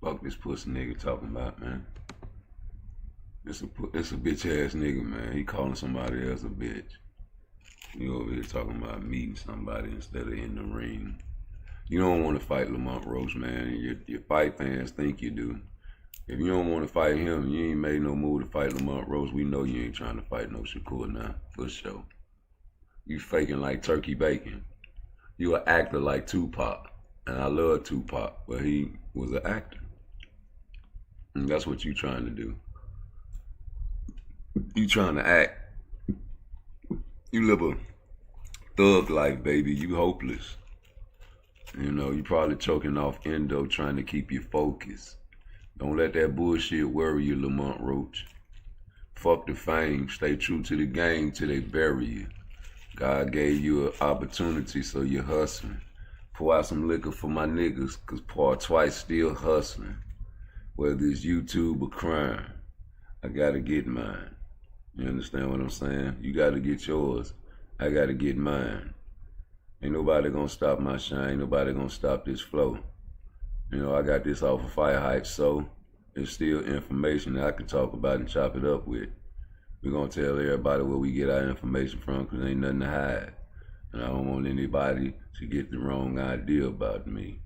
Fuck this pussy nigga talking about, man. It's a bitch ass nigga, man. He calling somebody else a bitch. You over here talking about meeting somebody instead of in the ring. You don't want to fight Lamont Roach, man. Your fight fans think you do. If you don't want to fight him, you ain't made no move to fight Lamont Roach. We know you ain't trying to fight no Shakur now, for sure. You faking like turkey bacon. You an actor like Tupac. And I love Tupac, but he was an actor. And that's what you trying to do. You trying to act. You live a thug life, baby. You hopeless. You know, you probably choking off endo trying to keep you focused. Don't let that bullshit worry you, Lamont Roach. Fuck the fame. Stay true to the game till they bury you. God gave you an opportunity, so you're hustling. Pour out some liquor for my niggas, cause PARTTWICE still hustling. Whether it's YouTube or crime, I gotta get mine. You understand what I'm saying? You gotta get yours. I gotta get mine. Ain't nobody gonna stop my shine. Ain't nobody gonna stop this flow. You know, I got this off of Fire Hype, so it's still information that I can talk about and chop it up with. We're gonna tell everybody where we get our information from, cause ain't nothing to hide. And I don't want anybody to get the wrong idea about me.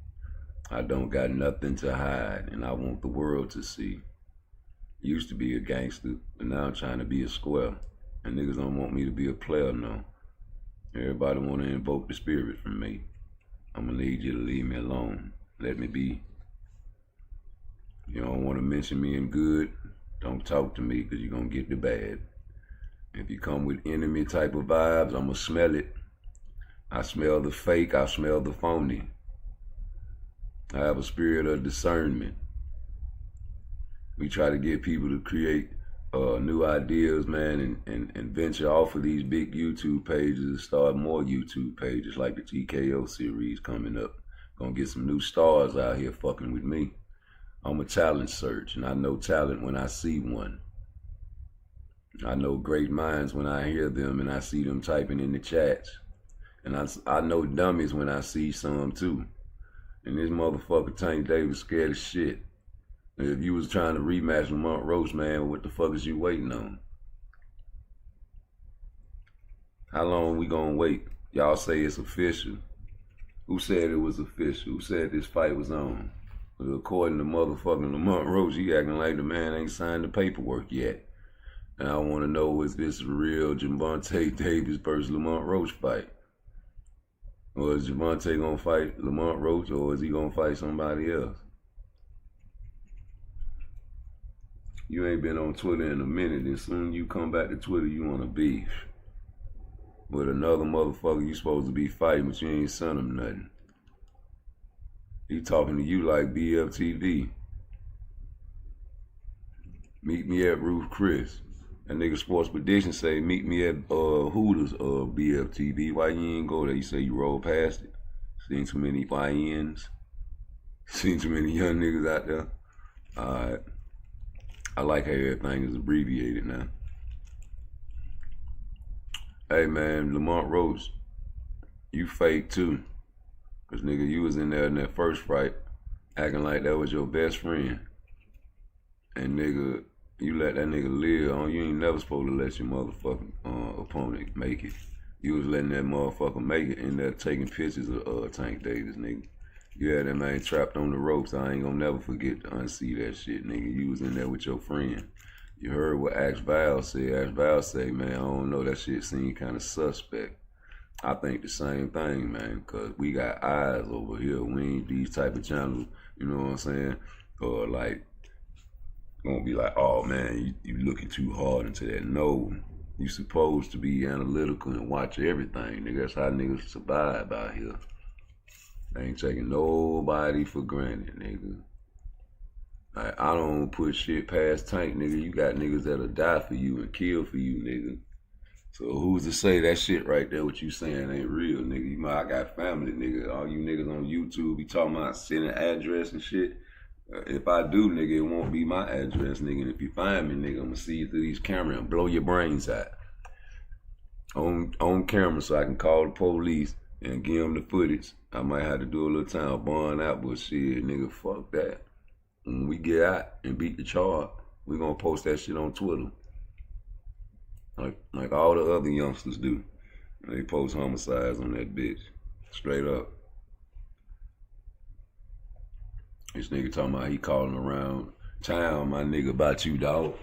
I don't got nothing to hide, and I want the world to see. Used to be a gangster, but now I'm trying to be a square. And niggas don't want me to be a player no. Everybody want to invoke the spirit from me. I'm gonna need you to leave me alone. Let me be. You don't want to mention me in good, don't talk to me, because you're gonna get the bad. If you come with enemy type of vibes, I'm gonna smell it. I smell the fake, I smell the phony. I have a spirit of discernment. We try to get people to create new ideas, man, and venture off of these big YouTube pages and start more YouTube pages like the TKO series coming up. Gonna get some new stars out here fucking with me. I'm a talent search, and I know talent when I see one. I know great minds when I hear them and I see them typing in the chats. And I know dummies when I see some too. And this motherfucker Tank Davis scared as shit. And if you was trying to rematch Lamont Roach, man, what the fuck is you waiting on? How long we gonna wait? Y'all say it's official. Who said it was official? Who said this fight was on? But according to motherfucking Lamont Roach, he acting like the man ain't signed the paperwork yet. And I want to know, is this a real Gervonta Davis versus Lamont Roach fight? Or is Gervonta gonna fight Lamont Roach, or is he gonna fight somebody else? You ain't been on Twitter in a minute, and soon you come back to Twitter, you wanna beef with another motherfucker you supposed to be fighting, but you ain't sent him nothing. He talking to you like BFTV. Meet me at Ruth Chris. That nigga Sports Prediction say, meet me at Hooters BFTV. Why you ain't go there? You say you rolled past it? Seen too many YNs? Seen too many young niggas out there? Alright. I like how everything is abbreviated now. Hey man, Lamont Roach, you fake too. Cause nigga, you was in there in that first fight acting like that was your best friend. And nigga, you let that nigga live. You ain't never supposed to let your motherfucking opponent make it. You was letting that motherfucker make it in there taking pictures of Tank Davis, nigga. You had that man trapped on the ropes. I ain't gonna never forget to unsee that shit, nigga. You was in there with your friend. You heard what Axe Val said. Axe Val say, man, I don't know, that shit seemed kind of suspect. I think the same thing, man, because we got eyes over here. We ain't these type of channels, you know what I'm saying? Or like, gonna be like, oh man, you looking too hard into that. No, you supposed to be analytical and watch everything, nigga. That's how niggas survive out here. They ain't taking nobody for granted, nigga. Like, I don't put shit past Tank, nigga. You got niggas that'll die for you and kill for you, nigga. So who's to say that shit right there, what you saying ain't real, nigga? You know, I got family, nigga. All you niggas on YouTube be talking about sending address and shit. If I do, nigga, it won't be my address, nigga. And if you find me, nigga, I'm gonna see you through these cameras and blow your brains out. On camera so I can call the police and give them the footage. I might have to do a little time bond out, but shit, nigga, fuck that. when we get out and beat the chart, we gonna post that shit on Twitter. Like all the other youngsters do. They post homicides on that bitch. Straight up. This nigga talking about he calling around town, my nigga, about you, dog.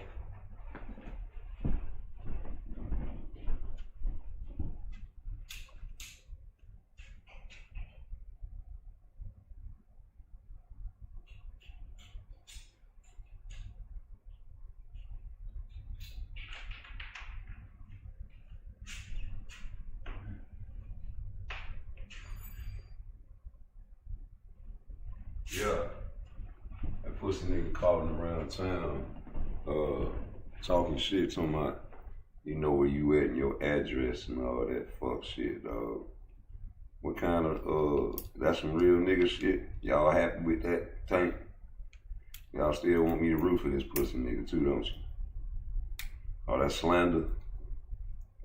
Yeah. That pussy nigga calling around town, talking shit, talking about, you know where you at and your address and all that fuck shit, dog. What kind of, that's some real nigga shit? Y'all happy with that tank? Y'all still want me to root for this pussy nigga too, don't you? Oh, that's slander?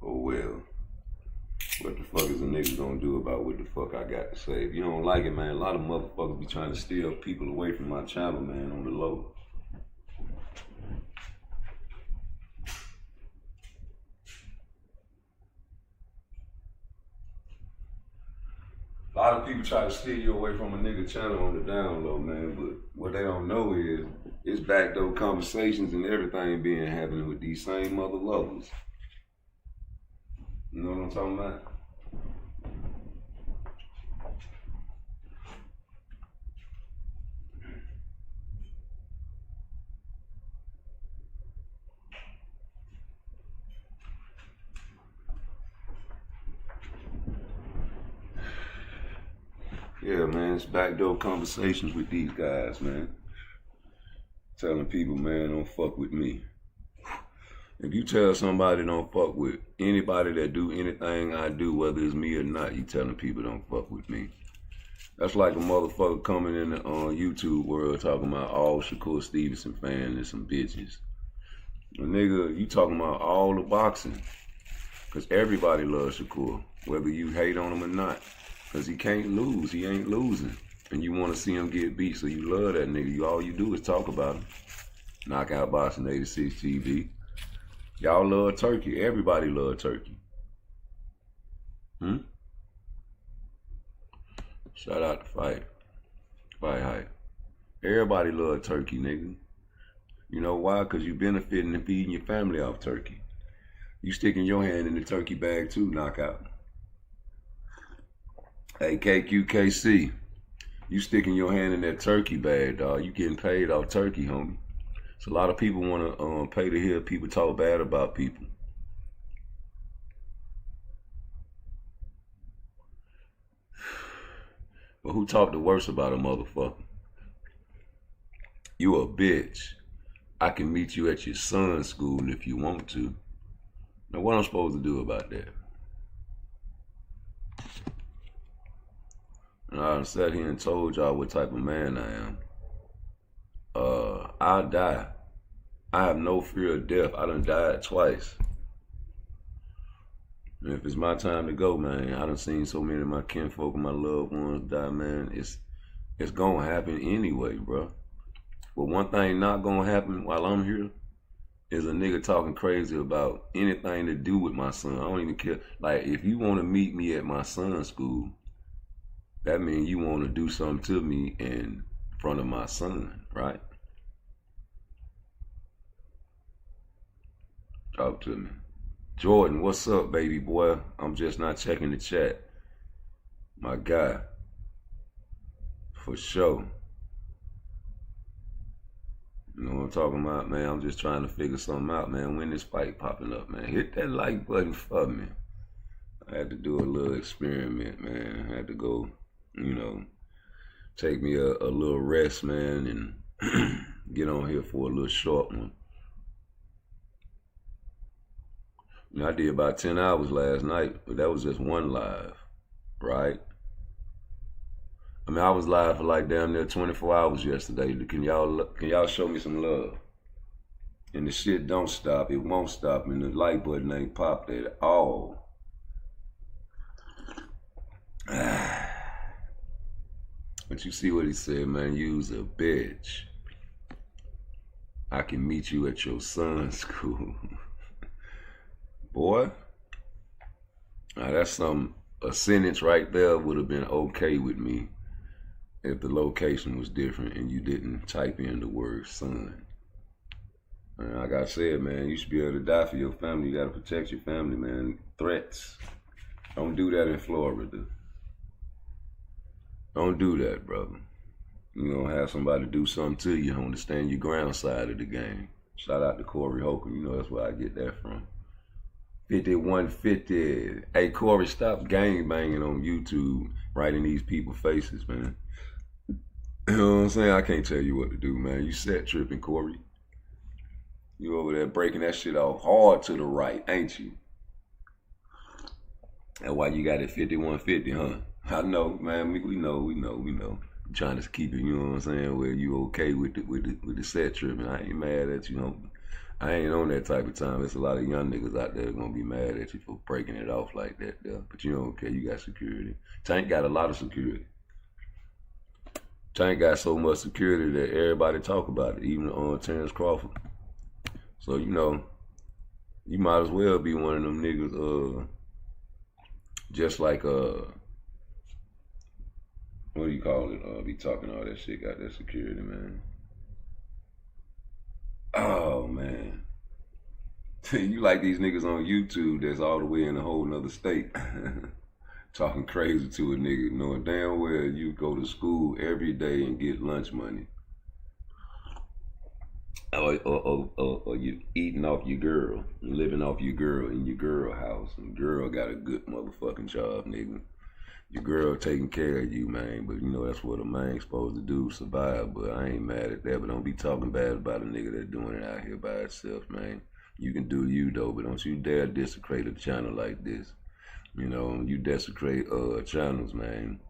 Oh well. What the fuck is a nigga gonna do about what the fuck I got to say? If you don't like it, man, a lot of motherfuckers be trying to steal people away from my channel, man, on the low. A lot of people try to steal you away from a nigga channel on the down low, man, but what they don't know is it's backdoor conversations and everything being happening with these same mother lovers. You know what I'm talking about? Yeah, man, it's backdoor conversations with these guys, man. Telling people, man, don't fuck with me. If you tell somebody don't fuck with anybody that do anything I do, whether it's me or not, you telling people don't fuck with me. That's like a motherfucker coming in the YouTube world talking about all Shakur Stevenson fans and some bitches. A nigga, you talking about all the boxing. Because everybody loves Shakur, whether you hate on him or not. Because he can't lose, he ain't losing. And you want to see him get beat, so you love that nigga. All you do is talk about him. Knockout Boxing 86 TV. Y'all love Turkey. Everybody love Turkey. Shout out to Fight Hype. Everybody love Turkey, nigga. You know why? Because you benefiting and feeding your family off turkey. You sticking your hand in the turkey bag too, Knockout. Hey, KQKC. You sticking your hand in that turkey bag, dog. You getting paid off turkey, homie. So a lot of people want to pay to hear people talk bad about people. But who talked the worst about a motherfucker? You a bitch. I can meet you at your son's school if you want to. Now what I'm supposed to do about that? And I sat here and told y'all what type of man I am. I'll die. I have no fear of death. I done died twice. And if it's my time to go, man, I done seen so many of my kinfolk and my loved ones die, man. It's gonna happen anyway, bro. But one thing not gonna happen while I'm here is a nigga talking crazy about anything to do with my son. I don't even care. Like, if you want to meet me at my son's school, that means you want to do something to me in front of my son, right? Talk to me. Jordan, what's up, baby boy? I'm just not checking the chat. My guy. For sure. You know what I'm talking about, man? I'm just trying to figure something out, man. When this fight popping up, man. Hit that like button for me. I had to do a little experiment, man. I had to go, you know, take me a little rest, man, and get on here for a little short one. You know, I did about 10 hours last night, but that was just one live, right? I mean, I was live for like damn near 24 hours yesterday. Can y'all show me some love? And the shit don't stop. It won't stop. And the like button ain't popped at all. But you see what he said, man. You's a bitch. I can meet you at your son's school. Boy, now that's a sentence right there would have been okay with me if the location was different and you didn't type in the word son. And like I said, man, you should be able to die for your family. You gotta protect your family, man. Threats. Don't do that in Florida. Don't do that, brother. You gonna have somebody do something to you on the stand your ground side of the game. Shout out to Corey Holcomb. You know that's where I get that from. 5150. Hey, Corey, stop gang banging on YouTube, right in these people's faces, man. You know what I'm saying? I can't tell you what to do, man. You set tripping, Corey. You over there breaking that shit off hard to the right, ain't you? That's why you got it 5150, huh? I know, man. We know. I'm trying to keep it, you know what I'm saying, where you okay with the set tripping. I ain't mad at you, know. I ain't on that type of time. There's a lot of young niggas out there gonna be mad at you for breaking it off like that, though. But you know, okay, you got security. Tank got a lot of security. Tank got so much security that everybody talk about it, even on Terrence Crawford. So, you know, you might as well be one of them niggas, just like, what do you call it? Be talking all that shit, got that security, man. Oh, man. You like these niggas on YouTube that's all the way in a whole nother state. Talking crazy to a nigga, knowing damn well you go to school every day and get lunch money. Or you eating off your girl, living off your girl in your girl house. And girl got a good motherfucking job, nigga. Your girl taking care of you, man. But you know that's what a man's supposed to do, survive. But I ain't mad at that. But don't be talking bad about a nigga that's doing it out here by itself, man. You can do you though, but don't you dare desecrate a channel like this. You know, you desecrate channels, man.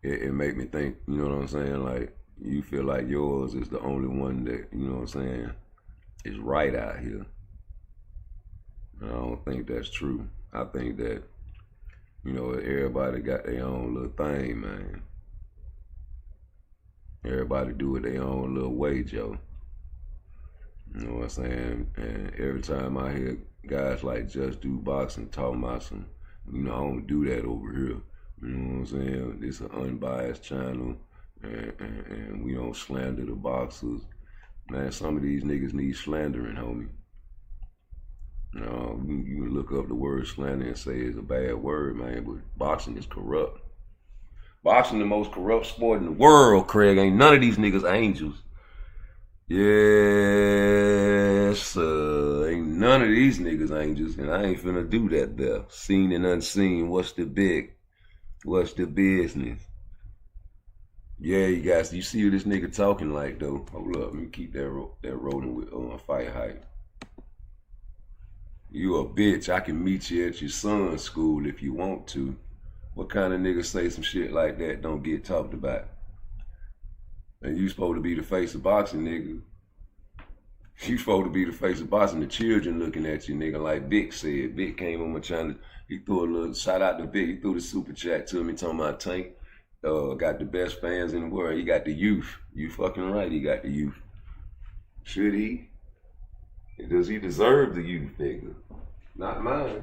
It make me think, you know what I'm saying? Like, you feel like yours is the only one that, you know what I'm saying, is right out here. And I don't think that's true. I think that, you know, everybody got their own little thing, man. Everybody do it their own little way, Joe. You know what I'm saying? And every time I hear guys like Just Do Boxing talking about some, you know, I don't do that over here. You know what I'm saying? It's an unbiased channel, and we don't slander the boxers. Man, some of these niggas need slandering, homie. You know, you can look up the word slander and say it's a bad word, man, but boxing is corrupt. Boxing the most corrupt sport in the world, Craig. Ain't none of these niggas angels. Yes, ain't none of these niggas angels, and I ain't finna do that there. Seen and unseen, what's the business? Yeah, you guys, you see what this nigga talking like, though? Hold up, let me keep that rolling with fight hype. You a bitch, I can meet you at your son's school if you want to. What kind of nigga say some shit like that don't get talked about? And you supposed to be the face of boxing, nigga. You supposed to be the face of boxing. The children looking at you, nigga, like Vic said. Vic came on my channel. He threw a little shout out to Vic. He threw the super chat to me talking about Tank. Got the best fans in the world. He got the youth. You fucking right, he got the youth. Should he? Does he deserve the youth, nigga? Not mine.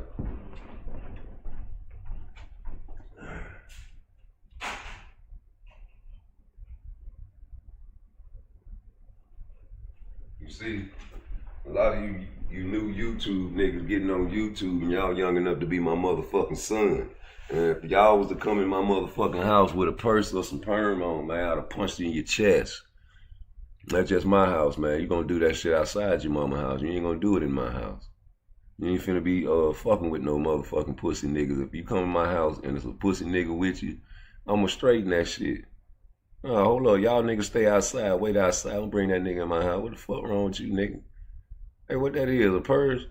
You see, a lot of you new YouTube niggas getting on YouTube and y'all young enough to be my motherfucking son. And if y'all was to come in my motherfucking house with a purse or some perm on, man, I'd have punched you in your chest. That's just my house, man. You gonna do that shit outside your mama house. You ain't gonna do it in my house. You ain't finna be fucking with no motherfucking pussy niggas. If you come in my house and there's a pussy nigga with you, I'ma straighten that shit. Hold up, y'all niggas stay outside, wait outside. Don't bring that nigga in my house. What the fuck wrong with you, nigga? Hey, what that is, a purse?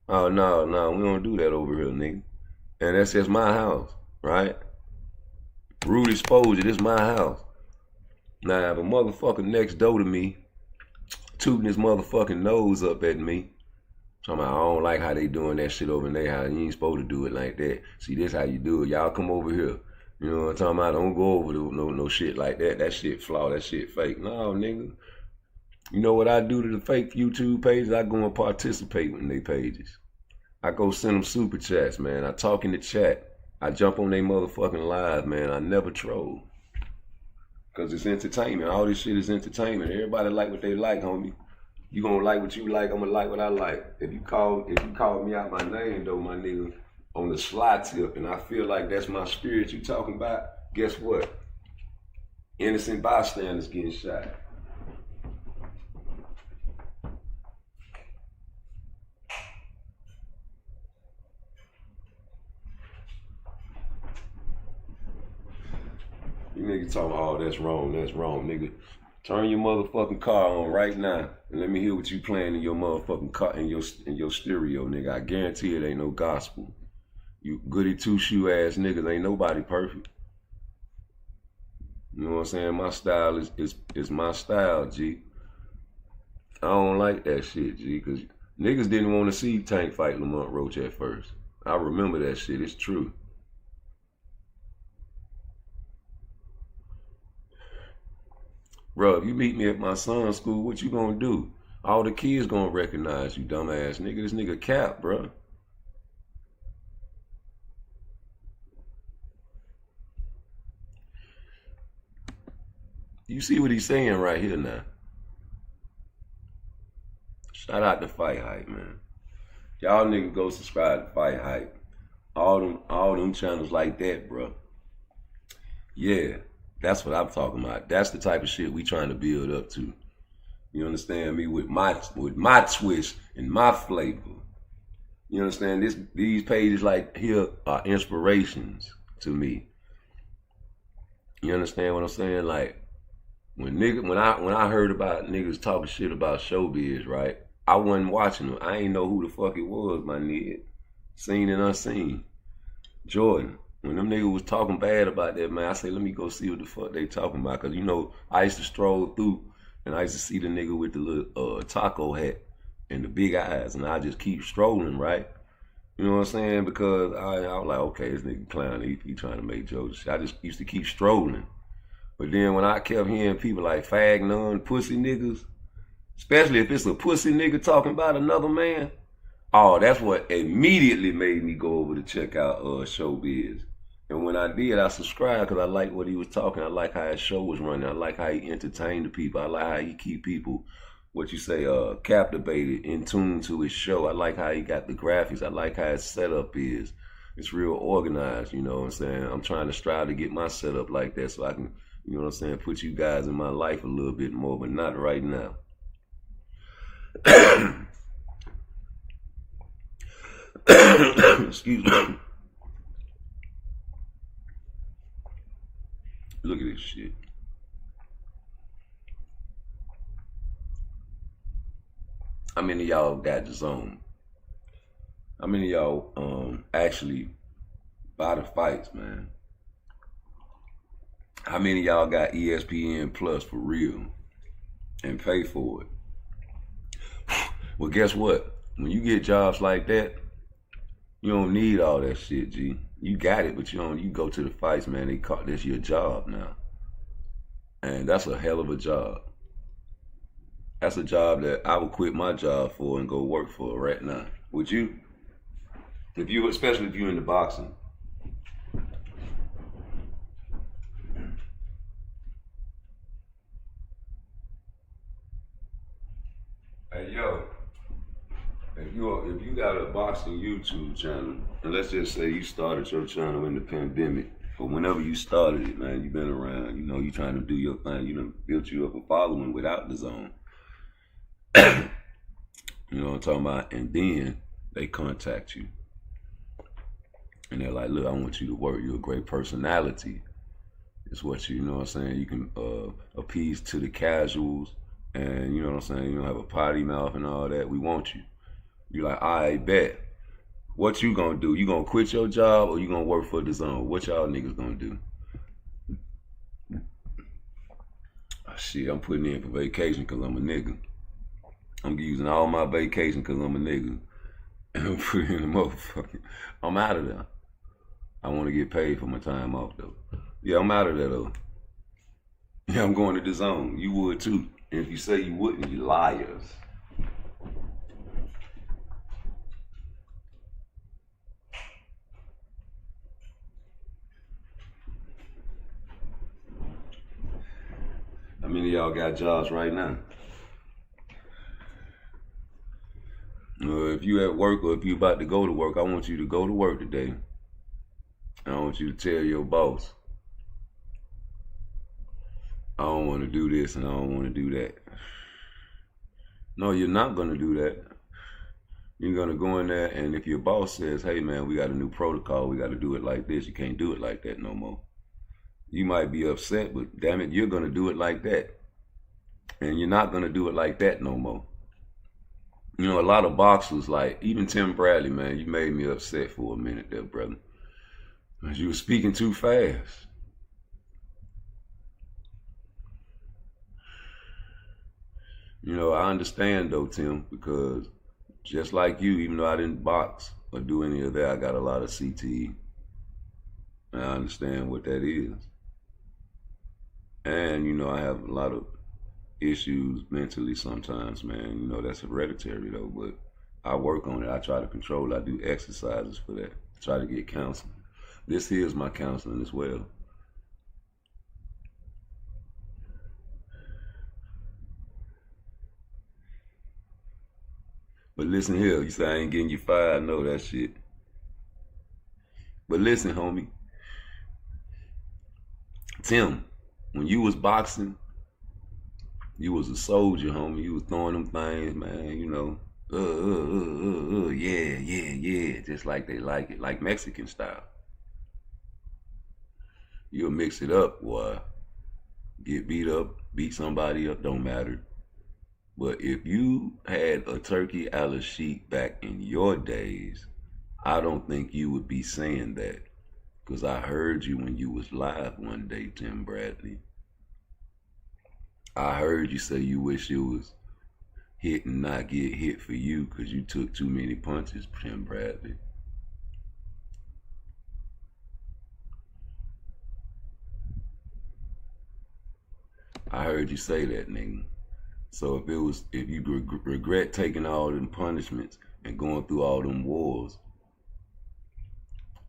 Oh, no, we don't do that over here, nigga. And that's just my house, right? Rude exposure, this my house. Now, if a motherfucker next door to me tooting his motherfucking nose up at me, talking about, I don't like how they doing that shit over in their house. You ain't supposed to do it like that. See, this how you do it. Y'all come over here. You know what I'm talking about? Don't go over no shit like that. That shit flaw. That shit fake. No, nigga. You know what I do to the fake YouTube pages? I go and participate in their pages. I go send them super chats, man. I talk in the chat. I jump on their motherfucking live, man. I never troll. Because it's entertainment. All this shit is entertainment. Everybody like what they like, homie. You gonna like what you like, I'm gonna like what I like. If you call me out my name, though, my nigga, on the sly tip, and I feel like that's my spirit you talking about, guess what? Innocent bystanders getting shot. You niggas talking about, oh, that's wrong, nigga. Turn your motherfucking car on right now and let me hear what you playing in your motherfucking car, in your stereo, nigga. I guarantee it ain't no gospel. You goody two-shoe ass niggas, ain't nobody perfect. You know what I'm saying? My style is my style, G. I don't like that shit, G, because niggas didn't want to see Tank fight Lamont Roach at first. I remember that shit, it's true. Bro, if you meet me at my son's school, what you gonna do? All the kids gonna recognize you, dumbass nigga. This nigga cap, bro. You see what he's saying right here now. Shout out to Fight Hype, man. Y'all niggas go subscribe to Fight Hype. All them channels like that, bro. Yeah, that's what I'm talking about. That's the type of shit we trying to build up to. You understand me? With my twist and my flavor. You understand? These pages like here are inspirations to me. You understand what I'm saying? Like when I heard about niggas talking shit about showbiz, right? I wasn't watching them. I ain't know who the fuck it was, my nigga. Seen and unseen. Jordan. When them niggas was talking bad about that, man, I say, let me go see what the fuck they talking about. Because, you know, I used to stroll through and I used to see the nigga with the little taco hat and the big eyes. And I just keep strolling, right? You know what I'm saying? Because I was like, okay, this nigga clown, he trying to make jokes. I just used to keep strolling. But then when I kept hearing people like fag, nun, pussy niggas, especially if it's a pussy nigga talking about another man, oh, that's what immediately made me go over to check out Showbiz. And when I did, I subscribed because I liked what he was talking. I like how his show was running. I like how he entertained the people. I like how he keep people, what you say, captivated, in tune to his show. I like how he got the graphics. I like how his setup is. It's real organized, you know what I'm saying? I'm trying to strive to get my setup like that so I can, you know what I'm saying, put you guys in my life a little bit more, but not right now. Excuse me. Look at this shit. How many of y'all got the zone? How many of y'all actually buy the fights, man? How many of y'all got ESPN Plus for real and pay for it? Well, guess what? When you get jobs like that, you don't need all that shit, G. You got it, but you don't. You go to the fights, man. They call this your job now, and that's a hell of a job. That's a job that I would quit my job for and go work for right now. Would you? Especially if you're into boxing. Hey, yo. If you got a boxing YouTube channel, and let's just say you started your channel in the pandemic, but whenever you started it, man, you've been around, you know, you trying to do your thing, you done built you up a following without the zone. You know what I'm talking about? And then they contact you. And they're like, look, I want you to work. You're a great personality. It's what you know what I'm saying? You can appease to the casuals, and you know what I'm saying? You don't have a potty mouth and all that. We want you. You're like, I bet. What you gonna do? You gonna quit your job or you gonna work for the zone? What y'all niggas gonna do? Oh, shit, I'm putting in for vacation because I'm a nigga. I'm using all my vacation because I'm a nigga. And I'm putting in a motherfucker. I'm out of there. I want to get paid for my time off though. Yeah, I'm out of there though. Yeah, I'm going to the zone. You would too. And if you say you wouldn't, you liars. How many of y'all got jobs right now? If you at work or if you about to go to work, I want you to go to work today. I want you to tell your boss, I don't want to do this and I don't want to do that. No, you're not going to do that. You're going to go in there, and if your boss says, hey man, we got a new protocol, we got to do it like this, you can't do it like that no more. You might be upset, but damn it, you're going to do it like that. And you're not going to do it like that no more. You know, a lot of boxers, like even Tim Bradley, man, you made me upset for a minute there, brother. Because you were speaking too fast. You know, I understand though, Tim, because just like you, even though I didn't box or do any of that, I got a lot of CTE. And I understand what that is. And, you know, I have a lot of issues mentally sometimes, man. You know, that's hereditary though, but I work on it. I try to control it. I do exercises for that. I try to get counseling. This is my counseling as well. But listen here, you say I ain't getting you fired. I know that shit. But listen, homie. Tim, when you was boxing, you was a soldier, homie. You was throwing them things, man, you know. Yeah. Just like they like it. Like Mexican style. You'll mix it up, boy. Get beat up, beat somebody up, don't matter. But if you had a turkey a la sheep back in your days, I don't think you would be saying that. Because I heard you when you was live one day, Tim Bradley. I heard you say you wish it was hit and not get hit for you because you took too many punches, Tim Bradley. I heard you say that, nigga. So if you regret taking all them punishments and going through all them wars,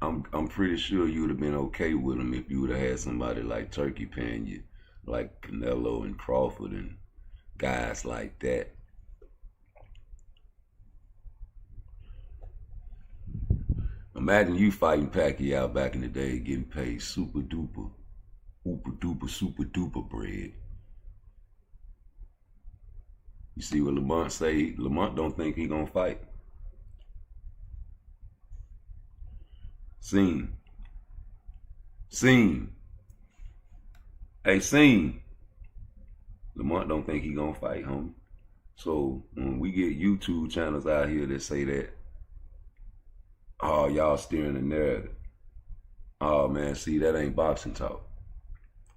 I'm pretty sure you would have been okay with them if you would have had somebody like Turkey paying you, like Canelo and Crawford and guys like that. Imagine you fighting Pacquiao back in the day, getting paid super duper bread. You see what Lamont say? Lamont don't think he gonna fight. Scene. Hey, Scene. Lamont don't think he gonna fight, homie. So when we get YouTube channels out here that say that, oh, y'all steering the narrative. Oh man, see, that ain't boxing talk.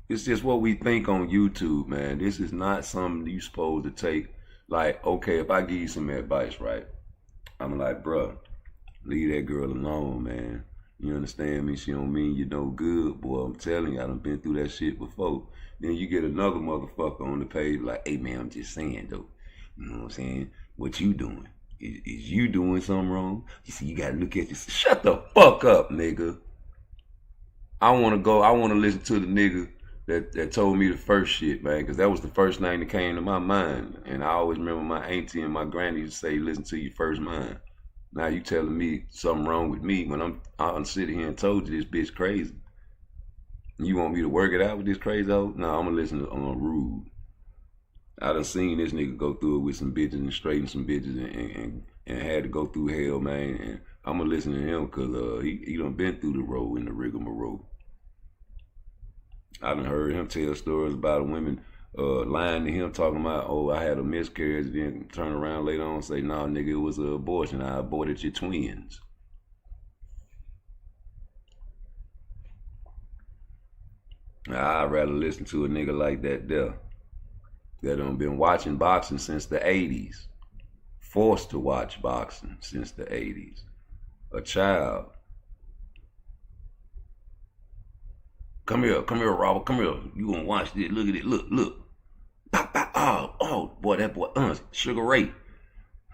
It's just what we think on YouTube, man. This is not something you supposed to take. Like, okay, if I give you some advice, right? I'm like, bruh, leave that girl alone, man. You understand me? She don't mean you no good, boy. I'm telling you, I done been through that shit before. Then you get another motherfucker on the page like, hey man, I'm just saying though. You know what I'm saying? What you doing? Is you doing something wrong? You see, you gotta look at this. Shut the fuck up, nigga. I wanna listen to the nigga that told me the first shit, man, because that was the first thing that came to my mind. And I always remember my auntie and my granny used to say, listen to your first mind. Now you telling me something wrong with me when I'm sitting here and told you this bitch crazy. You want me to work it out with this crazy old? No, I'm gonna listen on rude. I done seen this nigga go through it with some bitches and straighten some bitches and had to go through hell, man. And I'm gonna listen to him because he done been through the road in the rigmarole. I done heard him tell stories about women lying to him, talking about, oh, I had a miscarriage, then turn around later on and say, no, nigga, it was an abortion. I aborted your twins. I'd rather listen to a nigga like that there that done been watching boxing since the 80s, forced to watch boxing since the 80s, a child Come here, Robert, come here. You gonna watch this? Look at it, look. Pop, pop. Oh, boy, that boy, Sugar Ray.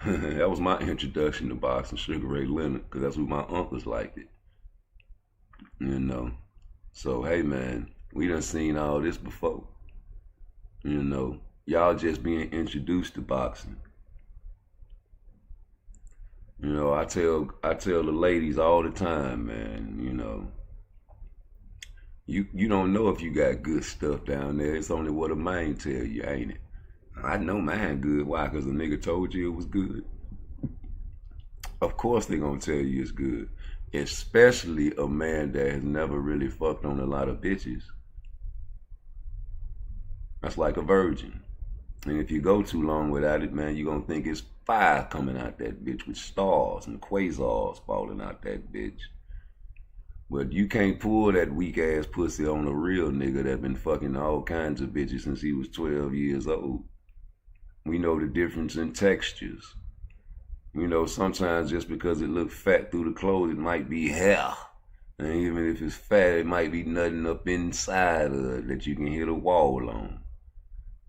That was my introduction to boxing, Sugar Ray Leonard, because that's what my uncles liked it. You know. So, hey, man, we done seen all this before. You know, y'all just being introduced to boxing. You know, I tell the ladies all the time, man, you know, you don't know if you got good stuff down there. It's only what a man tell you, ain't it? I know mine good. Why? Because a nigga told you it was good. Of course they gonna tell you it's good. Especially a man that has never really fucked on a lot of bitches. That's like a virgin. And if you go too long without it, man, you're gonna think it's fire coming out that bitch with stars and quasars falling out that bitch. But you can't pull that weak ass pussy on a real nigga that been fucking all kinds of bitches since he was 12 years old. We know the difference in textures. You know, sometimes just because it look fat through the clothes, it might be hair. And even if it's fat, it might be nothing up inside of it that you can hit a wall on.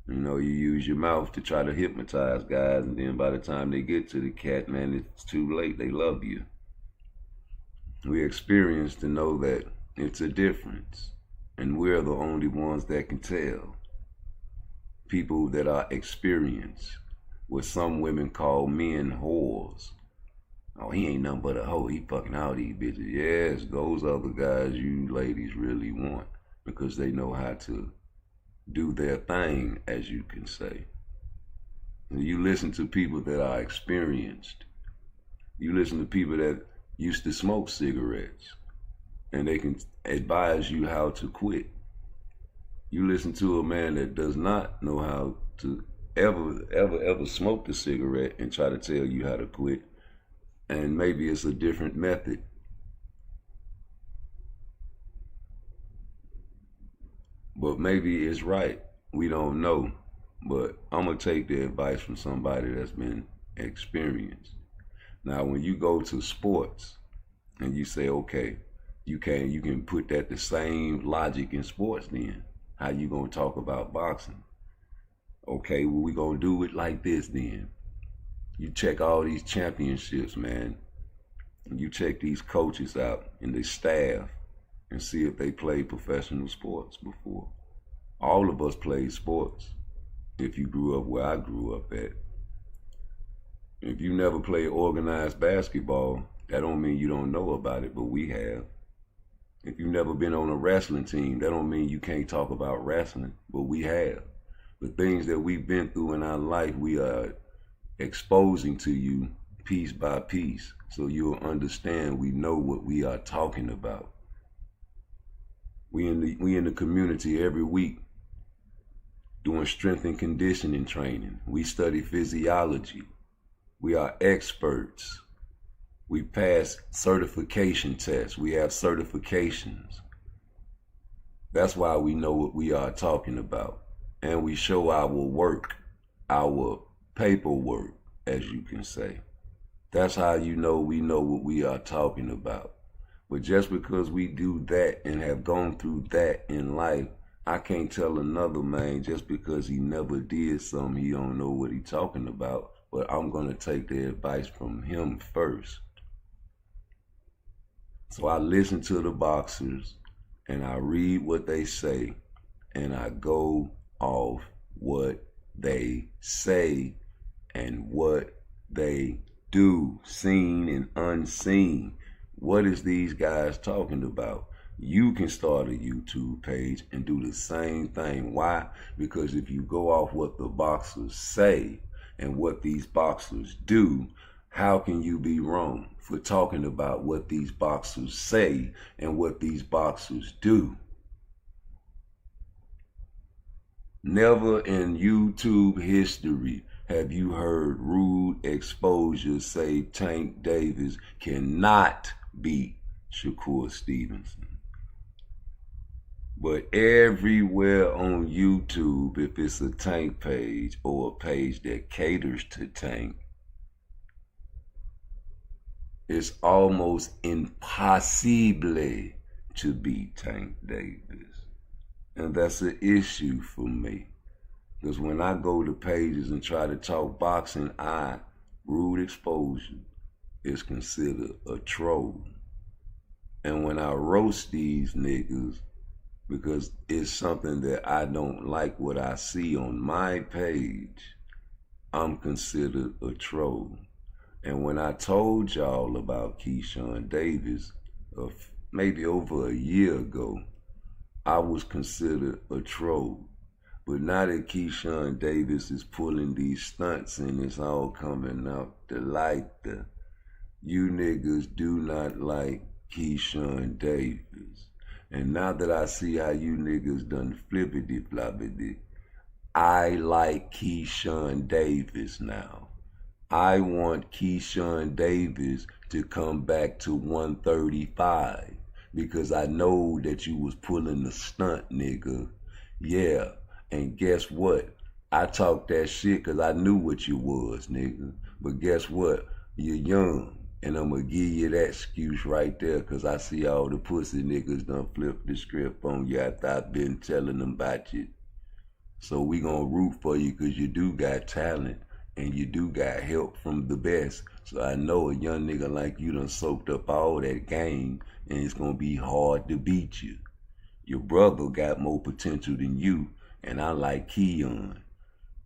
You know, you use your mouth to try to hypnotize guys, and then by the time they get to the cat, man, it's too late. They love you. We experienced to know that it's a difference, and we're the only ones that can tell. People that are experienced, what some women call men whores. Oh, he ain't nothing but a hoe. He fucking all these bitches. Yes, those are the guys you ladies really want, because they know how to do their thing, as you can say. And you listen to people that are experienced. You listen to people that used to smoke cigarettes, and they can advise you how to quit. You listen to a man that does not know how to ever smoke a cigarette and try to tell you how to quit, and maybe it's a different method. But maybe it's right. We don't know. But I'm going to take the advice from somebody that's been experienced. Now, when you go to sports and you say, okay, you can put that the same logic in sports then. How you going to talk about boxing? Okay, well, we going to do it like this then. You check all these championships, man. And you check these coaches out and their staff and see if they played professional sports before. All of us played sports. If you grew up where I grew up at. If you never played organized basketball, that don't mean you don't know about it, but we have. If you've never been on a wrestling team, that don't mean you can't talk about wrestling, but we have. The things that we've been through in our life, we are exposing to you piece by piece, so you'll understand we know what we are talking about. We in the community every week doing strength and conditioning training. We study physiology. We are experts. We pass certification tests. We have certifications. That's why we know what we are talking about. And we show our work, our paperwork, as you can say. That's how you know we know what we are talking about. But just because we do that and have gone through that in life, I can't tell another man just because he never did something, he don't know what he talking about. But I'm going to take the advice from him first. So I listen to the boxers and I read what they say and I go off what they say and what they do, seen and unseen. What is these guys talking about? You can start a YouTube page and do the same thing. Why? Because if you go off what the boxers say and what these boxers do, how can you be wrong for talking about what these boxers say and what these boxers do? Never in YouTube history have you heard Rude Exposure say Tank Davis cannot beat Shakur Stevenson. But everywhere on YouTube, if it's a Tank page or a page that caters to Tank, it's almost impossible to beat Tank Davis. And that's an issue for me. Because when I go to pages and try to talk boxing, rude exposure is considered a troll. And when I roast these niggas, because it's something that I don't like what I see on my page, I'm considered a troll. And when I told y'all about Keyshawn Davis, maybe over a year ago, I was considered a troll. But now that Keyshawn Davis is pulling these stunts and it's all coming out to light, you niggas do not like Keyshawn Davis. And now that I see how you niggas done flippity-floppity, I like Keyshawn Davis now. I want Keyshawn Davis to come back to 135 because I know that you was pulling the stunt, nigga. Yeah, and guess what? I talked that shit because I knew what you was, nigga. But guess what? You're young. And I'm going to give you that excuse right there because I see all the pussy niggas done flip the script on you after I've been telling them about you. So we going to root for you because you do got talent and you do got help from the best. So I know a young nigga like you done soaked up all that game and it's going to be hard to beat you. Your brother got more potential than you, and I like Keon.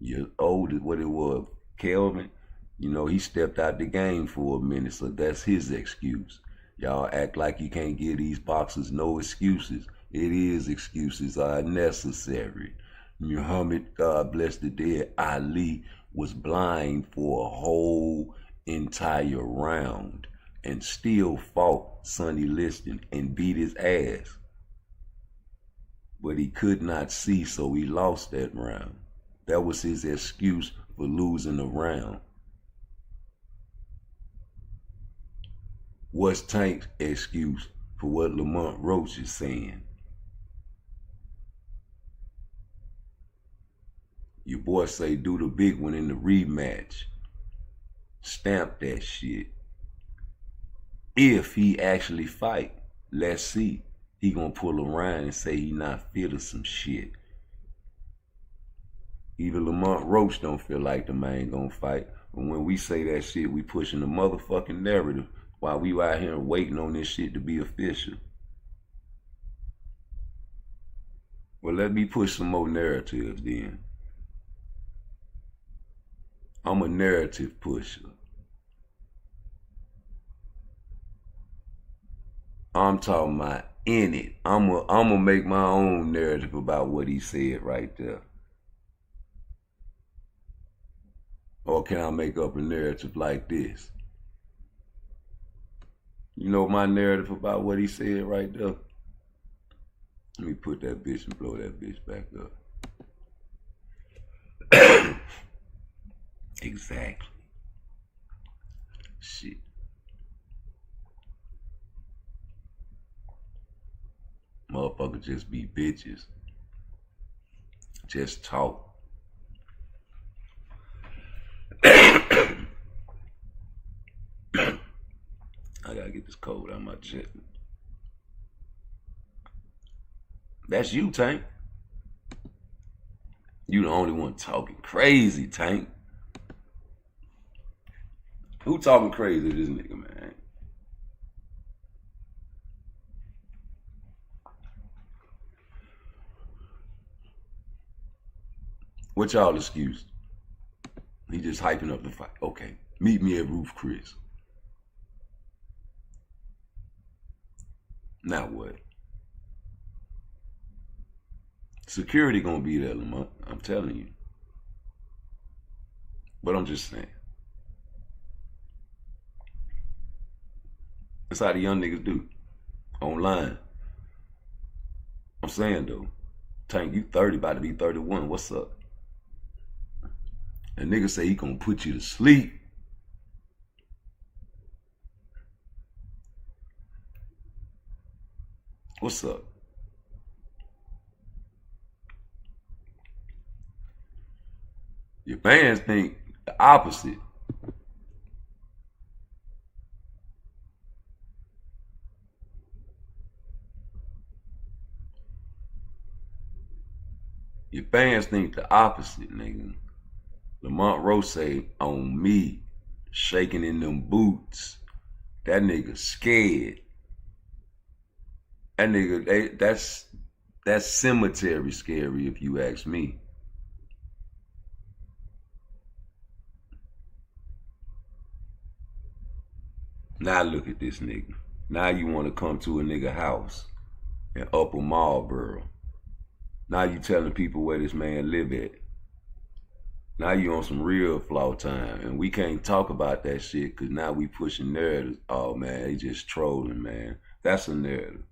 Your oldest, what it was, Kelvin, you know, he stepped out the game for a minute, so that's his excuse. Y'all act like you can't give these boxers no excuses. It is, excuses are necessary. Muhammad, God bless the dead, Ali was blind for a whole entire round and still fought Sonny Liston and beat his ass. But he could not see, so he lost that round. That was his excuse for losing the round. What's Tank's excuse for what Lamont Roach is saying? Your boy say do the big one in the rematch. Stamp that shit. If he actually fight, let's see. He gonna pull around and say he not fit or some shit. Even Lamont Roach don't feel like the man gonna fight. But when we say that shit, we pushing the motherfucking narrative while we out here waiting on this shit to be official. Well, let me push some more narratives then. I'm a narrative pusher. I'm talking about in it. I'm gonna make my own narrative about what he said right there. Or can I make up a narrative like this? You know my narrative about what he said right there? Let me put that bitch and blow that bitch back up. Exactly. Shit. Motherfuckers just be bitches. Just talk. I gotta get this cold out of my chest. That's you, Tank. You the only one talking crazy, Tank. Who talking crazy to this nigga, man? What y'all excuse? He just hyping up the fight. Okay, meet me at Roof Chris. Now what? Security gonna be there, Lamont. I'm telling you. But I'm just saying. That's how the young niggas do. Online. I'm saying though, Tank, you 30, about to be 31. What's up? And nigga say he gonna put you to sleep. What's up? Your fans think the opposite. fans think the opposite, nigga. Lamont Roach say, on me, shaking in them boots. That nigga scared. That nigga, that's cemetery scary if you ask me. Now look at this nigga. Now you want to come to a nigga house in Upper Marlboro. Now you telling people where this man live at. Now you on some real flaw time. And we can't talk about that shit because now we pushing narratives. Oh man, they just trolling, man. That's a narrative.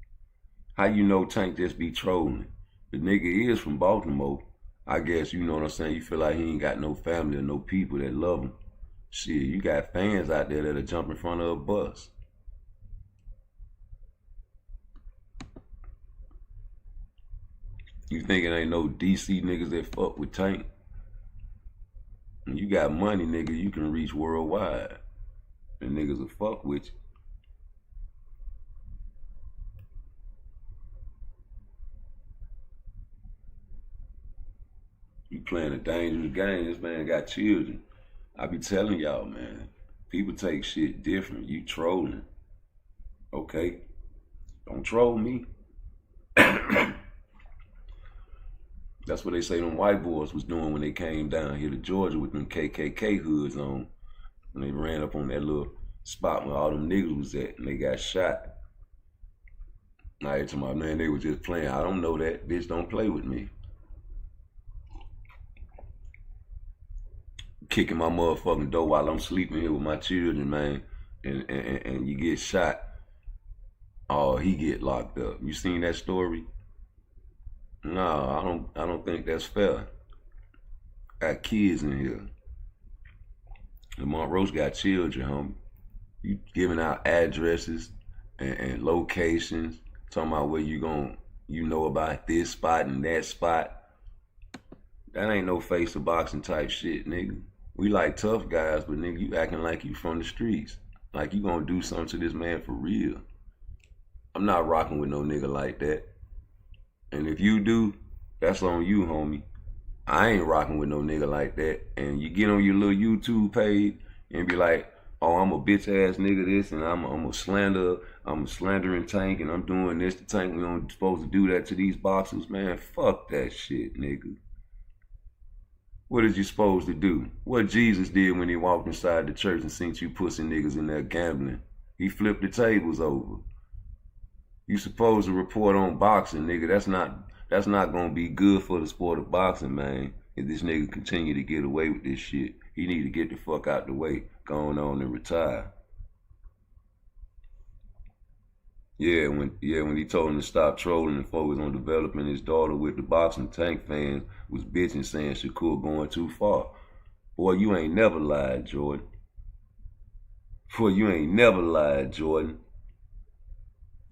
How you know Tank just be trolling? The nigga is from Baltimore. I guess, you know what I'm saying? You feel like he ain't got no family or no people that love him. Shit, you got fans out there that'll jump in front of a bus. You think it ain't no DC niggas that fuck with Tank? When you got money, nigga, you can reach worldwide. And niggas will fuck with you. You playing a dangerous game. This man got children. I be telling y'all, man, people take shit different. You trolling. Okay? Don't troll me. That's what they say them white boys was doing when they came down here to Georgia with them KKK hoods on. And they ran up on that little spot where all them niggas was at and they got shot. Now they told my man, they were just playing. I don't know that. Bitch, don't play with me. Kicking my motherfucking door while I'm sleeping here with my children, man. And you get shot. Oh, he get locked up. You seen that story? No, I don't think that's fair. Got kids in here. Lamont Roach got children, homie. You giving out addresses and locations, talking about where you know about this spot and that spot. That ain't no face of boxing type shit, nigga. We like tough guys, but nigga, you acting like you from the streets. Like you gonna do something to this man for real. I'm not rocking with no nigga like that. And if you do, that's on you, homie. I ain't rocking with no nigga like that. And you get on your little YouTube page and be like, oh, I'm a bitch ass nigga this, and I'm a slandering Tank, and I'm doing this to Tank. We don't supposed to do that to these boxers, man. Fuck that shit, nigga. What is you supposed to do? What Jesus did when he walked inside the church and seen you pussy niggas in there gambling? He flipped the tables over. You supposed to report on boxing, nigga. That's not gonna be good for the sport of boxing, man. If this nigga continue to get away with this shit, he need to get the fuck out the way, going on and retire. Yeah, when he told him to stop trolling and focus on developing his daughter with the boxing, Tank fans was bitching saying Shakur going too far. Boy, you ain't never lied, Jordan. Boy, you ain't never lied, Jordan.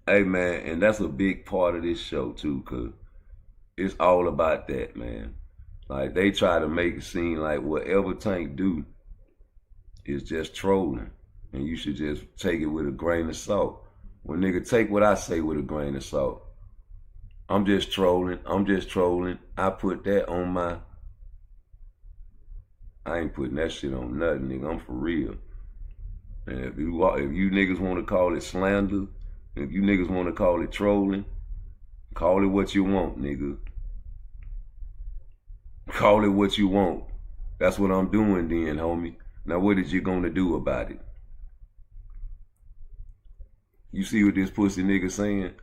Hey, man, and that's a big part of this show, too, because it's all about that, man. Like, they try to make it seem like whatever Tank do is just trolling, and you should just take it with a grain of salt. Well, nigga, take what I say with a grain of salt. I'm just trolling. I put that on I ain't putting that shit on nothing, nigga. I'm for real. And if you niggas want to call it slander, if you niggas want to call it trolling, call it what you want, nigga. Call it what you want. That's what I'm doing then, homie. Now what is you gonna do about it? You see what this pussy nigga saying?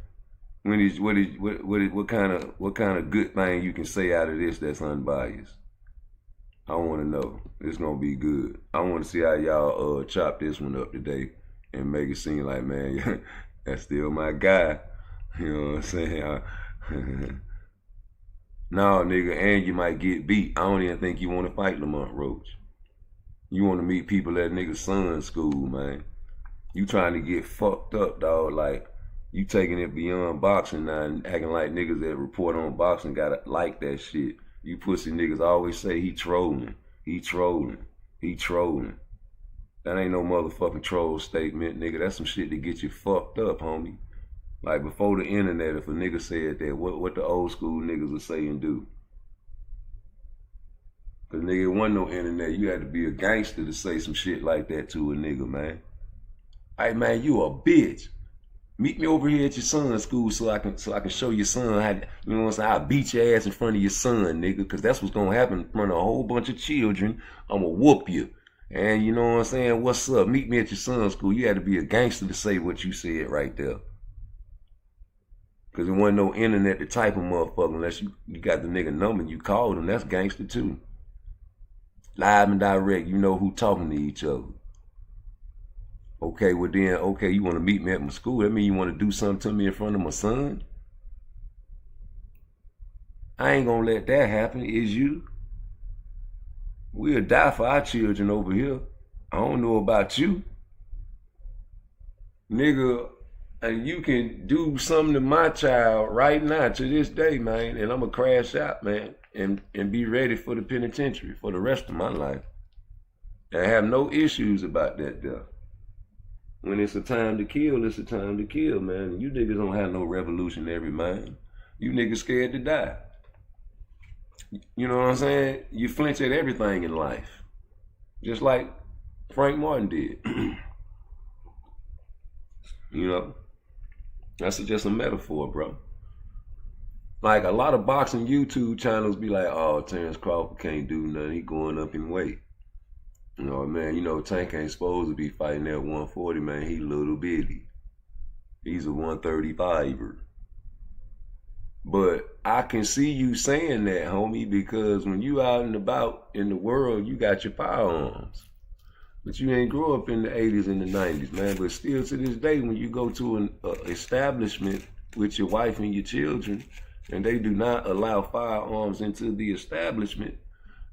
What kind of good thing you can say out of this that's unbiased? I want to know. It's gonna be good. I want to see how y'all chop this one up today and make it seem like, man, that's still my guy. You know what I'm saying? No, nigga, and you might get beat. I don't even think you want to fight Lamont Roach. You want to meet people at nigga's son's school, man. You trying to get fucked up, dog. Like, you taking it beyond boxing now and acting like niggas that report on boxing gotta like that shit. You pussy niggas always say he trolling. He trolling. He trolling. That ain't no motherfucking troll statement, nigga. That's some shit to get you fucked up, homie. Like, before the internet, if a nigga said that, what the old school niggas would say and do? Cause nigga, it wasn't no internet. You had to be a gangster to say some shit like that to a nigga, man. Hey man, you a bitch. Meet me over here at your son's school so I can show your son how, you know what I'm saying, I'll beat your ass in front of your son, nigga, cause that's what's gonna happen in front of a whole bunch of children. I'ma whoop you. And you know what I'm saying? What's up? Meet me at your son's school. You had to be a gangster to say what you said right there. Cause there wasn't no internet to type a motherfucker unless you got the nigga number and you called him. That's gangster too. Live and direct, you know who talking to each other. Okay, well then, okay, you want to meet me at my school. That mean you want to do something to me in front of my son? I ain't gonna let that happen, is you? We'll die for our children over here. I don't know about you. Nigga, and you can do something to my child right now to this day, man, and I'm gonna crash out, man, and be ready for the penitentiary for the rest of my life. And I have no issues about that though. When it's a time to kill, it's a time to kill, man. You niggas don't have no revolutionary mind. You niggas scared to die. You know what I'm saying? You flinch at everything in life. Just like Frank Martin did. You know? That's just a metaphor, bro. Like a lot of boxing YouTube channels be like, oh, Terrence Crawford can't do nothing. He going up in weight. You know, man, you know, Tank ain't supposed to be fighting at 140, man. He little bitty. He's a 135er. But I can see you saying that, homie, because when you out and about in the world, you got your firearms. But you ain't grow up in the 80s and the 90s, man. But still to this day, when you go to an establishment with your wife and your children, and they do not allow firearms into the establishment,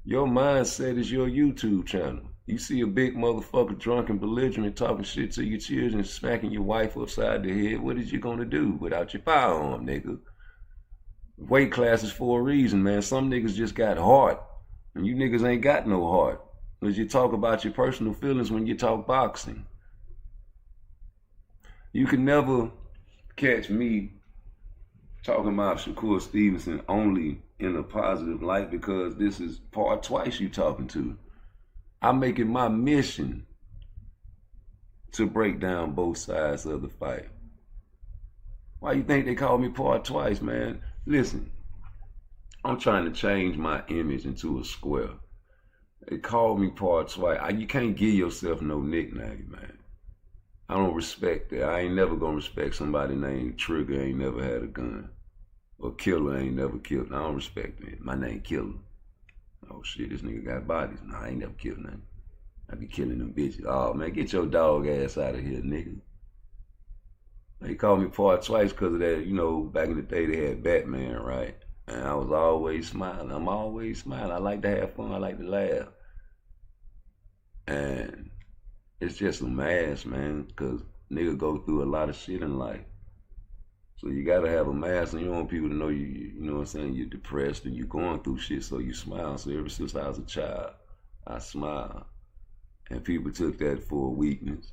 your mindset is your YouTube channel. You see a big motherfucker drunk and belligerent talking shit to your children, smacking your wife upside the head. What is you gonna do without your firearm, nigga? Weight classes for a reason, man. Some niggas just got heart, and you niggas ain't got no heart. Because you talk about your personal feelings when you talk boxing. You can never catch me talking about Shakur Stevenson only in a positive light because this is part twice you talking to. I'm making my mission to break down both sides of the fight. Why you think they call me part twice, man? Listen, I'm trying to change my image into a square. They call me part twice. You can't give yourself no nickname, man. I don't respect that. I ain't never gonna respect somebody named Trigger ain't never had a gun. Or Killer ain't never killed. I don't respect it. My name Killer. Oh shit, this nigga got bodies. Nah, I ain't never killed nothing. I be killing them bitches. Oh man, get your dog ass out of here, nigga. They called me part twice because of that, you know, back in the day they had Batman, right? And I was always smiling. I'm always smiling. I like to have fun. I like to laugh. And it's just a mask, man, because nigga go through a lot of shit in life. So you gotta have a mask, and you want people to know you know what I'm saying, you're depressed and you're going through shit, so you smile. So ever since I was a child, I smile. And people took that for a weakness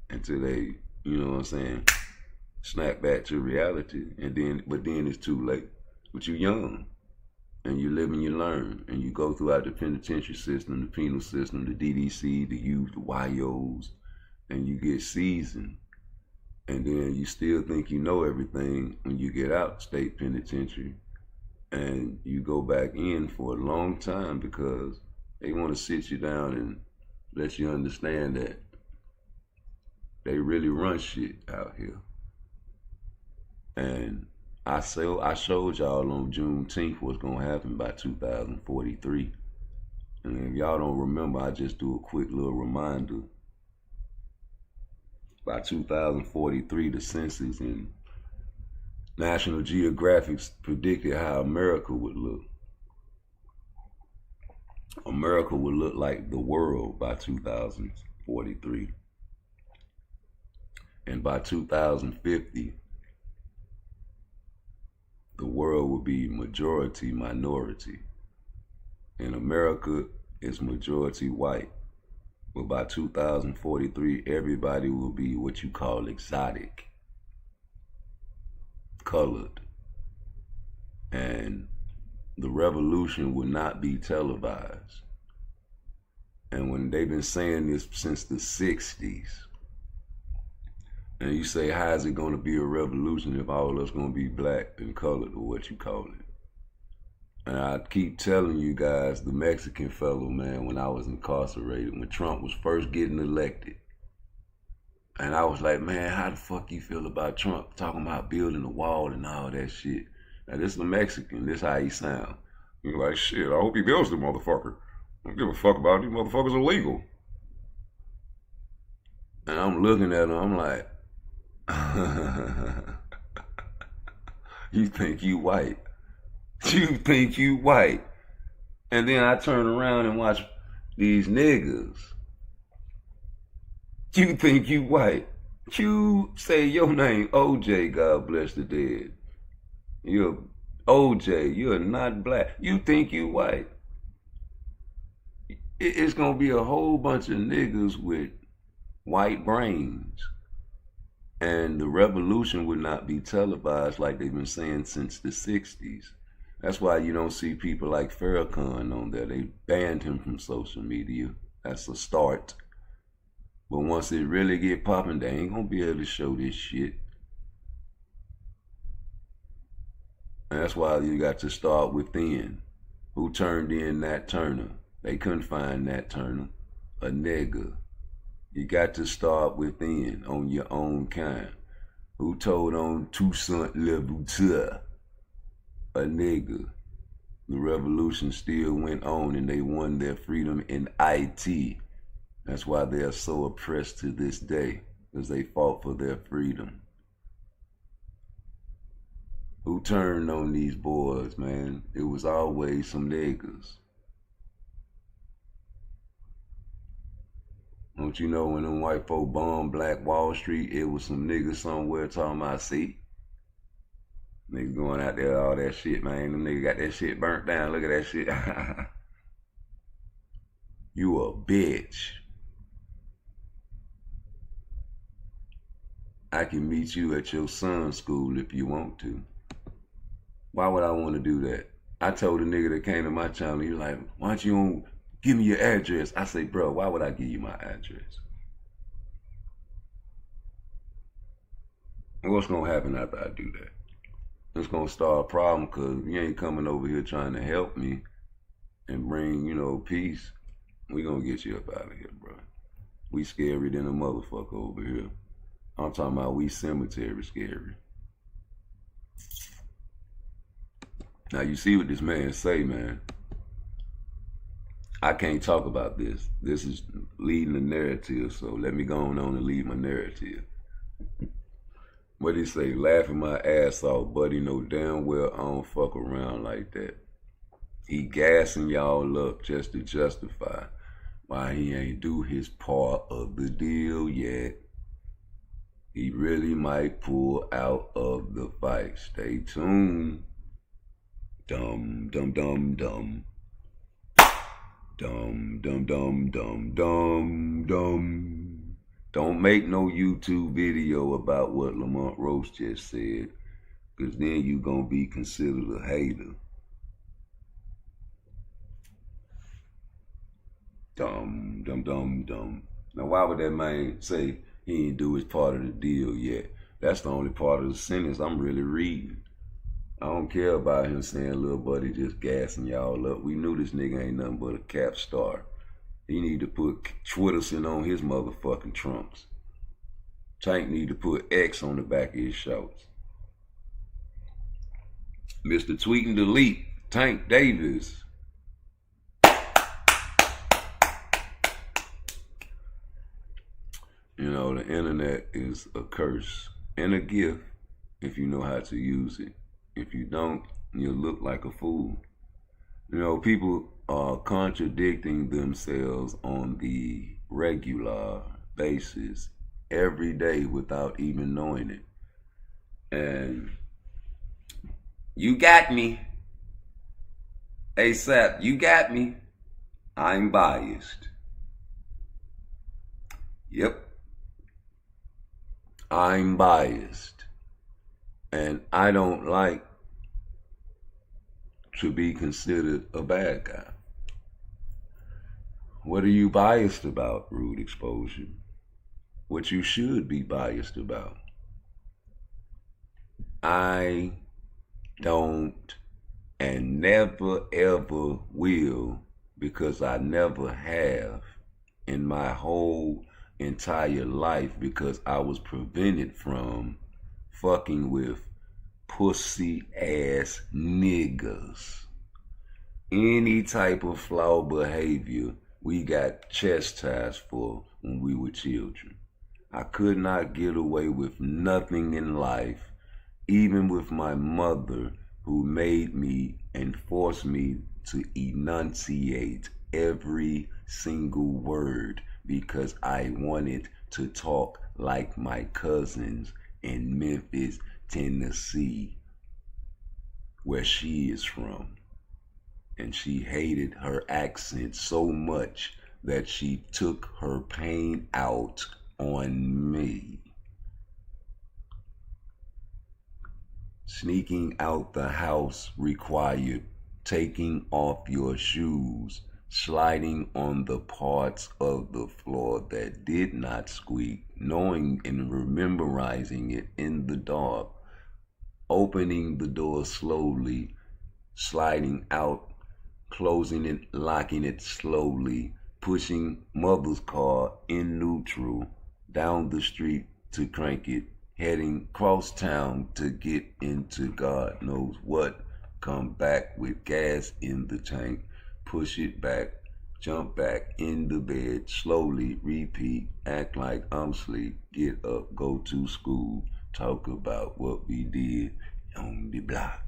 until they, you know what I'm saying, snap back to reality. But then it's too late. But you're young, and you live and you learn, and you go throughout the penitentiary system, the penal system, the DDC, the youth, the YOs, and you get seasoned. And then you still think you know everything when you get out state penitentiary, and you go back in for a long time because they want to sit you down and let you understand that they really run shit out here. And I showed y'all on Juneteenth what's gonna happen by 2043. And if y'all don't remember, I just do a quick little reminder. By 2043, the census and National Geographic predicted how America would look. America would look like the world by 2043. And by 2050, the world will be majority minority. And America is majority white. But by 2043, everybody will be what you call exotic, colored. And the revolution will not be televised. And when they've been saying this since the 60s, and you say, how is it going to be a revolution if all of us going to be black and colored, or what you call it? And I keep telling you guys, the Mexican fellow, man, when I was incarcerated, when Trump was first getting elected, and I was like, man, how the fuck you feel about Trump talking about building a wall and all that shit? Now, this is a Mexican. This how he sound. You're like, shit, I hope he builds the motherfucker. I don't give a fuck about it. These motherfuckers are legal. And I'm looking at him, I'm like, you think you white. You think you white. And then I turn around and watch these niggas. You think you white. You say your name, OJ, God bless the dead. You're OJ, you're not black. You think you white. It's gonna be a whole bunch of niggas with white brains. And the revolution would not be televised like they've been saying since the 60s. That's why you don't see people like Farrakhan on there. They banned him from social media. That's a start. But once it really get popping, they ain't gonna be able to show this shit. And that's why you got to start within. Who turned in Nat Turner? They couldn't find Nat Turner. A nigga. You got to start within on your own kind. Who told on Toussaint Louverture? A nigga. The revolution still went on and they won their freedom in IT. That's why they are so oppressed to this day, because they fought for their freedom. Who turned on these boys, man? It was always some niggas. Don't you know when them white folk bombed Black Wall Street, it was some niggas somewhere talking about, see? Niggas going out there, all that shit, man. Them niggas got that shit burnt down. Look at that shit. You a bitch. I can meet you at your son's school if you want to. Why would I want to do that? I told a nigga that came to my channel, he was like, why don't you give me your address? I say, bro, why would I give you my address? And what's going to happen after I do that? It's going to start a problem because you ain't coming over here trying to help me and bring, peace. We going to get you up out of here, bro. We scary than a motherfucker over here. I'm talking about we cemetery scary. Now you see what this man say, man. I can't talk about this. This is leading the narrative, so let me go on and lead my narrative. What he say? Laughing my ass off, buddy. Know damn well I don't fuck around like that. He gassing y'all up just to justify why he ain't do his part of the deal yet. He really might pull out of the fight. Stay tuned. Dum, dum, dum, dum. Dum, dum, dum, dum, dum, dum. Don't make no YouTube video about what Lamont Roach just said, because then you gonna be considered a hater. Dum, dum, dum, dum. Now why would that man say he ain't do his part of the deal yet? That's the only part of the sentence I'm really reading. I don't care about him saying little buddy just gassing y'all up. We knew this nigga ain't nothing but a cap star. He need to put Twitterson on his motherfucking trunks. Tank need to put X on the back of his shorts. Mr. Tweet and Delete, Tank Davis. The internet is a curse and a gift if you know how to use it. If you don't, you'll look like a fool. People are contradicting themselves on the regular basis every day without even knowing it. And you got me. ASAP, you got me. I'm biased. Yep. I'm biased. And I don't like to be considered a bad guy. What are you biased about, Rude Exposure? What you should be biased about. I don't and never ever will, because I never have in my whole entire life, because I was prevented from fucking with pussy ass niggas. Any type of flawed behavior we got chastised for when we were children. I could not get away with nothing in life, even with my mother, who made me and forced me to enunciate every single word because I wanted to talk like my cousins in Memphis, Tennessee, where she is from. And she hated her accent so much that she took her pain out on me. Sneaking out the house required taking off your shoes, sliding on the parts of the floor that did not squeak, knowing and rememberizing it in the dark, opening the door slowly, sliding out, closing it, locking it slowly, pushing mother's car in neutral, down the street to crank it, heading cross town to get into God knows what, come back with gas in the tank, push it back, jump back in the bed, slowly repeat, act like I'm asleep, get up, go to school, talk about what we did on the block.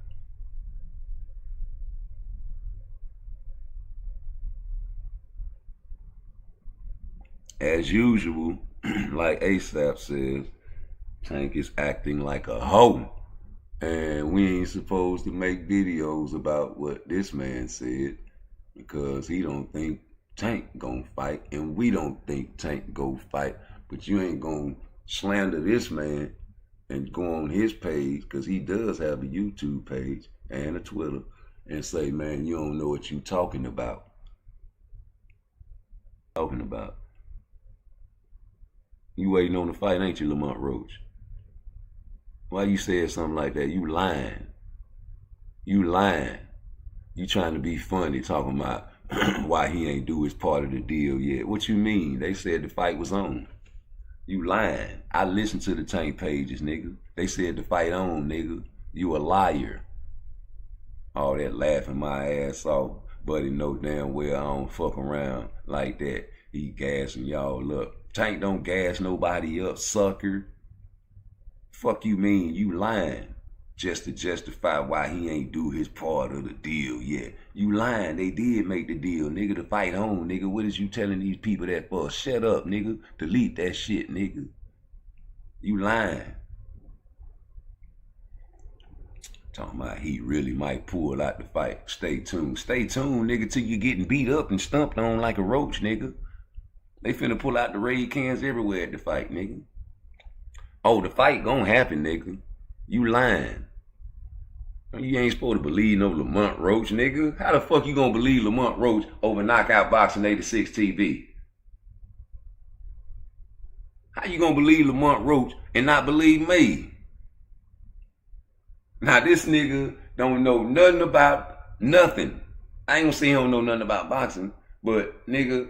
As usual, like ASAP says, Tank is acting like a hoe. And we ain't supposed to make videos about what this man said, because he don't think Tank gonna fight, and we don't think Tank go fight. But you ain't gonna slander this man and go on his page, because he does have a YouTube page and a Twitter, and say, man, you don't know what you talking about. You waiting on the fight, ain't you, Lamont Roach? Why you said something like that? You lying. You lying. You trying to be funny, talking about why he ain't do his part of the deal yet. What you mean? They said the fight was on. You lying. I listened to the Tank pages, nigga. They said the fight on, nigga. You a liar. All that laughing my ass off. Buddy know damn well I don't fuck around like that. He gassing y'all up. Tank don't gas nobody up, sucker. Fuck you mean? You lying just to justify why he ain't do his part of the deal yet. You lying. They did make the deal, nigga. The fight on, nigga. What is you telling these people that for? Shut up, nigga. Delete that shit, nigga. You lying. Talking about he really might pull out the fight. Stay tuned. Stay tuned, nigga, till you getting beat up and stumped on like a roach, nigga. They finna pull out the raid cans everywhere at the fight, nigga. Oh, the fight gonna happen, nigga. You lying. You ain't supposed to believe no Lamont Roach, nigga. How the fuck you gonna believe Lamont Roach over Knockout Boxing 86 TV? How you gonna believe Lamont Roach and not believe me? Now this nigga don't know nothing about nothing. I ain't gonna say he don't know nothing about boxing, but nigga,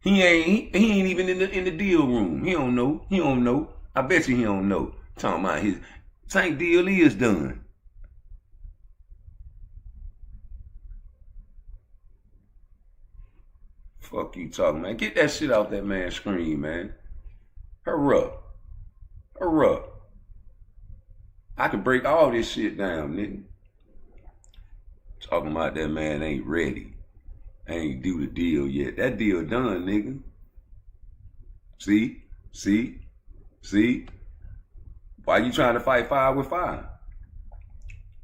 he ain't even in the deal room. He don't know. I bet you he don't know. Talking about his Tank deal is done. Fuck you talking, man. Get that shit off that man's screen, man. Hurry up. I could break all this shit down, nigga. Talking about that man ain't ready. Ain't do the deal yet. That deal done, nigga. See? Why you trying to fight fire with fire?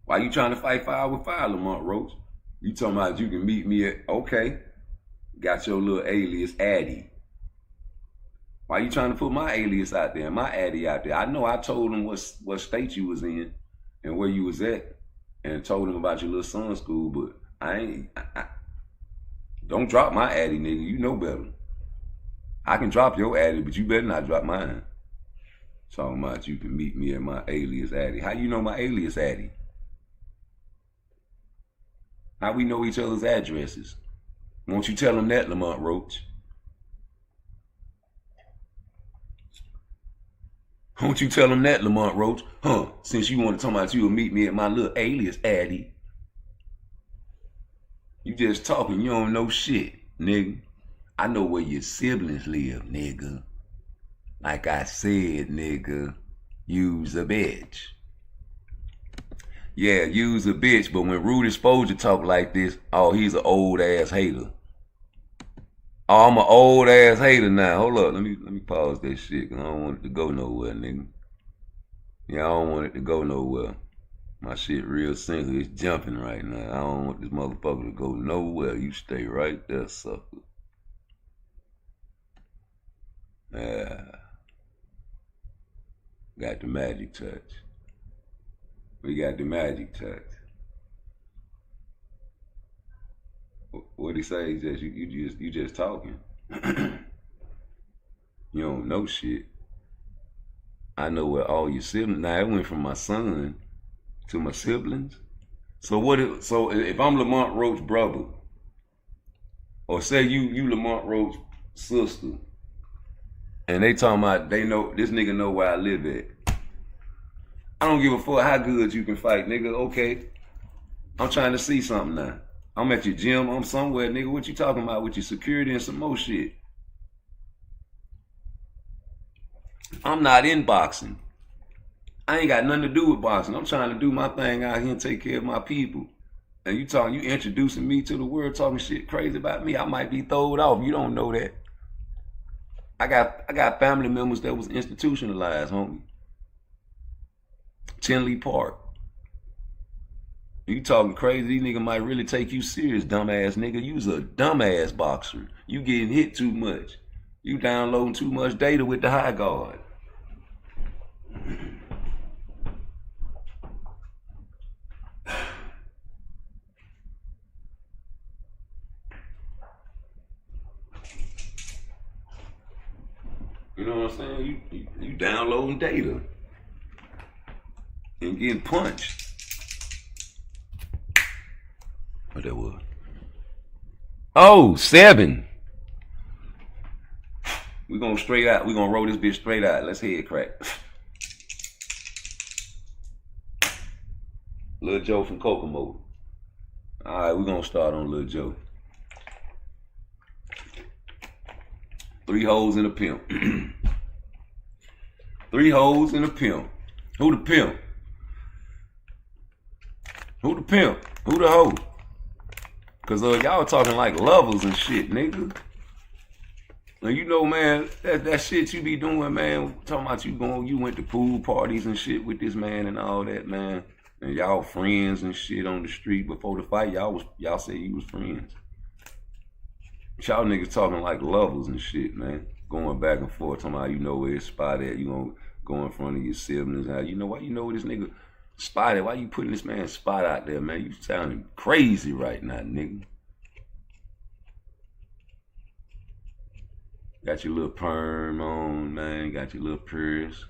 Why you trying to fight fire with fire, Lamont Roach? You talking about you can meet me at, okay. Got your little alias, Addy. Why you trying to put my alias out there, my Addy out there? I know I told him what state you was in and where you was at, and told him about your little son's school, but Don't drop my addy, nigga. You know better. I can drop your addy, but you better not drop mine. Talking about you can meet me at my alias addy. How you know my alias addy? How we know each other's addresses? Won't you tell them that, Lamont Roach? Won't you tell them that, Lamont Roach? Since you want to talk about you will meet me at my little alias addy. You just talking, you don't know shit, nigga. I know where your siblings live, nigga. Like I said, nigga, you's a bitch. Yeah, you's a bitch, but when Rude Exposure talk like this, oh, he's an old ass hater. Oh, I'm an old ass hater now. Hold up, let me pause that shit, cause I don't want it to go nowhere, nigga. Yeah, I don't want it to go nowhere. My shit real sensitive, it's jumping right now. I don't want this motherfucker to go nowhere. You stay right there, sucker. Yeah. Got the magic touch. We got the magic touch. What'd he say? He says you just talking. You don't know shit. I know where all your siblings. Now it went from my son to my siblings. So if I'm Lamont Roach's brother, or say you Lamont Roach's sister, and they talking about they know this nigga know where I live at. I don't give a fuck how good you can fight, nigga. Okay, I'm trying to see something now. I'm at your gym. I'm somewhere, nigga. What you talking about with your security and some more shit? I'm not in boxing. I ain't got nothing to do with boxing. I'm trying to do my thing out here and take care of my people. And you introducing me to the world, talking shit crazy about me. I might be throwed off. You don't know that. I got family members that was institutionalized, homie. Tinley Park. You talking crazy, these niggas might really take you serious, dumbass nigga. You's a dumbass boxer. You getting hit too much. You downloading too much data with the high guard. You know what I'm saying? You downloading data and getting punched. What that was? Oh, 7. We gonna straight out. We gonna roll this bitch straight out. Let's head crack. Lil Joe from Kokomo. All right, we gonna start on Lil Joe. 3 hoes and a pimp. 3 hoes and a pimp. Who the pimp? Who the pimp? Who the hoe? Cause y'all talking like lovers and shit, nigga. Now you know, man, that shit you be doing, man. Talking about you went to pool parties and shit with this man and all that, man. And y'all friends and shit on the street before the fight. Y'all said you was friends. Y'all niggas talking like lovers and shit, man. Going back and forth, talking about you know where his spot at. You gonna go in front of your siblings. How you know why you know where this nigga spot at? Why you putting this man's spot out there, man? You sounding crazy right now, nigga. Got your little perm on, man. Got your little purse.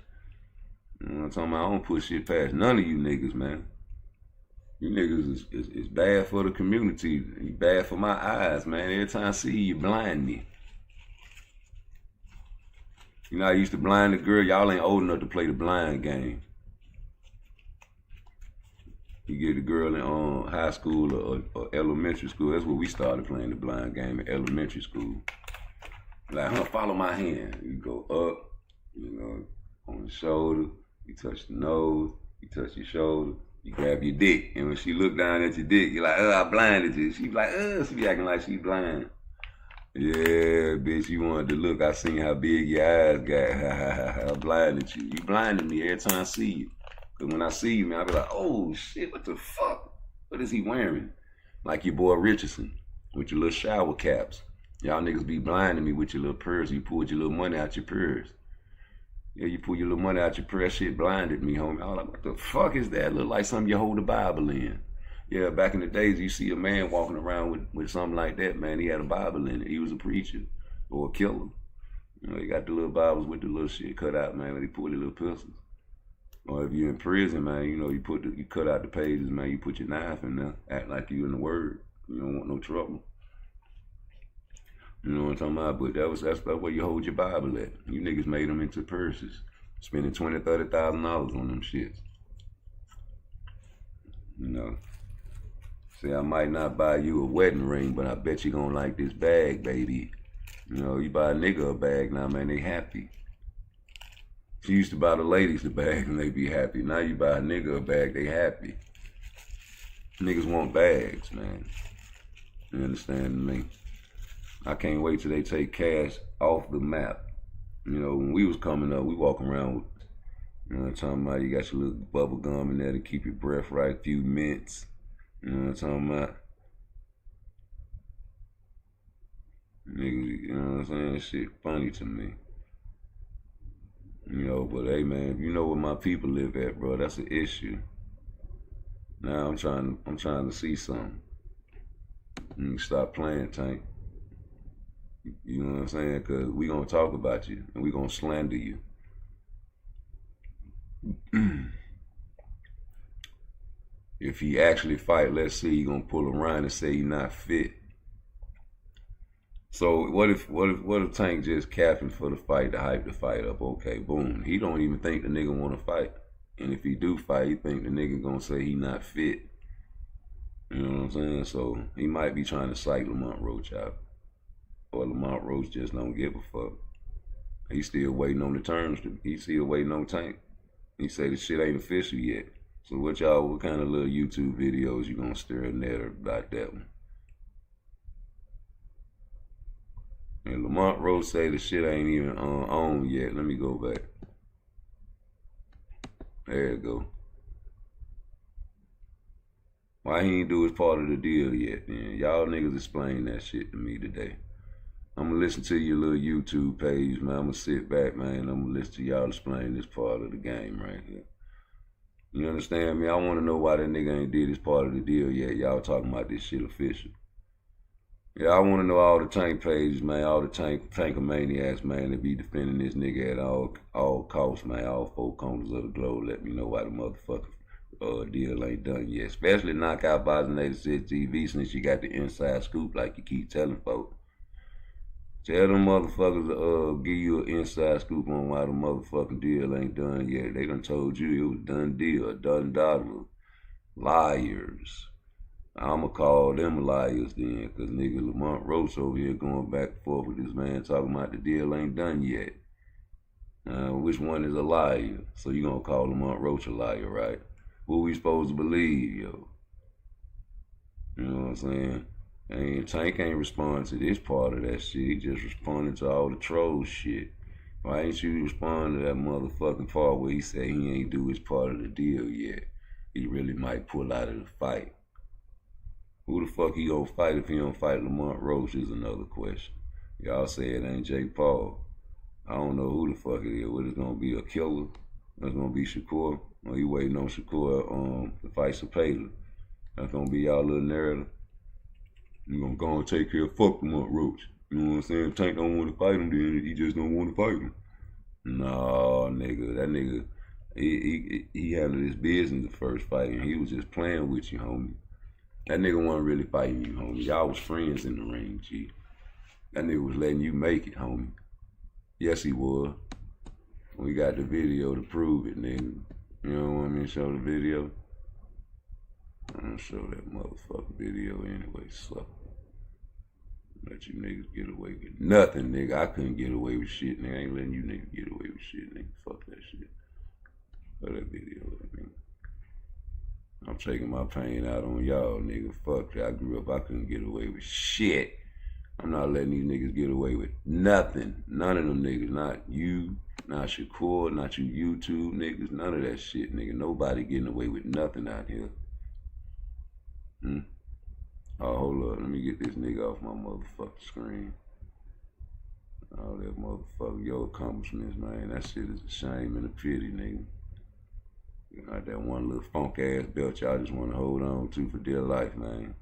You know what I'm talking about? I don't put shit past none of you niggas, man. You niggas is bad for the community. You bad for my eyes, man. Every time I see you blind me. You know, I used to blind the girl. Y'all ain't old enough to play the blind game. You get a girl in high school or elementary school. That's where we started playing the blind game in elementary school. Like, follow my hand. You go up, you know, on the shoulder. You touch the nose. You touch your shoulder. You grab your dick. And when she look down at your dick, you're like, I blinded you. She be like, she be acting like she blind. Yeah, bitch, you wanted to look. I seen how big your eyes got. I blinded you. You blinded me every time I see you. Because when I see you, man, I be like, oh, shit, what the fuck? What is he wearing? Like your boy Richardson with your little shower caps. Y'all niggas be blinding me with your little purse. You pulled your little money out your purse. Yeah, you pull your little money out your purse. Shit blinded me, homie. I was like, what the fuck is that? Look like something you hold the Bible in. Yeah, back in the days, you see a man walking around with something like that, man. He had a Bible in it. He was a preacher or a killer. You know, he got the little Bibles with the little shit cut out, man, where he pull the little pistols. Or if you're in prison, man, you know, you cut out the pages, man, you put your knife in there, act like you in the Word. You don't want no trouble. You know what I'm talking about? But that's where you hold your Bible at. You niggas made them into purses, spending $20,000, $30,000 on them shits. You know. See, I might not buy you a wedding ring, but I bet you gonna like this bag, baby. You know, you buy a nigga a bag now, man, they happy. She used to buy the ladies the bag and they be happy. Now you buy a nigga a bag, they happy. Niggas want bags, man. You understand me? I can't wait till they take cash off the map. You know, when we was coming up, we walking around with, you know what I'm talking about? You got your little bubble gum in there to keep your breath right, a few mints. You know what I'm talking about? Niggas, you know what I'm saying? That shit funny to me. You know, but hey man, you know where my people live at, bro. That's an issue. Now I'm trying to see something. You stop playing, Tank. You know what I'm saying? Cause we gonna talk about you and we gonna slander you. If he actually fight, let's see, he gonna pull around and say he not fit. So what if Tank just capping for the fight to hype the fight up? Okay, boom. He don't even think the nigga wanna fight. And if he do fight, he think the nigga gonna say he not fit. You know what I'm saying? So he might be trying to psych Lamont Roach out. Or Lamont Roach just don't give a fuck. He still waiting on the terms. He still waiting on Tank. He say the shit ain't official yet. So what kind of little YouTube videos you gonna stir in there about that one? And Lamont Roach say the shit ain't even on yet. Let me go back. There you go. Why he ain't do his part of the deal yet, man? Y'all niggas explain that shit to me today. I'm gonna listen to your little YouTube page, man. I'm gonna sit back, man. I'm gonna listen to y'all explain this part of the game right here. You understand me? I wanna know why that nigga ain't did his part of the deal yet. Y'all talking about this shit official. Yeah, I wanna know all the Tank pages, man. All the Tankomaniacs, man, that be defending this nigga at all costs, man. All four corners of the globe. Let me know why the motherfucker deal ain't done yet. Especially Knockout Boxing 86 TV, since you got the inside scoop like you keep telling folks. Tell them motherfuckers to give you an inside scoop on why the motherfucking deal ain't done yet. They done told you it was done deal, done dollar. Liars. I'ma call them liars then, cause nigga Lamont Roach over here going back and forth with this man talking about the deal ain't done yet. Which one is a liar? So you gonna call Lamont Roach a liar, right? Who we supposed to believe, yo? You know what I'm saying? And Tank ain't responding to this part of that shit. He just responding to all the troll shit. Why ain't you respond to that motherfucking part where he said he ain't do his part of the deal yet? He really might pull out of the fight. Who the fuck he gonna fight if he don't fight Lamont Roach is another question. Y'all say it ain't Jake Paul. I don't know who the fuck it is. What is gonna be, a killer? That's gonna be Shakur? Or he waiting on Shakur to fight Cepeda? That's gonna be y'all little narrative. You gonna go and take care of fuck Lamont Roach. You know what I'm saying? Tank don't want to fight him, then he just don't want to fight him. No, nigga, that nigga, he handled his business the first fight, and he was just playing with you, homie. That nigga wasn't really fighting you, homie. Y'all was friends in the ring, G. That nigga was letting you make it, homie. Yes, he was. We got the video to prove it, nigga. You don't want me to show the video? I'm gonna show that motherfucking video anyway, so. Let you niggas get away with nothing, nigga. I couldn't get away with shit, nigga. I ain't letting you niggas get away with shit, nigga. Fuck that shit. Fuck that video, nigga. I'm taking my pain out on y'all, nigga. Fuck that. I grew up, I couldn't get away with shit. I'm not letting these niggas get away with nothing. None of them niggas. Not you, not Shakur, not you YouTube niggas. None of that shit, nigga. Nobody getting away with nothing out here. Oh, hold up. Let me get this nigga off my motherfucking screen. All that motherfucker, your accomplishments, man. That shit is a shame and a pity, nigga. You know, that one little funk ass belt y'all just want to hold on to for dear life, man.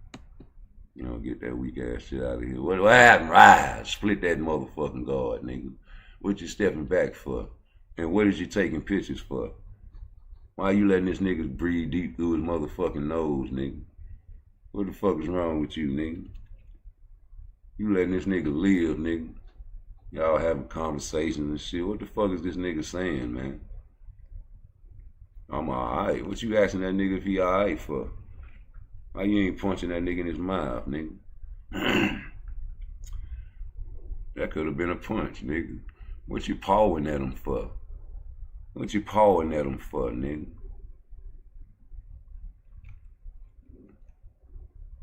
You know, get that weak ass shit out of here. What happened? Rise. Split that motherfucking guard, nigga. What you stepping back for? And what is you taking pictures for? Why you letting this nigga breathe deep through his motherfucking nose, nigga? What the fuck is wrong with you, nigga? You letting this nigga live, nigga. Y'all having conversations and shit. What the fuck is this nigga saying, man? I'm alright. What you asking that nigga if he alright for? Why you ain't punching that nigga in his mouth, nigga? That could have been a punch, nigga. What you pawing at him for? What you pawing at him for, nigga?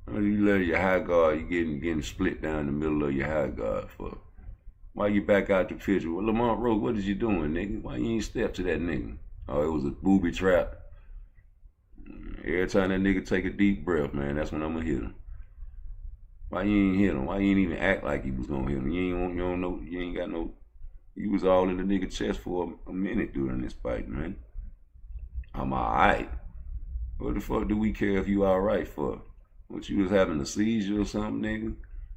What you let your high guard, you getting split down the middle of your high guard for? Why you back out the picture? Well, Lamont, Roach, what is you doing, nigga? Why you ain't step to that nigga? Oh, it was a booby trap. Every time that nigga take a deep breath, man, that's when I'm gonna hit him. Why you ain't hit him? Why you ain't even act like he was gonna hit him? You don't know, you ain't got no, you was all in the nigga chest for a minute during this fight, man. I'm alright. What the fuck do we care if you alright for? What, you was having a seizure or something, nigga?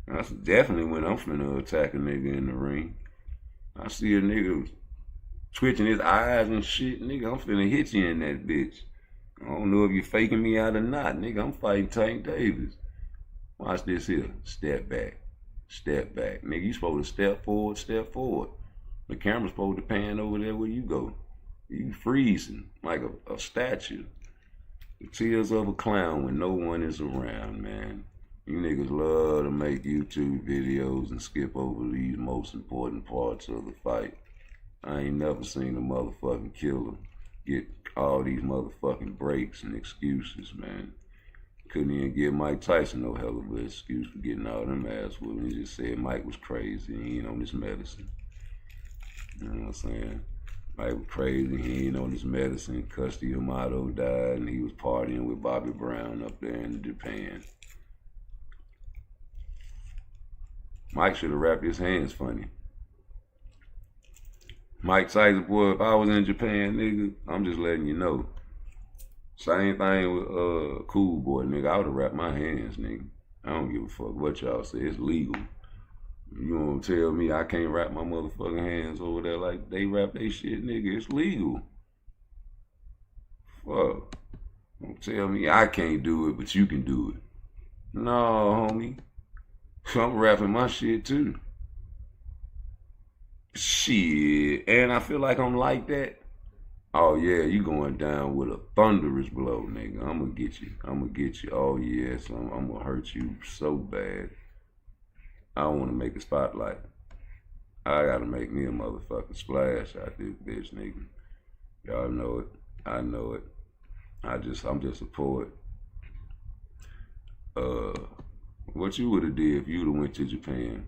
That's definitely when I'm finna attack a nigga in the ring. I see a nigga twitching his eyes and shit, nigga, I'm finna hit you in that bitch. I don't know if you're faking me out or not, nigga. I'm fighting Tank Davis. Watch this here. Step back. Step back. Nigga, you supposed to step forward, step forward. The camera's supposed to pan over there where you go. You freezing like a statue. The tears of a clown when no one is around, man. You niggas love to make YouTube videos and skip over these most important parts of the fight. I ain't never seen a motherfucking killer get all these motherfucking breaks and excuses, man. Couldn't even give Mike Tyson no hell of an excuse for getting all them ass whooping. He just said Mike was crazy and he ain't on this medicine. You know what I'm saying? Mike was crazy, he ain't on this medicine. Custody Yamato died and he was partying with Bobby Brown up there in Japan. Mike should have wrapped his hands funny. Mike Tyson, boy, if I was in Japan, nigga, I'm just letting you know. Same thing with Cool Boy, nigga. I would have wrapped my hands, nigga. I don't give a fuck what y'all say. It's legal. You gonna tell me I can't wrap my motherfucking hands over there like they wrap they shit, nigga? It's legal. Fuck. Don't tell me I can't do it, but you can do it. No, homie. I'm wrapping my shit too. Shit, and I feel like I'm like that. Oh yeah, you going down with a thunderous blow, nigga. I'm gonna get you. I'm gonna get you. Oh yes, I'm gonna hurt you so bad. I don't want to make a spotlight. I gotta make me a motherfucking splash out this bitch, nigga. Y'all know it. I know it. I'm just a poet. What you would have did if you'd have went to Japan?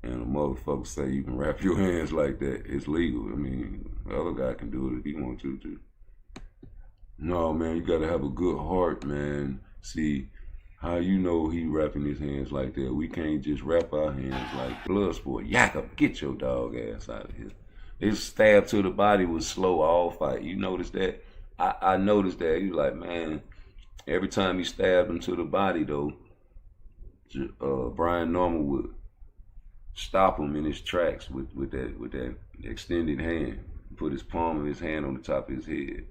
And a motherfucker say you can wrap your hands like that, it's legal. I mean, the other guy can do it if he wants to. No, man, you gotta have a good heart, man. See, how you know he wrapping his hands like that? We can't just wrap our hands like Bloodsport. Yakka, get your dog ass out of here. His stab to the body was slow all fight. You noticed that? I noticed that. You like, man, every time he stabbed him to the body, though, Brian Norman would stop him in his tracks with that extended hand. Put his palm of his hand on the top of his head.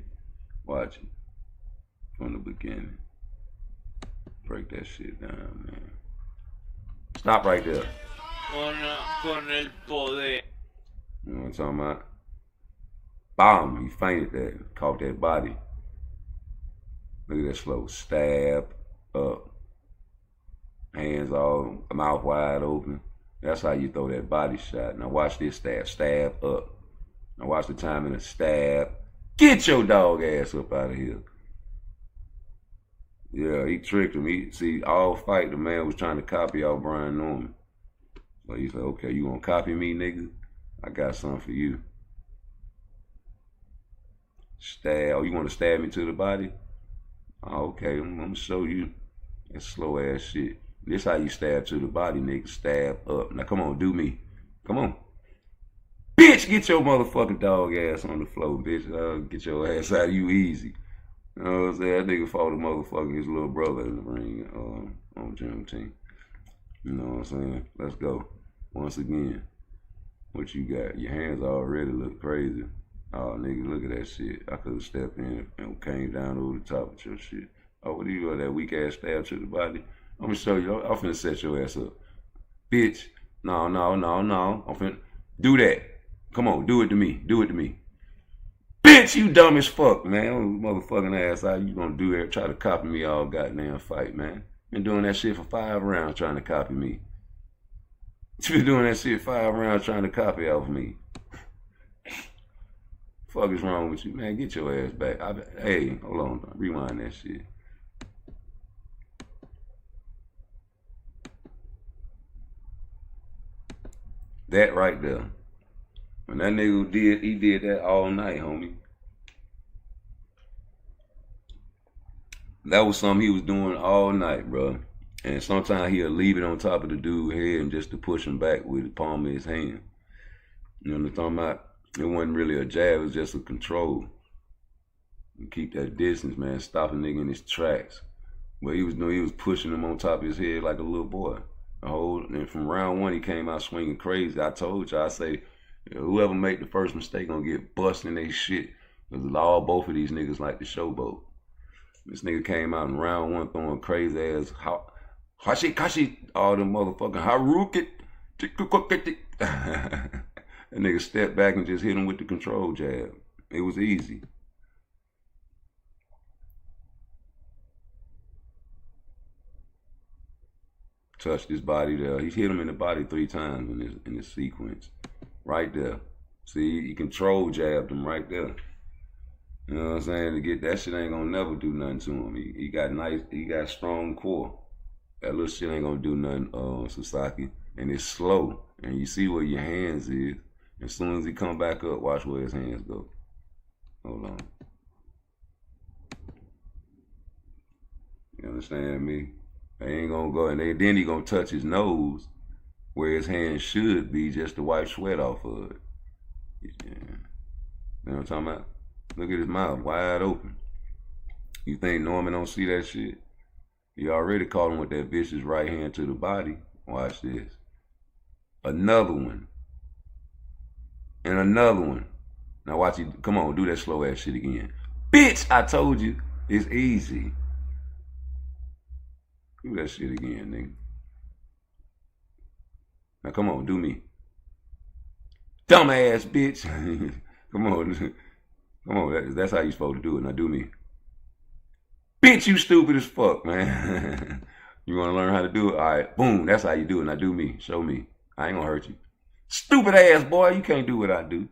Watch it. From the beginning. Break that shit down, man. Stop right there. Con el poder. You know what I'm talking about? Bam! He fainted that. Caught that body. Look at that slow stab up. Hands all, mouth wide open. That's how you throw that body shot. Now watch this stab. Stab up. Now watch the timing of stab. Get your dog ass up out of here. Yeah, he tricked him. See, all fight, the man was trying to copy out Brian Norman. So he said, okay, you gonna copy me, nigga? I got something for you. Stab. Oh, you want to stab me to the body? Oh, okay, I'm gonna show you. That's slow ass shit. This how you stab to the body, nigga. Stab up. Now come on, do me. Come on. Bitch, get your motherfucking dog ass on the floor, bitch. Get your ass out of you easy. You know what I'm saying? That nigga fought a motherfucker, his little brother in the ring on gym team. You know what I'm saying? Let's go. Once again, what you got? Your hands already look crazy. Oh, nigga, look at that shit. I could have stepped in and came down over the top of your shit. Oh, what do you got? That weak ass stab to the body? I'm gonna show you. I'm finna set your ass up. Bitch. No. I'm finna do that. Come on, do it to me. Do it to me. Bitch, you dumb as fuck, man. Motherfucking ass out. You gonna do that? Try to copy me all goddamn fight, man. Been doing that shit for 5 rounds trying to copy me. You been doing that shit 5 rounds trying to copy off me. Fuck is wrong with you, man? Get your ass back. Hey, hold on. Rewind that shit. That right there. When that nigga he did that all night, homie. That was something he was doing all night, bro. And sometimes he'll leave it on top of the dude's head and just to push him back with the palm of his hand. You know what I'm talking about? It wasn't really a jab, it was just a control. You keep that distance, man. Stop a nigga in his tracks. What he was doing, he was pushing him on top of his head like a little boy. And from round 1, he came out swinging crazy. I told you, I say, whoever make the first mistake gonna get busted in their shit. Because both of these niggas like to showboat. This nigga came out in round 1 throwing crazy ass Hashi, all them motherfucking Haruki. That nigga stepped back and just hit him with the control jab. It was easy. Touched his body there. He hit him in the body 3 times in this sequence. Right there. See, he control jabbed him right there. You know what I'm saying? To get that shit ain't gonna never do nothing to him. He got strong core. That little shit ain't gonna do nothing, Sasaki. And it's slow. And you see where your hands is. As soon as he come back up, watch where his hands go. Hold on. You understand me? They ain't gonna go, and then he gonna touch his nose where his hand should be just to wipe sweat off of it. Yeah. You know what I'm talking about? Look at his mouth, wide open. You think Norman don't see that shit? He already caught him with that vicious right hand to the body. Watch this. Another one. And another one. Now watch you, come on, do that slow ass shit again. Bitch, I told you, it's easy. Do that shit again, nigga. Now come on, do me. Dumbass bitch. Come on. Come on, that's how you supposed to do it. Now do me. Bitch, you stupid as fuck, man. You want to learn how to do it? All right, boom, that's how you do it. Now do me. Show me. I ain't gonna hurt you. Stupid ass boy, you can't do what I do.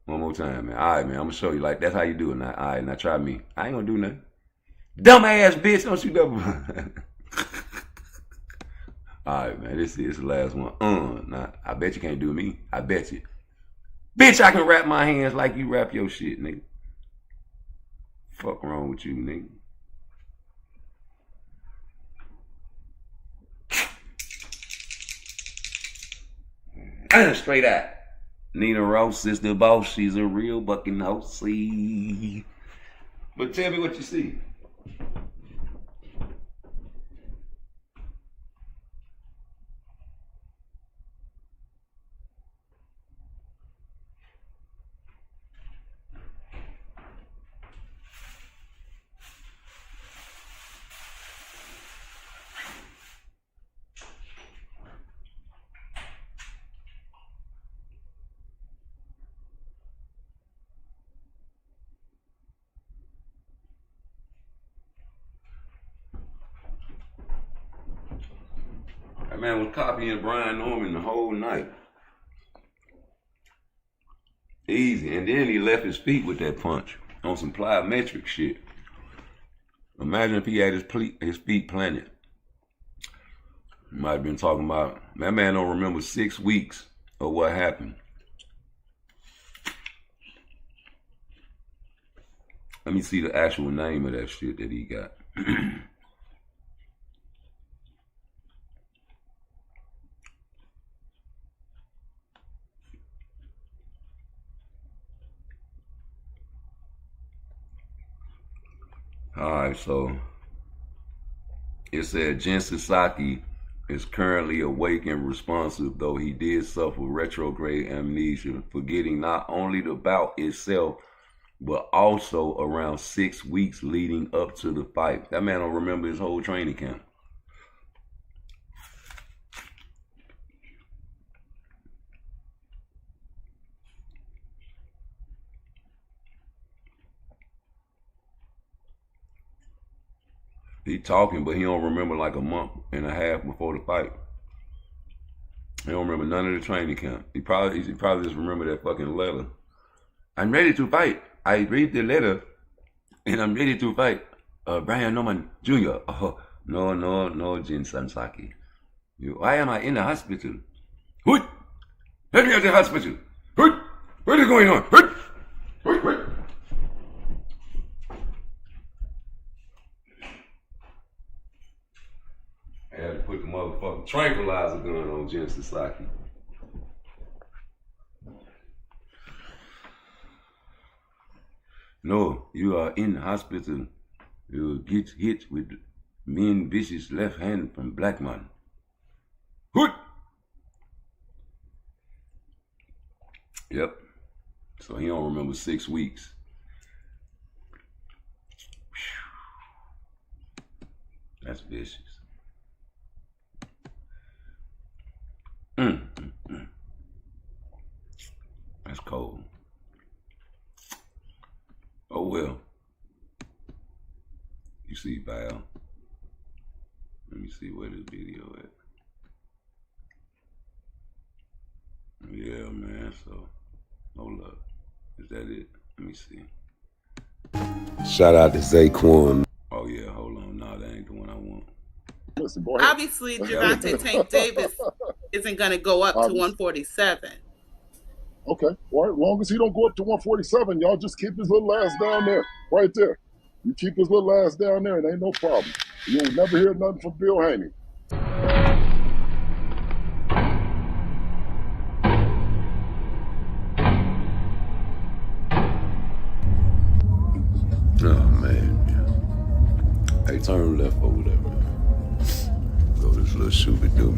One more time, man. All right, man, I'm gonna show you. Like, that's how you do it. Now, all right, now try me. I ain't gonna do nothing. Dumbass bitch, don't you double. All right, man, this is the last one. Now, I bet you can't do me. I bet you. Bitch, I can wrap my hands like you wrap your shit, nigga. Fuck wrong with you, nigga. Straight out. Nina Ross is the boss. She's a real bucking horsey. But tell me what you see. That man was copying Brian Norman the whole night. Easy. And then he left his feet with that punch on some plyometric shit. Imagine if he had his feet planted. He might have been talking about, that man don't remember 6 weeks of what happened. Let me see the actual name of that shit that he got. All right, so it said Jen Sasaki is currently awake and responsive, though he did suffer retrograde amnesia, forgetting not only the bout itself, but also around 6 weeks leading up to the fight. That man don't remember his whole training camp. He talking, but he don't remember like a month and a half before the fight. He don't remember none of the training camp. He probably just remember that fucking letter. I'm ready to fight. I read the letter, and I'm ready to fight. Brian Norman Jr. Oh, no, Jin Sansaki. Why am I in the hospital? What? Let me at the hospital. What? What is going on? What? I had to put the motherfucking tranquilizer gun on Jen Sasaki. No, you are in the hospital. You will get hit with mean vicious left hand from black man. Hoot! Yep. So he don't remember 6 weeks. That's vicious. That's cold. Oh well. You see Val. Let me see where this video at. Yeah, man, so hold up. Is that it? Let me see. Shout out to Zaquan. Oh yeah, hold on. No, that ain't the one I want. Listen, go ahead. Obviously, Gervonta Tank Davis isn't going to go up to 147. Okay, all right. As long as he don't go up to 147, y'all just keep his little ass down there, right there. You keep his little ass down there, and ain't no problem. You'll never hear nothing from Bill Haney. Oh man, hey, turn left over there, man. Go this little shooby-doo.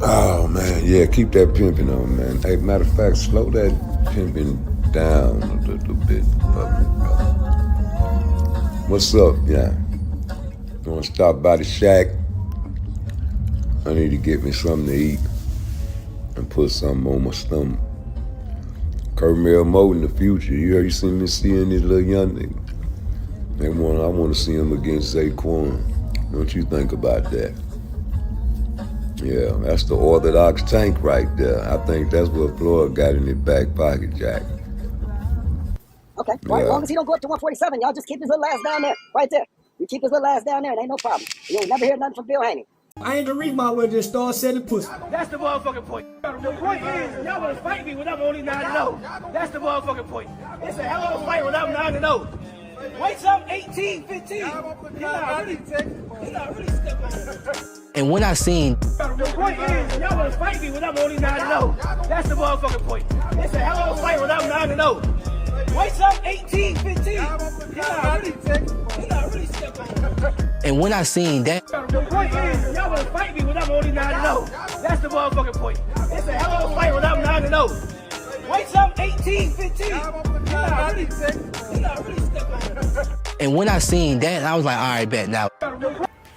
Oh man, yeah, keep that pimping on, man. Hey, matter of fact, slow that pimping down a little bit for me, brother. What's up, yeah? You wanna stop by the shack? I need to get me something to eat and put something on my stomach. Kermel Moe in the future, you seen me seeing this little young nigga? I want to see him against Zaquan. What you think about that? Yeah, that's the orthodox tank right there. I think that's what Floyd got in his back pocket, Jack. Okay, well, as long as he don't go up to 147, y'all just keep his little ass down there, right there. You keep his little ass down there, and ain't no problem. You'll never hear nothing from Bill Haney. I ain't the reason why I just start selling pussy. That's the motherfucking point. The point is, y'all wanna fight me when I'm only 9-0. That's the motherfucking point. It's a hell of a fight when I'm 9-0. Wait till I'm 18, 15. He's not really stepping on. And when I seen The point is, y'all wanna fight me when I'm only 9-0. That's the motherfucking point. It's a hell of a fight when I'm 9-0. Wait till I'm 18, 15. He's not really stepping on. and when I seen that, The point is, y'all wanna fight me when I'm only 9-0. That's the motherfucking point. It's a hell of a fight when I'm 9-0. Wait till I'm 18, 15. He's not really stepping on. and when I seen that, I was like, all right, bet now. Want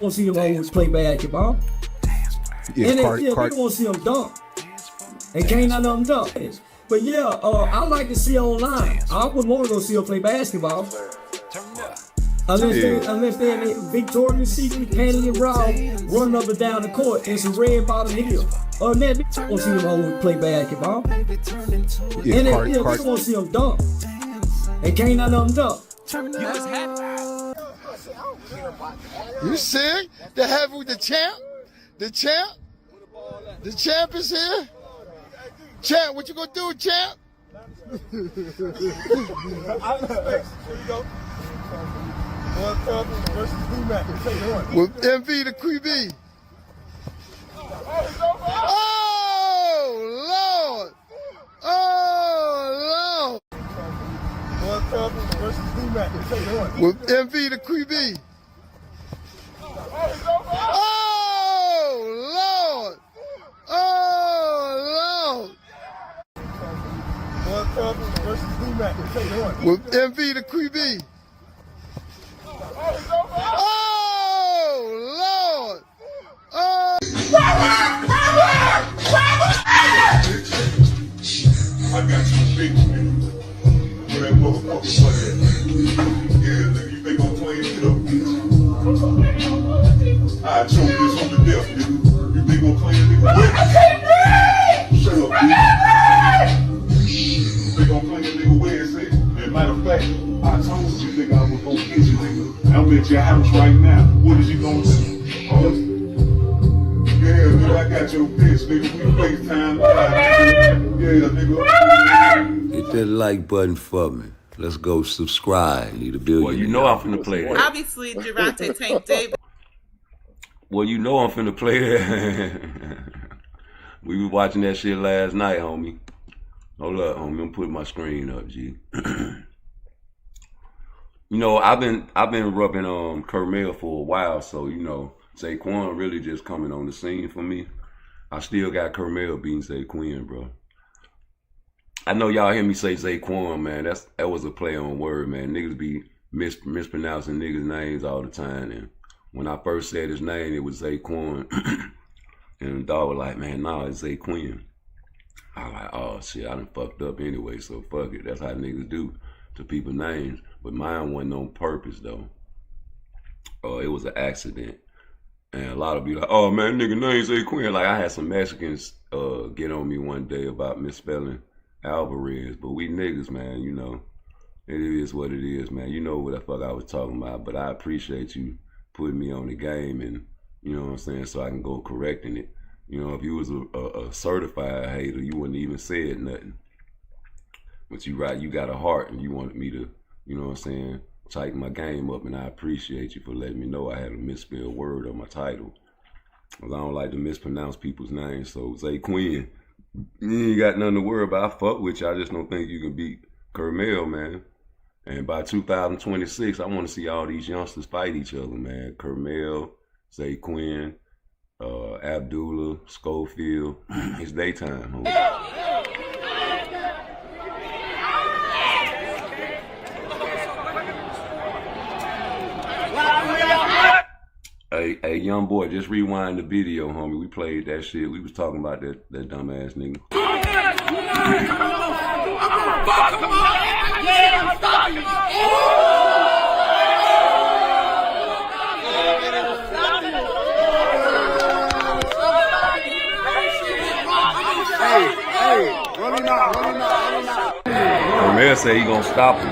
to see them always play basketball. Yeah, And they want to see them dunk. And can't none of them dunk. But yeah, I like to see online. I wouldn't want to go see them play basketball. Unless they're in a Victoria's Secret, panty and bra, running up and down the court in some red bottom heel. Other than that, I want to see them always play basketball. And they want to see them dunk. And can't none of them dunk. You see? The heavy, the champ? The champ? The champ is here? Champ, what you gonna do, champ? With MV the QB. Oh, Lord! Oh, Lord! With MV the QB. Oh, Lord. Oh, Lord. With MV the QB. Oh, Lord. Oh. I got you big nigga. Where that motherfucker was at? Yeah, nigga, you think I'm playing it up, bitch? I choke this on the death, nigga. You think I'm playing it up? I can't breathe! Shut up, bitch. You think I'm playing it nigga where it's at? And matter of fact, I told you nigga I was gonna get you, nigga. I'm at your house right now. What is you gonna do? Yeah, nigga, I got your bitch, nigga. We FaceTime. Yeah, nigga. Hit that like button for me. Let's go subscribe. Need a billion. Well, you know I'm finna play that. Obviously, Gervonta Tank Davis. Well, you know I'm finna play that. We was watching that shit last night, homie. Hold up, homie. I'm putting my screen up, G. You know, I've been rubbing Kermel for a while, so you know, Zaquan really just coming on the scene for me. I still got Kermel beating Zaquan, bro. I know y'all hear me say Zaquan, man. That was a play on word, man. Niggas be mispronouncing niggas' names all the time. And when I first said his name, it was Zaquan. And the dog was like, man, nah, it's Zaquan. I was like, oh shit, I done fucked up anyway, so fuck it. That's how niggas do to people's names. But mine wasn't on purpose though. It was an accident. And a lot of people like, oh man, nigga name's Zaquan. Like I had some Mexicans get on me one day about misspelling Alvarez, but we niggas, man, you know, it is what it is, man. You know what the fuck I was talking about, but I appreciate you putting me on the game and, you know what I'm saying, so I can go correcting it. You know, if you was a certified hater, you wouldn't even said nothing. But you right, you got a heart and you wanted me to, you know what I'm saying, tighten my game up, and I appreciate you for letting me know I had a misspelled word on my title. Because I don't like to mispronounce people's names, so Zaquan, you ain't got nothing to worry about. I fuck with you. I just don't think you can beat Kermel, man. And by 2026, I want to see all these youngsters fight each other, man. Kermel, Zaquan, Abdullah, Schofield. It's daytime, homie. Hey, young boy, just rewind the video, homie. We played that shit. We was talking about that dumbass nigga. Hey, run him out. Kermel said he gonna stop him.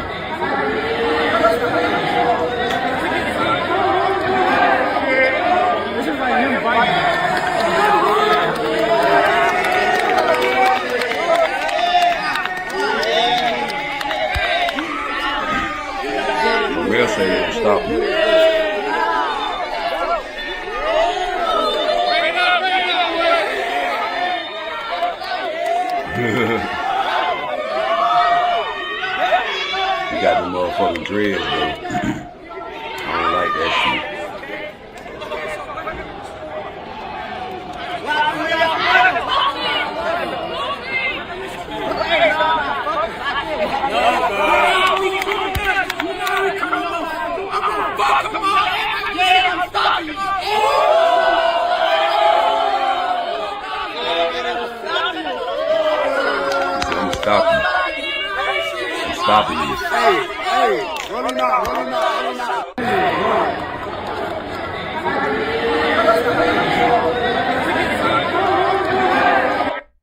Kermel said he gonna stop him. You got the motherfucking dreads, bro. I don't like that shit. I'm stopping. I'm stopping you. Hey, run him out.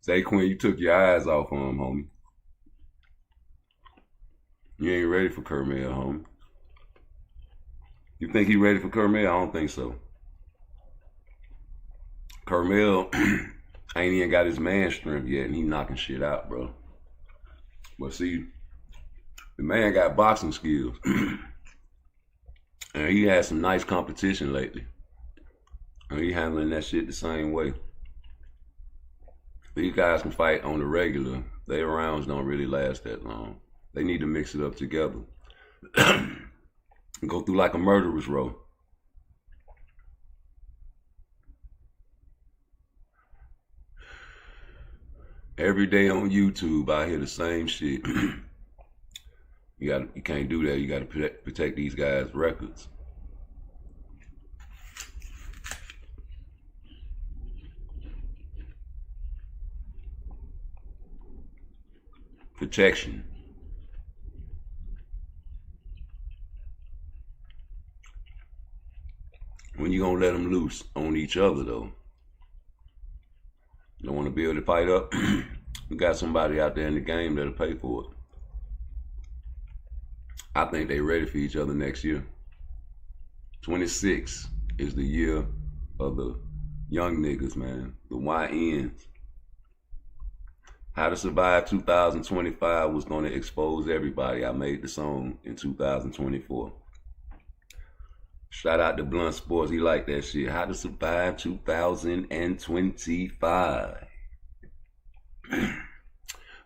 Zaquan, you took your eyes off on him, homie. You ain't ready for Kermel, homie. You think he ready for Kermel? I don't think so. Kermel ain't even got his man strength yet, and he knocking shit out, bro. But see, the man got boxing skills. And he had some nice competition lately. And he handling that shit the same way. These guys can fight on the regular. Their rounds don't really last that long. They need to mix it up together. and go through like a murderer's row. Every day on YouTube, I hear the same shit. You can't do that. You got to protect these guys' records. Protection. When you gonna let them loose on each other, though? You don't want to be able to fight up? We got somebody out there in the game that'll pay for it. I think they're ready for each other next year. 26 is the year of the young niggas, man. The YNs. How to Survive 2025 was going to expose everybody. I made the song in 2024. Shout out to Blunt Sports. He liked that shit. How to Survive 2025.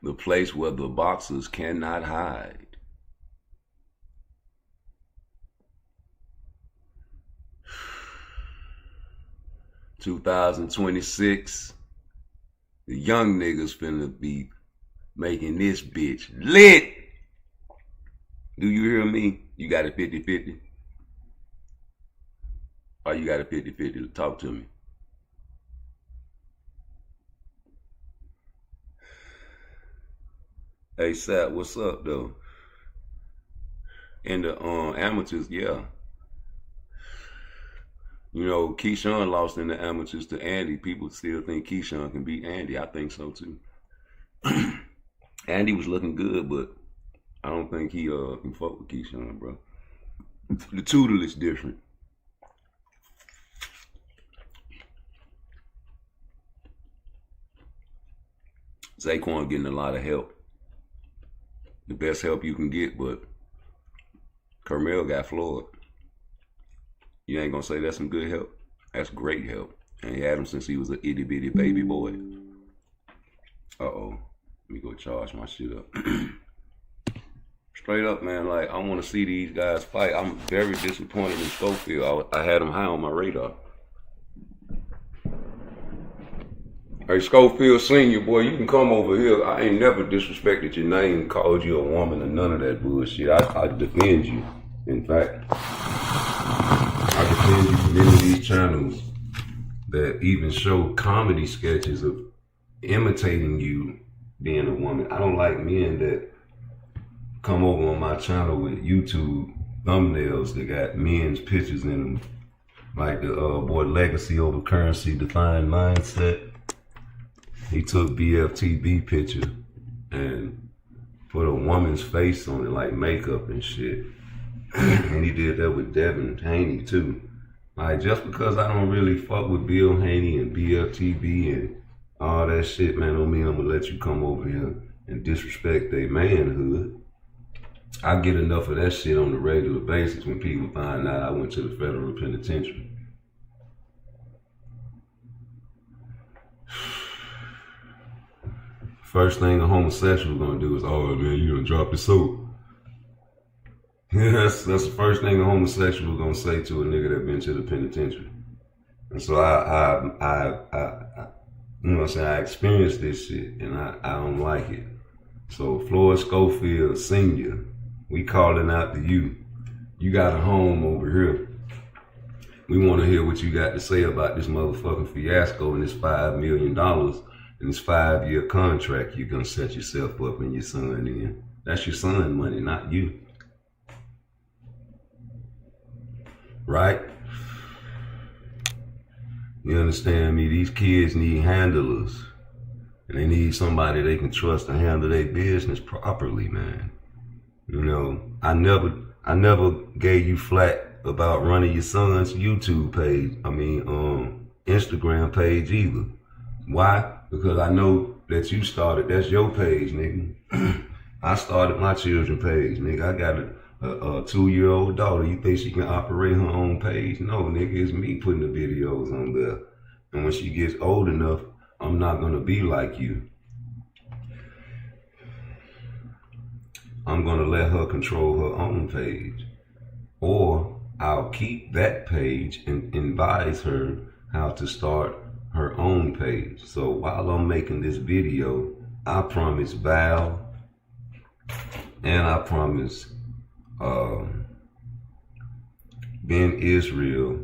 The place where the boxers cannot hide. (2026) the young niggas finna be making this bitch lit. Do you hear me? You got a 50-50? Or you got a 50-50 to talk to me? Hey, Sap, what's up, though? In the amateurs, yeah. You know, Keyshawn lost in the amateurs to Andy. People still think Keyshawn can beat Andy. I think so, too. Andy was looking good, but I don't think he can fuck with Keyshawn, bro. The tutelage different. Saquon getting a lot of help. The best help you can get, but Carmel got floored. You ain't gonna say that's some good help? That's great help. And he had him since he was an itty bitty baby boy. Uh-oh. Let me go charge my shit up. Straight up, man, like, I want to see these guys fight. I'm very disappointed in Schofield. I had him high on my radar. Hey, Schofield Senior, boy, you can come over here. I ain't never disrespected your name, called you a woman, or none of that bullshit. I defend you. In fact, I defend you from any of these channels that even show comedy sketches of imitating you being a woman. I don't like men that come over on my channel with YouTube thumbnails that got men's pictures in them. Like the boy Legacy Over Currency Defined Mindset. He took BFTB picture and put a woman's face on it, like makeup and shit. And he did that with Devin Haney too. Like, just because I don't really fuck with Bill Haney and BFTB and all that shit, man, don't mean I'm gonna let you come over here and disrespect their manhood. I get enough of that shit on a regular basis when people find out I went to the federal penitentiary. First thing a homosexual gonna do is, oh man, you done dropped the soap. Yeah, that's the first thing a homosexual gonna say to a nigga that been to the penitentiary. And so I you know what I'm saying, I experienced this shit and I don't like it. So Floyd Schofield Senior, we calling out to you. You got a home over here. We want to hear what you got to say about this motherfucking fiasco and this $5 million and this 5-year contract you're gonna set yourself up and your son in. That's your son money, not you. Right? You understand me? These kids need handlers. And they need somebody they can trust to handle their business properly, man. You know, I never gave you flack about running your son's YouTube page. Instagram page either. Why? Because I know that you started, that's your page, nigga. I started my children's page, nigga. I got a 2-year-old daughter. You think she can operate her own page? No, nigga, it's me putting the videos on there. And when she gets old enough, I'm not gonna be like you. I'm gonna let her control her own page. or I'll keep that page and advise her how to start her own page. So while I'm making this video, I promise Val and I promise Ben Israel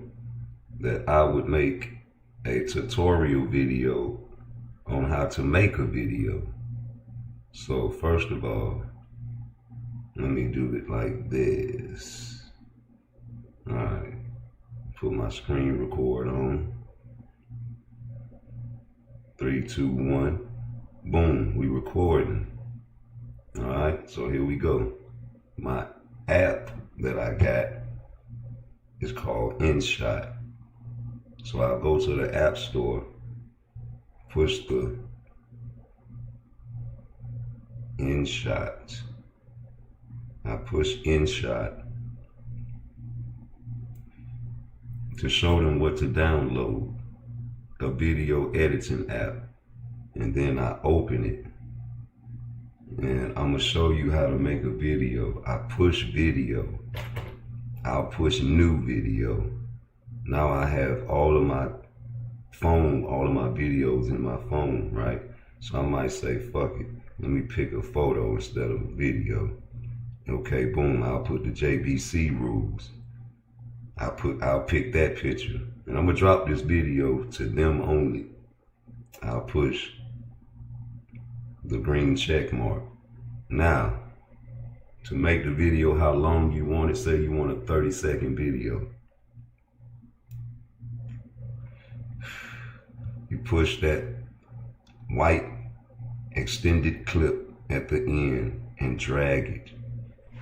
that I would make a tutorial video on how to make a video. So first of all, let me do it like this. All right, put my screen record on. 3, 2, 1, boom, we recording. All right, so here we go. My app that I got is called InShot. So I'll go to the App Store, push the InShot. I push InShot to show them what to download, a video editing app, and then I open it. And I'm gonna show you how to make a video. I push video. I'll push new video. Now I have all of my phone, all of my videos in my phone, right? So I might say, fuck it. Let me pick a photo instead of a video. Okay, boom, I'll put the JBC rules. I'll pick that picture. And I'm gonna drop this video to them only. I'll push the green check mark. Now, to make the video how long you want it, say you want a 30-second video. You push that white extended clip at the end and drag it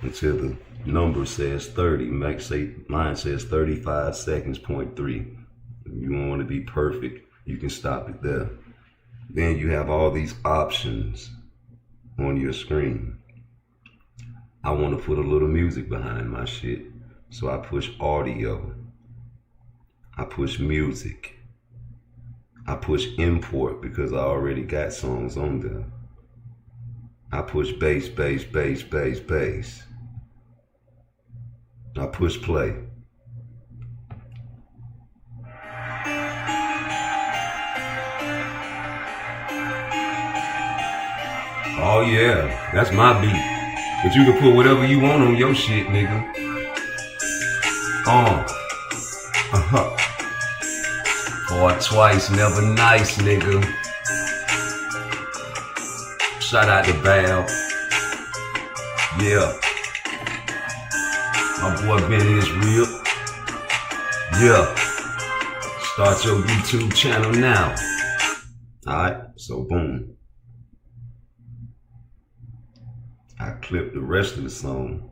until the number says 30. Mine says 35 seconds, 0.3. You don't want to be perfect, you can stop it there. Then you have all these options on your screen. I want to put a little music behind my shit, so I push audio. I push music. I push import because I already got songs on there. I push bass, bass, bass, bass, bass. I push play. Oh yeah, that's my beat. But you can put whatever you want on your shit, nigga. PARTTWICE, never nice, nigga. Shout out to Val. Yeah. My boy Ben Israel. Yeah. Start your YouTube channel now. Alright, so boom. I clip the rest of the song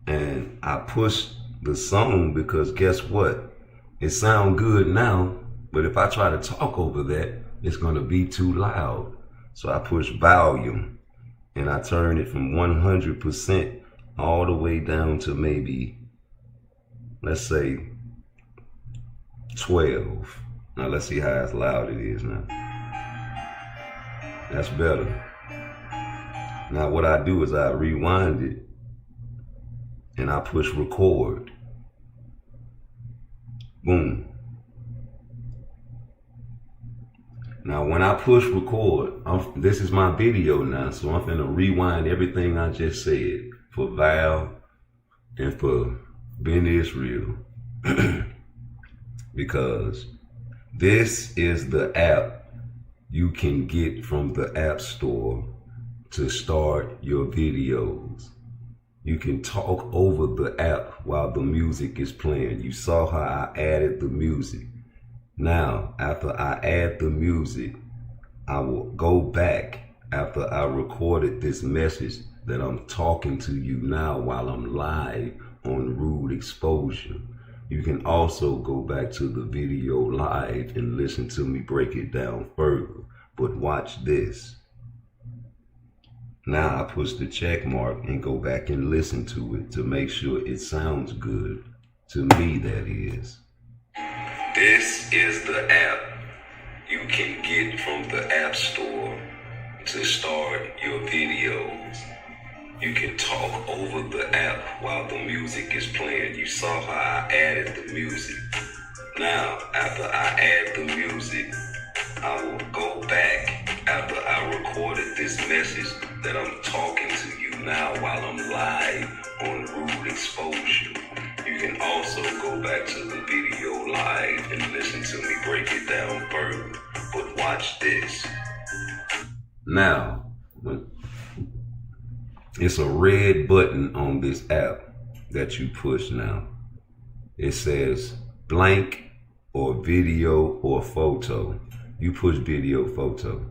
and I push the song because guess what? It sounds good now, but if I try to talk over that, it's gonna be too loud. So I push volume and I turn it from 100% all the way down to maybe, let's say 12. Now let's see how loud it is now. That's better. Now what I do is I rewind it and I push record. Boom. Now when I push record, this is my video now, so I'm finna rewind everything I just said for Val and for Ben Israel. Because this is the app you can get from the App Store to start your videos. You can talk over the app while the music is playing. You saw how I added the music. Now, after I add the music, I will go back after I recorded this message that I'm talking to you now while I'm live on Rude Exposure. You can also go back to the video live and listen to me break it down further. But watch this. Now I push the check mark and go back and listen to it to make sure it sounds good. To me, that is. This is the app you can get from the App Store to start your videos. you can talk over the app while the music is playing. You saw how I added the music. Now, after I add the music, I will go back after I recorded this message that I'm talking to you now while I'm live on Rude Exposure. You can also go back to the video live and listen to me break it down further. But watch this. Now, it's a red button on this app that you push now. It says blank or video or photo. You push video, photo.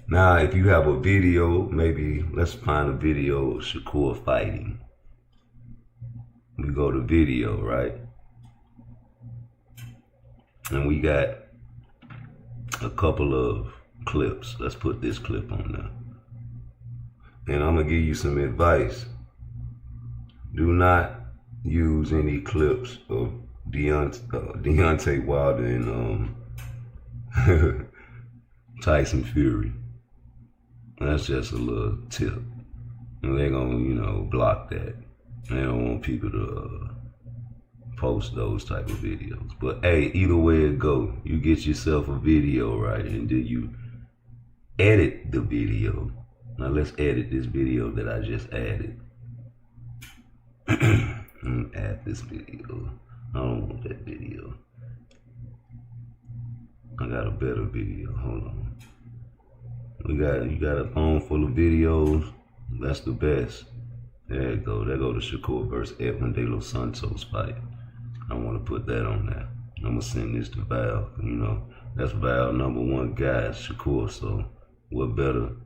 Now, if you have a video, maybe let's find a video of Shakur fighting. We go to video, right? And we got a couple of clips. Let's put this clip on there. And I'm gonna give you some advice. Do not use any clips of Deontay Wilder and Tyson Fury. That's just a little tip. And they're gonna, block that. They don't want people to post those type of videos. But hey, either way it go, you get yourself a video, right? And then you edit the video. Now let's edit this video that I just added. Add this video. I don't want that video. I got a better video. Hold on. You got a phone full of videos. That's the best. There you go. There go the Shakur versus Edwin De Los Santos fight. I want to put that on there. I'm gonna send this to Val. That's Val #1 guy, Shakur. So what better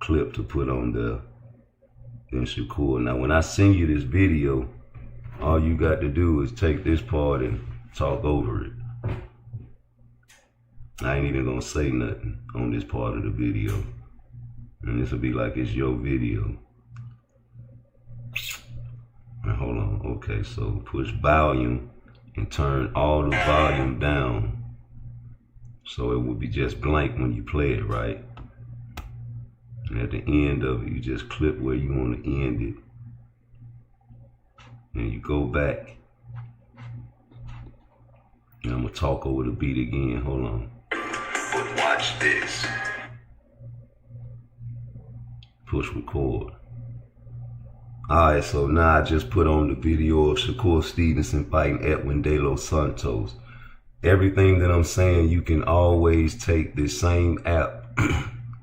clip to put on there than Shakur? Now, when I send you this video, all you got to do is take this part and talk over it. I ain't even gonna say nothing on this part of the video. And this will be like it's your video. Now, hold on. Okay, so push volume and turn all the volume down. So it will be just blank when you play it, right? And at the end of it, you just clip where you want to end it. And you go back. And I'm gonna talk over the beat again. Hold on. But watch this. Push record. Alright, so now I just put on the video of Shakur Stevenson fighting Edwin De Los Santos. Everything that I'm saying, you can always take this same app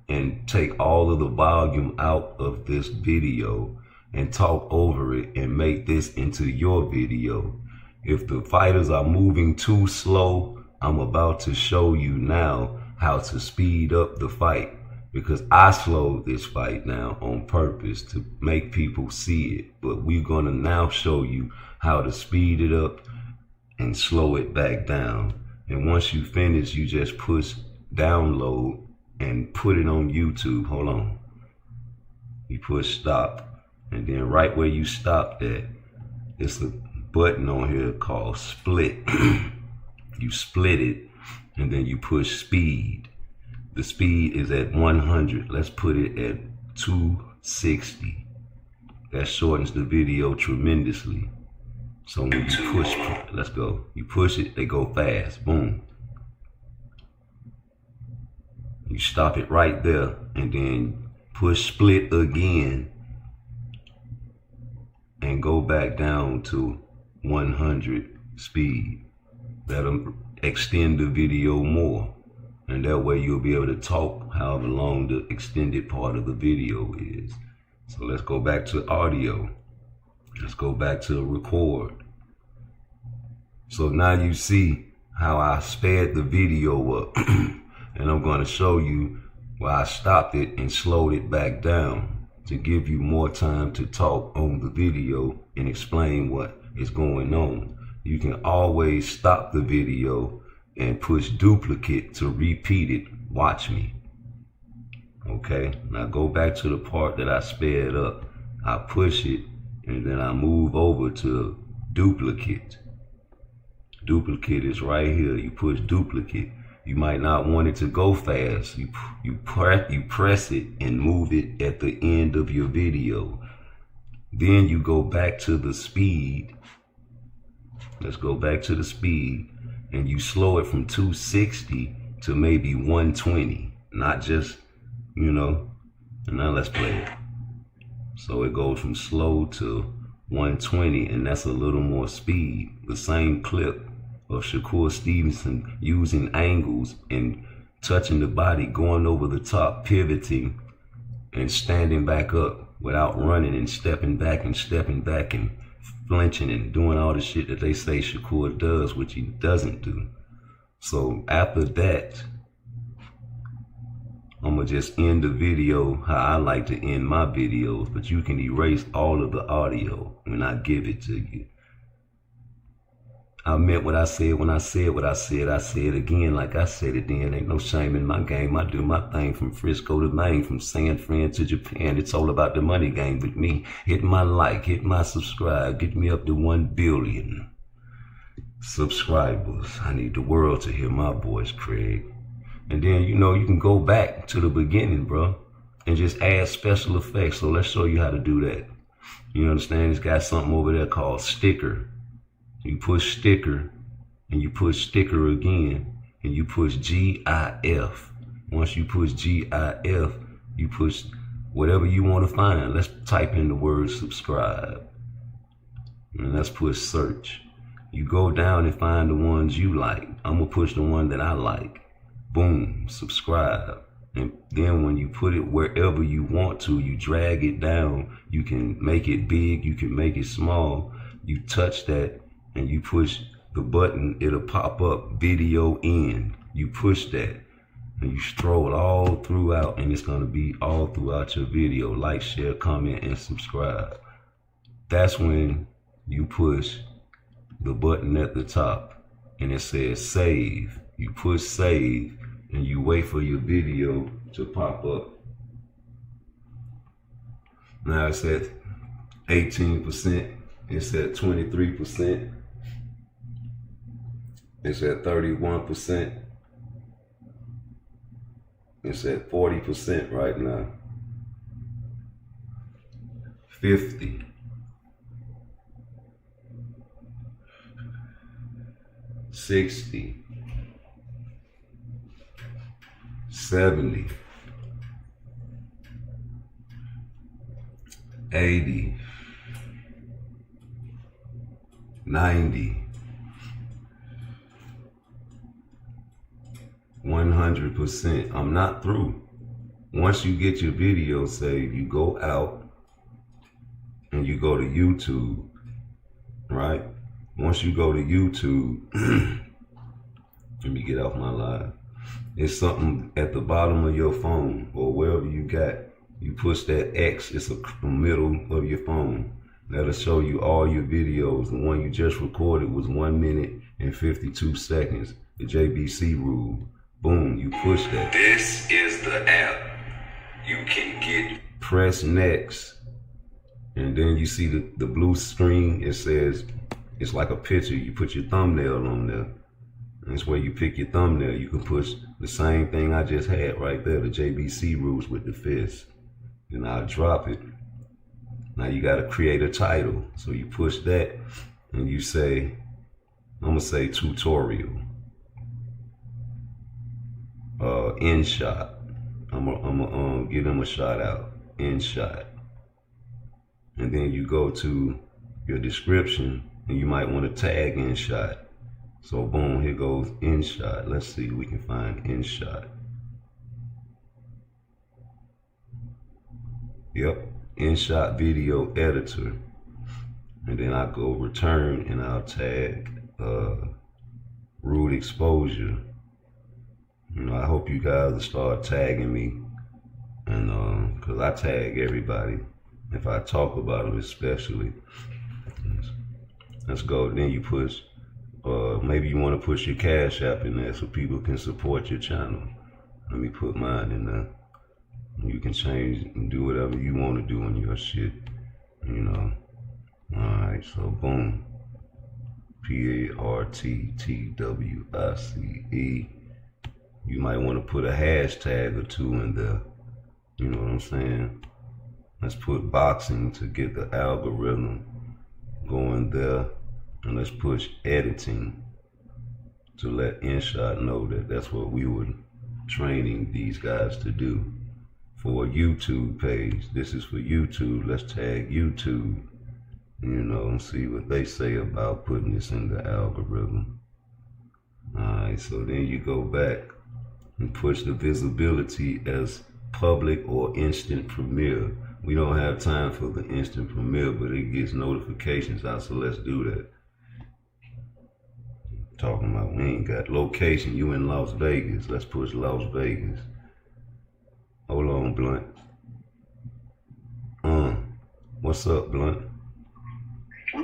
and take all of the volume out of this video and talk over it and make this into your video. If the fighters are moving too slow, I'm about to show you now how to speed up the fight, because I slowed this fight now on purpose to make people see it. But we're gonna now show you how to speed it up and slow it back down. And once you finish, you just push download and put it on YouTube. Hold on. You push stop, and then right where you stopped at, it's a button on here called split. You split it, and then you push speed. The speed is at 100. Let's put it at 260. That shortens the video tremendously. So when you push, let's go. You push it, they go fast. Boom. You stop it right there, and then push split again, and go back down to 100 speed. That'll extend the video more. And that way you'll be able to talk however long the extended part of the video is. So let's go back to audio. Let's go back to record. So now you see how I sped the video up. And I'm going to show you where I stopped it and slowed it back down to give you more time to talk on the video and explain what is going on. You can always stop the video and push duplicate to repeat it. Watch me. Okay, now go back to the part that I sped up. I push it, and then I move over to duplicate. Duplicate is right here. You push duplicate. You might not want it to go fast. You press it and move it at the end of your video. Then you go back to the speed. Let's go back to the speed, and you slow it from 260 to maybe 120. Not just, you know, and now let's play it. So it goes from slow to 120, and that's a little more speed. The same clip of Shakur Stevenson using angles and touching the body, going over the top, pivoting, and standing back up without running and stepping back and flinching and doing all the shit that they say Shakur does, which he doesn't do. So after that, I'm gonna just end the video how I like to end my videos, but you can erase all of the audio when I give it to you. I meant what I said when I said what I said. I say it again like I said it then. Ain't no shame in my game. I do my thing from Frisco to Maine, from San Fran to Japan. It's all about the money game with me. Hit my like, hit my subscribe. Get me up to 1 billion subscribers. I need the world to hear my voice, Craig. And then, you know, you can go back to the beginning, bro, and just add special effects. So let's show you how to do that. You understand? It's got something over there called sticker. You push sticker, and you push sticker again, and you push GIF. Once you push GIF, you push whatever you want to find. Let's type in the word subscribe, and let's push search. You go down and find the ones you like. I'm gonna push the one that I like. Boom, subscribe. And then when you put it wherever you want to, you drag it down. You can make it big, you can make it small. You touch that and you push the button, it'll pop up video end. You push that and you stroll all throughout, and it's gonna be all throughout your video. Like, share, comment, and subscribe. That's when you push the button at the top and it says save. You push save and you wait for your video to pop up. Now it's at 18%, it's at 23%, it's at 31%, it's at 40% right now, 50, 60, 70, 80, 90, 100%. I'm not through. Once you get your video saved, you go out and you go to YouTube, right? Once you go to YouTube, let me get off my live. It's something at the bottom of your phone or wherever you got. You push that X, it's the middle of your phone. That'll show you all your videos. The one you just recorded was 1 minute and 52 seconds. The JBC rule. Boom, you push that. This is the app. You can get, press next. And then you see the blue screen. It says, it's like a picture. You put your thumbnail on there. That's where you pick your thumbnail. You can push the same thing I just had right there, the JBC rules with the fist. And I'll drop it. Now you gotta create a title. So you push that and you say, I'm gonna say tutorial. In shot. I'm gonna give them a shout out. In shot. And then you go to your description and you might want to tag in shot. So boom, here goes in shot. Let's see if we can find in shot. Yep, in shot video editor. And then I go return and I'll tag rude exposure. You know, I hope you guys will start tagging me, and cause I tag everybody if I talk about them, especially. Let's go. Then you push. Maybe you want to push your Cash App in there so people can support your channel. Let me put mine in there. You can change and do whatever you want to do in your shit, you know. All right, so boom. PARTTWICE. You might want to put a hashtag or two in there. You know what I'm saying? Let's put boxing to get the algorithm going there. And let's push editing to let InShot know that that's what we were training these guys to do. For a YouTube page, this is for YouTube. Let's tag YouTube, you know, and see what they say about putting this in the algorithm. Alright, so then you go back and push the visibility as public or instant premiere. We don't have time for the instant premiere, but it gets notifications out, so let's do that. Talking about we ain't got location, you in Las Vegas. Let's push Las Vegas. Hold on, Blunt. What's up, Blunt?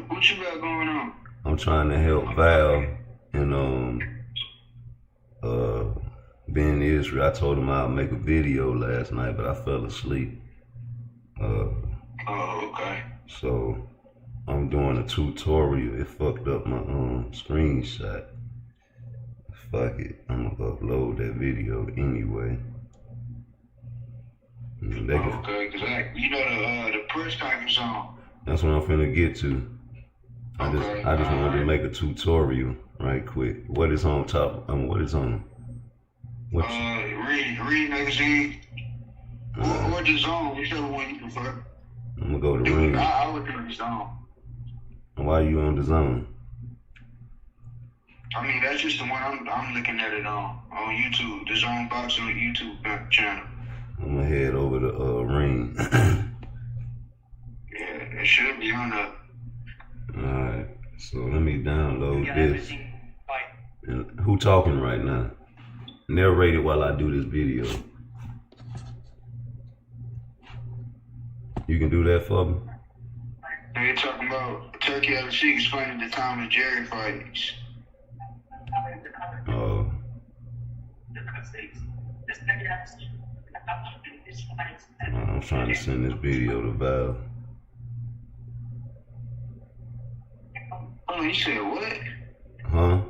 What you got going on? I'm trying to help Val and Ben Israel. I told him I'll make a video last night, but I fell asleep. Okay. So I'm doing a tutorial. It fucked up my screenshot. Fuck it. I'm gonna upload that video anyway. Okay, cause you know the press conference on. That's what I'm finna get to. I just wanted to make a tutorial right quick. What is on top? What is on? Read magazine or the zone, whichever one you prefer. I'm gonna go to Ring. I look at the zone. Why are you on the zone? I mean, that's just the one I'm looking at it on YouTube. The Zone Box on the YouTube channel. I'm gonna head over to Ring. Yeah, it should be on the. Alright, so let me download this. And who talking right now? Narrate it while I do this video. You can do that for me? They're talking about Turkey LC explaining the time of Jerry fights. Oh. I'm trying to send this video to Val. Oh, you said what? Huh?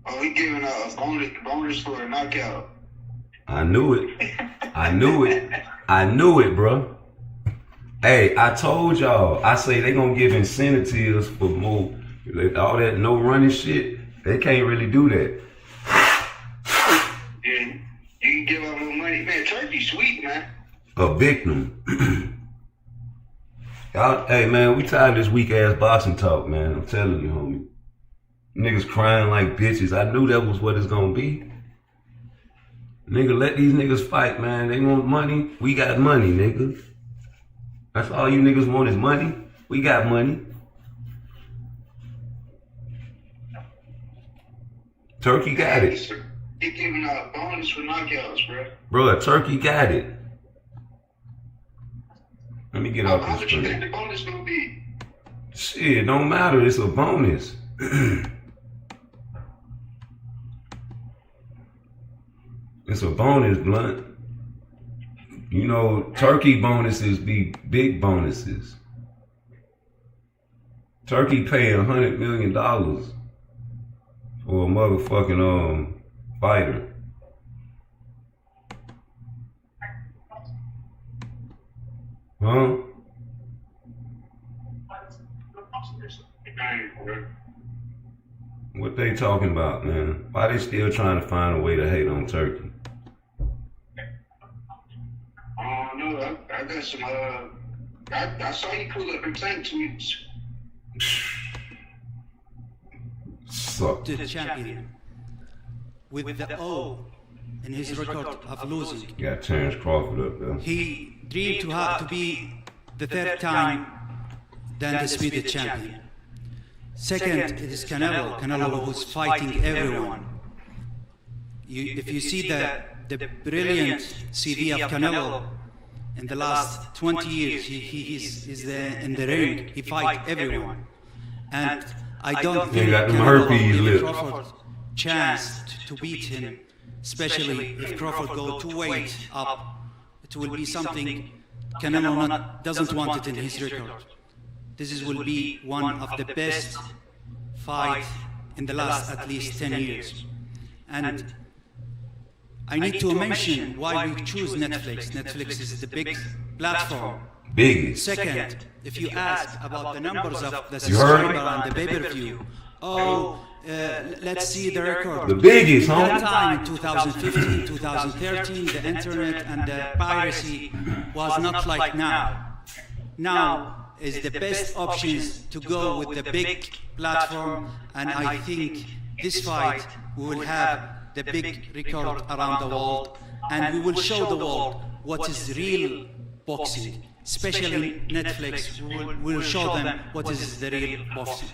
Oh, he giving a bonus for a knockout. I knew it. I knew it. I knew it, bro. Hey, I told y'all. I say they gonna give incentives for more. All that no running shit. They can't really do that. Yeah, you can give out more money. Man, Turkey sweet, man. A victim. Hey, man, we tired of this weak ass boxing talk, man. I'm telling you, homie. Niggas crying like bitches. I knew that was what it's gonna be. Nigga, let these niggas fight, man. They want money. We got money, nigga. That's all you niggas want is money. We got money. Turkey got it. He giving out a bonus for knockouts, bro. Bro, Turkey got it. Let me get off How this much you think screen. the bonus gonna be? Shit, don't matter. It's a bonus. It's a bonus, Blunt. You know, Turkey bonuses be big bonuses. Turkey paying $100 million for a motherfucking fighter. Huh? What they talking about, man? Why they still trying to find a way to hate on Turkey? No, I got some, I saw you pull up and saying tweets. Suck. To the champion with the O in his record of losing. You got Terrence Crawford up there. He dreamed to have to be the third time the undisputed champion. Second, it is Canelo. Canelo who's fighting everyone. If you see the brilliant CV of Canelo in the last 20 years, he is there in the ring. He fights everyone, and I don't think Canelo will give Crawford chance to beat him, especially if Crawford go 2 weight up. It will be something Canelo doesn't want it in his record. This will be one of the best fight in the last at least 10 years. And I need to mention why we choose Netflix. Netflix is the big platform. Biggest. Second, if you ask about the numbers of the subscriber and the pay-per-view, let's see the record. The biggest, huh? At that time, in 2015, 2013, the internet and the piracy was not like now. Now is the best options to go with the big platform, and I think this fight we will have the big record around the world, and we will show the world what is real boxing. Especially Netflix, we will show them what is the real boxing.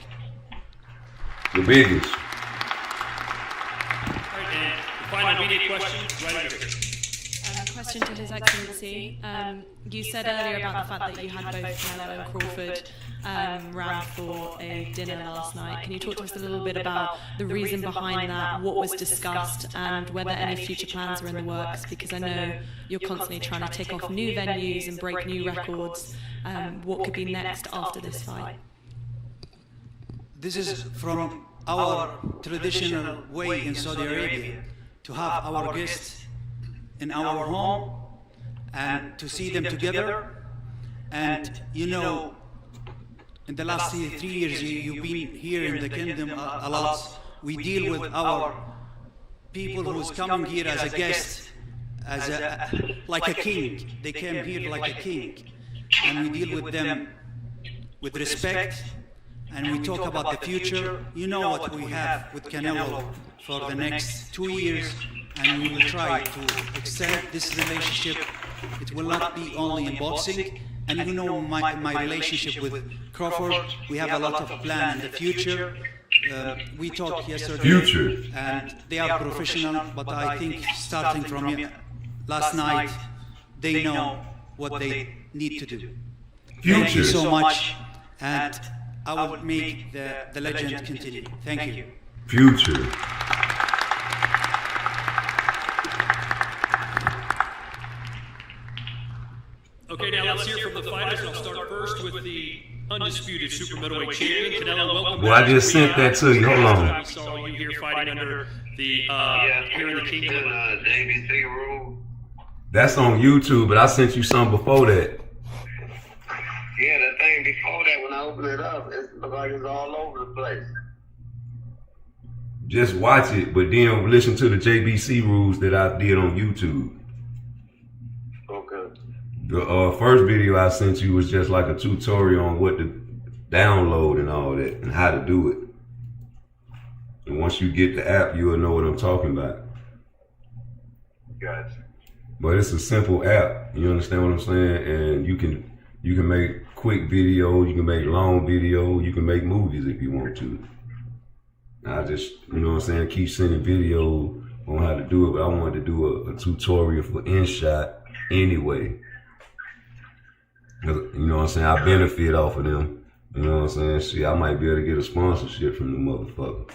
The biggest. And final media question, right over here. Question to His Excellency. You said earlier about the fact that you had both Canelo and Crawford round for a dinner last night. Can you talk to us a little bit about the reason behind that, what was discussed, and whether any future plans are in the works? Because I know you're constantly trying to take off new venues and break new records. What could be next after this fight? This is from our traditional way in Saudi Arabia, to have our guests in our home and to see them together. And you know, in the last 3 years you've been here in the kingdom a lot. We deal with our people who's coming here as a guest, as like a king. They came here like a king, and we deal with them with respect, and we talk about the future. You know what we have with Canelo for the next 2 years, and we will try to extend this relationship. It will not be only in boxing. And you know my relationship with Crawford, we have a lot of plan in the future. We talked yesterday, and they are professional, but I think starting from last night, they know what they need to do. Thank you so much, and I will make the legend continue. Thank you. Future. Okay, now let's hear from the fighters, and I'll start first with the undisputed super middleweight champion, Canelo. Welcome. Well, I just sent that to you. Hold on. I saw you here fighting under the here in the kingdom. JBC rule. That's on YouTube, but I sent you some before that. Yeah, the thing before that, when I opened it up, it looked like it's all over the place. Just watch it, but then listen to the JBC rules that I did on YouTube. Okay. The first video I sent you was just like a tutorial on what to download and all that, and how to do it. And once you get the app, you'll know what I'm talking about. Gotcha. But it's a simple app. You understand what I'm saying? And you can make quick videos, you can make long videos, you can make movies if you want to. I just, you know what I'm saying, keep sending videos on how to do it, but I wanted to do a tutorial for InShot anyway. You know what I'm saying? I benefit off of them. You know what I'm saying? See, I might be able to get a sponsorship from the motherfucker.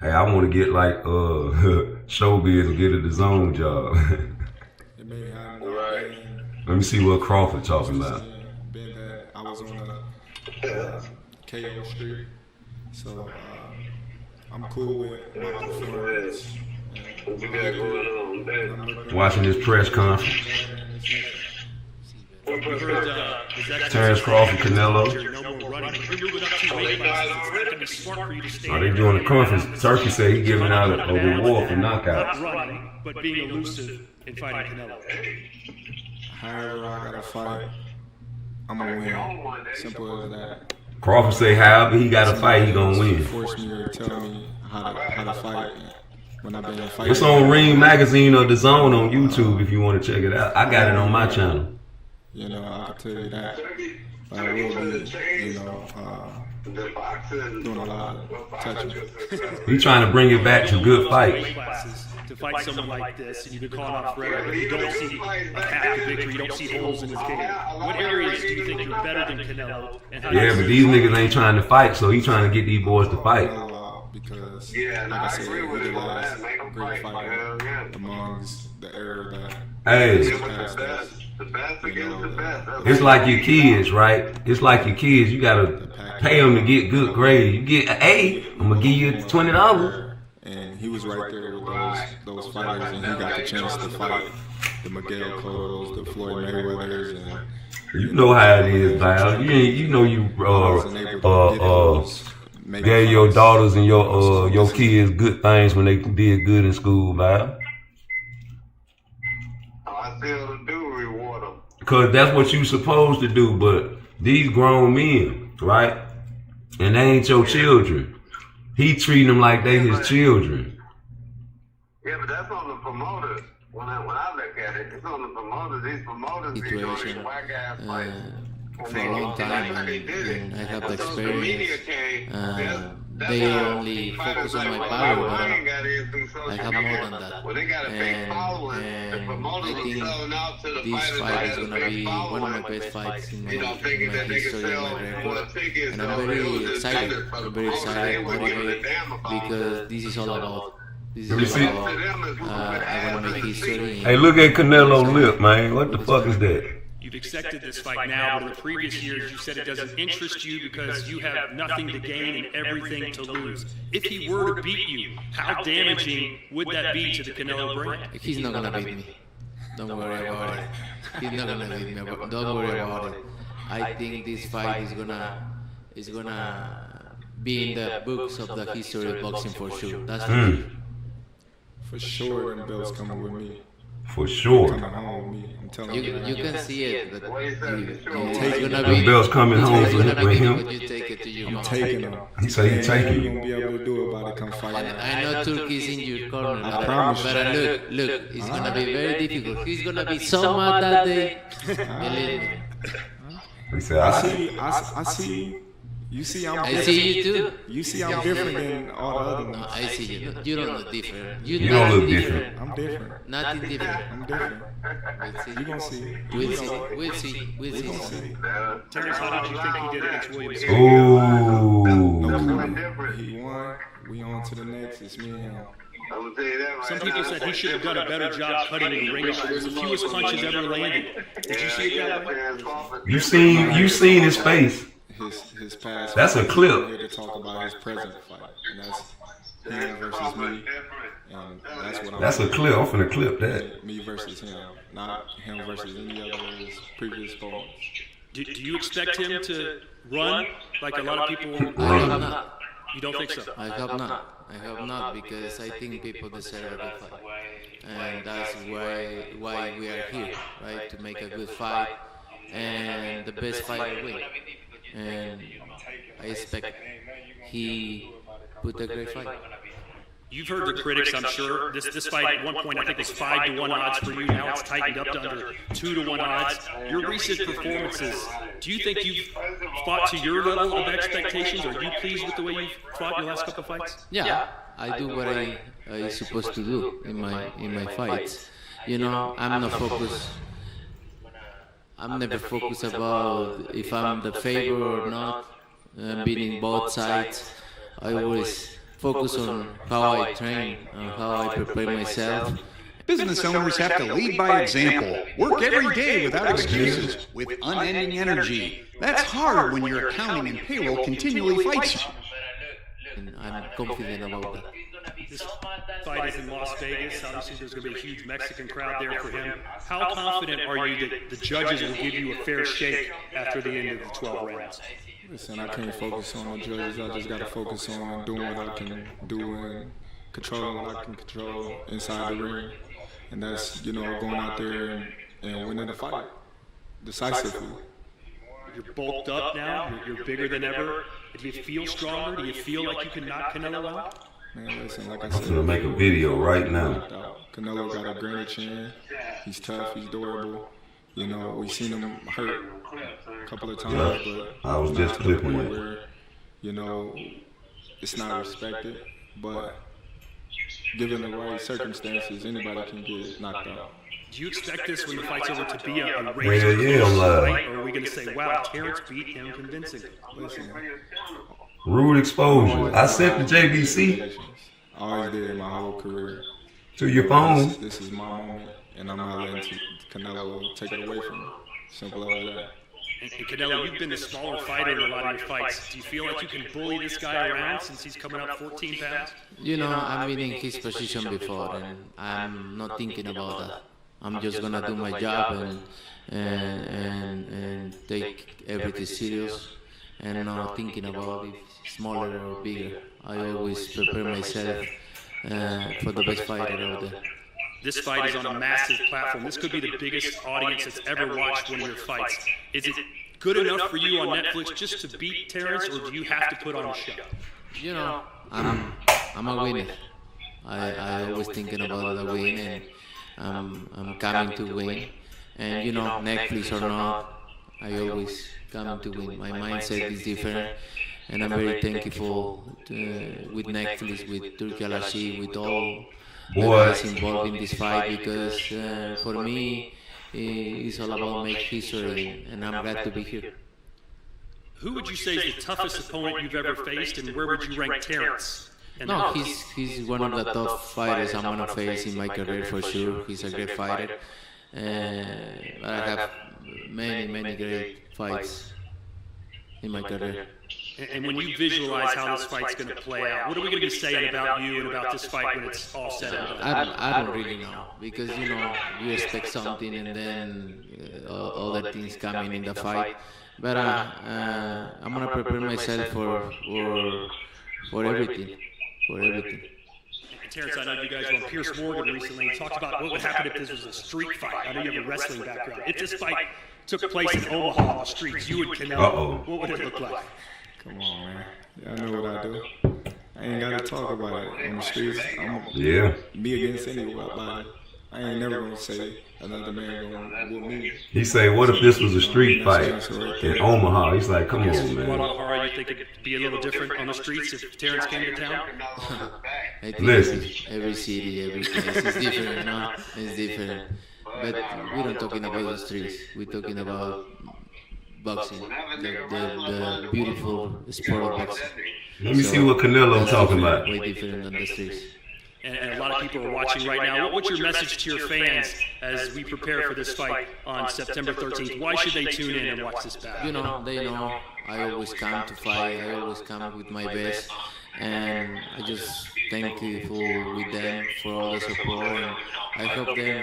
Hey, I want to get like Showbiz and get a DAZN job. Right. Let me see what Crawford talking about. I was on KO Street, so I'm cool with my performance. Watching this press conference. Terrence Crawford, Canelo. Are they doing a conference? Turkey said he giving out a reward for knockout. But being elusive in fighting Canelo. However I gotta fight, I'm gonna win. Simple as that. Crawford say however he gotta fight, he gonna win. Force me to tell me how to fight. When I've been fighting. It's on Ring Magazine or DAZN on YouTube if you want to check it out. I got it on my channel. You know, I can tell you that. But I will be, you know, doing a lot of touching. He's trying to bring it back to good fights. To fight someone like this, and you've been calling off forever, you don't see a path to victory, you don't see holes in his game. What areas do you think you're better than Canelo? Yeah, but these niggas ain't trying to fight, so he's trying to get these boys to fight. Because, like I said, we're the last great fighter amongst the era that. Hey, it's like your kids, right? It's like your kids. You gotta pay them to get good grades. You get an A, I'm gonna give you $20. And he was right there with those fighters, and he got the chance to fight the Miguel Cottos, the Floyd Mayweathers, and you know how it is, Val. You know you gave your daughters and your kids good things when they did good in school, Val. I still do reward them. Because that's what you supposed to do, but these grown men, right? And they ain't your children. He treating them like they his children. Yeah, but that's on the promoters. When I look at it, it's on the promoters. These promoters be doing white guys fight. For a long time, and I have the experience. They only focus on my power, but I have more than that. And I think this fight is gonna be one of my best fights in my history, in my record. And I'm very excited. Motivated, because this is all about. I want to make history. Hey, look at Canelo lip, man. What the fuck is that? You've accepted this fight now, but in the previous years you said it doesn't interest you because you have nothing to gain and everything to lose. If he were to beat you, how damaging would that be to the Canelo brand? He's not gonna beat me. Don't worry about it. He's not gonna beat me. Don't worry about it. I think this fight is gonna be in the books of the history of boxing for sure. That's for sure. For sure, them belts coming with me. For sure. Coming home with me. I'm telling you. You can see it, but it's gonna the belts coming home with him. You take it to your I'm taking them. He said he taking you. Gonna be able to do about it. Come fight. I know Turkey's in your corner, I promise but look, it's gonna be very difficult. He's gonna be so mad that day. Believe me. He said, I see. You see, I'm different. I see you too. You see, I'm different than all the other ones. No, I see you. You don't look different. You don't look different. I'm different. Nothing different. I'm different. You gonna see. We'll see. Terrence, how did you think he did against Williams? Ooh. He won. We on to the next. It's me and him. Some people said he should have done a better job cutting the ring off. It was the fewest punches ever landed. Did you see it that way? You seen his face. His past. That's a clip. Here to talk about his present fight, and that's him versus me, and that's what I'm. That's a clip. I'm finna clip that. Me versus him, not him versus any other of his previous opponents. Do you expect him to run like a lot of people? I hope not. You don't think so? I hope not, because I think people deserve a good fight, and that's why we are here, right? To make a good fight, and the best fighter win. And I expect he put a great fight. You've heard the critics, I'm sure. This fight at one point I think was 5-1 odds for you. Now it's tightened up to under 2-1 odds. Your recent performances, do you think you've fought to your level of expectations? Are you pleased with the way you've fought your last couple of fights? Yeah, I do what I supposed to do in my fights. You know, I'm not focused. I'm never focused about if I'm the favorite or not, beating both sides. I always focus on how I train, and how I prepare myself. Business owners have to lead by example, work every day without excuses, with unending energy. That's hard when your accounting and payroll continually fights you. And I'm confident about that. This fight is in Las Vegas. Obviously, there's going to be a huge Mexican crowd there for him. How confident are you that the judges will give you a fair shake after the end of the 12 rounds? Listen, I can't focus on the judges. I just got to focus on doing what I can do and controlling what I can control inside the ring. And that's, going out there and winning the fight decisively. You're bulked up now. You're bigger than ever. Do you feel stronger? Do you feel like you can knock Canelo out? Man, listen, like I I'm said, gonna make a video right now. Canelo got a granite chin. He's tough. He's durable. We've seen him hurt a couple of times, but I was just clipping it. where, it's not respected. But given the right circumstances, anybody can get knocked out. Do you expect this when the fight's over to be a race? Hell yeah, I'm live. Or are we going to say, wow, Terrence beat him convincingly? Listen, Rude exposure. I sent the JVC I always did in my whole career. to your phone. This is my moment, and I'm not letting Canelo take it away from me. Simple as that. And Canelo, you've been the smaller fighter in a lot of your fights. Do you feel like you can bully this guy around since he's coming up 14 pounds? You know, I've been in his position before, and I'm not thinking about that. I'm just gonna do my job and take everything serious, and not thinking about if smaller or bigger. I always prepare myself for the best fighter out there. This fight is on a massive platform. This could be the biggest audience that's ever watched one of your fights. Is it good enough for you on Netflix just to beat Terrence, or do you have to put on a show? You know, I'm a winner. I always thinking about the win, and I'm coming to win. And you know, Netflix or not, I always come to win. My mindset is different, and I'm very thankful with Netflix, with Turki Al-Ashi, with all the guys involved in this fight, because for me, it's all about make history, and I'm glad to be here. Who would you say is the toughest opponent you've ever faced, and where would you rank Terrence? No, he's one of the top fighters I'm gonna face in my career for sure. He's a great fighter, but I have many great fights in my career. And when you visualize how this fight's going to play out, what are we going to be saying about you and about this fight when it's all said and done? I don't really know, because you know, you expect something and then other things coming in the fight. But I'm gonna prepare myself for everything, Terrence, I know you guys were on Pierce Morgan recently and talked about what would happen if this was a street fight. I know you have a wrestling background. If this fight took place in Omaha on the streets, you and Canelo, what would it look like? Come on, man. Y'all know what I do. I ain't got to talk about it on the streets. I'm me against anybody. I ain't never going to say another man going to whoop me. He say, what if this was a street fight in Omaha? He's like, come on, man. Guadalajara, you think it'd be a little different on the streets if Terrence came to town? I think every city, every place is different, no? It's different. But we're not talking about the streets. We're talking about boxing, the beautiful sport of boxing. Let me see what Canelo's talking about. Way different than the streets. And a lot of people are watching right now. What's your message to your fans as we prepare for this fight on September 13th? Why should they tune in and watch this battle? You know, they know I always come to fight. I always come with my best. And I just thankful with them for all the support. And I hope they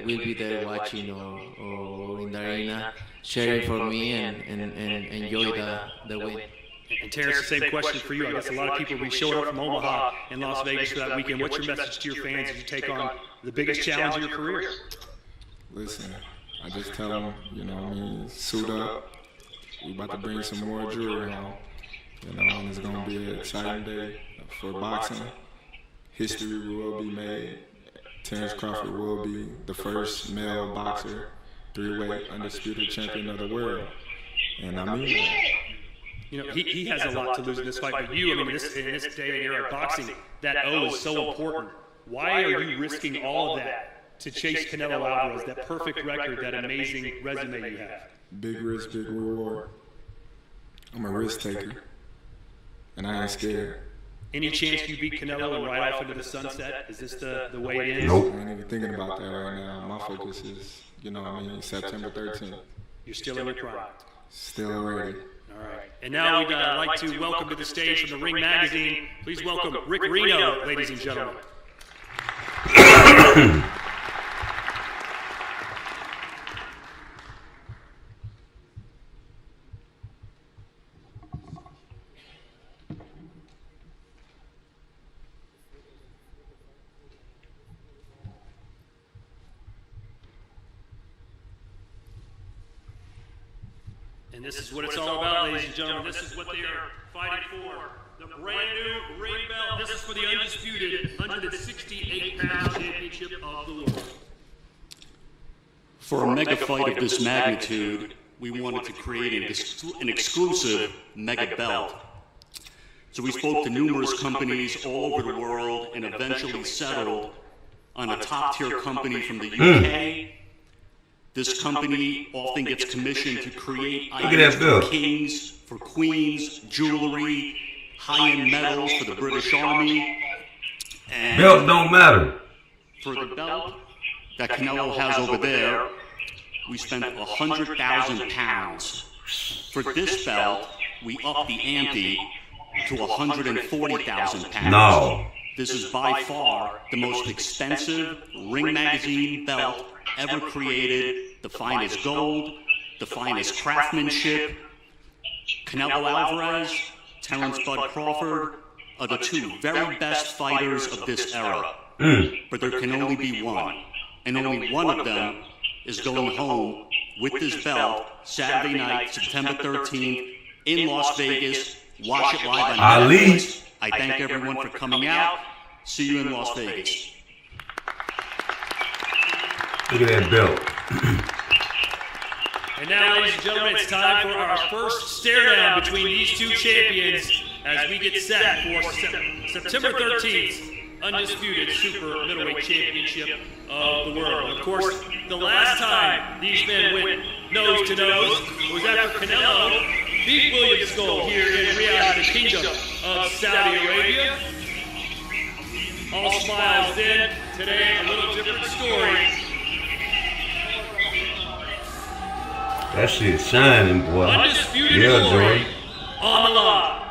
will be there watching or in the arena, cheering for me and enjoy the win. And Terrence, the same question for you. I guess a lot of people will be showing up from Omaha and Las Vegas for that weekend. What's your message to your fans as you take on the biggest challenge of your career? Listen, I just tell them, you know what I mean, suit up. We about to bring some more jewelry home. You know, and it's going to be an exciting day for boxing. History will be made. Terrence Crawford will be the first male boxer, three-weight undisputed champion of the world. And I mean that. You know, he has a lot to lose in this fight, but you, I mean, in this day and era of boxing, that O is so important. Why are you risking all of that to chase Canelo Alvarez, that perfect record, that amazing resume you have? Big risk, big reward. I'm a risk taker, and I ain't scared. Any chance you beat Canelo and ride off into the sunset? Is this the way it is? Nope. I ain't even thinking about that right now. My focus is, you know what I mean, September 13th. You're still in your prime. Still ready. All right. And now we'd like to welcome to the stage from the Ring Magazine. Please welcome Rick Reno, ladies and gentlemen. And this is what it's all about, ladies and gentlemen. This is what they are fighting for. The brand new ring belt. This is for the undisputed 168-pound championship of the world. For a mega fight of this magnitude, we wanted to create an exclusive mega belt. So we spoke to numerous companies all over the world and eventually settled on a top-tier company from the UK. This company often gets commissioned to create items for kings, for queens, jewelry, high-end medals for the British Army. And belt don't matter. For the belt that Canelo has over there, we spent 100,000 pounds. For this belt, we upped the ante to 140,000 pounds. No. This is by far the most expensive Ring Magazine belt ever created. The finest gold, the finest craftsmanship. Canelo Alvarez, Terrence Bud Crawford are the two very best fighters of this era. But there can only be one. And only one of them is going home with this belt Saturday night, September 13th in Las Vegas. Watch it live on Netflix. I thank everyone for coming out. See you in Las Vegas. Look at that belt. And now, ladies and gentlemen, it's time for our first stare down between these two champions as we get set for September 13th. Undisputed Super Middleweight Championship of the world. Of course, the last time these men went nose to nose was after Canelo beat William Skull here in Riyadh, the Kingdom of Saudi Arabia. All smiles then. Today, a little different story. That shit shining, boy. Undisputed yeah, glory Jordan. on the line.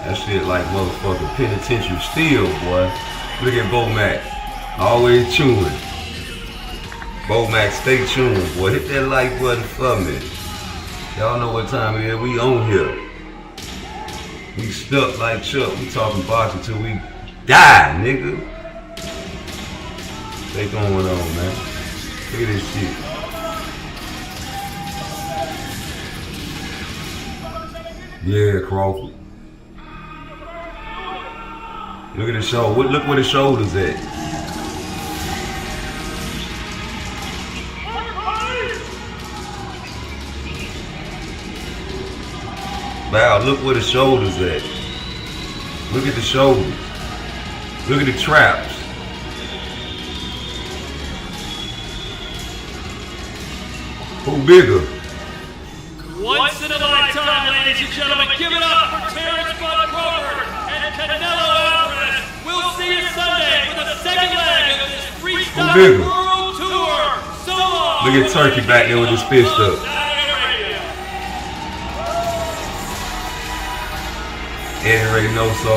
That shit like motherfucking penitentiary steel, boy. Look at Bo Mac. Always chewing. Bo Mac, stay chewing, boy. Hit that like button for me. Y'all know what time it is. We on here. We stuck like Chuck. We talking boxing till we die, nigga. What's going on, man? Look at this shit. Yeah, Crawford. Look at the shoulder. Look where the shoulders at. Wow, look where the shoulders at. Look at the shoulders. Look at the traps. Who bigger? Once in a lifetime, ladies and gentlemen, give it up for Terrence Bud Crawford and Canelo Alvarez. We'll see you Sunday for the second leg of this Freestyle World Tour. So long. Look at Turkey back there with his fist up. Eddie Reynoso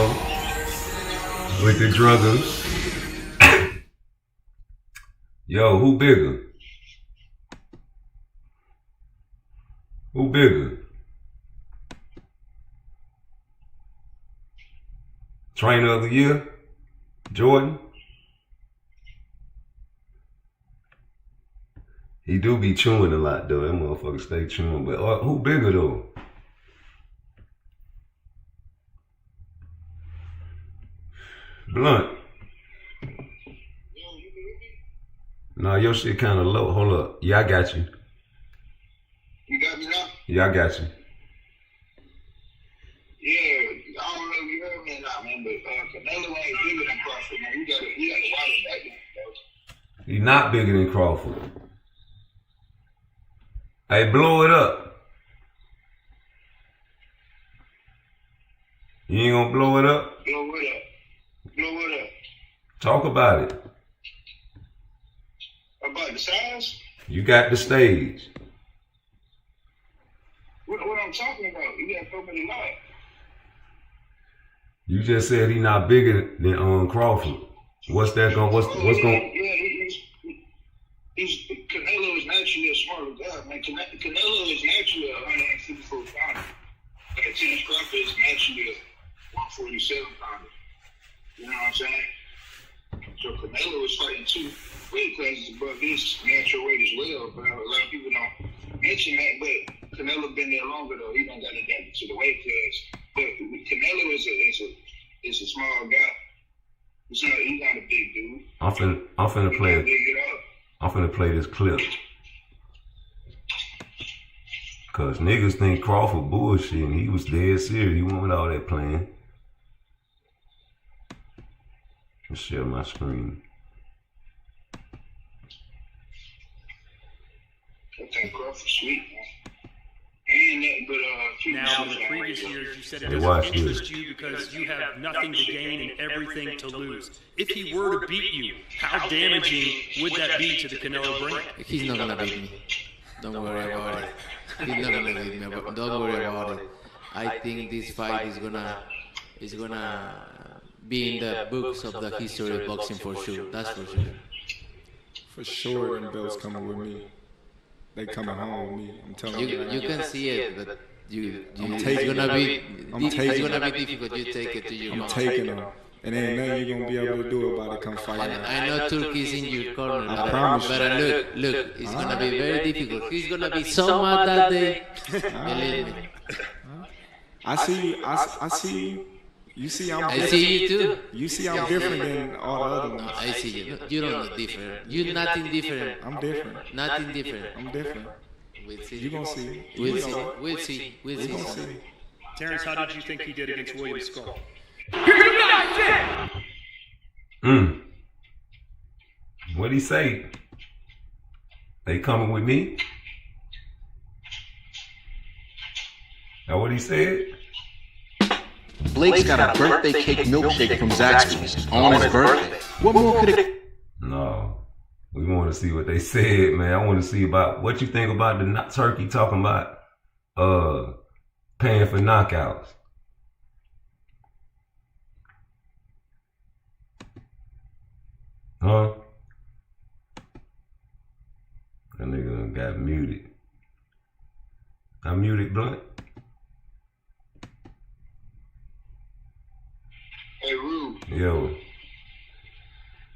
with the druggers. Yo, who bigger? Who bigger? Trainer of the year? Jordan? He do be chewing a lot though. That motherfucker stay chewing. But who bigger though? Blunt. Nah, your shit kind of low. Hold up. Yeah, I got you. You got me now? Yeah, I got you. Yeah, I don't know if you heard me or not, man, but Canelo ain't bigger than Crawford, man. You gotta watch it back then, He not bigger than Crawford. Hey, blow it up. You ain't gonna blow it up? Blow it up. Blow it up. Talk about it. About the size? You got the stage. What I'm talking about? You got so many lies. You just said he not bigger than Crawford. What's that going? What's going? Yeah, he's Canelo is naturally a smarter guy, man. Canelo is naturally a 164 pounder. Terrence Crawford is naturally a 147 pounder. You know what I'm saying? So Canelo is fighting two weight classes above his natural weight as well. But a lot of people don't mention that. But Canelo been there longer though. He don't got adapted to the weight class. But Canelo is a small guy. He's not a big dude. I'm finna play it. I'm finna play this clip. Cause niggas think Crawford bullshit and he was dead serious. He went with all that playing. Let's share my screen. I think Crawford's sweet, man. And Now, in the previous years, you said it Hey, watch doesn't interest you because you have nothing to gain and everything to lose. If he were to beat you, how damaging would that be to the Canelo brand? He's not gonna beat me. Don't worry about it. He's not gonna beat me. But don't worry about it. I think this fight is gonna be in the books of the history of boxing for sure. That's for sure. For sure, them belts coming with me. They coming home with me. I'm telling you. You can see it, but it's gonna be difficult. You take it to your I'm mom. taking them. And ain't nothing you're gonna be able to do about it come fight. I know Turkey's in your corner, I promise but you. look, it's gonna be very difficult. He's gonna be so mad that day. Believe me. I see you. I see you. You see I'm I see you too. You see I'm different than all the other ones. I see you. You don't look different. You're nothing different. I'm different. Nothing different. I'm different. We'll see. You gonna see. We'll see. We'll see. We'll We gonna see. see. Terrence, how did you think he did against William Skull? What'd he say? They coming with me? That what he said? Blake's got a birthday cake milkshake from Zaxby's on his birthday. What more could it? No. We want to see what they said, man. I want to see about what you think about the turkey talking about paying for knockouts. Huh? That nigga got muted. I muted Blunt. Hey, Rube. Yo.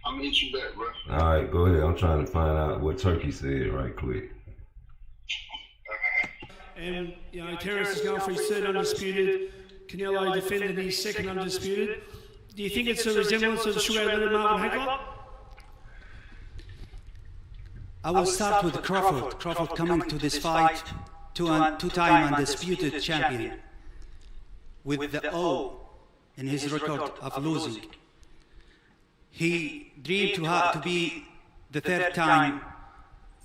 I'm gonna hit you back, bro. All right, go ahead. I'm trying to find out what Turkey said right quick. And Terrence has gone for his third undisputed. Canelo defended his second undisputed. Do you think it's a resemblance of the Sugar Ray Marvin Hagler? I will start with Crawford. Crawford coming to this fight, two-time undisputed champion, with the O in his record of losing. He dreamed to be the third time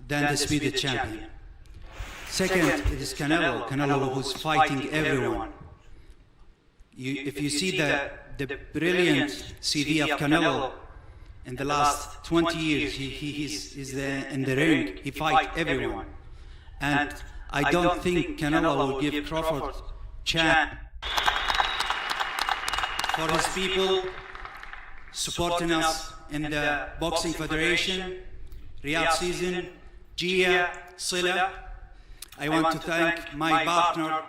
the undisputed champion. Second, it is Canelo who's fighting everyone. If you see the brilliant CV of Canelo in the last 20 years, he's in the ring, he fights everyone. And I don't think Canelo will give Crawford chance. For his people supporting us in the Boxing Federation, Riyadh season, Gia, Sila, I want to thank my partner,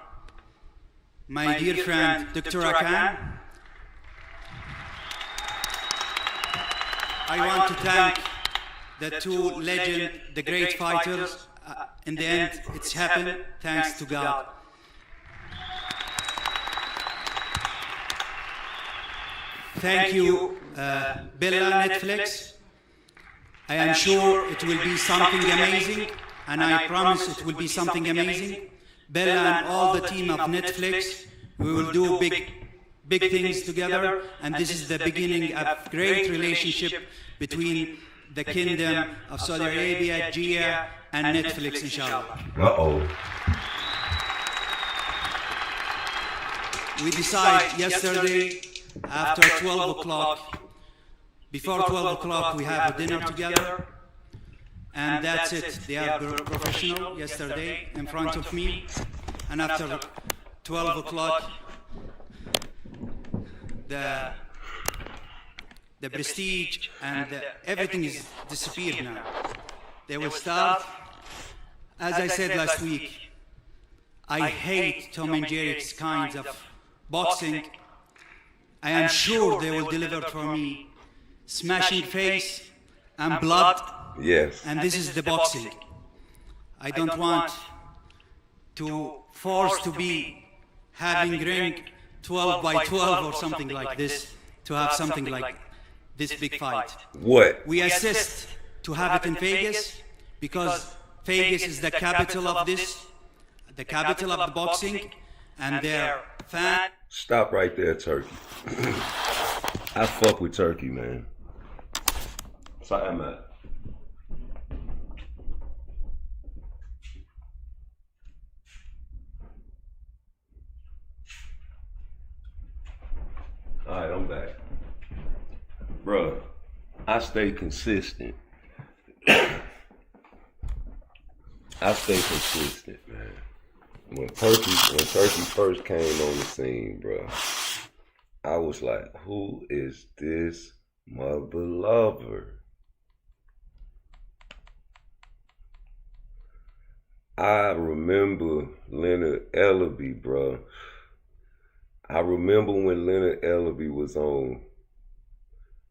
my dear friend, Dr. Akan. I want to thank the two legends, the great fighters. In the end, it's happened, thanks to God. Thank you, Bella Netflix. I am sure it will be something amazing, and I promise it will be something amazing. Bella and all the team of Netflix, we will do big things together, and this is the beginning of great relationship between the Kingdom of Saudi Arabia, Gia, and Netflix, inshallah. Uh-oh. We decided yesterday, after 12 o'clock, before 12 o'clock, we have a dinner together, and that's it. They are professional yesterday in front of me, and after 12 o'clock, the prestige and everything is disappeared now. They will start. As I said last week, I hate Tom and Jerry's kinds of boxing. I am sure they will deliver for me smashing face and blood. Yes. And this is the boxing. I don't want to force to be having ring 12 by 12 or something like this, to have something like this big fight. What? We assist to have it in Vegas because Vegas is the capital of this, the capital of the boxing, and their fan. Stop right there, Turkey. I fuck with Turkey, man. Sorry, I'm at. All right, I'm back. Bruh, I stay consistent. I stay consistent, man. When Turkey first came on the scene, bro, I was like, who is this mother lover? I remember Leonard Ellaby, bro. I remember when Leonard Ellaby was on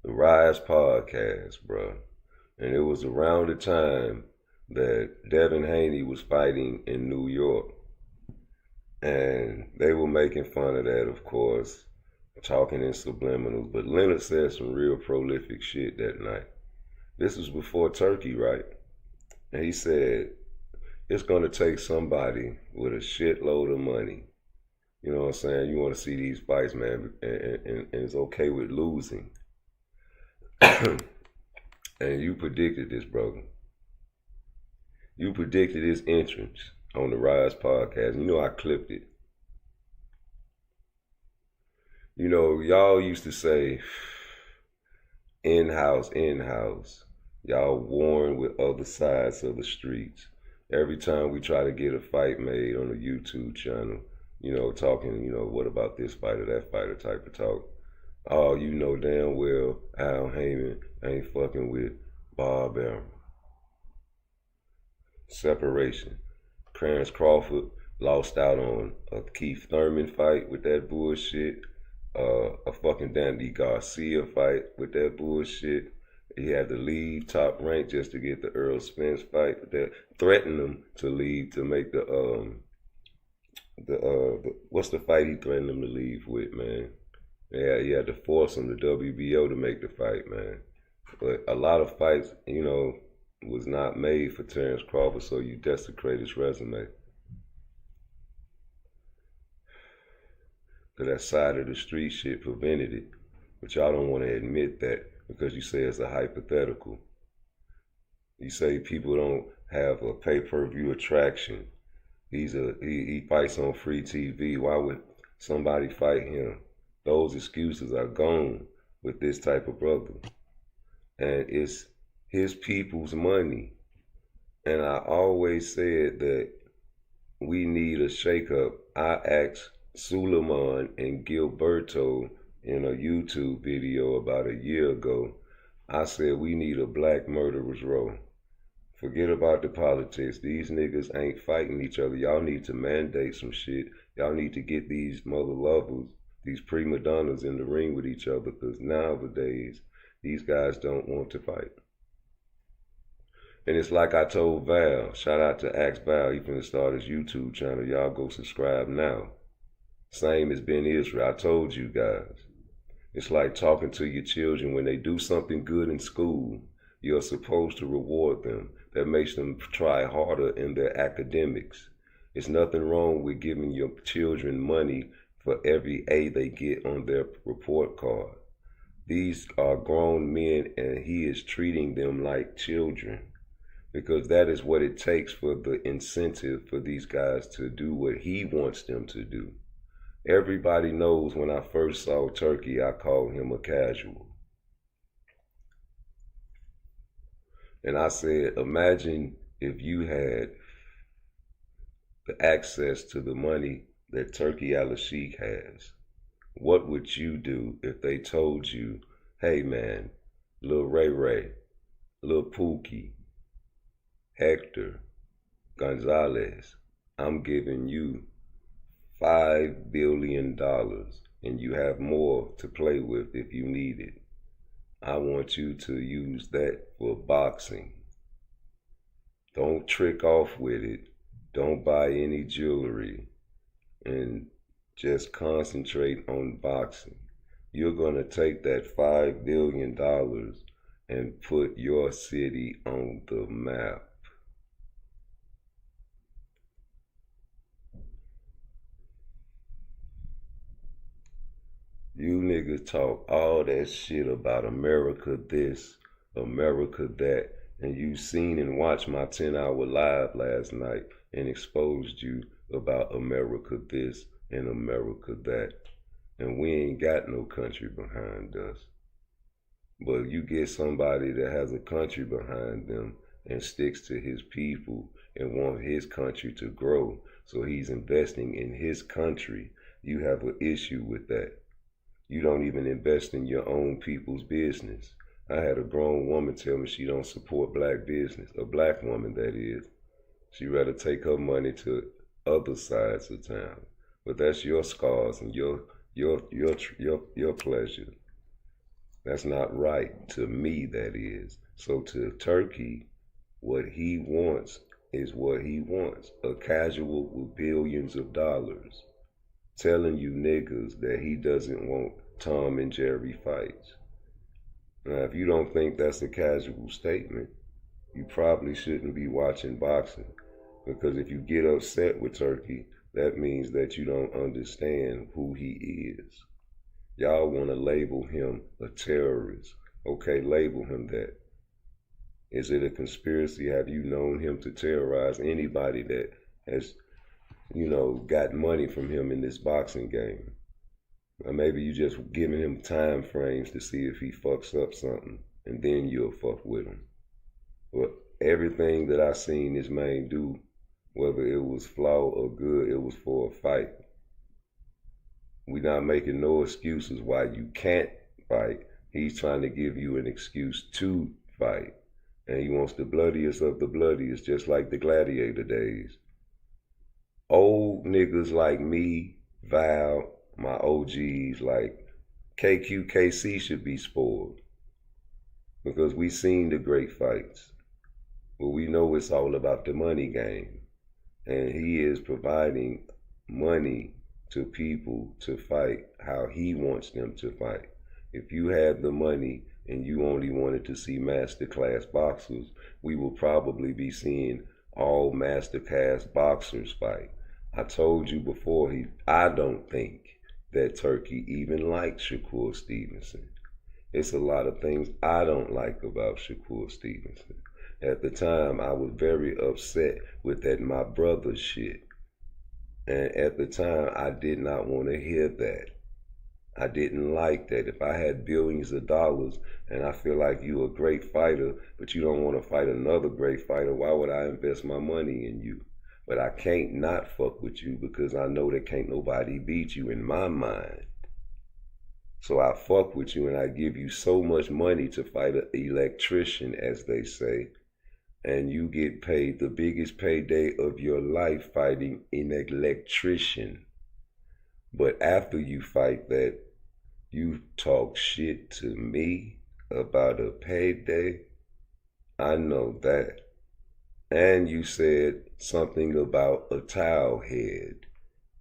the Rise podcast, bro. And it was around the time that Devin Haney was fighting in New York. And they were making fun of that, of course, talking in subliminals. But Leonard said some real prolific shit that night. This was before Turkey, right? And he said, it's going to take somebody with a shitload of money. You know what I'm saying? You want to see these fights, man, and it's okay with losing. And you predicted this, brother. You predicted his entrance on the Rise podcast. You know I clipped it. You know, y'all used to say, in-house, in-house. Y'all warring with other sides of the streets. Every time we try to get a fight made on a YouTube channel, you know, talking, you know, what about this fighter, that fighter type of talk. Oh, you know damn well Al Heyman ain't fucking with Bob Arum. Separation. Clarence Crawford lost out on a Keith Thurman fight with that bullshit. A fucking Dandy Garcia fight with that bullshit. He had to leave Top Rank just to get the Earl Spence fight. That threatened him to leave to make the what's the fight he threatened him to leave with, man? Yeah, he had to force him, the WBO, to make the fight, man. But a lot of fights, you know, was not made for Terrence Crawford, so you desecrate his resume. Because that side of the street shit prevented it. But y'all don't want to admit that because you say it's a hypothetical. You say people don't have a pay-per-view attraction. He fights on free TV. Why would somebody fight him? Those excuses are gone with this type of brother. And it's his people's money. And I always said that we need a shakeup. I asked Suleiman and Gilberto in a YouTube video about a year ago. I said we need a black murderer's row. Forget about the politics. These niggas ain't fighting each other. Y'all need to mandate some shit. Y'all need to get these mother lovers, these prima donnas in the ring with each other, because nowadays these guys don't want to fight. And it's like I told Val, shout out to Axe Val, he finna start his YouTube channel. Y'all go subscribe now. Same as Ben Israel. I told you guys. It's like talking to your children when they do something good in school. You're supposed to reward them. That makes them try harder in their academics. There's nothing wrong with giving your children money for every A they get on their report card. These are grown men and he is treating them like children because that is what it takes for the incentive for these guys to do what he wants them to do. Everybody knows when I first saw Turkey, I called him a casual. And I said, imagine if you had the access to the money that Turkey Al-Sheikh has. What would you do if they told you, hey man, Lil Ray Ray, Lil Pookie, Hector, Gonzalez, I'm giving you $5 billion and you have more to play with if you need it. I want you to use that for boxing. Don't trick off with it. Don't buy any jewelry and just concentrate on boxing. You're going to take that $5 billion and put your city on the map. You niggas talk all that shit about America this, America that, and you seen and watched my 10-hour live last night and exposed you about America this and America that. And we ain't got no country behind us. But you get somebody that has a country behind them and sticks to his people and wants his country to grow, so he's investing in his country, you have an issue with that. You don't even invest in your own people's business. I had a grown woman tell me she don't support black business, a black woman that is. She rather take her money to other sides of town. But that's your scars and your pleasure. That's not right to me, that is. So to Turkey, what he wants is what he wants. A casual with billions of dollars telling you niggas that he doesn't want Tom and Jerry fights. Now, if you don't think that's a casual statement, you probably shouldn't be watching boxing. Because if you get upset with Turkey, that means that you don't understand who he is. Y'all want to label him a terrorist. Okay, label him that. Is it a conspiracy? Have you known him to terrorize anybody that has, got money from him in this boxing game? Or maybe you just giving him time frames to see if he fucks up something, and then you'll fuck with him. But everything that I seen this man do, whether it was flawed or good, it was for a fight. We're not making no excuses why you can't fight. He's trying to give you an excuse to fight. And he wants the bloodiest of the bloodiest, just like the gladiator days. Old niggas like me, Val, my OGs like KQKC should be spoiled. Because we seen the great fights. But we know it's all about the money game. And he is providing money to people to fight how he wants them to fight. If you had the money and you only wanted to see masterclass boxers, we will probably be seeing all masterclass boxers fight. I told you before, I don't think that Turkey even likes Shakur Stevenson. It's a lot of things I don't like about Shakur Stevenson. At the time, I was very upset with that my brother shit. And at the time, I did not want to hear that. I didn't like that. If I had billions of dollars and I feel like you're a great fighter, but you don't want to fight another great fighter, why would I invest my money in you? But I can't not fuck with you because I know that can't nobody beat you in my mind. So I fuck with you and I give you so much money to fight an electrician, as they say, and you get paid the biggest payday of your life fighting an electrician. But after you fight that, you talk shit to me about a payday. I know that. And you said something about a towel head.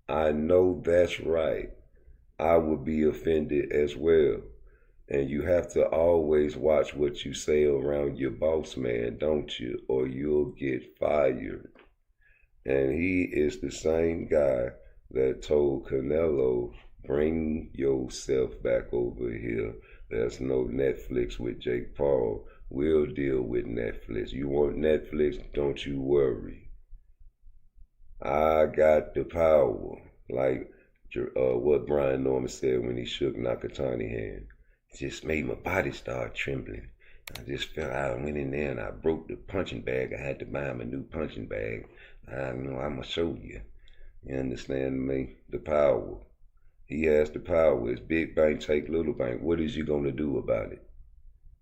I know that's right. I would be offended as well. And you have to always watch what you say around your boss man, don't you? Or you'll get fired. And he is the same guy that told Canelo, bring yourself back over here. There's no Netflix with Jake Paul. We'll deal with Netflix. You want Netflix? Don't you worry. I got the power. Like what Brian Norman said when he shook Nakatani's hand. It just made my body start trembling. I just felt I went in there and I broke the punching bag. I had to buy him a new punching bag. I'm going to show you. You understand me? The power. He has the power. It's big bank, take little bank. What is you going to do about it?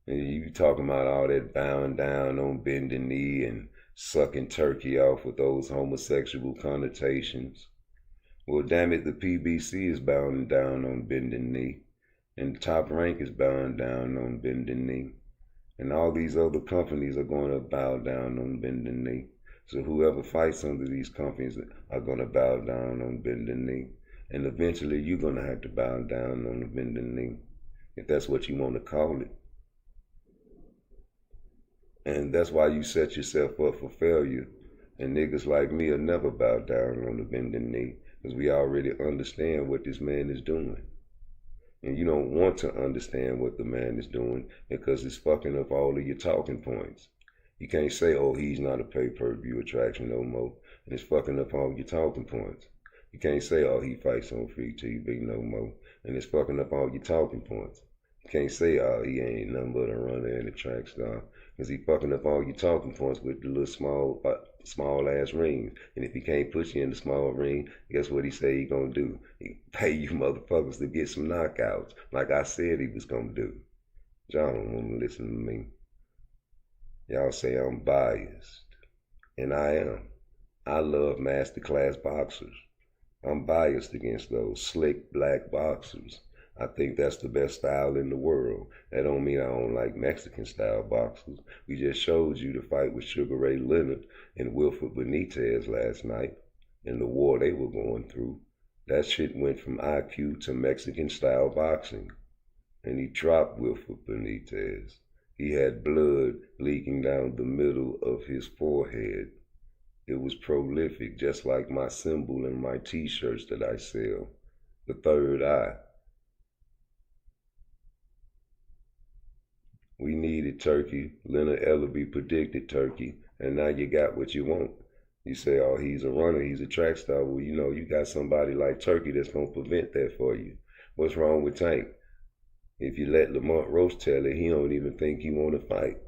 And you talking about all that bowing down on bending knee and sucking turkey off with those homosexual connotations. Well, damn it, the PBC is bowing down on bending knee. And Top Rank is bowing down on bending knee. And all these other companies are going to bow down on bending knee. So whoever fights under these companies are going to bow down on bending knee. And eventually you're going to have to bow down on the bending knee, if that's what you want to call it. And that's why you set yourself up for failure. And niggas like me will never bow down on the bending knee, because we already understand what this man is doing. And you don't want to understand what the man is doing because it's fucking up all of your talking points. You can't say, oh, he's not a pay-per-view attraction no more, and it's fucking up all your talking points. You can't say, oh, he fights on free TV no more, and it's fucking up all your talking points. You can't say, oh, he ain't nothing but a runner and a track star, because he fucking up all your talking points with the little small ass rings. And if he can't put you in the small ring, guess what he say he gonna do? He pay you motherfuckers to get some knockouts, like I said he was gonna do. Y'all don't want to listen to me. Y'all say I'm biased, and I am. I love masterclass boxers. I'm biased against those slick black boxers. I think that's the best style in the world. That don't mean I don't like Mexican style boxers. We just showed you the fight with Sugar Ray Leonard and Wilfred Benitez last night, and the war they were going through. That shit went from IQ to Mexican style boxing. And he dropped Wilfred Benitez. He had blood leaking down the middle of his forehead. It was prolific, just like my symbol in my t-shirts that I sell. The third eye. We needed Turkey. Leonard Ellerby predicted Turkey, and now you got what you want. You say, oh, he's a runner, he's a track star. Well, you know, you got somebody like Turkey that's going to prevent that for you. What's wrong with Tank? If you let Lamont Roach tell it, he don't even think he want to fight.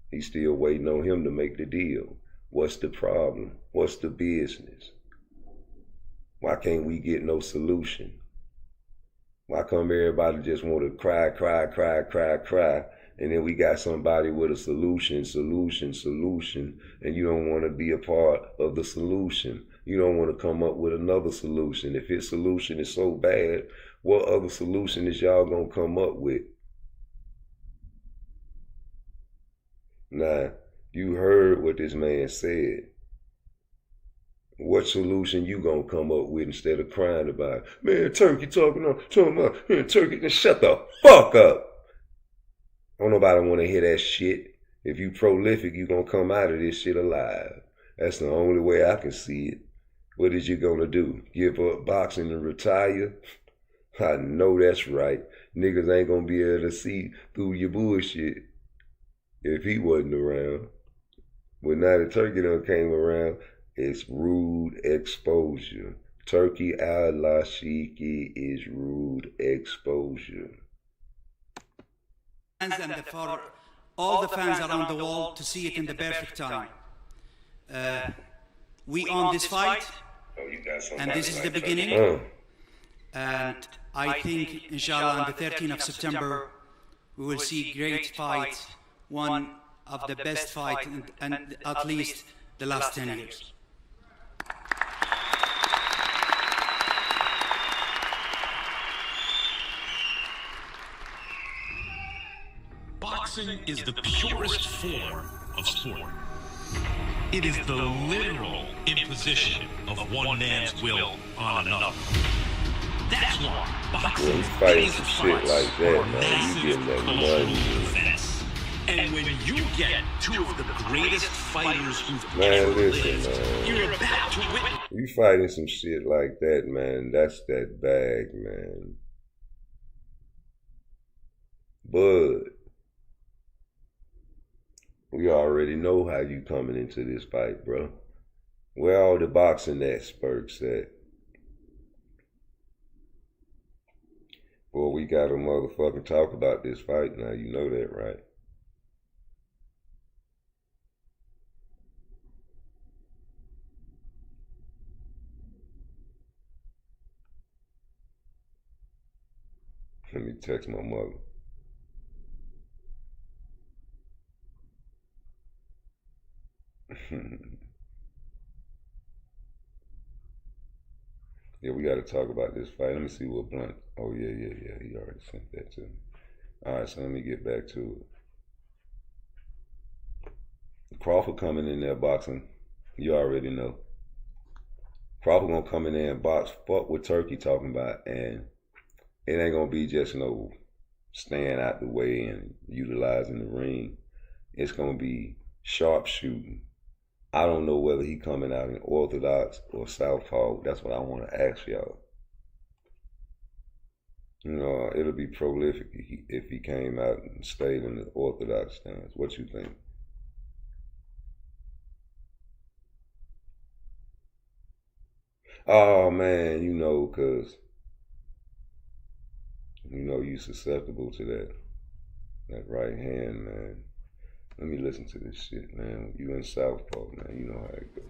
He's still waiting on him to make the deal. What's the problem? What's the business? Why can't we get no solution? Why come everybody just want to cry, and then we got somebody with a solution, and you don't want to be a part of the solution. You don't want to come up with another solution. If his solution is so bad, what other solution is y'all gonna come up with? Now, you heard what this man said. What solution you gonna come up with instead of crying about it? Man, Turkey talking about, man, Turkey, then shut the fuck up. Don't nobody want to hear that shit. If you prolific, you gonna come out of this shit alive. That's the only way I can see it. What is you gonna do? Give up boxing and retire? I know that's right. Niggas ain't gonna be able to see through your bullshit if he wasn't around. But now that Turkey done came around, it's rude exposure. Turkey al-Lashiki is rude exposure. And for all the fans around the world to see it in the perfect time. We own this fight, and this is the beginning. And I think, inshallah, on the 13th of September, we will see great fight, one of the best fight, and at least the last 10 years. Boxing is the purest form of sport. It is the literal imposition of one man's will on another. That's why boxing is fighting some shit like that, man. You getting that money. And when you get two of the greatest fighters who've ever lived, you're about to witness. You fighting some shit like that, man. That's that bag, man. But we already know how you coming into this fight, bro. Where all the boxing experts at? Well, we gotta motherfucking talk about this fight now. You know that, right? Let me text my mother. Yeah, we got to talk about this fight. Let me see what Blunt. Oh, yeah. He already sent that to me. All right, so let me get back to it. Crawford coming in there boxing. You already know. Crawford going to come in there and box. Fuck what Turkey talking about. And it ain't going to be just no staying out the way and utilizing the ring. It's going to be sharp shooting. I don't know whether he coming out in orthodox or southpaw. That's what I want to ask y'all. You know, it'll be prolific if he came out and stayed in the orthodox stance. What you think? Oh man, you know, cause you susceptible to that right hand, man. Let me listen to this shit, man. You in Southpaw, man. You know how it goes.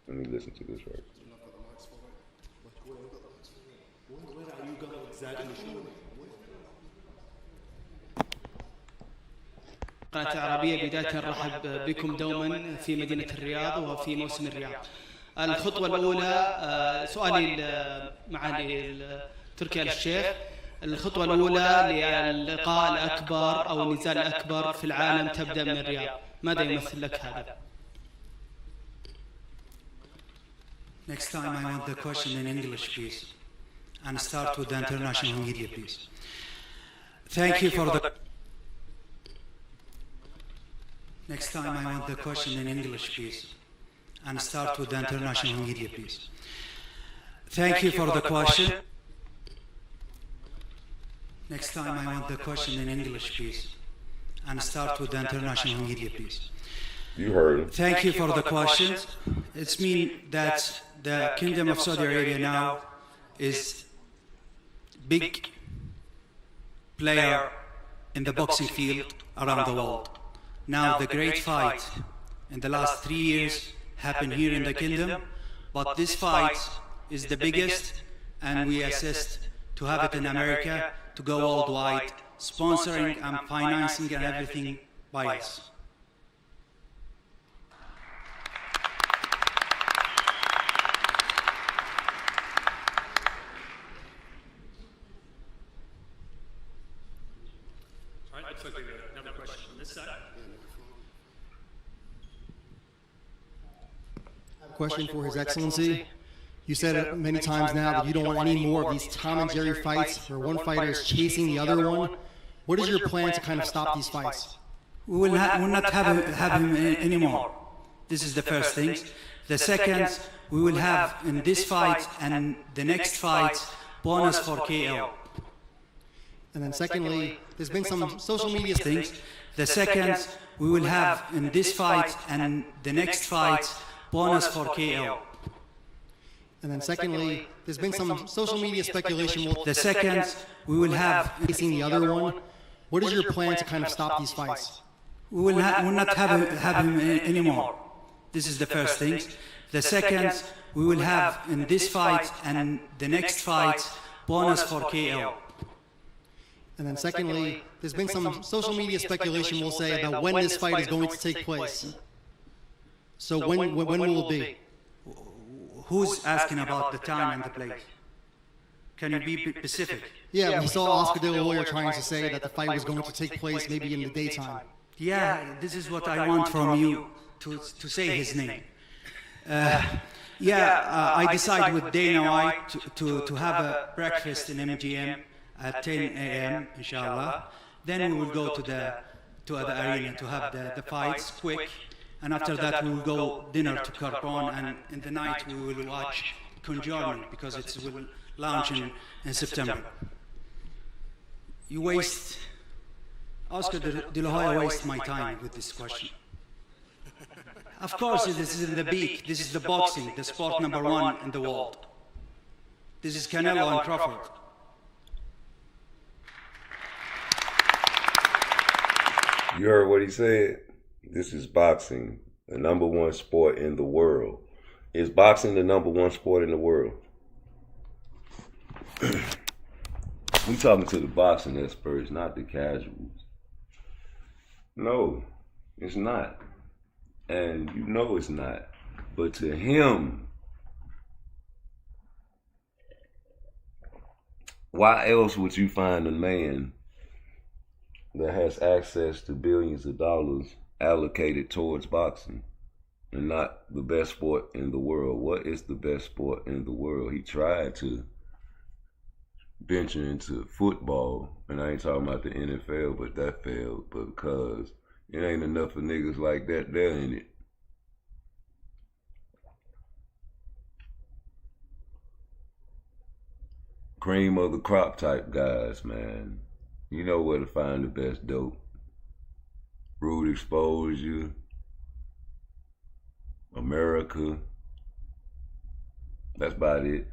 Let me listen to this right. Where are you going exactly? قناة العربية بداية نرحب بكم دوما في مدينة الرياض وفي موسم الرياض. الخطوة الأولى سؤالي معالي تركي آل الشيخ. الخطوة الأولى للقاء الأكبر أو النزال الأكبر في العالم تبدأ من الرياض. ماذا يمثل لك هذا؟ Next time I want the question in English, please. And start with the international media, please. Thank you for the... Next time I want the question in English, please. And start with the international media, please. Thank you for the question. Next time I want the question in English, please. And start with the international media, please. You heard him. Thank you for the questions. It's mean that the Kingdom of Saudi Arabia now is big player in the boxing field around the world. Now the great fight in the last 3 years happened here in the kingdom, but this fight is the biggest, and we assist to have it in America, to go worldwide, sponsoring and financing and everything by us. All right, looks like we have another question on this side. Question for His Excellency. You said many times now that you don't want any more of these Tom and Jerry fights where one fighter is chasing the other one. What is your plan to kind of stop these fights? We will not have him anymore. This is the first thing. The second, we will have in this fight and the next fight bonus for KO. And then secondly, there's been some social media things. The second, we will have in this fight and the next fight bonus for KO. And then secondly, there's been some social media speculation. The second, we will have facing the other one. What is your plan to kind of stop these fights? We will not have him anymore. This is the first thing. The second, we will have in this fight and the next fight bonus for KO. And then secondly, there's been some social media speculation, we'll say, about when this fight is going to take place. So when will it be? Who's asking about the time and the place? Can you be specific? Yeah, we saw Oscar De La Hoya trying to say that the fight was going to take place maybe in the daytime. Yeah, this is what I want from you, to say his name. I decided with Dana White to have a breakfast in MGM at 10 a.m. inshallah. Then we will go to the arena to have the fights quick. And after that, we will go dinner to Carbon, and in the night we will watch Conjuring because it will launch in September. You waste, Oscar De La Hoya wastes my time with this question. Of course, this is in the peak. This is the boxing, the sport #1 in the world. This is Canelo and Crawford. You heard what he said? This is boxing, the #1 sport in the world. Is boxing the #1 sport in the world? We talking to the boxing experts, not the casuals. No, it's not. And you know it's not. But to him, why else would you find a man that has access to billions of dollars allocated towards boxing and not the best sport in the world? What is the best sport in the world? He tried to venture into football, and I ain't talking about the NFL, but that failed because it ain't enough of niggas like that there in it. Cream of the crop type guys, man. You know where to find the best dope. Rude Exposure, America. That's about it.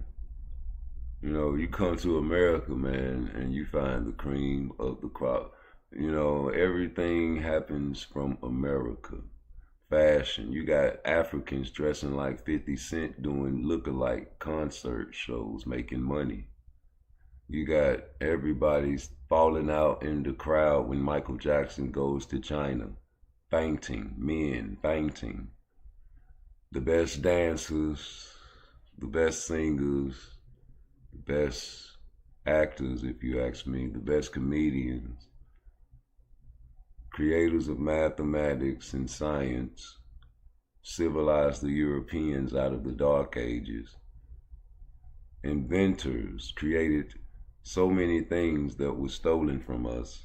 You know, you come to America, man, and you find the cream of the crop. You know, everything happens from America. Fashion. You got Africans dressing like 50 Cent doing look-alike concert shows, making money. You got everybody's falling out in the crowd when Michael Jackson goes to China. Fainting, men fainting. The best dancers, the best singers, the best actors, if you ask me, the best comedians, creators of mathematics and science, civilized the Europeans out of the Dark Ages. Inventors created so many things that were stolen from us.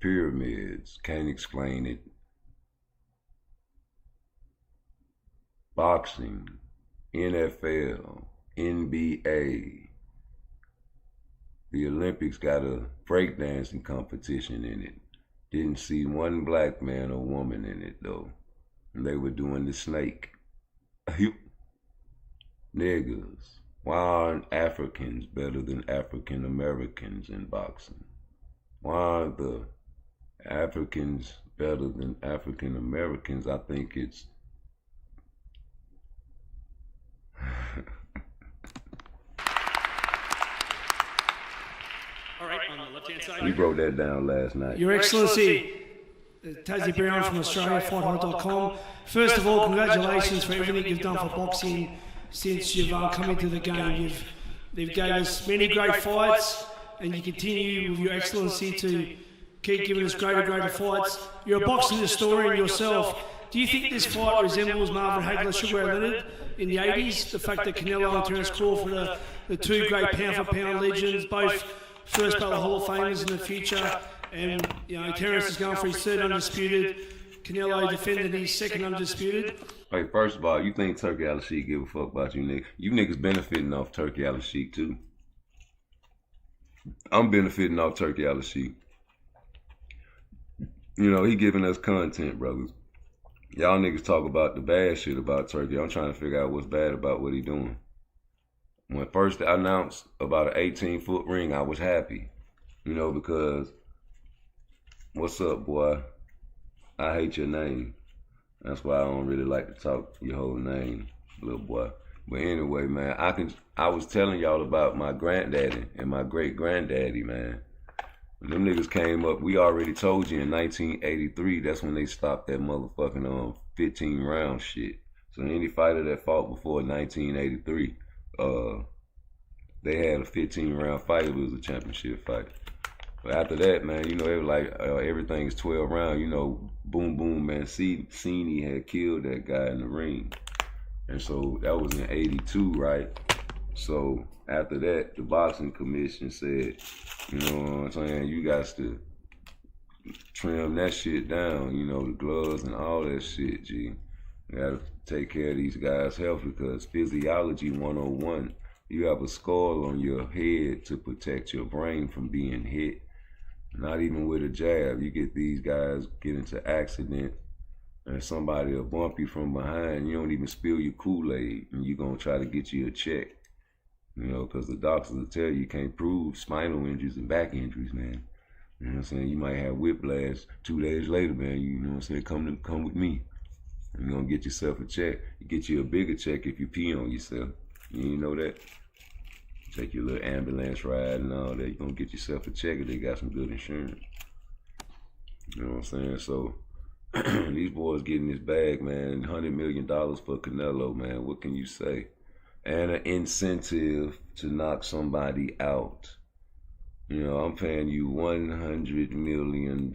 Pyramids, can't explain it. Boxing, NFL, NBA. The Olympics got a breakdancing competition in it. Didn't see one black man or woman in it though. And they were doing the snake. Niggas. Why aren't Africans better than African Americans in boxing? Why aren't the Africans better than African Americans? I think it's All right, on the left-hand side. we broke that down last night. Your Excellency, Tassie Brown from Australia, FightHard.com. First of all, congratulations for everything you've done for boxing since you've come into the game. You've gave us many great fights, and you continue with your Excellency to keep giving us greater fights. You're a boxing historian yourself. Do you think this fight resembles Marvin Hagler, Sugar Ray Leonard in the 80s? The fact that Canelo and Terence Crawford are the two great pound-for-pound legends, both first ballot Hall of Famers in the future, and you know Terence is going for his third undisputed. Canelo defended his second undisputed. Hey, first of all, you think Turkey Al-Sheikh give a fuck about you niggas? You niggas benefiting off Turkey Al-Sheikh too. I'm benefiting off Turkey Al-Sheikh. You know, he giving us content, brothers. Y'all niggas talk about the bad shit about Turkey. I'm trying to figure out what's bad about what he doing. When first I announced about an 18-foot ring, I was happy. You know, because, what's up, boy? I hate your name. That's why I don't really like to talk your whole name, little boy. But anyway, man, I was telling y'all about my granddaddy and my great-granddaddy, man. When them niggas came up, we already told you in 1983, that's when they stopped that motherfucking 15-round shit. So any fighter that fought before 1983, they had a 15-round fight. It was a championship fight. But after that, man, you know, it was like everything is 12 round. You know, boom, boom, man. Cini had killed that guy in the ring. And so that was in 82, right? So after that, the boxing commission said, you know what I'm saying, you got to trim that shit down, you know, the gloves and all that shit, G. You got to take care of these guys' health because physiology 101, you have a skull on your head to protect your brain from being hit. Not even with a jab. You get these guys get into accident and somebody will bump you from behind. You don't even spill your Kool-Aid and you're going to try to get you a check. You know, because the doctors will tell you can't prove spinal injuries and back injuries, man. You know what I'm saying? You might have whiplash 2 days later, man. You know what I'm saying? Come with me. You're going to get yourself a check. You get you a bigger check if you pee on yourself. You ain't know that? Take your little ambulance ride and all that. You're going to get yourself a check if they got some good insurance. You know what I'm saying? So, these boys getting this bag, man. $100 million for Canelo, man. What can you say? And an incentive to knock somebody out. You know, I'm paying you $100 million.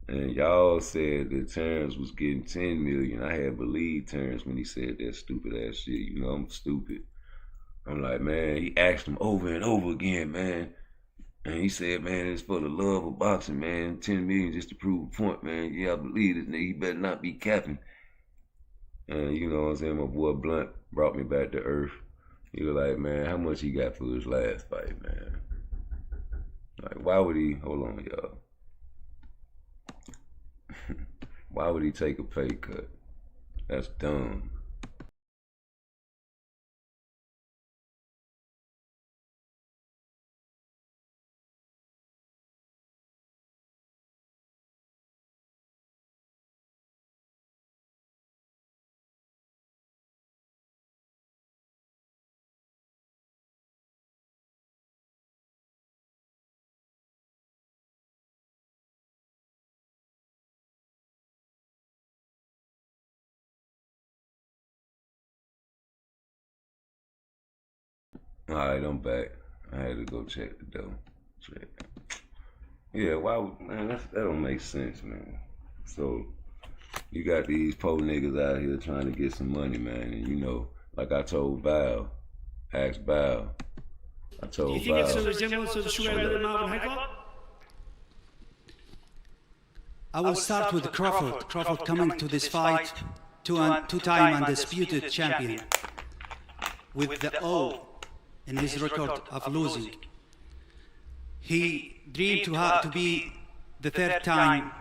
And y'all said that Terrence was getting $10 million. I had believed Terrence when he said that stupid ass shit. You know, I'm stupid. I'm like, man, he asked him over and over again, man. And he said, man, it's for the love of boxing, man. $10 million just to prove a point, man. Yeah, I believe this nigga. He better not be capping. And you know what I'm saying? My boy Blunt brought me back to earth. He was like, man, how much he got for his last fight, man? Like, why would he, hold on, y'all. Why would he take a pay cut? That's dumb. All right, I'm back. I had to go check the door. Yeah, man, that don't make sense, man. So, you got these poor niggas out here trying to get some money, man. And you know, like I told Val, ask Val. I told Do you think it's Val. a resemblance of the Sugar Ray Marvin High Club? I will start with Crawford. Crawford coming to this fight, two-time undisputed champion, with the O in his record of losing. He dreamed to be the third time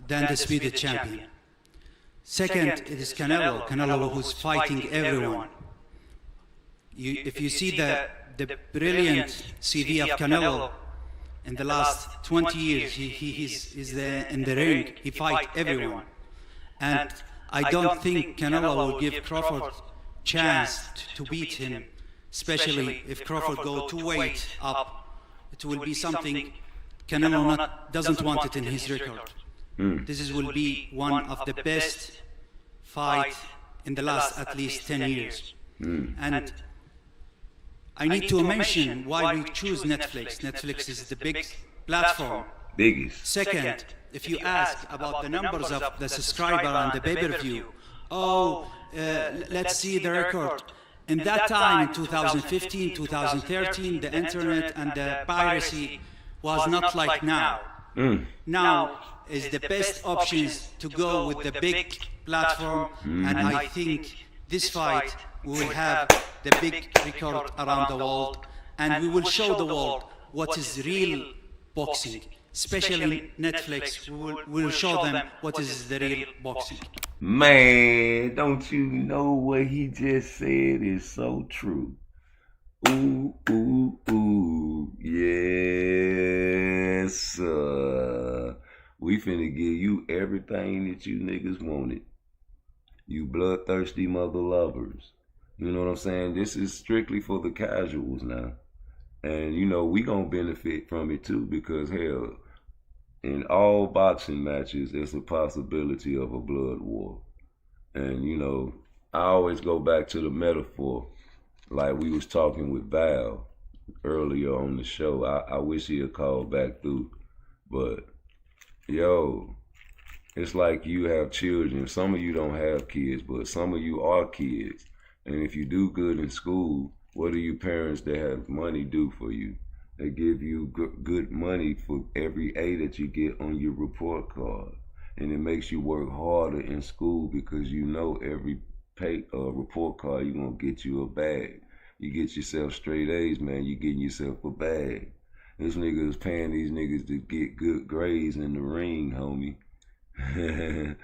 the undisputed champion. Second, it is Canelo. Canelo who's fighting everyone. If you see the brilliant CV of Canelo in the last 20 years, he's in the ring. He fights everyone. And I don't think Canelo will give Crawford chance to beat him, especially if Crawford go 2 weight up. It will be something Canelo doesn't want it in his record. This will be one of the best fight in the last at least 10 years. And I need to mention why we choose Netflix. Netflix is the big platform. Biggest. Second, if you ask about the numbers of the subscriber and the pay-per-view, let's see the record. In that time, in 2015, 2013, the internet and the piracy was not like now. Now is the best options to go with the big platform, and I think this fight will have the big record around the world, and we will show the world what is real boxing. Especially Netflix will show them what is the real boxing. Man, don't you know what he just said is so true? Ooh, ooh, ooh, yes, we finna give you everything that you niggas wanted. You bloodthirsty mother lovers. You know what I'm saying? This is strictly for the casuals now. And, you know, we gonna benefit from it too, because, hell, in all boxing matches, there's a possibility of a blood war. And, you know, I always go back to the metaphor, like we was talking with Val earlier on the show. I wish he had called back through. But, yo, it's like you have children. Some of you don't have kids, but some of you are kids. And if you do good in school, what do you parents that have money do for you? They give you good money for every A that you get on your report card. And it makes you work harder in school because you know every report card you're going to get you a bag. You get yourself straight A's, man, you getting yourself a bag. This nigga is paying these niggas to get good grades in the ring, homie. And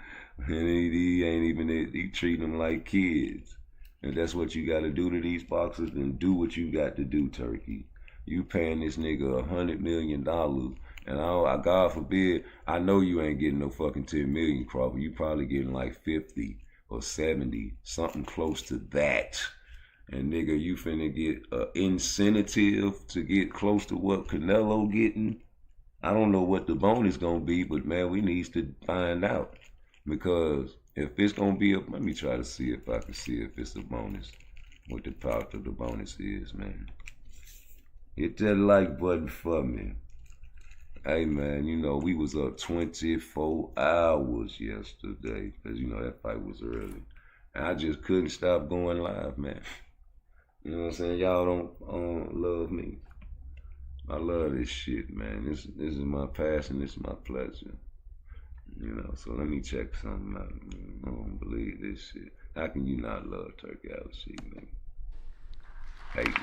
he ain't even, he treating them like kids. And that's what you got to do to these boxers, then do what you got to do, Turkey. You paying this nigga $100 million, and God forbid, I know you ain't getting no fucking 10 million, Crawford. You probably getting like 50 or 70, something close to that. And nigga, you finna get an incentive to get close to what Canelo getting. I don't know what the bonus gonna be, but man, we needs to find out. Because if it's gonna be let me try to see if I can see if it's a bonus, what the part of the bonus is, man. Hit that like button for me. Hey man, you know, we was up 24 hours yesterday, because you know that fight was early. And I just couldn't stop going live, man. You know what I'm saying? Y'all don't love me. I love this shit, man. This is my passion, this is my pleasure. You know, so let me check something out. I don't believe this shit. How can you not love Turkey Al-Sheikh, nigga? Hate man.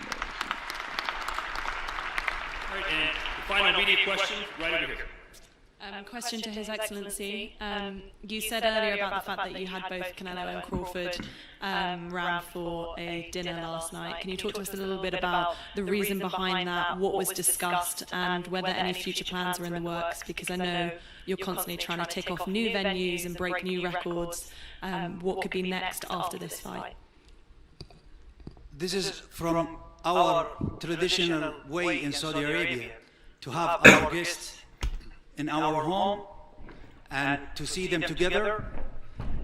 All right, and the final media question, right over here. Question to His Excellency. You said earlier about the fact that you had both Canelo and Crawford round for a dinner last night. Can you talk to us a little bit about the reason behind that, what was discussed, and whether any future plans are in the works? Because I know you're constantly trying to tick off new venues and break new records. What could be next after this fight? This is from our traditional way in Saudi Arabia, to have our guests in our home and to see them together.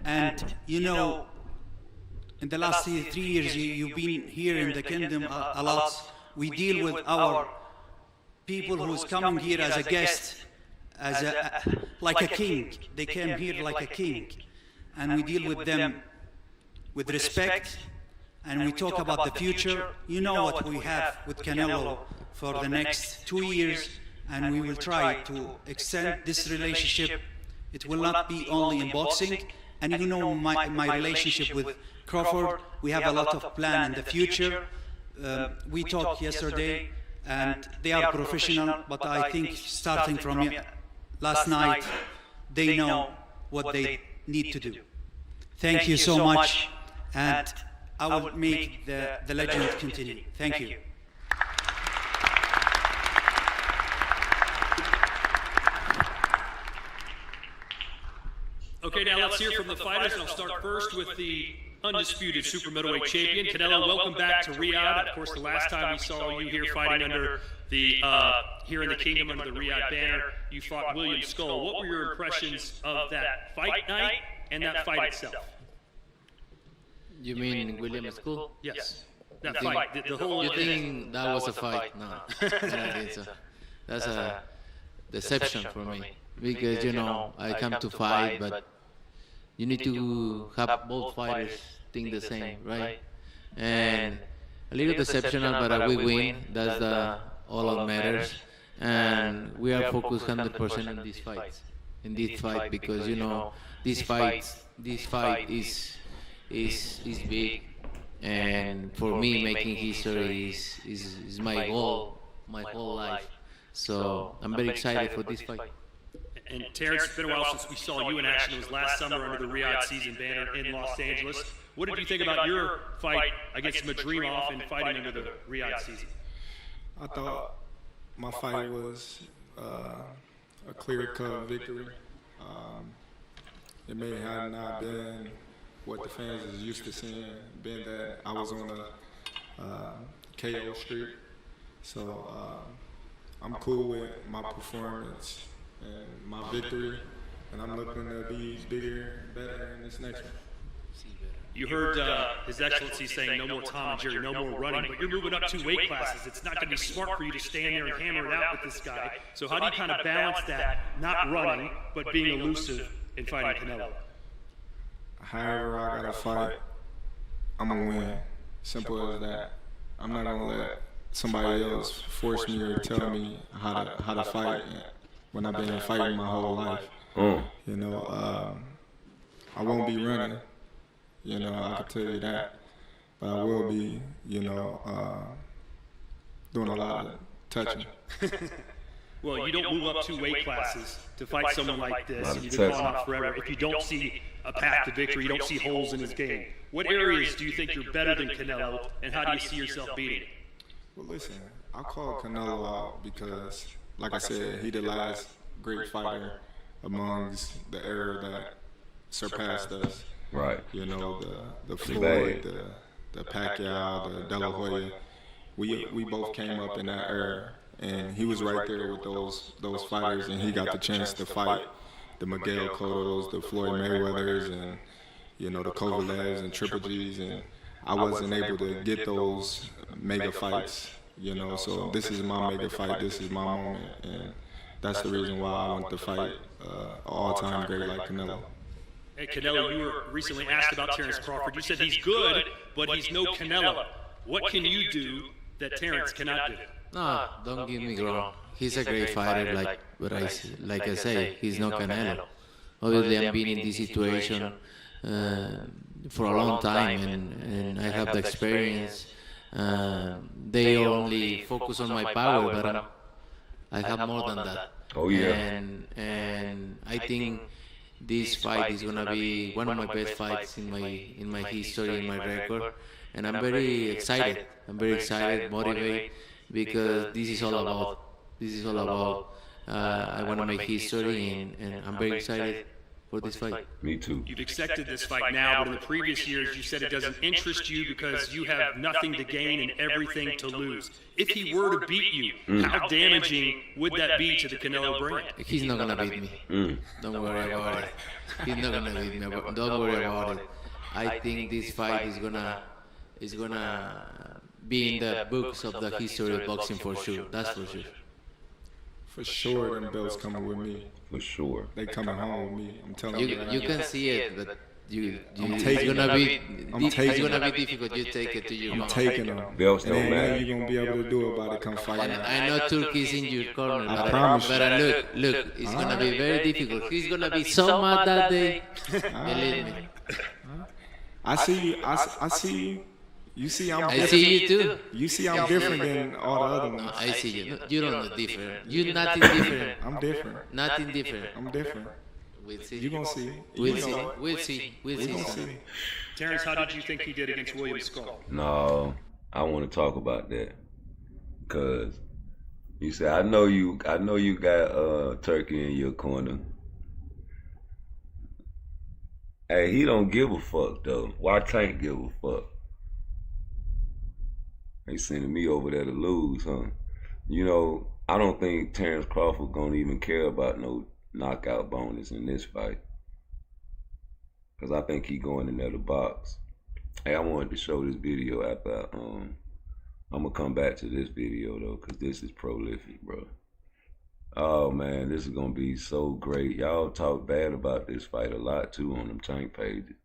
And you know, in the last 3 years, you've been here in the kingdom a lot. We deal with our people who's coming here as a guest, like a king. They came here like a king, and we deal with them with respect, and we talk about the future. You know what we have with Canelo for the next 2 years, and we will try to extend this relationship. It will not be only in boxing, and you know my relationship with Crawford. We have a lot of plan in the future. We talked yesterday, and they are professional, but I think starting from last night, they know what they need to do. Thank you so much, and I will make the legend continue. Thank you. Okay, now let's hear from the fighters. I'll start first with the undisputed super middleweight champion. Canelo, welcome back to Riyadh. Of course, the last time we saw you here fighting under the, here in the kingdom under the Riyadh banner, you fought William Skull. What were your impressions of that fight night and that fight itself? You mean William Skull? Yes. That fight, the whole... You think that was a fight? No, I don't think so. That's a deception for me. Because, you know, I come to fight, but you need to have both fighters think the same, right? And a little deceptional, but we win. That's all that matters. And we are focused 100% on these fights. In this fight, because, you know, this fight is big. And for me, making history is my goal, my whole life. So I'm very excited for this fight. And Terrence, it's been a while since we saw you in action. It was last summer under the Riyadh season banner in Los Angeles. What did you think about your fight against Madrimov and fighting under the Riyadh season? I thought my fight was a clear-cut victory. It may have not been what the fans is used to seeing, being that I was on a KO streak. So I'm cool with my performance and my victory, and I'm looking to be bigger, better in this next one. You heard His Excellency saying no more Tom and Jerry, no more running, but you're moving up 2 weight classes. It's not going to be smart for you to stand there and hammer it out with this guy. So how do you kind of balance that, not running, but being elusive in fighting Canelo? However I got to fight, I'm going to win. Simple as that. I'm not going to let somebody else force me or tell me how to fight when I've been fighting my whole life. You know, I won't be running, you know, I can tell you that. But I will be, you know, doing a lot of touching. Well, you don't move up 2 weight classes to fight someone like this, and you've been calling out forever. If you don't see a path to victory, you don't see holes in his game. What areas do you think you're better than Canelo, and how do you see yourself beating him? Well, listen, I call Canelo out because, like I said, he the last great fighter amongst the era that surpassed us. Right. You know, the Floyd, the Pacquiao, the De La Hoya. We both came up in that era, and he was right there with those fighters, and he got the chance to fight the Miguel Cottos, the Floyd Mayweathers, and, you know, the Kovalevs and Triple G's, and I wasn't able to get those mega fights, you know, so this is my mega fight, this is my moment, and that's the reason why I want to fight an all-time great like Canelo. Hey, Canelo, you were recently asked about Terrence Crawford. You said he's good, but he's no Canelo. What can you do that Terrence cannot do? No, don't get me wrong. He's a great fighter, like I say, he's no Canelo. Obviously, I've been in this situation for a long time, and I have the experience. They only focus on my power, but I have more than that. Oh yeah. And I think this fight is gonna be one of my best fights in my history, in my record, and I'm very excited. I'm very excited, motivated, because this is all about. I want to make history, and I'm very excited for this fight. Me too. You've accepted this fight now, but in the previous years you said it doesn't interest you because you have nothing to gain and everything to lose. If he were to beat you, how damaging would that be to the Canelo brand? He's not gonna beat me. Don't worry about it. He's not gonna beat me. Don't worry about it. I think this fight is gonna be in the books of the history of boxing for sure. That's for sure. For sure, them belts coming with me. For sure. They coming home with me. I'm telling you. You can see it, but it's gonna be difficult. You take it to your mom. I'm taking them. Belts don't and matter. you're gonna be able to do about it. Come fight. I know Turkey's in your corner, I promise you. but look, it's gonna be very difficult. He's gonna be so mad that day. Believe me. I see you. I see you. You see I'm different. I see you too. You see I'm different than all the other ones. No, I see you. You don't look different. You're nothing different. I'm different. Nothing different. I'm different. We'll see. You gonna see. We'll see. We gonna see. Terrence, how did you think he did against William Skull? No, I want to talk about that because you said I know you got Turkey in your corner. Hey, he don't give a fuck though. Why Tank give a fuck? They sending me over there to lose, huh? You know, I don't think Terrence Crawford gonna even care about no knockout bonus in this fight. Cause I think he going in there to box. Hey, I wanted to show this video after I'm gonna come back to this video though, cause this is prolific, bro. Oh man, this is gonna be so great. Y'all talk bad about this fight a lot too on them Tank pages.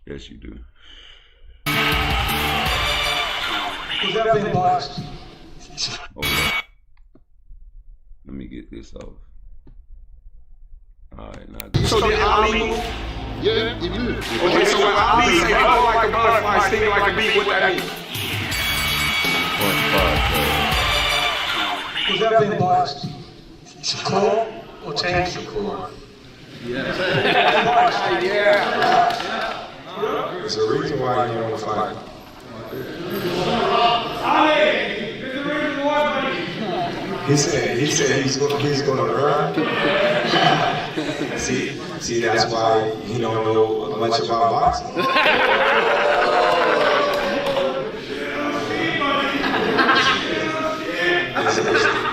Yes, you do. Was that been boxed? Okay. Let me get this off. Alright, now. So did Ali move? Yeah, he moved. Okay, so when Ali say fall like a butterfly, sting like a bee, what that mean? Was that been boxed? Shakur or Tank Shakur? Yeah. Yeah. There's a reason why you don't fight. He said he's gonna run. see, that's why he don't know much about boxing.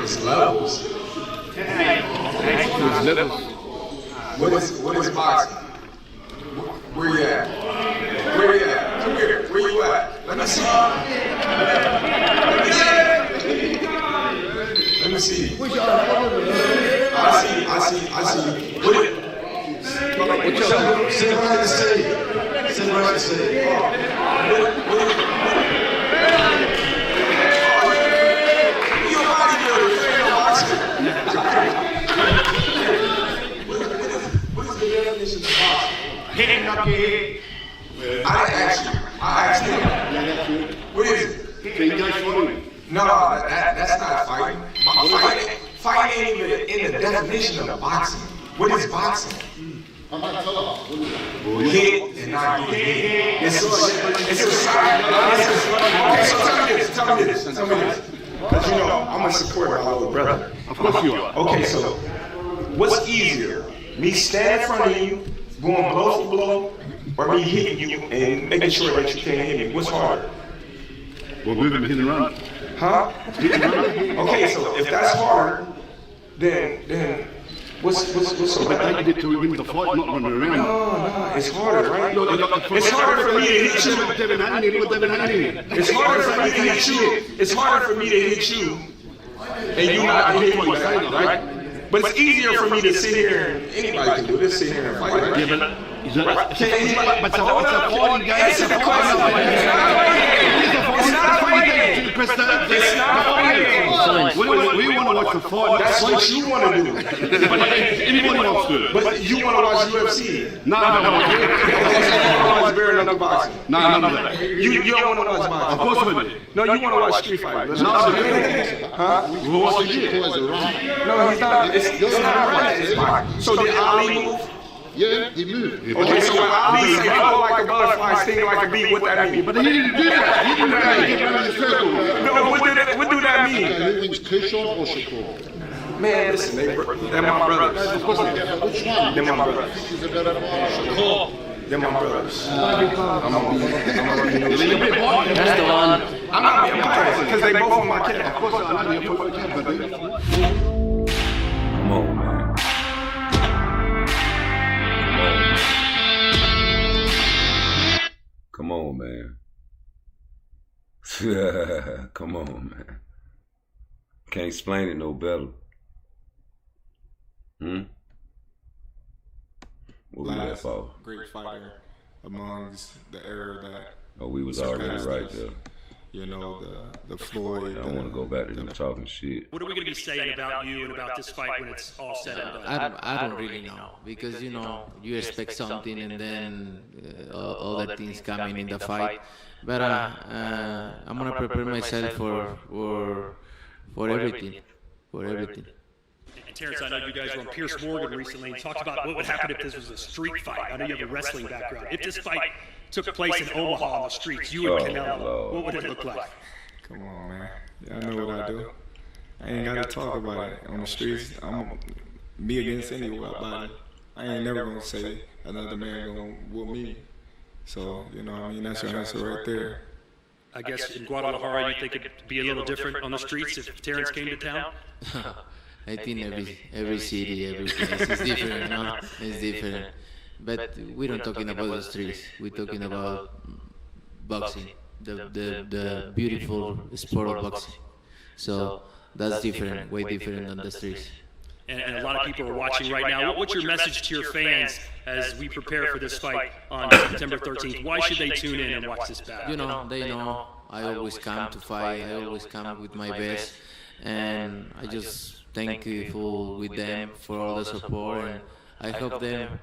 It's levels. It's levels. What is boxing? Where you at? Where you at? Come here. Where you at? Let me see. Let me see. I see. What is sit around the stage. Sit around the stage. Your bodybuilder. What is the definition of boxing? Hitting up your head. I asked him. What is it? No, that's not fighting. Fighting ain't even in the definition of boxing. What is boxing? Hit and not get hit. It's a side. Okay, so tell me this. Because you know, I'm going to support my little brother. Of course you are. Okay, so what's easier? Me standing in front of you, going blow for blow, or me hitting you and making sure that you can't hit me? What's harder? Well, moving, hit and run. Huh? Okay, so if that's harder, then what's so But bad? I did to win the fight, not running around. No, it's harder, right? It's harder for me to hit you. It's harder for me to hit you. It's harder for me to hit you, and you not hit me back, right? But it's easier for me to sit here and anybody can do this, sit here and fight, right? Yeah, but It's a fighting game. It's a fighting. It's not fighting. we want to watch the fight. That's what you want to do. Anybody wants to. But you want to watch UFC. No. You want to watch bare knuckle boxing. No, none of that. You don't want to watch boxing. Of course we do. No, you want to watch Street Fighter. No, Huh? we'll watch it. No, he's not. It's not right. It's boxing. So did Ali move? Yeah, he moved. Okay, so when Ali say fall like a butterfly, sting like a bee, what that mean? But he didn't do that. He didn't do that. He didn't run in a circle. No, what do that mean? Who wins, Kershaw or Shakur? Man, listen, they're my brothers. Of course they do. Which one? They're my brothers. Shakur. They're my brothers. That's the one. I'm not being biased because they both on my camp. Of course I know you're fucking but Come on, man. man. Come on, man. Can't explain it no better. What we left off? Great fighter amongst the era that. Oh, we was already right there. You know, the Floyd. I don't want to go back to them talking shit. What are we going to be saying about you and about this fight when it's all said and done? I don't really know, because you know, you expect something and then other things coming in the fight. But I'm gonna prepare myself for everything, And Terrence, I know you guys were on Pierce Morgan recently and talked about what would happen if this was a street fight. I know you have a wrestling background. If this fight took place in Omaha on the streets, you and Canelo, what would it look like? Come on, man. Y'all know what I do. I ain't got to talk about it on the streets. I'm me against anybody. I ain't never going to say another man going to whoop me. So, you know what I mean? That's your answer right there. I guess in Guadalajara, you think it'd be a little different on the streets if Terrence came to town? I think every city, every place is different, no? It's different. But we don't talking about the streets. We're talking about boxing, the beautiful sport of boxing. So that's different, way different than the streets. And a lot of people are watching right now. What's your message to your fans as we prepare for this fight on September 13th? Why should they tune in and watch this battle? You know, they know I always come to fight. I always come with my best. And I just thankful with them for all the support. And I hope them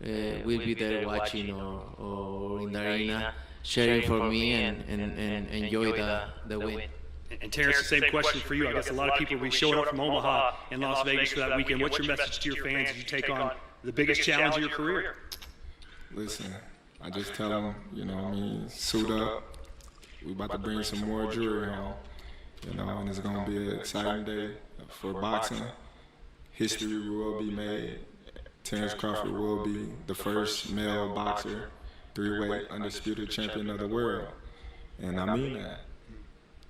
will be there watching or in the arena, cheering for me and enjoy the win. And Terrence, the same question for you. I guess a lot of people will be showing up from Omaha and Las Vegas for that weekend. What's your message to your fans as you take on the biggest challenge of your career? Listen, I just tell them, you know what I mean, suit up. We about to bring some more jewelry home, you know, and it's going to be an exciting day for boxing. History will be made. Terrence Crawford will be the first male boxer, 3-weight undisputed champion of the world. And I mean that.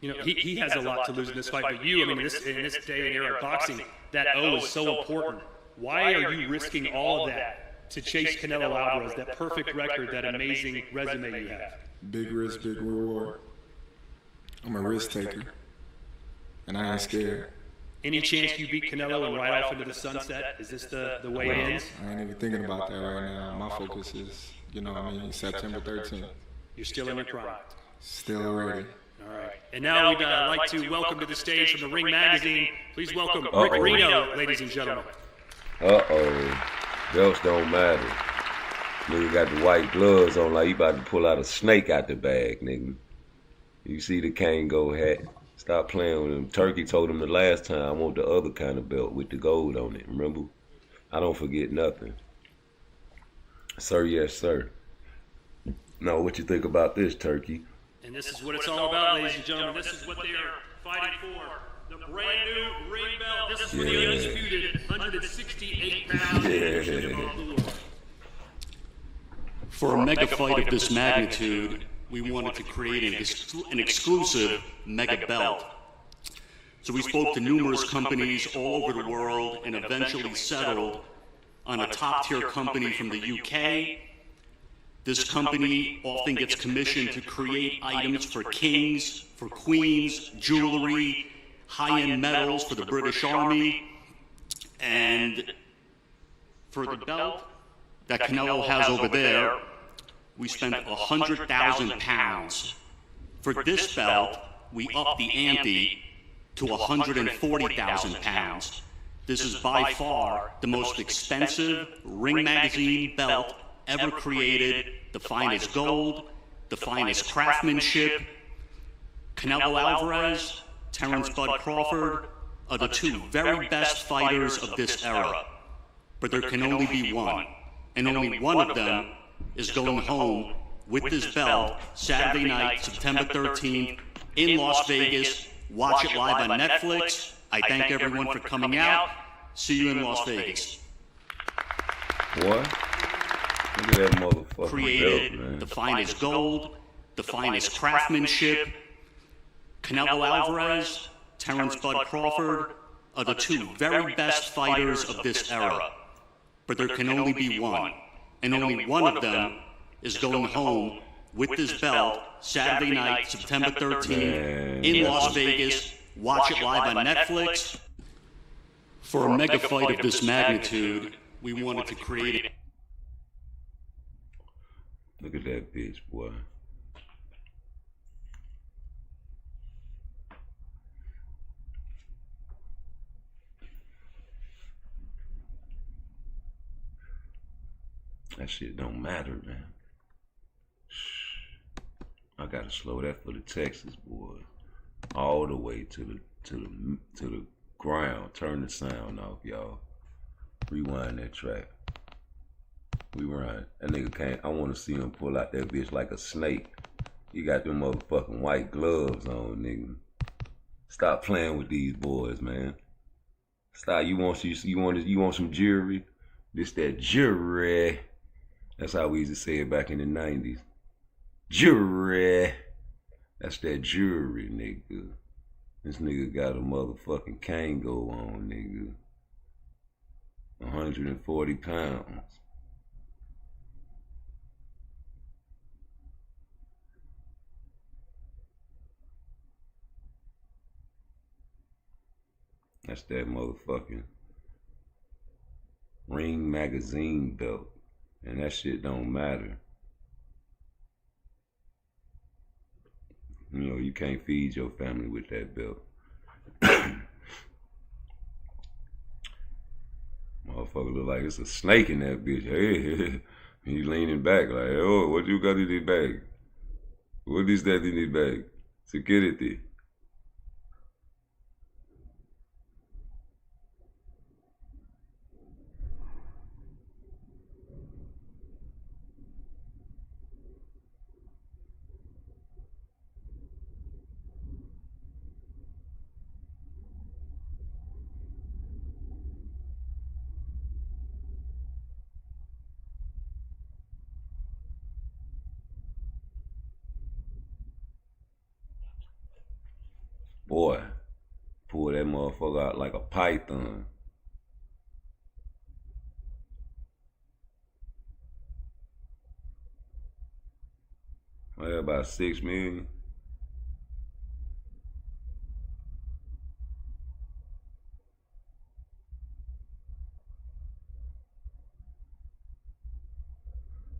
You know, he has a lot to lose in this fight, but you, I mean, in this day and era of boxing, that O is so important. Why are you risking all of that to chase Canelo Alvarez, that perfect record, that amazing resume you have? Big risk, big reward. I'm a risk taker, and I ain't scared. Any chance you beat Canelo and ride off into the sunset? Is this the way it ends? I ain't even thinking about that right now. My focus is, you know what I mean, September 13th. You're still in your prime. Still ready. All right. And now we'd like to welcome to the stage from the Ring Magazine. Please welcome Rick Reno, ladies and gentlemen. Belts don't matter. Nigga got the white gloves on like he about to pull out a snake out the bag, nigga. You see the Kango hat. Stop playing with him. Turkey told him the last time, I want the other kind of belt with the gold on it, remember? I don't forget nothing. Sir, yes, sir. Now, what you think about this, Turkey? And this is what it's all about, ladies and gentlemen. This is what they are fighting for. The brand new ring belt. This is for the undisputed 168-pound champion of the world. For a mega fight of this magnitude, we wanted to create an exclusive mega belt. So we spoke to numerous companies all over the world and eventually settled on a top-tier company from the UK. This company often gets commissioned to create items for kings, for queens, jewelry, high-end medals for the British Army, and for the belt that Canelo has over there, we spent 100,000 pounds. For this belt, we upped the ante to 140,000 pounds. This is by far the most expensive Ring Magazine belt ever created, the finest gold, the finest craftsmanship. Canelo Alvarez, Terrence Bud Crawford are the two very best fighters of this era. But there can only be one, and only one of them is going home with this belt Saturday night, September 13th in Las Vegas. Watch it live on Netflix. I thank everyone for coming out. See you in Las Vegas. What? Look at that motherfucker. Created the finest gold, the finest craftsmanship. Canelo Alvarez, Terrence Bud Crawford are the two very best fighters of this era. But there can only be one, and only one of them is going home with this belt Saturday night, September 13th, in Las Vegas. Watch it live on Netflix. For a mega fight of this magnitude, we wanted to create it. Look at that bitch, boy. That shit don't matter, man. I gotta slow that for the Texas boys, all the way to the ground. Turn the sound off, y'all. Rewind that track. Rewind. That nigga can't. I want to see him pull out that bitch like a snake. He got them motherfucking white gloves on, nigga. Stop playing with these boys, man. Stop. You want some jewelry? This that jewelry. That's how we used to say it back in the 90s. Jewelry. That's that jewelry, nigga. This nigga got a motherfucking Kango on, nigga. 140 pounds. That's that motherfucking Ring magazine belt. And that shit don't matter. You know, you can't feed your family with that belt. Motherfucker look like it's a snake in that bitch. Hey, he leaning back like, oh, what you got in the bag? What is that in the bag? Security. Boy, pull that motherfucker out like a python. Well, about 6 million.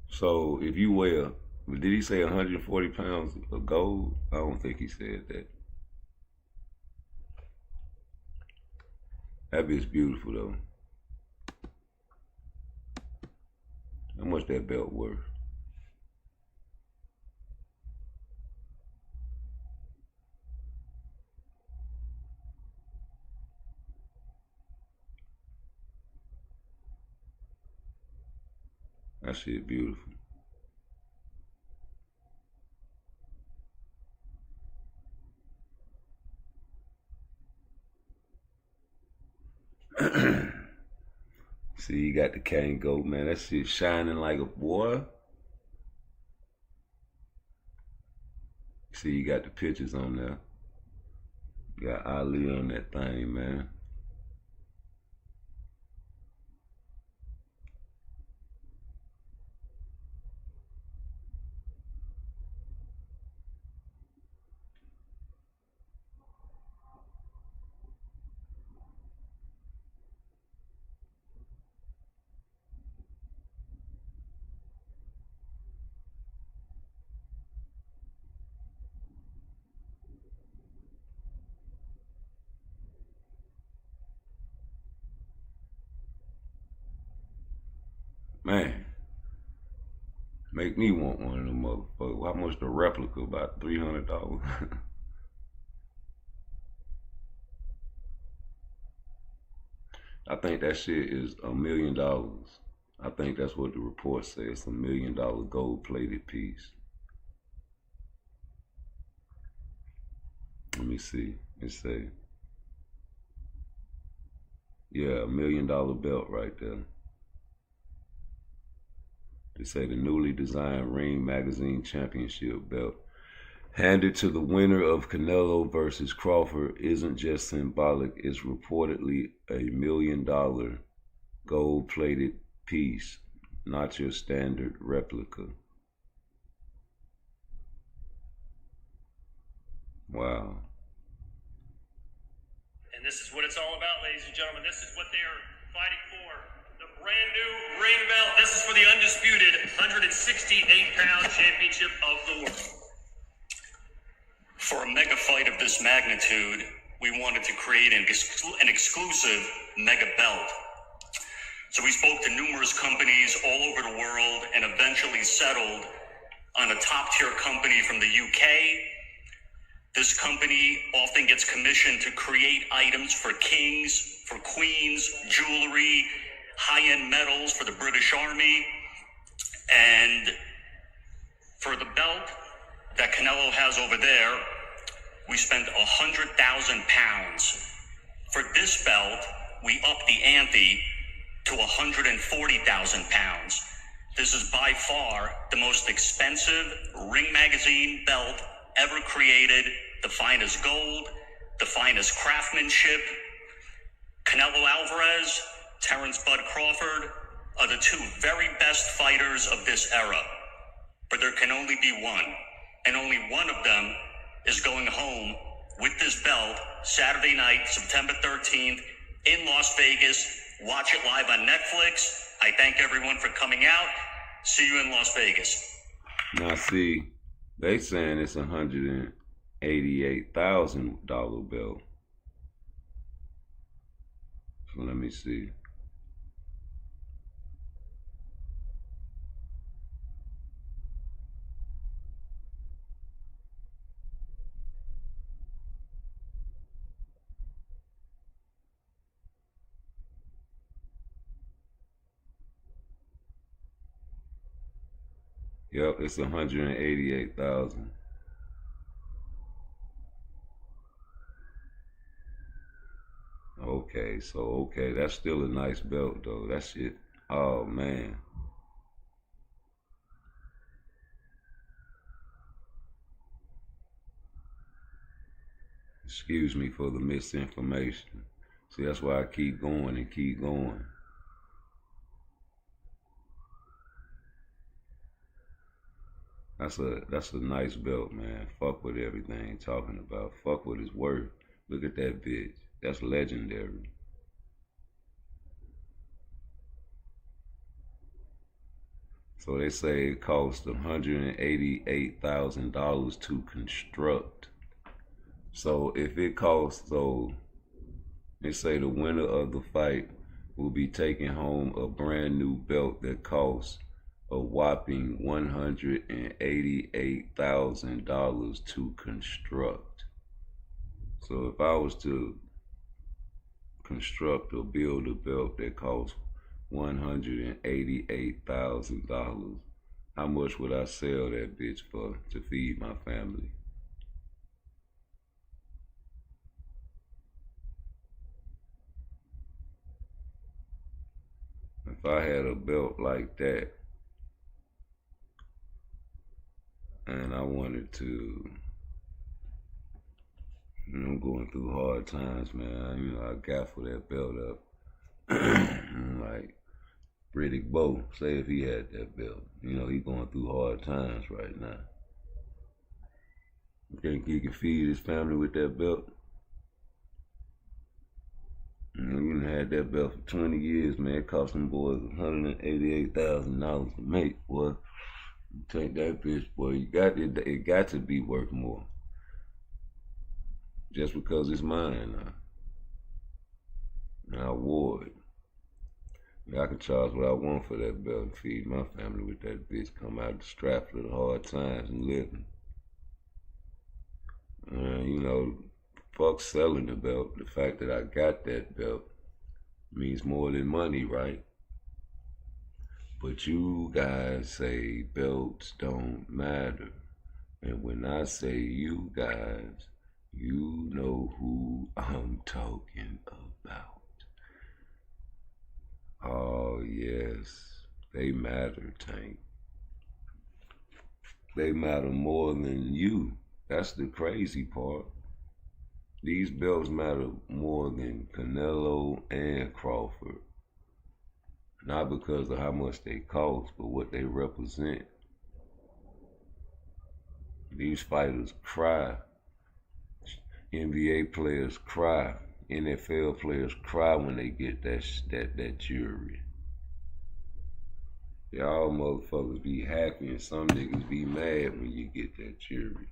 So if you weigh did he say 140 pounds of gold? I don't think he said that. That bitch beautiful though. How much that belt worth? That shit beautiful. See, you got the Kango, man. That shit shining like a boy. See, you got the pictures on there. You got Ali on that thing, man. Man, make me want one of them motherfuckers. How much the replica? About $300. I think that shit is $1 million. I think that's what the report says. It's $1 million gold-plated piece. Let me see. It say, yeah, $1 million belt right there. They say the newly designed Ring Magazine Championship belt handed to the winner of Canelo versus Crawford isn't just symbolic, it's reportedly $1 million gold-plated piece, not your standard replica. Wow. And this is what it's all about, ladies and gentlemen. This is what they are fighting for. The brand new ring belt. This is for the undisputed 168-pound championship of the world. For a mega fight of this magnitude, we wanted to create an exclusive mega belt. So we spoke to numerous companies all over the world and eventually settled on a top-tier company from the UK. This company often gets commissioned to create items for kings, for queens, jewelry, high-end metals for the British Army. And for the belt that Canelo has over there, we spent 100,000 pounds. For this belt, we upped the ante to 140,000 pounds. This is by far the most expensive Ring Magazine belt ever created. The finest gold, the finest craftsmanship. Canelo Alvarez, Terrence Bud Crawford are the two very best fighters of this era. But there can only be one, and only one of them is going home with this belt Saturday night, September 13th in Las Vegas. Watch it live on Netflix. I thank everyone for coming out. See you in Las Vegas. Now see, they saying it's $188,000 belt. So let me see. Yep, it's 188,000. Okay, that's still a nice belt though. That shit, oh man. Excuse me for the misinformation. See, that's why I keep going and keep going. That's a nice belt, man. Fuck with everything talking about. Fuck what it's worth. Look at that bitch. That's legendary. So they say it cost $188,000 to construct. So if it costs, so they say the winner of the fight will be taking home a brand new belt that costs a whopping $188,000 to construct. So if I was to construct or build a belt that costs $188,000, how much would I sell that bitch for to feed my family? If I had a belt like that and I wanted to, I'm going through hard times, man. I gaffle that belt up. Like Riddick Bowe, say if he had that belt, he going through hard times right now. You think he can feed his family with that belt? You done had that belt for 20 years, man. It cost them boys $188,000 to make, boy. You take that bitch, boy. It got to be worth more. Just because it's mine now. And I wore it. I can charge what I want for that belt and feed my family with that bitch. Come out the strap for the hard times and living. Fuck selling the belt. The fact that I got that belt means more than money, right? But you guys say belts don't matter. And when I say you guys, you know who I'm talking about. Oh yes, they matter, Tank. They matter more than you. That's the crazy part. These belts matter more than Canelo and Crawford. Not because of how much they cost, but what they represent. These fighters cry NBA players cry. NFL players cry when they get that jury. Y'all motherfuckers be happy and some niggas be mad when you get that jury.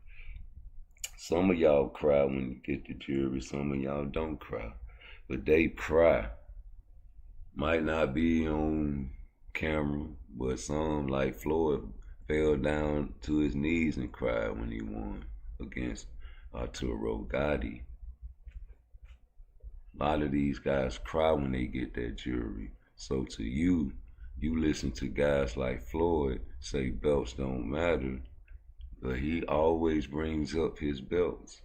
Some of y'all cry when you get the jury, some of y'all don't cry. But they cry. Might not be on camera, but some, like Floyd, fell down to his knees and cried when he won against Arturo Gatti. A lot of these guys cry when they get that jury. So to you listen to guys like Floyd say belts don't matter, but he always brings up his belts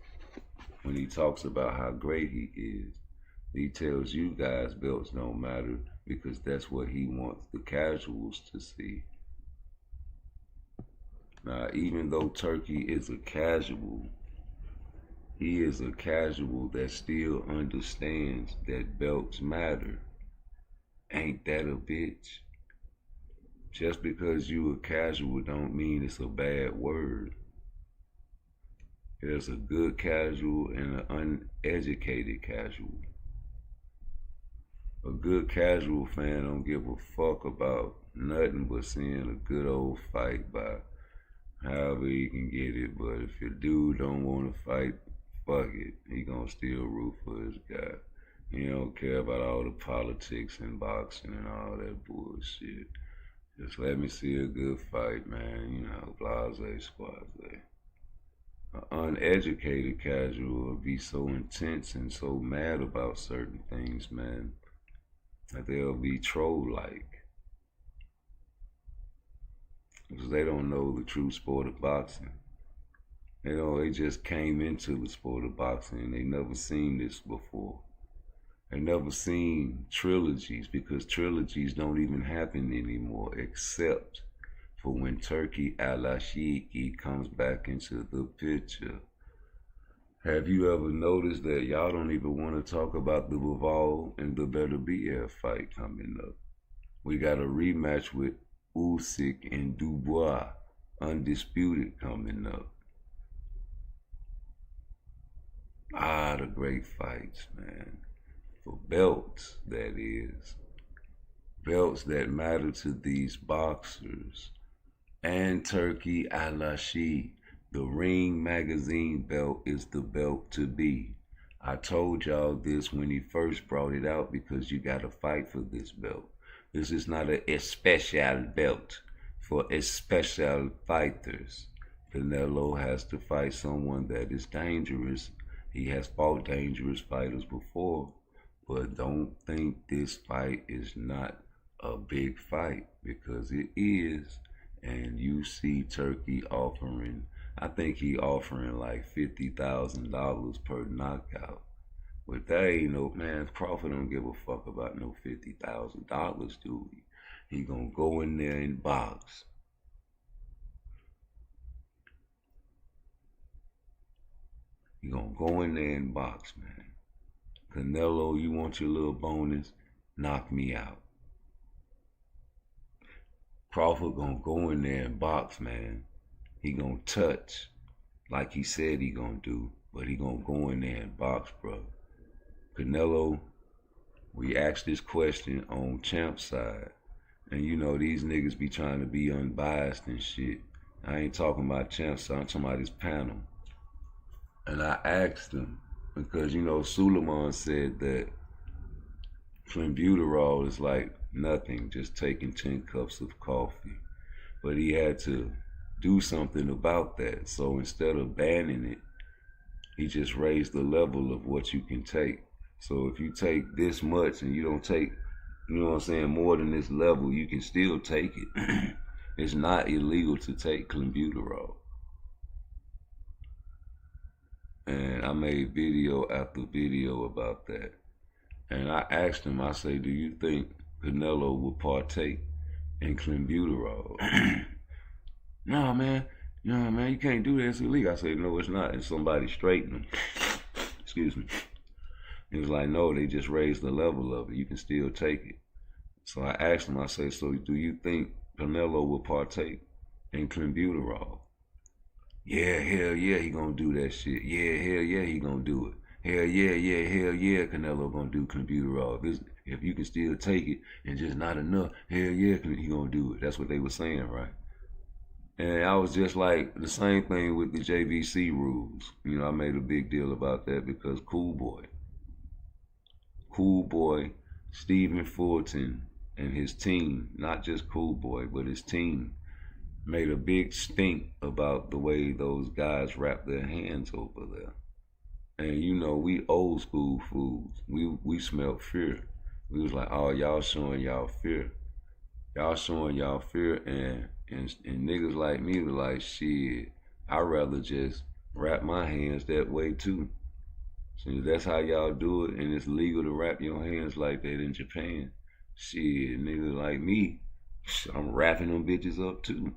when he talks about how great he is. He tells you guys belts don't matter because that's what he wants the casuals to see. Now, even though Turkey is a casual, he is a casual that still understands that belts matter. Ain't that a bitch? Just because you a casual don't mean it's a bad word. There's a good casual and an uneducated casual. A good casual fan don't give a fuck about nothing but seeing a good old fight by however he can get it. But if your dude don't want to fight, fuck it. He gonna still root for his guy. He don't care about all the politics and boxing and all that bullshit. Just let me see a good fight, man. You know, blase squaze. An uneducated casual will be so intense and so mad about certain things, man, that they'll be troll-like. Because they don't know the true sport of boxing. They just came into the sport of boxing and they never seen this before. They never seen trilogies because trilogies don't even happen anymore except for when Turkey Al-Ashiki comes back into the picture. Have you ever noticed that y'all don't even want to talk about the Bivol and the Better BF fight coming up? We got a rematch with Usyk and Dubois, undisputed, coming up. The great fights, man. For belts, that is. Belts that matter to these boxers. And Turkey Al-Ashiki, the Ring magazine belt is the belt to be. I told y'all this when he first brought it out because you gotta fight for this belt. This is not a special belt for special fighters. Canelo has to fight someone that is dangerous. He has fought dangerous fighters before, but don't think this fight is not a big fight because it is. And you see Turkey offering, I think he offering like $50,000 per knockout. But that ain't no, man, Crawford don't give a fuck about no $50,000, do he? He gonna go in there and box. He gonna go in there and box, man. Canelo, you want your little bonus? Knock me out. Crawford gonna go in there and box, man. He gonna touch like he said he gonna do, but he gonna go in there and box, bro. Canelo, we asked this question on Champ's side, and you know these niggas be trying to be unbiased and shit. I ain't talking about Champ's side, I'm talking about his panel. And I asked him, because you know Suleiman said that clenbuterol is like nothing, just taking 10 cups of coffee. But he had to do something about that. So instead of banning it, he just raised the level of what you can take. So if you take this much and you don't take, you know what I'm saying, more than this level, you can still take it. It's not illegal to take clenbuterol. And I made video after video about that. And I asked him, I say, do you think Canelo will partake in clenbuterol? No, man, you can't do that, it's illegal. I said, no, it's not. And somebody straightened him. Excuse me. He was like, no, they just raised the level of it. You can still take it. So I asked him, I said, so do you think Canelo will partake in clenbuterol? Yeah, hell yeah, he gonna do that shit. Yeah, hell yeah, he gonna do it. Hell yeah, Canelo gonna do computer raw. If you can still take it and just not enough, hell yeah, he gonna do it. That's what they were saying, right? And I was just like, the same thing with the JVC rules. You know, I made a big deal about that because Cool Boy, Stephen Fulton and his team, not just Cool Boy, but his team, made a big stink about the way those guys wrap their hands over there. And you know, we old school fools. We smelled fear. We was like, oh, y'all showing y'all fear. Y'all showing y'all fear, and niggas like me was like, shit, I'd rather just wrap my hands that way too. So that's how y'all do it, and it's legal to wrap your hands like that in Japan. Shit, niggas like me, I'm wrapping them bitches up too.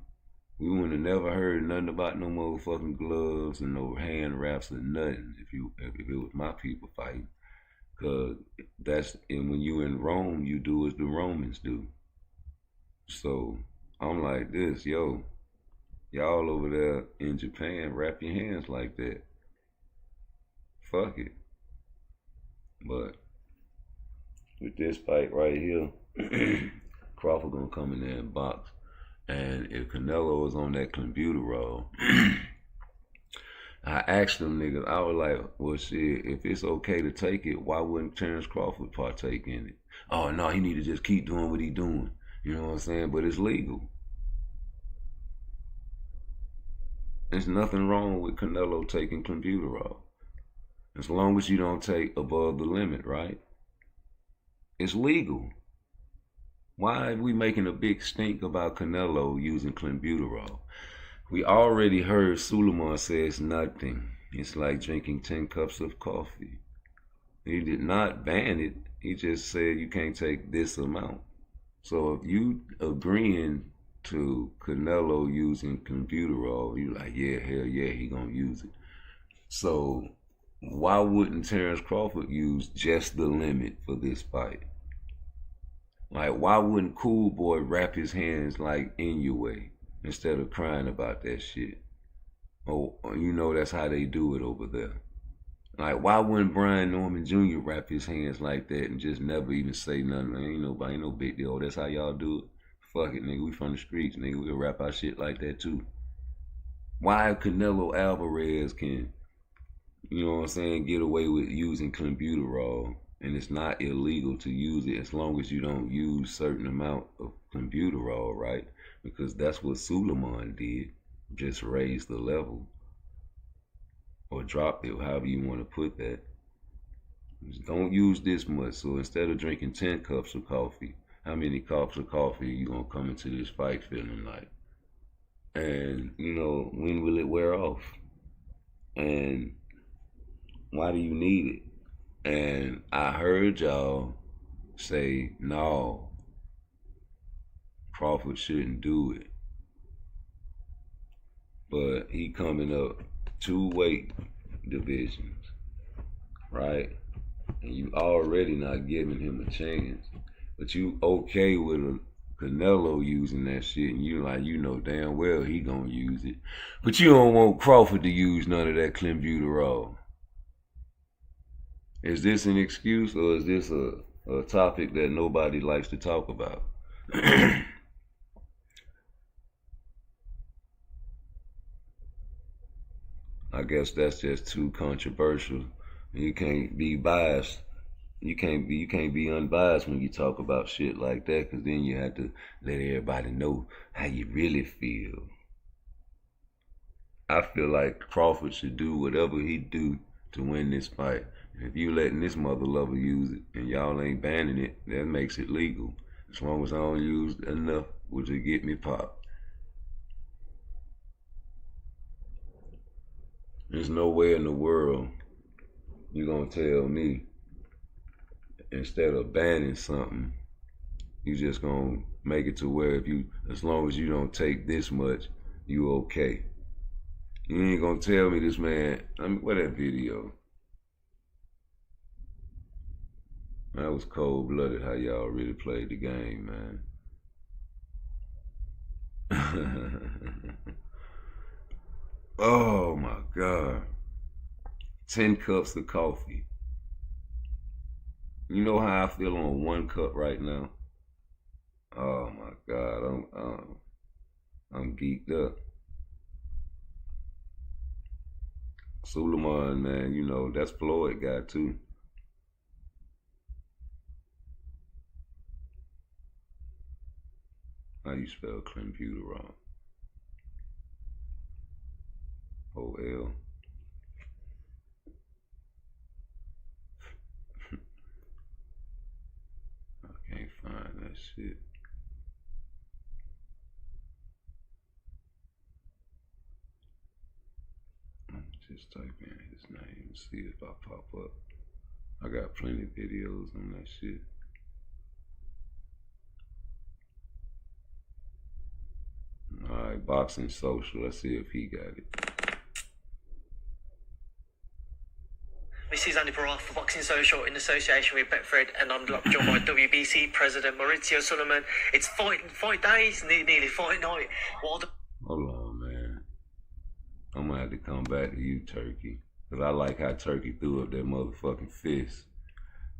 We wouldn't have never heard nothing about no motherfucking gloves and no hand wraps or nothing if it was my people fighting. Cause and when you in Rome, you do as the Romans do. So I'm like this, yo, y'all over there in Japan, wrap your hands like that. Fuck it. But with this fight right here, Crawford gonna come in there and box. And if Canelo was on that computer roll, I asked them niggas, I was like, well shit, if it's okay to take it, why wouldn't Terrence Crawford partake in it? Oh no, he need to just keep doing what he doing. You know what I'm saying? But it's legal. There's nothing wrong with Canelo taking computer roll. As long as you don't take above the limit, right? It's legal. Why are we making a big stink about Canelo using clenbuterol? We already heard Suleiman says nothing. It's like drinking 10 cups of coffee. He did not ban it. He just said you can't take this amount. So if you agreeing to Canelo using clenbuterol, you like, yeah, hell yeah, he gonna use it. So why wouldn't Terrence Crawford use just the limit for this fight? Like, why wouldn't Cool Boy wrap his hands like in your way instead of crying about that shit? Oh, you know that's how they do it over there. Like, why wouldn't Brian Norman Jr. wrap his hands like that and just never even say nothing? Ain't no big deal. That's how y'all do it. Fuck it, nigga. We from the streets, nigga. We'll rap our shit like that too. Why Canelo Alvarez can, you know what I'm saying, get away with using clenbuterol, and it's not illegal to use it as long as you don't use certain amount of clenbuterol, right? Because that's what Suleiman did, just raise the level or drop it, however you want to put that. Just don't use this much. So instead of drinking 10 cups of coffee, how many cups of coffee are you gonna come into this fight feeling like? And you know, when will it wear off? And why do you need it? And I heard y'all say, no, Crawford shouldn't do it. But he coming up 2 weight divisions, right? And you already not giving him a chance. But you okay with a Canelo using that shit, and you like, you know damn well he gonna use it. But you don't want Crawford to use none of that clenbuterol. Is this an excuse, or is this a topic that nobody likes to talk about? I guess that's just too controversial. You can't be biased. You can't be unbiased when you talk about shit like that, because then you have to let everybody know how you really feel. I feel like Crawford should do whatever he do to win this fight. If you letting this mother lover use it and y'all ain't banning it, that makes it legal. As long as I don't use enough, which will get me popped. There's nowhere in the world you're gonna tell me instead of banning something, you just gonna make it to where as long as you don't take this much, you okay. You ain't gonna tell me this man, where that video? That was cold-blooded how y'all really played the game, man. Oh my God. 10 cups of coffee. You know how I feel on 1 cup right now? Oh my God, I'm geeked up. Suleiman, man, you know, that's Floyd guy too. How you spell computer wrong? O-L. I can't find that shit. Just type in his name and see if I pop up. I got plenty of videos on that shit. Alright, Boxing Social. Let's see if he got it. This is Andy Baroff for Boxing Social in association with Betfred, and I'm joined by WBC President Maurizio Suleiman. It's fight days, nearly fight night. Hold on, man. I'm gonna have to come back to you, Turkey. Cause I like how Turkey threw up that motherfucking fist.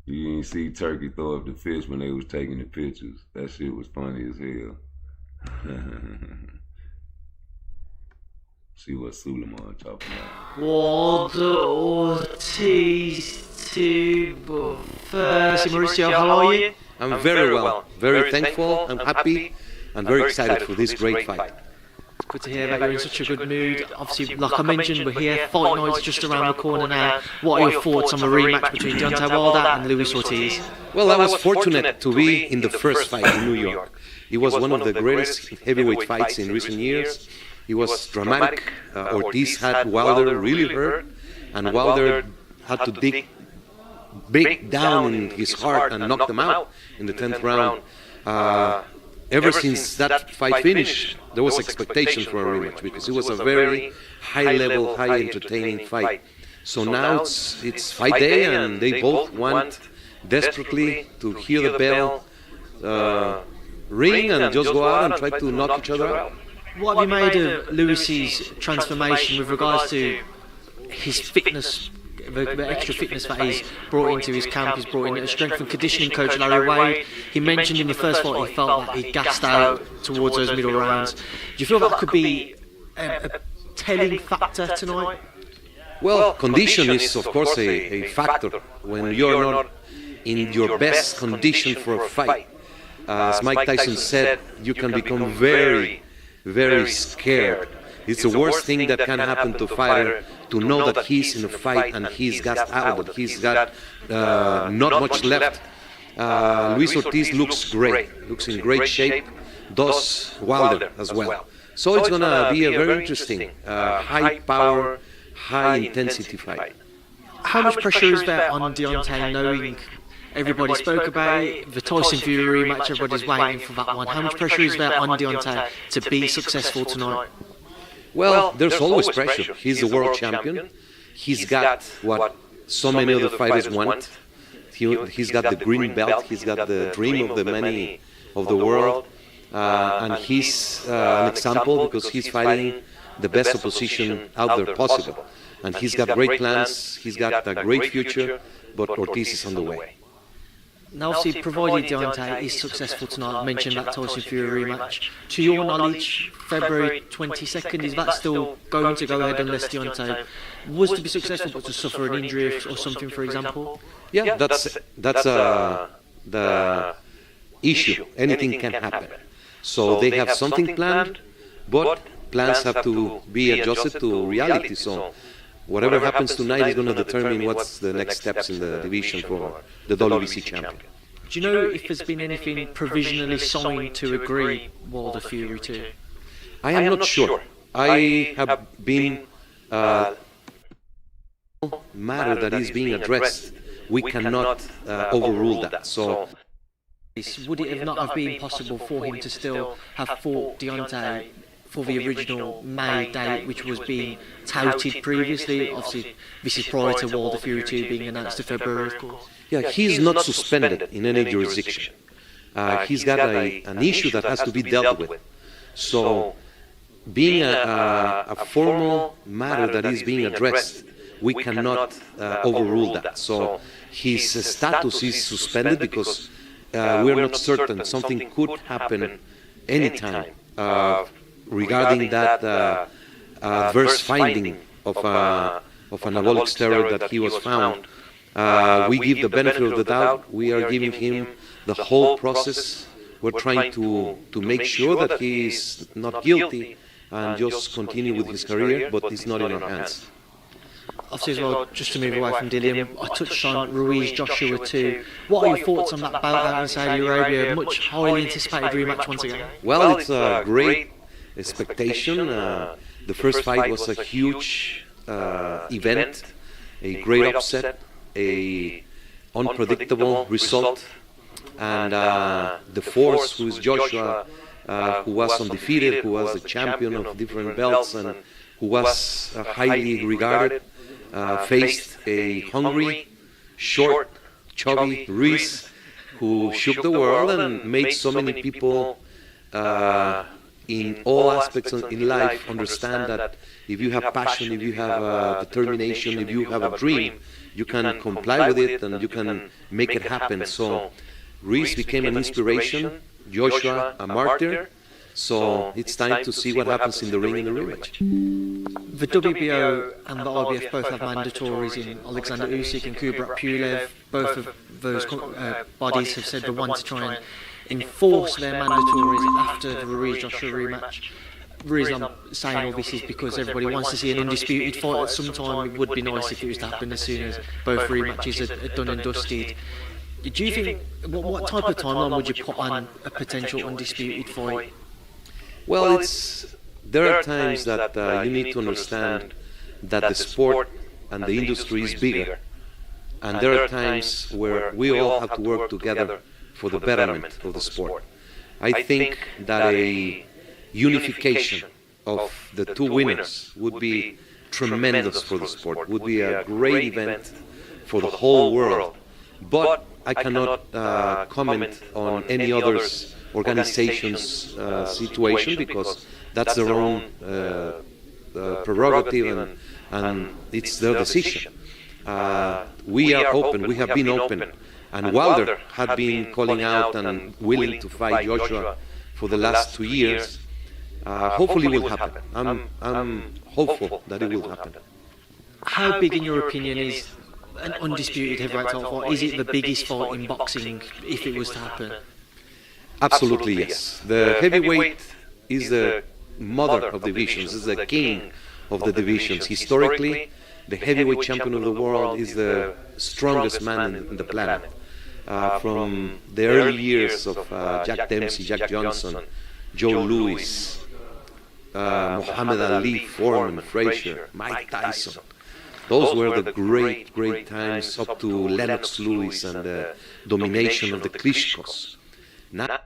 You didn't see Turkey throw up the fist when they was taking the pictures. That shit was funny as hell. See what Suleiman talking about. Walter Ortiz to first. Mauricio, how are you? I'm very well, very thankful, I'm happy, and very excited for this great fight. It's good to hear that you're in such a good mood. Obviously, like I mentioned, we're here, fight night's just around the corner now. What are your thoughts on the rematch between Deontay Wilder and Luis Ortiz? Well, I was fortunate to be in the first fight in New York. It was one of the greatest heavyweight fights in recent years. It was dramatic. Ortiz had Wilder really hurt, and Wilder had to dig down in his heart and knock them out in the 10th round. Ever since that fight finished, there was expectation for a rematch because it was a very high-level, high-entertaining fight. So now it's fight day, and they both want desperately to hear the bell ring and just go out and try to knock each other out. What have you made of Luis's transformation with regards to his fitness, the extra fitness that he's brought into his camp? He's brought in a strength and conditioning coach, Larry Wade. He mentioned in the first fight he felt that he gassed out towards those middle rounds. Do you feel that could be a telling factor tonight? Well, condition is of course a factor when you're not in your best condition for a fight. As Mike Tyson said, you can become very, very scared. It's the worst thing that can happen to a fighter, to know that he's in a fight and he's gassed out, that he's got not much left. Luis Ortiz looks great, looks in great shape, does Wilder as well. So it's going to be a very interesting, high power, high intensity fight. How much pressure is there on Deontay, knowing everybody spoke about it, the Tyson Fury rematch, everybody's waiting for that one? How much pressure is there on Deontay to be successful tonight? Well, there's always pressure. He's the world champion. He's got what so many other fighters want. He's got the green belt. He's got the dream of the many of the world. And he's an example because he's fighting the best opposition out there possible. And he's got great plans. He's got a great future, but Ortiz is on the way. Now, obviously, provided Deontay is successful tonight, I mentioned that Tyson Fury rematch. To your knowledge, February 22nd, is that still going to go ahead unless Deontay was to be successful but to suffer an injury or something, for example? Yeah, that's the issue. Anything can happen. So they have something planned, but plans have to be adjusted to reality. So whatever happens tonight is going to determine what's the next steps in the division for the WBC champion. Do you know if there's been anything provisionally signed to agree Wilder Fury to? I am not sure. I have been matter that is being addressed. We cannot overrule that. So would it not have been possible for him to still have fought Deontay for the original May date, which was being touted previously? Obviously, this is prior to Wilder Fury 2 being announced in February, of course. Yeah, he's not suspended in any jurisdiction. He's got an issue that has to be dealt with. So being a formal matter that is being addressed, we cannot overrule that. So his status is suspended because we are not certain. Something could happen anytime regarding that adverse finding of anabolic steroid that he was found. We give the benefit of the doubt. We are giving him the whole process. We're trying to make sure that he is not guilty and just continue with his career, but it's not in our hands. Obviously, as well, just to move away from Dillian, I touched on Ruiz, Joshua too. What are your thoughts on that bout out in Saudi Arabia? Much highly anticipated rematch once again. Well, it's a great expectation. The first fight was a huge event, a great upset, a unpredictable result, and the force, who is Joshua, who was undefeated, who was a champion of different belts, and who was highly regarded, faced a hungry, short, chubby Ruiz, who shook the world and made so many people in all aspects in life understand that if you have passion, if you have determination, if you have a dream, you can comply with it and you can make it happen. So Ruiz became an inspiration, Joshua a martyr. So it's time to see what happens in the ring in the rematch. The WBO and the IBF both have mandatories in Alexander Usyk and Kubrat Pulev. Both of those bodies have said they want to try and enforce their mandatories after the Ruiz-Joshua rematch. The reason I'm saying all this is because everybody wants to see an undisputed fight at some time. It would be nice if it was to happen as soon as both rematches are done and dusted. Do you think, what type of timeline would you put on a potential undisputed fight? Well, there are times that you need to understand that the sport and the industry is bigger. And there are times where we all have to work together for the betterment of the sport. I think that a unification of the two winners would be tremendous for the sport, would be a great event for the whole world. But I cannot comment on any others organization's situation because that's their own prerogative and it's their decision. We are open, we have been open, and Wilder had been calling out and willing to fight Joshua for the last 2 years. Hopefully it will happen. I'm hopeful that it will happen. How big, in your opinion, is an undisputed heavyweight title fight? Is it the biggest fight in boxing if it was to happen? Absolutely, yes. The heavyweight is the mother of divisions, is the king of the divisions. Historically, the heavyweight champion of the world is the strongest man in the planet. From the early years of Jack Dempsey, Jack Johnson, Joe Louis, Muhammad Ali, Foreman, Frazier, Mike Tyson. Those were the great, great times up to Lennox Lewis and the domination of the Klitschkos. Now,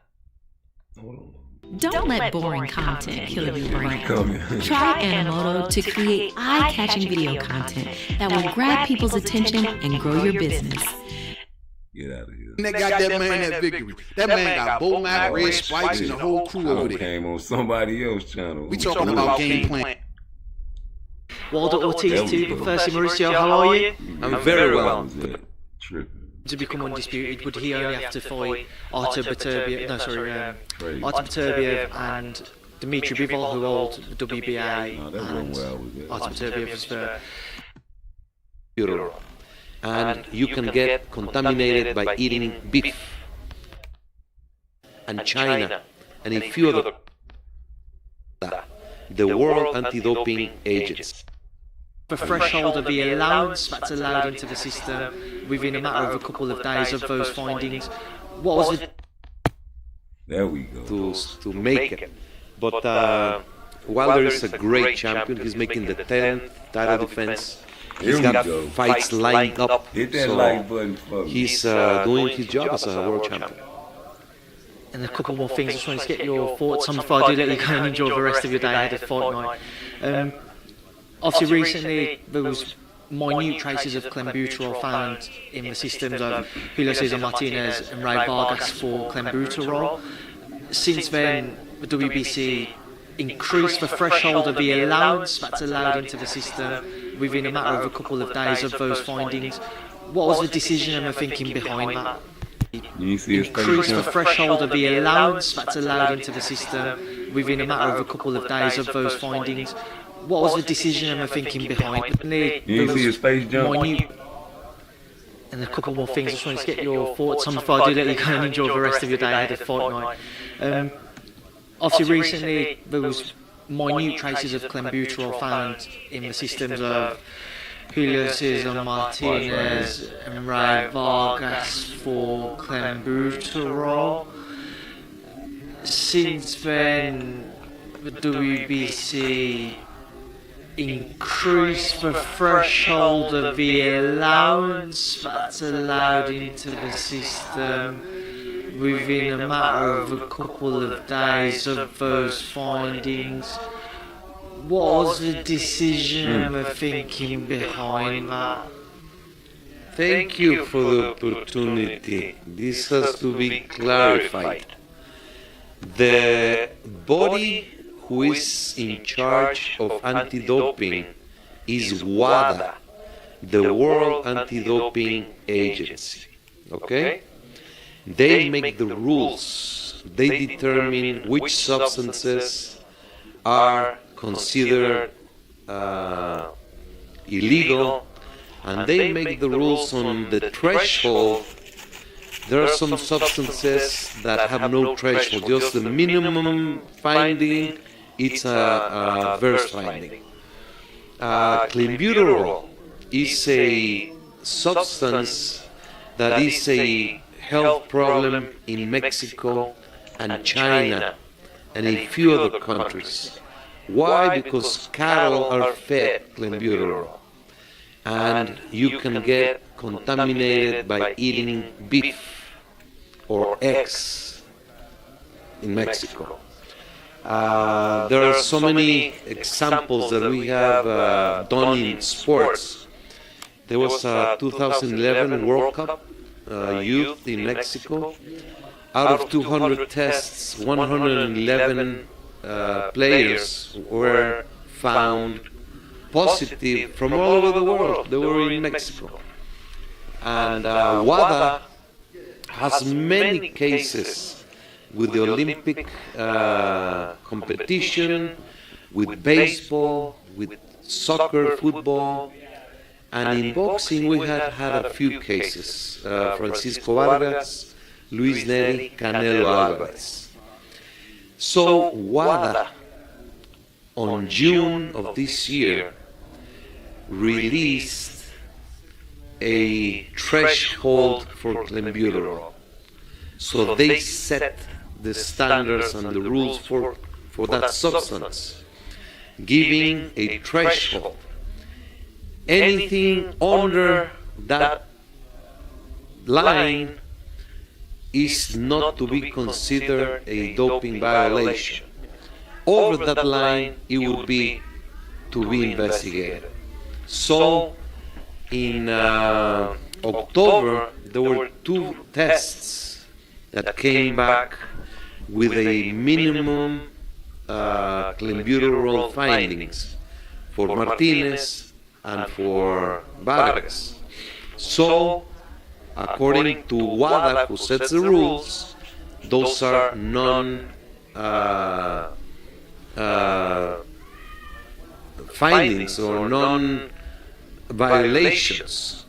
don't let boring content kill your brand. Try Animoto to create eye-catching video content that will grab people's attention and grow your business. Get out of here. And they got that man that victory. That man got Bo Mac, Red Spikes, and the whole crew over there. Came on somebody else's channel. We talking about game plan. Wilder Ortiz too, but firstly, Mauricio, how are you? I'm very well. To become undisputed, would he only have to fight Artur Beterbiev and Dmitry Bivol, who hold the WBA, and Artur Beterbiev is the Europe. And you can get contaminated by eating beef and China and a few other the World Anti-Doping Agents. The threshold of the allowance that's allowed into the system within a matter of a couple of days of those findings. What was it? There we go. To make it. But Wilder is a great champion. He's making the 10th title defense. He's got fights lined up. Hit that like button for me. He's doing his job as a world champion. And a couple more things. I just wanted to get your thoughts on before I do let you go and enjoy the rest of your day ahead of fight night. Obviously, recently there was minute traces of clenbuterol found in the systems of Julio Cesar Martinez and Ray Vargas for clenbuterol. Since then, the WBC increase the threshold of the allowance that's allowed into the system within a matter of a couple of days of those findings. What was the decision and the thinking behind that? Increase the threshold of the allowance that's allowed into the system within a matter of a couple of days of those findings. What was the decision and the thinking behind it? You didn't see his face jump? And a couple more things, I just wanted to get your thoughts on before I do let you go and enjoy the rest of your day ahead of fight night. Obviously recently there was minute traces of clenbuterol found in the systems of Julio Cesar Martinez and Ray Vargas for clenbuterol. Since then, the WBC increased the threshold of the allowance that's allowed into the system within a matter of a couple of days of those findings. What was the decision and the thinking behind that? Thank you for the opportunity. This has to be clarified. The body who is in charge of anti-doping is WADA, the World Anti-Doping Agency. Okay? They make the rules. They determine which substances are considered illegal, and they make the rules on the threshold. There are some substances that have no threshold, just the minimum finding, it's a adverse finding. Clenbuterol is a substance that is a health problem in Mexico and China and a few other countries. Why? Because cattle are fed clenbuterol, and you can get contaminated by eating beef or eggs in Mexico. There are so many examples that we have done in sports. There was a 2011 World Cup youth in Mexico. Out of 200 tests, 111 players were found positive from all over the world. They were in Mexico. And WADA has many cases with the Olympic competition, with baseball, with soccer, football, and in boxing we had a few cases. Francisco Vargas, Luis Neri, Canelo Alvarez. So WADA, on June of this year, released a threshold for clenbuterol. So they set the standards and the rules for that substance, giving a threshold. Anything under that line is not to be considered a doping violation. Over that line, it would be to be investigated. So, in October, there were 2 tests that came back with a minimum clenbuterol findings for Martinez and for Vargas. So, according to WADA, who sets the rules, those are non-findings or non-violations.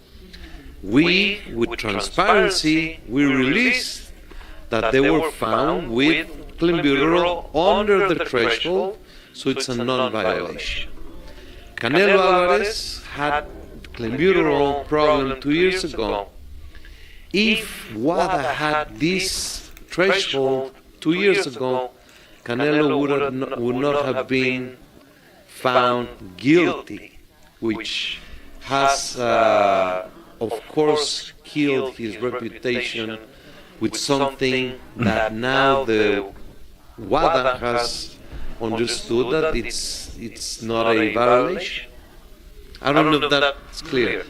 We, with transparency, we released that they were found with clenbuterol under the threshold, so it's a non-violation. Canelo Alvarez had clenbuterol problem 2 years ago. If WADA had this threshold 2 years ago, Canelo would not have been found guilty, which has, of course, killed his reputation with something that now the WADA has understood that it's not a violation. I don't know if that's clear.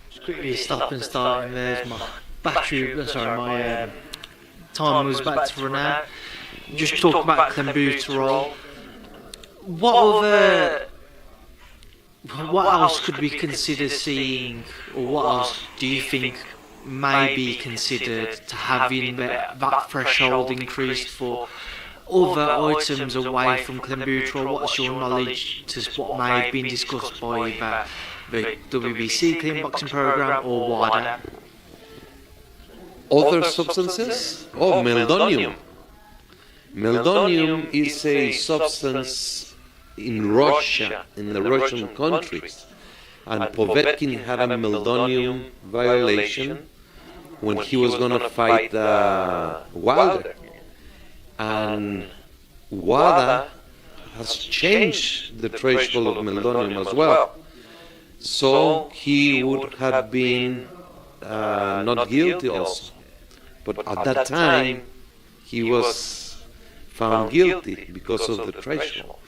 Just quickly stop and start, and there's my battery, my time was about to run out. Just talk about clenbuterol. What else could we consider seeing, or what else do you think may be considered to having that threshold increased for other items away from clenbuterol? What's your knowledge to what may have been discussed by the WBC clean boxing program or WADA? Other substances? Oh, meldonium. Meldonium is a substance in Russia, in the Russian countries. And Povetkin had a meldonium violation when he was going to fight Wilder. And WADA has changed the threshold of meldonium as well. So he would have been not guilty also. But at that time, he was found guilty because of the threshold.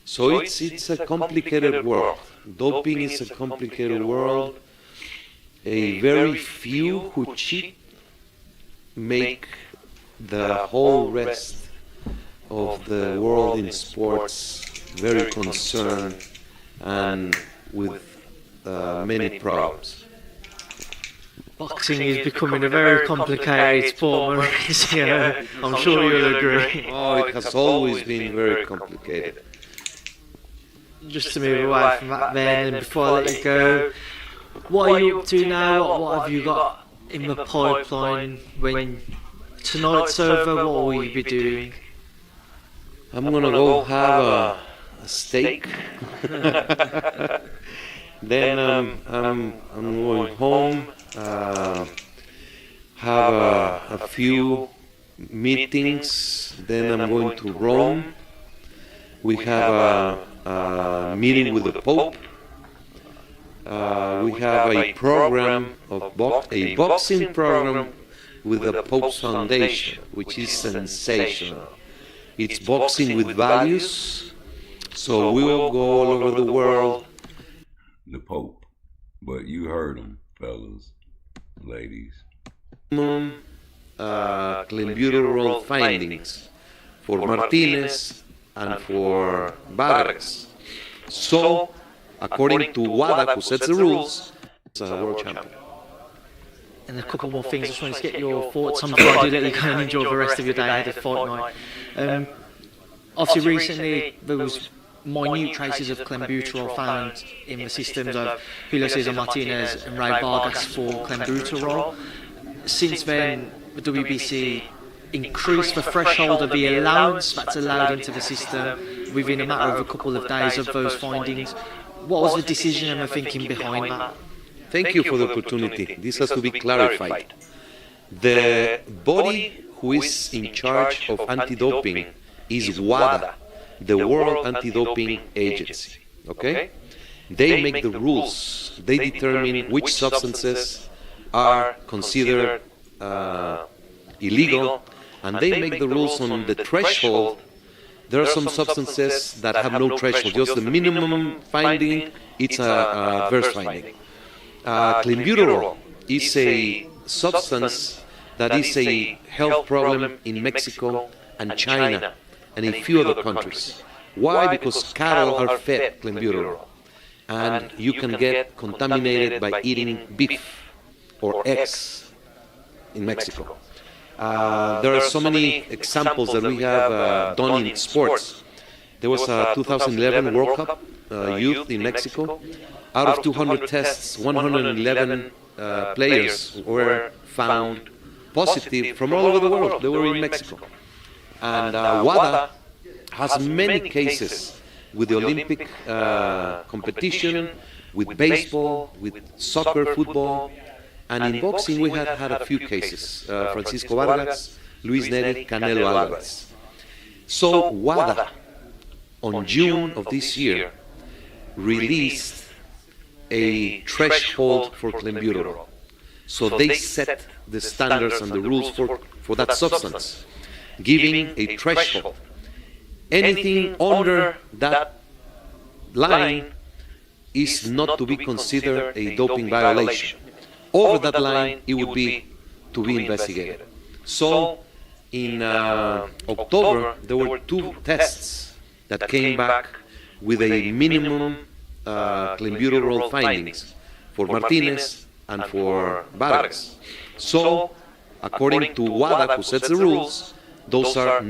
So it's a complicated world. Doping is a complicated world. A very few who cheat make the whole rest of the world in sports very concerned and with many problems. Boxing is becoming a very complicated sport, Mauricio. I'm sure you'll agree. Oh, it has always been very complicated. Just to move away from that then, and before I let you go, what are you up to now? What have you got in the pipeline when tonight's over? What will you be doing? I'm gonna go have a steak. Then I'm going home, have a few meetings. Then I'm going to Rome. We have a meeting with the Pope. We have a program of a boxing program with the Pope's Foundation, which is sensational. It's boxing with values, so we will go all over the world. The Pope, but you heard him, fellas, ladies. Clenbuterol findings for Martinez and for Vargas. So, according to WADA, who sets the rules, it's a world champion. And a couple more things, I just wanted to get your thoughts on before I do let you go and enjoy the rest of your day ahead of fight night. Obviously recently there was minute traces of clenbuterol found in the systems of Julio Cesar Martinez and Ray Vargas for clenbuterol. Since then, the WBC increased the threshold of the allowance that's allowed into the system within a matter of a couple of days of those findings. What was the decision and the thinking behind that? Thank you for the opportunity. This has to be clarified. The body who is in charge of anti-doping is WADA, the World Anti-Doping Agency. Okay? They make the rules. They determine which substances are considered illegal, and they make the rules on the threshold. There are some substances that have no threshold, just the minimum finding, it's a adverse finding. Clenbuterol is a substance that is a health problem in Mexico and China and in a few other countries. Why? Because cattle are fed clenbuterol, and you can get contaminated by eating beef or eggs in Mexico. There are so many examples that we have done in sports. There was a 2011 World Cup youth in Mexico. Out of 200 tests, 111 players were found positive from all over the world. They were in Mexico. And WADA has many cases with the Olympic competition, with baseball, with soccer, football, and in boxing we have had a few cases. Francisco Vargas, Luis Neri, Canelo Alvarez. So WADA, on June of this year, released a threshold for clenbuterol. So they set the standards and the rules for that substance, giving a threshold. Anything under that line is not to be considered a doping violation. Over that line, it would be to be investigated. So in October, there were 2 tests that came back with a minimum clenbuterol findings for Martinez and for Vargas. So, according to WADA, who sets the rules, those are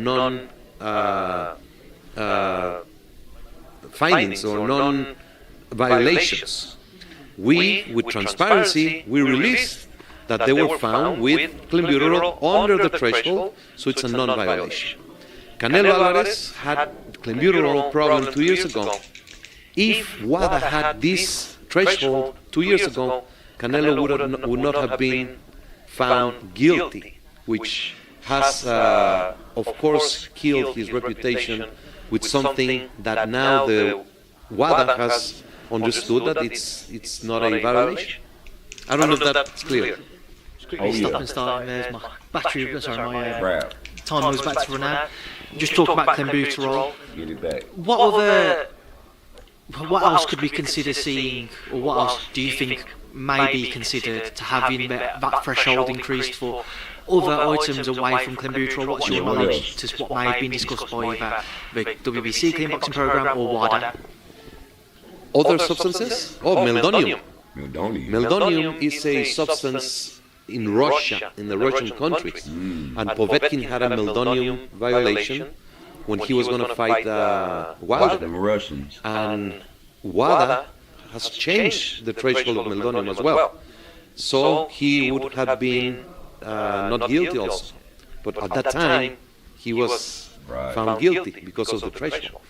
findings or non-violations. We, with transparency, we released that they were found with clenbuterol under the threshold, so it's a non-violation. Canelo Alvarez had clenbuterol problem 2 years ago. If WADA had this threshold 2 years ago, Canelo would not have been found guilty, which has, of course, killed his reputation with something that now the WADA has understood that it's not a violation. I don't know if that's clear. Stop and start. There's my battery. Sorry, my time was about to run out. Just talk about clenbuterol. Get it back. What else could we consider seeing, or what else do you think may be considered to having that threshold increased for other items away from clenbuterol? What's your knowledge to what may have been discussed by either the WBC clean boxing program or WADA? Other substances? Oh, meldonium. Meldonium is a substance in Russia, in the Russian countries. And Povetkin had a meldonium violation when he was going to fight Wilder. The Russians. And WADA has changed the threshold of meldonium as well. So he would have been not guilty also. But at that time, he was found guilty because of the threshold.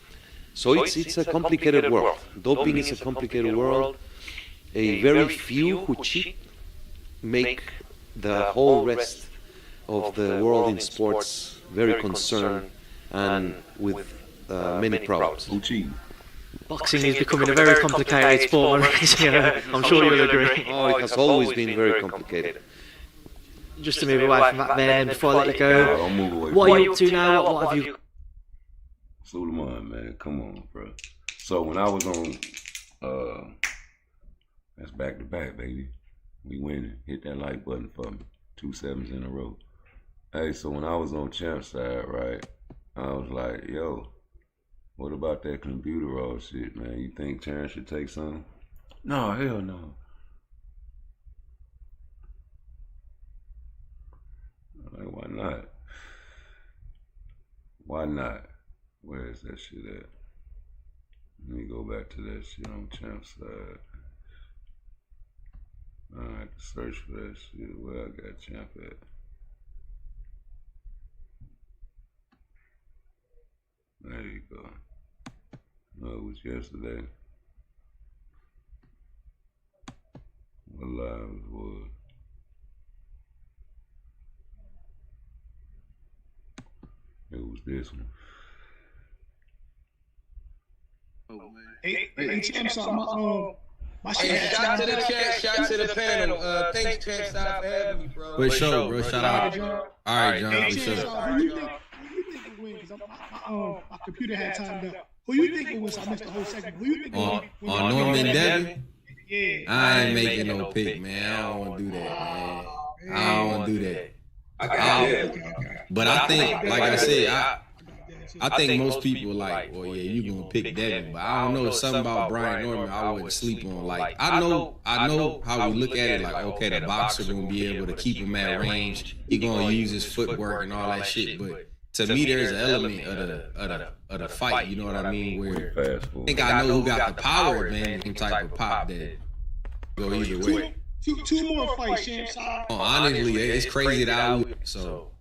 So it's a complicated world. Doping is a complicated world. A very few who cheat make the whole rest of the world in sports very concerned and with many problems. Who cheat? Boxing is becoming a very complicated sport, Maurizio. I'm sure you'll agree. Oh, it has always been very complicated. Just to move away from that then, before I let you go, Don't move away. what are you up to now? What have you... Suleiman, man, come on, bro. So when I was on, that's back to back, baby. We winning. Hit that like button for me. 2 7s in a row. Hey, so when I was on champ side, right, I was like, yo, what about that clenbuterol shit, man? You think Terrence should take some? No, hell no. I'm like, why not? Why not? Where is that shit at? Let me go back to that shit on champ side. I have to search for that shit. Where I got champ at? There you go. No, it was yesterday. What live was? It was this one. Hey, champ, my shit. Hey, shout to the chat, shout to the panel. Thanks, champ, for having me, bro. For sure, bro. Shout out. All right, John. For sure. Who you think will win? Because my computer had timed up. Who you think will win? So I missed the whole segment. Who you think will win? On Norman Devin? Yeah. I ain't making no pick, man. I don't want to do that, man. I don't want to do that. But I think, like I said, I think most people like, well, yeah, you gonna pick Devin, but I don't know, something about Brian Norman I wouldn't sleep on. Like, I know how we look at it. Like, okay, the boxer gonna be able to keep him at range. He gonna use his footwork and all that shit. But to me, there's an element of the fight. You know what I mean? Where I think I know who got the power advantage type of pop that go either way. Two more fights, champs. Honestly, it's crazy that I would. So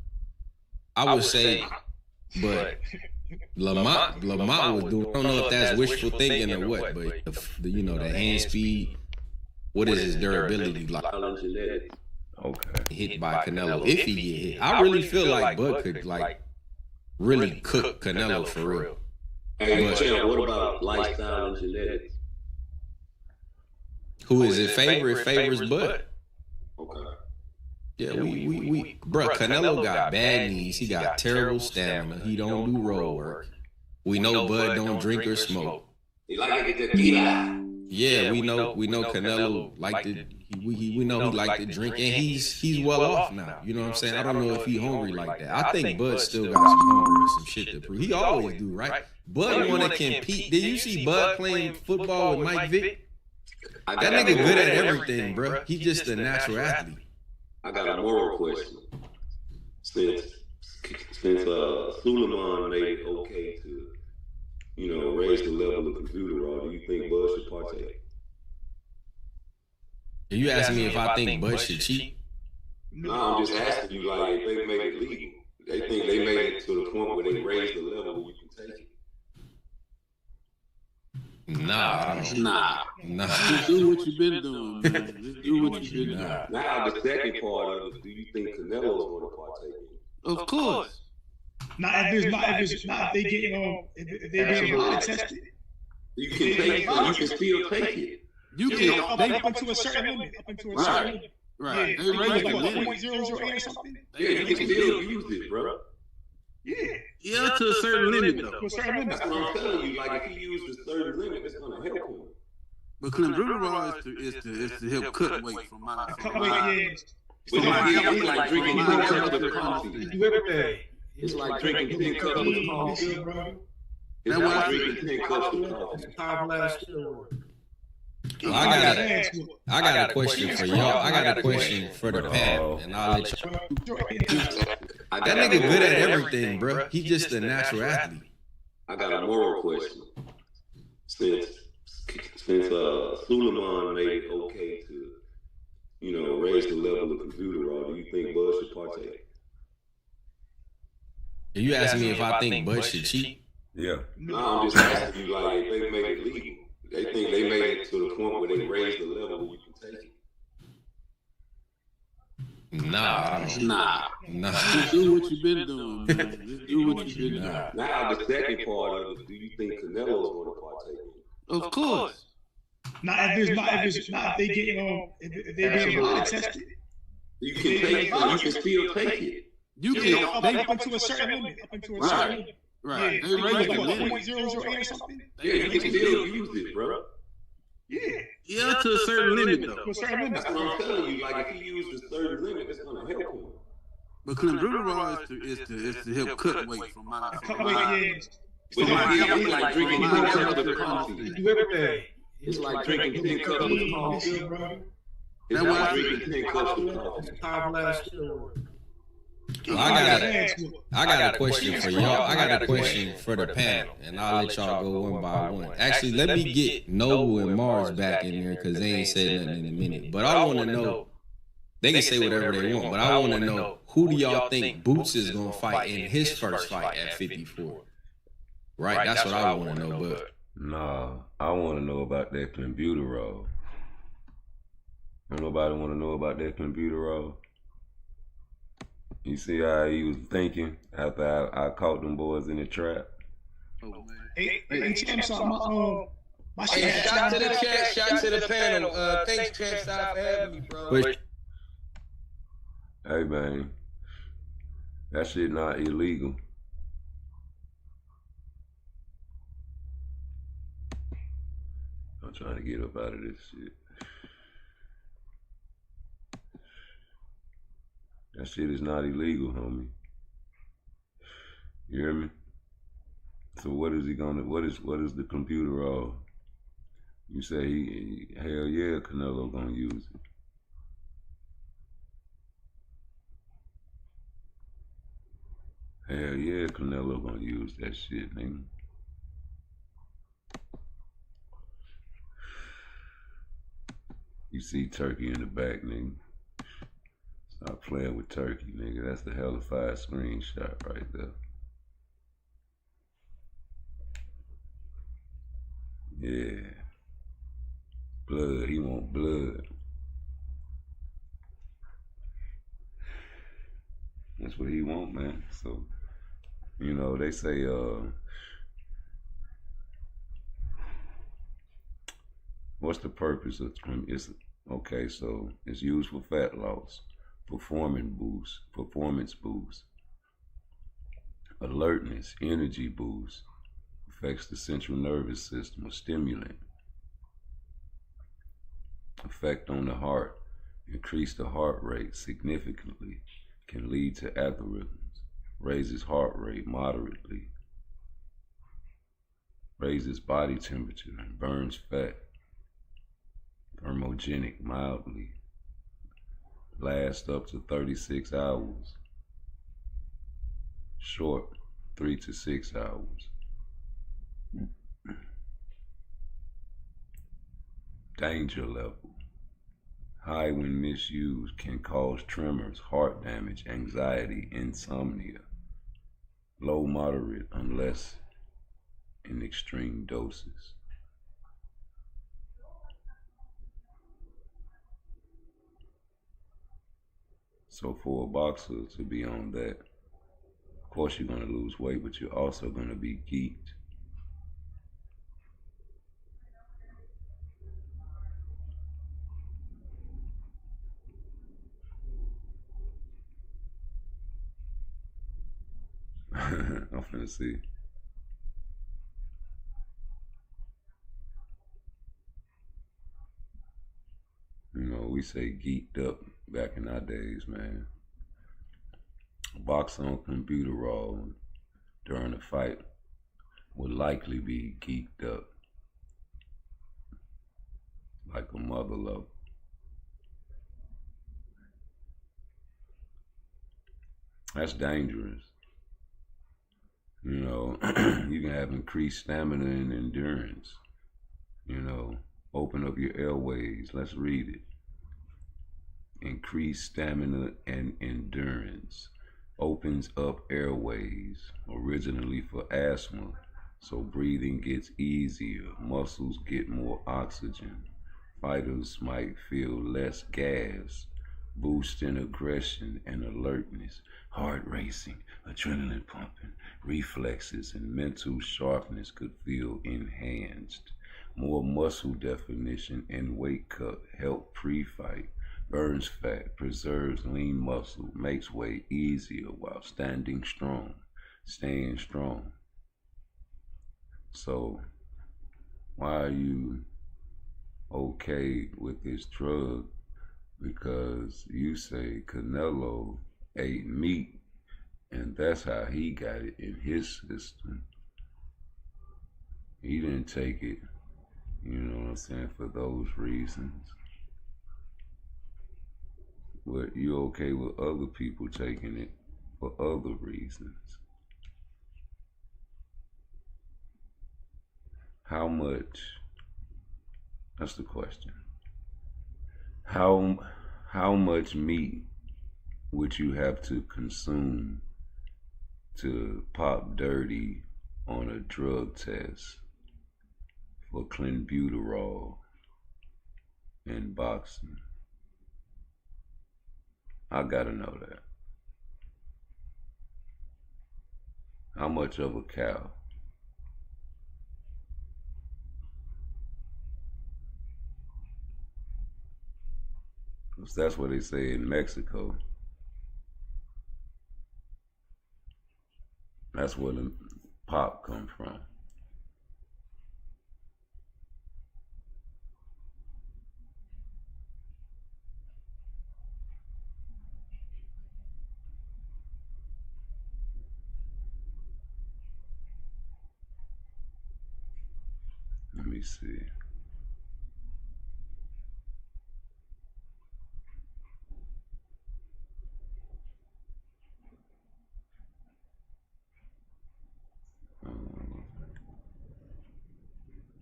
I would say. But Lamont was doing. I don't know if that's wishful thinking or what, but the hand speed. What is his durability like? Okay. Hit by Canelo if he get hit. I really feel like Bud could really cook Canelo for real. Hey, Champ, what about lifestyle and genetics? Who is it favors Bud? Okay. Yeah, we bro, Canelo got bad knees. He got terrible stamina. He don't do road work. We know Bud don't drink or smoke. He like to get tequila. Yeah, we know Canelo liked it. We know he liked to drink, and he's well off now. You know what I'm saying? I don't know if he hungry like that. I think Bud still got some hunger and some shit to prove. He always do, right? Bud want to compete. Did you see Bud playing football with Mike Vick? That nigga good at everything, bro. He's just a natural athlete. I got a moral question. Since Suleiman made it okay to, raise the level of computer raw, do you think Bud should partake? Are you asking me if I think Bud should cheat? No, I'm just asking you, like, if they made it legal. They think they made it to the point where they raised the level where you can take it. Nah. Just do what you've been doing, man. Just do what you've been doing. Now, the second part of it, do you think Canelo's going to partake in it? Of course. If they get if they being blood tested, you can take it. You can still take it. You can up until a certain limit. Right. Yeah. They raised the limit. 0.008 or something. Yeah, you can still use it, bro. Yeah, to a certain limit though. To a certain limit. That's what I'm telling you. Like, if he used a certain limit, it's gonna help him. But computer is to help cut weight from my. Cut weight, But it's like drinking 10 cups of coffee. Do everything. It's like drinking 10 cups of coffee. It's like drinking 10 cups of coffee. I got a question for y'all. I got a question for the panel, and I'll let y'all. That nigga good at everything, bro. He's just a natural athlete. I got a moral question. Since Suleiman made it okay to, raise the level of computer raw, do you think Bud should partake? Are you asking me if I think Bud should cheat? Yeah. No, I'm just asking you, like, if they made it legal. They think they made it to the point where they raised the level where you can take it. Nah. Just do what you've been doing, man. Just do what you've been doing. Now, the second part of it, do you think Canelo's going to partake in it? Of course. If they get if they being blood tested, you can take it. You can still take it. You can up until a certain limit. Right. Yeah. They raised the limit. 0.008 or something. Yeah, you can still use it, bro. Yeah, to a certain limit though. To a certain limit. That's what I'm telling you. Like, if he used a certain limit, it's gonna help him. But computer is to help cut weight from my. Cut weight, But it's like drinking 10 cups of coffee. Do everything. It's like drinking 10 cups of coffee. It's like drinking 10 cups of coffee. I got a question for y'all. I got a question for the panel, and I'll let y'all go one by one. Actually, let me get Noble and Mars back in there because they ain't said nothing in a minute. But I want to know, they can say whatever they want, but I want to know, who do y'all think Boots is going to fight in his first fight at 54? Right? That's what I want to know, but. Nah, I want to know about that computer roll. Don't nobody want to know about that computer roll? You see how he was thinking after I caught them boys in the trap? Oh, man. Hey, Champ, so my shit. Hey, shout to the chat, shout to the panel. Thanks, Champ, stop for having me, bro. Hey, man. That shit not illegal. I'm trying to get up out of this shit. That shit is not illegal, homie. You hear me? So what is he gonna? What is the computer roll? You say hell yeah, Canelo gonna use it. Hell yeah, Canelo gonna use that shit, nigga. You see Turkey in the back, nigga. Stop playing with Turkey, nigga. That's the hellified screenshot right there. Yeah. Blood. He want blood. That's what he want, man. So, they say, what's the purpose of it's okay, so it's used for fat loss, performance boost, alertness, energy boost, affects the central nervous system, a stimulant. Effect on the heart. Increase the heart rate significantly. Can lead to arrhythms. Raises heart rate moderately. Raises body temperature and burns fat. Thermogenic mildly. Lasts up to 36 hours. Short, 3 to 6 hours. Danger level. High when misused, can cause tremors, heart damage, anxiety, insomnia. Low moderate unless in extreme doses. So for a boxer to be on that, of course you're going to lose weight, but you're also going to be geeked. I'm finna see. You know, we say geeked up back in our days, man. Box on computer raw during a fight would likely be geeked up. Like a mother love. That's dangerous. You know, you can have increased stamina and endurance. You know, open up your airways. Let's read it. Increased stamina and endurance. Opens up airways, originally for asthma, so breathing gets easier, muscles get more oxygen. Fighters might feel less gas, boosting aggression and alertness, heart racing, adrenaline pumping, reflexes and mental sharpness could feel enhanced. More muscle definition and weight cut help pre-fight. Burns fat, preserves lean muscle, makes weight easier while staying strong. So, why are you okay with this drug? Because you say Canelo ate meat, and that's how he got it in his system. He didn't take it, you know what I'm saying, for those reasons. But you're okay with other people taking it for other reasons. How much, that's the question. How much meat would you have to consume to pop dirty on a drug test for clenbuterol in boxing? I gotta know that. How much of a cow? Because that's what they say in Mexico. That's where the pop come from. Let me see.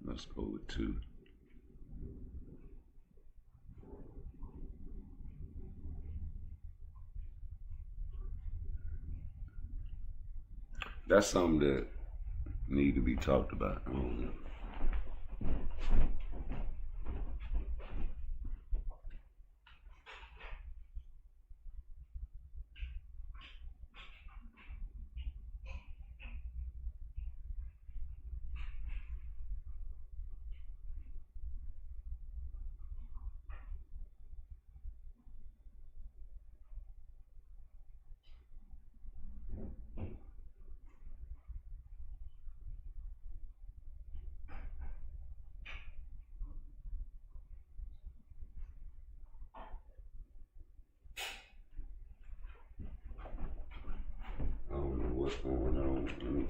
Let's go with 2. That's something that need to be talked about. I don't know.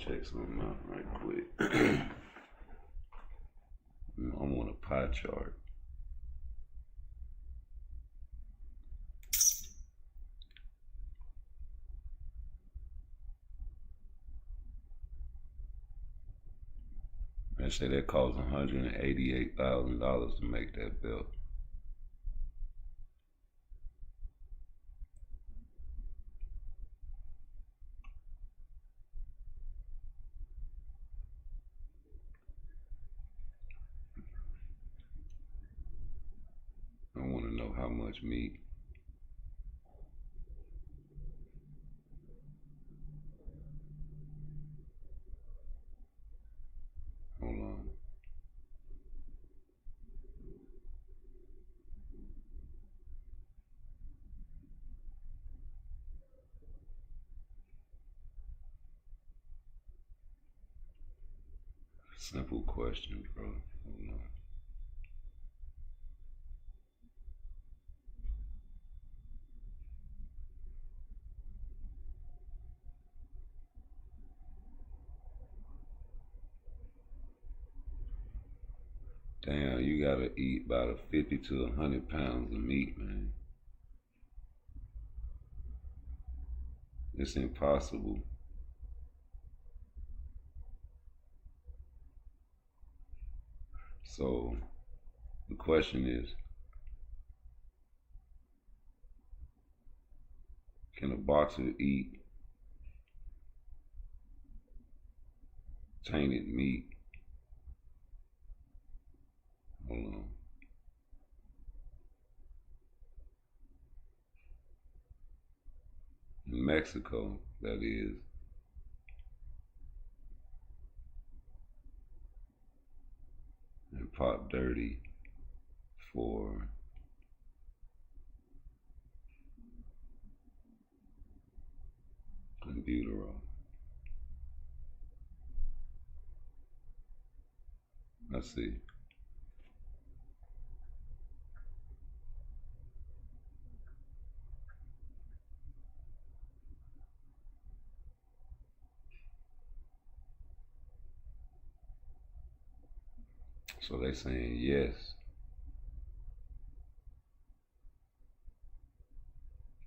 check something out right quick. I want a pie chart. They say that costs $188,000 to make that belt. I want to know how much meat. Hold on. Simple question, bro. Hold on. Damn, you gotta eat about 50 to 100 pounds of meat, man. It's impossible. So the question is, can a boxer eat tainted meat? Hold on. In Mexico, that is. And pop dirty for clenbuterol. Let's see. So they saying yes.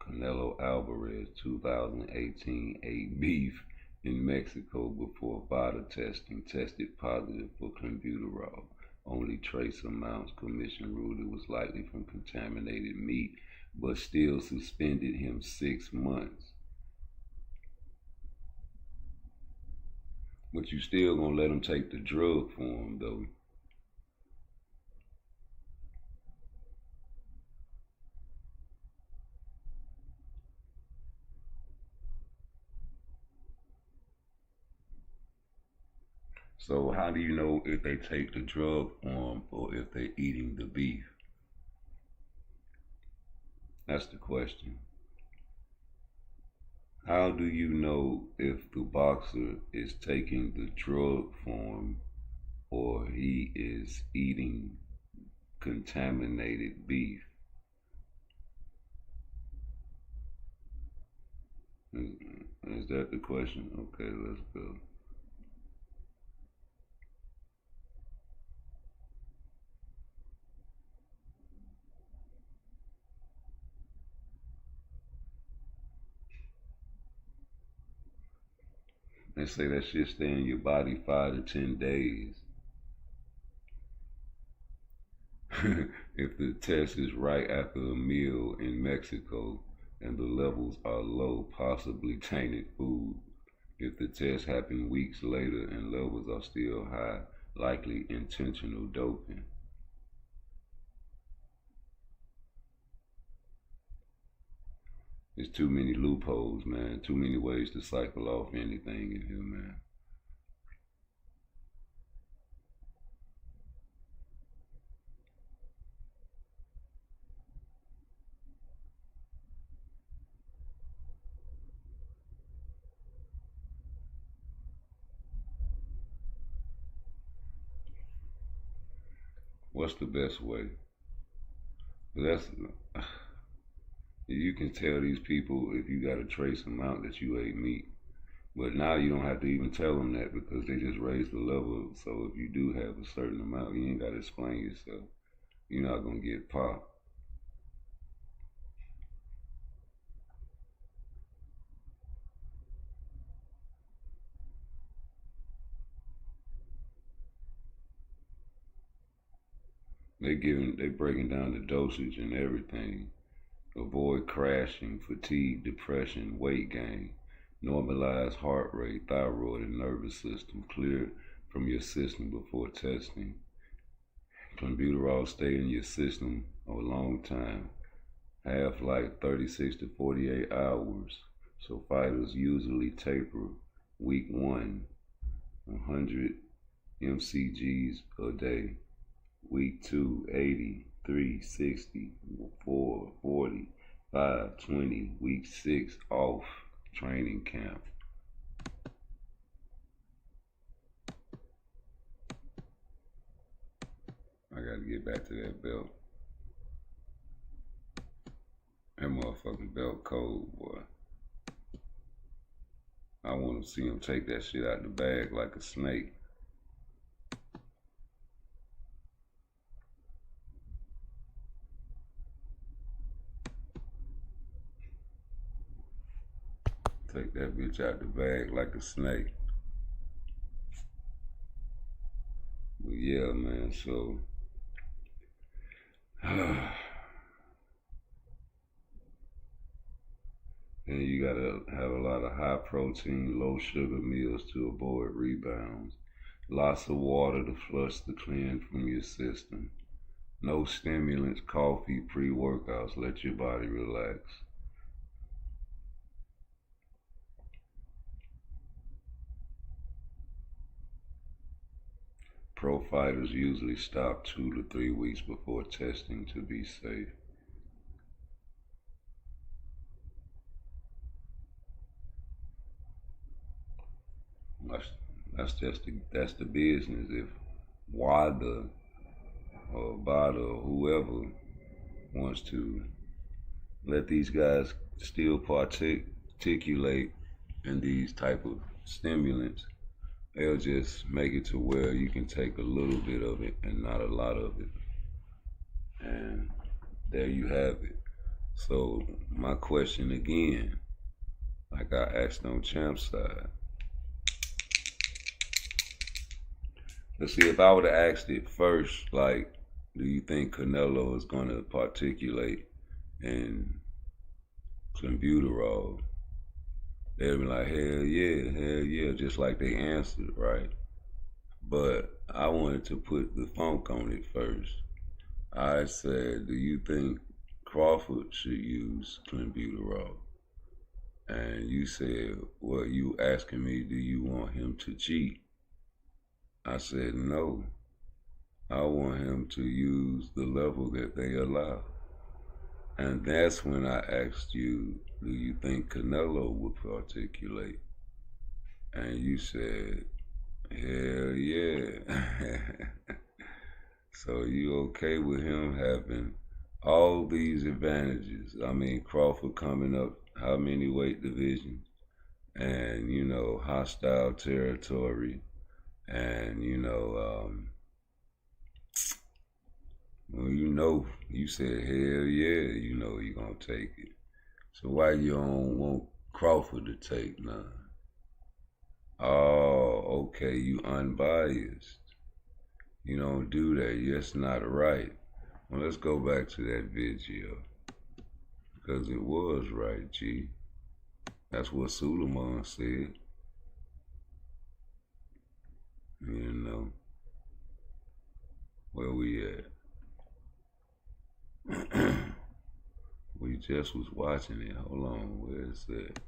Canelo Alvarez 2018 ate beef in Mexico before VADA testing, tested positive for clenbuterol. Only trace amounts. Commission ruled it was likely from contaminated meat, but still suspended him 6 months. But you still gonna let him take the drug for him, though. So how do you know if they take the drug form or if they're eating the beef? That's the question. How do you know if the boxer is taking the drug form or he is eating contaminated beef? Is that the question? Okay, let's go. They say that shit stay in your body 5 to 10 days. If the test is right after a meal in Mexico and the levels are low, possibly tainted food. If the test happened weeks later and levels are still high, likely intentional doping. There's too many loopholes, man. Too many ways to cycle off anything in here, man. What's the best way? That's, you can tell these people if you got a trace amount that you ate meat. But now you don't have to even tell them that because they just raised the level. So if you do have a certain amount, you ain't got to explain yourself. You're not going to get popped. They breaking down the dosage and everything. Avoid crashing, fatigue, depression, weight gain, normalize heart rate, thyroid and nervous system, clear from your system before testing. Clenbuterol stay in your system a long time, half-life 36 to 48 hours. So fighters usually taper week 1, 100 mcgs a day. Week 2, 80, 3, 60, 4, 40, 5, 20. Week 6, off, training camp. I gotta get back to that belt. That motherfucking belt cold, boy. I want to see him take that shit out the bag like a snake. Take that bitch out the bag like a snake. But yeah, man, so then you gotta have a lot of high protein, low sugar meals to avoid rebounds. Lots of water to flush the cleanse from your system. No stimulants, coffee, pre-workouts. Let your body relax. Pro fighters usually stop 2 to 3 weeks before testing to be safe. That's the business. If WADA or BADA or whoever wants to let these guys still particulate in these type of stimulants, they'll just make it to where you can take a little bit of it and not a lot of it. And there you have it. So my question again, like I asked on Champ's side, let's see, if I would have asked it first, like, do you think Canelo is going to particulate in clenbuterol? They'd be like, hell yeah, just like they answered, right? But I wanted to put the funk on it first. I said, do you think Crawford should use clenbuterol? And you said, well, you asking me, do you want him to cheat? I said, no. I want him to use the level that they allow. And that's when I asked you, do you think Canelo would particulate? And you said, hell yeah. So you okay with him having all these advantages? I mean, Crawford coming up how many weight divisions? And, you know, hostile territory. And, you know, well, you know, you said, hell yeah, you know you're going to take it. So why you don't want Crawford to take none? Oh, okay, you unbiased. You don't do that. That's not right. Well, let's go back to that video. Because it was right, G. That's what Suleiman said. You know, where we at? We just was watching it. Hold on, where is that?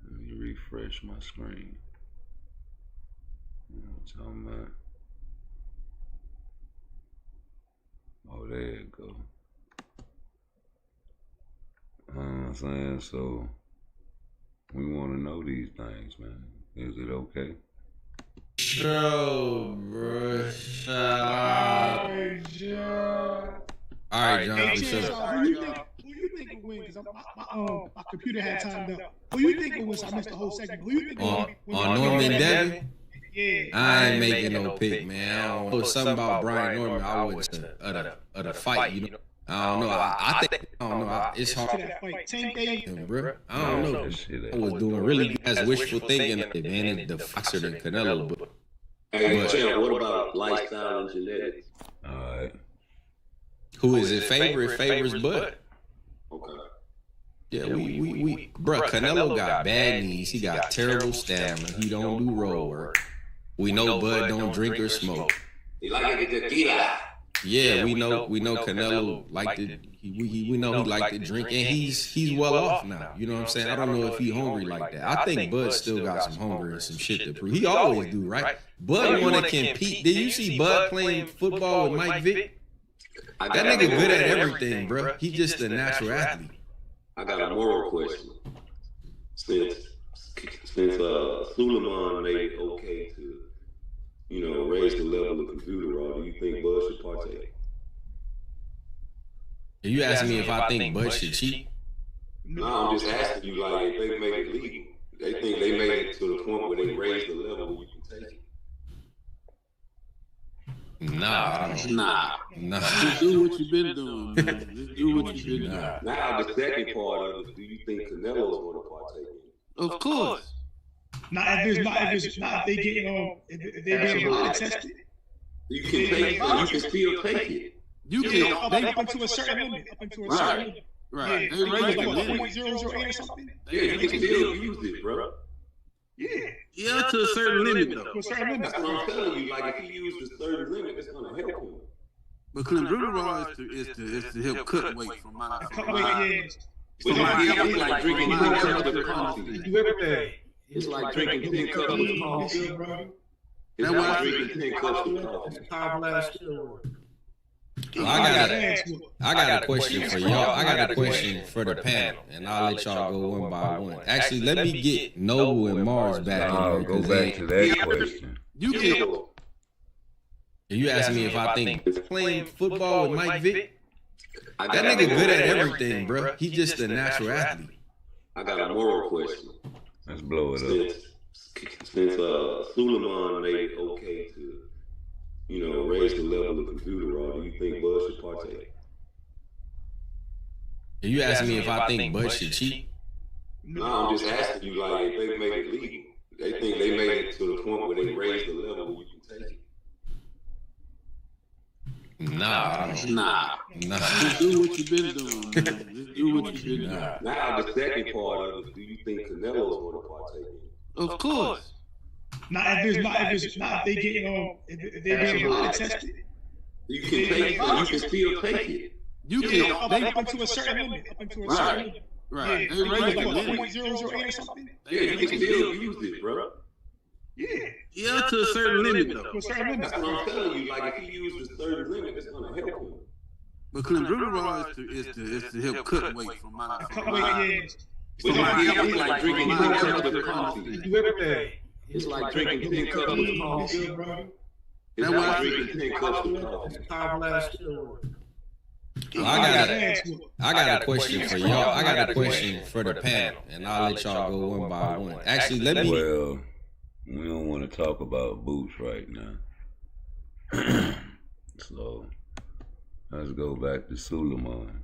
Let me refresh my screen. You know what I'm talking about? Oh, there you go. You know what I'm saying? So, we want to know these things, man. Is it okay? Bro, shut up. All right, John. Who you think will win because my computer had timed up. Who you think it was? I missed the whole segment. Who you think on Norman Devin? Yeah. I ain't making no pick, man. I don't know something about Brian Norman. I was at a fight, you know. I don't know. I think I don't know. It's hard. Bro, I don't know. I was doing really good as wishful thinking. Man, the Foxer than Canelo, but. Hey, Champ, what about lifestyle and genetics? All right. Who is it? Favorite favors Bud. Okay. Yeah, we bro, Canelo got bad knees. He got terrible stamina. He don't do road work. We know Bud don't drink or smoke. He like to get tequila. Yeah, we know Canelo like to we know he like to drink, and he's well off now. You know what I'm saying? I don't know if he hungry like that. I think Bud still got some hunger and some shit to prove. He always do, right? Bud want to compete. Did you see Bud playing football with Mike Vick? That nigga good at everything, bro. He's just a natural athlete. I got a moral question. Since Suleiman made it okay to, raise the level of computer raw, do you think Bud should partake? Are you asking me if I think Bud should cheat? No, I'm just asking you, like, if they made it legal. They think they made it to the point where they raised the level where you can take it. Nah. Just do what you've been doing, man. Just do what you've been doing. Now, the second part of it, do you think Canelo's going to partake in it? Of course. If they get body tested. You can take it. You can still take it. You can. Up until a certain limit. Right. Yeah. They raised the limit. 0.008 or something. Yeah, you can still use it, bro. Yeah, to a certain limit, though. To a certain limit. That's what I'm telling you. Like, if he uses a certain limit, it's going to help him. But clenbuterol is to help cut weight from my. It's like drinking 10 cups of coffee. Do everything. It's like drinking 10 cups of coffee. It's like drinking 10 cups of coffee. Well, I got a question for y'all. I got a question for the panel, and I'll let y'all go one by one. Actually, let me get Noble and Mars back. Go back to that question. You can. Are you asking me if I think playing football with Mike Vick? That nigga good at everything, bro. He's just a natural athlete. I got a moral question. Let's blow it up. Since Suleiman made it okay to, raise the level of computer raw, do you think Bud should partake? Are you asking me if I think Bud should cheat? No, I'm just asking you, like, if they made it legal. They think they made it to the point where they raised the level where you can take it. Nah. Just do what you've been doing, man. Just do what you've been doing. Now, the second part of it, do you think Canelo's going to partake in it? Of course. If they get body tested. You can take it. You can still take it. You can. Up until a certain limit. Right. They raised the limit. 0.008 or something. Yeah, you can still use it, bro. Yeah, to a certain limit, though. To a certain limit. That's what I'm telling you. Like, if he uses a certain limit, it's going to help him. But clenbuterol is to help cut weight from my. It's like drinking 10 cups of coffee. Do everything. It's like drinking 10 cups of coffee. It's like drinking 10 cups of coffee. Well, I got a question for y'all. I got a question for the panel, and I'll let y'all go one by one. Actually, let me. Well, we don't want to talk about boots right now. So let's go back to Suleiman.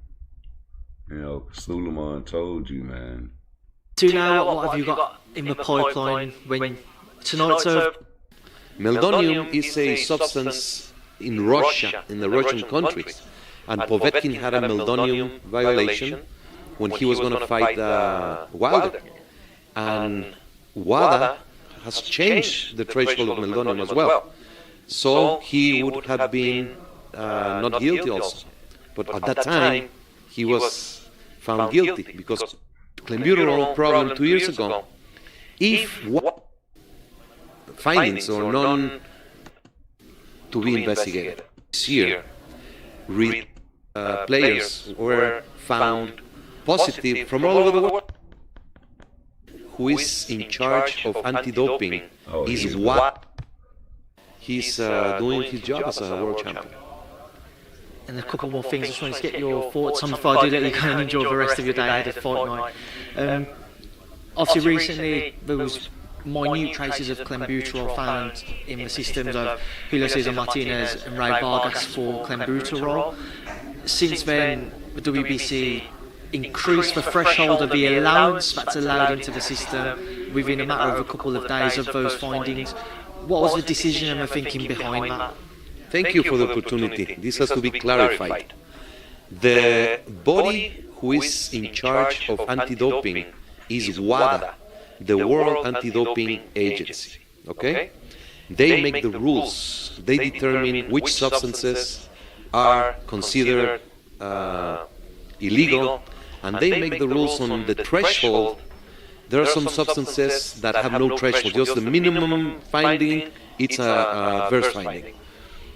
Suleiman told you, man. So now, what have you got in the pipeline when tonight's over? Meldonium is a substance in Russia, in the Russian countries. And Povetkin had a meldonium violation when he was going to fight Wilder. And WADA has changed the threshold of meldonium as well. So he would have been not guilty also. But at that time, he was found guilty because clenbuterol problem 2 years ago. If findings or none to be investigated this year, players were found positive from all over the world. Who is in charge of anti-doping is what he's doing his job as a world champion. and a couple more things. I just wanted to get your thoughts on before I do let you go and enjoy the rest of your day ahead of fight night. Obviously, recently there was minute traces of clenbuterol found in the systems of Julio Cesar Martinez and Ray Vargas for clenbuterol. Since then, the WBC increased the threshold of the allowance that's allowed into the system within a matter of a couple of days of those findings. What was the decision and the thinking behind that? Thank you for the opportunity. This has to be clarified. The body who is in charge of anti-doping is WADA, the World Anti-Doping Agency. Okay? They make the rules. They determine which substances are considered illegal, and they make the rules on the threshold. There are some substances that have no threshold, just the minimum finding, it's a adverse finding.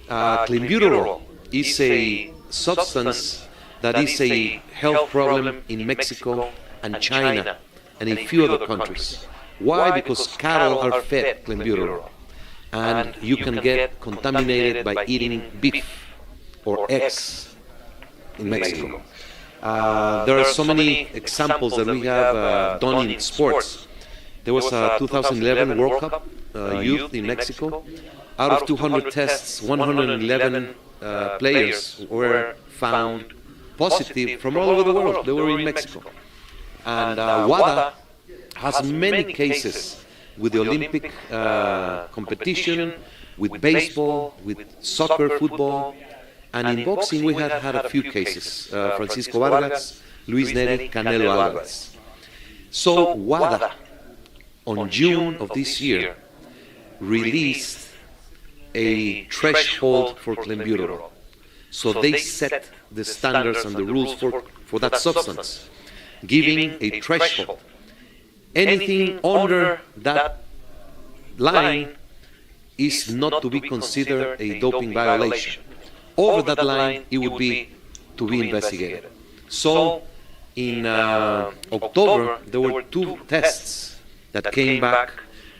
Clenbuterol is a substance that is a health problem in Mexico and China and in a few other countries. Why? Because cattle are fed clenbuterol, and you can get contaminated by eating beef or eggs in Mexico. There are so many examples that we have done in sports. There was a 2011 World Cup youth in Mexico. Out of 200 tests, 111 players were found positive from all over the world. They were in Mexico. And WADA has many cases with the Olympic competition, with baseball, with soccer, football. And in boxing, we have had a few cases. Francisco Vargas, Luis Neri, Canelo Alvarez. So WADA, on June of this year, released a threshold for clenbuterol. So they set the standards and the rules for that substance, giving a threshold. Anything under that line is not to be considered a doping violation. Over that line, it would be to be investigated. So in October, there were 2 tests that came back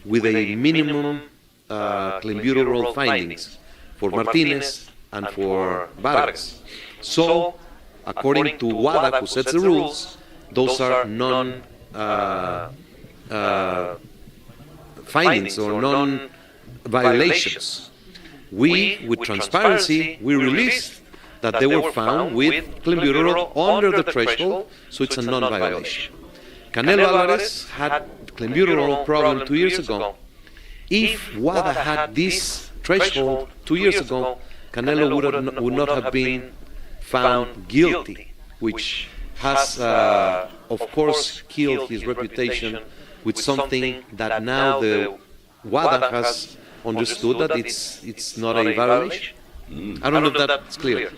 with a minimum clenbuterol findings for Martinez and for Vargas. So, according to WADA, who sets the rules, those are non-findings or non-violations. We, with transparency, we released that they were found with clenbuterol under the threshold, so it's a non-violation. Canelo Alvarez had clenbuterol problem 2 years ago. If WADA had this threshold 2 years ago, Canelo would not have been found guilty, which has, of course, killed his reputation with something that now the WADA has understood that it's not a violation. I don't know if that's clear.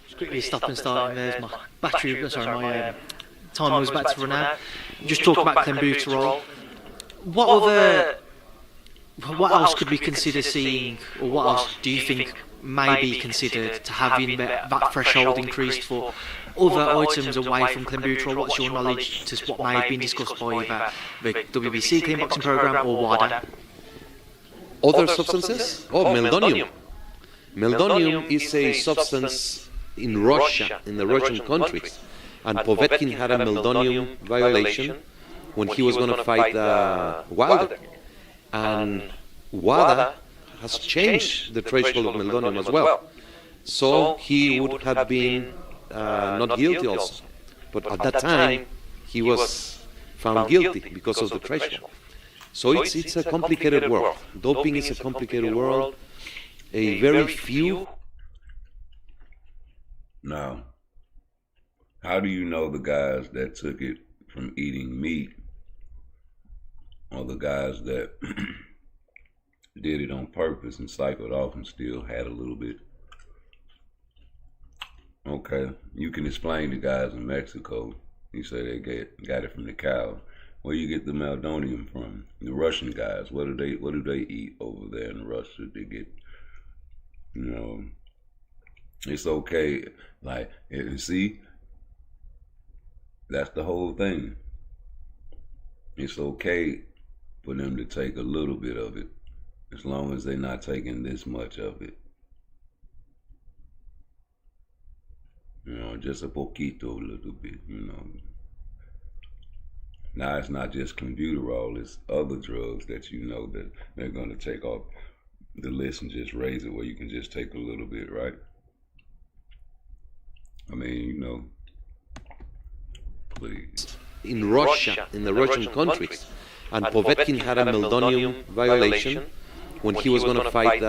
Just quickly stop and start. There's my battery. Sorry, my timer was about to run out. Just talk about clenbuterol. What else could we consider seeing, or what else do you think may be considered to having that threshold increased for other items away from clenbuterol? What's your knowledge to what may have been discussed by either the WBC clean boxing program or WADA? Other substances? Oh, meldonium. Meldonium is a substance in Russia, in the Russian countries. And Povetkin had a meldonium violation when he was going to fight Wilder. And WADA has changed the threshold of meldonium as well. So he would have been not guilty also. But at that time, he was found guilty because of the threshold. So it's a complicated world. Doping is a complicated world. A very few. Now, how do you know the guys that took it from eating meat or the guys that did it on purpose and cycled off and still had a little bit? Okay, you can explain the guys in Mexico. You say they got it from the cow. Where you get the meldonium from? The Russian guys, what do they eat over there in Russia? They get, it's okay. Like, see, that's the whole thing. It's okay for them to take a little bit of it, as long as they're not taking this much of it. You know, just a poquito, a little bit, you know. Now it's not just clenbuterol, it's other drugs that you know that they're going to take off the list and just raise it where you can just take a little bit, right? I mean, you know, please. In Russia, in the Russian countries, and Povetkin had a meldonium violation when he was going to fight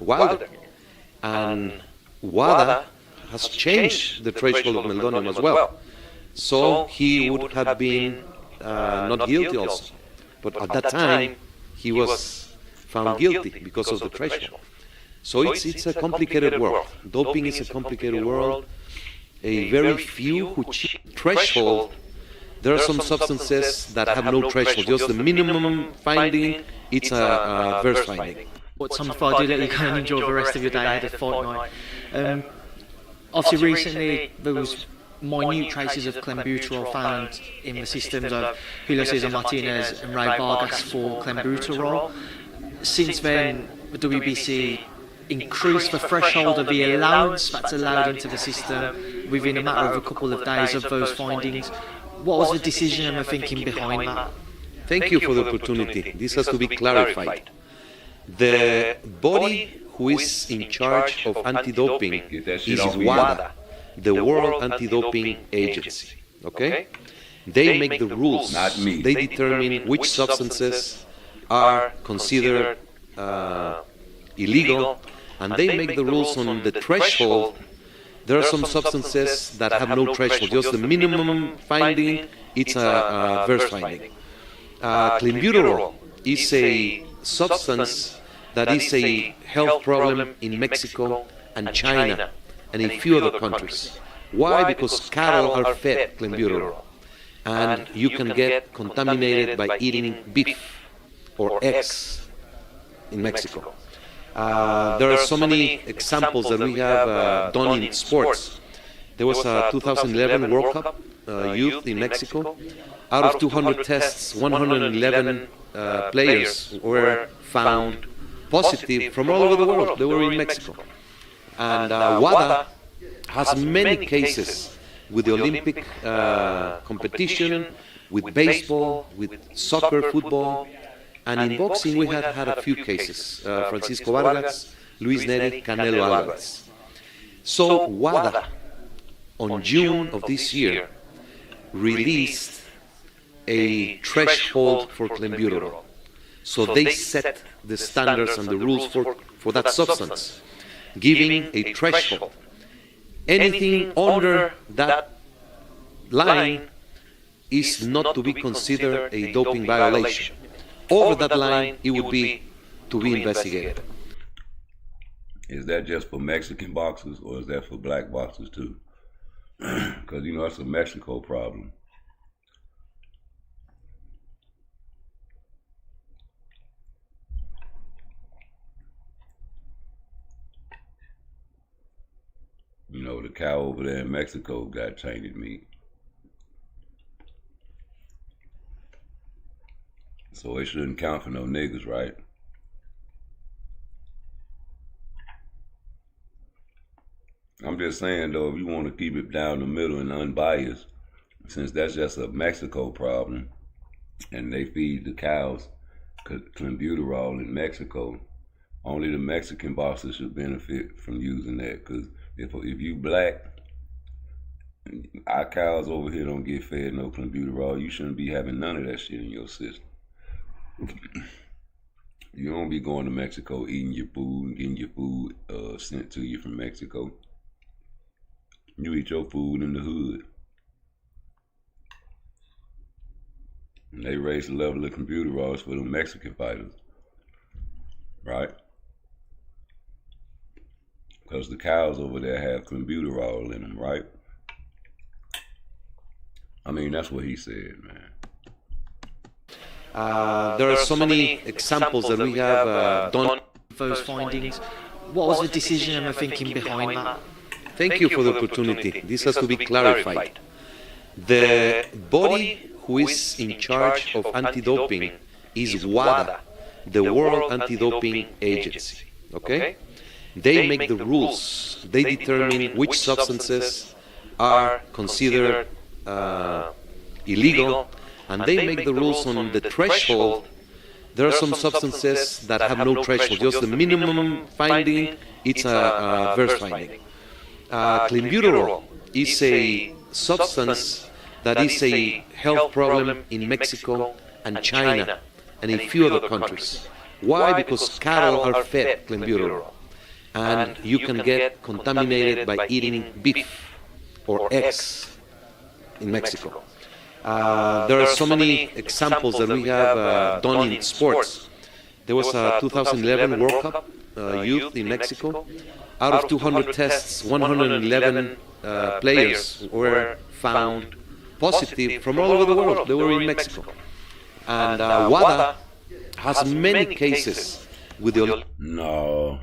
Wilder. And WADA has changed the threshold of meldonium as well. So he would have been not guilty also. But at that time, he was found guilty because of the threshold. So it's a complicated world. Doping is a complicated world. A very few who achieve threshold. There are some substances that have no threshold. Just the minimum finding, it's a adverse finding. But Tom, before I do let you go and enjoy the rest of your day ahead of fight night. Obviously recently there was minute traces of clenbuterol found in the systems of Julio Cesar Martinez and Ray Vargas for clenbuterol. Since then, the WBC increased the threshold of the allowance that's allowed into the system within a matter of a couple of days of those findings. What was the decision and the thinking behind that? Thank you for the opportunity. This has to be clarified. The body who is in charge of anti-doping is WADA, the World Anti-Doping Agency. Okay? They make the rules. Not me. They determine which substances are considered illegal, and they make the rules on the threshold. There are some substances that have no threshold, just the minimum finding, it's a adverse finding. Clenbuterol is a substance that is a health problem in Mexico and China and a few other countries. Why? Because cattle are fed clenbuterol, and you can get contaminated by eating beef or eggs in Mexico. There are so many examples that we have done in sports. There was a 2011 World Cup youth in Mexico. Out of 200 tests, 111 players were found positive from all over the world. They were in Mexico. And WADA has many cases with the Olympic competition, with baseball, with soccer, football. And in boxing, we had had a few cases. Francisco Vargas, Luis Neri, Canelo Alvarez. So WADA, on June of this year, released a threshold for clenbuterol. So they set the standards and the rules for that substance, giving a threshold. Anything under that line is not to be considered a doping violation. Over that line, it would be to be investigated. Is that just for Mexican boxers, or is that for black boxers too? Because, you know, that's a Mexico problem. You know, the cow over there in Mexico got tainted meat. So it shouldn't count for no niggas, right? I'm just saying, though, if you want to keep it down the middle and unbiased, since that's just a Mexico problem, and they feed the cows clenbuterol in Mexico, only the Mexican boxers should benefit from using that. Because if you black, our cows over here don't get fed no clenbuterol, you shouldn't be having none of that shit in your system. You don't be going to Mexico eating your food and getting your food sent to you from Mexico. You eat your food in the hood. And they raise the level of clenbuterol for the Mexican fighters. Right? Because the cows over there have clenbuterol in them, right? I mean, that's what he said, man. There are so many examples that we have done. Those findings. What was the decision and the thinking behind that? Thank you for the opportunity. This has to be clarified. The body who is in charge of anti-doping is WADA, the World Anti-Doping Agency. Okay? They make the rules. They determine which substances are considered illegal, and they make the rules on the threshold. There are some substances that have no threshold, just the minimum finding, it's a verse finding. Clenbuterol is a substance that is a health problem in Mexico and China and a few other countries. Why? Because cattle are fed clenbuterol, and you can get contaminated by eating beef or eggs in Mexico. There are so many examples that we have done in sports. There was a 2011 World Cup youth in Mexico. Out of 200 tests, 111 players were found positive from all over the world. They were in Mexico. And WADA has many cases with the... No.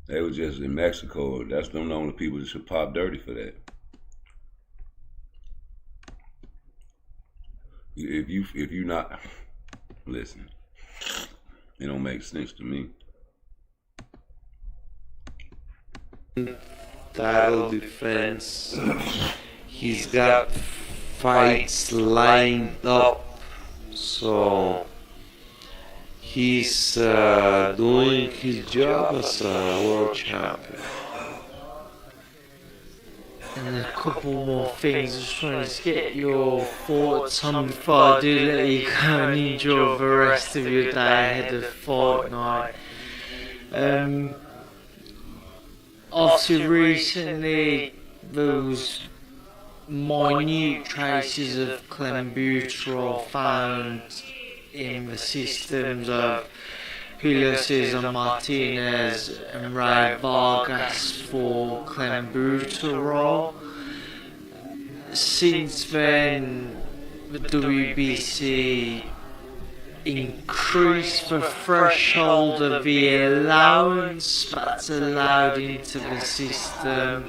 They were just in Mexico. That's them the only people that should pop dirty for that. If you not... Listen. It don't make sense to me. Title defense. He's got fights lined up, so he's doing his job as a world champion. And a couple more things, just trying to get your thoughts on before I do let you go and enjoy the rest of your day ahead of Fortnite. Obviously recently there was minute traces of clenbuterol found in the systems of Julio Cesar Martinez and Ray Vargas for clenbuterol. Since then, the WBC increased the threshold of the allowance that's allowed into the system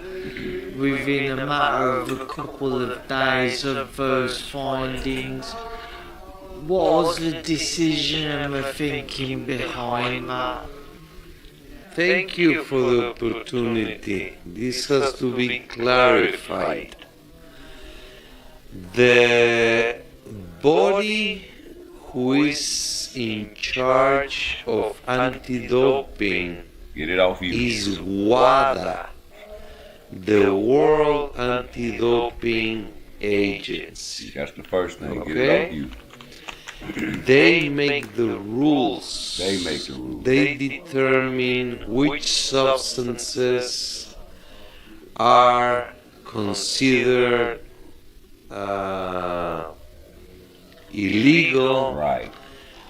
within a matter of a couple of days of those findings. What was the decision and the thinking behind that? Thank you for the opportunity. This has to be clarified. The body who is in charge of anti-doping is WADA, the World Anti-Doping Agency. That's the first thing. Okay? Get it off you. They make the rules. They make the rules. They determine which substances are considered illegal, right?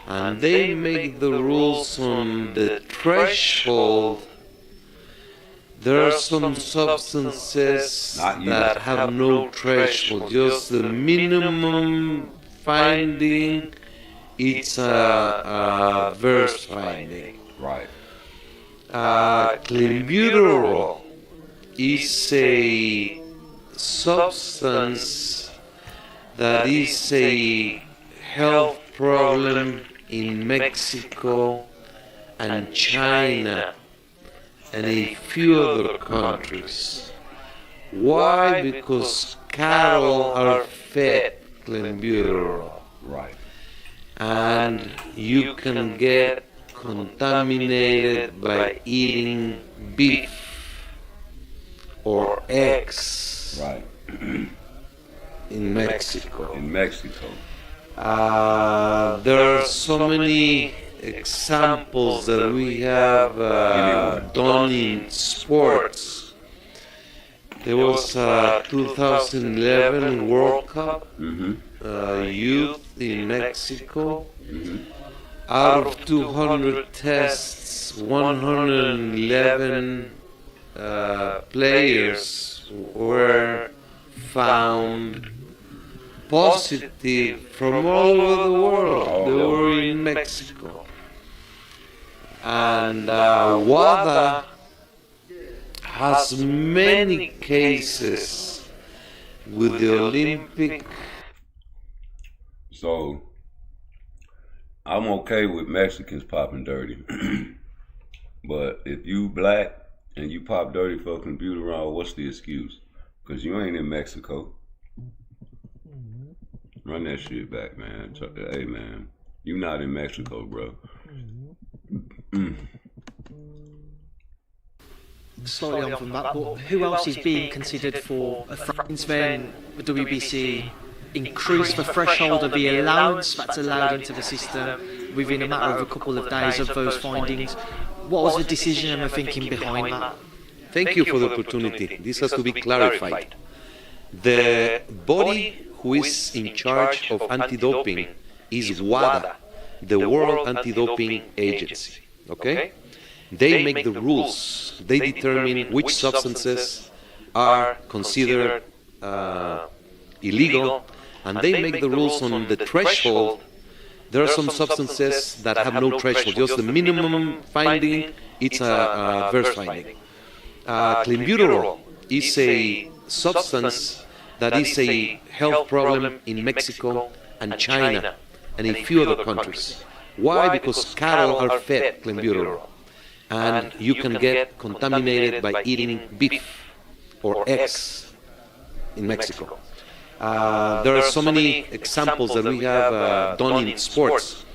And they make the rules on the threshold. There are some substances that have no threshold, just the minimum finding. It's a verse finding. Right. Clenbuterol is a substance that is a health problem in Mexico and China and a few other countries. Why? Because cattle are fed clenbuterol. Right. And you can get contaminated by eating beef or eggs. Right. In Mexico. In Mexico. There are so many examples that we have done in sports. There was a 2011 World Cup youth in Mexico. Out of 200 tests, 111 players were found positive from all over the world. They were in Mexico. And WADA has many cases with the Olympic. So, I'm okay with Mexicans popping dirty. But if you black and you pop dirty for clenbuterol, what's the excuse? Cause you ain't in Mexico. Run that shit back, man. Hey, man, you not in Mexico, bro. Slightly on from that, but who else is being considered for a since then the WBC increased the threshold of the allowance that's allowed into the system within a matter of a couple of days of those findings? What was the decision and the thinking behind that? Thank you for the opportunity. This has to be clarified. The body who is in charge of anti-doping is WADA, the World Anti-Doping Agency. Okay? They make the rules. They determine which substances are considered illegal, and they make the rules on the threshold. There are some substances that have no threshold, just the minimum finding, it's a adverse finding. Clenbuterol is a substance that is a health problem in Mexico and China and a few other countries. Why? Because cattle are fed clenbuterol, and you can get contaminated by eating beef or eggs in Mexico. There are so many examples that we have done in sports.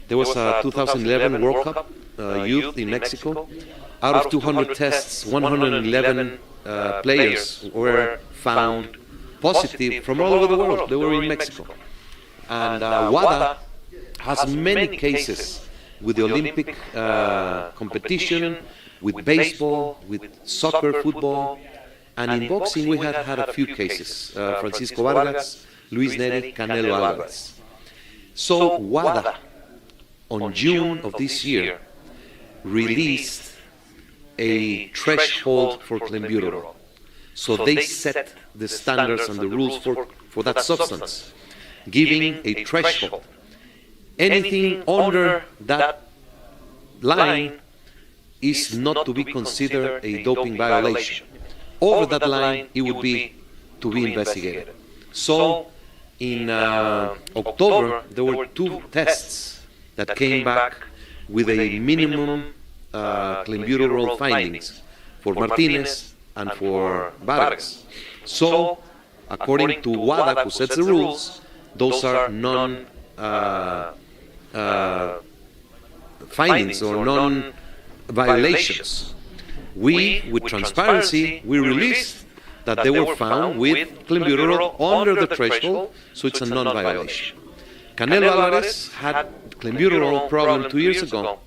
There was a 2011 World Cup youth in Mexico. Out of 200 tests, 111 players were found positive from all over the world. They were in Mexico. And WADA has many cases with the Olympic competition, with baseball, with soccer, football, and in boxing we had had a few cases. Francisco Vargas, Luis Neri, Canelo Alvarez. So WADA, on June of this year, released a threshold for clenbuterol. So they set the standards and the rules for that substance, giving a threshold. Anything under that line is not to be considered a doping violation. Over that line, it would be to be investigated. So in October, there were 2 tests that came back with a minimum clenbuterol findings for Martinez and for Vargas. So, according to WADA, who sets the rules, those are findings or non-violations. We, with transparency, we released that they were found with clenbuterol under the threshold, so it's a non-violation. Canelo Alvarez had clenbuterol problem 2 years ago.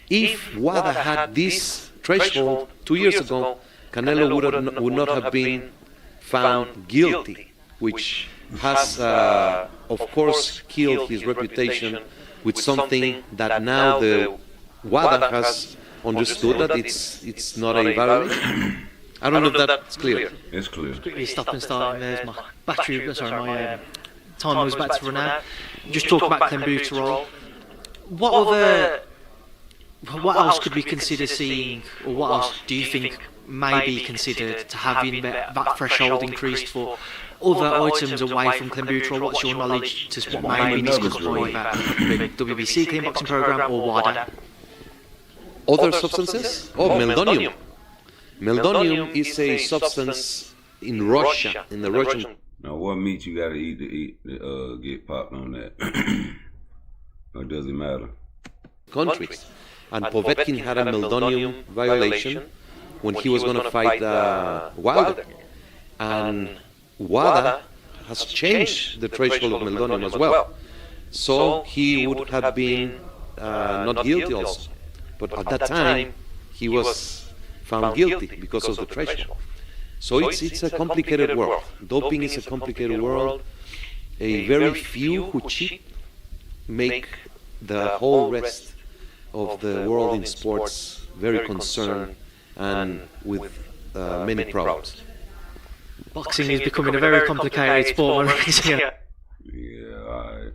If WADA had this threshold 2 years ago, Canelo would not have been found guilty, which has, of course, killed his reputation with something that now the WADA has understood that it's not a violation. I don't know if that's clear. It's clear. Quickly stop and start. There's my battery. Sorry, my time was about to run out. Just talk about clenbuterol. What else could we consider seeing, or what else do you think may be considered to having that threshold increased for other items away from clenbuterol? What's your knowledge to what may be discussed by the WBC clean boxing program or WADA? Other substances? Oh, meldonium. Meldonium is a substance in Russia, in the Russian. Now, what meat you gotta eat to get popped on that? Or does it matter? Countries. And Povetkin had a meldonium violation when he was going to fight Wilder. And WADA has changed the threshold of meldonium as well. So he would have been not guilty also. But at that time, he was found guilty because of the threshold. So it's a complicated world. Doping is a complicated world. A very few who cheat make the whole rest of the world in sports very concerned and with many problems. Boxing is becoming a very complicated sport. Yeah, alright.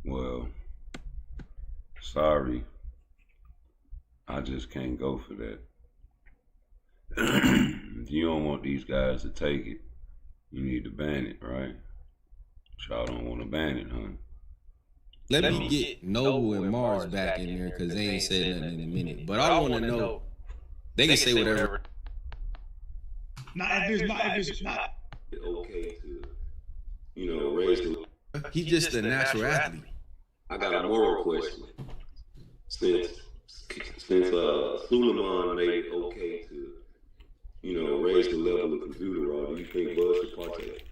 Well, sorry. I just can't go for that. If you don't want these guys to take it, you need to ban it, right? Y'all don't want to ban it, huh? Let me get Noble and Mars back in there because they ain't said nothing in a minute. But I want to know, they can say whatever. Now, if it's not okay to, raise the. He's just a natural athlete. I got a moral question. Since Suleiman made it okay to, raise the level of computer raw, do you think Bud should partake?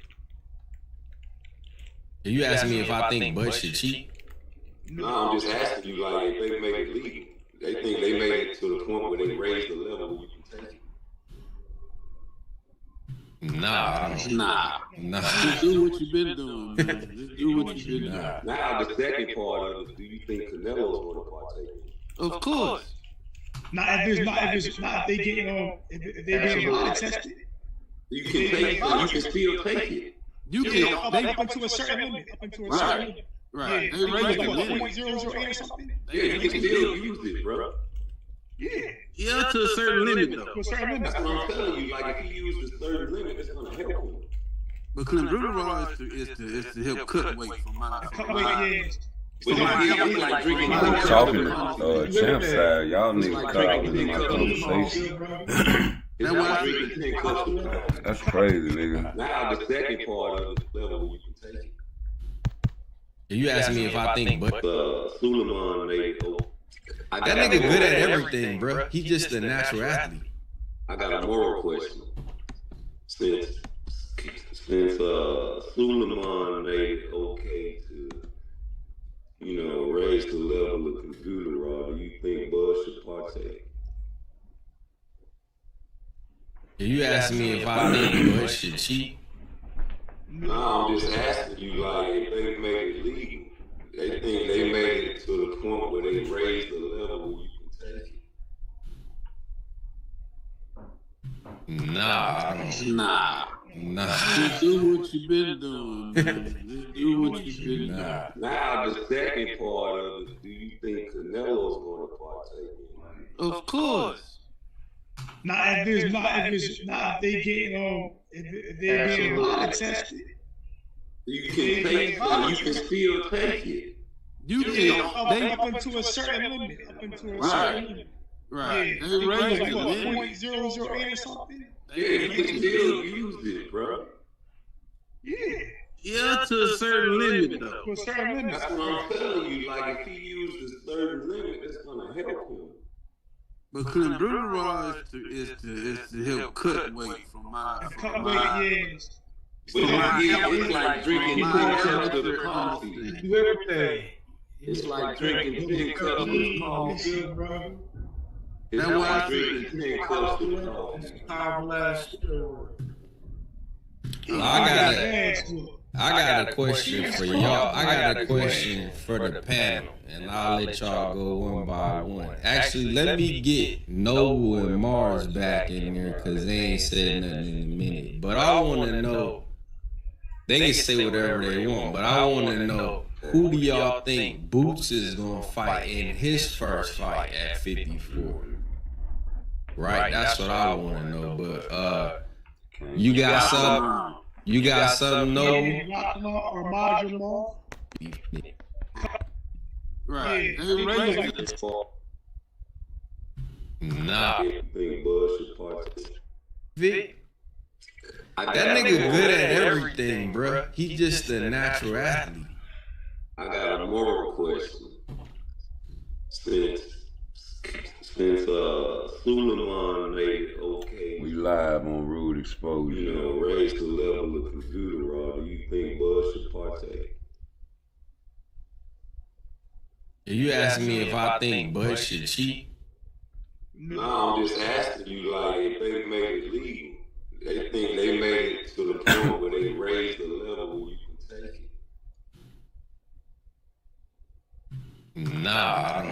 Are you asking me if I think Bud should cheat? No, I'm just asking you, like, if they made it legal. They think they made it to the point where they raised the level where you can take it. Nah. Just do what you've been doing, man. Just do what you've been doing. Now, the second part of it, do you think Canelo's going to partake in it? Of course. If they getting body tested. You can take it, you can still take it. You can up into a certain limit. Right. Yeah. They raised the limit. 0.008 or something. Yeah, you can still use it, bro. Yeah, to a certain limit, though. To a certain limit. That's what I'm telling you. Like, if he uses the certain limit, it's going to help him. But computer raw is to help cut weight from my. Talking to Champ side, y'all niggas cut out in my conversation. That's crazy, nigga. Now the second part of the level where you can take it. You asking me if I think Bud? Suleiman made it. That nigga good at everything, bro. He's just a natural athlete. I got a moral question. Since Suleiman made it okay to, raise the level of computer raw, do you think Bud should partake? Are you asking me if I think Bud should cheat? No, I'm just asking you, like, if they made it legal, they think they made it to the point where they raised the level where you can take it. Nah. Just do what you've been doing, man. Just do what you've been doing. Now the second part of it, do you think Canelo's going to partake in it? Of course. If they getting body tested. You can take it, you can still take it. You can up into a certain limit. Right. Yeah. They raised Like the limit. 0.008 or something. Yeah, you can still use it, bro. Yeah, to a certain limit, though. To a certain limit. That's what I'm telling you. Like, if he uses a certain limit, it's gonna help him. But computer raw is to help cut weight from my. Yes. But it's like drinking 10 cups of coffee. Do everything. It's like drinking 10 cups of coffee. It's like drinking 10 cups of coffee. I got a question for y'all. I got a question for the panel, and I'll let y'all go one by one. Actually, let me get Noble and Mars back in there because they ain't said nothing in a minute. But I want to know. They can say whatever they want, but I want to know, who do y'all think Boots is going to fight in his first fight at 54? Right, that's what I want to know. But you got something? You got something, Noble? Right. They raised it. Nah. Vic? That nigga good at everything, bro. He just a natural athlete. I got a moral question. Since Suleiman made it okay, We live on Rude Exposure. raise the level of computer raw, do you think Bud should partake? Are you asking me if I think Bud should cheat? No, I'm just asking you, like, if they made it legal, they think they made it to the point where they raised the level where you can take it. Nah.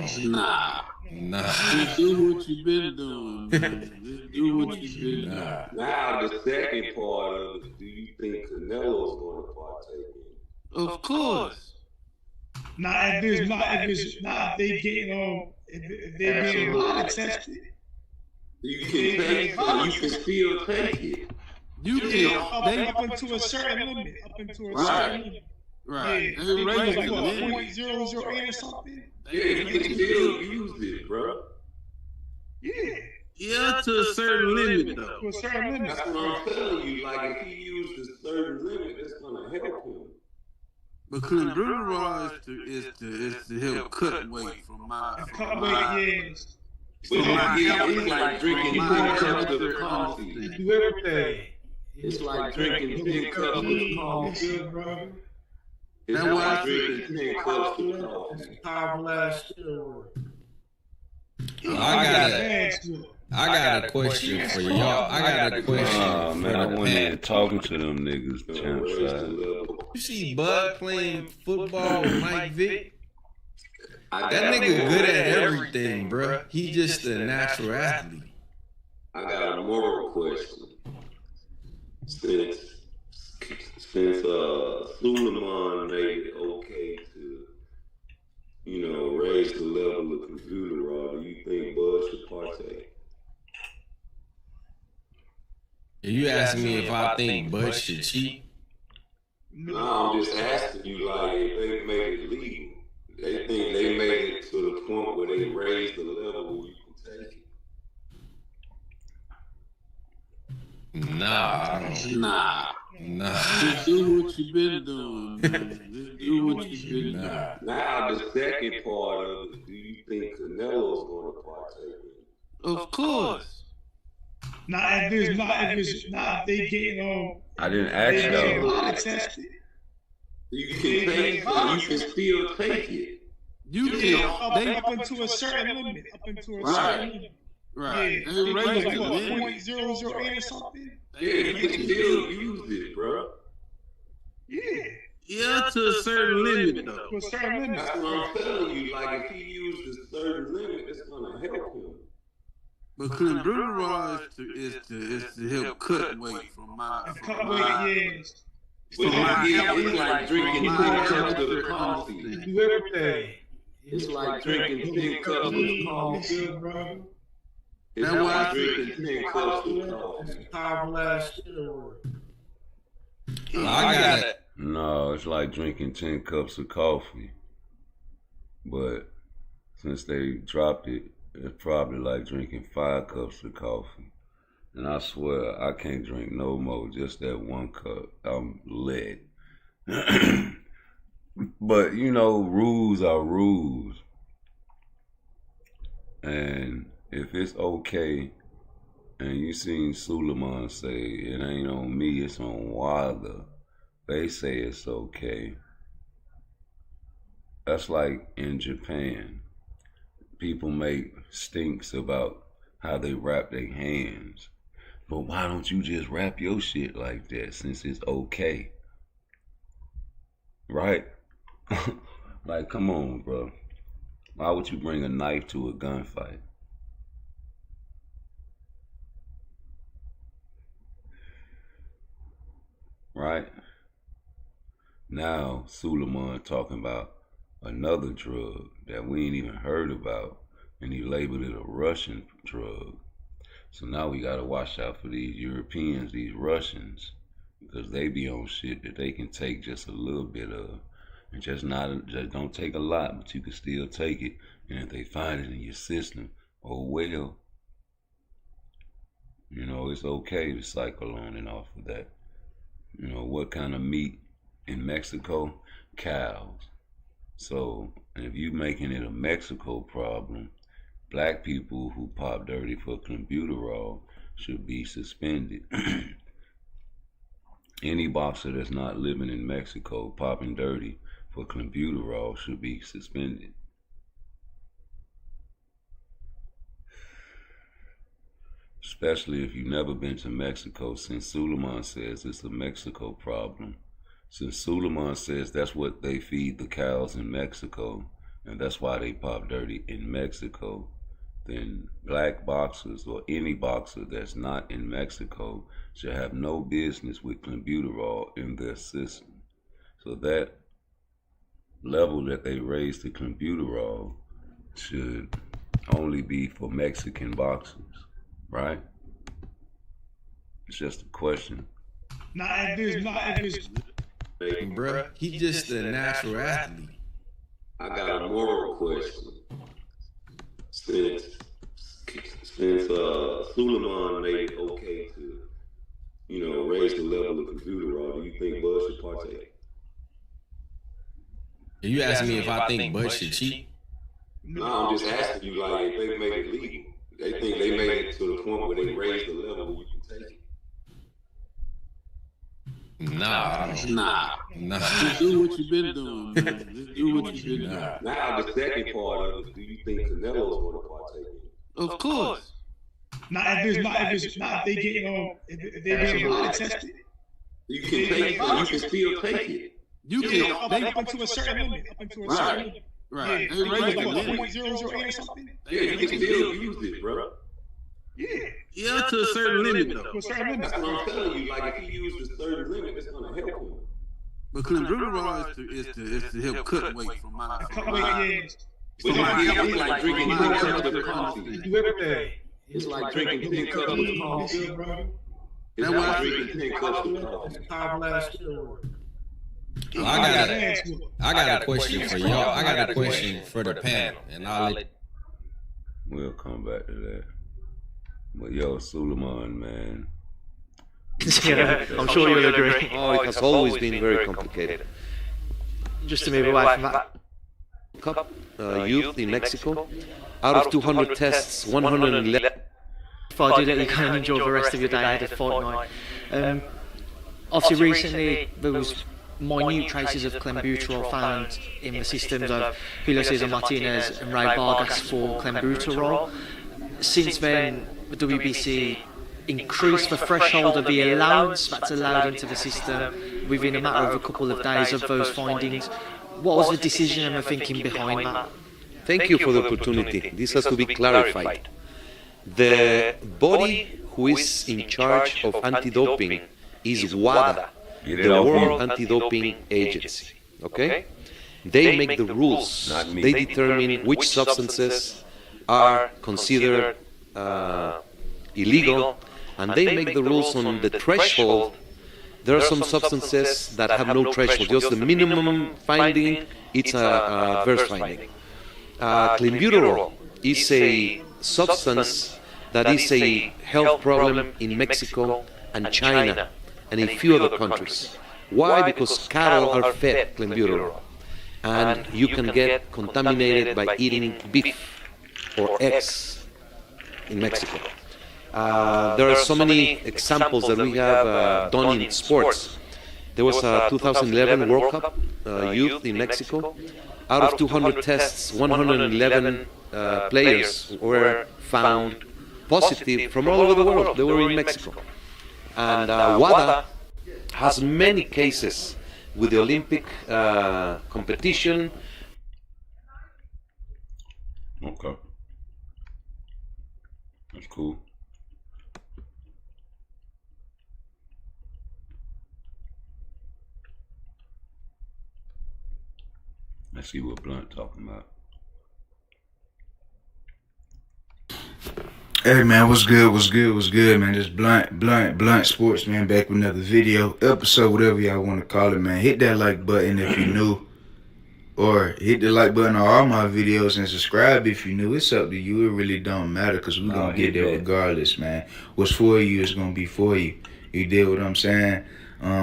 Just do what you've been doing, man. Just do what you've been doing. Now the second part of it, do you think Canelo's going to partake in it? Of course. If they getting body tested. You can take it, you can still take it. You can up into a certain limit. Right. They raised Like the limit. 0.008 or something. Yeah, you can still use it, bro. Yeah, to a certain limit, though. To a certain limit. That's what I'm telling you. Like, if he used a certain limit, it's gonna help him. But clenbuterol is to help cut weight from my. Cut weight, yes. But it's like drinking 10 cups of coffee. You do everything. It's like drinking 10 cups of coffee. It's That's why like drinking 10 cups of coffee. Powerful ass steroid. I got a question for y'all. I got a question. Oh man, I wasn't even talking to them niggas, champ side. You see Bud playing football with Mike Vick? That nigga good at everything, bruh. He just a natural athlete. I got a moral question. Since Suleiman made it okay to, raise the level of clenbuterol, do you think Bud should partake? You asking me if I think Bud should cheat? No, I'm just asking you, like, if they made it legal. They think they made it to the point where they raised the level where you can take it. Nah. Just do what you been doing, man. Just do what you been doing. Now, the second part of it, do you think Canelo's going to partake in it? Of course. Not if they get I didn't ask y'all. tested. You can take it, you can still take it. You can up into a certain limit. Right. Yeah. They raise like the what, limit. 0.008 or something? Yeah, you can still use it, bro. Yeah, to a certain limit, though. To a certain limit. That's what I'm telling you. Like, if he used a certain limit, it's gonna help him. But clenbuterol is to help cut weight from my. Cut weight, yes. But it's like drinking 10 cups of coffee. You do everything. It's like drinking 10 cups of coffee. It's That's like why drinking 10 cups of coffee. Powerful ass steroid. I got it. No, it's like drinking 10 cups of coffee. But since they dropped it, it's probably like drinking 5 cups of coffee. And I swear, I can't drink no more, just that 1 cup. I'm lit. But, rules are rules. And if it's okay, and you seen Suleiman say, it ain't on me, it's on Wilder. They say it's okay. That's like in Japan. People make stinks about how they wrap their hands. But why don't you just wrap your shit like that since it's okay? Right? Like, come on, bro. Why would you bring a knife to a gunfight? Right? Now, Suleiman talking about another drug that we ain't even heard about, and he labeled it a Russian drug. So now we gotta watch out for these Europeans, these Russians, because they be on shit that they can take just a little bit of, and just don't take a lot, but you can still take it. And if they find it in your system, oh well. It's okay to cycle on and off of that. What kind of meat in Mexico? Cows. So if you making it a Mexico problem, black people who pop dirty for clenbuterol should be suspended. Any boxer that's not living in Mexico popping dirty for clenbuterol should be suspended. Especially if you've never been to Mexico, since Suleiman says it's a Mexico problem. Since Suleiman says that's what they feed the cows in Mexico, and that's why they pop dirty in Mexico, then black boxers or any boxer that's not in Mexico should have no business with clenbuterol in their system. So that level that they raise to clenbuterol should only be for Mexican boxers, right? It's just a question. Not if it's Bruh, he just a natural athlete. I got a moral question. Since since Suleiman made it okay to, raise the level of computer raw, do you think Bud should partake? Are you asking me if I think Bud should cheat? No, I'm just asking you, like, if they made it legal. They think they made it to the point where they raised the level where you can take it. Nah. Just do what you've been doing, man. Just do what you've been doing. Now the second part of it, do you think Canelo's going to partake in it? Of course. If they get body tested. You can take it. You can still take it. You can up until a certain limit. Right. Yeah, They raised the limit. 0.008 or something. Yeah, you can still use it, bro. Yeah, to a certain limit, though. To a certain limit. That's what I'm telling you. Like, if he uses the certain limit, it's going to help him. But clenbuterol is to help cut weight from my life. Cut weight, yeah. It's like drinking 10 cups of coffee. Do everything. It's like drinking 10 cups of coffee. It's like drinking 10 cups of coffee. I got a question for y'all. I got a question for the panel, and I'll let. We'll come back to that. But yo, Suleiman, man. Yeah, I'm sure you'll agree. Oh, it has always been very complicated. Just to move away from that. Cup youth in Mexico, out of 200 tests, 111. If I do let you go and enjoy the rest of your day ahead of fight night. Obviously, recently there was minute traces of clenbuterol found in the systems of Julio Cesar Martinez and Ray Vargas for clenbuterol. Since then, the WBC increased the threshold of the allowance that's allowed into the system within a matter of a couple of days of those findings. What was the decision and the thinking behind that? Thank you for the opportunity. This has to be clarified. The body who is in charge of anti-doping is WADA, the World Anti-Doping Agency. Okay? They make the rules. They determine which substances are considered illegal, and they make the rules on the threshold. There are some substances that have no threshold, just the minimum finding, it's a adverse finding. Clenbuterol is a substance that is a health problem in Mexico and China and in a few other countries. Why? Because cattle are fed clenbuterol, and you can get contaminated by eating beef or eggs in Mexico. There are so many examples that we have done in sports. There was a 2011 World Cup youth in Mexico. Out of 200 tests, 111 players were found positive from all over the world. They were in Mexico. And WADA has many cases with the Olympic competition. Okay. That's cool. Let's see what Blunt talking about. Hey man, what's good, man? Just blunt sports, man, back with another video, episode, whatever y'all want to call it, man. Hit that like button if you're new, or hit the like button on all my videos and subscribe if you're new. It's up to you. It really don't matter, because we're going to get there regardless, man. What's for you is going to be for you. You did what I'm saying?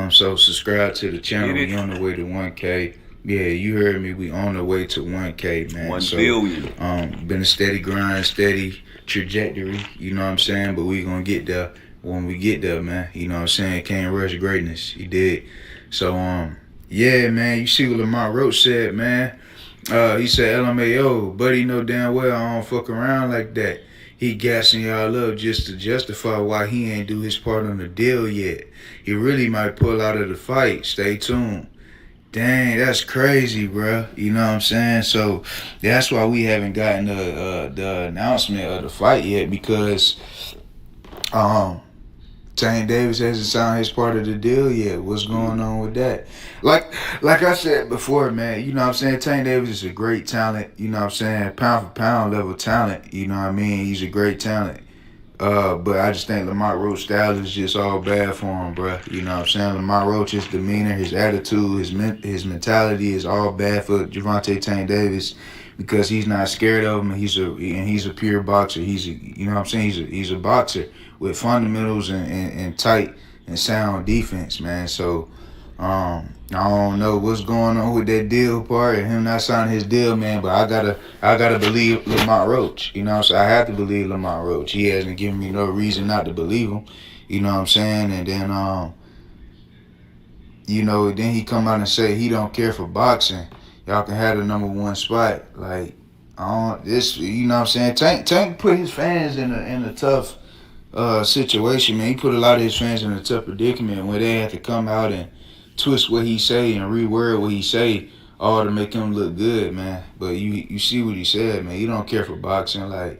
So subscribe to the channel. We on the way to 1K. Yeah, you heard me. We on the way to 1K, man. 1 billion. Been a steady grind, steady trajectory, you know what I'm saying? But we gonna get there when we get there, man. You know what I'm saying? Can't rush greatness. He did. So, yeah, man, you see what Lamont Roach said, man. He said, LMAO, buddy, know damn well I don't fuck around like that. He gassing y'all up just to justify why he ain't do his part on the deal yet. He really might pull out of the fight. Stay tuned. Dang, that's crazy, bro. You know what I'm saying? So that's why we haven't gotten the announcement of the fight yet, because Tank Davis hasn't signed his part of the deal yet. What's going on with that? Like I said before, man, you know what I'm saying? Tank Davis is a great talent, you know what I'm saying? Pound for pound level talent, you know what I mean? He's a great talent. But I just think Lamont Roach's style is just all bad for him, bro. You know what I'm saying? Lamont Roach's demeanor, his attitude, his mentality is all bad for Gervonta Tank Davis because he's not scared of him. And he's a pure boxer. You know what I'm saying? He's a boxer with fundamentals and tight and sound defense, man. So I don't know what's going on with that deal part and him not signing his deal, man. But I gotta believe Lamont Roach. You know, so I have to believe Lamont Roach. He hasn't given me no reason not to believe him. You know what I'm saying? And then you know, then he come out and say he don't care for boxing. Y'all can have the #1 spot. Like, you know what I'm saying? Tank put his fans in a tough situation, man. He put a lot of his fans in a tough predicament where they had to come out and twist what he say and reword what he say, all to make him look good, man. But you see what he said, man. He don't care for boxing, like,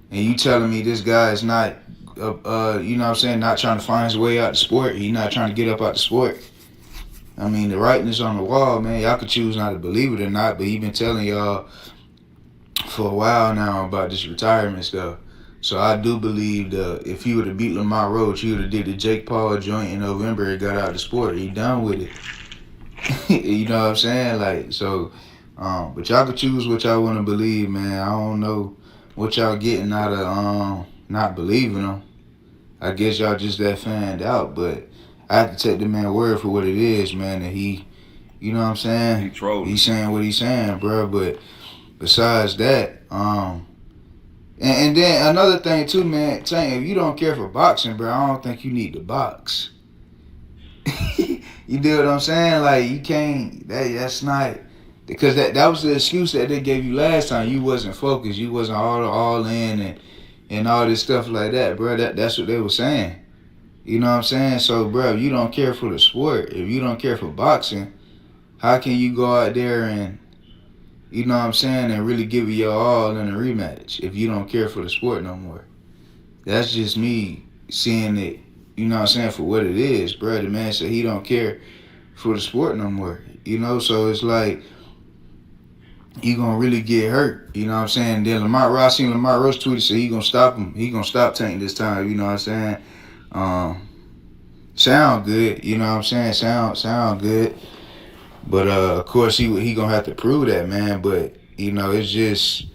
and you telling me this guy is not, you know what I'm saying, not trying to find his way out the sport. He not trying to get up out the sport. I mean, the writing is on the wall, man. Y'all could choose not to believe it or not, but he been telling y'all for a while now about this retirement stuff. So I do believe that if he would have beat Lamont Roach, he would have did the Jake Paul joint in November and got out of the sport. He done with it. You know what I'm saying? Like, so, but y'all can choose what y'all want to believe, man. I don't know what y'all getting out of not believing him. I guess y'all just that fanned out, but I have to take the man word for what it is, man. That he, you know what I'm saying? He's saying what he's saying, bro. But besides that, and then another thing too, man, Tank, if you don't care for boxing, bro, I don't think you need to box. You do what I'm saying? Like, you can't, that's not, because that was the excuse that they gave you last time. You wasn't focused. You wasn't all in and all this stuff like that, bro. That's what they were saying. You know what I'm saying? So, bro, if you don't care for the sport, if you don't care for boxing, how can you go out there and, you know what I'm saying, and really give it your all in a rematch if you don't care for the sport no more? That's just me seeing it, you know what I'm saying, for what it is, bro. The man said he don't care for the sport no more, you know? So it's like, he gonna really get hurt, you know what I'm saying? Then I seen Lamont Roach tweet, said he gonna stop him. He gonna stop Tank this time, you know what I'm saying? Sound good, you know what I'm saying? Sound good. But of course he gonna have to prove that, man. But you know, it's just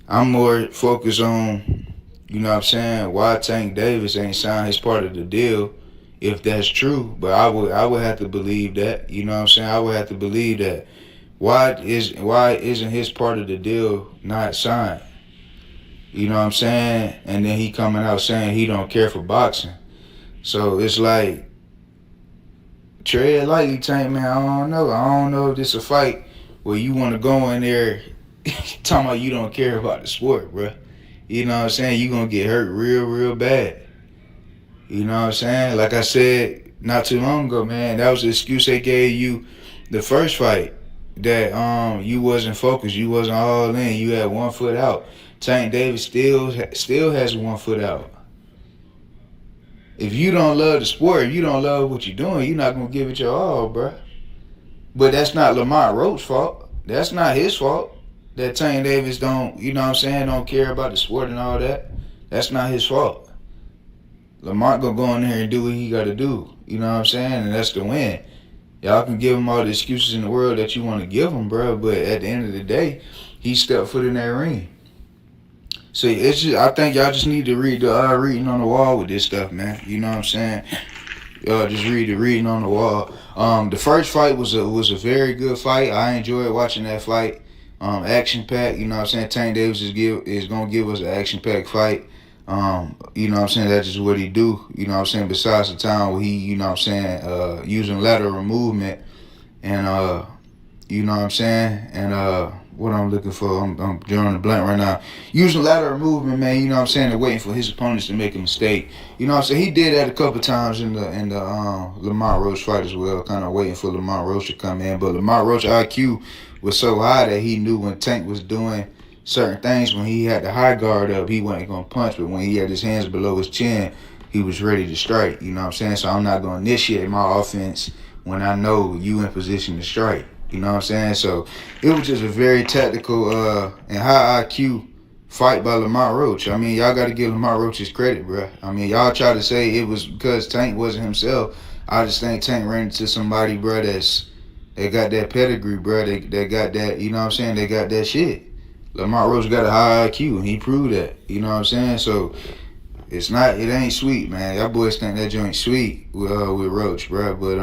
I'm more focused on, you know what I'm saying, why Tank Davis ain't signed his part of the deal, if that's true. But I would have to believe that, you know what I'm saying? I would have to believe that. Why isn't his part of the deal not signed? You know what I'm saying? And then he coming out saying he don't care for boxing. So it's like, tread lightly, Tank, man. I don't know if this a fight where you want to go in there talking about you don't care about the sport, bro. You know what I'm saying? You going to get hurt real bad. You know what I'm saying? Like I said not too long ago, man, that was the excuse they gave you the first fight, that you wasn't focused, you wasn't all in, you had 1 foot out. Tank Davis still has 1 foot out. If you don't love the sport, if you don't love what you're doing, you're not going to give it your all, bro. But that's not Lamont Roach's fault. That's not his fault that Tank Davis don't, you know what I'm saying, don't care about the sport and all that. That's not his fault. Lamont going to go in there and do what he got to do, you know what I'm saying, and that's the win. Y'all can give him all the excuses in the world that you want to give him, bro, but at the end of the day, he stepped foot in that ring. So it's just, I think y'all just need to read the reading on the wall with this stuff, man. You know what I'm saying? Y'all just read the reading on the wall. The first fight was a very good fight. I enjoyed watching that fight. Action packed. You know what I'm saying? Tank Davis is gonna give us an action packed fight. You know what I'm saying? That's just what he do. You know what I'm saying? Besides the time where he, you know what I'm saying, using lateral movement and you know what I'm saying, and what I'm looking for, I'm drawing a blank right now. Using lateral movement, man, you know what I'm saying, and waiting for his opponents to make a mistake. You know what I'm saying? He did that a couple times in the Lamont Roach fight as well, kind of waiting for Lamont Roach to come in. But Lamont Roach IQ was so high that he knew when Tank was doing certain things, when he had the high guard up, he wasn't going to punch, but when he had his hands below his chin, he was ready to strike. You know what I'm saying? So I'm not going to initiate my offense when I know you in position to strike. You know what I'm saying? So it was just a very tactical and high IQ fight by Lamont Roach. I mean, y'all got to give Lamont Roach his credit, bro. I mean, y'all try to say it was because Tank wasn't himself. I just think Tank ran into somebody, bro, they got that pedigree, bro. They got that, you know what I'm saying? They got that shit. Lamont Roach got a high IQ, and he proved that. You know what I'm saying? So it ain't sweet, man. Y'all boys think that joint sweet with Roach, bro. But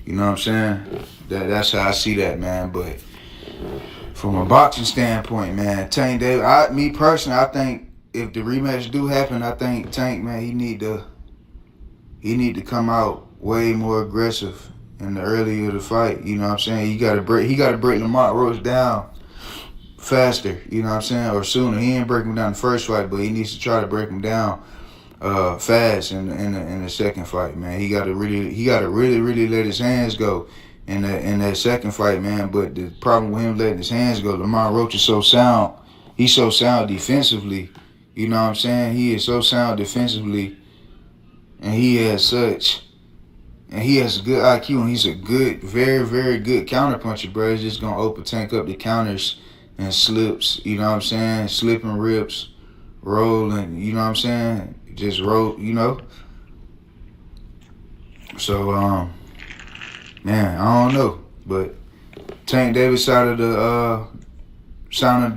you know what I'm saying? That's how I see that, man. But from a boxing standpoint, man, Tank Davis, me personally, I think if the rematch do happen, I think Tank, man, he need to come out way more aggressive in the earlier of the fight. You know what I'm saying? He gotta break Lamont Roach down faster, you know what I'm saying, or sooner. He ain't breaking him down the first fight, but he needs to try to break him down fast in the second fight, man. He gotta really let his hands go in that second fight, man. But the problem with him letting his hands go, Lamont Roach is so sound. He's so sound defensively. You know what I'm saying? He is so sound defensively, and he has a good IQ, and he's a good, very, very good counterpuncher, bro. He's just gonna open Tank up the counters and slips, you know what I'm saying? Slipping rips, rolling, you know what I'm saying? Just roll, you know? So, man, I don't know. But Tank Davis side of the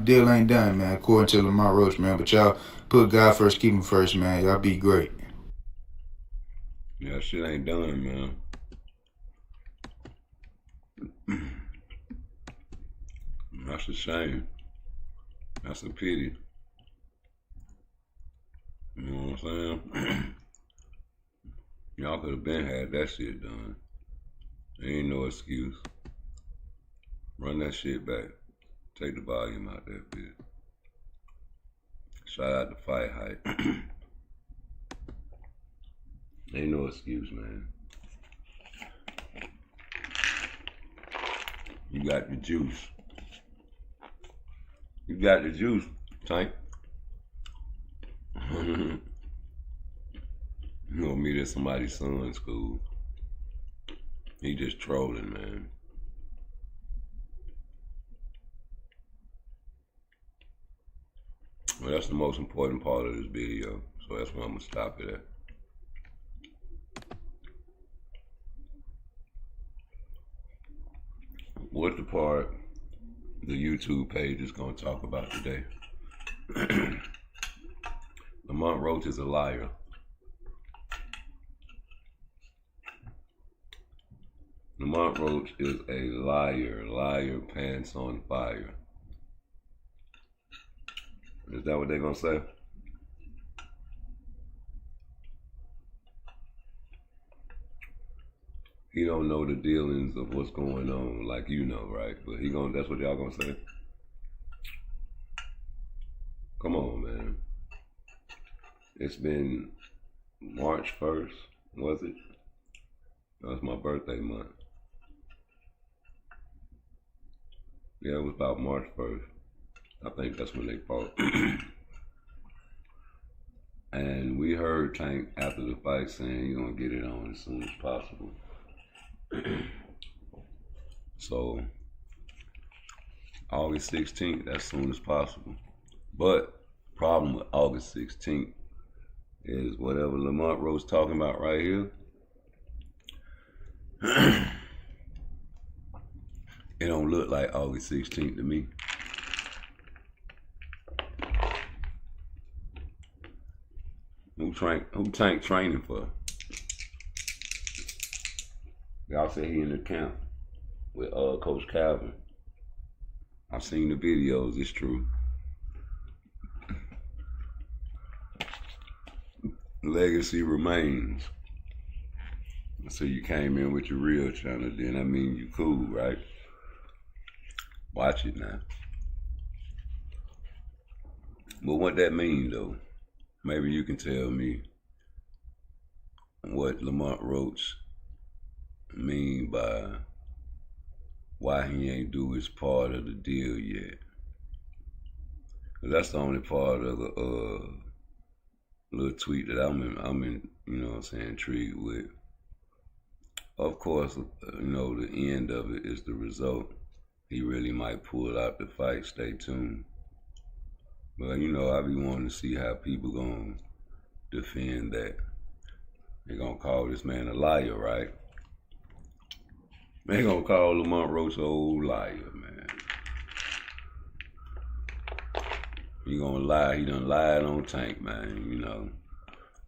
deal ain't done, man, according to Lamont Roach, man. But y'all put God first, keep him first, man. Y'all be great. Yeah, shit ain't done, man. That's a shame. That's a pity. You know what I'm saying? Y'all could have been had that shit done. There ain't no excuse. Run that shit back. Take the volume out that bitch. Shout out to Fight Hype. Ain't no excuse, man. You got the juice. You got the juice, Tank. You gonna meet at somebody's son's school. He just trolling, man. Well, that's the most important part of this video, so that's where I'm gonna stop it at. What the part the YouTube page is gonna talk about today? Lamont Roach is a liar. Lamont Roach is a liar. Liar, pants on fire. Is that what they're gonna say? He don't know the dealings of what's going on, like you know, right? But that's what y'all gonna say? Come on, man. It's been March 1st, was it? That was my birthday month. Yeah, it was about March 1st. I think that's when they fought. And we heard Tank after the fight saying he's gonna get it on as soon as possible. So August 16th, as soon as possible. But problem with August 16th is whatever Lamont Roach talking about right here. It don't look like August 16th to me. Who Tank training for? Y'all say he in the camp with Coach Calvin. I've seen the videos, it's true. Legacy remains. So you came in with your real channel, then I mean you cool, right? Watch it now. But what that mean though? Maybe you can tell me what Lamont Roach mean by why he ain't do his part of the deal yet. 'Cause that's the only part of the little tweet that I'm in, you know what I'm saying, intrigued with. Of course, you know, the end of it is the result. He really might pull out the fight, stay tuned. But you know, I be wanting to see how people gonna defend that. They gonna call this man a liar, right? They gonna call Lamont Roach an old liar, man. He gonna lie. He done lied on Tank, man, you know.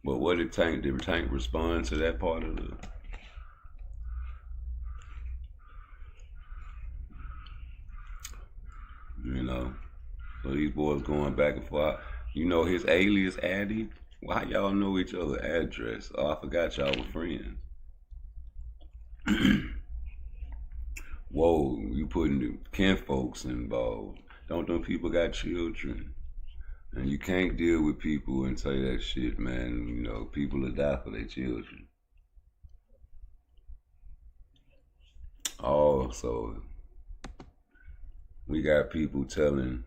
But what did Tank respond to that part of the... You know, so these boys going back and forth. You know his alias Addy? Why y'all know each other's address? Oh, I forgot y'all were friends. Whoa, you putting the kinfolks involved. Don't them people got children? And you can't deal with people and say that shit, man. You know, people will die for their children. Oh, so we got people telling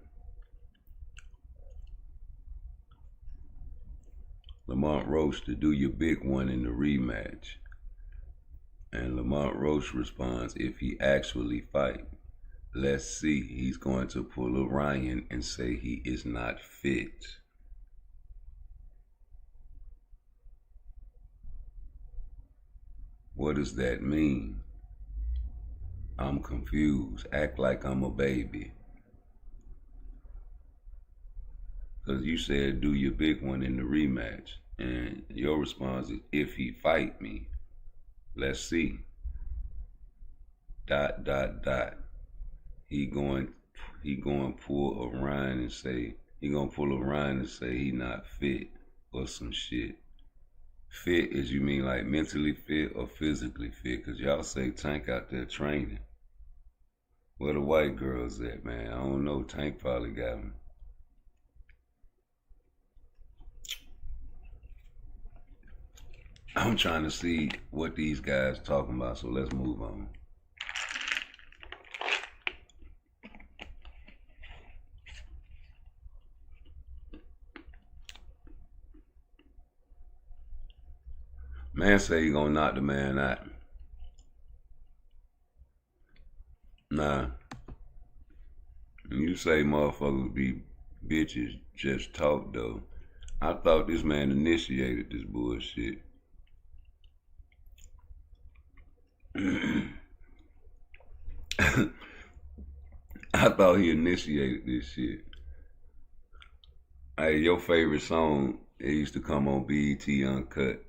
Lamont Roach to do your big one in the rematch. And Lamont Roach responds, if he actually fight, let's see, he's going to pull a Ryan and say he is not fit. What does that mean? I'm confused. Act like I'm a baby. Because you said do your big one in the rematch. And your response is, if he fight me, let's see. ... He going pull a Ryan and say, he not fit or some shit. Fit is you mean like mentally fit or physically fit? Because y'all say Tank out there training. Where the white girls at, man? I don't know. Tank probably got him. I'm trying to see what these guys talking about, so let's move on. Man say he gonna knock the man out. Nah. You say motherfuckers be bitches, just talk though. I thought this man initiated this bullshit. I thought he initiated this shit. Hey, your favorite song, it used to come on BET Uncut.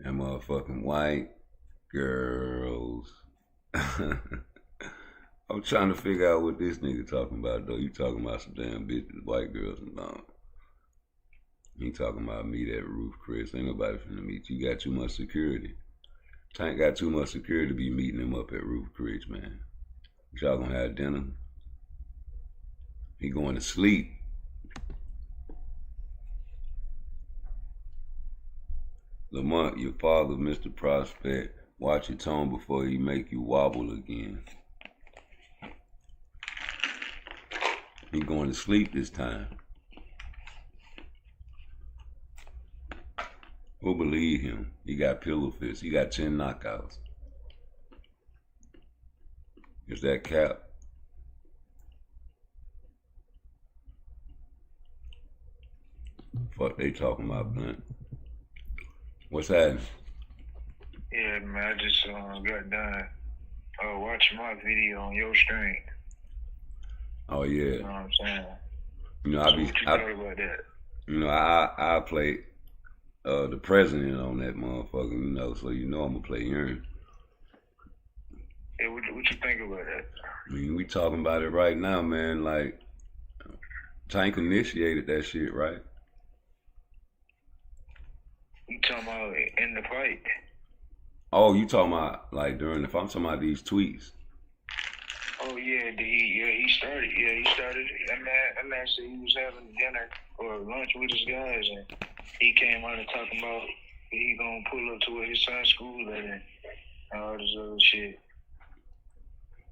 And motherfucking white girls. I'm trying to figure out what this nigga talking about though. You talking about some damn bitches, white girls and all. He talking about meet at Roof Chris. Ain't nobody finna meet you. Got too much security. Tank got too much security to be meeting him up at Roof Creek, man. Y'all gonna have dinner? He going to sleep. Lamont, your father, Mr. Prospect, watch your tone before he make you wobble again. He going to sleep this time. Who believe him? He got pillow fists. He got 10 knockouts. Is that cap? Fuck they talking about, Blunt. What's happening? Yeah, man, I just got done watching my video on your stream. Oh yeah. You know what I'm saying? You know, what you thought about that? You know, I play the president on that motherfucker, you know, so you know I'm gonna play urine. Yeah, what you think about that? I mean, we talking about it right now, man. Like, Tank initiated that shit, right? You talking about in the fight? Oh, you talking about like during the fight? I'm talking about these tweets. Oh yeah, he started. Yeah, he started. That man said he was having dinner or lunch with his guys, and he came out and talking about he gonna pull up to where his son's school at and all this other shit.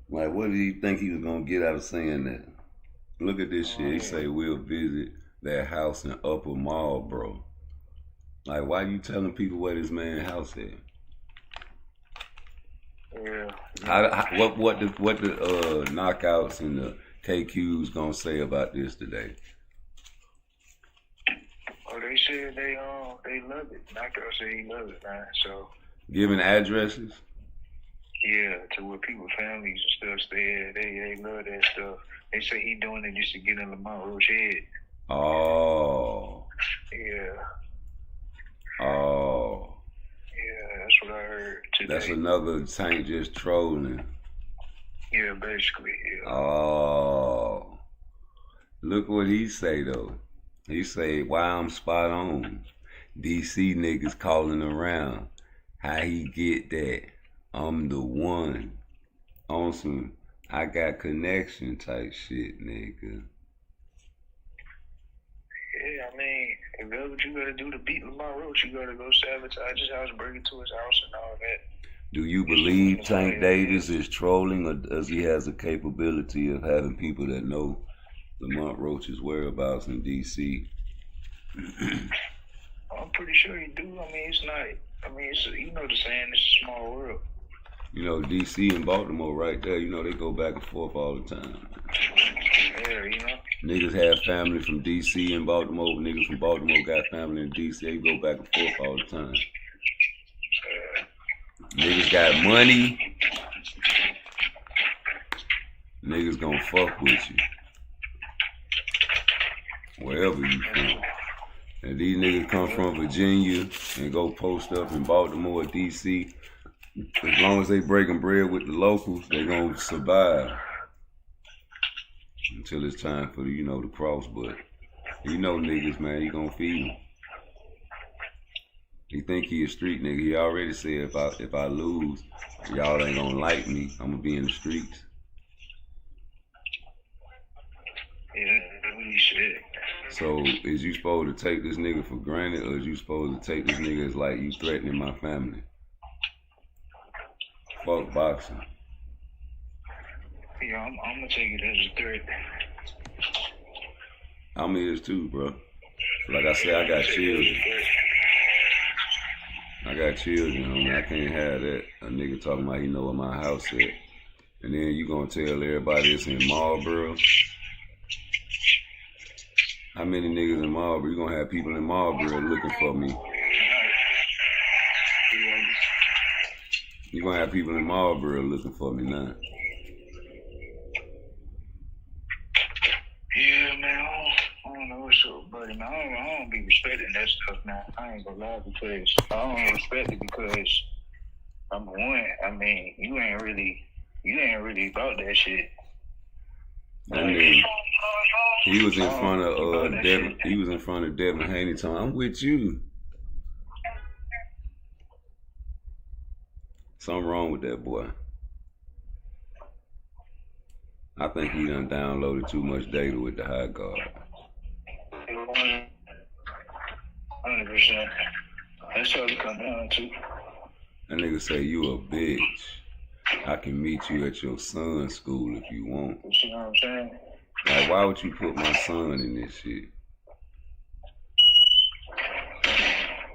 Like, what did he think he was gonna get out of saying that? Look at this shit. He say we'll visit that house in Upper Mall, bro. Like, why you telling people where this man's house is? Yeah. What the knockouts and the KQs gonna say about this today? Oh, they said they love it. My girl said he love it, man. So Giving addresses? yeah, to where people, families and stuff stay at, they love that stuff. They say he doing it just to get in Lamont Roach head. Oh. Yeah. Oh. Yeah, that's what I heard today. That's another Tank just trolling. Yeah, basically, yeah. Oh. Look what he say though. He say, why I'm spot on. DC niggas calling around. How he get that? I'm the one. On some I got connection type shit, nigga. Yeah, I mean, if that's what you gotta do to beat Lamont Roach, you gotta go sabotage his house, break into his house and all that. Do you believe Tank Davis is trolling, or does he has the capability of having people that know Lamont Roach's whereabouts in DC? I'm pretty sure he do. I mean, it's not. I mean, it's you know the saying, it's a small world. You know, DC and Baltimore right there, you know, they go back and forth all the time. Yeah, you know. Niggas have family from DC and Baltimore. Niggas from Baltimore got family in DC. They go back and forth all the time. Niggas got money. Niggas gonna fuck with you. Wherever you from. And these niggas come from Virginia and go post up in Baltimore, DC. As long as they breaking bread with the locals, they gonna survive. Until it's time for the, you know, the cross, but you know niggas, man, he gonna feed them. He think he a street nigga. He already said if I lose, y'all ain't gonna like me. I'm gonna be in the streets. Yeah, really shit. So is you supposed to take this nigga for granted, or is you supposed to take this nigga as like you threatening my family? Fuck boxing. Yeah, I'm gonna take it as a threat. I'm his too, bro. Like I said, I got children. I got children, homie. I can't have that. A nigga talking about he know where my house at. And then you gonna tell everybody it's in Marlboro? How many niggas in Marlboro? You gonna have people in Marlboro looking for me. You gonna have people in Marlboro looking for me now. Yeah, man, I don't know what's up, buddy, man. I don't be respecting that stuff, man. I ain't gonna lie, because I don't respect it because number one, I mean, you ain't really about that shit. That nigga, he was in front of Devin. He was in front of Devin Haney telling I'm with you. Something wrong with that boy. I think he done downloaded too much data with the high guard. 100%. That's all it come down to. That nigga say you a bitch. I can meet you at your son's school if you want. You see what I'm saying? Like, why would you put my son in this shit?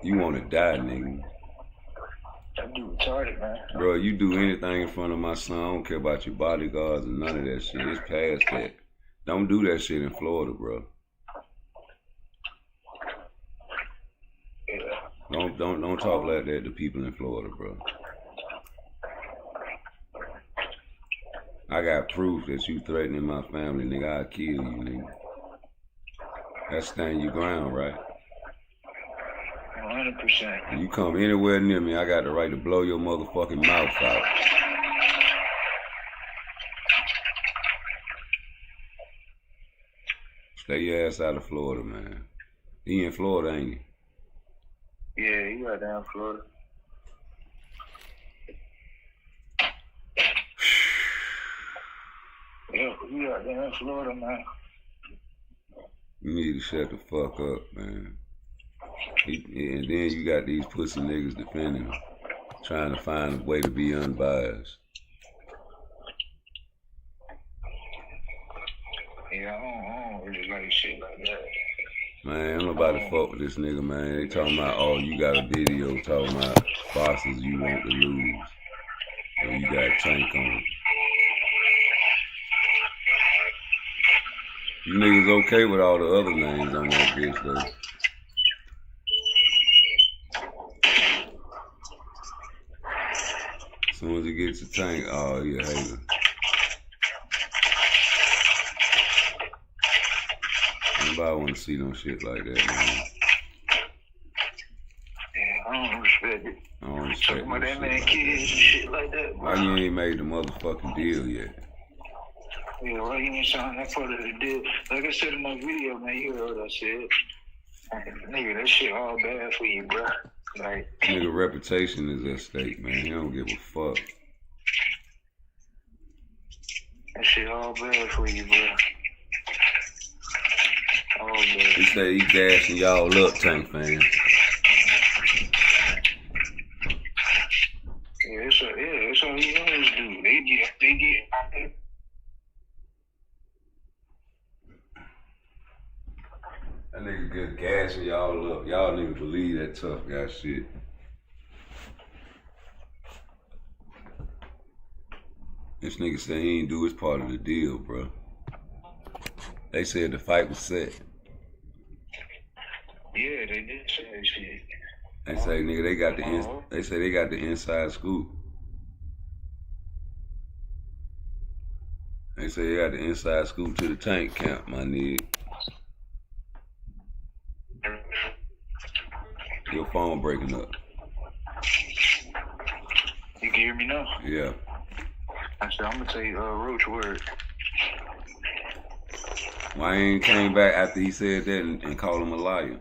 You want to die, nigga. That dude retarded, man. Bro, you do anything in front of my son, I don't care about your bodyguards and none of that shit. It's past that. Don't do that shit in Florida, bro. Yeah. Don't talk like that to people in Florida, bro. I got proof that you threatening my family, nigga. I'll kill you, nigga. That's stand your ground, right? 100%. You come anywhere near me, I got the right to blow your motherfucking mouth out. Stay your ass out of Florida, man. He in Florida, ain't he? Yeah, he right down Florida. Yeah, he right down Florida, man. You need to shut the fuck up, man. And then you got these pussy niggas defending him, trying to find a way to be unbiased. Yeah, I don't really like shit like that. Man, I'm about to fuck with this nigga, man. They talking about, oh, you got a video talking about bosses you want to lose. And you got Tank on it. You niggas okay with all the other names on that bitch, though? soon as he gets the tank, oh, he a hater. Nobody want to see no shit like that, man. Yeah, I don't respect it. I don't respect Talking about no that shit man like kids and shit like that. Why you ain't made the motherfucking deal yet? Yeah, why you ain't signing that part of the deal? Like I said in my video, man, you heard what I said. Nigga, that shit all bad for you, bro. Like, Nigga, reputation is at stake, man. He don't give a fuck. that shit all bad for you, bro. All bad. He say he gassing y'all up, Tank fans. Yeah, it's all he always do. They get. That nigga just gassing y'all up. Y'all niggas believe that tough guy shit. This nigga said he ain't do his part of the deal, bro. They said the fight was set. Yeah, they did say that shit. They say nigga they got the inside scoop. They say they got the inside scoop to the tank camp, my nigga. Your phone breaking up. You can hear me now? Yeah. I said, I'm gonna tell you Roach word. Why he ain't came back after he said that and called him a liar?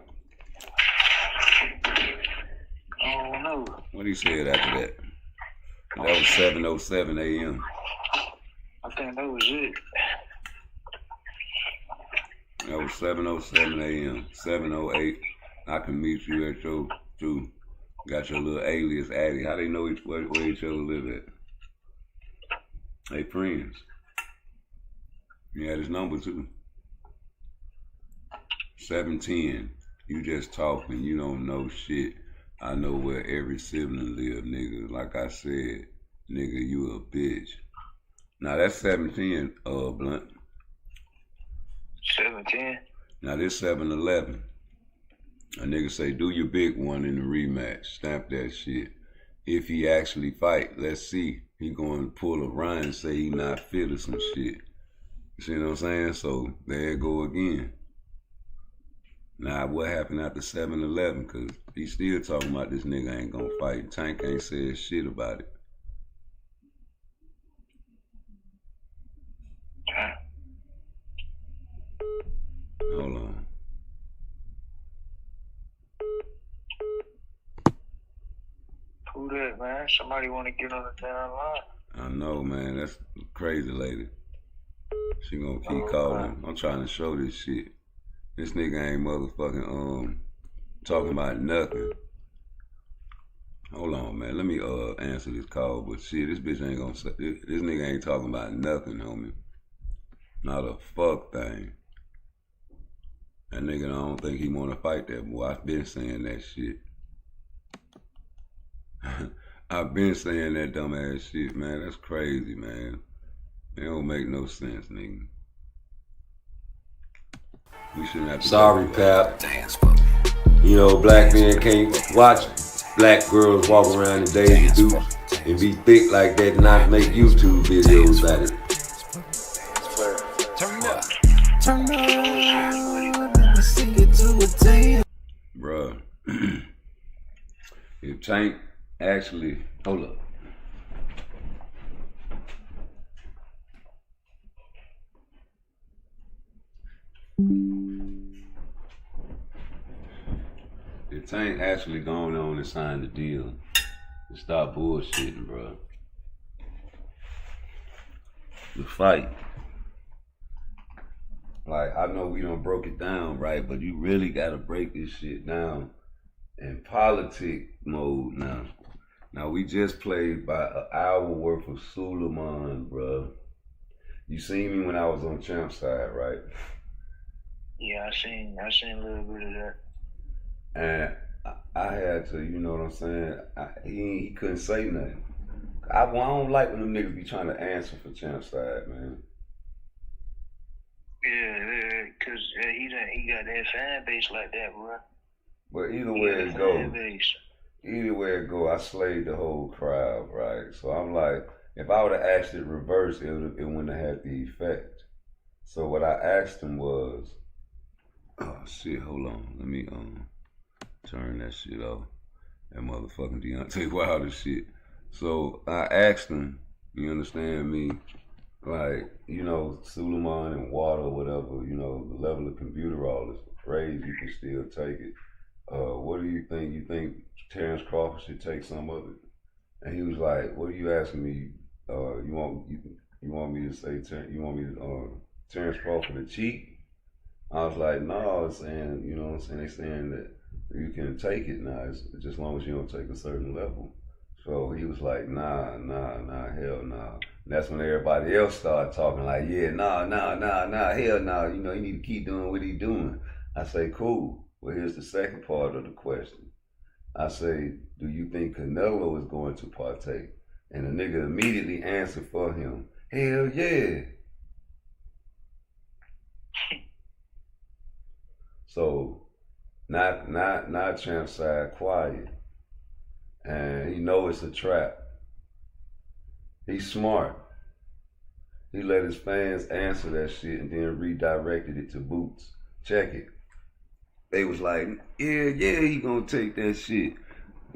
I don't know. What he said after that? That was 7:07 a.m. I think that was it. That was 7:07 a.m. 7:08. I can meet you at your too. Got your little alias Addy. How they know where each other live at? They friends. You had his number too. 710. You just talking. You don't know shit. I know where every sibling live, nigga. Like I said, nigga, you a bitch. Now that's 710, Blunt. 710? Now this 711. A nigga say, do your big one in the rematch. Stamp that shit. If he actually fight, let's see. He going to pull a run and say he not fit or some shit. You see what I'm saying? So there it go again. Now what happened after 711? Because he still talking about this nigga ain't going to fight. Tank ain't said shit about it. Hold on. Who that, man? Somebody want to get on the damn line. I know, man. That's crazy lady. She gonna keep calling. I'm trying to show this shit. This nigga ain't motherfucking talking about nothing. Hold on, man. Let me answer this call. But shit, this bitch ain't gonna say this nigga ain't talking about nothing, homie. Not a fuck thing. That nigga, I don't think he wanna fight that boy. I've been saying that shit. I've been saying that dumbass shit, man. That's crazy, man. It don't make no sense, nigga. We shouldn't have to. Sorry, pap. You know, black men can't watch black girls walk around in Daisy Dukes and be thick like that and not make YouTube videos about it. Turn up, let me sing it to a 10. Bruh. If Tank actually, hold up. If Tank actually going on and signed the deal, and stop bullshitting, bro. The fight. Like, I know we done broke it down, right? But you really gotta break this shit down in politic mode now. Now, we just played by an hour worth of Suleiman, bro. You seen me when I was on Champ side, right? Yeah, I seen a little bit of that. And I had to, you know what I'm saying? He couldn't say nothing. I don't like when them niggas be trying to answer for Champ side, man. Yeah, cause he got that fan base like that, bro. But either way it go, either way it go, I slayed the whole crowd, right? So I'm like, if I would have asked it reverse, it wouldn't have had the effect. So what I asked him was, oh shit, hold on, let me turn that shit off. That motherfucking Deontay Wilder shit. So I asked him, you understand me, like, you know, Suleiman and water or whatever, you know, the level of computer all is raised, you can still take it. What do you think? You think Terrence Crawford should take some of it? And he was like, what are you asking me? You want me to say, you want me to Terrence Crawford to cheat? I was like, no, it's saying, you know what I'm saying? They saying that you can take it now, it's just as long as you don't take a certain level. So he was like, nah, hell nah. And that's when everybody else started talking like, yeah, nah, hell nah. You know, you need to keep doing what he doing. I say, cool. Well, here's the second part of the question. I say, do you think Canelo is going to partake? And the nigga immediately answered for him, hell yeah. So, not Champ side quiet. And he know it's a trap. He's smart. He let his fans answer that shit and then redirected it to Boots. Check it. They was like, yeah, he gonna take that shit.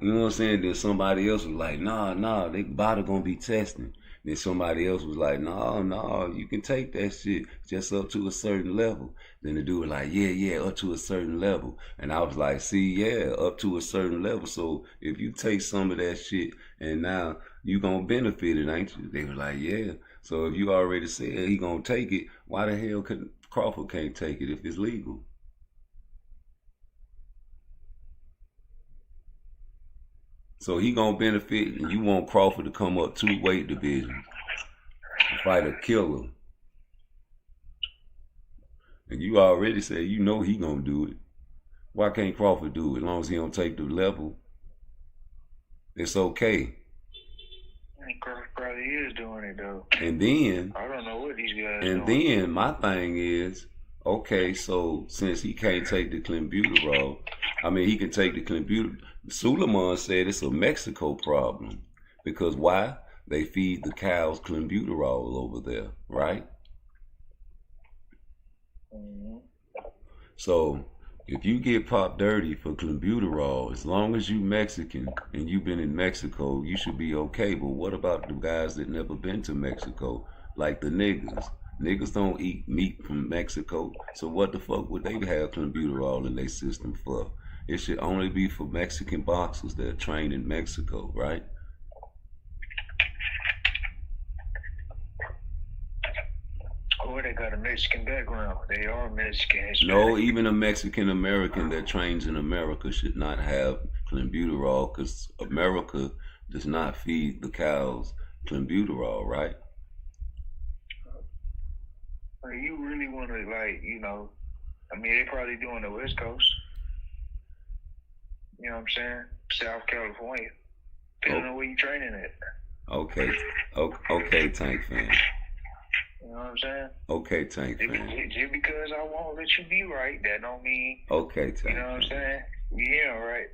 You know what I'm saying? Then somebody else was like, nah, they about gonna be testing. Then somebody else was like, no, you can take that shit just up to a certain level. Then the dude was like, yeah, up to a certain level. And I was like, see, yeah, up to a certain level. So if you take some of that shit and now you gonna benefit it, ain't you? They were like, yeah. So if you already said he gonna take it, why the hell Crawford can't take it if it's legal? So he gonna benefit, and you want Crawford to come up 2 weight divisions and fight a killer. And you already said you know he gonna do it. Why can't Crawford do it? As long as he don't take the level, it's okay. Crawford probably is doing it though. And then I don't know what these guys. And doing. then my thing is, okay, so since he can't take the clenbuterol, he can take the clenbuterol. Suleiman said it's a Mexico problem because why? They feed the cows clenbuterol over there, right? Mm-hmm. So if you get popped dirty for clenbuterol, as long as you Mexican and you've been in Mexico, you should be okay. But what about the guys that never been to Mexico, like the niggas? Niggas don't eat meat from Mexico, so what the fuck would they have clenbuterol in their system for? It should only be for Mexican boxers that are trained in Mexico, right? Or they got a Mexican background. They are Mexican. Hispanic. No, even a Mexican American that trains in America should not have clenbuterol because America does not feed the cows clenbuterol, right? You really want to, they probably doing the West Coast. You know what I'm saying? South California. Depending on where you training at. Okay, Tank fan. You know what I'm saying? Okay, Tank fan. Just because I won't let you be right, that don't mean. Okay, Tank. You know what I'm saying? Yeah, right.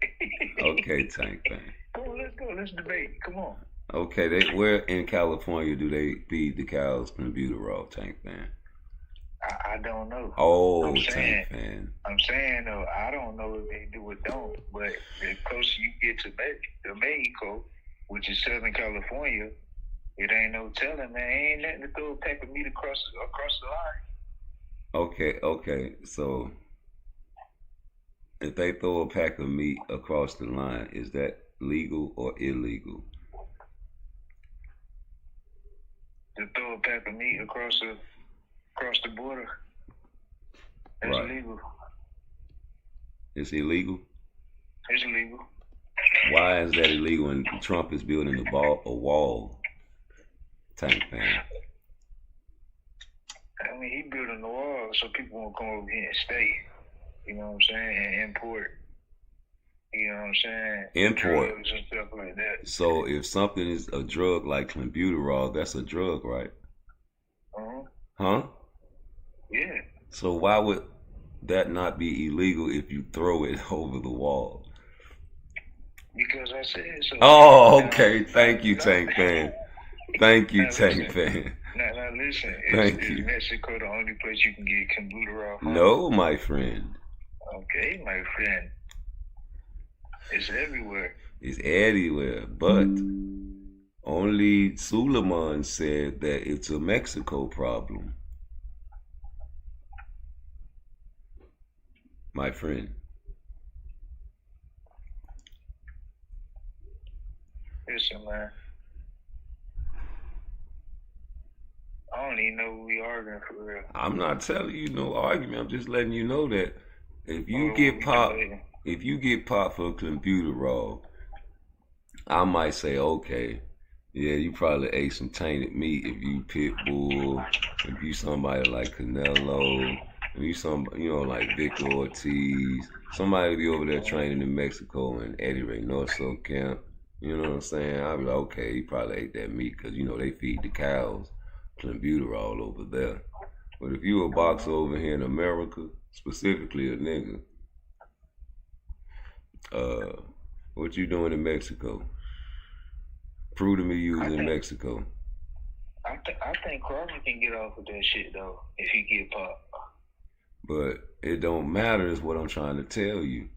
Okay, Tank fan. Come on, let's go. Let's debate. Come on. Okay, where in California do they feed the cows clenbuterol, Tank fan? I don't know. Oh, Tank fan. I'm saying though, I don't know if they do or don't, but the closer you get to Mexico, which is Southern California, it ain't no telling, man. Ain't nothing to throw a pack of meat across the line. Okay. So if they throw a pack of meat across the line, is that legal or illegal? To throw a pack of meat across the border, that's illegal. It's illegal? It's illegal. Why is that illegal when Trump is building a wall? Tank fan. He building the wall so people won't come over here and stay. You know what I'm saying? And import. You know what I'm saying? Import. Drugs and stuff like that. So if something is a drug like clenbuterol, that's a drug, right? Huh? Yeah. So why would that not be illegal if you throw it over the wall? Because I said so. Oh, okay. Thank you, Tank Fan. Thank you, Tank Fan. Now listen. Thank Is you. Mexico the only place you can get clenbuterol from? No, my friend. Okay, my friend. It's everywhere. It's everywhere, but only Suleiman said that it's a Mexico problem. My friend. Listen, man. I don't even know who we arguing for real. I'm not telling you no argument. I'm just letting you know that if you get popped for clenbuterol, I might say, okay, yeah, you probably ate some tainted meat if you pit bull, if you somebody like Canelo, if you like Victor Ortiz, somebody be over there training in Mexico and Eddie Reynoso camp. You know what I'm saying? I'd be like, okay, he probably ate that meat because, they feed the cows clenbuterol over there. But if you a boxer over here in America, specifically a nigga, what you doing in Mexico? Prove to me you was in Mexico. I think Crawford can get off with that shit, though, if he get popped. But it don't matter is what I'm trying to tell you.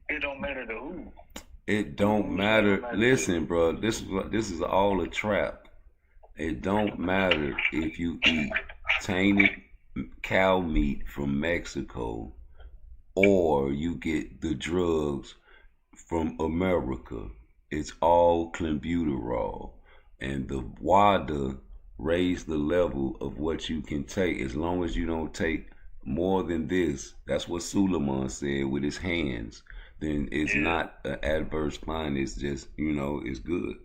It don't matter to who. It don't matter. Listen, bro, this is all a trap. It don't matter if you eat tainted cow meat from Mexico or you get the drugs from America. It's all clenbuterol. And the WADA raised the level of what you can take as long as you don't take more than this. That's what Suleiman said with his hands. Then it's not an adverse find. It's just, it's good.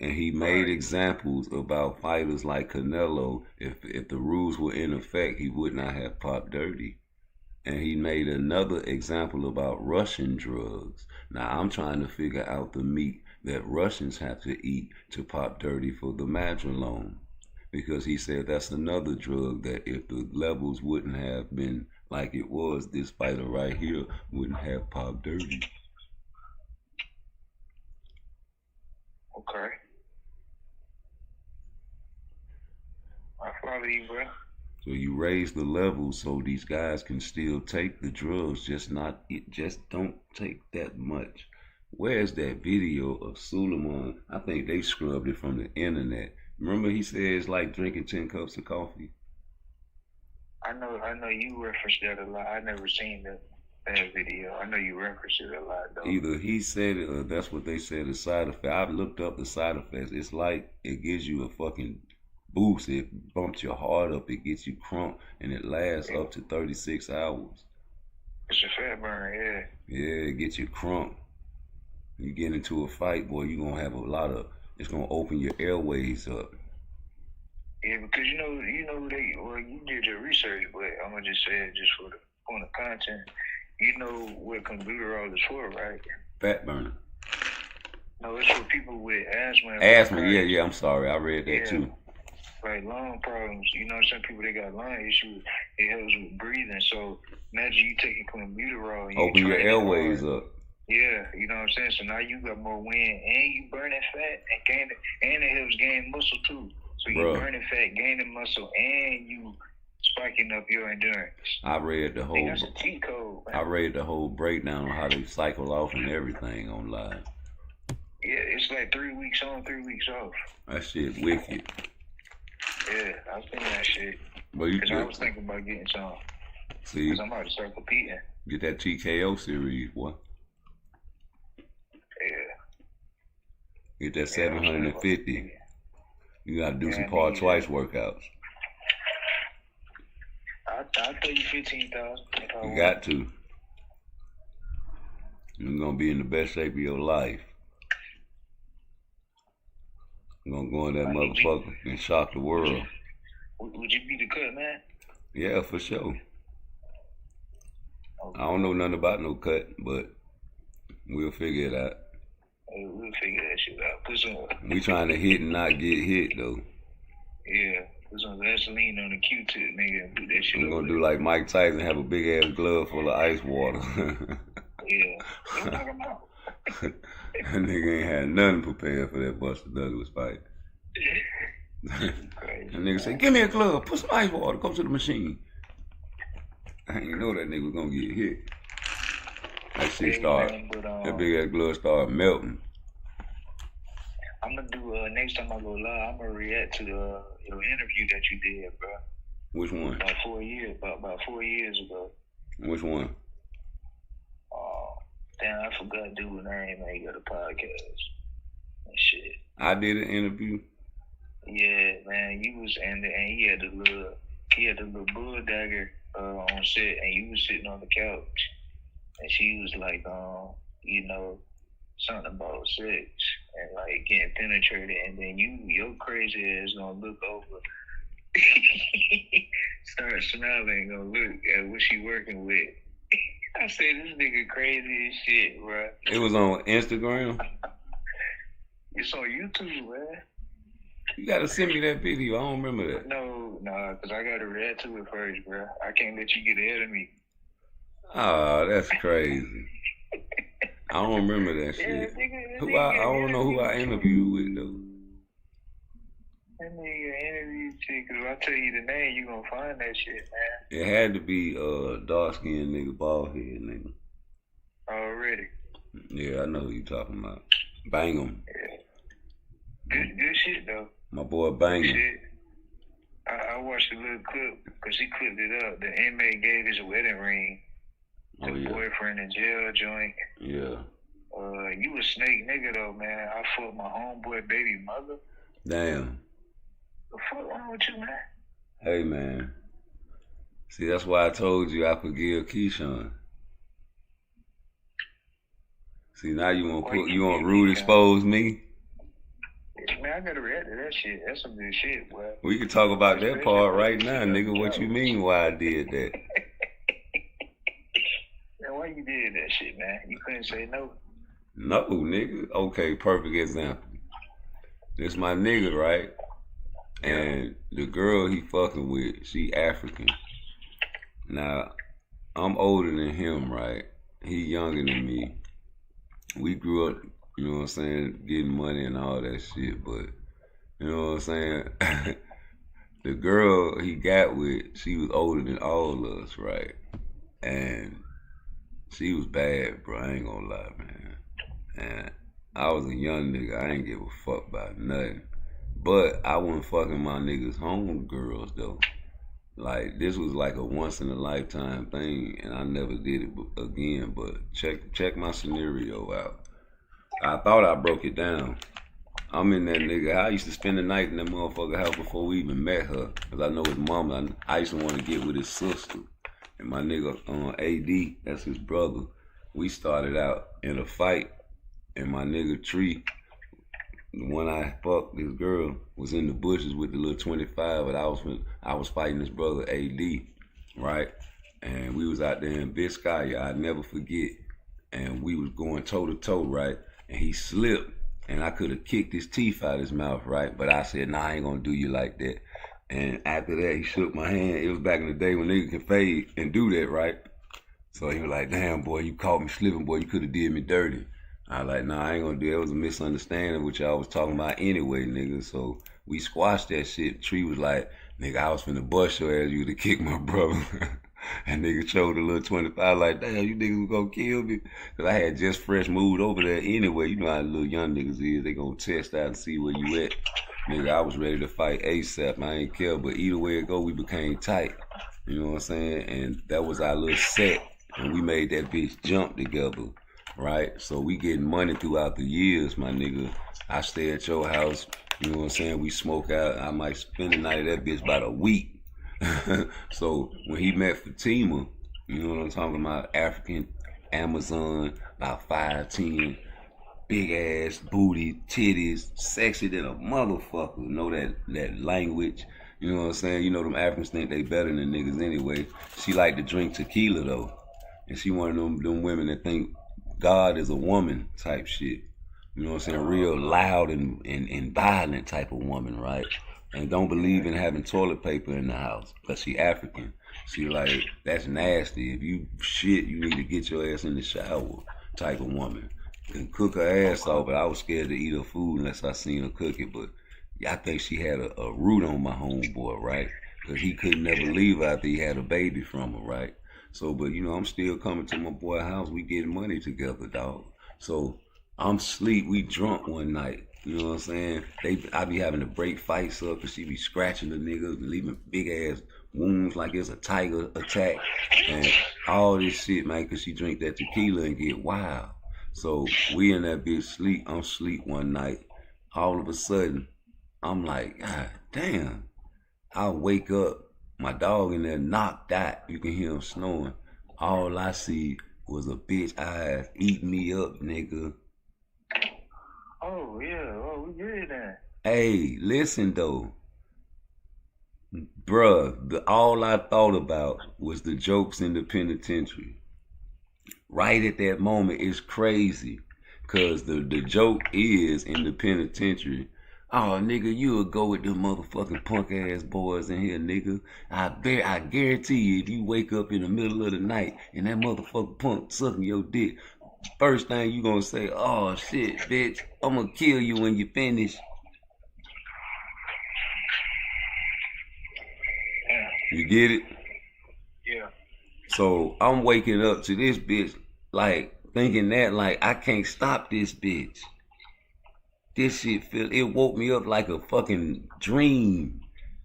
And he made examples about fighters like Canelo. If the rules were in effect, he would not have popped dirty. And he made another example about Russian drugs. Now I'm trying to figure out the meat that Russians have to eat to pop dirty for the madrelone. Because he said that's another drug that if the levels wouldn't have been like it was, this fighter right here wouldn't have popped dirty. Okay. I follow you, bro. So you raise the levels so these guys can still take the drugs, just don't take that much. Where's that video of Suleiman? I think they scrubbed it from the internet. Remember he said it's like drinking 10 cups of coffee? I know you referenced that a lot. I never seen that video. I know you referenced it a lot, though. Either he said it or that's what they said, the side effect. I've looked up the side effects. It's like it gives you a fucking boost. It bumps your heart up. It gets you crunk, and it lasts up to 36 hours. It's a fat burn, yeah. Yeah, it gets you crunk. You get into a fight, boy, you're gonna have it's gonna open your airways up. Yeah, because you did your research, but I'm gonna just say it just for the point of content. You know what clenbuterol is for, right? Fat burner. No, it's for people with asthma. Asthma, yeah, I'm sorry. I read that too. Like lung problems. Some people, they got lung issues. It helps with breathing. So imagine you taking clenbuterol. Open your airways up. Yeah, you know what I'm saying? So now you got more wind and you burning fat and it helps gain muscle too. So you burning fat, gaining muscle, and you spiking up your endurance. I read the whole that's a cheat code, man. I read the whole breakdown on how they cycle off and everything online. Yeah, it's like 3 weeks on, 3 weeks off. That shit wicked. Yeah, I've seen that shit. Because I was thinking about getting some. See? Because I'm about to start competing. Get that TKO series, boy. Yeah. Get that 750. You gotta do some PARTTWICE workouts. I'll pay you 15,000. You got to. You're gonna be in the best shape of your life. You're gonna go in that motherfucker and shock the world. Would you be the cut, man? Yeah, for sure. I don't know nothing about no cut, but we'll figure it out. Hey, we'll figure that shit out. Put some. We trying to hit and not get hit though. Yeah, put some Vaseline on the Q-tip, nigga, and do that shit. We're gonna do like Mike Tyson, have a big ass glove full of ice water. Yeah. That nigga ain't had nothing prepared for that Buster Douglas fight. That nigga said, give me a glove, put some ice water, go to the machine. I didn't know that nigga was gonna get hit. That shit started, that big ass glove started melting. I'm gonna do, next time I go live, I'm gonna react to your interview that you did, bro. Which one? About 4 years ago. Which one? Damn, I forgot dude's name, man. He got a podcast and shit. I did an interview. Yeah, man, you was and he had the little bull dagger on set, and you was sitting on the couch, and she was like, you know, something about sex and like getting penetrated, and then your crazy ass gonna look over, start smiling, and gonna look at what she working with. I said, this nigga crazy as shit, bro. It was on Instagram. It's on YouTube, man. You gotta send me that video. I don't remember that. No, cause I gotta react to it first, bro. I can't let you get ahead of me. Oh, that's crazy. I don't remember that shit. I don't know who I interviewed with though. That nigga interview shit, cause if I tell you the name, you gonna find that shit, man. It had to be dark skinned nigga, bald head nigga. Already. Yeah, I know who you talking about. Bang 'em. Yeah. Good shit though. My boy Bang 'em. Shit. I watched a little clip, cause he clipped it up. The inmate gave his wedding ring to the boyfriend in jail joint. Yeah. You a snake nigga though, man. I fucked my homeboy baby mother. Damn. The fuck wrong with you, man? Hey man. See, that's why I told you I forgive Keyshawn. See, now you want rude expose me? Man, I gotta react to that shit. That's some good shit, boy. We can talk about that part right now, nigga. What you mean why I did that? Man, why you did that shit, man? You couldn't say no. No, nigga. Okay, perfect example. This my nigga, right? And the girl he fucking with, she African. Now, I'm older than him, right? He younger than me. We grew up, you know what I'm saying, getting money and all that shit, but, you know what I'm saying? The girl he got with, she was older than all of us, right? And she was bad, bro. I ain't gonna lie, man. And I was a young nigga. I ain't give a fuck about nothing. But I wasn't fucking my niggas' home girls, though. Like, this was like a once-in-a-lifetime thing, and I never did it again, but check my scenario out. I thought I broke it down. I'm in that nigga. I used to spend the night in that motherfucker house before we even met her, because I know his mama. I used to want to get with his sister. And my nigga, AD, that's his brother, we started out in a fight, and my nigga Tree, the one I fucked, this girl, was in the bushes with the little 25, but I was fighting his brother AD, right? And we was out there in Vizcaya, I'd never forget. And we was going toe to toe, right? And he slipped, and I could have kicked his teeth out his mouth, right? But I said, nah, I ain't gonna do you like that. And after that, he shook my hand. It was back in the day when niggas can fade and do that, right? So he was like, damn, boy, you caught me slipping, boy, you could have did me dirty. I was like, nah, I ain't gonna do it. It was a misunderstanding, which I was talking about anyway, nigga. So we squashed that shit. Tree was like, nigga, I was finna bust your ass, you to kick my brother. And nigga showed a little 25, like, damn, you niggas was gonna kill me? Cause I had just fresh moved over there anyway. You know how little young niggas is. They gonna test out and see where you at. Nigga, I was ready to fight ASAP. I ain't care, but either way it go, we became tight. You know what I'm saying? And that was our little set. And we made that bitch jump together. Right? So we getting money throughout the years, my nigga. I stay at your house, you know what I'm saying? We smoke out. I might spend the night at that bitch about a week. So when he met Fatima, you know what I'm talking about? African, Amazon, about 5'10", big ass, booty, titties, sexy than a motherfucker. Know that language. You know what I'm saying? You know them Africans think they better than niggas anyway. She like to drink tequila though. And she one of them women that think God is a woman type shit. You know what I'm saying? Real loud and violent type of woman, right? And don't believe in having toilet paper in the house. Because she African. She like, that's nasty. If you shit, you need to get your ass in the shower type of woman. and cook her ass off, but I was scared to eat her food unless I seen her cook it. But I think she had a root on my homeboy, right? Because he couldn't never leave after he had a baby from her, right? So, but you know, I'm still coming to my boy's house. We getting money together, dog. So I'm asleep. We drunk one night. You know what I'm saying? I be having to break fights up because she be scratching the niggas and leaving big ass wounds like it's a tiger attack and all this shit, man, because she drink that tequila and get wild. So we in that bitch sleep. I'm asleep one night. All of a sudden, I'm like, God damn. I wake up. My dog in there knocked out. You can hear him snoring. All I see was a bitch eyes eating me up, nigga. Oh, yeah. Oh, we did that. Hey, listen, though. Bruh, all I thought about was the jokes in the penitentiary. Right at that moment, it's crazy. Because the joke is in the penitentiary. Oh, nigga, you'll go with them motherfucking punk ass boys in here, nigga. I guarantee you, if you wake up in the middle of the night and that motherfucking punk sucking your dick, first thing you gonna say, oh shit, bitch, I'm gonna kill you when you finish. You get it? Yeah. So I'm waking up to this bitch, like, thinking that, like, I can't stop this bitch. This shit it woke me up like a fucking dream.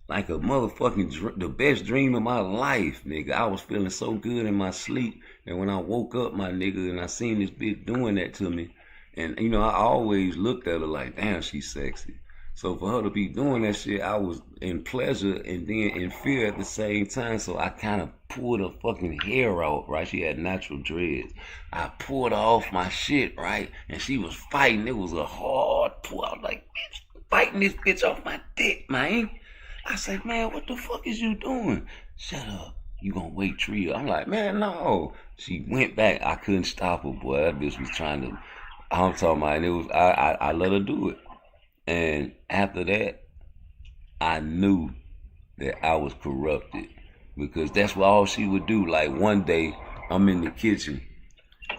Like a motherfucking the best dream of my life, nigga. I was feeling so good in my sleep. And when I woke up, my nigga, and I seen this bitch doing that to me, and, you know, I always looked at her like, damn, she's sexy. So for her to be doing that shit, I was in pleasure and then in fear at the same time. So I kind of pulled her fucking hair out, right? She had natural dreads. I pulled her off my shit, right? And she was fighting. It was a hard pull. I was like, bitch, fighting this bitch off my dick, man. I said, man, what the fuck is you doing? Shut up. You gonna wake Tree up. I'm like, man, no. She went back. I couldn't stop her, boy. That bitch was trying to, I'm talking about, and it was, I let her do it. And after that, I knew that I was corrupted, because that's what all she would do. Like, one day, I'm in the kitchen,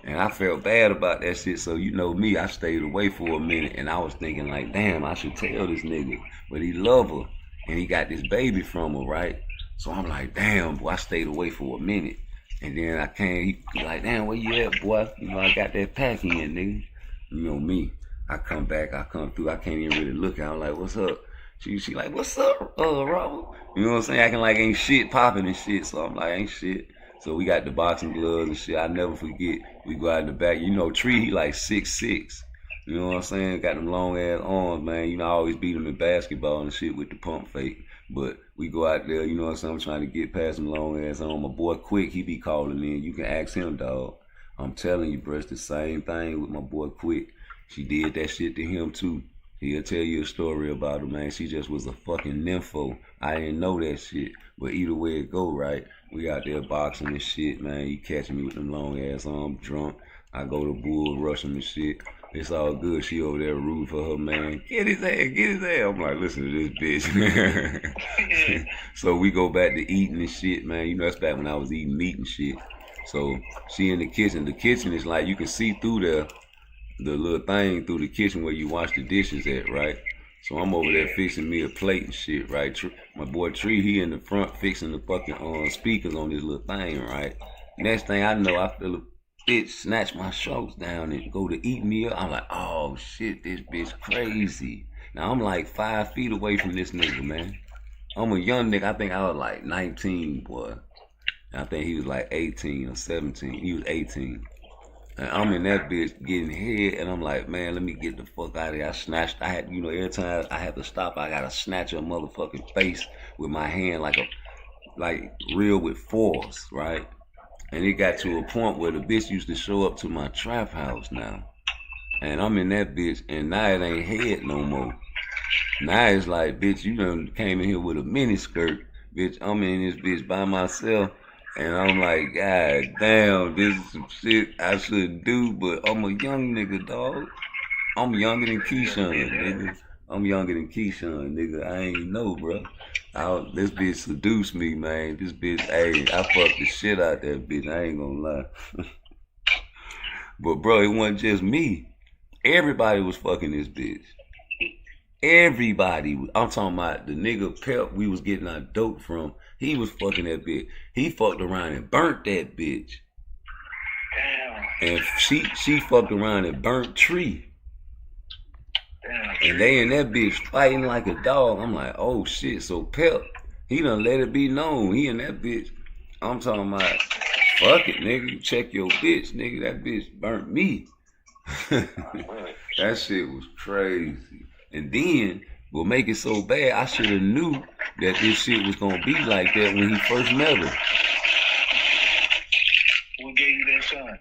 and I felt bad about that shit. So, you know me, I stayed away for a minute, and I was thinking like, damn, I should tell this nigga. But he love her, and he got this baby from her, right? So I'm like, damn, boy, I stayed away for a minute. And then I came, he like, damn, where you at, boy? You know, I got that pack in, nigga. You know me. I come back, I come through, I can't even really look at her. I'm like, what's up? She like, what's up, Robert? You know what I'm saying? Acting like ain't shit popping and shit. So I'm like, ain't shit. So we got the boxing gloves and shit. I never forget. We go out in the back. You know, Tree, he like 6'6". You know what I'm saying? Got them long ass arms, man. You know, I always beat him in basketball and shit with the pump fake. But we go out there, you know what I'm saying? I'm trying to get past them long ass arms. My boy Quick, he be calling in. You can ask him, dog. I'm telling you, bro, it's the same thing with my boy Quick. She did that shit to him too. He'll tell you a story about her, man. She just was a fucking nympho. I didn't know that shit. But either way it go, right? We out there boxing and shit, man. You catching me with them long ass arms, drunk. I go to Bull, rush him and shit. It's all good. She over there rooting for her man. Get his ass, get his ass. I'm like, listen to this bitch. So we go back to eating and shit, man. You know, that's back when I was eating meat and shit. So she in the kitchen. The kitchen is like, you can see through there, the little thing through the kitchen where you wash the dishes at, right? So I'm over there fixing me a plate and shit, right? My boy Tree, he in the front fixing the fucking speakers on this little thing, right? Next thing I know, I feel a bitch snatch my shorts down and go to eat me up. I'm like, oh shit, this bitch crazy. Now I'm like 5 feet away from this nigga, man. I'm a young nigga. I think I was like 19, boy. And I think he was like 18 or 17. He was 18. And I'm in that bitch getting head, and I'm like, man, let me get the fuck out of here. I had, you know, every time I had to stop, I gotta snatch her motherfucking face with my hand like real with force, right? And it got to a point where the bitch used to show up to my trap house now. And I'm in that bitch, and now it ain't head no more. Now it's like, bitch, you done came in here with a mini skirt. Bitch, I'm in this bitch by myself. And I'm like, God damn, this is some shit I shouldn't do, but I'm a young nigga, dog. I'm younger than Keyshawn, nigga. I'm younger than Keyshawn, nigga. I ain't know, bro. This bitch seduced me, man. This bitch, hey, I fucked the shit out that bitch. I ain't gonna lie. But, bro, it wasn't just me. Everybody was fucking this bitch. Everybody. I'm talking about the nigga Pep we was getting our dope from. He was fucking that bitch. He fucked around and burnt that bitch. Damn. And she fucked around and burnt Tree. Damn. And they in that bitch fighting like a dog. I'm like, oh shit. So Pep, he done let it be known. He in that bitch. I'm talking about, fuck it, nigga. You check your bitch, nigga. That bitch burnt me. That shit was crazy. And then, what make it so bad, I should have knew that this shit was gonna be like that when he first met her. What gave you that sign?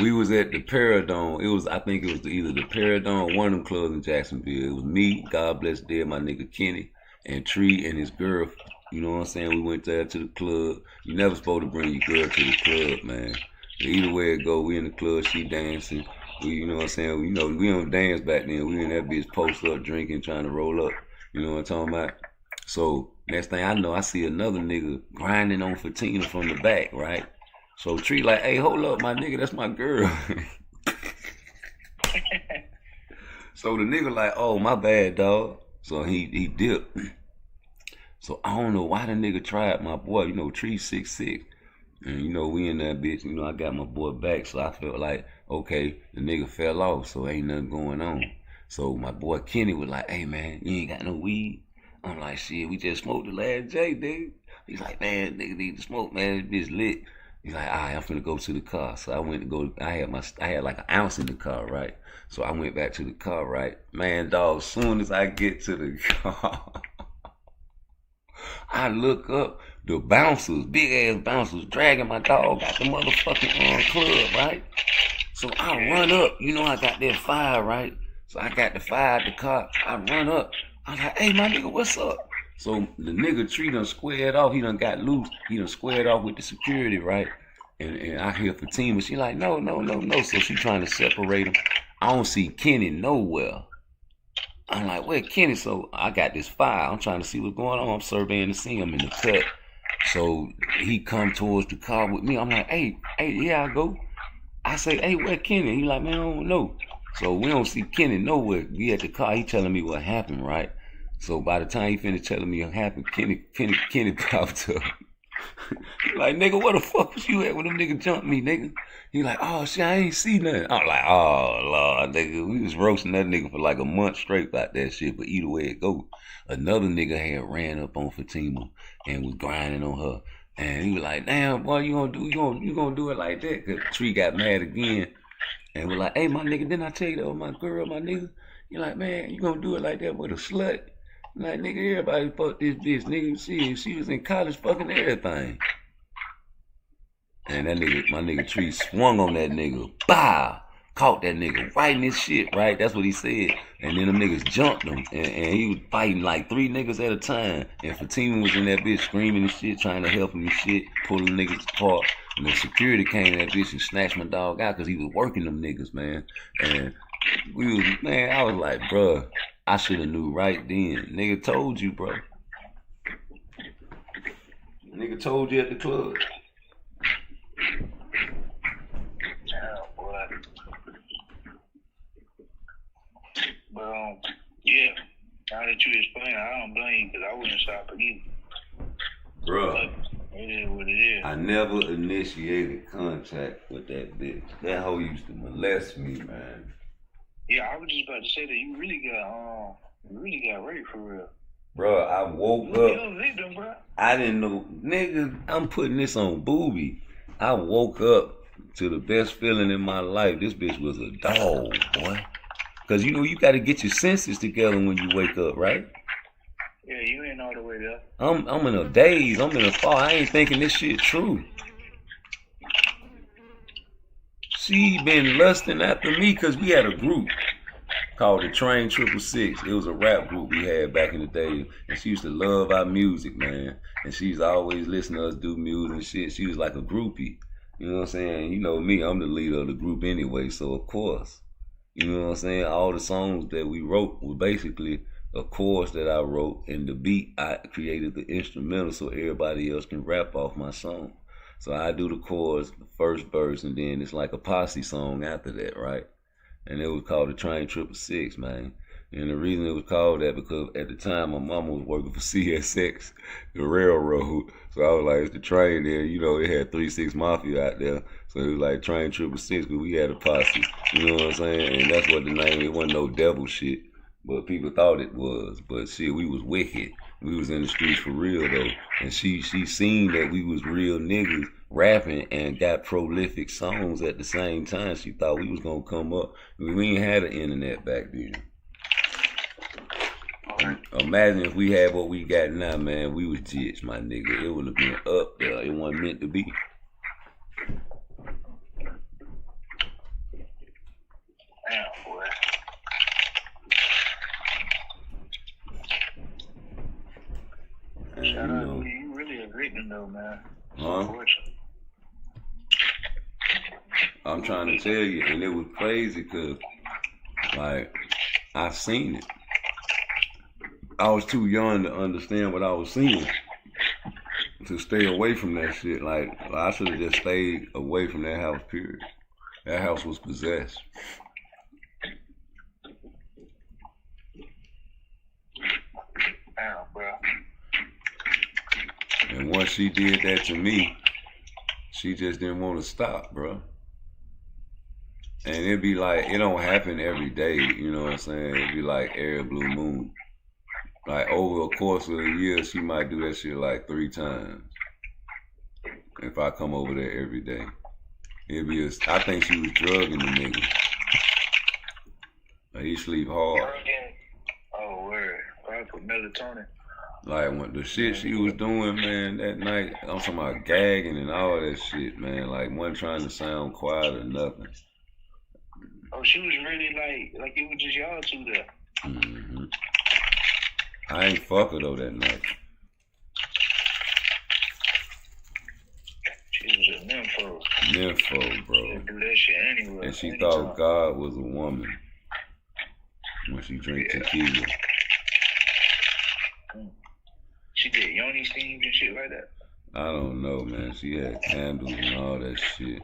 We was at the Paradome. I think it was either the Paradome or one of them clubs in Jacksonville. It was me, God bless dead, my nigga Kenny, and Tree and his girl. You know what I'm saying? We went there to the club. You never supposed to bring your girl to the club, man. But either way it go, we in the club, she dancing. You know what I'm saying? We don't dance back then. We in that bitch post up, drinking, trying to roll up. You know what I'm talking about? So, next thing I know, I see another nigga grinding on Fatina from the back, right? So Tree like, hey, hold up, my nigga, that's my girl. So the nigga like, oh, my bad, dog. So he dipped. So I don't know why the nigga tried my boy. You know, Tree 6'6". And you know, we in that bitch. You know, I got my boy back. So I felt like, okay, the nigga fell off. So ain't nothing going on. So my boy Kenny was like, hey, man, you ain't got no weed? I'm like, shit, we just smoked the last J, dude. He's like, man, nigga need to smoke, man. This bitch lit. He's like, all right, I'm finna go to the car. So I went to go. I had like an ounce in the car, right? So I went back to the car, right? Man, dog, as soon as I get to the car, I look up, the bouncers, big ass bouncers, dragging my dog out the motherfucking club, right? So I run up, you know I got that fire, right? So I got the fire at the car. I run up. I'm like, hey, my nigga, what's up? So the nigga Tree done squared off. He done got loose. He done squared off with the security, right? And I hear Fatima. She like, no. So she trying to separate him. I don't see Kenny nowhere. I'm like, where Kenny? So I got this fire. I'm trying to see what's going on. I'm surveying to see him in the cut. So he come towards the car with me. I'm like, hey, here I go. I say, hey, where Kenny? He like, man, I don't know. So we don't see Kenny nowhere. We at the car. He telling me what happened, right? So by the time he finished telling me what happened, Kenny popped up. Like, nigga, where the fuck was you at when them niggas jumped me, nigga? He like, oh shit, I ain't see nothing. I'm like, oh Lord, nigga. We was roasting that nigga for like a month straight about that shit. But either way it go, another nigga had ran up on Fatima and was grinding on her. And he was like, damn, boy, you gonna do it like that? Cause Tree got mad again. And we're like, hey, my nigga, didn't I tell you that was my girl, my nigga? You're like, man, you gonna do it like that with a slut? Like, nigga, everybody fuck this bitch, nigga. She was in college fucking everything. And that nigga, my nigga Tree swung on that nigga. Bow! Caught that nigga right in his shit, right? That's what he said. And then them niggas jumped him. And he was fighting like 3 niggas at a time. And Fatima was in that bitch screaming and shit, trying to help him and shit, pulling niggas apart. And the security came in that bitch and snatched my dog out because he was working them niggas, man. And I was like, bruh, I should have knew right then. Nigga told you, bro. Nigga told you at the club. But yeah, now that you explain, I don't blame you because I wouldn't stop it either. Bruh. It is what it is. I never initiated contact with that bitch. That hoe used to molest me, man. Yeah, I was just about to say that you really got raped for real. Bruh, I woke up. Victim, bro. I didn't know, nigga, I'm putting this on Booby. I woke up to the best feeling in my life. This bitch was a dog, boy. Cause you know you gotta get your senses together when you wake up, right? Yeah, you ain't all the way there. I'm in a daze. I'm in a fall. I ain't thinking this shit true. She been lusting after me because we had a group called the Train 666. It was a rap group we had back in the day. And she used to love our music, man. And she used to always listen to us do music and shit. She was like a groupie. You know what I'm saying? You know me, I'm the leader of the group anyway. So, of course, you know what I'm saying? All the songs that we wrote were basically a chorus that I wrote, and the beat, I created the instrumental so everybody else can rap off my song. So I do the chorus, the first verse, and then it's like a posse song after that, right? and it was called the Train 666, man. And the reason it was called that because at the time my mama was working for CSX, the railroad. So I was like, it's the train there. You know, it had 3-6 Mafia out there. So it was like Train 666 because we had a posse. You know what I'm saying? And that's what the name, it wasn't no devil shit. But people thought it was. But shit, we was wicked. We was in the streets for real though. And she seen that we was real niggas rapping and got prolific songs at the same time. She thought we was gonna come up. We ain't had an internet back then. Imagine if we had what we got now, man. We was jits, my nigga. It would have been up there. It wasn't meant to be. Damn, boy. And, Shout out to you. Really a great one, though, man. Huh? I'm trying to tell you, and it was crazy because, like, I seen it. I was too young to understand what I was seeing to stay away from that shit. Like, I should have just stayed away from that house, period. That house was possessed. Damn, bro. And once she did that to me, she just didn't want to stop, bro. And it'd be like, it don't happen every day, you know what I'm saying? It'd be like every blue moon. Like over a course of a year, she might do that shit like 3 times. If I come over there every day. It'd be I think she was drugging the nigga. Like, he sleep hard. Oh, word. Probably put melatonin. Like when the shit she was doing, man, that night, I'm talking about gagging and all that shit, man. Like, wasn't trying to sound quiet or nothing. Oh, she was really like it was just y'all two there. Mm-hmm. I ain't fuck her though that night. She was a nympho. Nympho, bro. She do that shit anyway. And she thought God was a woman when she drank tequila. She did yoni steams and shit like that. I don't know, man. She had candles and all that shit.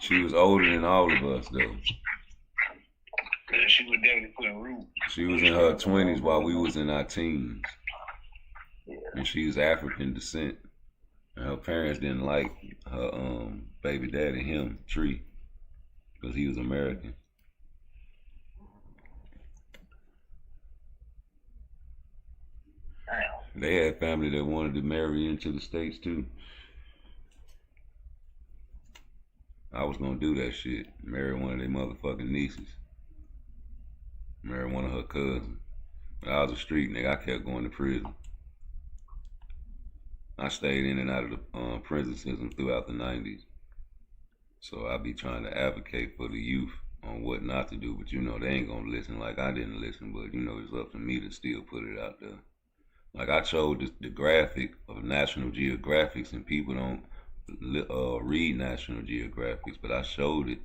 She was older than all of us, though. Yeah, she was definitely putting root. She was in her 20s while we was in our teens. Yeah. And she was African descent. And her parents didn't like her baby daddy, him, Tree, because he was American. Damn. They had family that wanted to marry into the States, too. I was gonna do that shit. Marry one of their motherfucking nieces. Marry one of her cousins. But I was a street nigga. I kept going to prison. I stayed in and out of the prison system throughout the 90s. So I be trying to advocate for the youth on what not to do. But you know, they ain't gonna listen like I didn't listen. But you know, it's up to me to still put it out there. Like I showed the graphic of National Geographics, and people don't read National Geographics, but I showed it.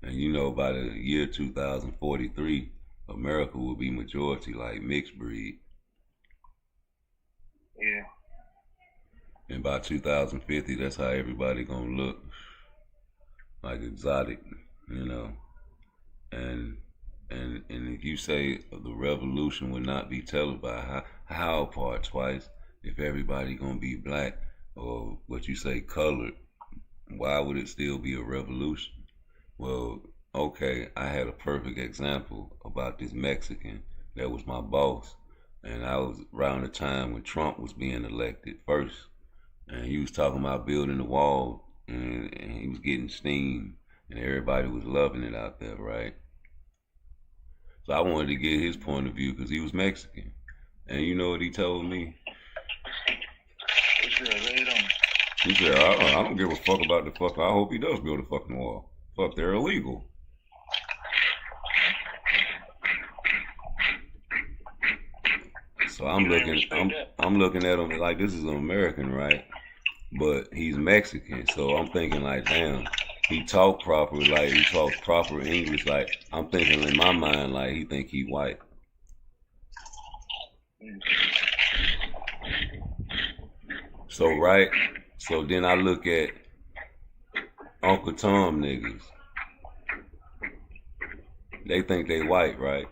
And you know, by the year 2043, America will be majority like mixed breed. Yeah. And by 2050, that's how everybody gonna look. Like exotic, you know. And if you say the revolution would not be televised, how part twice if everybody gonna be black or what you say colored, why would it still be a revolution? Well, okay, I had a perfect example about this Mexican that was my boss, and I was around the time when Trump was being elected first, and he was talking about building the wall, and he was getting steam, and everybody was loving it out there, right? So I wanted to get his point of view because he was Mexican, and you know what he told me? He said, I don't give a fuck about the fuck. I hope he does build a fucking wall. Fuck, they're illegal. So I'm looking at him like this is an American, right? But he's Mexican, so I'm thinking like, damn, he talk proper, like he talks proper English. Like I'm thinking in my mind, like he think he white. So right, so then I look at Uncle Tom niggas. They think they white, right?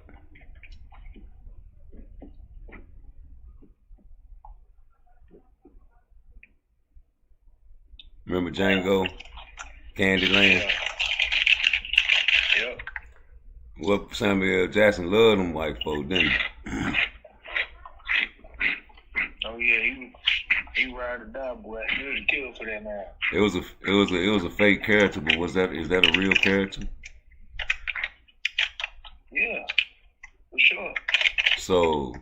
Remember Django? Candyland? Yep. Well, Samuel L. Jackson loved them white folk, didn't he? Oh yeah, he ride or die, boy. He was killed for that man. It was a fake character, but is that a real character? Yeah, for sure. So,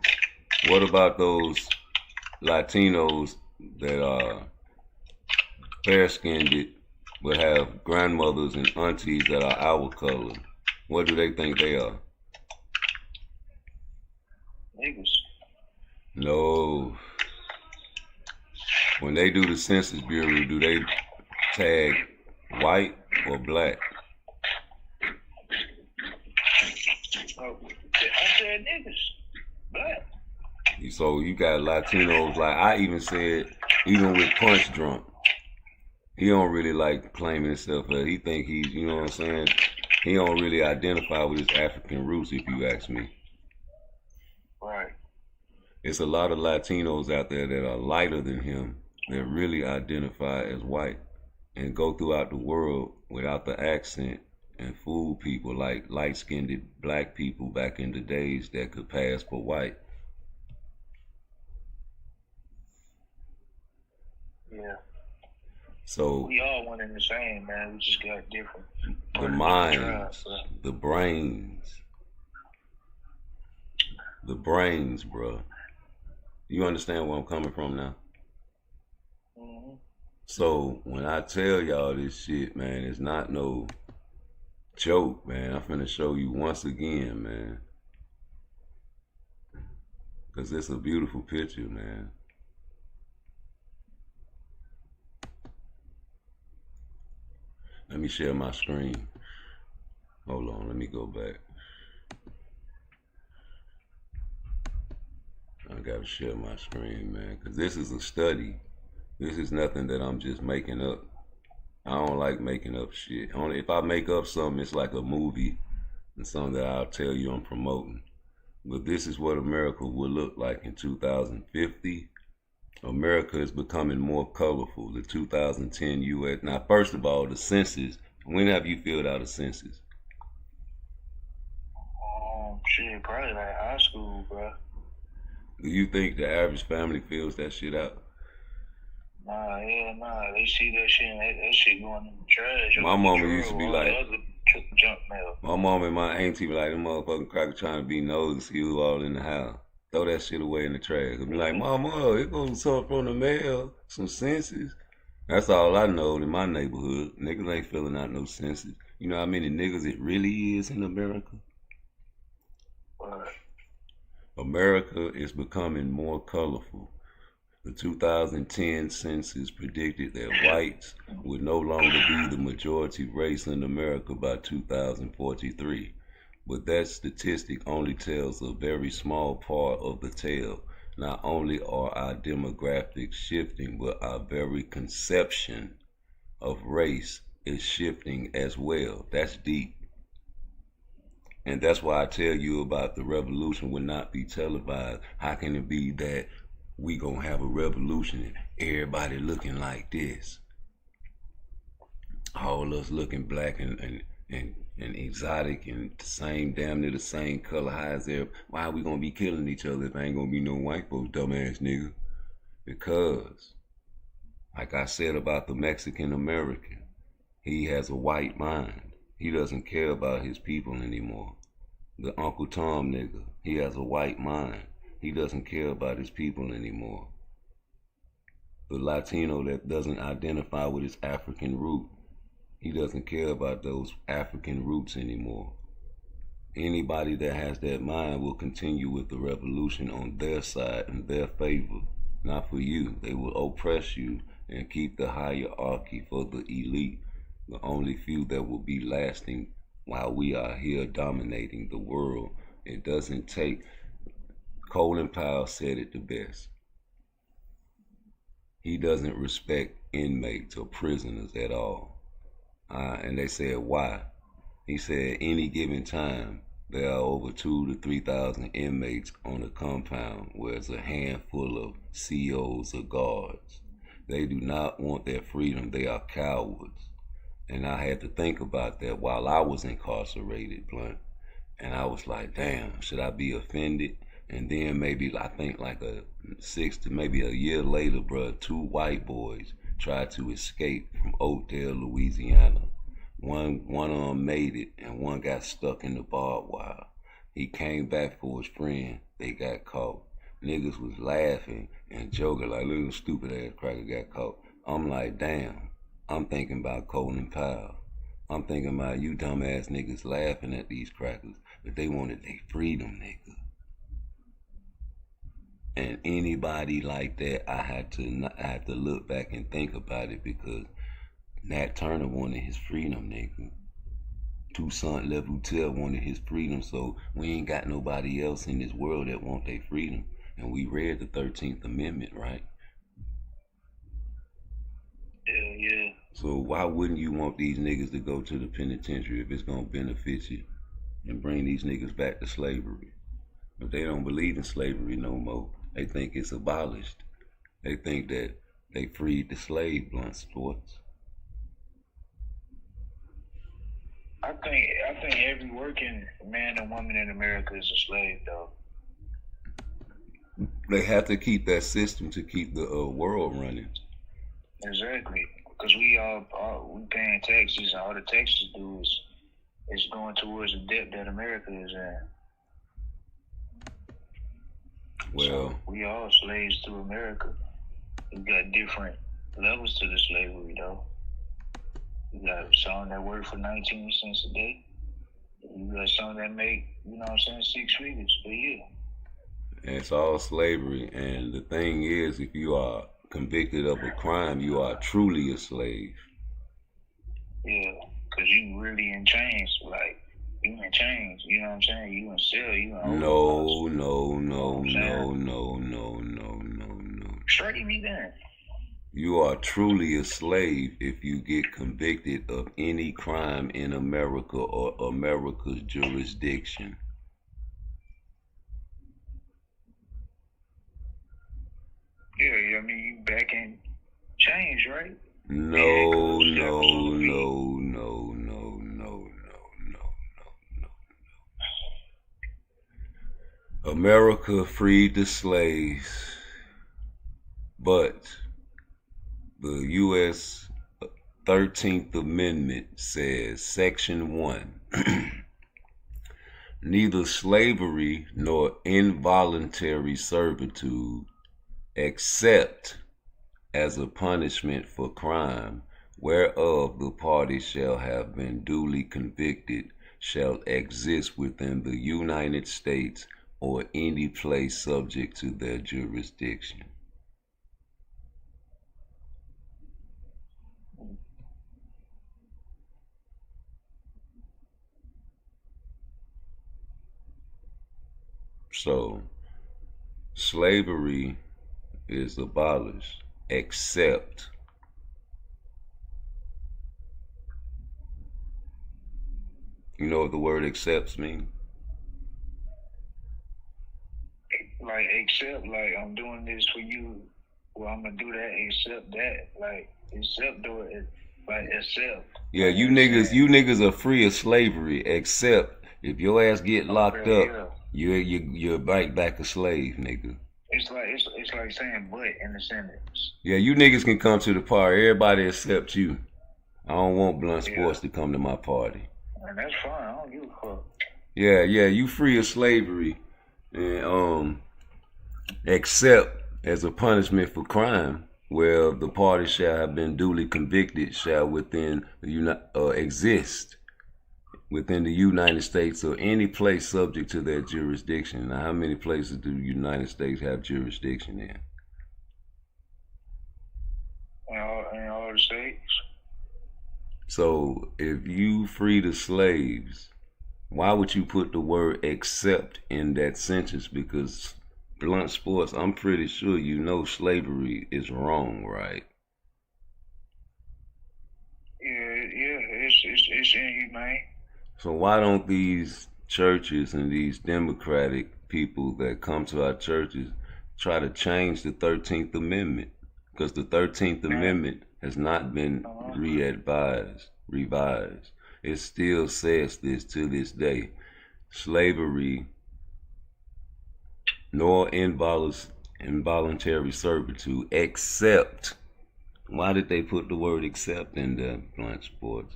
what about those Latinos that are fair-skinned but have grandmothers and aunties that are our color? What do they think they are? Niggas. No. When they do the Census Bureau, do they tag white or black? Oh, I said niggas. Black. So you got Latinos, like I even said, even with Punch Drunk, he don't really like claiming himself. He think he's, you know what I'm saying? He don't really identify with his African roots, if you ask me. Right. It's a lot of Latinos out there that are lighter than him that really identify as white and go throughout the world without the accent and fool people like light-skinned black people back in the days that could pass for white. Yeah. So we all one and the same, man. We just got different. The minds, the brains, bro. You understand where I'm coming from now? Mm-hmm. So when I tell y'all this shit, man, it's not no joke, man. I'm finna show you once again, man. Cause it's a beautiful picture, man. Let me share my screen. Hold on, let me go back. I gotta share my screen, man, because this is a study. This is nothing that I'm just making up. I don't like making up shit. Only if I make up something, it's like a movie and something that I'll tell you I'm promoting. But this is what America will look like in 2050. America is becoming more colorful. The 2010 U.S. Now, first of all, the census. When have you filled out a census? Shit, probably like high school, bro. Do you think the average family fills that shit out? Nah, hell nah. They see that shit and that shit going in the trash. My mama used to be like, junk mail. my mom and my auntie be like, them motherfucking cracker trying to be nosy, see who all in the house. Throw that shit away in the trash. Be like, mama, it goes something from the mail, some census. That's all I know in my neighborhood. Niggas ain't filling out no census. You know how many niggas it really is in America? What? America is becoming more colorful. The 2010 census predicted that whites would no longer be the majority race in America by 2043. But that statistic only tells a very small part of the tale. Not only are our demographics shifting, but our very conception of race is shifting as well. That's deep. And that's why I tell you about the revolution will not be televised. How can it be that we gonna have a revolution and everybody looking like this? All us looking black and exotic and the same, damn near the same color. How is there? Why are we gonna be killing each other if ain't gonna be no white folks, dumbass nigga? Because, like I said about the Mexican American, he has a white mind. He doesn't care about his people anymore. The Uncle Tom nigga, he has a white mind. He doesn't care about his people anymore. The Latino that doesn't identify with his African root, he doesn't care about those African roots anymore. Anybody that has that mind will continue with the revolution on their side in their favor, not for you. They will oppress you and keep the hierarchy for the elite, the only few that will be lasting while we are here dominating the world. It doesn't take, Colin Powell said it the best. He doesn't respect inmates or prisoners at all. And they said, why? He said any given time there are over 2,000 to 3,000 inmates on a compound where it's a handful of COs or guards. They do not want their freedom. They are cowards. And I had to think about that while I was incarcerated, Blunt. And I was like, damn, should I be offended? And then maybe I think like maybe a year later, bro, 2 white boys tried to escape from Oakdale, Louisiana. One made it, and one got stuck in the barbed wire. He came back for his friend. They got caught. Niggas was laughing and joking like little stupid ass cracker got caught. I'm like, damn. I'm thinking about Colin Powell. I'm thinking about you dumbass niggas laughing at these crackers, but they wanted their freedom, nigga. And anybody like that, I had to look back and think about it, because Nat Turner wanted his freedom, nigga. Toussaint Louverture wanted his freedom, so we ain't got nobody else in this world that want their freedom. And we read the 13th Amendment, right? Yeah. So why wouldn't you want these niggas to go to the penitentiary if it's gonna benefit you and bring these niggas back to slavery? But they don't believe in slavery no more. They think it's abolished. They think that they freed the slave, Blunt Sports. I think every working man and woman in America is a slave, though. They have to keep that system to keep the world running. Exactly, because we paying taxes, and all the taxes do is going towards the debt that America is in. Well, so we all slaves to America. We got different levels to the slavery, though. You got some that work for 19 cents a day. You got some that make, 6 figures a year. It's all slavery. And the thing is, if you are convicted of a crime, you are truly a slave. Yeah, because you really in chains. Like, you in chains. You know what I'm saying? You in cell. You in No. Straighten me down. You are truly a slave if you get convicted of any crime in America or America's jurisdiction. Yeah, I mean, you back in chains, right? No. America freed the slaves, but the U.S. 13th Amendment says, Section 1, neither slavery nor involuntary servitude, except as a punishment for crime, whereof the party shall have been duly convicted, shall exist within the United States or any place subject to their jurisdiction. So, slavery is abolished, except you know what the word accepts mean? Like, accept, like, I'm doing this for you, well, I'm gonna do that, accept that, like, accept, do it, like, accept. Yeah, you niggas are free of slavery, except if your ass get locked up, you're back a slave, nigga. It's like saying but in the sentence. Yeah, you niggas can come to the party, everybody except you. I don't want Blunt Sports to come to my party. And that's fine, I don't give a fuck. Yeah, you free of slavery, and except as a punishment for crime, where the party shall have been duly convicted, shall within exist within the United States or any place subject to their jurisdiction. Now, how many places do the United States have jurisdiction in? In all the states. So, if you free the slaves, why would you put the word "except" in that sentence? Because Blunt Sports, I'm pretty sure you know slavery is wrong, right? Yeah, it's inhumane. So why don't these churches and these democratic people that come to our churches try to change the 13th Amendment? Because the 13th Amendment has not been revised. It still says this to this day. Slavery nor involuntary servitude, except. Why did they put the word except in the blunt sports?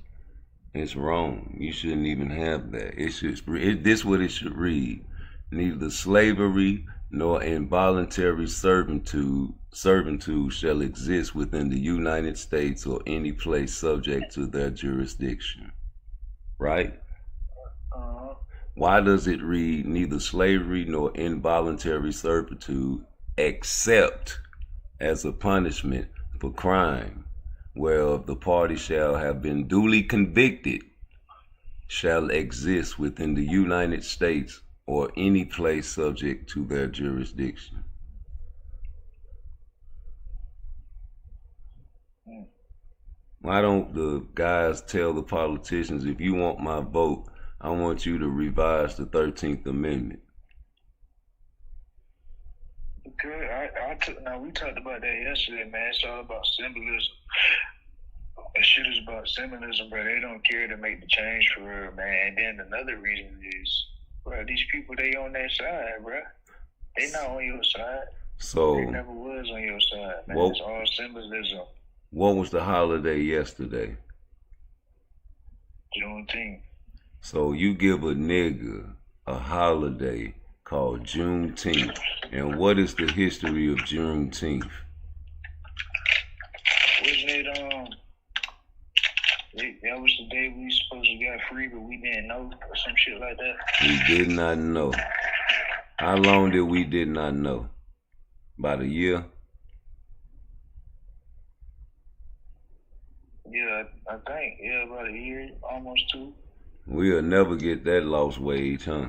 It's wrong. You shouldn't even have that. This is what it should read. Neither slavery nor involuntary servitude shall exist within the United States or any place subject to their jurisdiction. Right? Why does it read neither slavery nor involuntary servitude except as a punishment for crime, whereof the party shall have been duly convicted, shall exist within the United States or any place subject to their jurisdiction? Why don't the guys tell the politicians, if you want my vote, I want you to revise the 13th Amendment? Now we talked about that yesterday, man. It's all about symbolism. That shit is about symbolism, bro. They don't care to make the change for real, man. And then another reason is, bro, these people, they on their side, bro. They not on your side. So they never was on your side, man. It's all symbolism. What was the holiday yesterday? Juneteenth. So you give a nigga a holiday called Juneteenth. And what is the history of Juneteenth? Wasn't it, that was the day we supposed to get free, but we didn't know, or some shit like that? We did not know. How long did we did not know? About a year? Yeah, I think. Yeah, about a year, almost 2. We'll never get that lost wage, huh?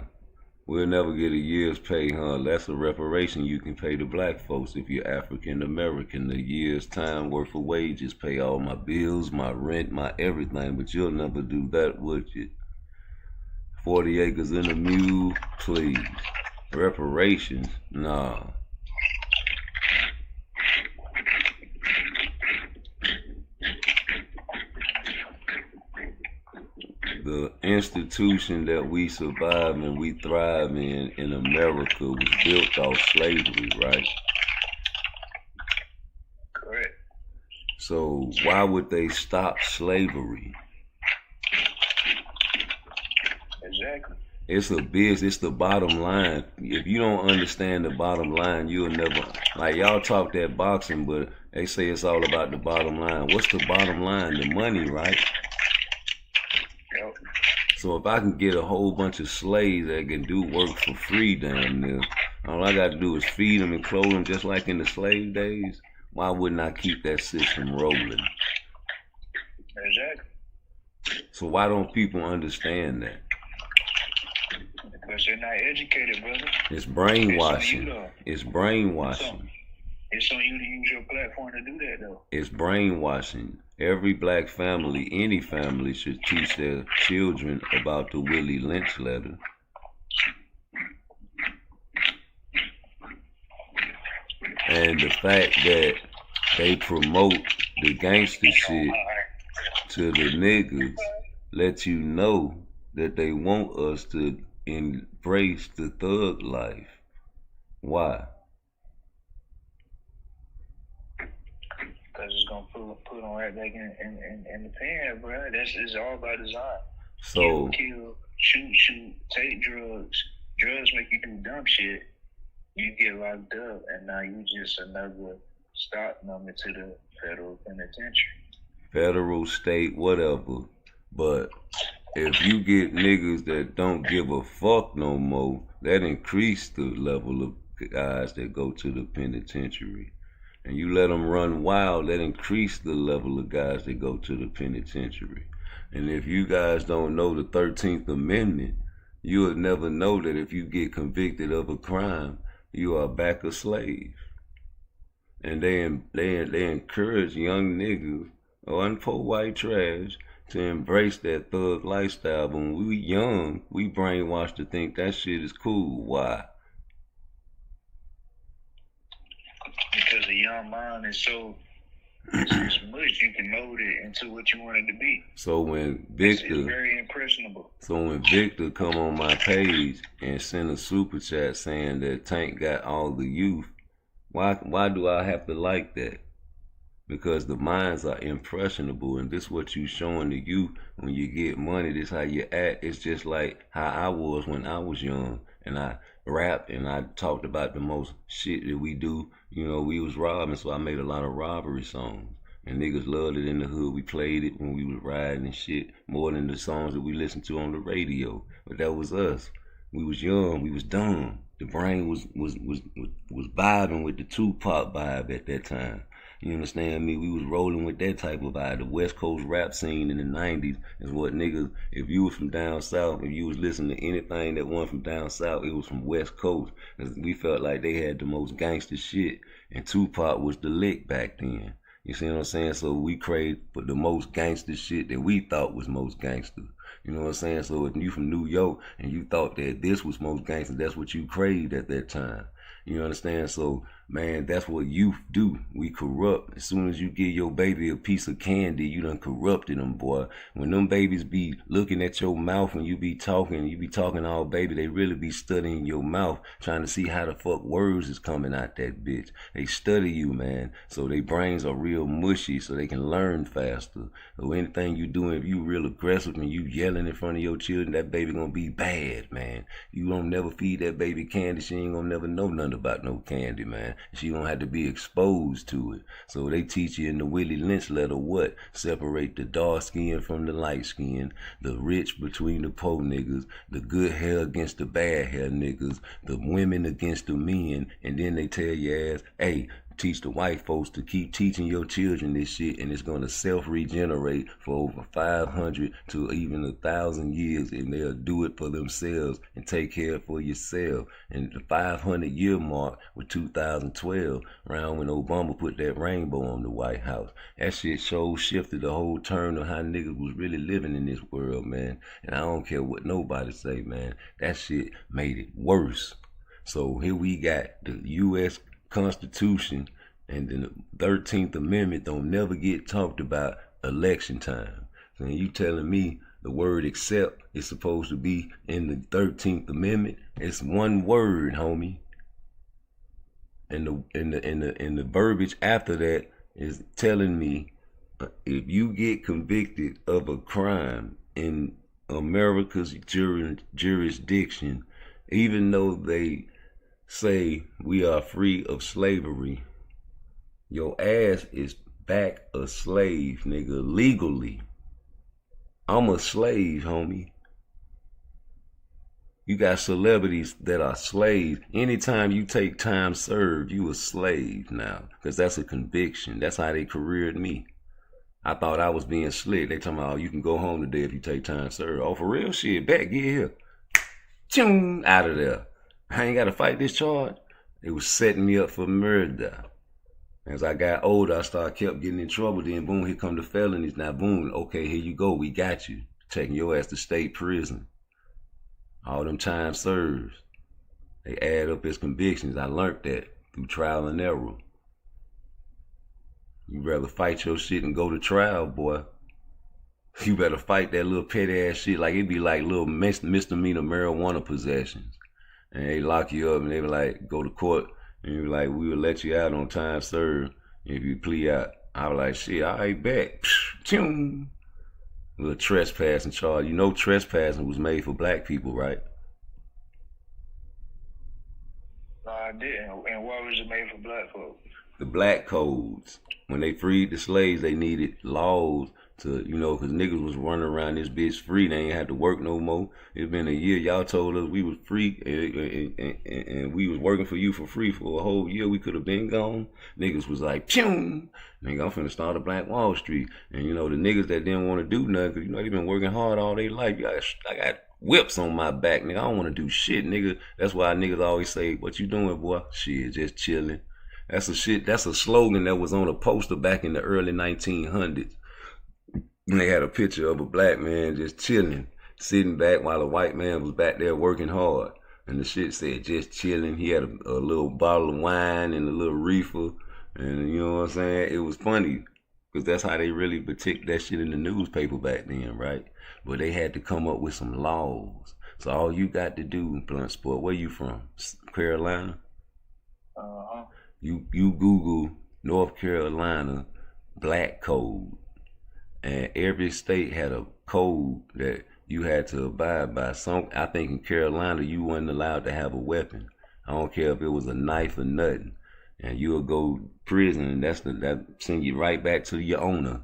We'll never get a year's pay, huh? That's a reparation you can pay to black folks if you're African American. A year's time worth of wages, pay all my bills, my rent, my everything, but you'll never do that, would you? 40 acres and a mule, please. Reparations? Nah. The institution that we survive and we thrive in America was built off slavery, right? Correct. So why would they stop slavery? Exactly. It's a business. It's the bottom line. If you don't understand the bottom line, you'll never, like y'all talk that boxing, but they say it's all about the bottom line. What's the bottom line? The money, right? So if I can get a whole bunch of slaves that can do work for free down there, all I got to do is feed them and clothe them just like in the slave days, why wouldn't I keep that system rolling? Exactly. So why don't people understand that? Because they're not educated, brother. It's brainwashing. It's brainwashing. It's on you to use your platform to do that, though. It's brainwashing. Every black family, any family, should teach their children about the Willie Lynch letter. And the fact that they promote the gangster shit to the niggas lets you know that they want us to embrace the thug life. Why? Because it's gonna put on right back in the pan, bro. It's all by design. So kill, shoot, take drugs. Drugs make you do dumb shit. You get locked up, and now you just another stop number to the federal penitentiary. Federal, state, whatever. But if you get niggas that don't give a fuck no more, that increase the level of guys that go to the penitentiary. And you let them run wild, that increase the level of guys that go to the penitentiary. And if you guys don't know the 13th Amendment, you would never know that if you get convicted of a crime, you are back a slave. And they encourage young niggas or poor white trash to embrace that thug lifestyle. But when we young, we brainwashed to think that shit is cool. Why? Because the young mind is so it's much you can mold it into what you want it to be. So when It's Victor, very impressionable. so when Victor come on my page and send a super chat saying that Tank got all the youth, why do I have to like that? Because the minds are impressionable, and this what you showing the youth when you get money. This how you act. It's just like how I was when I was young, and I rapped and I talked about the most shit that we do. You know, we was robbing, so I made a lot of robbery songs, and niggas loved it in the hood. We played it when we was riding and shit more than the songs that we listened to on the radio. But that was us. We was young. We was dumb. The brain was vibing with the Tupac vibe at that time. You understand me? We was rolling with that type of vibe. The West Coast rap scene in the 90s is what niggas, if you was from down south, if you was listening to anything that wasn't from down south, it was from West Coast. We felt like they had the most gangster shit, and Tupac was the lick back then. You see what I'm saying? So we craved for the most gangster shit that we thought was most gangster. You know what I'm saying? So if you from New York and you thought that this was most gangster, that's what you craved at that time. You understand? So, man, that's what youth do. We corrupt. As soon as you give your baby a piece of candy, you done corrupted them, boy. When them babies be looking at your mouth when you be talking all baby, they really be studying your mouth, trying to see how the fuck words is coming out that bitch. They study you, man. So their brains are real mushy so they can learn faster. So anything you doing, if you real aggressive and you yelling in front of your children, that baby gonna be bad, man. You don't never feed that baby candy, she ain't gonna never know nothing about no candy, man. She gonna have to be exposed to it. So they teach you in the Willie Lynch letter what? Separate the dark skin from the light skin, the rich between the poor niggas, the good hair against the bad hair niggas, the women against the men, and then they tell your ass, hey, teach the white folks to keep teaching your children this shit, and it's going to self-regenerate for over 500 to even 1,000 years, and they'll do it for themselves and take care of it for yourself. And the 500-year mark was 2012, around when Obama put that rainbow on the White House. That shit shifted the whole turn of how niggas was really living in this world, man. And I don't care what nobody say, man. That shit made it worse. So here we got the U.S. Constitution, and then the 13th Amendment don't never get talked about election time. So you telling me the word accept is supposed to be in the 13th Amendment? It's one word, homie. And the verbiage after that is telling me if you get convicted of a crime in America's jurisdiction, even though they say we are free of slavery, your ass is back a slave, nigga, legally. I'm a slave, homie. You got celebrities that are slaves. Anytime you take time served, you a slave now, because that's a conviction. That's how they careered me. I thought I was being slick. They talking about, oh, you can go home today if you take time served. Oh, for real? Shit, back, get here. Chung, out of there. I ain't got to fight this charge. It was setting me up for murder. As I got older, I kept getting in trouble. Then boom, here come the felonies. Now boom, okay, here you go. We got you. Taking your ass to state prison. All them time serves. They add up as convictions. I learned that through trial and error. You rather fight your shit and go to trial, boy. You better fight that little petty ass shit like it be like little misdemeanor marijuana possessions. And they lock you up and they be like, go to court, and you be like, we will let you out on time served if you plea out. I was like, shit, all right, bet. Little trespassing charge. You know trespassing was made for black people, right? No, I didn't. And why was it made for black folks? The black codes. When they freed the slaves, they needed laws to, you know, because niggas was running around this bitch free. They ain't had to work no more. It's been a year. Y'all told us we was free and we was working for you for free for a whole year. We could have been gone. Niggas was like, pew! Nigga, I'm finna start a Black Wall Street. And, you know, the niggas that didn't want to do nothing, because, you know, they been working hard all their life. I got whips on my back, nigga. I don't want to do shit, nigga. That's why niggas always say, what you doing, boy? Shit, just chilling. That's a slogan that was on a poster back in the early 1900s. And they had a picture of a black man just chilling, sitting back while a white man was back there working hard. And the shit said just chilling. He had a little bottle of wine and a little reefer. And you know what I'm saying? It was funny because that's how they really protect that shit in the newspaper back then, right? But they had to come up with some laws. So all you got to do, Blunt Sport, where you from? Carolina? You Google North Carolina black code. And every state had a code that you had to abide by. I think in Carolina, you wasn't allowed to have a weapon. I don't care if it was a knife or nothing. And you'll go to prison, and that send you right back to your owner.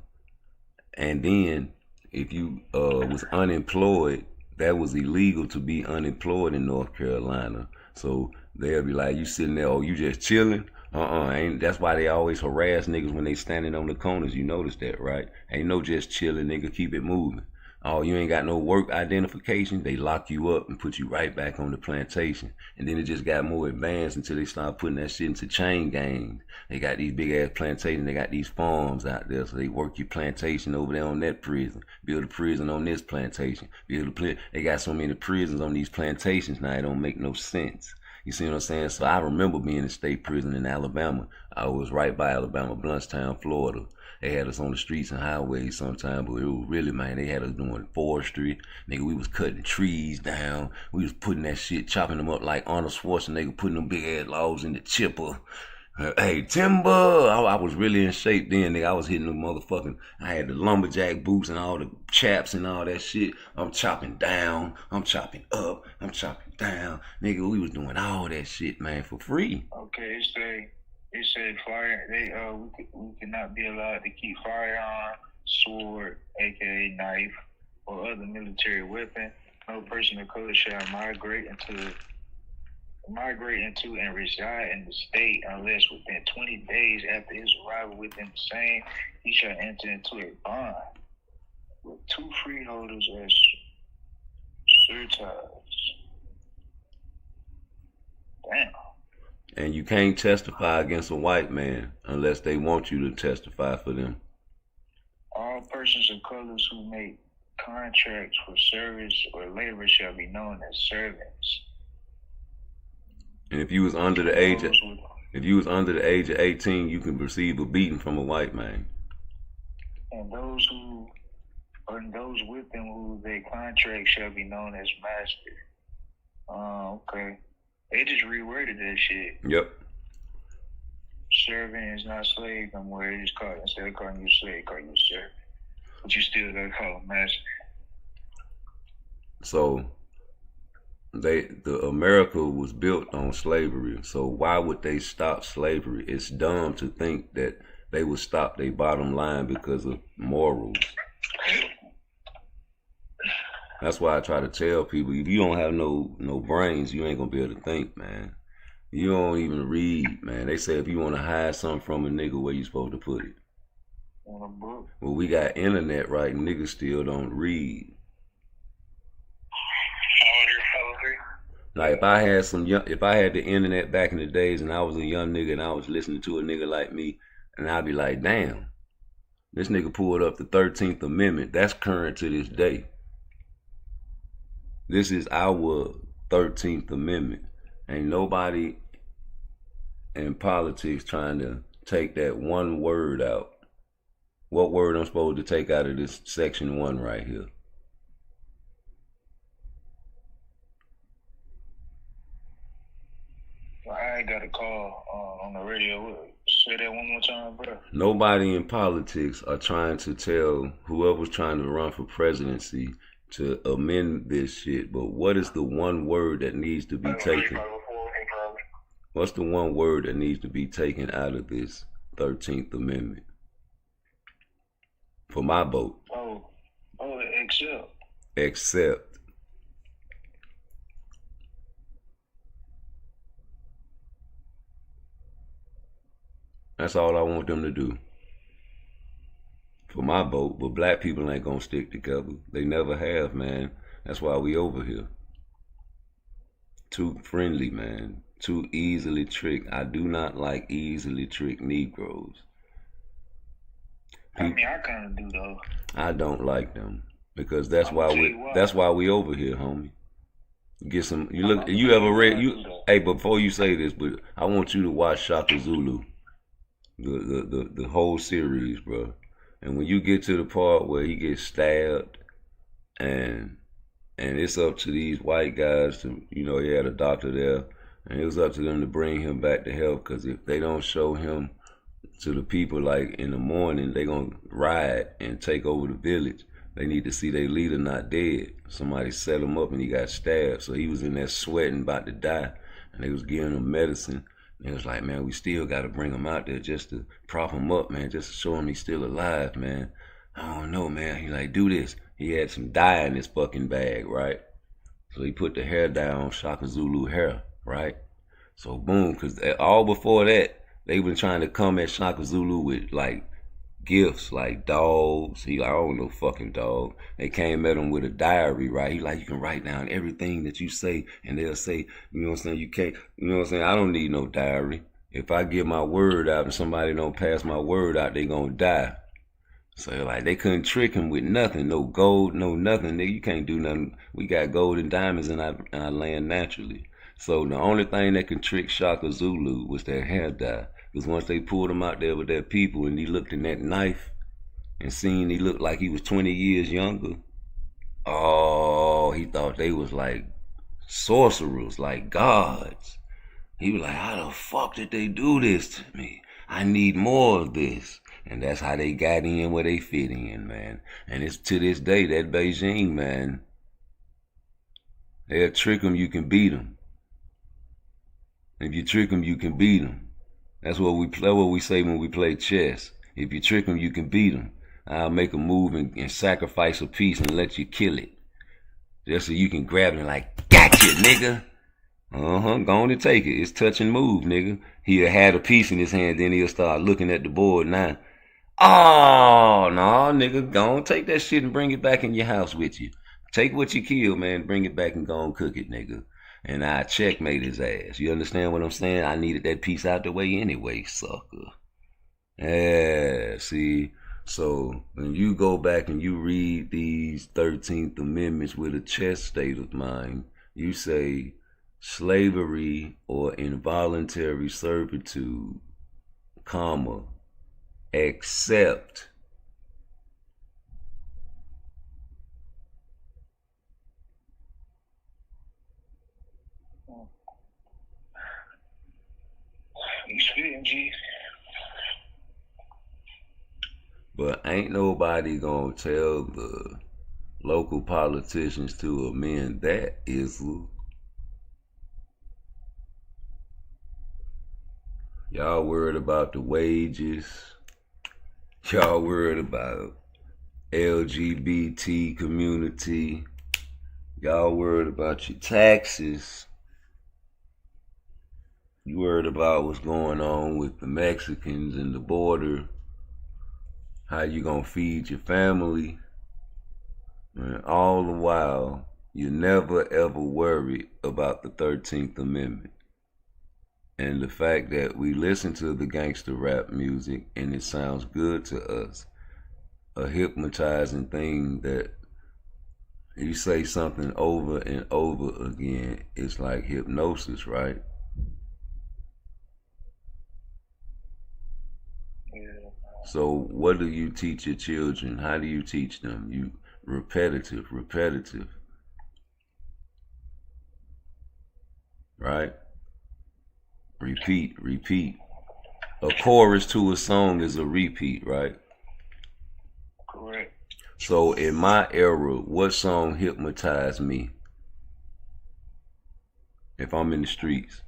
And then if you was unemployed, that was illegal to be unemployed in North Carolina. So they'll be like, you sitting there, oh, you just chilling? Ain't that's why they always harass niggas when they standing on the corners. You notice that, right? Ain't no just chilling, nigga. Keep it moving. Oh, you ain't got no work identification. They lock you up and put you right back on the plantation. And then it just got more advanced until they start putting that shit into chain gangs. They got these big ass plantations. They got these farms out there, so they work your plantation over there on that prison. Build a prison on this plantation. They got so many prisons on these plantations now. It don't make no sense. You see what I'm saying? So I remember being in state prison in Alabama. I was right by Alabama, Bluntstown, Florida. They had us on the streets and highways sometimes, but it was really, man, they had us doing forestry. Nigga, we was cutting trees down. We was putting that shit, chopping them up like Arnold Schwarzenegger, putting them big ass logs in the chipper. Hey, timber! I was really in shape then, nigga. I was hitting the motherfucking, I had the lumberjack boots and all the chaps and all that shit. I'm chopping down, I'm chopping up, I'm chopping down. Nigga, we was doing all that shit, man, for free. Okay, it said fire. We cannot be allowed to keep firearm, sword, aka knife, or other military weapon. No person of color shall migrate into and reside in the state unless within 20 days after his arrival within the same, he shall enter into a bond with two freeholders as surtages. Damn. And you can't testify against a white man unless they want you to testify for them. All persons of colors who make contracts for service or labor shall be known as servants. And if you was under the age of 18, you can receive a beating from a white man. And those with them who they contract shall be known as master. Okay. They just reworded that shit. Yep. Servant is not slave no more. They just instead of calling you slave, call you servant. But you still gotta call them master. So the America was built on slavery. So why would they stop slavery? It's dumb to think that they would stop their bottom line because of morals. That's why I try to tell people, if you don't have no brains, you ain't gonna be able to think, man. You don't even read, man. They say if you want to hide something from a nigga, where you supposed to put it? On a book. Well, we got internet, right? Niggas still don't read. Like if I had the internet back in the days and I was a young nigga and I was listening to a nigga like me, and I'd be like, damn, this nigga pulled up the 13th Amendment. That's current to this day. This is our 13th Amendment. Ain't nobody in politics trying to take that one word out. What word I'm supposed to take out of this section 1 right here? I got a call on the radio. Say that one more time, bro. Nobody in politics are trying to tell whoever's trying to run for presidency to amend this shit, but what is the one word that needs to be taken? What's the one word that needs to be taken out of this 13th Amendment? For my vote. Accept. Accept. That's all I want them to do. For my vote, but black people ain't gonna stick together. They never have, man. That's why we over here. Too friendly, man. Too easily tricked. I do not like easily tricked Negroes. I mean, I kind of do though. I don't like them because that's why we over here, homie. Get some. You look. You ever read? Hey, before you say this, but I want you to watch Shaka Zulu, the whole series, bro. And when you get to the part where he gets stabbed, and it's up to these white guys to, he had a doctor there, and it was up to them to bring him back to health. Because if they don't show him to the people, like in the morning, they gonna riot and take over the village. They need to see their leader not dead. Somebody set him up and he got stabbed. So he was in there sweating, about to die. And they was giving him medicine. And it was like, man, we still got to bring him out there just to prop him up, man. Just to show him he's still alive, man. I don't know, man. He like, do this. He had some dye in his fucking bag, right? So he put the hair dye on Shaka Zulu hair, right? So boom, because all before that, they been trying to come at Shaka Zulu with like gifts, like dogs. He like, I don't know fucking dog. They came at him with a diary, right? He like, you can write down everything that you say, and they'll say, you know what I'm saying, you can't, you know what I'm saying, I don't need no diary. If I give my word out and somebody don't pass my word out, they gonna die. So like, they couldn't trick him with nothing, no gold, no nothing. Nigga, you can't do nothing. We got gold and diamonds in our land naturally. So the only thing that can trick Shaka Zulu was their hair dye. Because once they pulled him out there with their people and he looked in that knife and seen he looked like he was 20 years younger, oh, he thought they was like sorcerers, like gods. He was like, how the fuck did they do this to me? I need more of this. And that's how they got in where they fit in, man. And it's to this day, that Beijing, man, they'll trick them, you can beat them. If you trick them, you can beat them. That's what we say when we play chess. If you trick them, you can beat them. I'll make a move and sacrifice a piece and let you kill it. Just so you can grab it and like, gotcha, nigga. Go on and take it. It's touch and move, nigga. He'll have a piece in his hand, then he'll start looking at the board now. Oh, no, nigga, go on, take that shit and bring it back in your house with you. Take what you killed, man, bring it back and go and cook it, nigga. And I checkmate his ass. You understand what I'm saying? I needed that piece out the way anyway, sucker. Yeah, see? So when you go back and you read these 13th Amendments with a chess state of mind, you say slavery or involuntary servitude, comma, except You spitting, G. But ain't nobody gonna tell the local politicians to amend that, is it? Y'all worried about the wages. Y'all worried about LGBT community. Y'all worried about your taxes. You worried about what's going on with the Mexicans and the border. How you gonna feed your family. And all the while, you never ever worry about the 13th Amendment. And the fact that we listen to the gangster rap music and it sounds good to us. A hypnotizing thing that you say something over and over again, it's like hypnosis, right? So what do you teach your children? How do you teach them? You repetitive. Right? Repeat. A chorus to a song is a repeat, right? Correct. So in my era, what song hypnotized me? If I'm in the streets.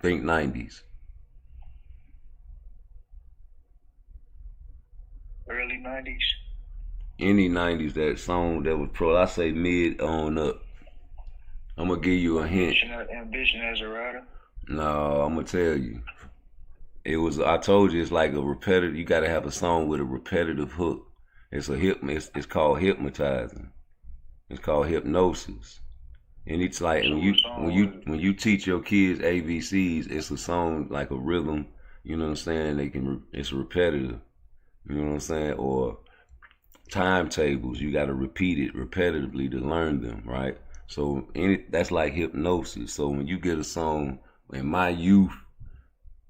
Think 90s. Early 90s. Any 90s, that song that was pro, I say mid on up. I'm gonna give you a hint. Ambition as a writer? No, I'm gonna tell you. I told you it's like a repetitive, you gotta have a song with a repetitive hook. It's called hypnotizing. It's called hypnosis. And it's like when you teach your kids ABCs, it's a song like a rhythm, you know what I'm saying? It's repetitive. You know what I'm saying? Or timetables. You got to repeat it repetitively to learn them, right? So that's like hypnosis. So when you get a song in my youth,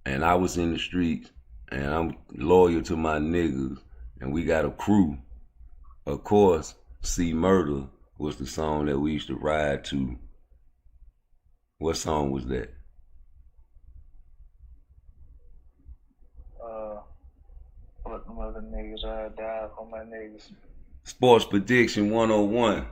and I was in the streets, and I'm loyal to my niggas, and we got a crew, of course, See Murder was the song that we used to ride to. What song was that? Fuck them other niggas, I die for my niggas. Sports Prediction 101.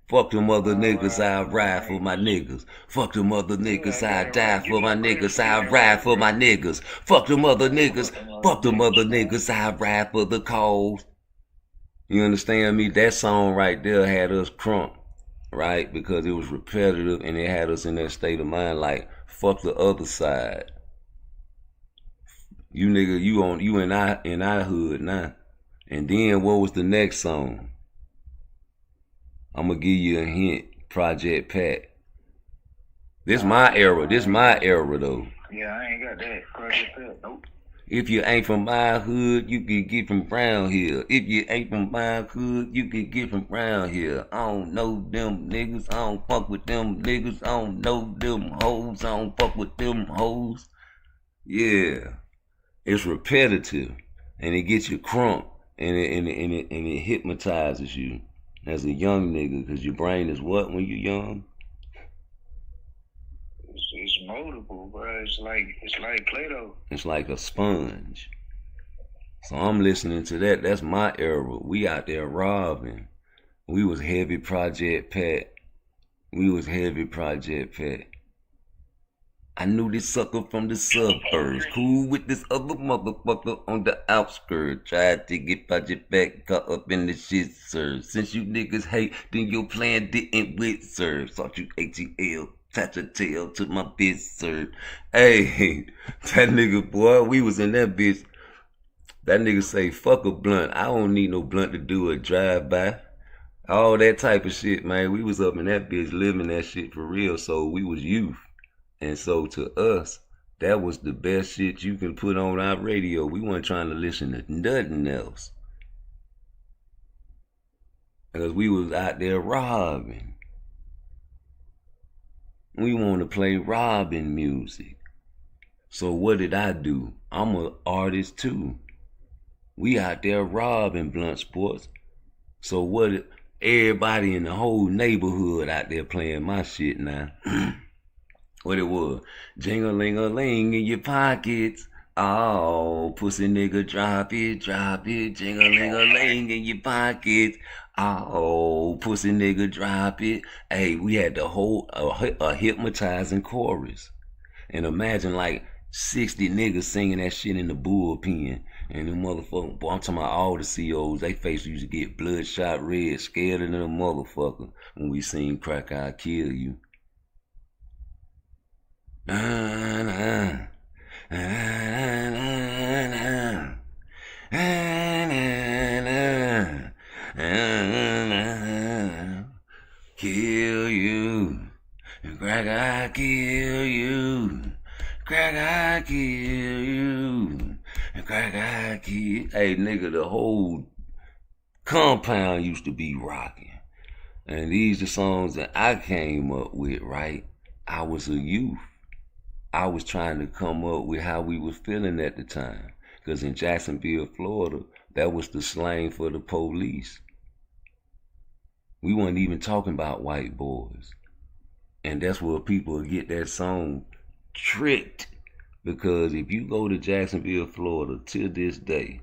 Fuck them other niggas, I ride for my niggas. Fuck them other niggas, I die for my niggas, I ride for my niggas. Fuck them other niggas, I ride for the cause. You understand me? That song right there had us crunk, right? Because it was repetitive and it had us in that state of mind like, fuck the other side. You nigga, you in our hood now. And then what was the next song? I'm gonna give you a hint. Project Pat. This my era though. Yeah, I ain't got that. Project Pat, nope. If you ain't from my hood, you can get from round here. If you ain't from my hood, you can get from round here. I don't know them niggas, I don't fuck with them niggas, I don't know them hoes, I don't fuck with them hoes. Yeah. It's repetitive and it gets you crunk and it hypnotizes you as a young nigga, because your brain is what when you're young? It's moldable, bro. It's like Play-Doh. It's like a sponge. So I'm listening to that. That's my era. We out there robbing. We was heavy Project Pat. I knew this sucker from the suburbs. Cool with this other motherfucker on the outskirts. Tried to get Project back, caught up in the shit, sir. Since you niggas hate, then your plan didn't with, sir. Thought you ATL, touch a tail to my bitch, sir. Hey, that nigga, boy, we was in that bitch. That nigga say, fuck a blunt. I don't need no blunt to do a drive-by. All that type of shit, man. We was up in that bitch living that shit for real, so we was youth. And so to us, that was the best shit you can put on our radio. We weren't trying to listen to nothing else. Because we was out there robbing. We want to play robbing music. So what did I do? I'm an artist too. We out there robbing Blunt Sports. So what? Everybody in the whole neighborhood out there playing my shit now. What it was? Jing-a-ling-a-ling in your pockets. Oh, pussy nigga, drop it, drop it. Jing-a-ling-a-ling in your pockets. Oh, pussy nigga, drop it. Hey, we had the whole a hypnotizing chorus. And imagine like 60 niggas singing that shit in the bullpen. And them motherfuckers, boy, I'm talking about all the COs, they face used to get bloodshot red, scared of them motherfucker when we seen Crack I Kill You. Kill you, Crack I kill you, Crack I kill you, Crack I kill. Hey nigga, the whole compound used to be rocking. And these are songs that I came up with, right? I was a youth. I was trying to come up with how we was feeling at the time. Because in Jacksonville, Florida, that was the slang for the police. We weren't even talking about white boys. And that's where people get that song tricked. Because if you go to Jacksonville, Florida, to this day,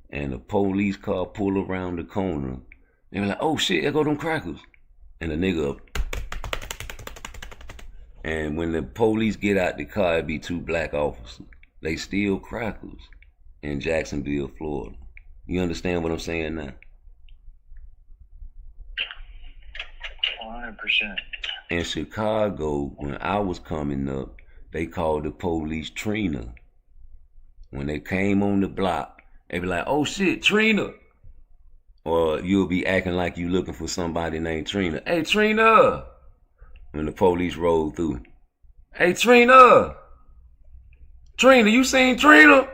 and a police car pull around the corner, they be like, oh shit, there go them crackers. And the nigga up. And when the police get out the car, it be two black officers. They steal crackers in Jacksonville, Florida. You understand what I'm saying now? 100%. In Chicago, when I was coming up, they called the police Trina. When they came on the block, they be like, oh shit, Trina. Or you'll be acting like you looking for somebody named Trina. Hey, Trina. When the police rolled through. Hey, Trina! Trina, you seen Trina?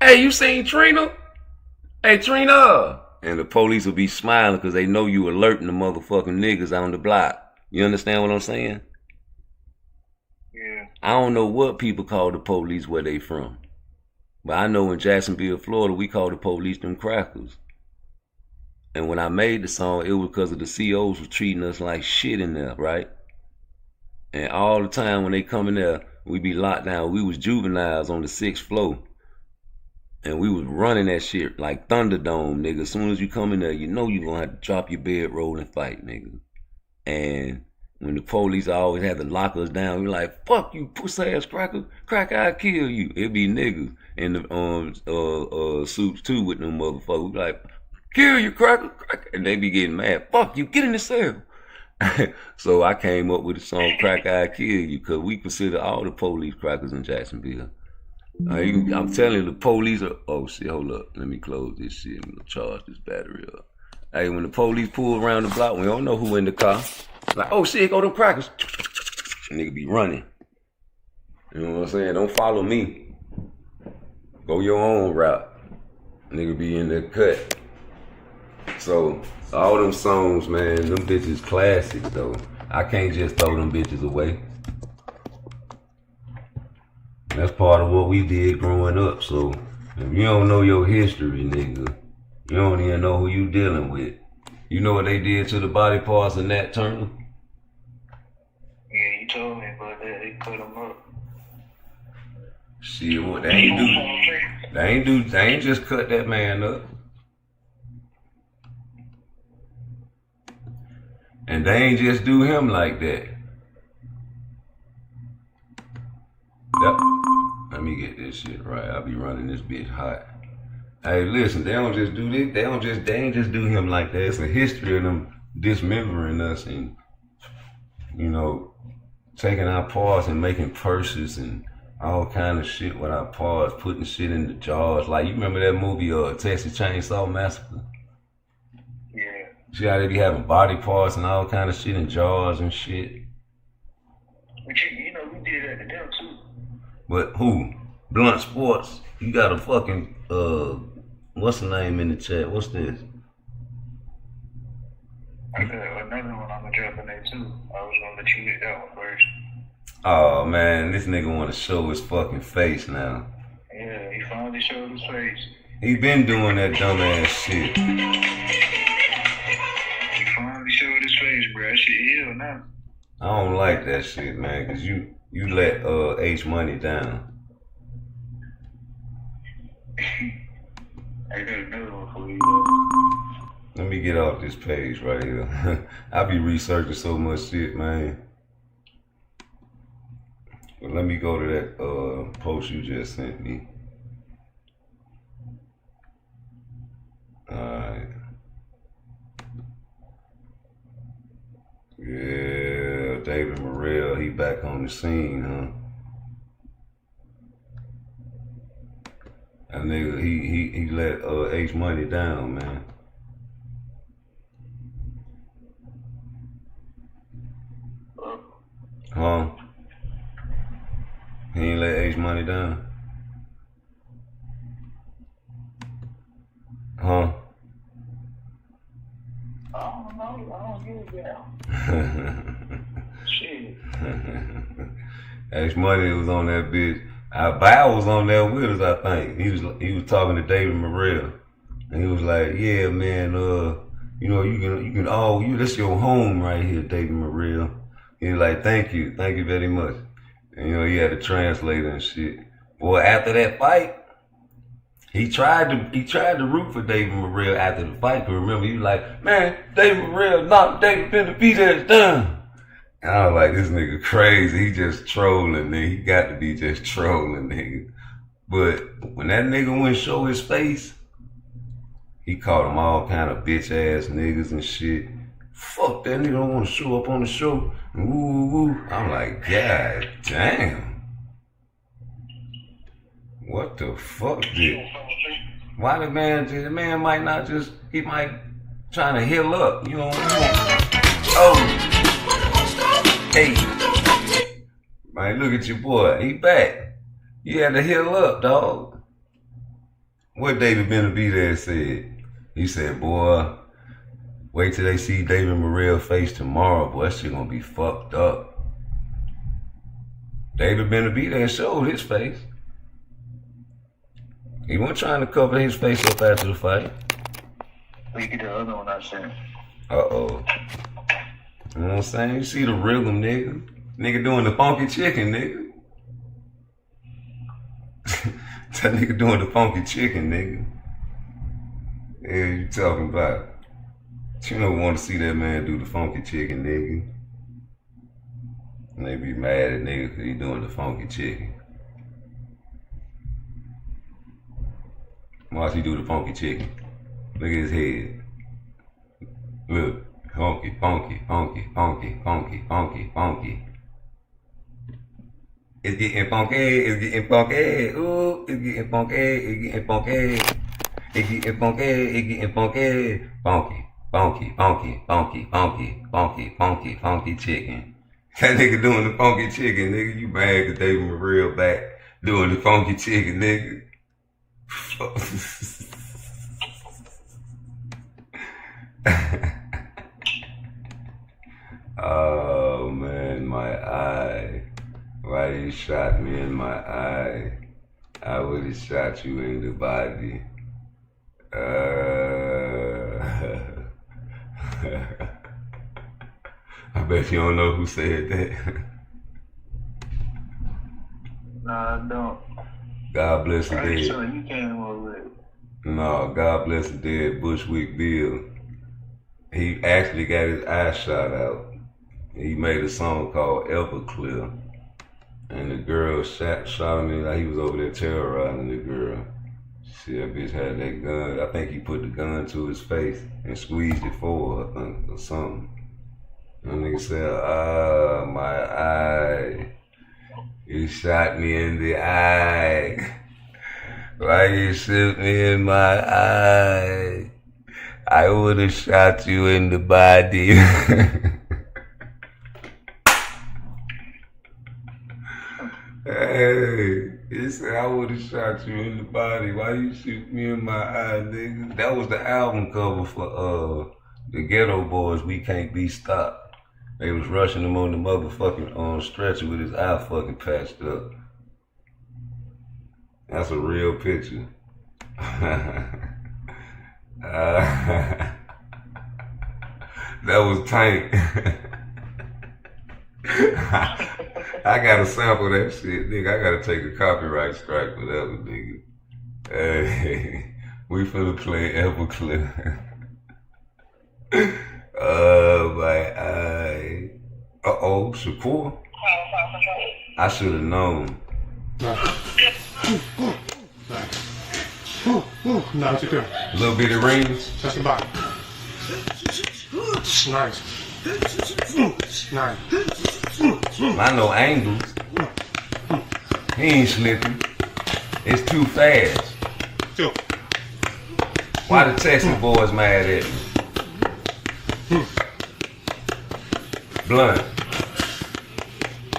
Hey, you seen Trina? Hey, Trina. And the police will be smiling because they know you alerting the motherfucking niggas on the block. You understand what I'm saying? Yeah. I don't know what people call the police where they from. But I know in Jacksonville, Florida, we call the police them crackers. And when I made the song, it was because of the COs was treating us like shit in there, right? And all the time when they come in there, we be locked down. We was juveniles on the 6th floor. And we was running that shit like Thunderdome, nigga. As soon as you come in there, you know you gonna have to drop your bedroll and fight, nigga. And when the police always had to lock us down, we like, fuck you, pussy ass cracker. Cracker, I'll kill you. It be niggas in the suits too with them motherfuckers. We like, kill you, cracker. And they be getting mad. Fuck you, get in the cell. So I came up with the song Crack I Kill You, because we consider all the police crackers in Jacksonville. I'm telling you, the police are... Oh, shit, hold up. Let me close this shit. I'm going to charge this battery up. Hey, when the police pull around the block, we don't know who in the car. Like, oh, shit, go them crackers. Nigga be running. You know what I'm saying? Don't follow me. Go your own route. Nigga be in the cut. So, all them songs, man, them bitches classics, though. I can't just throw them bitches away. That's part of what we did growing up. So if you don't know your history, nigga, you don't even know who you dealing with. You know what they did to the body parts of Nat Turner? Yeah, you told me about that. They cut them up. Shit, what they ain't just cut that man up. And they ain't just do him like that. Yep. Let me get this shit right. I'll be running this bitch hot. Hey, listen, they don't just do this. They ain't just do him like that. It's a history of them dismembering us and, you know, taking our parts and making purses and all kind of shit with our parts, putting shit in the jars. Like, you remember that movie, Texas Chainsaw Massacre? Yeah. See how they be having body parts and all kind of shit in jars and shit? But you know, we did that to them too. But who? Blunt Sports. You got a fucking, what's the name in the chat? What's this? I got another one I'm dropping there too. I was gonna let you hit that one first. Oh man, this nigga wanna show his fucking face now. Yeah, he finally showed his face. He been doing that dumbass shit. He finally showed his face, bro. That shit healed now. I don't like that shit, man, cause you let H Money down. I got another one for you, though. Let me get off this page right here. I be researching so much shit, man. But let me go to that post you just sent me. Alright. Yeah, David Morrell, he back on the scene, huh? That nigga, he let H Money down, man. Huh? He ain't let H Money down. Huh? I don't know. I don't give a damn. Shit. H Money was on that bitch. Bow was on there with us, I think. He was talking to David Morrell, and he was like, "Yeah, man, you know, you can that's your home right here, David Morrell." He was like, thank you very much." And you know, he had a translator and shit. Boy, after that fight, he tried to root for David Morrell after the fight. Cause remember, he was like, "Man, David Morrell knocked David Benavidez ass down." And I was like, this nigga crazy. He just trolling, nigga. He got to be just trolling, nigga. But when that nigga wouldn't show his face, he called them all kind of bitch ass niggas and shit. Fuck, that nigga don't want to show up on the show. And woo, woo, woo. I'm like, God damn. What the fuck, dude? Why the man might not just, he might trying to heal up, you know? Oh. Hey, man, look at your boy. He back. You had to heal up, dog. What David Benavidez said? He said, boy, wait till they see David Morrell's face tomorrow. Boy, that shit gonna be fucked up. David Benavidez showed his face. He wasn't trying to cover his face up after the fight. Look at the other one I sent. Uh-oh. You know what I'm saying? You see the rhythm, nigga. Nigga doing the funky chicken, nigga. That nigga doing the funky chicken, nigga. Yeah, you talking about? You don't want to see that man do the funky chicken, nigga. And they be mad at nigga because he doing the funky chicken. Watch he do the funky chicken. Look at his head. Look. Funky, funky, funky, funky, funky, funky, funky. It's getting funky, it's getting funky. Ooh, it's getting funky, it's getting funky. It's getting funky, it's getting funky. Funky, funky, funky, funky, funky, funky, funky, funky chicken. That nigga doing the funky chicken, nigga. You mad cause David Morrell back doing the funky chicken, nigga. Oh man, my eye. Why you shot me in my eye? I would have shot you in the body. I bet you don't know who said that. Nah, I don't. God bless the dead. So you came over it. No, God bless the dead Bushwick Bill. He actually got his eye shot out. He made a song called Everclear. And the girl shot him like he was over there terrorizing the girl. See, that bitch had that gun. I think he put the gun to his face and squeezed it forward, I think, or something. And nigga said, my eye. You shot me in the eye. Why you shoot me in my eye? I would have shot you in the body. Hey, he said I would have shot you in the body. Why you shoot me in my eye, nigga? That was the album cover for the Ghetto Boys, We Can't Be Stopped. They was rushing him on the motherfucking stretcher with his eye fucking patched up. That's a real picture. That was Tank. I gotta sample that shit, nigga. I gotta take a copyright strike for that one, nigga. Hey, we finna play Everclear. My eye. Uh-oh, Shakur. I should have known. Now what you doing? A little bit of rings. Touch the bottom. Nice. Nice. I know angles. He ain't slipping. It's too fast. Why the Texas boys mad at me? Blunt.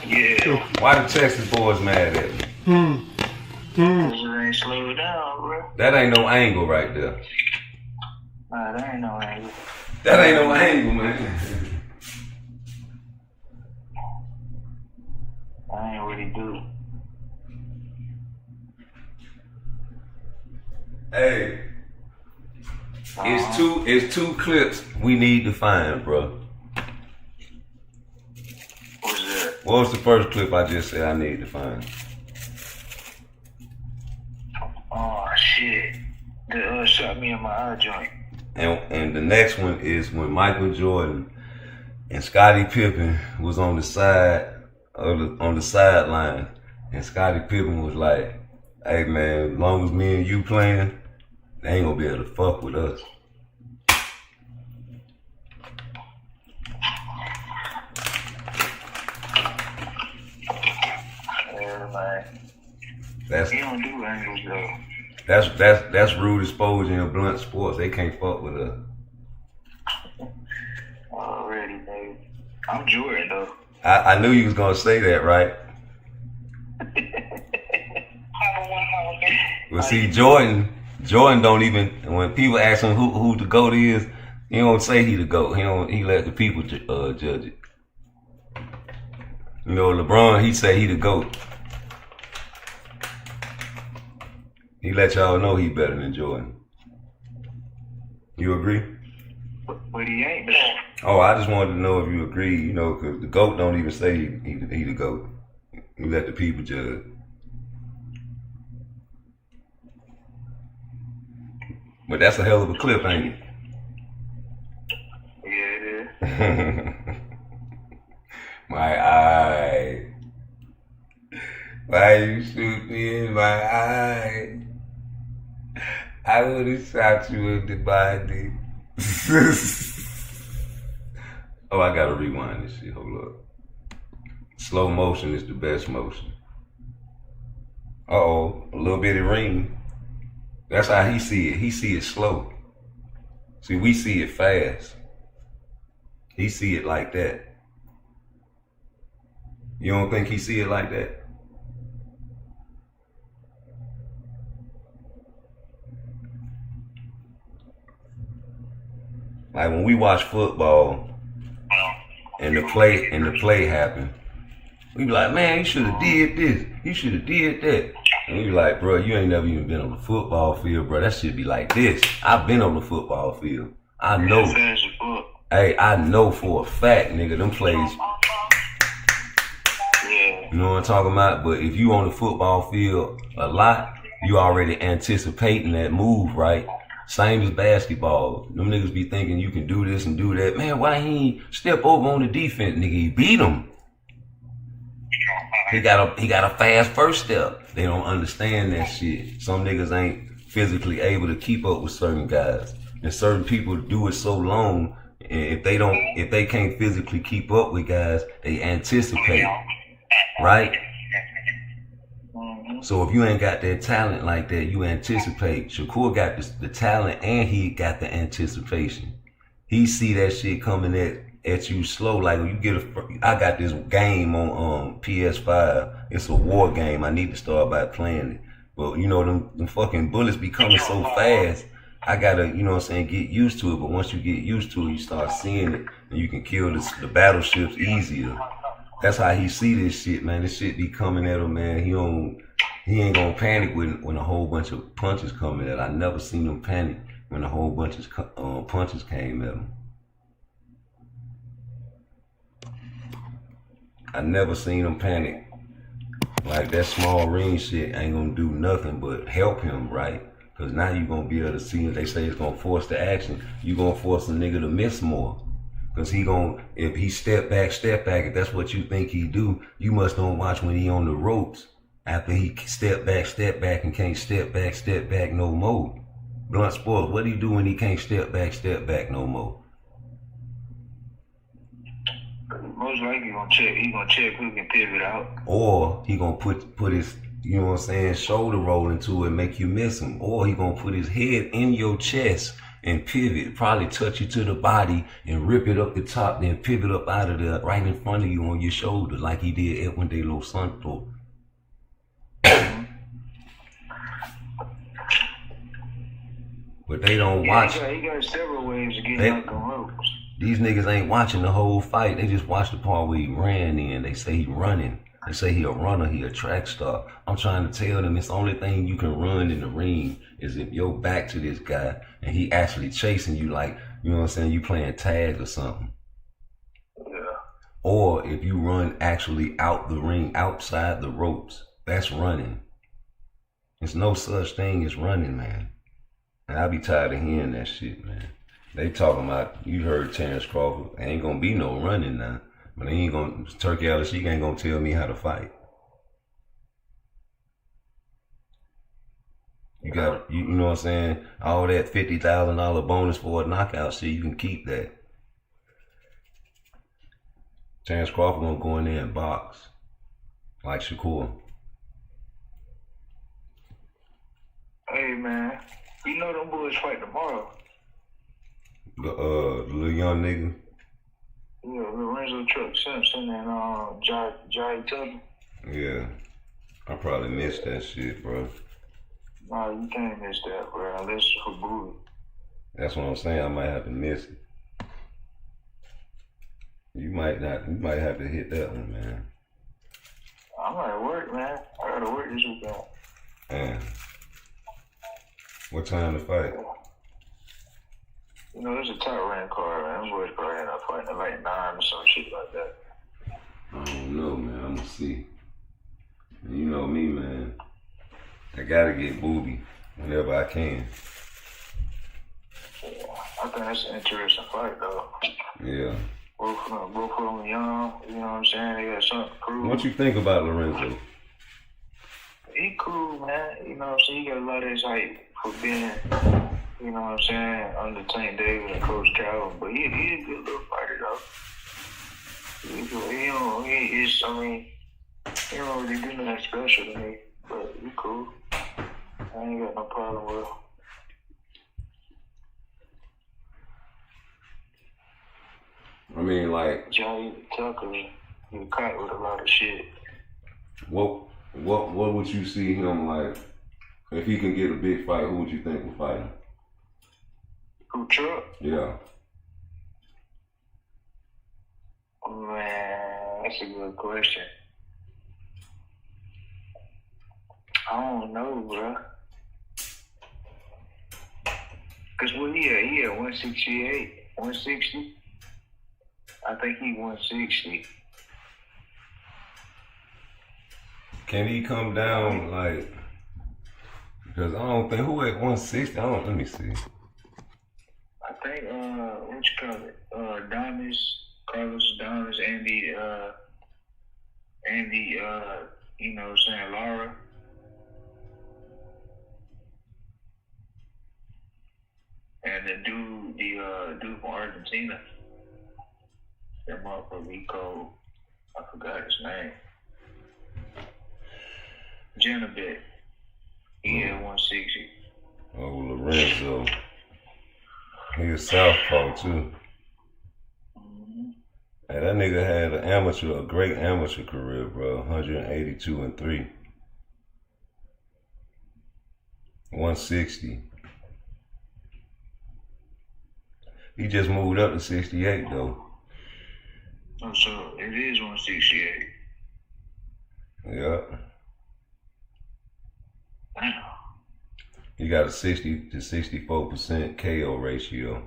Yeah. Why the Texas boys mad at me? Cause it ain't slowed down, bro. That ain't no angle right there. Nah, that ain't no angle. That ain't no angle, man. I ain't really do. Hey, it's two clips we need to find, bro. What's that? What was the first clip I just said I need to find? Oh shit! That shot me in my eye joint. And the next one is when Michael Jordan and Scottie Pippen was on the side on the sideline, and Scottie Pippen was like, "Hey man, as long as me and you playing, they ain't gonna be able to fuck with us." Yeah, man. He don't do angles though. That's rude exposure in blunt sports. They can't fuck with us. Already, baby. I'm Jordan though. I knew you was gonna say that, right? Well, see, Jordan Jordan don't even, when people ask him who the GOAT is, he don't say he the GOAT. He let the people judge it. You know, LeBron, he say he the GOAT. He let y'all know he better than Jordan. You agree? But he ain't. Oh, I just wanted to know if you agree, you know, because the GOAT don't even say he the GOAT. He let the people judge. But that's a hell of a clip, ain't it? Yeah, it is. My eye. Why you shoot me in my eye? I would have shot you in the body. Oh, I gotta rewind this shit. Hold up. Slow motion is the best motion. Uh-oh, a little bitty ring. That's how he see it. He see it slow. See, we see it fast. He see it like that. You don't think he see it like that? Like when we watch football and the play happen, we be like, man, you should have did this. You should have did that. And we be like, bro, you ain't never even been on the football field, bro. That shit be like this. I've been on the football field. I know. Hey, I know for a fact, nigga, them plays. You know what I'm talking about? But if you on the football field a lot, you already anticipating that move, right? Same as basketball. Them niggas be thinking you can do this and do that. Man, why he ain't step over on the defense, nigga? He beat him. He got a fast first step. They don't understand that shit. Some niggas ain't physically able to keep up with certain guys. And certain people do it so long, and if they can't physically keep up with guys, they anticipate. Right? So if you ain't got that talent like that, you anticipate. Shakur got the talent and he got the anticipation. He see that shit coming at you slow. Like when you get I got this game on PS5. It's a war game. I need to start by playing it. But you know, them fucking bullets be coming so fast. I gotta, you know what I'm saying, get used to it. But once you get used to it, you start seeing it and you can kill the battleships easier. That's how he see this shit, man. This shit be coming at him, man. He ain't gonna panic when a whole bunch of punches coming at him. I never seen him panic when a whole bunch of punches came at him. I never seen him panic. Like that small ring shit ain't gonna do nothing but help him, right? Cause now you gonna be able to see it. They say it's gonna force the action. You gonna force a nigga to miss more. Cause if he step back, if that's what you think he do, you must don't watch when he on the ropes. After he step back and can't step back no more. Blunt Sports, what do you do when he can't step back no more? Most likely he gonna check who can pivot out. Or he gonna put his, you know what I'm saying, shoulder roll into it, make you miss him. Or he gonna put his head in your chest and pivot, probably touch you to the body and rip it up the top, then pivot up out of there right in front of you on your shoulder like he did Edwin De Los Santos. But they don't watch. He got several ways to get out the ropes. These niggas ain't watching the whole fight. They just watch the part where he ran in. They say he running. They say he a runner, he a track star. I'm trying to tell them it's the only thing you can run in the ring is if your back to this guy and he actually chasing you like, you know what I'm saying, you playing tag or something. Yeah. Or if you run actually out the ring, outside the ropes, that's running. There's no such thing as running, man. And I be tired of hearing that shit, man. They talking about, you heard Terrence Crawford, there ain't gonna be no running now. But they ain't gonna, Turkey out of Sheik ain't gonna tell me how to fight. You got, you know what I'm saying? All that $50,000 bonus for a knockout shit, you can keep that. Terrence Crawford gonna go in there and box. Like Shakur. Hey man, you know them boys fight tomorrow. The little young nigga. Yeah, Lorenzo Truck Simpson and Jai Tubman. Yeah. I probably missed that shit, bro. No, you can't miss that, bro. Unless it's for booty. That's what I'm saying. I might have to miss it. You might not. You might have to hit that one, man. I'm at work, man. I gotta work this weekend. Man. What time to fight? You know, there's a top rank card, man. I'm going to probably end up fighting at like 9 or some shit like that. I don't know, man. I'm gonna see. You know me, man. I gotta get booby whenever I can. Yeah, I think that's an interesting fight, though. Yeah. Both of them young, you know what I'm saying? They got something to prove. What you think about Lorenzo? He cool, man. You know what I'm saying? He got a lot of his hype for being, you know what I'm saying, under Tank Davis and Coach Calvin. But he a good little fighter, though. He don't really do nothing special to me. But he cool. I ain't got no problem with him. I mean, like, Johnny Tucker, he caught with a lot of shit. what would you see him like if he can get a big fight? Who would you think would fight him? Who, Chuck? Yeah. Man, that's a good question. I don't know, bro. Cause what he at 168, 160. I think he 160. Can he come down like? Because I don't think who at 160. Let me see. I think what you call it? Carlos Damas, Andy, you know what I'm saying, Lara. And the dude from Argentina. That motherfucker, he called, I forgot his name. Janabek. He at 160. Oh, Lorenzo. He a southpaw too. Hey, that nigga had a great amateur career, bro. 182-3. 160. He just moved up to 68 though. Oh, so it is 168. Yeah. Damn. He got a 60 to 64% KO ratio.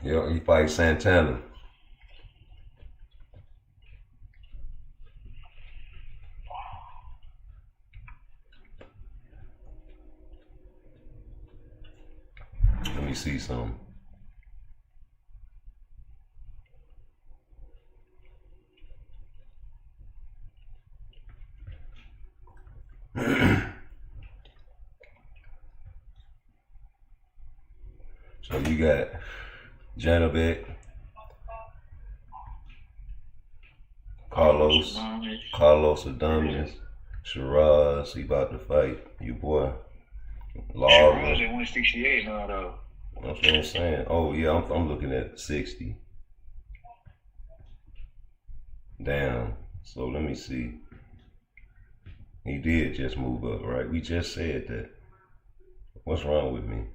Yeah, he fights Santana. Let me see some. So you got Janabek, Carlos Adames, Shiraz, he about to fight you boy. Shiraz at 168 now though. That's what I'm saying. Oh yeah, I'm looking at 60. Damn. So let me see. He did just move up, right? We just said that. What's wrong with me?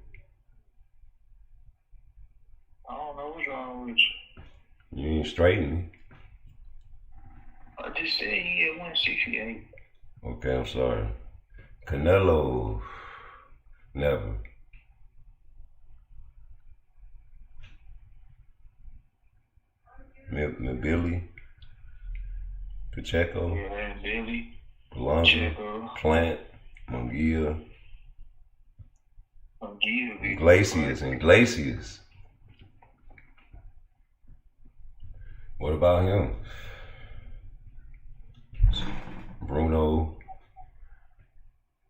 I don't know what's wrong with you. You ain't straighten me. I just said he at 168. Okay, I'm sorry. Canelo, never. Billy, Pacheco, yeah, Billy, Pacheco, Plant, Munguia, Iglesias. What about him? Bruno,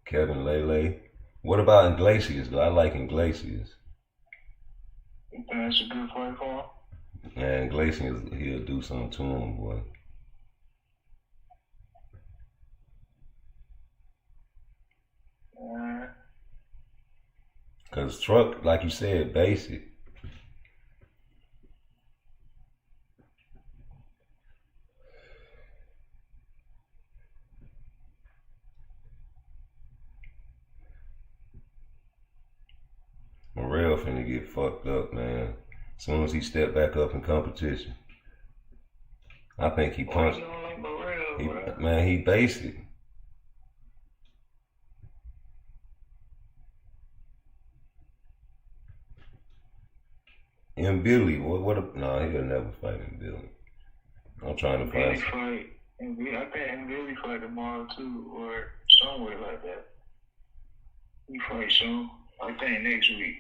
Kevin Lele. What about Iglesias? I like Iglesias. You think that's a good fight for him? Man, Iglesias, he'll do something to him, boy. Cause Truck, like you said, basic. finna get fucked up, man. As soon as he stepped back up in competition. I think he punched. He basic. And Billy, no, he'll never fight in Billy. I'm trying to find some. I think Billy fight tomorrow too, or somewhere like that. He fight soon. I think next week.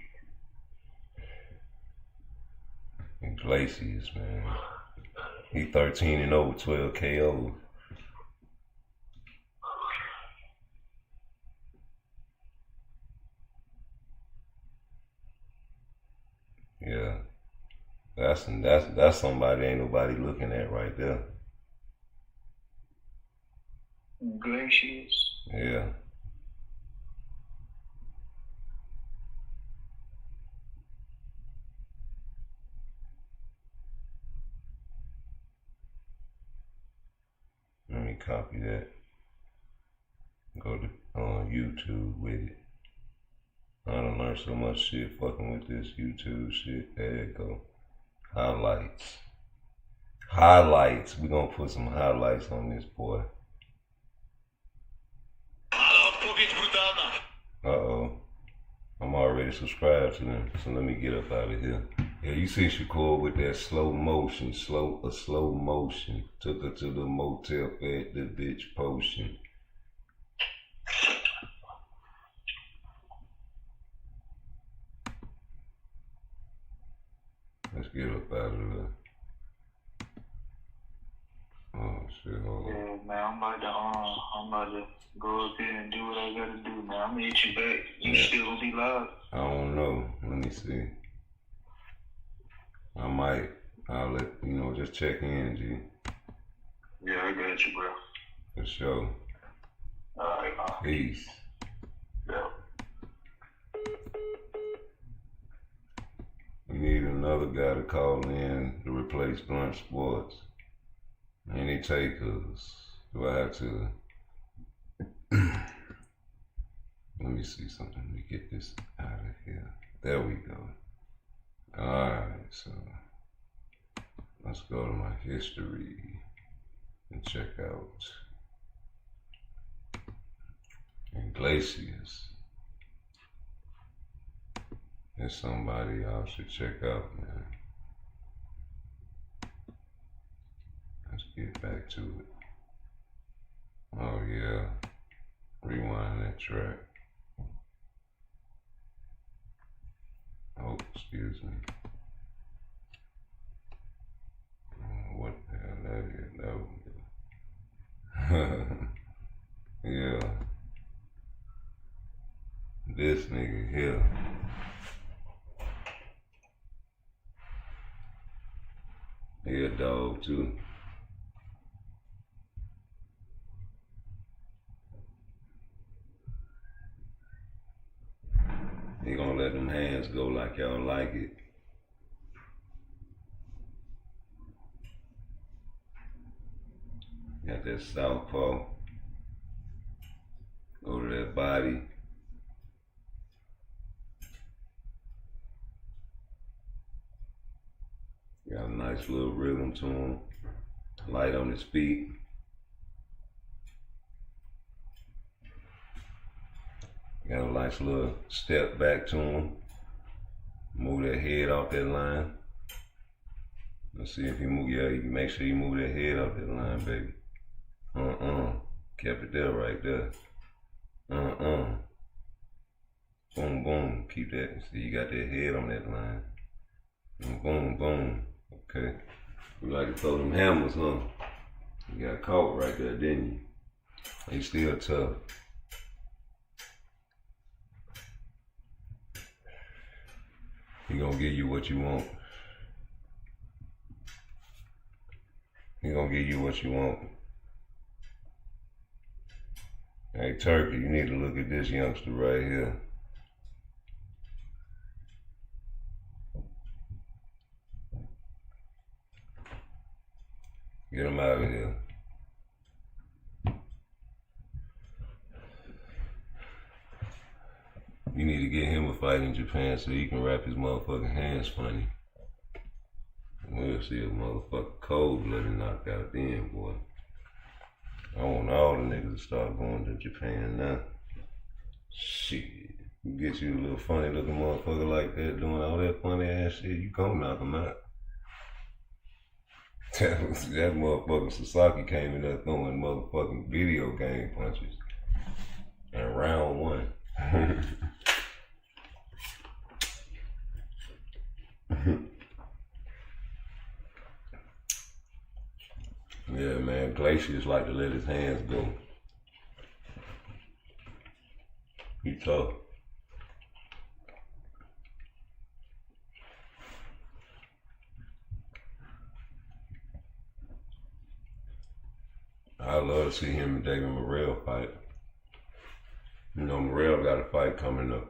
Iglesias, man. He 13-0 with 12 KOs. Yeah. That's somebody ain't nobody looking at right there. Glaciers. Yeah. Let me copy that. Go to YouTube with it. I done learned so much shit fucking with this YouTube shit. There you go. Highlights. Highlights. We gonna put some highlights on this boy. Uh-oh. I'm already subscribed to them, so let me get up out of here. Yeah, you see Shakur with that slow motion. Took her to the motel, fed the bitch potion. Let's get up out of there. Oh shit, hold on. Yeah, man, I'm about to go up here and do what I gotta do, man. I'm gonna hit you back. You still gonna be live? I don't know. Let me see. I'll let you know, just check in, G. Yeah, I got you, bro. For sure. Alright, peace. Yeah. We need another guy to call in to replace Blunt Sports. Any takers? Do I have to? Let me see something. Let me get this out of here. There we go. Alright, so let's go to my history and check out Iglesias. There's somebody y'all should check out, man. Let's get back to it. Oh yeah, rewind that track. Oh, excuse me. What the hell that is? That was yeah. This nigga here. He a dog too. He gonna let them hands go like y'all like it. Got that southpaw. Go to that body. Got a nice little rhythm to him. Light on his feet. Got a nice little step back to him. Move that head off that line. Let's see if he move. Yeah, you make sure you move that head off that line, baby. Kept it there right there. Boom, boom. Keep that. See, you got that head on that line. Boom, boom. Okay. You like to throw them hammers, huh? You got caught right there, didn't you? You still tough. He gonna give you what you want. He gonna give you what you want. Hey, Turkey, you need to look at this youngster right here. Get him out of here. You need to get him a fight in Japan so he can wrap his motherfucking hands funny. We'll see a motherfucking cold-blooded knockout then, boy. I want all the niggas to start going to Japan now. Shit. You get you a little funny-looking motherfucker like that doing all that funny-ass shit, you gon' knock him out. That motherfucker Sasaki came in there throwing motherfucking video game punches in round 1. Yeah, man, Glacier's like to let his hands go. He tough. I love to see him and David Morrell fight. You know, Morrell got a fight coming up.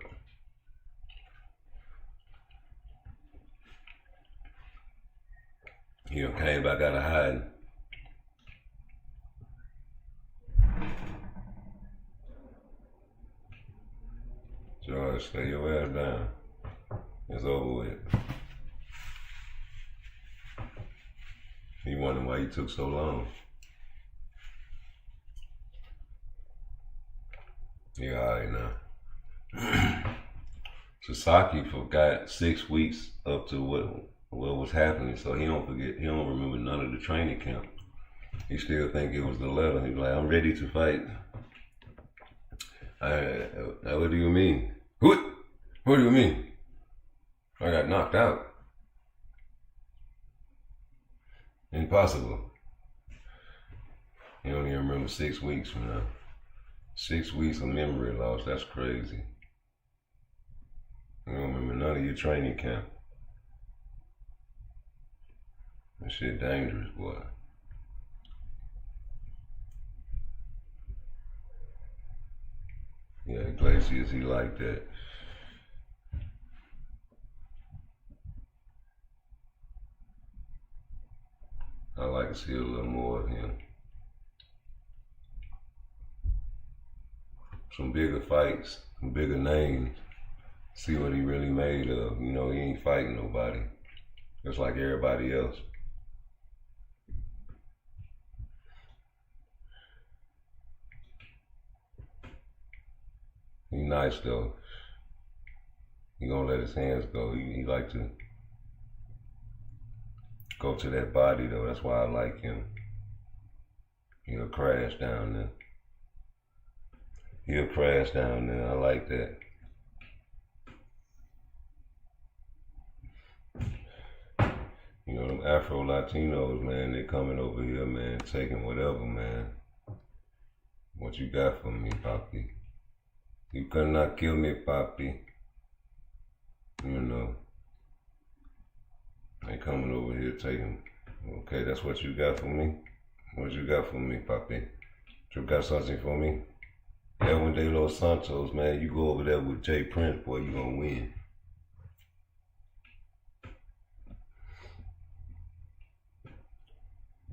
He came back out of hiding. George, stay your ass down. It's over with. He wondering why he took so long. Yeah, alright now. Sasaki forgot 6 weeks up to what was happening, so he don't remember none of the training camp. He still think it was the letter. He's like, I'm ready to fight. What do you mean? What do you mean? I got knocked out. Impossible. You don't even remember 6 weeks from now. 6 weeks of memory loss, that's crazy. You don't remember none of your training camp. That shit dangerous, boy. Yeah, Glaciers, he like that. I like to see a little more of him. Some bigger fights, some bigger names. See what he really made of. You know, he ain't fighting nobody. Just like everybody else. He nice though. He gonna let his hands go. He like to go to that body though. That's why I like him. He'll crash down there. He'll crash down there. I like that. You know, them Afro-Latinos, man, they coming over here, man, taking whatever, man. What you got for me, Papi? You cannot kill me, Papi. You know. They coming over here taking, okay, that's what you got for me? What you got for me, Papi? You got something for me? Edwin De Los Santos, man, you go over there with Jay Prince, boy, you gonna win.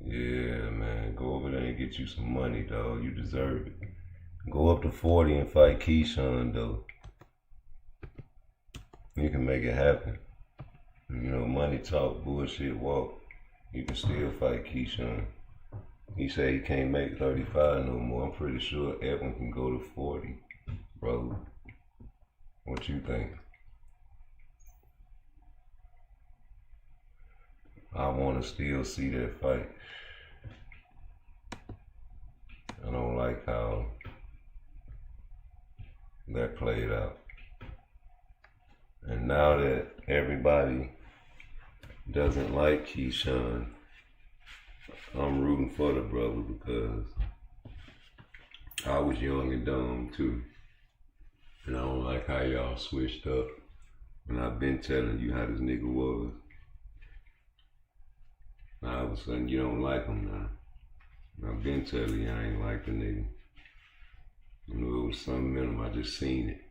Yeah, man, go over there and get you some money, dog. You deserve it. Go up to 40 and fight Keyshawn, though. You can make it happen. You know, money talk, bullshit walk. You can still fight Keyshawn. He said he can't make 35 no more. I'm pretty sure Edwin can go to 40, bro. What you think? I want to still see that fight. I don't like how that played out. And now that everybody doesn't like Keyshawn, I'm rooting for the brother because I was young and dumb too. And I don't like how y'all switched up. And I've been telling you how this nigga was. Now all of a sudden you don't like him now. I've been telling you I ain't like the nigga. I knew it was something in him, I just seen it.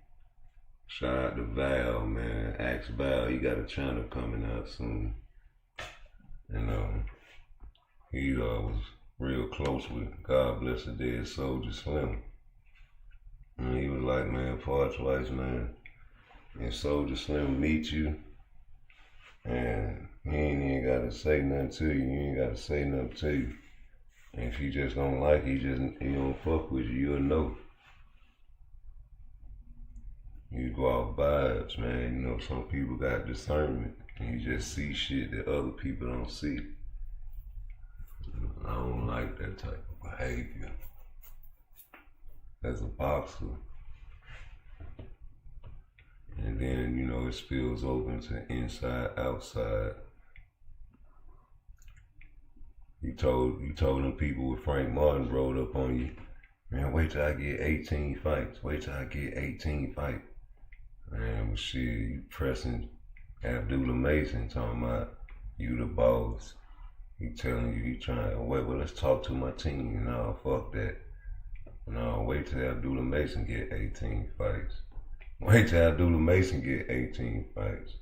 Shout out to Val, man. Ask Val, he got a channel coming out soon. And he was real close with God Bless the Dead Soldier Slim. And he was like, man, PARTTWICE, man, and Soulja Slim meet you, and he ain't even gotta say nothing to you. He ain't gotta say nothing to you. And if you just don't like it, he don't fuck with you, you'll know. You go off vibes, man. You know, some people got discernment, and you just see shit that other people don't see. I don't like that type of behavior. As a boxer. And then, you know, it spills open to inside, outside. You told them people with Frank Martin rolled up on you, man, wait till I get 18 fights. Wait till I get 18 fights. Man, well, shit, you pressing Abdullah Mason, talking about you the boss. He telling you, you trying, wait, well, let's talk to my team. No, fuck that. No, wait till Abdullah Mason get 18 fights. Wait till Abdullah Mason get 18 fights.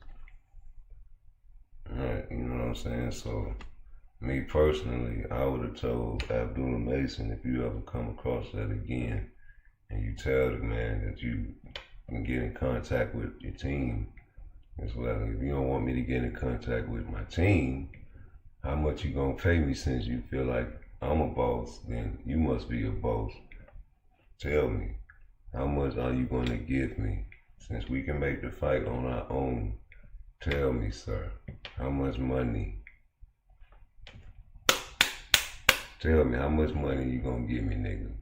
Alright, you know what I'm saying? So, me personally, I would have told Abdullah Mason, if you ever come across that again, and you tell the man that you can get in contact with your team, it's like, if you don't want me to get in contact with my team, how much you gonna pay me since you feel like I'm a boss? Then you must be a boss. Tell me, how much are you gonna give me? Since we can make the fight on our own, tell me, sir, how much money? Tell me, how much money you gonna give me, nigga?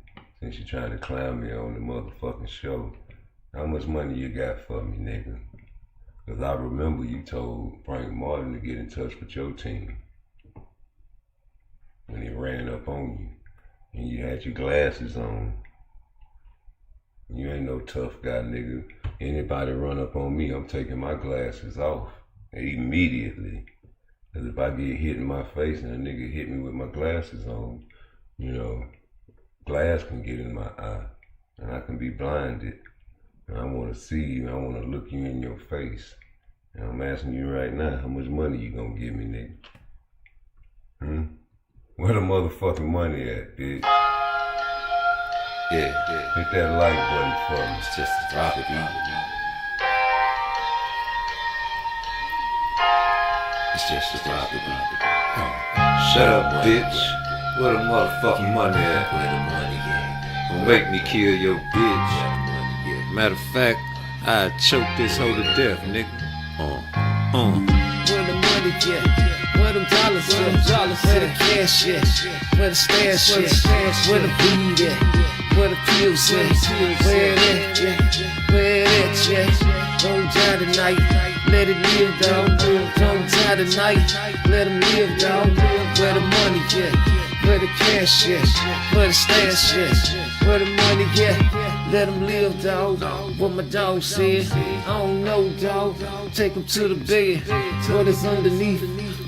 Since you trying to clown me on the motherfucking show, how much money you got for me, nigga? Cause I remember you told Frank Martin to get in touch with your team when he ran up on you and you had your glasses on. You ain't no tough guy, nigga. Anybody run up on me, I'm taking my glasses off immediately. Cause if I get hit in my face and a nigga hit me with my glasses on, you know, glass can get in my eye and I can be blinded. And I wanna see you, I wanna look you in your face. And I'm asking you right now, how much money you gonna give me, nigga? Where the motherfucking money at, bitch? Yeah. Hit that like button for me. It's just a drop it, It's just a drop it, Shut up, bitch. Where the motherfucking money at? Where the money at? Don't make me kill your bitch. Matter of fact, I choke this hoe to death, nigga. Where the money at? Where them dollars at? Where the cash at? Where the stash at? Where the weed at? Where the pills at? Where it at? Where it at? Don't die tonight, let it live, dog. Don't die tonight, let them live, dog. Where the money at? Where the cash at? Where the stash at? Where the money at? Let them live, dog. What my dog said, I don't know, dog. Take them to the bed. What is underneath?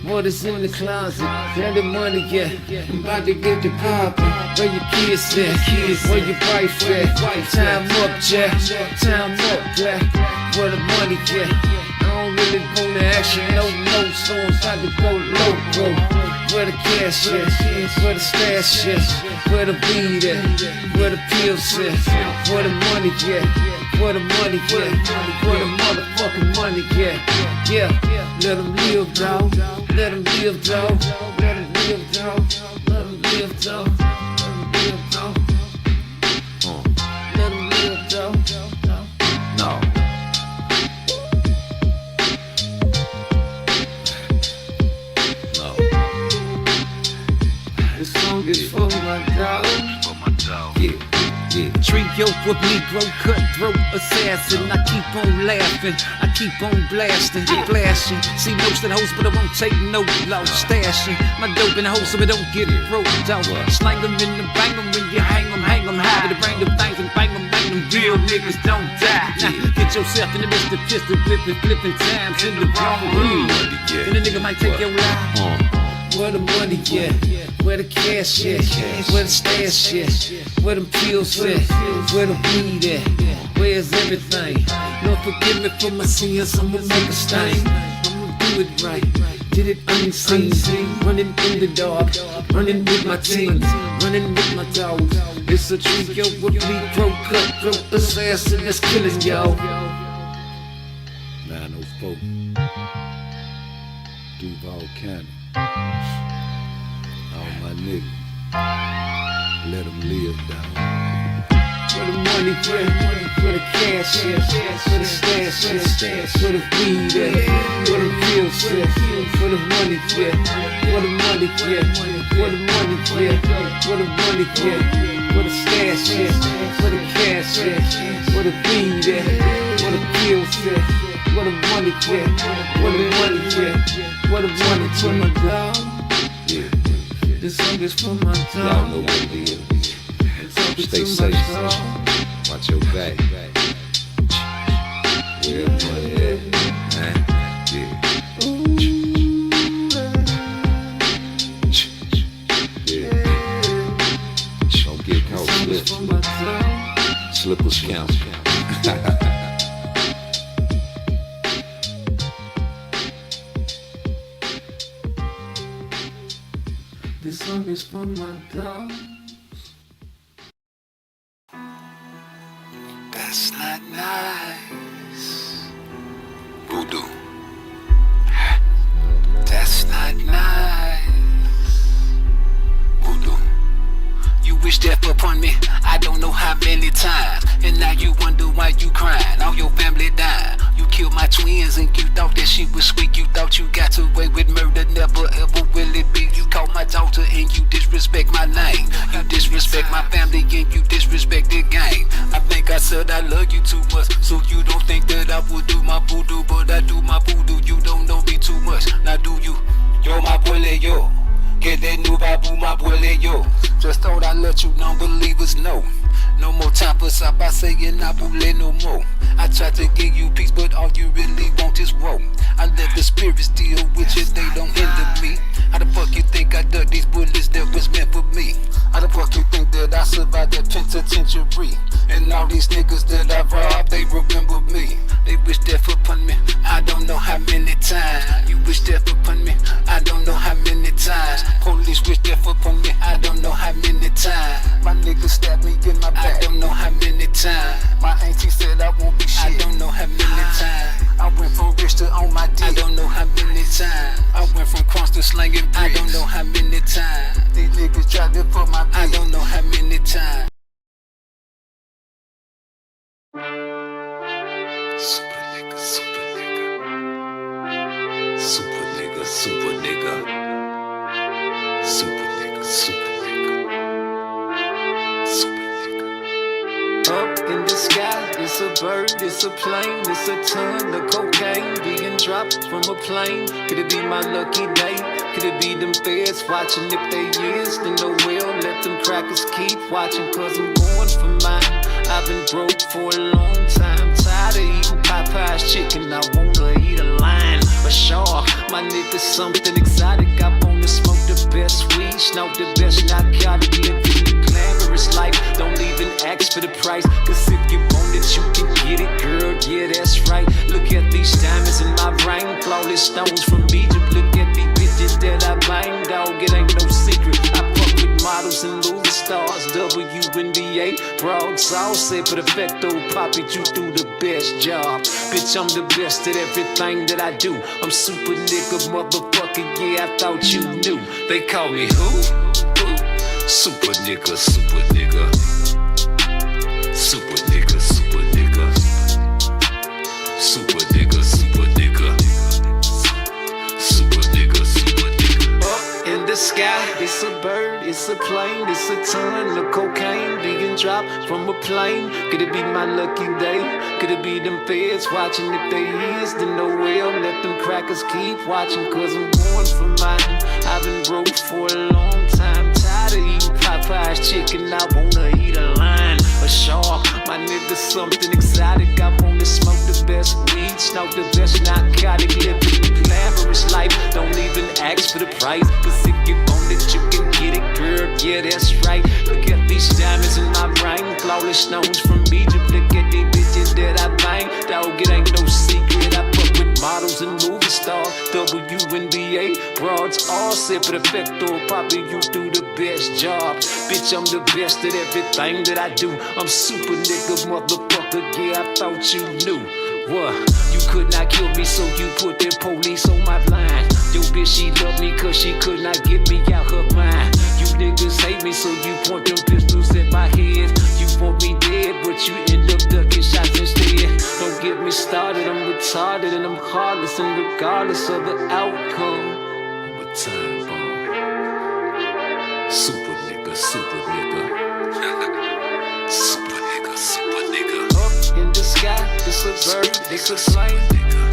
What is in the closet? Where the money at? I'm about to get the poppin'. Where your kids at? Where your wife at? Time up, Jack. Time up, Jack. Where the money at? I don't really wanna action, no, so I'm about to go loco. Where the cash at? Where the stash at? Where the weed at? Where the pills at? Where the money at? Where the money at? Where the motherfucking money at? Yeah, let them live, dog. Let them live, dog. Let them live, dog. Let them live, dog. Let them live, dog. Let them live, dog. No. This song is for my dog. Yeah. Trio with Negro cutthroat assassin. I keep on laughing, I keep on blasting, flashing. See most of the hoes, but I won't take no loss. Stashing my dope in the hoes so it don't get broke out. Slang them in the bang them when you hang them high. To bring them things and bang them. Real niggas don't die. Now get yourself in the midst of pistol flipping times in the wrong room. And the nigga might take your life. Where the money at? Where the cash at? Where the stash at? Where them pills at? Where the weed at? Where's everything? Lord forgive me for my sins, I'ma make a stain. I'ma do it right, did it unseen. Running in the dark, running with my team, running with my dogs. It's a trio with me, cutthroat assassin that's killing y'all. 904. Duval County. All my niggas. Let them live, dog. Where the money at? Where the cash at? Where the stash at? Where the weed at? Where the pills at? Where the money at? Where the money at? Where the money at? Where the money at? Where the stash at? Where the cash at? Where the weed at? Where the pills at? Where the money at? Where the money at? Where the money to my dog? Yeah. This song is for my dog. Y'all know what it is. Stay safe. Watch your back. Where money at? Yeah. Don't get caught slipping. Slippers count. This song is for my dog. That's not nice. Voodoo. That's not nice. Voodoo. You wish death upon me, I don't know how many times. And now you wonder why you crying, all your family died. You killed my twins and you thought that shit was sweet. You thought you got away with murder, never ever will it be. You caught my daughter and you disrespect my name. You disrespect my family and you disrespect the game. I think I said I love you too much, so you don't think that I would do my voodoo. But I do my voodoo, you don't know me too much. Now do you? Yo, my boy, yo. Que de new babu, my boy, yo. Just thought I'd let you non-believers know. No more time for stop by saying I won't let no more. I tried to give you peace, but all you really want is woe. I let the spirits deal with you, they don't hinder me. How the fuck you think I dug these bullets that was meant for me? How the fuck you think that I survived that penitentiary? And all these niggas that I robbed, they remember me. They wish death upon me, I don't know how many times. You wish death upon me, I don't know how many times. Police wish death upon me, I don't know how many times. My niggas stabbed me in my back, I don't know how many times. My auntie said I won't be shit, I don't know how many times. I went from rich to on my dick, I don't know how many times. I went from cross to slanging bricks, I don't know how many times. These niggas tried to fuck my bitch, I don't know how many times. Super nigga, super nigga. Super nigga, super nigga. Super nigga, super nigga. Super nigga. Up in the sky, it's a bird, it's a plane, it's a ton of cocaine being dropped from a plane. Could it be my lucky day? Could it be them feds watching? If they is, then no will. Let them crackers keep watching, cause I'm going for mine. I've been broke for a long time, tired of eating Popeye's chicken. I wanna eat a lion, a shark. My nigga something exotic. I wanna smoke the best weed, smoke the best narcotic, live the glamorous life. Don't even ask for the price, cause if you want it, you can get it, girl. Yeah, that's right. Look at these diamonds in my ring, flawless stones from Egypt. Look at these bitches that I bang, dog. It ain't no secret. I fuck with models and movie stars, WNBA, broad sauce, say perfecto, poppy, you do the best job. Bitch, I'm the best at everything that I do. I'm super nigga, motherfucker, yeah, I thought you knew. They call me who? Super nigga, super nigga. Super nigga, super nigga. Super nigga, super nigga. Super nigga, super nigga. Up in the sky, it's a bird, it's a plane, it's a ton of cocaine being dropped from a plane. Could it be my lucky day? Could it be them feds watching? If they is, then no well. Let them crackers keep watching, cause I'm going for mine. I've been broke for a long time, tired of eating Popeye's chicken. I wanna eat a lion, a shark. My nigga something exotic. I wanna smoke the best weed, smoke the best narcotic, live the glamorous life. Don't even ask for the price, cause if you want it, you can get it, girl. Yeah, that's right. Look at these diamonds in my ring, flawless stones from Egypt. Look at these bitches that I bang, dog. It ain't no secret. I fuck with models and movie stars, WNBA, broads, all say perfecto, probably you do the best job. Bitch, I'm the best at everything that I do. I'm super nigga, motherfucker, yeah, I thought you knew. What? You could not kill me, so you put the police on my blind. Yo bitch, she loved me cause she could not get me out her mind. You niggas hate me, so you point them pistols at my head. You want me dead, but you end up ducking shots instead. Don't get me started, I'm retarded and I'm heartless, and regardless of the outcome, I'm a time bomb. Super nigga, super nigga. Super nigga, super nigga. Up in the sky, it's a bird, it's a plane.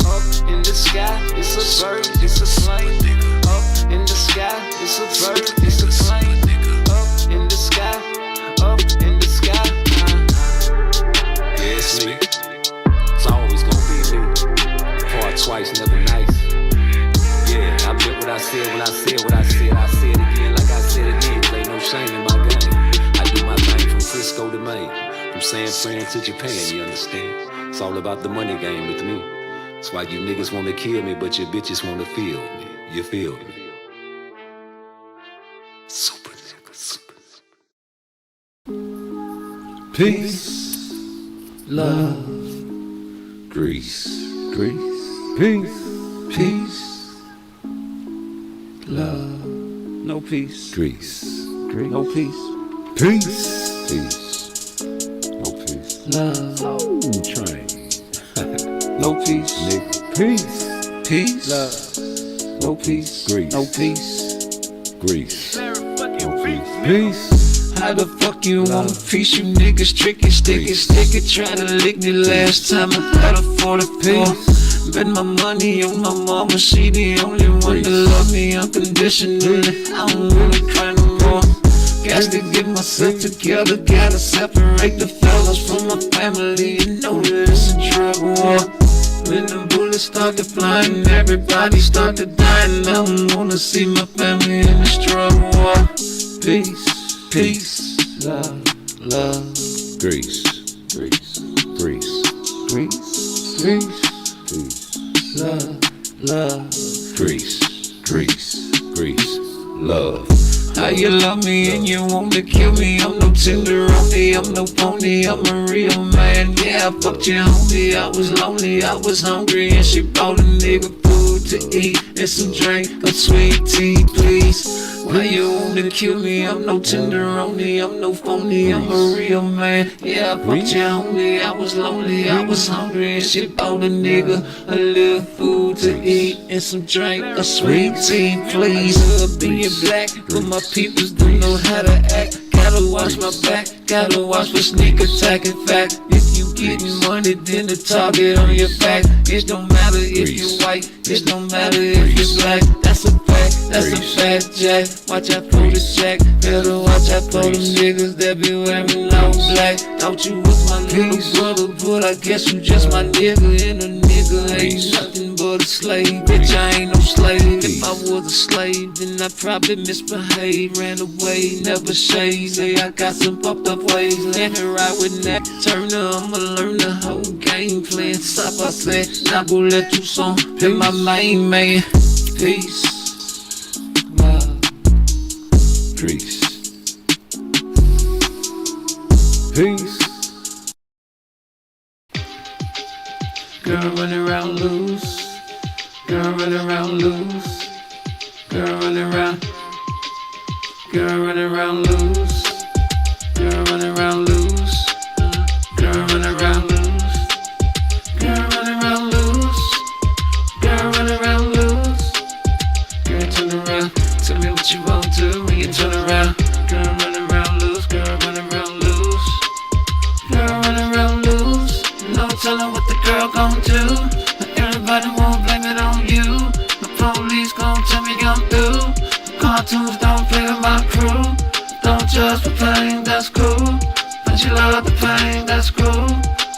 Up in the sky, it's a bird, it's a plane. Up in the sky, it's a bird, it's a plane. Up in the sky, up in the sky. Yeah, it's me. It's always gonna be me. Part twice, never nice. Yeah, I meant what I said when I said what I said. I said it again like I said it again. There ain't no shame in my game. I do my thing from Frisco to Maine, from San Fran to Japan, you understand? It's all about the money game with me. That's why you niggas wanna kill me, but your bitches wanna feel me. You feel me? Super nigga, super. Peace, love, Grease. peace, peace, love. No peace. Grease. No peace. Peace. No peace. Love. Soul Train. No peace. Nigga. Peace. Peace. Love. No peace. Grease. No peace. Grease. No peace. Peace. How the fuck you want a piece? You niggas tricky, sticky, try to lick me last time I had a 44. Bet my money on my mama, she the only one that love me unconditionally. I don't wanna cry no more. Got to get myself together, gotta separate the fellas from my family. You know that it's a drug war. When the bullets start to fly and everybody start to die, and I don't wanna see my family in this drug war. Peace, peace, love, love. Grease. Grease, Grease. grease, grease, Peace. love, love. Grease. Grease. Love. How you love me and you want to kill me? I'm no tenderoni, I'm no pony, I'm a real man. Yeah, I fucked your homie, I was lonely, I was hungry, and she bought a nigga food to eat and some drink of sweet tea, please. Why you wanna kill me? I'm no tenderoni, I'm no phony, I'm a real man. Yeah, I fucked your homie, I was lonely, I was hungry, and she bought a nigga a little food to eat and some drink of sweet tea, please. Being black, but my peoples don't know how to act. Gotta watch my back, gotta watch for sneak attack. In fact, if you getting money, then the target on your back. It don't matter if you white, it don't matter if you black. That's a fact, that's a fact, Jack. Watch out for the jack, better watch out for them niggas that be wearing all black. Thought you was my little brother, but I guess you just my nigga. And a nigga ain't nothing but a slave. Bitch, I ain't no slave. If I was a slave, then I probably misbehaved, ran away, never shaved. Say I got some popped up ways, let me ride with Nat Turner. I'ma learn the whole game plan. Stop, I said, not gonna let you song be my main man. Peace, love, Grease. Peace. girl running around loose, girl running around loose, girl running around, girl running around loose, girl running around loose, girl running around loose, girl running around loose, girl running around loose, girl turn around, tell me what you want to when you turn around, girl running around loose, girl running around loose, girl running around loose, no telling what the girl gon' do, everybody won't blame it on you, the police gon' tell me I'm through. Cartoons don't play with my crew. Don't judge for pain, that's cool. But you love the pain, that's cool.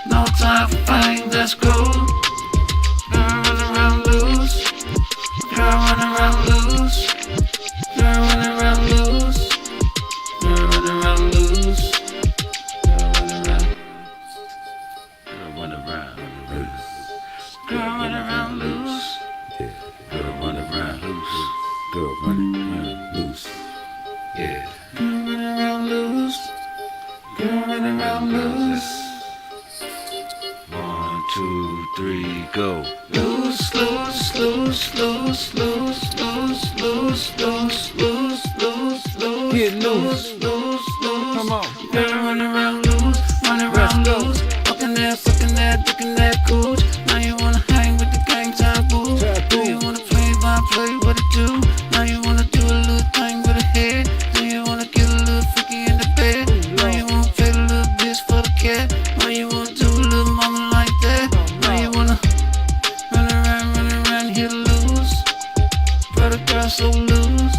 No time for pain, that's cool. Girl running around loose. Girl running around loose. Girl running around loose. Girl running around loose. Girl running around. Girl running around loose. Girl running around loose. Yeah. Girl running around loose. Girl running around loose. Yeah. Girl running around loose. Girl running around loose. 1, 2, 3, go. Loose, loose, loose, loose, loose, loose, loose, loose, loose, loose, loose. Get loose, loose, loose. Come on. Girl, run around loose, loose. Fucking that, looking that cooch. Now you wanna hang with the gang time boo. Do you wanna play by play what it do? Now you wanna do a little thing with a head. Do you wanna get a little freaky in the bed? Now you wanna play a little bitch for the cat. Now you wanna do a little mama like that. Now you wanna run around here loose. Brother girl so loose.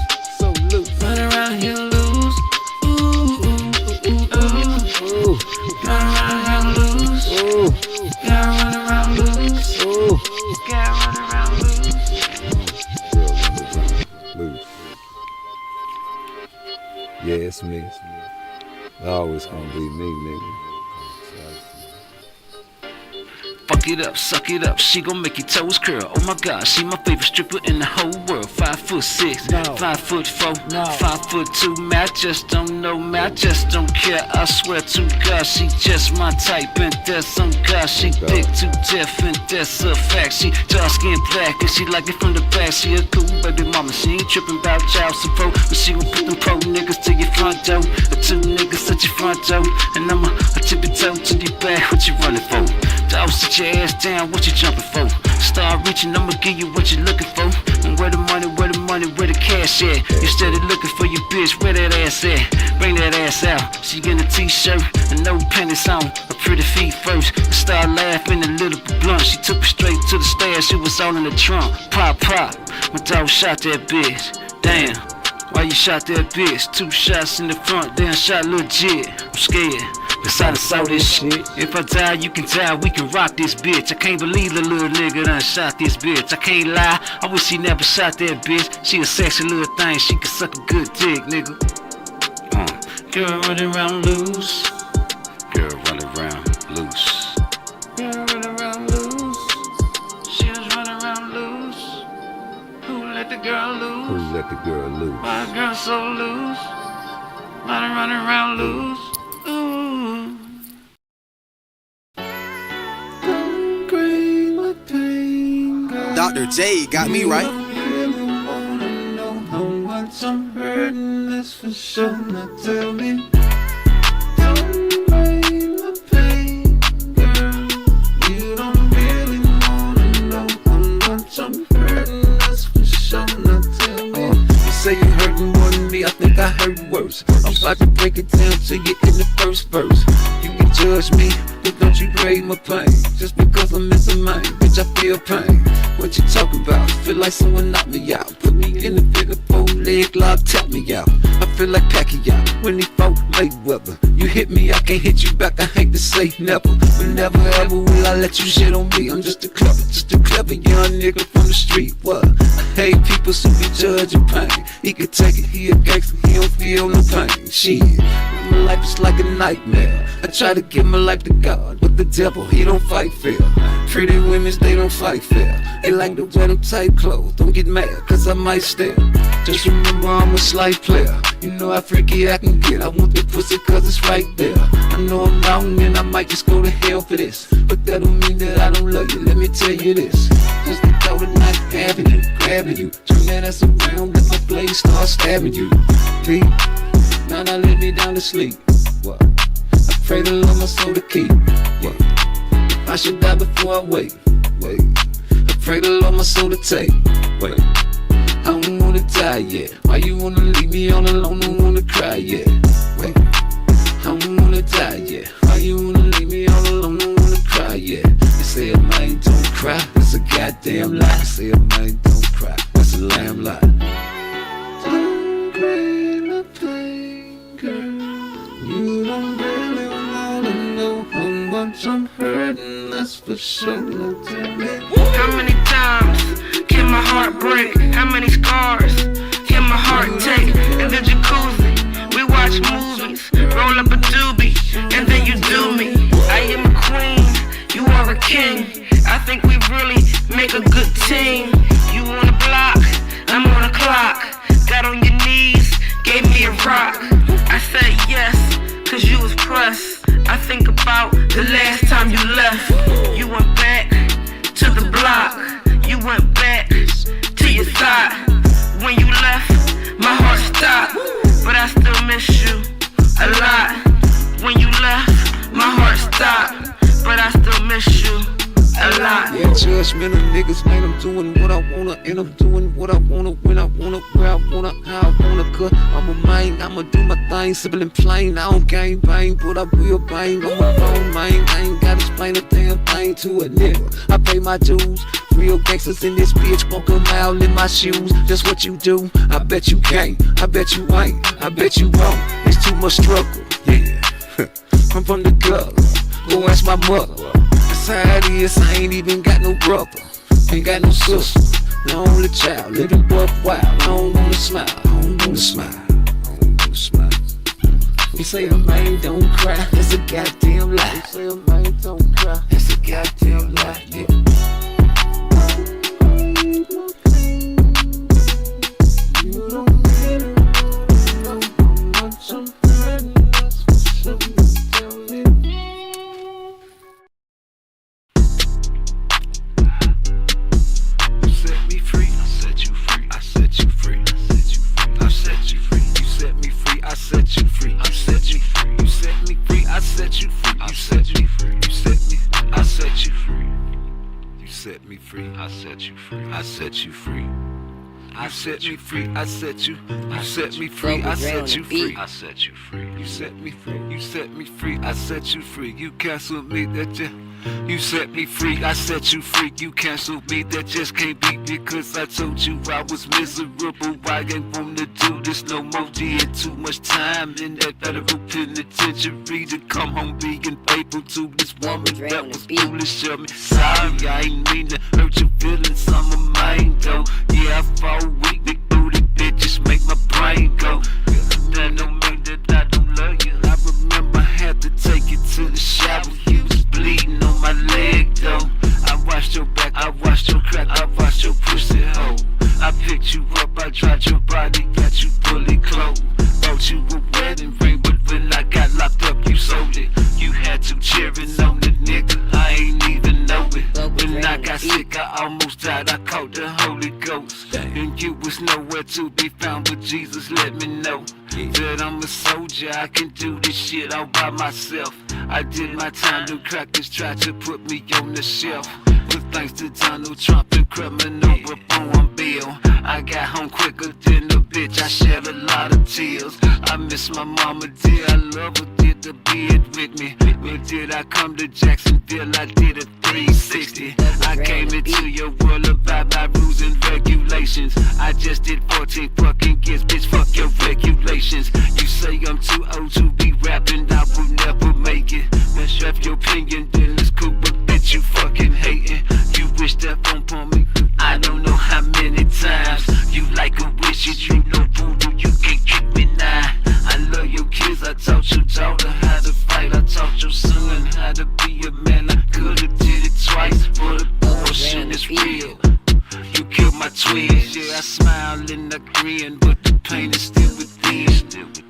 Run around here loose. Ooh, ooh, ooh, ooh, ooh. Gotta run around loose. Gotta run around loose. Gotta run around loose. Yeah, it's me. Always gonna be me, nigga. Fuck it up, suck it up, she gon' make your toes curl. Oh my god, she my favorite stripper in the whole world. 5'6", 5'4", 5'2". Man, I just don't know, man, I just don't care. I swear to God, she just my type, and that's on God. She thick to death, and that's a fact. She dark skin black, and she like it from the back. She a cool baby mama, she ain't trippin' about child support, but she gon' put them pro niggas to your front door, the 2 niggas at your front door, and I'ma tip your toe to your back. What you running for? Dog, sit your ass down, what you jumping for? Start reaching, I'ma give you what you looking for. And where the money, where the cash at? You steady looking for your bitch, where that ass at? Bring that ass out. She in a t-shirt and no panties on, her pretty feet first. And start laughing a little bit blunt. She took me straight to the stairs, she was all in the trunk. Pop, pop, my dog shot that bitch. Damn, why you shot that bitch? 2 shots in the front, then shot legit. I'm scared. Cause I done saw this shit. If I die, you can die, we can rock this bitch. I can't believe the little nigga done shot this bitch. I can't lie, I wish he never shot that bitch. She a sexy little thing, she can suck a good dick, nigga. Girl running around loose. Girl running around loose. Girl running around loose. She was running around loose. Who let the girl loose? Who let the girl loose? My girl so loose. Running around loose. Dr. J got me right. How much I'm hurting, that's for sure. Now tell me, don't bring the pain, girl. You don't really wanna know how much I'm hurting, that's for sure. Now tell me. You say you hurting more than me, I think I hurt worse. I'm about to break it down to you in the first verse. You can judge me, but don't you grade my pain. Just because I'm missing mine, bitch, I feel pain. What you talking about? Feel like someone knocked me out. Put me in the figure 4 leg lock, tap me out. I feel like Pacquiao when he fought Mayweather. You hit me, I can't hit you back. I hate to say never, but never ever will I let you shit on me. I'm just a clever young nigga from the street. What? I hate people who be judging pain. He could take it, he a gangster, he don't feel no pain. Shit, my life is like a nightmare. I try to give my life to God, but the devil, he don't fight fair. Pretty women, they don't fight fair. They like to wear them tight clothes. Don't get mad, cause I might stare. Just remember I'm a slight player. You know how freaky I can get. I want the pussy cause it's right there. I know I'm wrong and I might just go to hell for this, but that don't mean that I don't love you. Let me tell you this. Just the thought of not having you, grabbing you, turn that ass around, let my blade start stabbing you. Please, now let me down to sleep. What? I pray the Lord my soul to keep. What? I should die before I wait. I pray the Lord my soul to take. Wait, I don't wanna die yet. Why you wanna leave me all alone? Don't wanna cry yet. Wait, I don't wanna die yet. Why you wanna leave me all alone? Don't wanna cry yet. They say a man don't cry, that's a goddamn lie. They say a man don't cry, that's a lamb lie. Don't bring the pain, girl. You don't really wanna know how much I'm hurting, that's for sure. Now tell me, how many times can my heart break? How many scars can my heart take? In the jacuzzi, we watch movies, roll up a doobie, and then you do me. I am a queen, you are a king. I think we really make a good team. You on a block, I'm on a clock. Got on your knees, gave me a rock. I said yes, cause you was pressed. I think about the last time you left. You went back miss you a lot. When you left, my heart stopped, but I still miss you a lot. Yeah, judgmental niggas, man, I'm doing what I wanna, and I'm doing what I wanna, when I wanna, where I wanna, how I wanna. Cause I'm a man, I'ma do my thing, simple and plain. I don't gang bang, but I will bang. I'm a grown man, I ain't gotta explain a damn thing to a nigga. I pay my dues. Real gangsters in this bitch, walk a mile in my shoes. That's what you do. I bet you can't, I bet you ain't, I bet you won't. It's too much struggle, yeah. I'm from the gutter, go ask my mother. That's how it is, I ain't even got no brother, ain't got no sister. The only child, living buck wild. I don't wanna smile, I don't wanna smile, I don't wanna smile. We say a man don't cry, that's a goddamn lie. We say a man don't cry, that's a goddamn lie, yeah. I set you free. I set you free. You set me free. I set you. You set me free. I set you free. I set you free. You set me free. You set me free. I set you free. You cancel me that you set me free. I set you free. You cancel me that just can't be because I told you I was miserable. I ain't wanna do this no more. Had too much time in that federal penitentiary to come home being faithful to this woman that was foolish of me. Sorry, I ain't mean to hurt your feelings. I'm a mind though. Yeah, I fall weak. Big booty bitches make my brain go. That don't mean that I don't love you. I remember I had to take you to the shower. You was bleeding on my leg though. I washed your back, I washed your crack, I washed your pussy hole. I picked you up, I dried your body, got you fully clothed. Bought you a wedding ring, but when I got locked up, you sold it. You had to cheering on the nigga, I ain't even know it. When I got sick, I almost died, I caught the Holy Ghost. And you was nowhere to be found, but Jesus let me know that I'm a soldier, I can do this shit all by myself. I did my time, them crackers tried to put me on the shelf. But thanks to Donald Trump and criminal reform bill, I got home quicker than a bitch, I shed a lot of tears. I miss my mama, dear, I love her, did the bed with me. But did I come to Jacksonville, I did a 360. I came into your world, abide by rules and regulations. I just did 14 fucking years, bitch, fuck your regulations. You say I'm too old to be rapping, I will never make it. Man, chef your opinion, then it's cool, but bitch, you fucking hating. You wish that on me, I don't know how many times. You like a wish, you know voodoo, you can't trick me now. I love your kids, I taught your daughter how to fight. I taught your son how to be a man. I could've did it twice, but abortion is real. You killed my twins, yeah, I smile and I grin, but the pain is still within.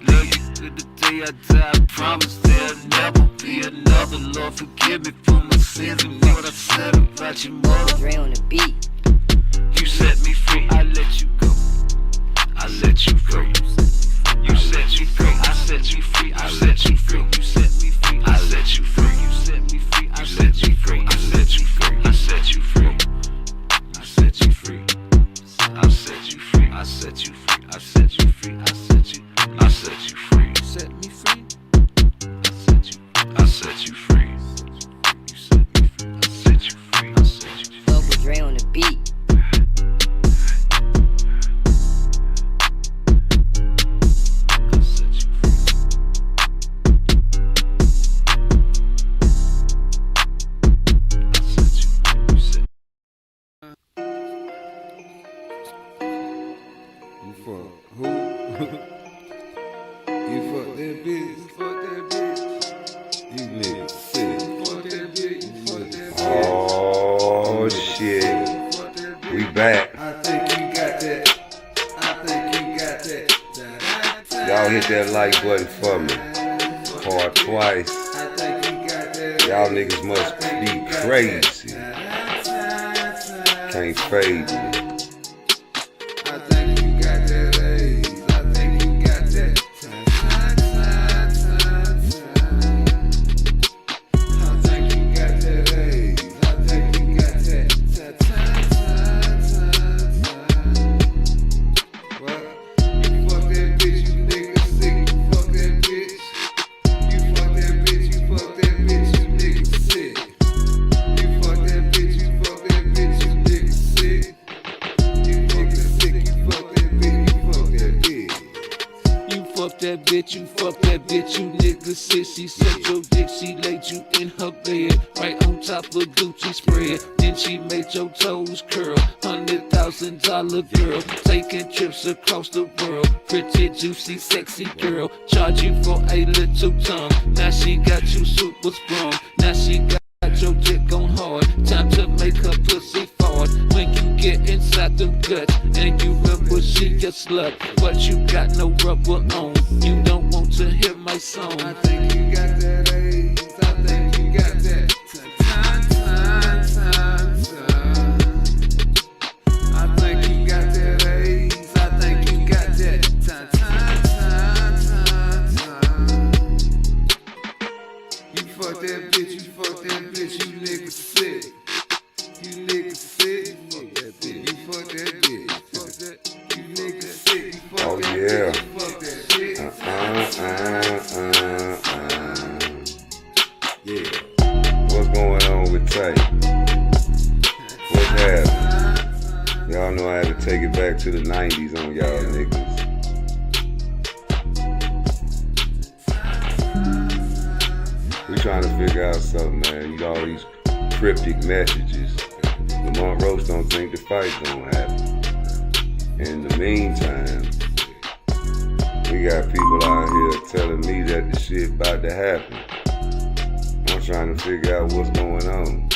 Love you to the day I die, I promise there'll never be another. Lord, forgive me for my sins and what I said about your mother. Dre on the beat. You set me free, I let you go. I let you go. You set me free, I set you free. I set you free. You set me free, I set you free. You set me free, I set you free. I set you free, I set you free. I set you free. I set you free. I set you free. I set you free. I set you. I set you free. You set me free. I set you. I set you free. You set me free. I set you free. I set you free. Local Dre on the beat. Oh shit, we back. Y'all hit that like button for me. Part twice. Y'all niggas must be crazy. Can't fade me. that bitch, you fuck that bitch, you nigga shit. She said your dick, she laid you in her bed, right on top of Gucci spread. Then she made your toes curl, $100,000 girl, taking trips across the world. Pretty, juicy, sexy girl, charge you for a little tongue. Now she got you super sprung, now she got your dick on hard. Time to make her pussy fart. When you get inside them guts and you remember she a slut, but you got no rubber on. You don't want to hear my song. I think you got that AIDS. I think you got that time. I think you got that AIDS. I think you got that time. You fuck that bitch, you fuck that bitch, you nigga sick. You nigga sick, you fuck that bitch, you fuck that bitch, fuck that, you nigga sick, you fuck Oh that yeah. bitch, you fuck that bitch. Yeah. What's going on with Tay? What's happening? Y'all know I had to take it back to the 90s on y'all niggas. We trying to figure out something, man. You got all these cryptic messages. Lamont Roach don't think the fight's gonna happen. In the meantime, we got people out here telling me that the shit about to happen. I'm trying to figure out what's going on.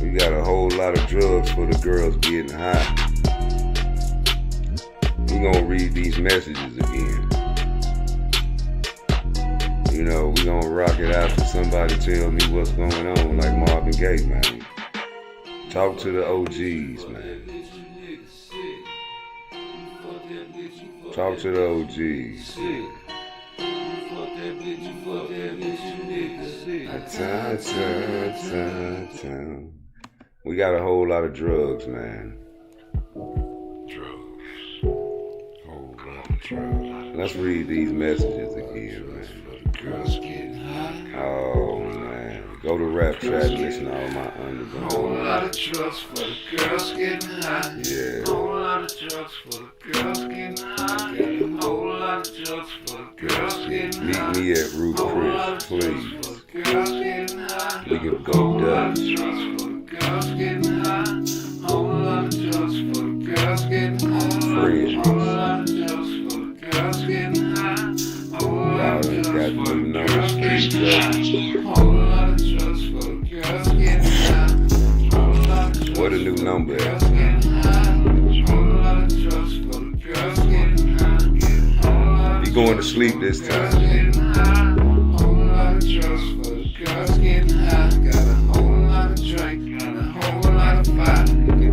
We got a whole lot of drugs for the girls getting high. We gonna read these messages again. You know, we gonna rock it out for somebody to tell me what's going on, like Marvin Gaye, man. Talk to the OGs, man. Talk to the OGs. We got a whole lot of drugs, man. Let's read these messages again, man. Oh man, go to Rap Track and listen to all my underground. Whole lot of drugs for the girls getting high. Yeah. Whole lot of drugs for the girls getting high. Whole lot of drugs for the girls getting high. Meet me at Root Chris, please. Girls getting high. We can go Whole lot Dutch. of drugs for the girls getting high. Whole lot of drugs for the girls getting high. Friends. Whole lot of drugs for the girls getting high. Y'all done got new numbers. Whole lot of drugs for the girls getting high. Whole lot of drugs What a new number at? You going to sleep this time?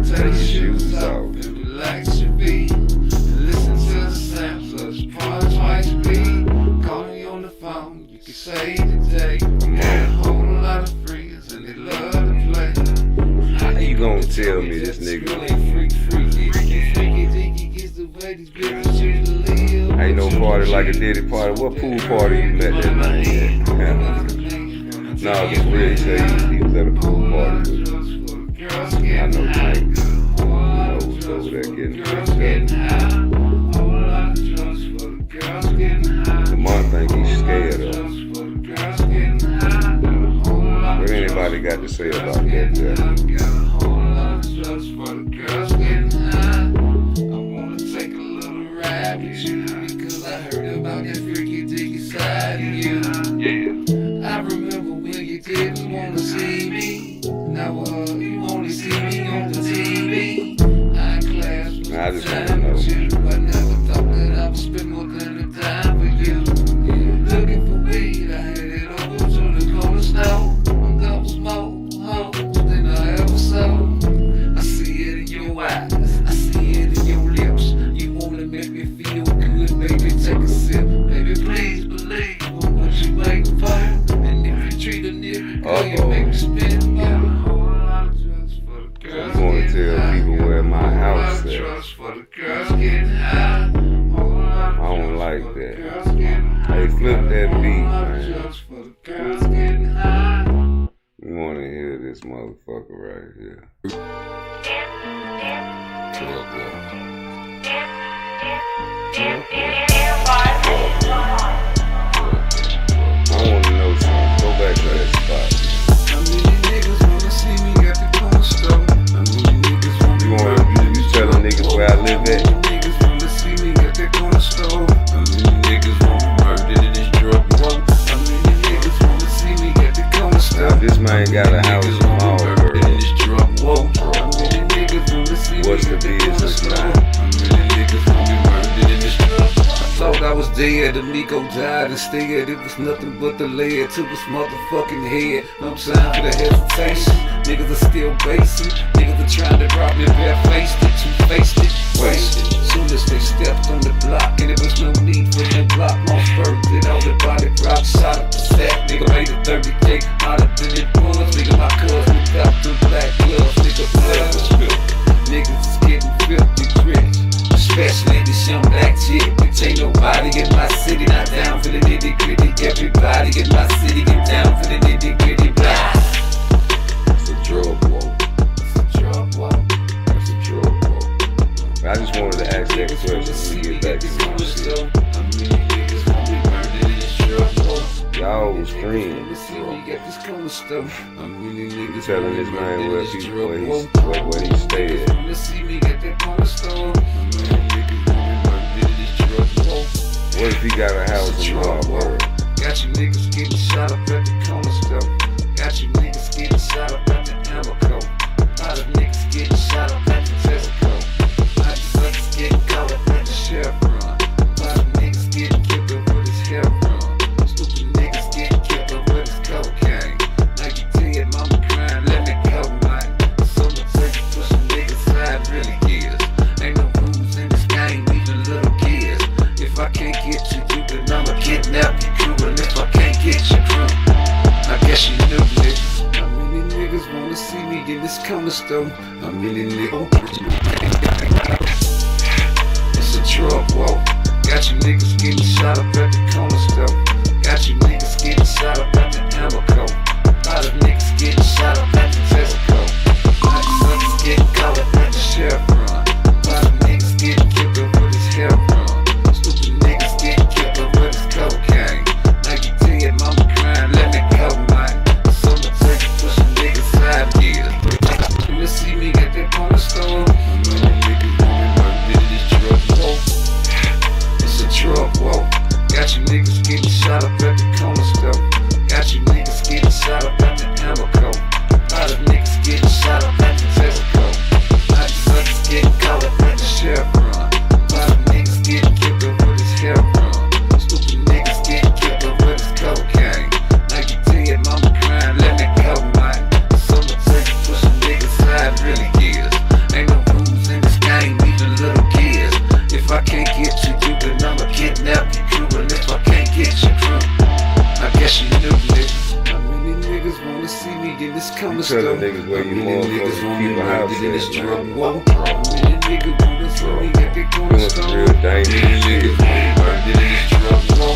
Take your shoes off. Relax your beat and listen to the sounds of this PARTTWICE beat. Calling you on the phone, you can say today. Got a whole lot of friends and they love to play. How you gonna tell me this nigga? Ain't no party like a Diddy party. What pool party you met that night at? Nah, it's real. He said he was at a pool party with I know Mike. You know, was over there getting picked up. Lamont think he's scared of. What anybody got to say about that? Because I heard about that freaky dicky side of you. I remember when you didn't want to see me. Now you only see me on the TV. I class was I just time wanna know. with you. I never thought that I would spend more than a time for you. Looking for weed, I headed over to the corner store. There was more hoes than I ever saw. I see it in your eyes, I see it in your lips. You wanna make me feel good, baby, take a sip. Baby, please believe on what you waiting for. And if you treat a nigga good, you make me spend more. You gonna tell people where my house is? I don't like that. Hey, flip that beat, man. You wanna hear this motherfucker right here? Empire. This man got a house in Marlboro. What's the business now? Thought I was dead, Amigo died instead. It was nothing but the lead to his motherfucking head. No time for the hesitation. Niggas are still basing. Niggas are trying to drop me bare-faced it, two-faced it, wasted. Soon as they stepped on the block, and there was no need for no block. My bird did all the body rock, shot up the sack. Nigga made it 30K, out of the bullets. Nigga, my cousin without the black gloves. Nigga, blood was real. Niggas is getting filthy rich. Especially this young black chick, bitch ain't nobody in my city, not down for the nitty gritty. Everybody in my city get down for the nitty gritty. Blah. It's a drug war. It's a drug war. It's a drug war. I just wanted to ask that question when we get back to my shit. Y'all was friends. Telling this man where he stayed. What if he got a house in Marlboro? Got you niggas getting shot up at the corner store. Got you niggas getting shot up at the Amoco. A lot of niggas getting shot up at the Tesco. A lot of suckers getting caught up at the Chevron. A lot of niggas getting killed over this heroin. Stupid niggas getting killed over this cocaine. Now you dead, mama crying, let me go, man. So much take you pushing niggas side really is. Ain't no rules in this game, even little kids. If I can't get you, then I'ma kidnap your crew. And if I can't get your crew, I guess you knew, nigga. How many niggas wanna see me in this corner store? How many niggas? It's a drug war. Got you niggas getting shot up at the corner store. Got you niggas getting shot up at the Amoco. A lot of niggas getting shot up at the Tesco. A lot of suckers getting caught up at the Chevron. A lot of niggas getting killed over this heroin. Stupid niggas getting killed over this cocaine. Now you dead, mama crying, let me go, man. So much take you pushing niggas side gears. You see me at that corner store. Niggas want me murdered in this drug war. It's a drug war. Got you niggas getting shot up at the corner store. Got you niggas getting shot up at the Amoco. A lot of niggas getting shot up at the Tesco. A lot of suckers getting caught up at the Chevron. A lot of niggas getting killed over this heroin. Stupid niggas getting killed over this cocaine. Now you dead, mama crying, let me go, man. So much take you pushing niggas side really is. Ain't no rules in this game, even little kids. If I can't get you, then I'ma kidnap your crew. And if I can't get your crew, I guess you knew, nigga. How many niggas wanna see me in this corner store? Tell the niggas where you motherfuckers keep a house in this at, drug man. war. How many niggas wanna see me at the corner Doing some store? real dangerous shit. Murdered in this drug war.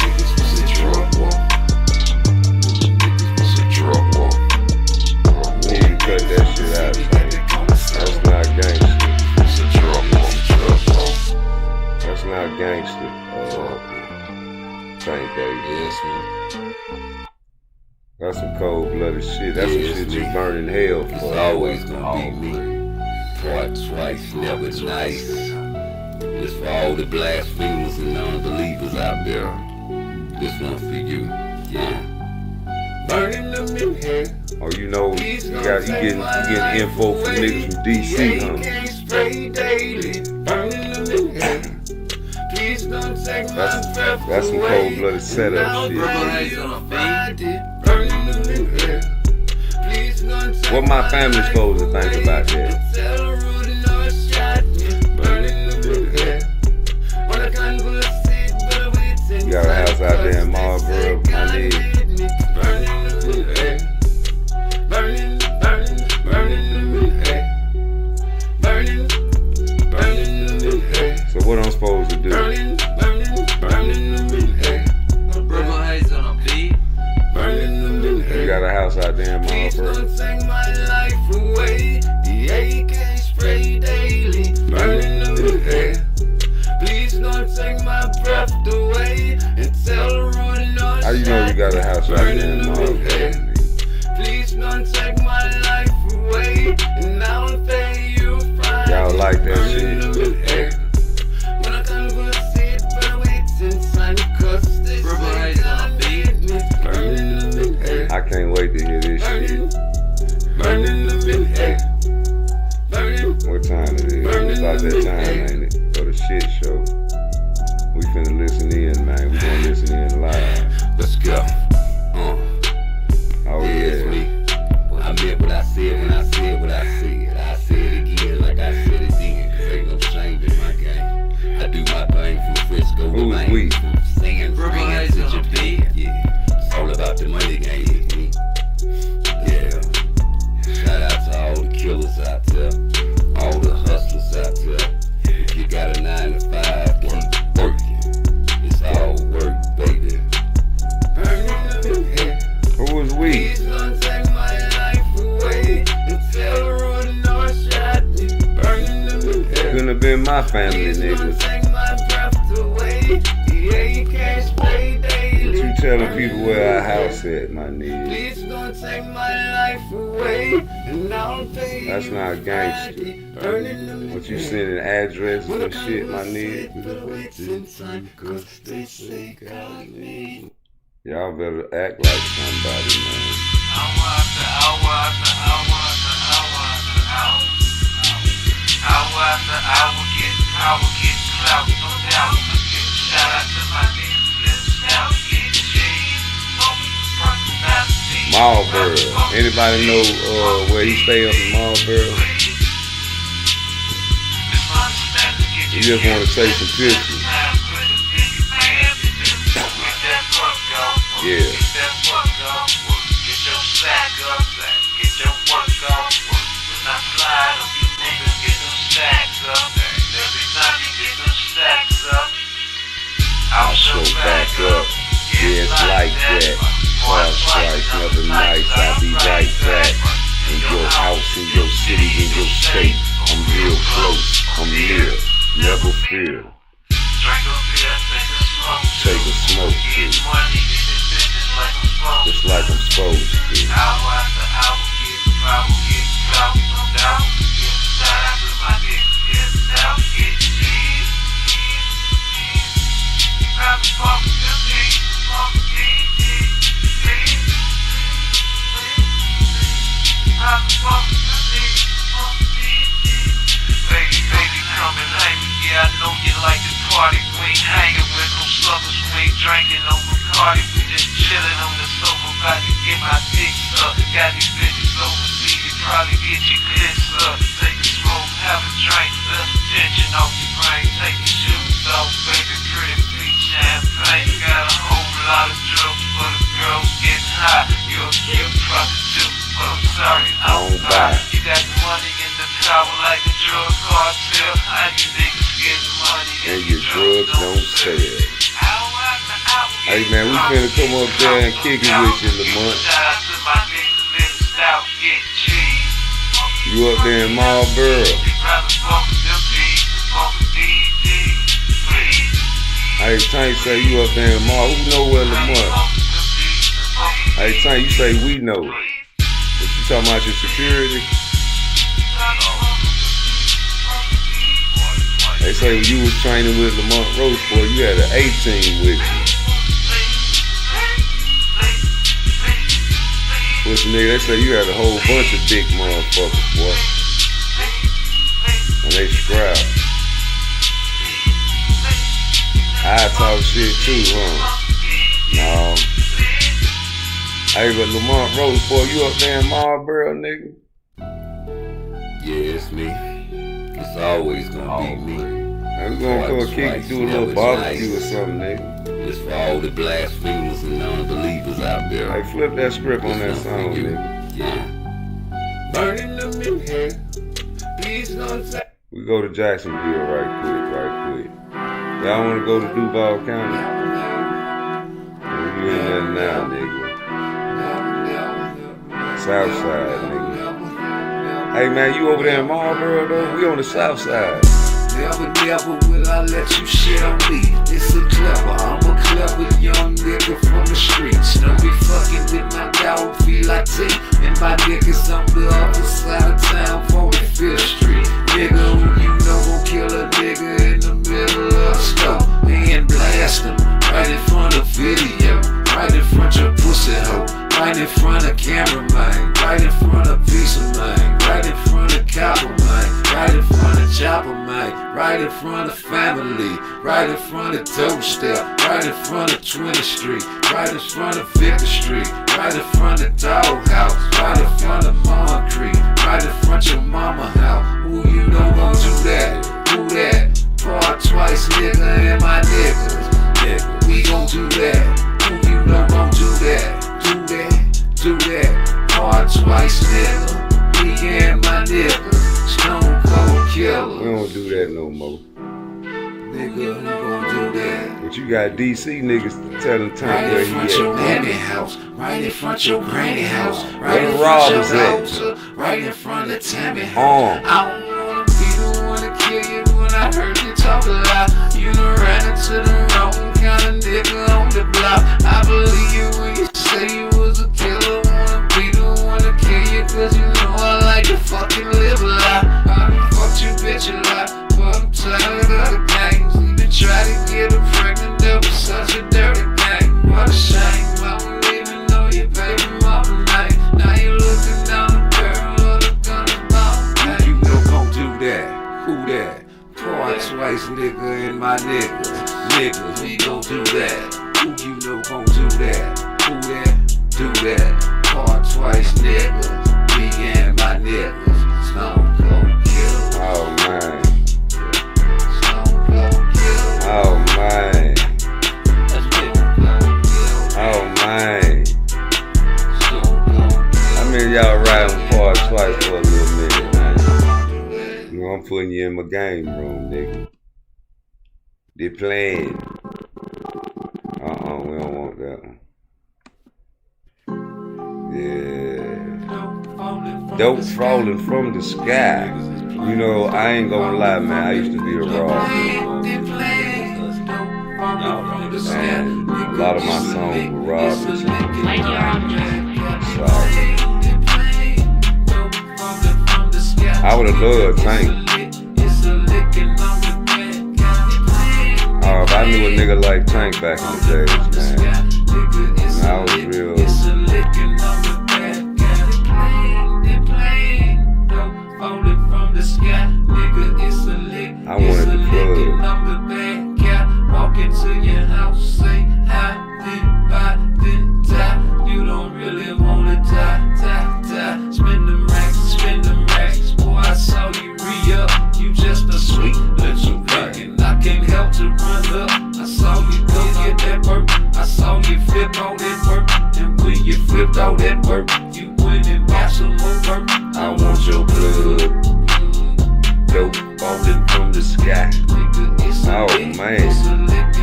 Niggas was a drug war. Niggas was a drug war. You need to cut that shit out, man. That's not gangster. It's a drug war. That's not gangster. Tank Davis. Yes, man. That's some cold-blooded shit. That's some shit you burn in hell for. It's always gonna be me. PARTTWICE, never nice. This for all the blasphemers and unbelievers out there. This one for you, yeah. Burning them in hell. Oh, you know, you getting info from niggas from DC, huh? That's some cold-blooded setup shit. What my family supposed to think about that? You got a house out there in Marlboro, I need. So what I'm supposed to do? You got a house out there in Marlboro. How you know you got a house out there in Marlboro? Please don't take my life away, and I'll pay you fine. Y'all like that shit? When I can't go sit, but wait in time, cause this I can't can't wait to hear this shit. What time it is? It's about that time, ain't it? For the shit show. We finna listen in, man. We gonna listen in live. Let's go. Oh yeah. It's me. Well, I meant what I said when I said what I said. I say it again like I said it then. Cause ain't no shame in my game. I do my thing from Frisco to Miami. We? From singing to Japan. Yeah. It's all about the money game with me. Yeah. Shout out to all the killers out there. All the hustlers out there. If you got a 9 to 5, keep working. It's all work, baby. Who was we? Please don't take my life away. Until the road north shot me. Burning them in hell. Couldn't have been my family, Please don't nigga. take my breath away. Yeah, you can't spray daily. What you telling people where our house at, my nigga? Please don't take my life away. And I'll pay you. That's not gangster. What you sending addresses and shit, my nigga? Y'all better act like somebody, man. I will get clout, no doubt. Shout out to my niggas, let's shout, get cheese. Marlboro. Anybody know where he stay up in Marlboro? You just want to take some pictures. Yeah. Get your sack up, get your work on. When I slide on you niggas, get them stacks up. Every time you get them stacks up, I'll show back up. Yeah, it's like that. Twice, never nice. I'll be right back. In your house, in your city, in your state. I'm real close, I'm near, never fear. Take a smoke too. Just like I'm supposed to. Baby, come and hang me. Yeah, I know you like to party. We ain't hanging with no suckers. We ain't drinking no Bacardi. We just chilling on the sofa, about to get my dick sucked. Got these bitches overseas, you probably get your clips up. Take a smoke, have a drink, let some tension off your brain. Take your shoes off, baby, pretty peach champagne. Got a whole lot of drugs for the girls getting high. You're a cute prostitute, but I'm sorry, I don't buy. You got the money and the power like a drug cartel. How you niggas getting money and your drugs don't sell? Hey man, we finna come up there and kick it with you, Lamont. You up there in Marlboro? Hey, Tank say you up there in Marlboro. Who know where Lamont? Hey, Tank, you say we know. What you talking about, your security? They say when you was training with Lamont Roach, boy, you had an 18 with you. Listen, nigga, they say you had a whole bunch of big motherfuckers, boy. And they scrap. I talk shit too, huh? No. Hey, but Lamont Roach, boy, you up there in Marlboro, nigga? Yeah, it's me. It's always gonna be me. Hey, we gonna come kick and do a little barbecue or something, nigga. It's for all the blasphemers and non-believers out there. Hey, flip that script on that song, nigga. Yeah. Burning them in here. Please don't take. We go to Jacksonville right quick. Y'all wanna go to Duval County? You in there now, nigga. Southside, nigga. Hey man, you over there in Marlboro though? We on the south side. Never will I let you shit on me. It's a clever, I'm a clever young nigga from the streets. Don't be fucking with my dog, feel like T. And my niggas on the other side of town, 45th Street. Nigga who you know gon' kill a nigga in the middle of the store. And blast him right in front of video, right in front your pussy hoe. Right right in front of camera, man, right in front of pizza, man, right in front of copper, man, right in front of chopper, man, right in front of family, right in front of dope step, right in front of 20th Street, right in front of Victor Street, right in front of Doghouse, right in front of Pond Creek, right in front of your mama house. Who you know gon' do that? Who that? Part twice, nigga, and my niggas. Nigga, we gon' do that. Who you know gon' do that? Do that, do that. Part twice, nigga. Me and my niggas. Stone Cold Killer. We don't do that no more. Nigga, who gon' do that? But you got DC niggas telling time Right where in he front your at. mammy house, right in front your granny house, right Where in the front your robbers at? altar, right in front of Tammy house. I don't wanna be the one to kill you when I heard you talk a lot. You done ran into the wrong kind of nigga on the block. I believe you when you say you was a killer. Wanna be the one to kill you cause you know I like to fucking live a lot. I done fucked you bitch a lot, but I'm tired of the games. Even try to get her pregnant, that was such a dirty game. What a shame, I wouldn't even know your baby mama name. Now you looking down the barrel of the gun about. Who you know gon' do that? Who that? Part twice, nigga, and my niggas. Niggas, we gon' do that. Who you know gon' do that? Who that? Do that. Part twice, niggas. Me and my niggas. Stone Cold Killer. Oh man. Stone Cold Killer. Oh man. Oh man. I mean y'all riding Part Twice for a little minute, man. You know I'm putting you in my game room, nigga. They playing. We don't want that one. Yeah. Dope falling from the sky. You know, I ain't gonna lie, man. I used to be a raw. And a lot of my songs were robbers. I would have loved Tank. If I knew a nigga like Tank back in the days, man. I was real. I wanted the plug. Walk into your house, say hi, then bye, then die. You don't really wanna die. Spend them racks. Boy, I saw you re-up. You just a sweet little thing, and I can't help to run up. I saw you go get that work. I saw you flip all that work. And when you flipped all that work, you went and bought some more work. I want your blood. Dope falling from the sky. Oh man,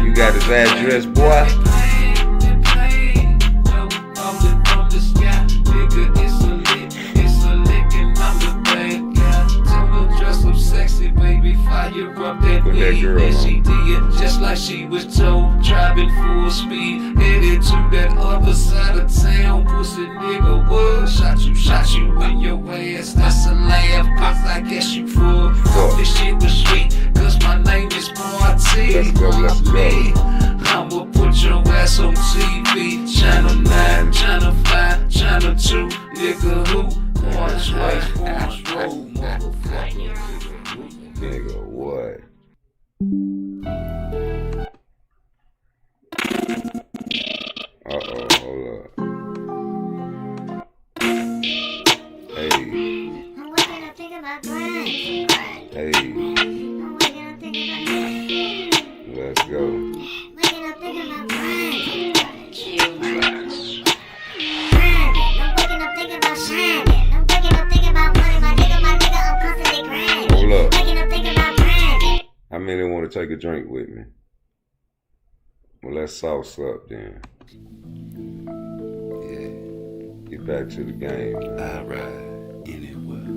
you got his address, boy. Put that girl on. She did just like she was told. Driving full speed, headed to that other side of town. Pussy nigga, what? Shot you in your ass. That's a laugh, cause I guess you full. This shit was sweet, cause my name is Party. Let's go. I'ma put your ass on TV. Channel 9, Channel 5, Channel 2. Nigga who? Part twice, roll, motherfucker. Nigga, what? Uh-oh, hold up. Hey. I'm waking up thinking about grind. Hey. I'm waking up thinking about grind. Let's go. Waking up thinking about grind. I'm waking up thinking about shining. I'm waking up thinking about money. My nigga, I'm constantly grinding. Hold up. Waking up thinking about grinding. How many want to take a drink with me? Well, let's sauce up then. Yeah. Get back to the game. I ride anywhere.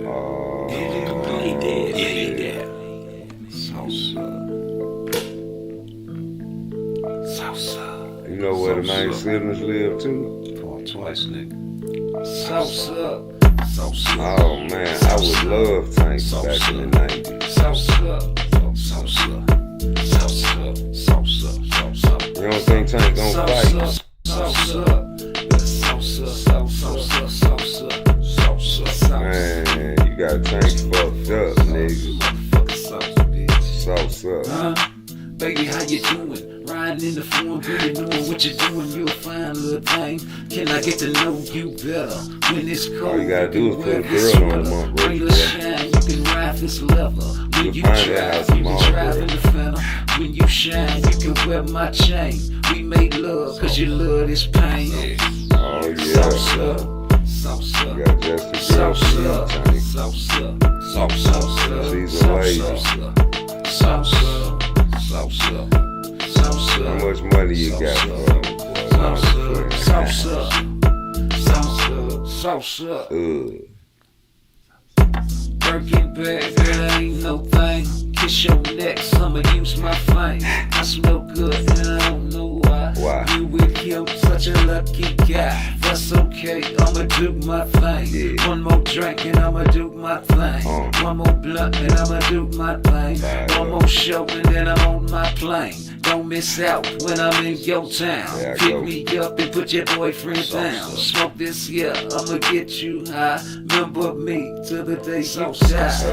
Oh, Yeah. Salsa. You know where the main siblings live too? Part twice, nigga. Salsa. Oh man, I would love Tank back in the 90s. Salsa. You don't think Tank gon' fight? Salsa. Man, you got tanks fucked up, nigga. Sauce. Baby, how you doing? Riding in the form, really knowing what you're doing. You're a fine little thing. Can I get to know you better? When it's cold, all you gotta do is put a girl on the month, bro. You can ride this leather. When you drive, you can drive in the fender. When you shine, you can wear my chain. We make love, cause your love is pain. Oh yeah. Salsa. You got just a girl for you, Tank. She's a lady. How much money you got for them? Salsa. Birkin bag, girl, ain't no thing. Kiss your neck, I'ma use my flame. I smell good and I don't know why. You with him, such a lucky guy. That's okay, I'ma do my thing. One more drink and I'ma do my thing. One more blunt and I'ma do my thing. One more show and then I'm on my plane. Don't miss out when I'm in your town. Pick me up and put your boyfriend down. Smoke this, yeah, I'ma get you high. Remember me till the day you die. That's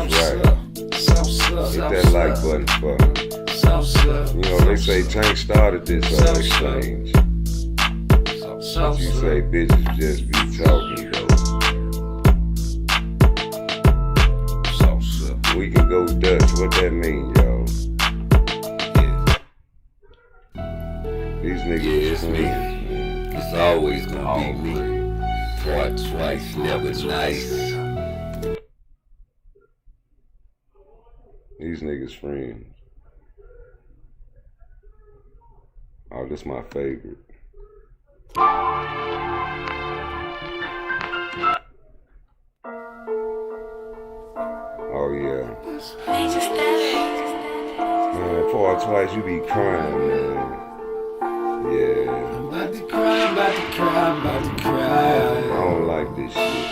right. Hit that like button for me. You know, they say Tank started this whole exchange. You say bitches just be talking though. We can go Dutch. What that mean, y'all? These niggas is me. It's always gonna be me. Part twice, never nice. These niggas friends. Oh, this my favorite. Oh yeah. Man, Part Twice, you be crying, man. Yeah. I'm about to cry, I'm about to cry, I'm about to cry. I don't like this shit.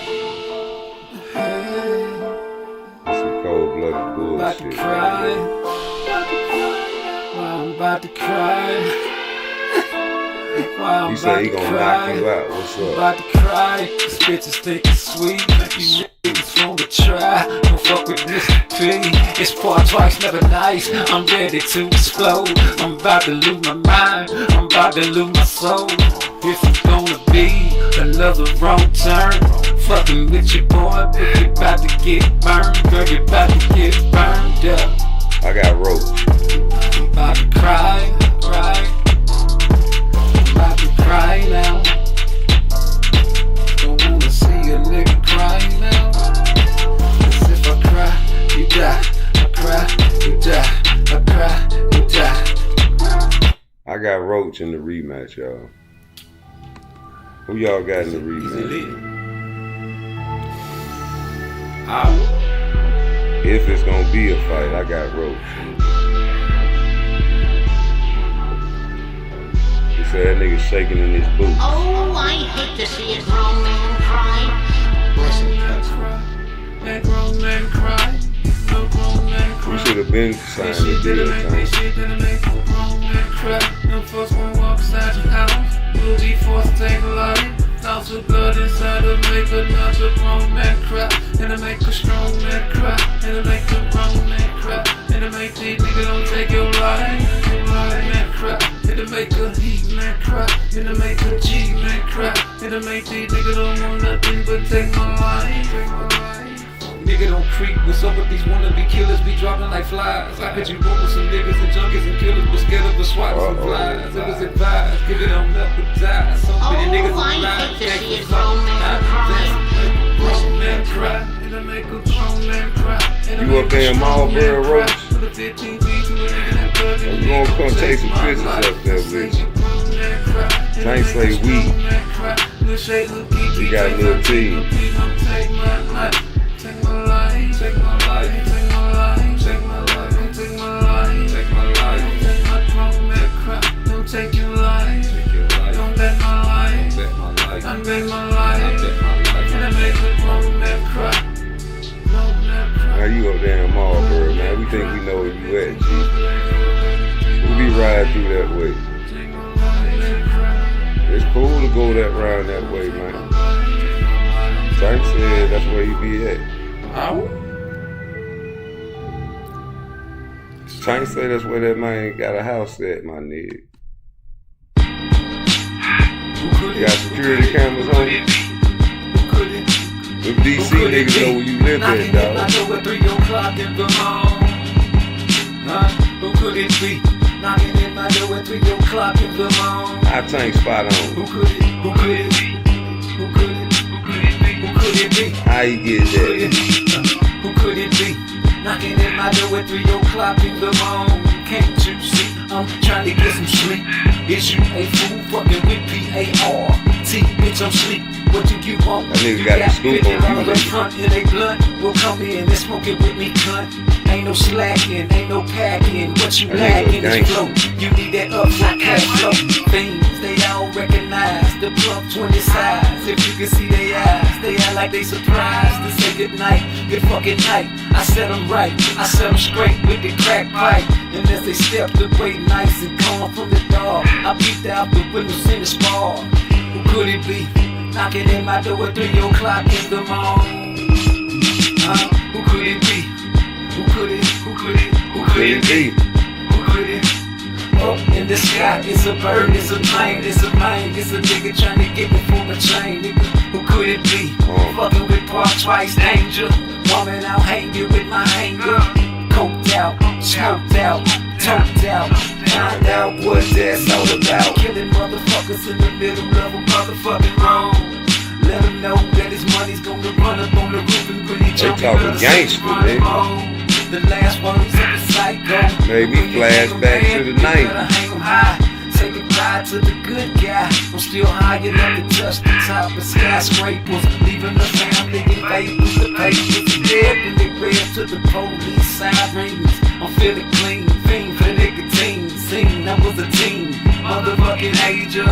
It's some cold-blooded bullshit. I'm about to cry. I'm about to cry. He said he gonna knock you out. What's up? I'm about to cry. This bitch is thinking sweet. You niggas wanna try. Don't fuck with Mr. P. It's Part Twice, never nice. I'm ready to explode. I'm about to lose my mind. I'm about to lose my soul. If it's gonna be another wrong turn, fucking with your boy, but you about to get burned. Girl, you about to get burned up. I got Roach. I'm about to cry. About to cry now. Don't wanna see a nigga cry now. Cause if I cry, you die. I cry, you die. I cry, you die. I got Roach in the rematch, y'all. Who y'all got in the rematch? If it's gonna be a fight, I got Roach. That nigga shaking in his boots. Oh, I hate to see a grown man cry. Listen, let grown men cry. No grown men cry. You should have been signed the deal, They shit that'll make a grown man cry. Them folks won't walk inside your house. We'll be forced to take a life. Lots of blood inside to make another grown man cry. And to make a strong man cry. And to make a grown man cry. And to make these niggas don't take your life. Your life man cry. And to make a heat man cry. And to make a G man cry. And to make these niggas don't want nothing but take my life. Take my life. Nigga don't creep, what's up with these wannabe killers be dropping like flies? How could you roll with some niggas and junkies and killers but scared of the SWAT and flies? It was advised, give it on up and die. So many niggas I alive, hate to see a grown man cry. grown man cry. It'll make a grown man cry. You up there in Marlboro, Roach? You gonna come take some pictures up there with you. Tank say we. You got a little team. Take my life, take my life, take my life, take my life, take my life, take my life, take my grown man cry. Don't take your life, don't bet my life, I bet my life, and I make a grown man cry. Now you up there in Marlboro, man. We think we know where you at, G. We be riding through that way. It's cool to go that round that way, man. Tank said that's where you be at. Tank said that's where that man got a house at, my nigga. You got security cameras on you? Them DC niggas know where you live at, dog. Who could it be? Knocking in my door at 3 o'clock in the morning. I Tank spot on. Who could it? Who could it be? Who could it? Who could it be? How you get that? Who could it be? Knocking in my door at 3 o'clock in the morning. Can't you see? I'm trying to get some sleep. Is you a fool fucking with P-A-R-T? Bitch, I'm sleep. What do you want? That nigga got the scoop on you. In front and they blunt. Will come in and smoke it with me, cunt. Ain't no slacking, ain't no packing. What you lacking is flow. You need that upfront cash flow. Things they all recognize. The plump 20 size. If you can see their eyes, they act like they surprised to say good night, good fucking night. I set them right, I set them straight with the crack pipe. And as they stepped away nice and calm from the door, I peeked out the windows in the spar. Who could it be? Knocking in my door at 3 o'clock in the morning. Who could it be? Who could it? Who could it? Who could it be? Who could it? Up in the sky, it's a bird, it's a plane, it's a man, it's a nigga trying to get me for my chain, nigga. Who could it be? Fucking with PARTTWICE danger. Woman out hanging with my hanger. Coked out, smoked out, toked out. Find out what that's all about. Killing motherfuckers in the middle of a motherfucking road. Let them know that his money's gonna run up on the roof and really jump in the gangster, nigga. The last words of the psycho made me flash back to the night. Hang 'em high. Say goodbye to the good guy. I'm still high enough to touch the top of skyscrapers. Leaving the family in vapors. The papers dead and they ran to the police sirens. I'm feeling clean, fiend for nicotine. Seen I was a teen, motherfucking ager.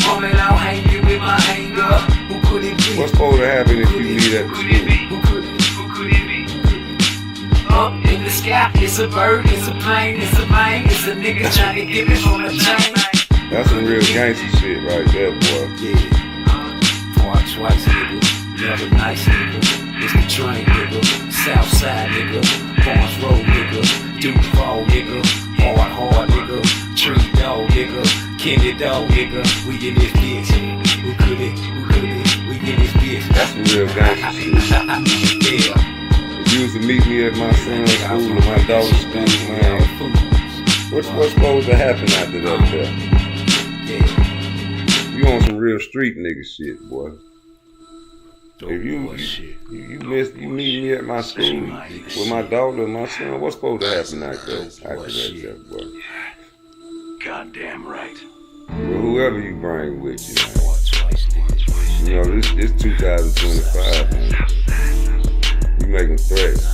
Woman out hanging with my anger. Who could it be? What's supposed to happen if you leave that to school? Who could it? Who could it be? Up in the sky, it's a bird, it's a plane, it's a man, it's a nigga trying to get me from the chain. That's some real gangster shit right there, boy. Yeah. PARTTWICE, nigga. Never nice, nigga. It's the train, nigga. Southside, nigga. Barnes Road, nigga. Duval, nigga. Hard, nigga. Tree dog, nigga. Kenny dog, nigga. We in this bitch. Who could it? Who could it? We in this bitch. That's some real gangster shit. Yeah. You used to meet me at my son's school and my daughter's school, man. What's supposed to happen after that, there? You on some real street nigga shit, boy. If you meet me at my school with my daughter and my son, what's supposed to happen after that, boy? Goddamn right. Well, whoever you bring with you, man. You know, this 2025, man. You making threats.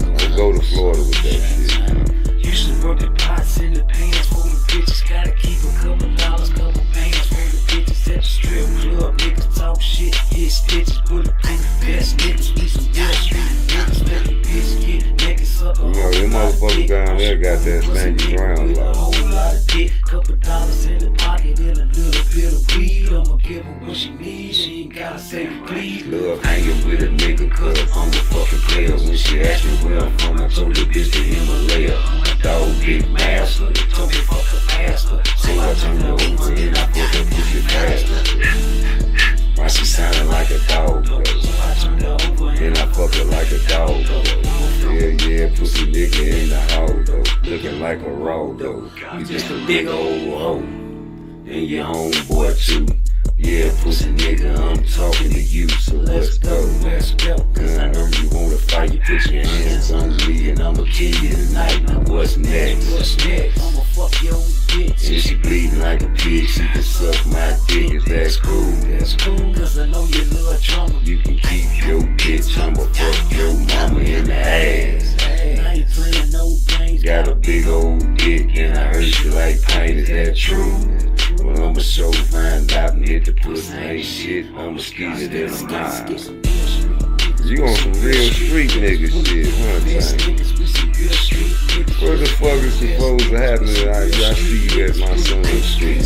Don't go to Florida with that shit. Used to work the pots in the pants for the bitches. Gotta keep a couple dollars, couple bands for the bitches at the strip club. Niggas talk shit, hit stitches, bulletproof best niggas. We some real street niggas. Let the bitch get naked, suck. You know, them motherfuckers down there got that stand your ground like. A whole lot of dick, couple dollars in the pocket and a little bit of weed. I'ma give her what she needs. She ain't gotta say please. Love hanging with a nigga cause I'm the fucking player. When she asked me where I'm from, I told her bitch the Himalaya. Dog big master, they told me fuck her faster. So I turned her over and I put her pussy faster. Why she sounding like a dog, bro? Then I fuck her like a dog, bro. Yeah, pussy nigga in the hole, though. Looking like a raw, though. You just a big old hoe. And your homeboy too. Yeah, pussy nigga, I'm talking to you, so let's go. Cause I know you wanna fight, you put your hands on me and I'ma kill you tonight. Now what's next? I'ma fuck your bitch. And she bleeding like a pig, she can suck my dick, is that cool? That's cool, cause I know you love drama. You can keep your bitch, I'ma fuck your mama in the ass. I ain't playing no games. Got a big old dick and I heard you like pain, is that true? Well, I'ma show find out and hit the pussy ain't shit. I'ma skeet it in a mile. You on some real street nigga shit, huh, Tank? What the fuck is supposed to happen if I see you at my son's street?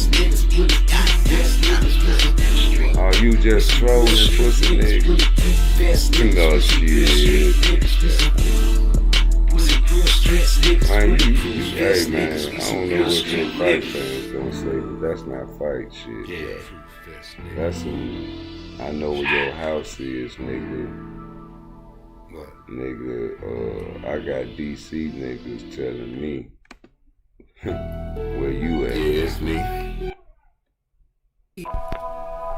Oh, you you just trolling pussy niggas. You know shit. Man, hey man, I don't know what your fight fans gonna say, but that's not fight shit. Yeah. That's I know where your house is, nigga. Nigga, I got DC niggas telling me where you at. Yeah, it's me.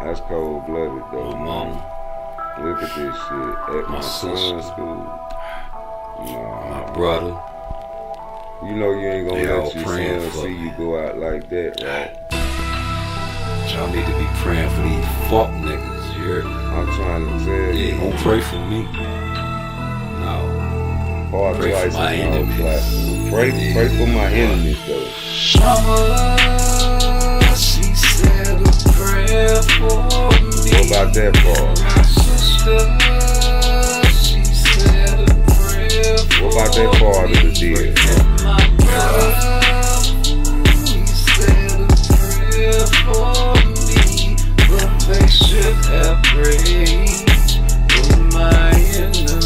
That's cold blooded though, man. Look at this shit. At my son's school. Nah. My brother. You know you ain't gonna They let all your praying son for see me. you go out like that, right? Y'all need to be praying for these fuck niggas, you heard me? I'm trying to tell you. Yeah, don't pray for me. No. Part Pray twice for my on all enemies. platforms. Pray for my enemies though. Mama, she said a prayer for me. What about that part? My sister, she said a prayer for me. What about that part of the deal? My brother, he said a prayer for me, but they should have prayed for my enemies.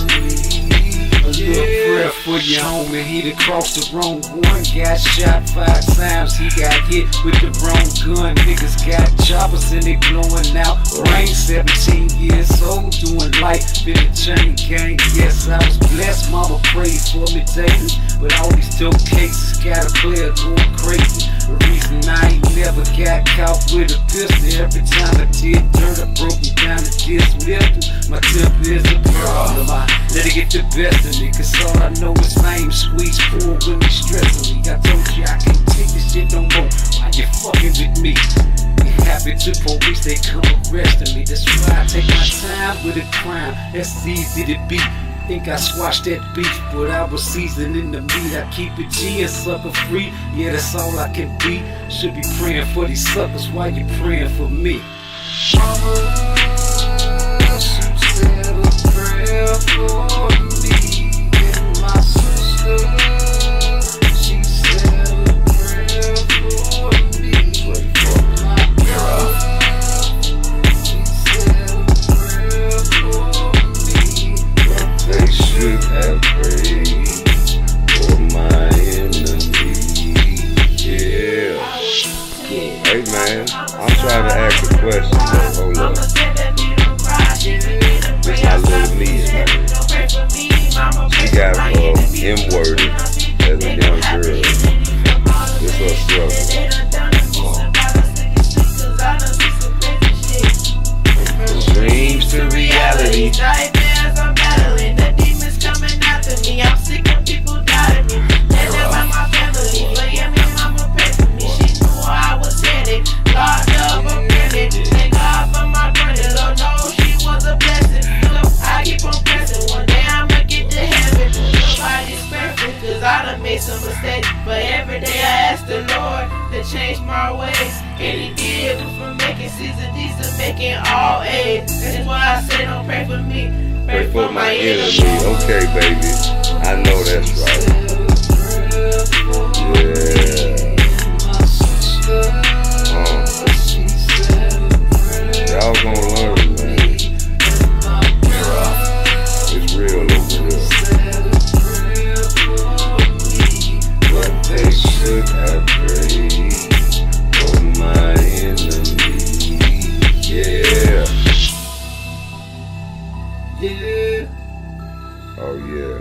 A little prayer for your homie, he done crossed the wrong one. Got shot 5 times, he got hit with the wrong gun. Niggas got choppers and they blowing out. Rain 17 years old, doing life in the chain gang. Yes, I was blessed, mama prayed for me daily. But all these dope cases got a player going crazy. The reason I ain't never got caught with a pistol. Every time I did dirt, I broke me down to dismissal. My temper is a problem, I let it get the best of me. Cause all I know is fame, squeeze poor when they stressing me. I told you I can't take this shit no more. Why you fucking with me? Be happy to police, they come arresting me. That's why I take my time with a crime. That's easy to beat. Think I squashed that beef, but I was seasoning the meat. I keep it G and sucker free. Yeah, that's all I can be. Should be praying for these suckers while you praying for me. Mama, she said a prayer for me. And my sister, she said a prayer for me. My brother, she said a prayer for me. They should have prayed for my enemies. Yeah. Hey man, I'm trying to ask a question though. Hold up. This my little niece, man. She got M-worded as a young girl. This her struggle. Dreams to reality. Nightmares I'm battling, the demons coming after me. I'm sick of people doubting me. They never my family, but yeah, me mama prayed for me. She knew where I was headed, locked up, offended. Thank God for my brother, Lord knows she was a blessing. Look, I keep on pressing, one day I'ma get to heaven. Nobody's perfect, cause I done made some mistakes. But every day I ask the Lord to change my ways. And he did, from making Caesar D to making all A's. That's why I say don't pray for me, Pray for my enemy. Okay, baby. I know that's right. Yeah. Y'all gonna learn, man. It's real over here. But they should have prayed for my enemy. Yeah. Yeah. Oh yeah.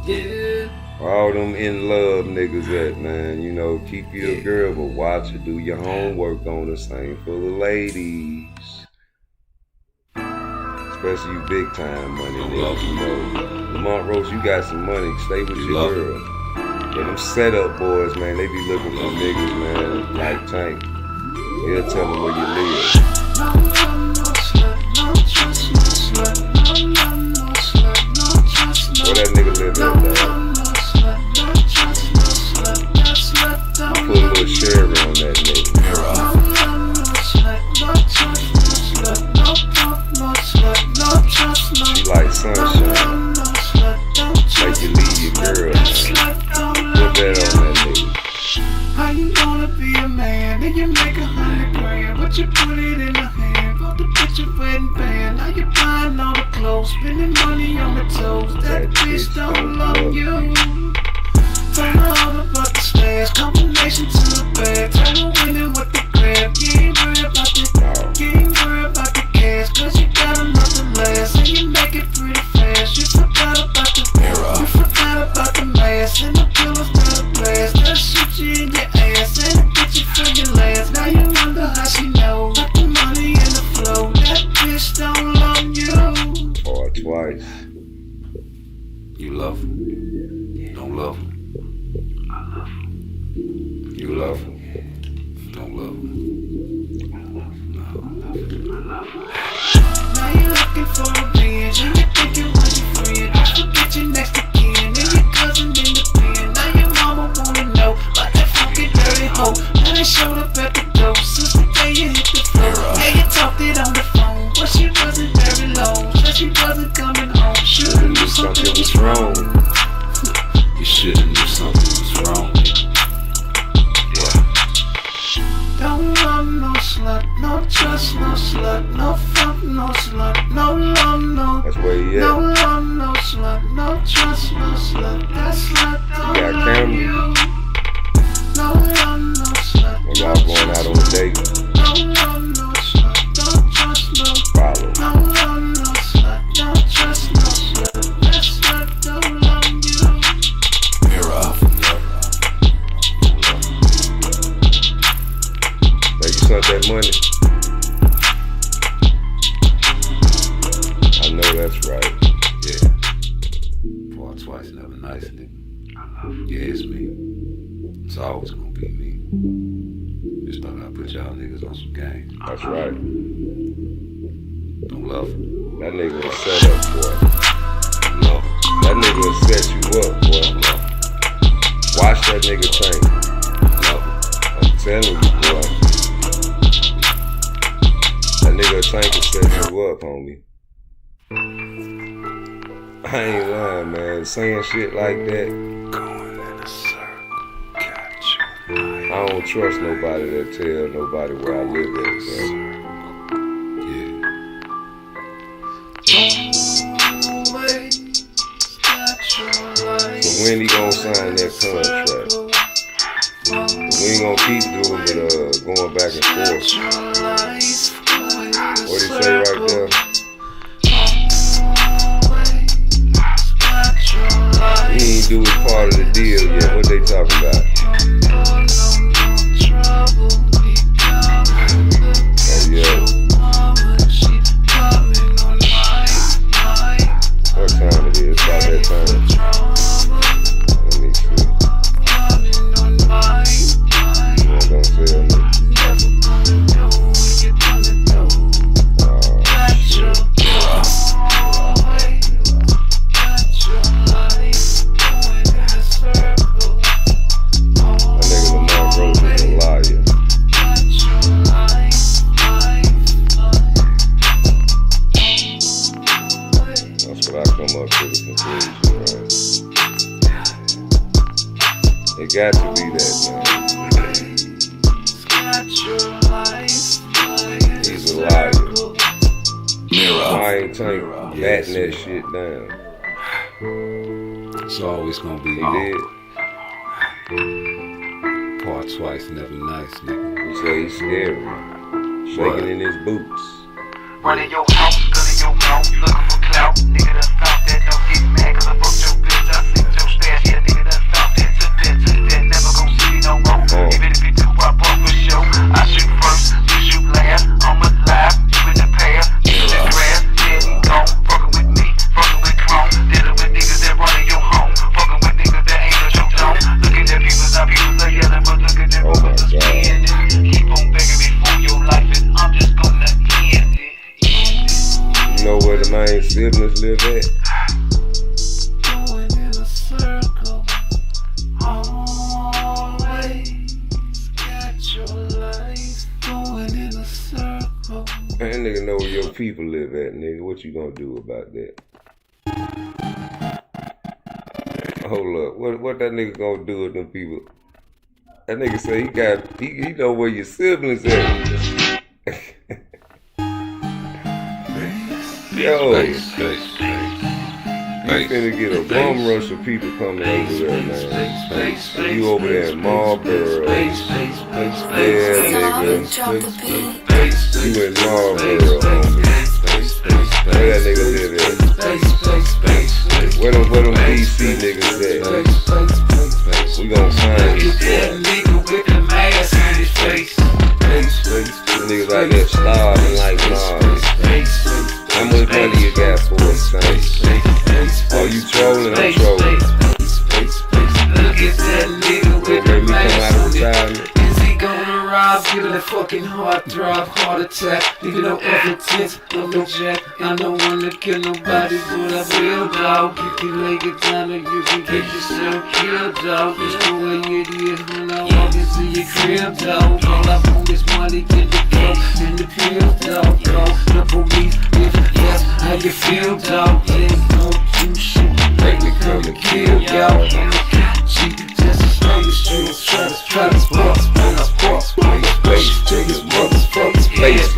Yeah. All them in love niggas at, man. You know, keep your girl, but watch her do your homework on the same for the ladies. Especially you big time money niggas, you know. Lamont Roach, you got some money, stay with your girl. Yeah, them setup boys, man, they be looking for niggas, man, like Tank. He'll tell them where you live. Where that nigga live at, dog? Put a little sherry on that nigga. She like sunshine. Make you leave your girl. Put that on that nigga. How you gonna be a man? Then you make 100 grand, but you put it in hoes, spending money on the toes. That bitch don't love you. Turn her all about the stairs, combination to the bag. Turn her winning with the grab. You ain't worried about the, you ain't worried about the cash, cause you got enough to last, and you make it pretty fast. You forgot about the mirror, you forgot about the mask, and the pillows that are blast. They'll shoot you in your ass, and get you for your last. Now you wonder how she know, got the money in the flow. That bitch don't love you. Or twice. You love him. Don't love him. I love him. You love him. Don't love him. Now you're looking for revenge, and you're thinking when you're free. Don't forget your next of kin, and your cousin in the pen. Now your mama wanna know about that funky dirty hoe. Now they showed up at the door, since the day you hit the floor. Yeah, you talked it on the phone, but she wasn't very long. Said she wasn't coming home. Should've knew something was wrong. You should've knew something was wrong. Don't love no slut, no trust, no slut, no fuck, no slut, no love, no. That's where he at. No love, no slut, no trust, no slut. That slut don't got love cameras. you. No love, no slut. When y'all going out on a date, No love, no slut, don't trust, no. follow. No love, no slut, don't trust, no slut. That slut don't love you. Mirror up. Now you sent that money. I know that's right. Yeah. Part twice, never nice, nigga. I love you. Yeah, it's me. It's always gonna be me. Just thought I'd put y'all niggas on some game. That's right. Don't love him. That nigga was set up, boy. Love him. That nigga will set you up, boy. Love him. Watch that nigga tank. Love him. I'm telling you, boy. That nigga tank will set you up, homie. I ain't lying, man. Saying shit like that. Going in a circle, catch you. I don't trust nobody that tell nobody where I live at, bro. So when he gonna sign that contract? We ain't gonna keep doing it, going back and forth. What he say right there? He ain't do his part of the deal yet. What they talking about? Oh yeah. What time it is? It's about that time. Let me see. You ain't gonna tell me. That nigga Lamont Roach is a liar. That's what I come up to the conclusion, right? It got to be that, man. He's a liar. Why ain't Tank batting that shit down? It's always gonna be dead. Part twice, never nice, nigga. You say he's scary. Shaking in his boots. Running your house, gunning your mouth, looking for clout. Nigga done found that, don't get mad, cause I fucked your bitch. I slipped your stash, yeah, nigga done found that. Took that, never gon' see me no more. Even if you do, I bump for show. I shoot first, you shoot last. I'm alive, you in the pair, you in the grass. Yeah, he gone, fucking with me, fucking with chrome. Dealing with niggas that running your home, fucking with niggas that ain't at your tone. Looking at people's eye, people's are yelling, but look at them brothers skin. Keep on begging me for your life, and I'm just gonna end it. You know where the main siblings live at? Going in a circle, always got your life. Going in a circle. Man, nigga know where your people live at, nigga. What you gonna do about that? Hold up. What that nigga gonna do with them people? That nigga say he know where your siblings at. Yo, you finna get a bum rush of people coming over there, man. You over there in Marlboro. Yeah, nigga. You in Marlboro, homie. Where that nigga live at? Where them DC niggas at? We gon' find this boy. Niggas out there starving like Mars. How much money you got for us, son? Oh, you trolling? I'm trolling. Make me come out of retirement. Gonna rob, give it a fucking heart throb, heart attack. Leave no evidence, I'm no jack. I don't wanna kill nobody, but I will, dog. You can lay it down and you can get yourself killed, dog. Just the way it is when I walk into your crib, dog. All I want is money, get the coke and the pills, dog. Call the police if that's how you feel, dog. It ain't no do shit, make me come and kill, y'all. Try to sports, man, I sports, face, niggas, motherfuckers, face,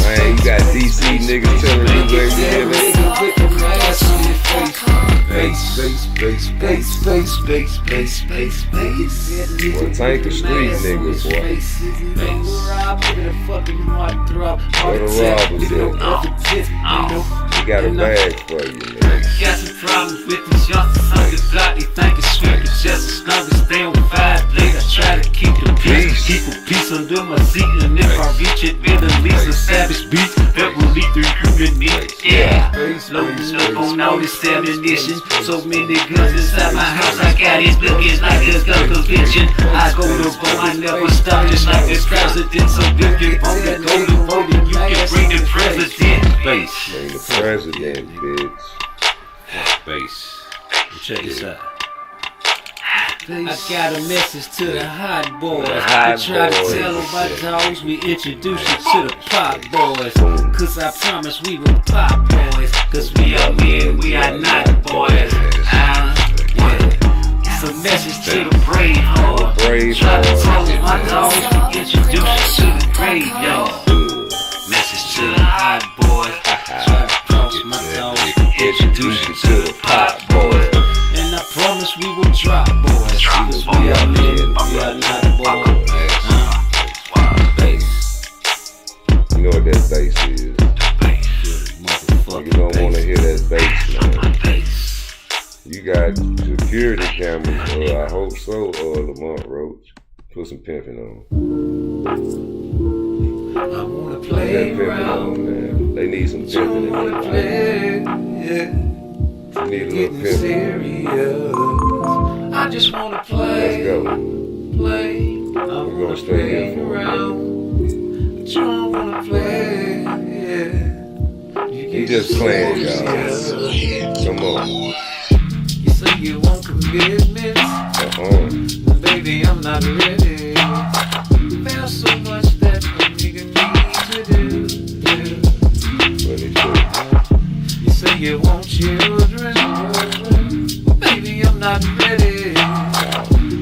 man, you got DC niggas telling you where you live Well, tank a street nigga, boy. Where the robbers at? We got a bag for you, man. Got some problems with these youngsters on the block. They think it's sweet, it's just as long as they on 5 days. I try to keep the peace, keep a piece under my seat. And if I reach it, it'll leave a savage beat that will lead through human needs. Yeah, loading up on all this ammunition. So many guns inside my house, I got it looking like a gun convention. I go to vote, I never stop, just like the president. So if you want to go to vote, you can bring the president. Bring the president, bitch. Base. Check this out. I got a message to the hot boys. I try to tell them about dogs, we introduce you to the pop boys. Cause I promise we will pop boys. Cause we are men, we are not boys. Yeah. It's a message to the brave heart. Try to tell them my dogs, we introduce you to the graveyard. Message to the hot boys. Try to promise my dogs, introduce you to the pop boys. And I promise we will drop boys. Because we are men, we are not boys. Bass. You know what that bass is? You don't want to hear that bass, man. You got security cameras, I hope so, Lamont, Roach. Put some pimping on. I wanna play around, man. They need some pimping in their life. You need a little pimping. I just wanna play. Let's go. Play. We're gonna stay here for a minute. But you don't wanna play. He just playing, y'all. Come on. You say you want commitments. Baby, I'm not ready. There's so much that a nigga needs to do. You say you want children. Baby, I'm not ready.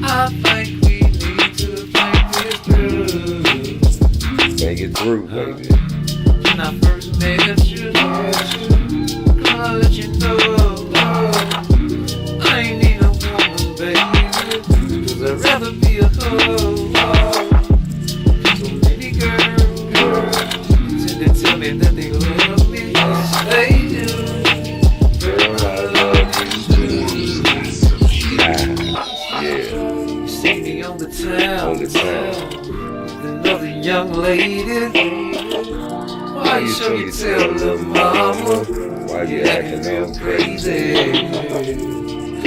I think we need to think this through. Think it through, baby. When I first met you, I'll let you know I ain't need a woman, baby. Cause I'd rather be a hoe. So many girls tend to tell me that they love me. They do. Girl, I love you too. Yeah. You see me on the town. With another young lady. Why you show you tell little mama? Why you acting all crazy?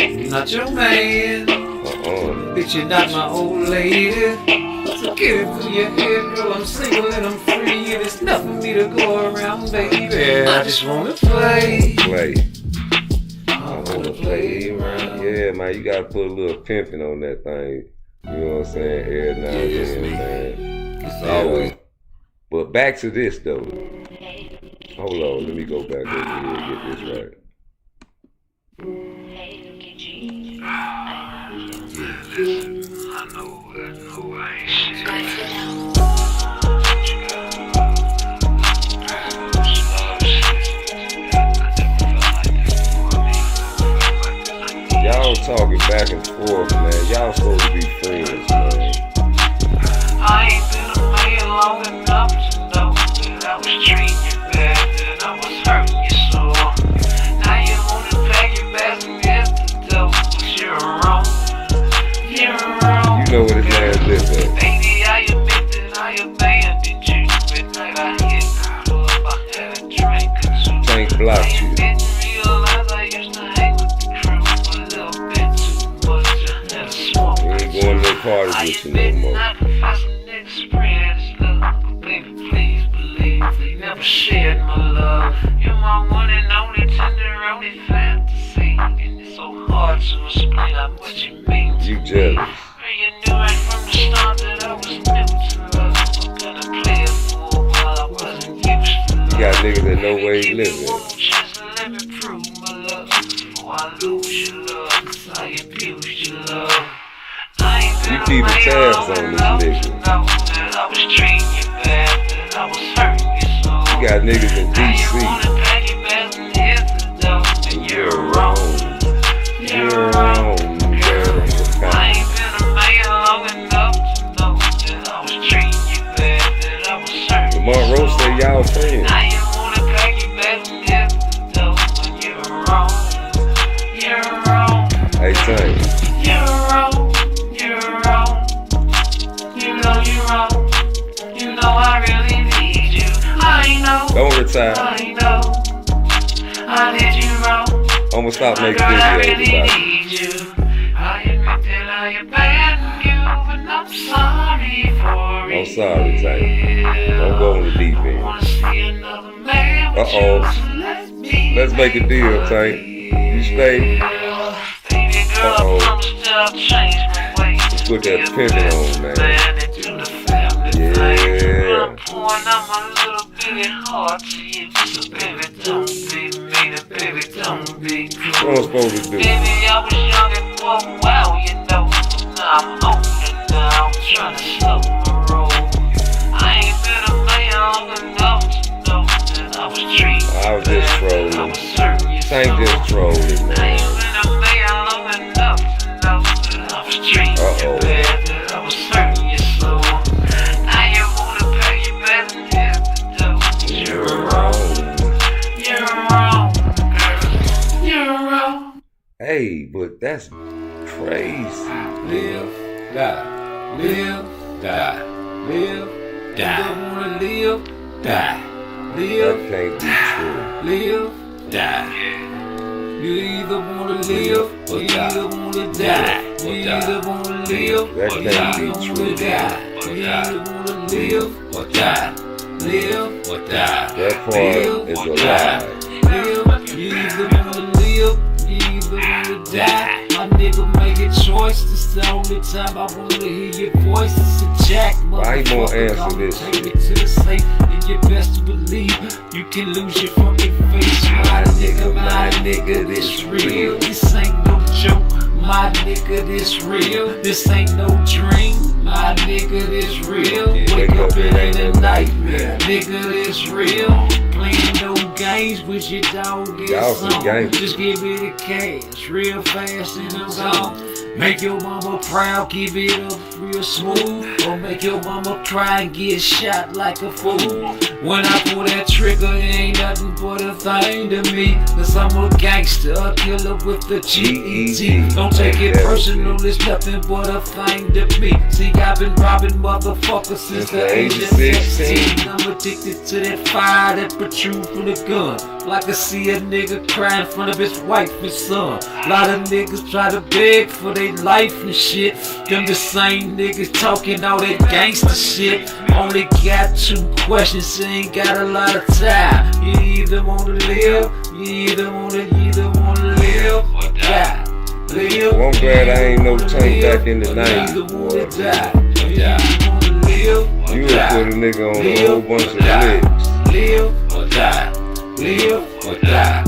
I'm not your man. Bitch, you're not my old lady. So get it through your head, girl. I'm single and I'm free. And it's nothing for me to go around, baby. I just wanna play. I wanna play around. Yeah, man, you gotta put a little pimping on that thing. You know what I'm saying? Every now and then, man. It's always. But back to this though. Hold on, let me go back over here and get this right. I know I ain't shit. talking back and forth, man. Y'all supposed to be friends, man. I ain't been a man long enough to know that I was treating you bad, that I was hurting you so. Now you wanna pack your bags and get the dough, but you're wrong. You're wrong. You know what his last live at. Baby, I admit that I abandoned you. Midnight I hit the club, I had a drink or two. Tank blocked you. I didn't realize I used to hang with the crew a little bit too much. I had a smoke. We ain't going to no parties with you no more. I confess a nigga spread his love, but baby, please believe they never shared my love. You're my one and only tenderoni fantasy, and it's so hard to explain how much you mean to You me. jealous. You knew right from the start that I was new to love. I'm gonna play it for a while, I wasn't used to love. You got niggas that know where he live at. Just let me prove my love before I lose your love, 'cause I abused your love. You keeping tabs on this nigga. I was treating you bad, that I was hurting you so. You got niggas in DC. And you're wrong. You're wrong, girl. I ain't been a man long enough to know that I was treating you bad, that I was hurting you Lamont Roach say y'all friends. Now you wanna pack your bags and get the dough, but you're wrong. You're wrong. Hey, Tank. You're wrong. You're wrong. You know you're wrong. You know I really need you. I know. Don't retire. I know. I did you wrong. I'm gonna stop making Girl, I videos really about it. need you. I admit that I abandoned you, but I'm sorry for it. I'm sorry, Tank. Don't go on the deep end. Wanna see another man with Uh-oh. you, so let's be Let's make a deal, Tank. You stay. Baby girl, I Uh-oh. promise that I'll change my ways. Let's put that pimpin' on, man. Into the family thing. Yeah. I'm pouring out my little bitty heart to you, so baby don't be mean, and baby don't be cruel. What I'm supposed to do? Baby, I was young and for a while, you know. Now I'm older now, I'm trying to slow my roll. I ain't been a man long enough to know that I was treating you I was just bad, trolling. I was hurting you Tank so. just trolling, I man. ain't been a man long enough to know that I was treating you bad, that I was hurting you so. Now you wanna pay your back and get the dough, but you're wrong. You're wrong, girl. You're wrong. Hey, but that's crazy. Live, die, live, die, live, die. You don't wanna live, die, live, That can't be true. live, die. You either wanna live or you either wanna die. You either wanna live That or you can't be either true. wanna die. You either wanna live or die. Live or die. That part is a lie. Live, you either wanna live, you either wanna die. My nigga make a choice. This the only time I wanna hear your voice. It's a jack, Why you gonna motherfucker. answer I'ma this take shit? it to the safe, and you best to believe you can lose your fucking face. My nigga, this real. This ain't no joke. My nigga, this real. This ain't no dream. My nigga, this real. Wake up, it ain't a nightmare. Nigga, this real. Playing no games with your dog. Y'all some games. Just give me the cash real fast and I'm gone. Make your mama proud, give it up real smooth. Or make your mama cry and get shot like a fool. When I pull that trigger, it ain't nothing but a thing to me. Cause I'm a gangster, a killer with the G-E-T. Don't take it personal, it's nothing but a thing to me. See, I've been robbing motherfuckers since the age of 16. I'm addicted to that fire that protrude from the gun. Like I see a nigga cry in front of his wife and son. Lot of niggas try to beg for their life and shit. Them the same niggas talking all that gangster shit. Only got 2 questions, ain't got a lot of time. You either wanna live, you either wanna live or die. Live, Well, I'm glad I ain't no Tank back in the 90s, you boy. wanna die. You wanna live or You would die. put a nigga on a whole bunch of licks. Live or die. Live or die.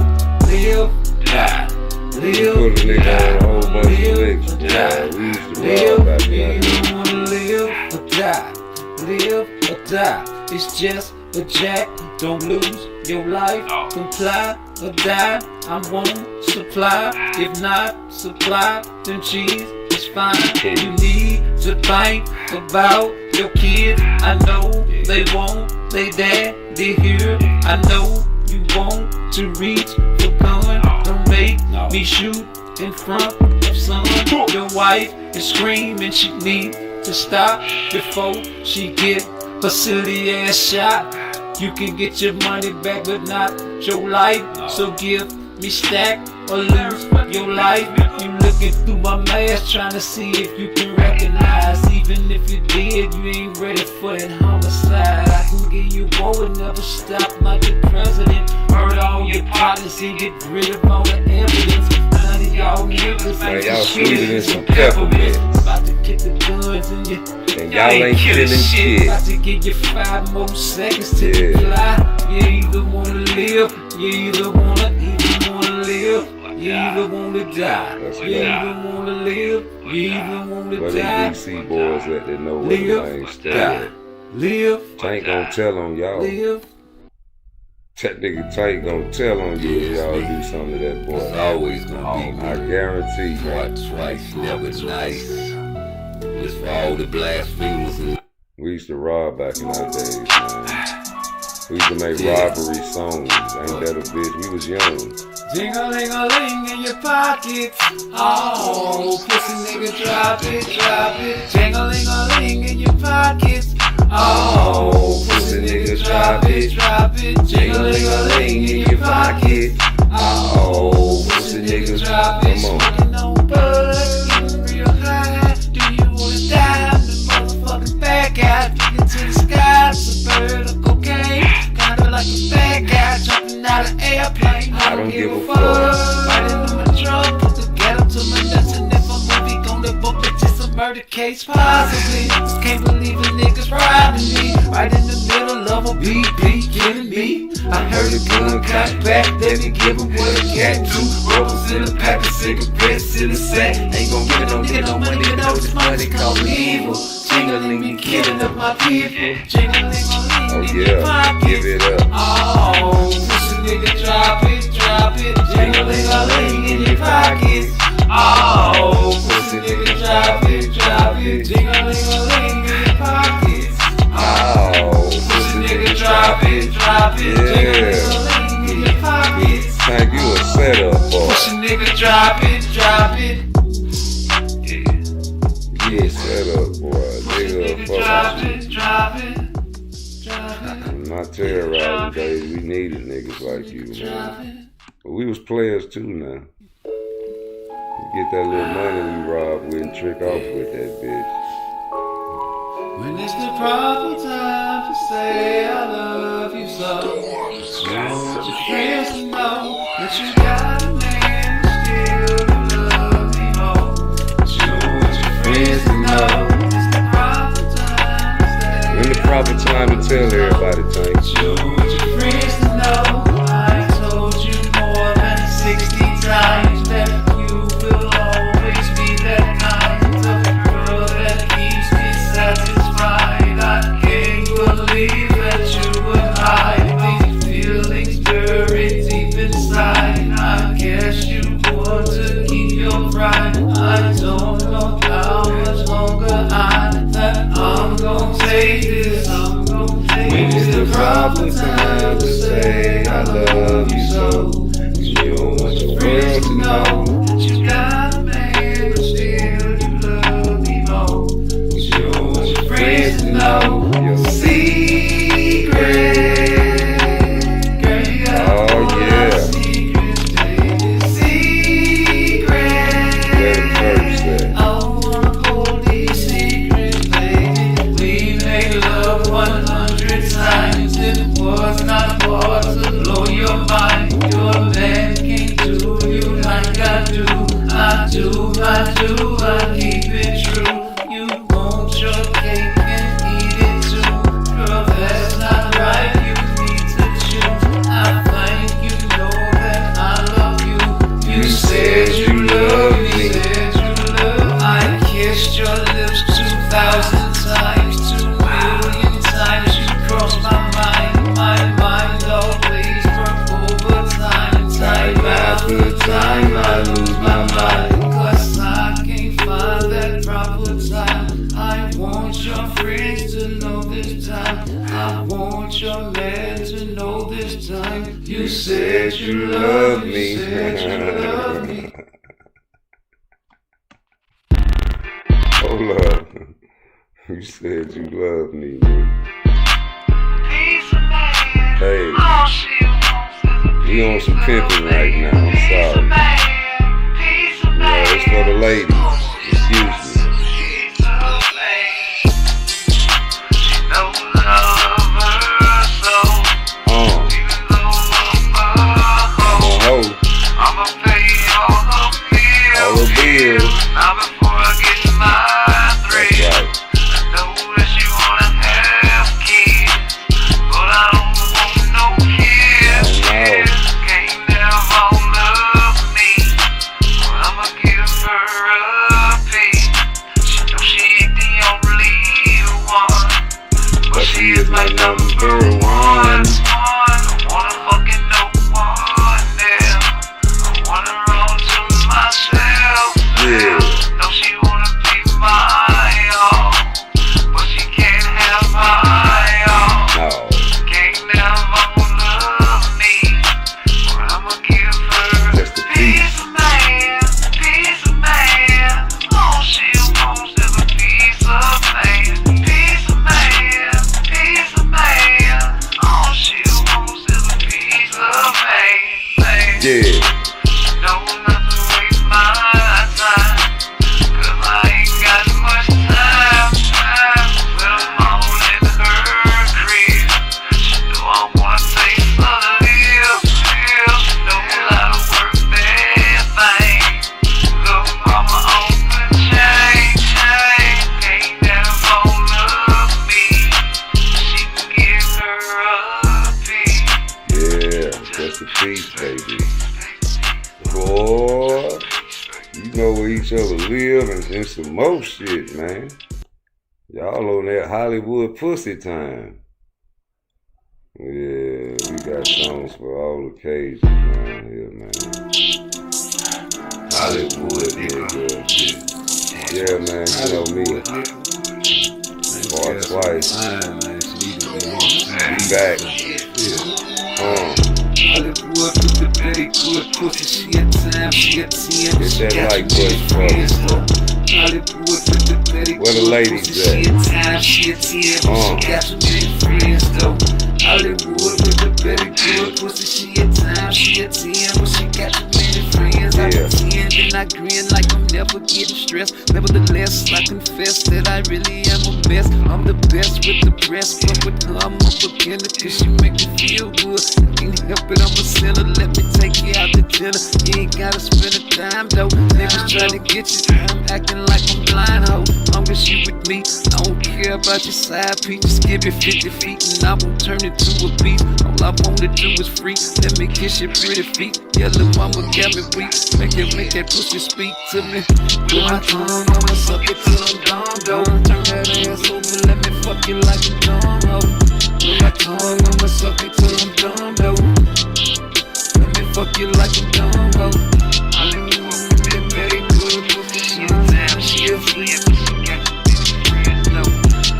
Live, die. Live, Put a nigga on a whole bunch of live, licks, boy. die. We used to Live, rob back you then. either wanna live or die. Live or die. It's just a jack. Don't lose your life. Comply or die. I won't supply. If not supply, then cheese is fine. You need to think about your kids. I know they want they daddy here. I know you want to reach for gun. Don't make me shoot in front of son. Your wife is screaming she need to stop before she get her silly ass shot. You can get your money back but not your life. So give me stack or lose your life. You looking through my mask trying to see if you can recognize. Even if you did, you ain't ready for that homicide. I can give you war and never stop like the president. Murder all your partners and get rid of all the evidence. None of y'all niggas ain't y'all shit. sweeter than some peppermints. About to kick the guns in you. And y'all ain't feeling shit. About to give you 5 more seconds to fly. You either wanna live, you either wanna live, you either wanna die. You either wanna live, you either wanna But die. them DC boys let they know where the lane stand. Live. Tank gon' tell on y'all. Live. That nigga Tank gon' tell on you if y'all do something to that boy. It's always gonna be. I guarantee you. Twice, never nice. It's for all the blasphemers and. We used to rob back in our days, man. We used to make robbery songs. Ain't that a bitch? We was young. Jing-a-ling-a-ling in your pockets. Oh, pussy nigga, drop it, drop it. Jing-a-ling-a-ling in your pockets. Oh, pussy nigga, drop it, drop it. Jing-a-ling-a-ling in your pockets. Oh, pussy nigga, drop it. Smoking on bud, getting real high. Do you wanna die? The motherfucking bad guy, looking to the sky. It's a bird of cocaine, kinda like a bad guy jumping out of airplane. I don't give a fuck. Right into my truck, put the ghetto to my nuts, and if a movie gonna book it, just a murder case possibly. Just can't believe a niggas robbing me. Right in the middle of a BP, killing me. I heard a gun cut back, let me give him what a cat do. Rubbers in a pack of cigarettes in the sack. Ain't gon' give it no nigga no money, but know this money called evil. Jingling, killing up my people. Jingling, in your pockets. Give it up. Oh, pussy nigga, drop it, drop it. Jingling, in your pockets. Oh, pussy nigga, drop it, drop it. Jingling, in your pockets. Oh, pussy nigga, drop it, drop it. Jingling, in your pockets. Tank, you a setup, boy. Pussy nigga, drop it, drop it. You a setup, boy. Nigga, Drop it, drop it. I'm not terrorizing days. We needed niggas like you, man. But we was players too now. You get that little money we rob with and trick off with that bitch. When it's the proper time to say I love you so, you want your friends to know that you got a man still to love me more. You want your friends to know it's the proper time to say. When the proper time to tell everybody, Tank. You want your friends to know I told you more than 60 times that you will always be that kind of girl that keeps me satisfied. I can't believe that you would hide these feelings buried deep inside. I guess you want to keep your pride. I don't know how much longer I'm gonna take this. When it's the proper time to say I love you so, you don't want your friends to know that you got a man, but still you love me more. You don't want your friends to know your secret. Girl, you got all my secrets, baby. Secret. I wanna hold these secrets, baby. We made love 100 times. It was not hard to blow your mind. Your want your man to know this time. You said you love me. Hold up. You said you love me, man. Hey, we on some pimping right now. I'm sorry. No, it's for the ladies. Excuse me. I'ma pay all the bills. Now before I get my three. That's right. I know that you wanna have kids, but I don't want no kids. Can't never love me, but I'ma give her a piece. She know she ain't the only one, but she is my number one. I wanna fucking know one there. I want her all to myself. Yeah. No, she wanna be my all, but she can't have my all. Can't never love me, but I'ma give her just a piece of man, piece of man. All she wants is a piece of man, piece of man, piece of man. All she wants is a piece of man. Yeah. No, not to waste my time, 'cause I ain't got much time. When I'm all in her crib, she know I wanna taste the lips. She knows how to work that thing. Look, mama on the chain. Can't never love me. She can give her a piece. Yeah, just a piece, baby. Boy, you know where each other live and some more shit, man. Y'all on that Hollywood pussy time. Yeah, we got songs for all occasions around here, man. Hollywood, nigga. Yeah, man, you know me. PARTTWICE. We back. Hollywood with the very good pussy, she a time, she a 10. Get that light button for Hollywood with the very where the ladies at? She a time, she a 10, she got so many friends though. Hollywood with the very good pussy, she a time, she a 10, but she got so many friends. I pretend and I grin like I'm never getting stressed. Nevertheless, I confess that I really am a mess. I'm the best with the breast, but with her I'm up against it, 'cause she make me feel good. Can't help it, I'm a sinner. Let me take you out to dinner. You ain't gotta spend a dime though. Niggas trying to get you. I'm acting like I'm blind, ho. Long as you with me, I don't care about your side piece. Just give it 50 feet and I won't turn it to a beast. All I wanna do is free. Let me kiss your pretty feet. Yeah, little mama got me weak. Make that pussy speak to me. With my tongue, I'ma suck it till I'm done, though. Turn that ass over, let me fuck you like a dumb hoe. With my tongue, I'ma suck it till I'm done, though. Let me fuck you like a dumb hoe. Hollywood with that very good pussy. She a time, she a flip.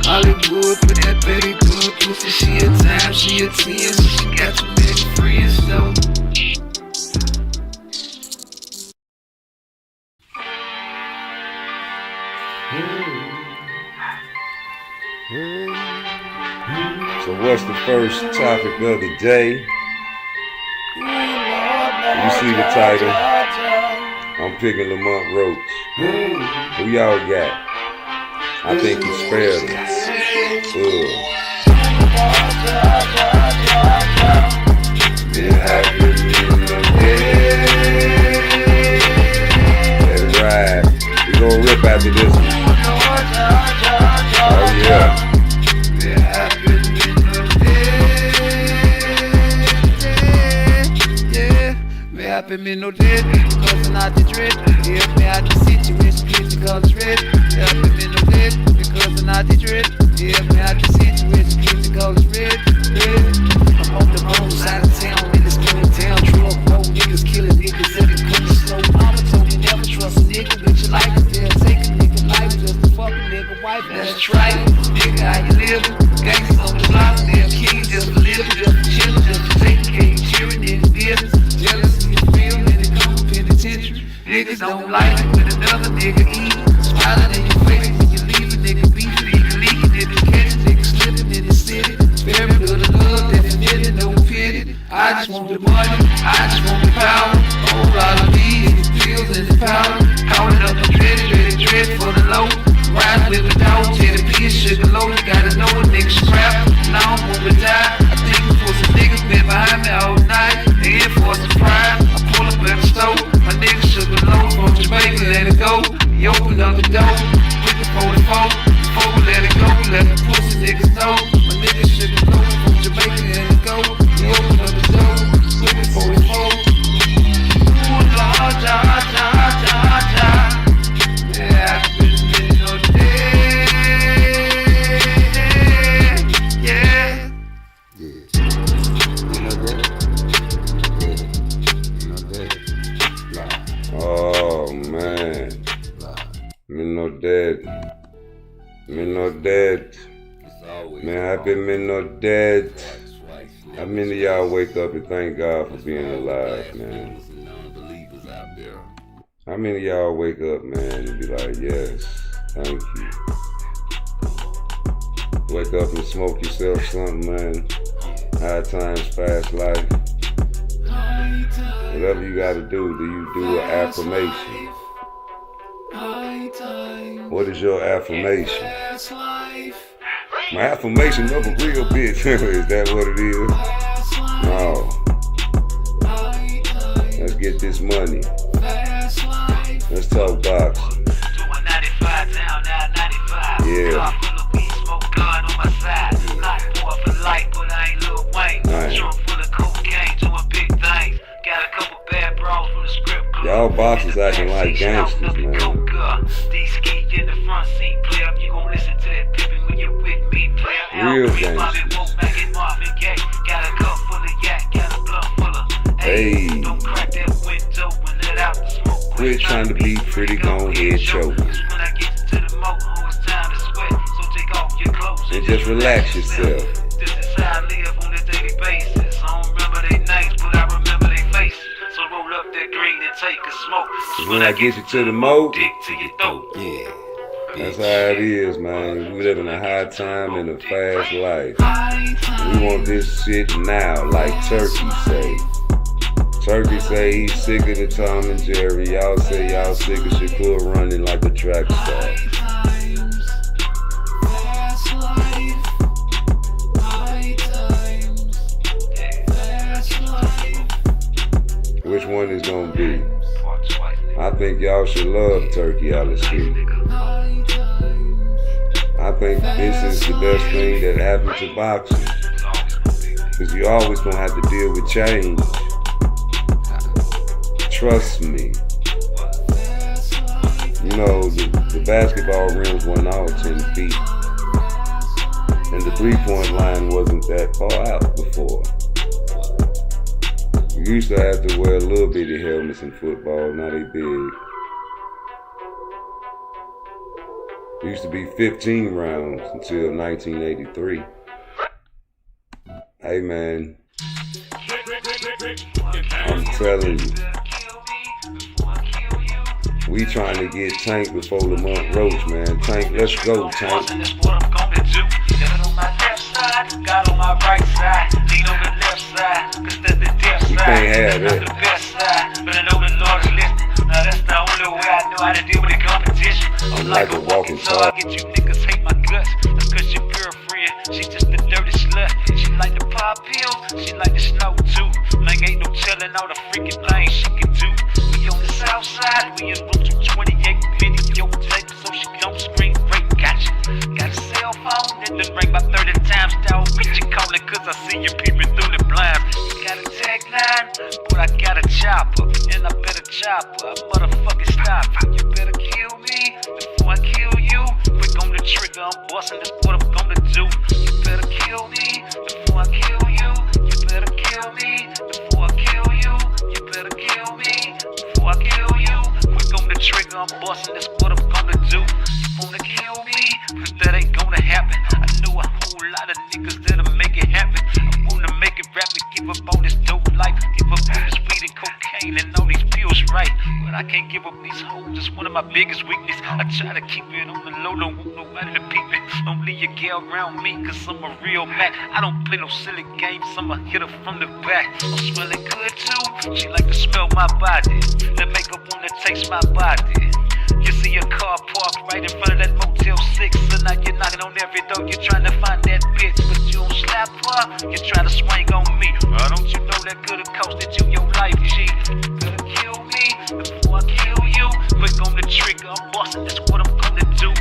Hollywood with that very good pussy. She a time, she a 10. She got too many friends, though. So what's the first topic of the day? You see the title. I'm picking Lamont Roach. Who y'all got? I think he spared him. Let it ride. We gonna rip after this one. Oh yeah. Happen me no dead, because I'm not the dread. If me out the situation, please call it's red. Happen me no dead, because I'm not the dread. If me out the situation, please call it's red. I'm on the wrong side of town, in this cool town. Drug road niggas killing niggas every corner slow. Mama told me never trust a nigga with your life. They'll take a nigga life just to fuck a nigga wife. That's right, nigga, how you living? Gangsta on the block, they'll kill you just just want the money, I just want the power. Whole lot of weed in the pills and the powder. Calling up the dread for the low. Ride with the dog, tear the piece, sugar low. You gotta know a nigga scrap. Now I'm gonna die. I think it was some niggas been behind me all night. They in for a surprise. I pull up at the stove. My nigga sugar low from Jamaica, let it go. He opened up the door with the 44. Before we let it go, let the pussy niggas know. My nigga sugar low from Jamaica, let it go. He opened up the door with the 44. Ooh, ja, ja, ja, ja, ja. Yeah, I've been no day. Yeah. Oh man, me no dead. Man, happy me no dead. How many of y'all wake up and thank God for being alive, man? How many of y'all wake up, man, and be like, yes, thank you. Wake up and smoke yourself something, man. High times, fast life. Whatever you gotta do you do an affirmation? What is your affirmation? My affirmation of a real bitch. Is that what it is? No. Let's get this money. Let's talk boxing. Yeah. Y'all boxers acting like gangsters, man. Real gangsters. Hey. Quit trying to be pretty, go ahead, choke. And just relax yourself. When I get you to the moat, yeah, that's how it is, man. We live in a high time and a fast life. We want this shit now, like Turkey say. Turkey say he's sick of the Tom and Jerry. Y'all say y'all sick of Shakur running like a track star. Which one is gonna be? I think y'all should love Turkey out the street. I think this is the best thing that happened to boxing. Because you always gonna have to deal with change. Trust me. You know, the basketball rims weren't all 10 feet. And the 3-point line wasn't that far out before. You used to have to wear little bitty helmets in football, now they big. It used to be 15 rounds until 1983. Hey man, I'm telling you, we trying to get Tank before Lamont Roach, man. Tank, let's go, Tank. God on my right side, lean on the left side, cause that's the depth side. You can't have that. The best side, but I know the Lord is listening. Now that's the only way I know how to deal with the competition. I'm like a walking target. You niggas hate my guts, that's cause your girlfriend, she just a dirty slut. She like the pop pills, she like the snow too. Man, ain't no telling all the freaking things she can do. We on the south side, we in room 228, video tape, so she don't scream rape. Gotcha. Got a cell phone that done ring about 30 times, dog. Bitch, you callin' cause I see you peeping through the blinds. You got a tagline, but I got a chopper, and I better chopper. I motherfucking stop. You better kill me before I kill you. Quick on the trigger, I'm bustin', that's what I'm gonna do. You better kill me before I kill you. You better kill me before I kill you. You better kill me before I kill you. Quick on the trigger, I'm bustin', that's what I'm gonna do. You wanna kill me? Cause that ain't gonna happen. I know a whole lot of niggas that'll make it happen. I wanna make it rap and give up all this dope life. Give up all this weed and cocaine and all these pills, right? But but I can't give up these hoes. It's one of my biggest weaknesses. I try to keep it on the low, don't want nobody to peep it. Don't leave your girl around me, cause I'm a real Mac. I don't play no silly games, I'm a hitter from the back. I'm smelling good too, she like to smell my body. The makeup wanna taste my body. You see a car parked right in front of that Motel 6, so now you're knocking on every door, you're trying to find that bitch, but you don't slap her, you try to swing on me. Why don't you know that could've costed you your life, G? You could kill me before I kill you. Quick on the trigger, I'm busting, that's what I'm gonna do. You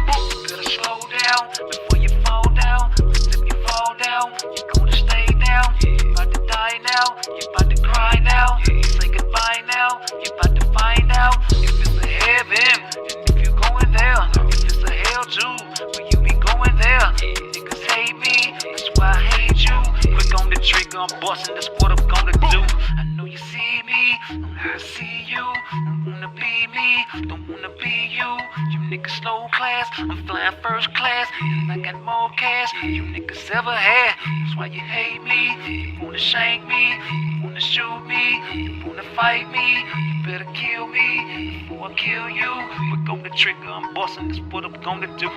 better slow down before you fall down, cause if you fall down, you're gonna stay down. You about to die now, you about to cry now, say goodbye now, you about to find out if it's a heaven, and if you're going there, if it's a hell too, will you be going there? Niggas hate me, that's why I hate you. Quick on the trigger, I'm busting, that's what I'm gonna do. I know you see me, I see you. Don't wanna be me, don't wanna be you. You niggas slow class, I'm flying first class, and I got more cash you niggas ever had. That's why you hate me, you wanna shank me, you wanna shoot me, you wanna fight me. You better kill me before I kill you. Quick on the trigger, I'm busting, that's what I'm gonna do.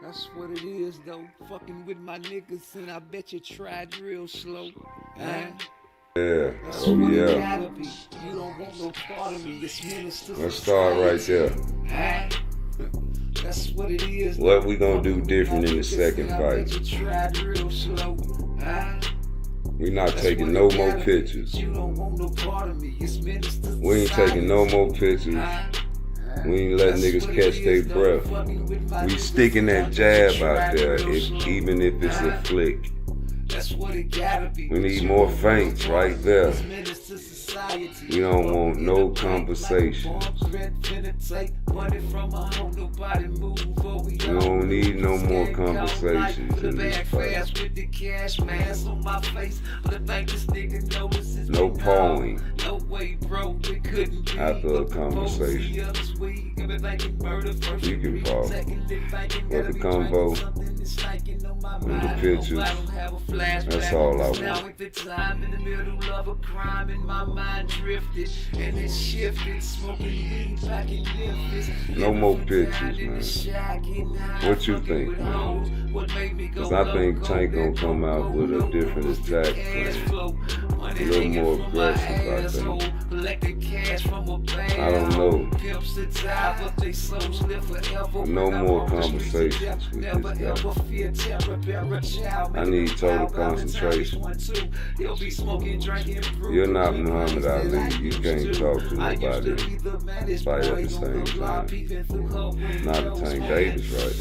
That's what it is though, fucking with my niggas, and I bet you tried real slow. Yeah. That's Oh what it yeah. gotta be. You don't want no part of me. It's ministers. Let's start right there. That's what it is. What we gonna do different in the second fight? Tried real slow. We not taking no more pictures. You don't want no part of me. It's ministers. We ain't taking no more pictures. We ain't letting niggas catch their breath. We sticking that jab out there, even if it's a flick. We need more feints right there. We don't want no conversations. We don't need no more conversations in this fight. No pawing after a conversation. You can pause. But the convo and the pictures, that's all I want. No more pictures, man. What you think, man? Cause I think Tank gonna come out with a different attack plan. A little more aggressive, I think. I don't know. No more conversations with this guy. I need total concentration. You're not Muhammad Ali. You can't talk to nobody and fight at the same time. Not a Tank Davis, right?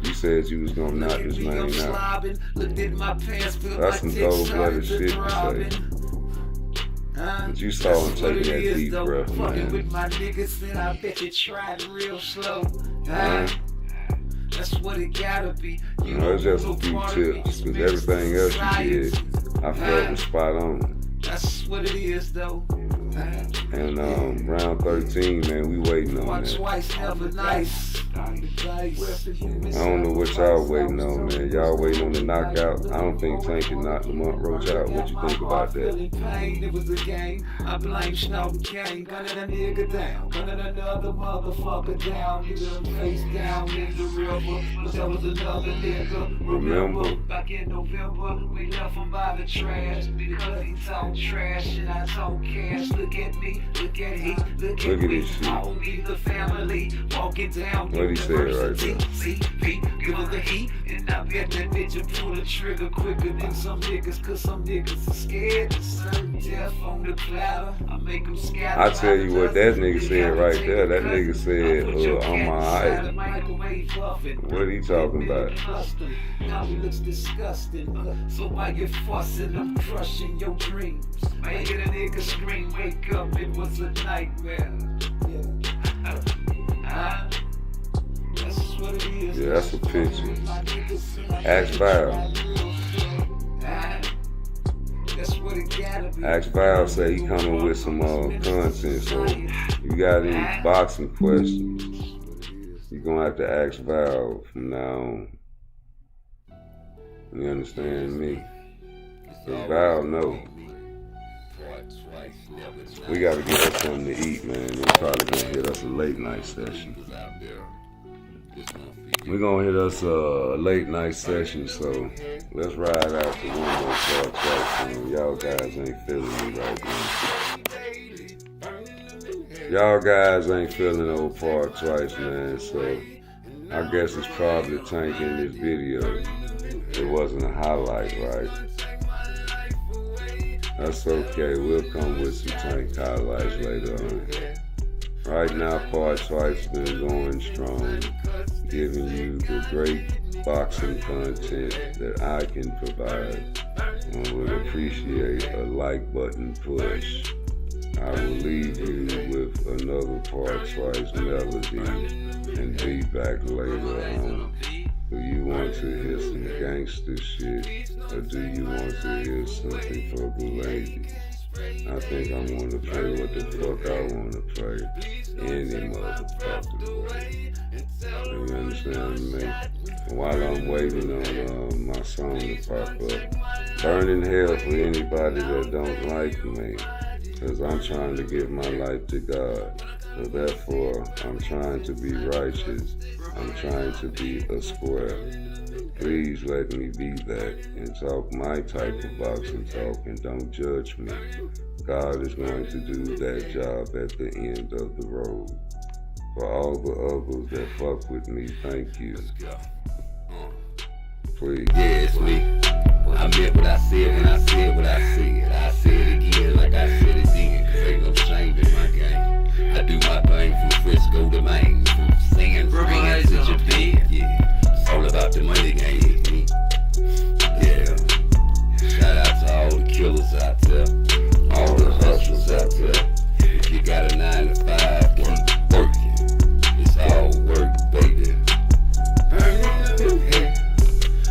You said you was gonna knock this man out. That's some cold-blooded shit to say. But you saw him taking that deep breath, man. That's what it gotta be. You know, it's just a few tips, because everything else you did, I felt was spot on. That's what it is, though. And round 13, man, we waiting on that. I don't know what y'all waiting on, man. Y'all waiting on the knockout. I don't think Tank can knock Lamont Roach out. What you think about that? It was a game. I blame Snow King. Gunning a nigga down. Gunning another motherfucker down. Nigga face down in the river. But there was another nigga. Remember? Back in November, we left him by the trash. Because he talk trash and I talk cash. Look at me, look at he, look at me. I will be the family walking down. What he said right there? CP, give us the heat. And I bet that bitch will pull the trigger quicker than some niggas. Cause some niggas are scared to serve death on the platter. I make them scatter. I tell you what that nigga said right there. That nigga said, I'm alright. What he talking about? Now he looks disgusting. So why you fussing? I'm crushing your dreams. Making a nigga scream, wake up, it was a nightmare. That's what it is. Yeah, that's a picture. Ask Val. Ask Val say he coming with some content, so you got any boxing questions, you're gonna have to ask Val from now on. You understand me? Cause Val know. We gotta get us something to eat, man. We're probably gonna hit us a late night session. We're gonna hit us a late night session, so let's ride out to one more part twice. Y'all guys ain't feeling me right now. Y'all guys ain't feeling old part twice, man, so I guess it's probably Tank in this video. It wasn't a highlight, right? That's okay, we'll come with some Tank highlights later on. Right now, part twice been going strong, giving you the great boxing content that I can provide. I would appreciate a like button push. I will leave you with another part twice melody and be back later on. Do you want to hear some gangster shit, or do you want to hear something for the ladies? I think I'm gonna play what the fuck I wanna play any motherfucking way. You understand me? While I'm waiting on my song to pop up, burning hell for anybody that don't like me, cause I'm trying to give my life to God. So therefore, I'm trying to be righteous. I'm trying to be a square. Please let me be that and talk my type of boxing talk and don't judge me. God is going to do that job at the end of the road. For all the others that fuck with me, thank you. Please. Yeah, it's me. I meant what I said when I said what I said. I said it again like I said it then, cause ain't no shame in my game. I do my thing from Frisco to Maine, from San Fran to Japan. Yeah, it's all about the money game. Yeah, shout out to all the killers out there, all the hustlers out there. If you got a 9 to 5, keep working. It's all work, baby.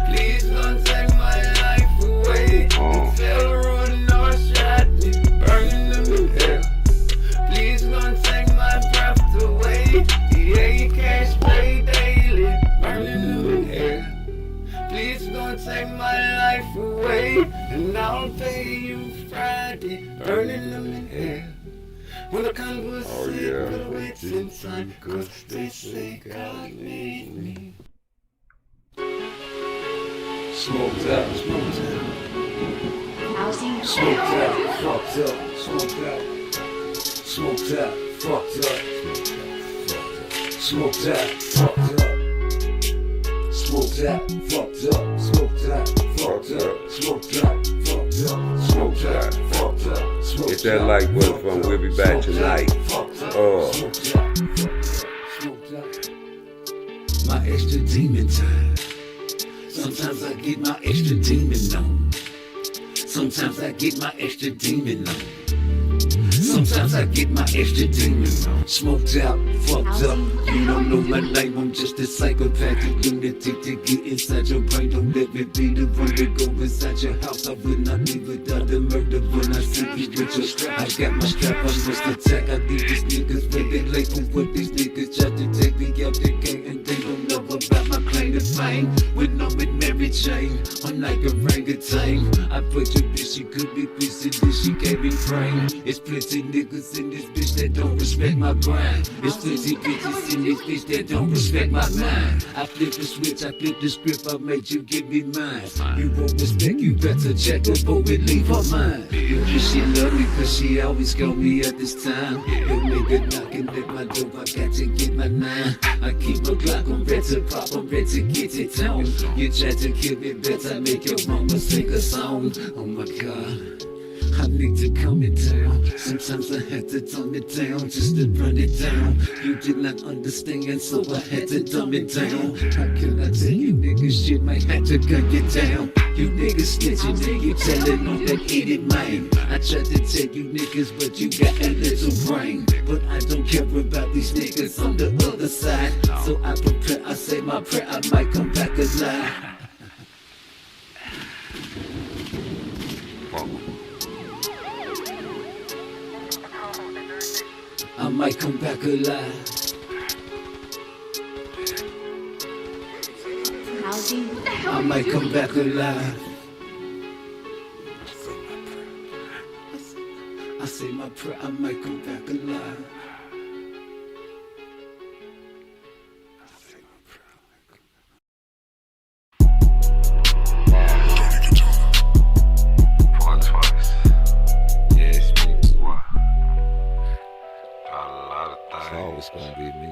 Please don't take my life away. Tell the road north shot me, burning them in hell. Please don't take my breath away. Yeah, you can't spray daily, burning them in hell. Please don't take my life away, and I'll pay you Friday, burning them in hell. When the conversation waits in time, cause they say God made me. Smoked out, smoked out. Smoked out, fucked up, smoked out. Smoked out, fucked up. Smoked out, fucked up. Smoked out, fucked up. Smoked out, fucked up. Smoked out, fucked up. Smoked out, fucked up. Hit that like button from We'll Be Back Tonight. My extra demon time. Sometimes I get my extra demon on. Sometimes I get my extra demon on. Sometimes I get my extra demon on. Smoked out, fucked up. You don't know my name, I'm just a psychopathic lunatic to get inside your brain. Don't let me be the one to go inside your house. I would not leave without the murder when I see you with your strap. I got my strap, I must attack. I leave these niggas when they late for what these niggas try to take me out the game, and they don't know about my claim to fame. With no Mary Jane, I'm like a orangutan. I put your bitch, she could be busy, then she gave me brain. It's plenty niggas in this bitch that don't respect my grind. It's plenty bitches in this bitch that don't respect my mind. I flip the switch, I flip the script, I made you give me mine. You won't respect, you better check before we leave her mine. She love me cause she always call me at this time. Yo nigga knocking at my door, I got to get my 9. I keep a Glock on red to pop, I'm ready to get it on. You try to kill me, better make your mama sing a song. Oh my God, I need to calm it down. Sometimes I had to tone it down just to run it down. You did not understand, so I had to dumb it down. How can I tell you niggas shit might have to gun you down? You niggas snitching, nigga telling on that idiot man. I tried to tell you niggas, but you got a little brain. But I don't care about these niggas on the other side. So I prepare, I say my prayer, I might come back alive. I might come back alive. I might come back alive. say my prayer, I might come back alive. PARTTWICE. Yeah, it's me. What? Got a lot of things. It's always gonna be me.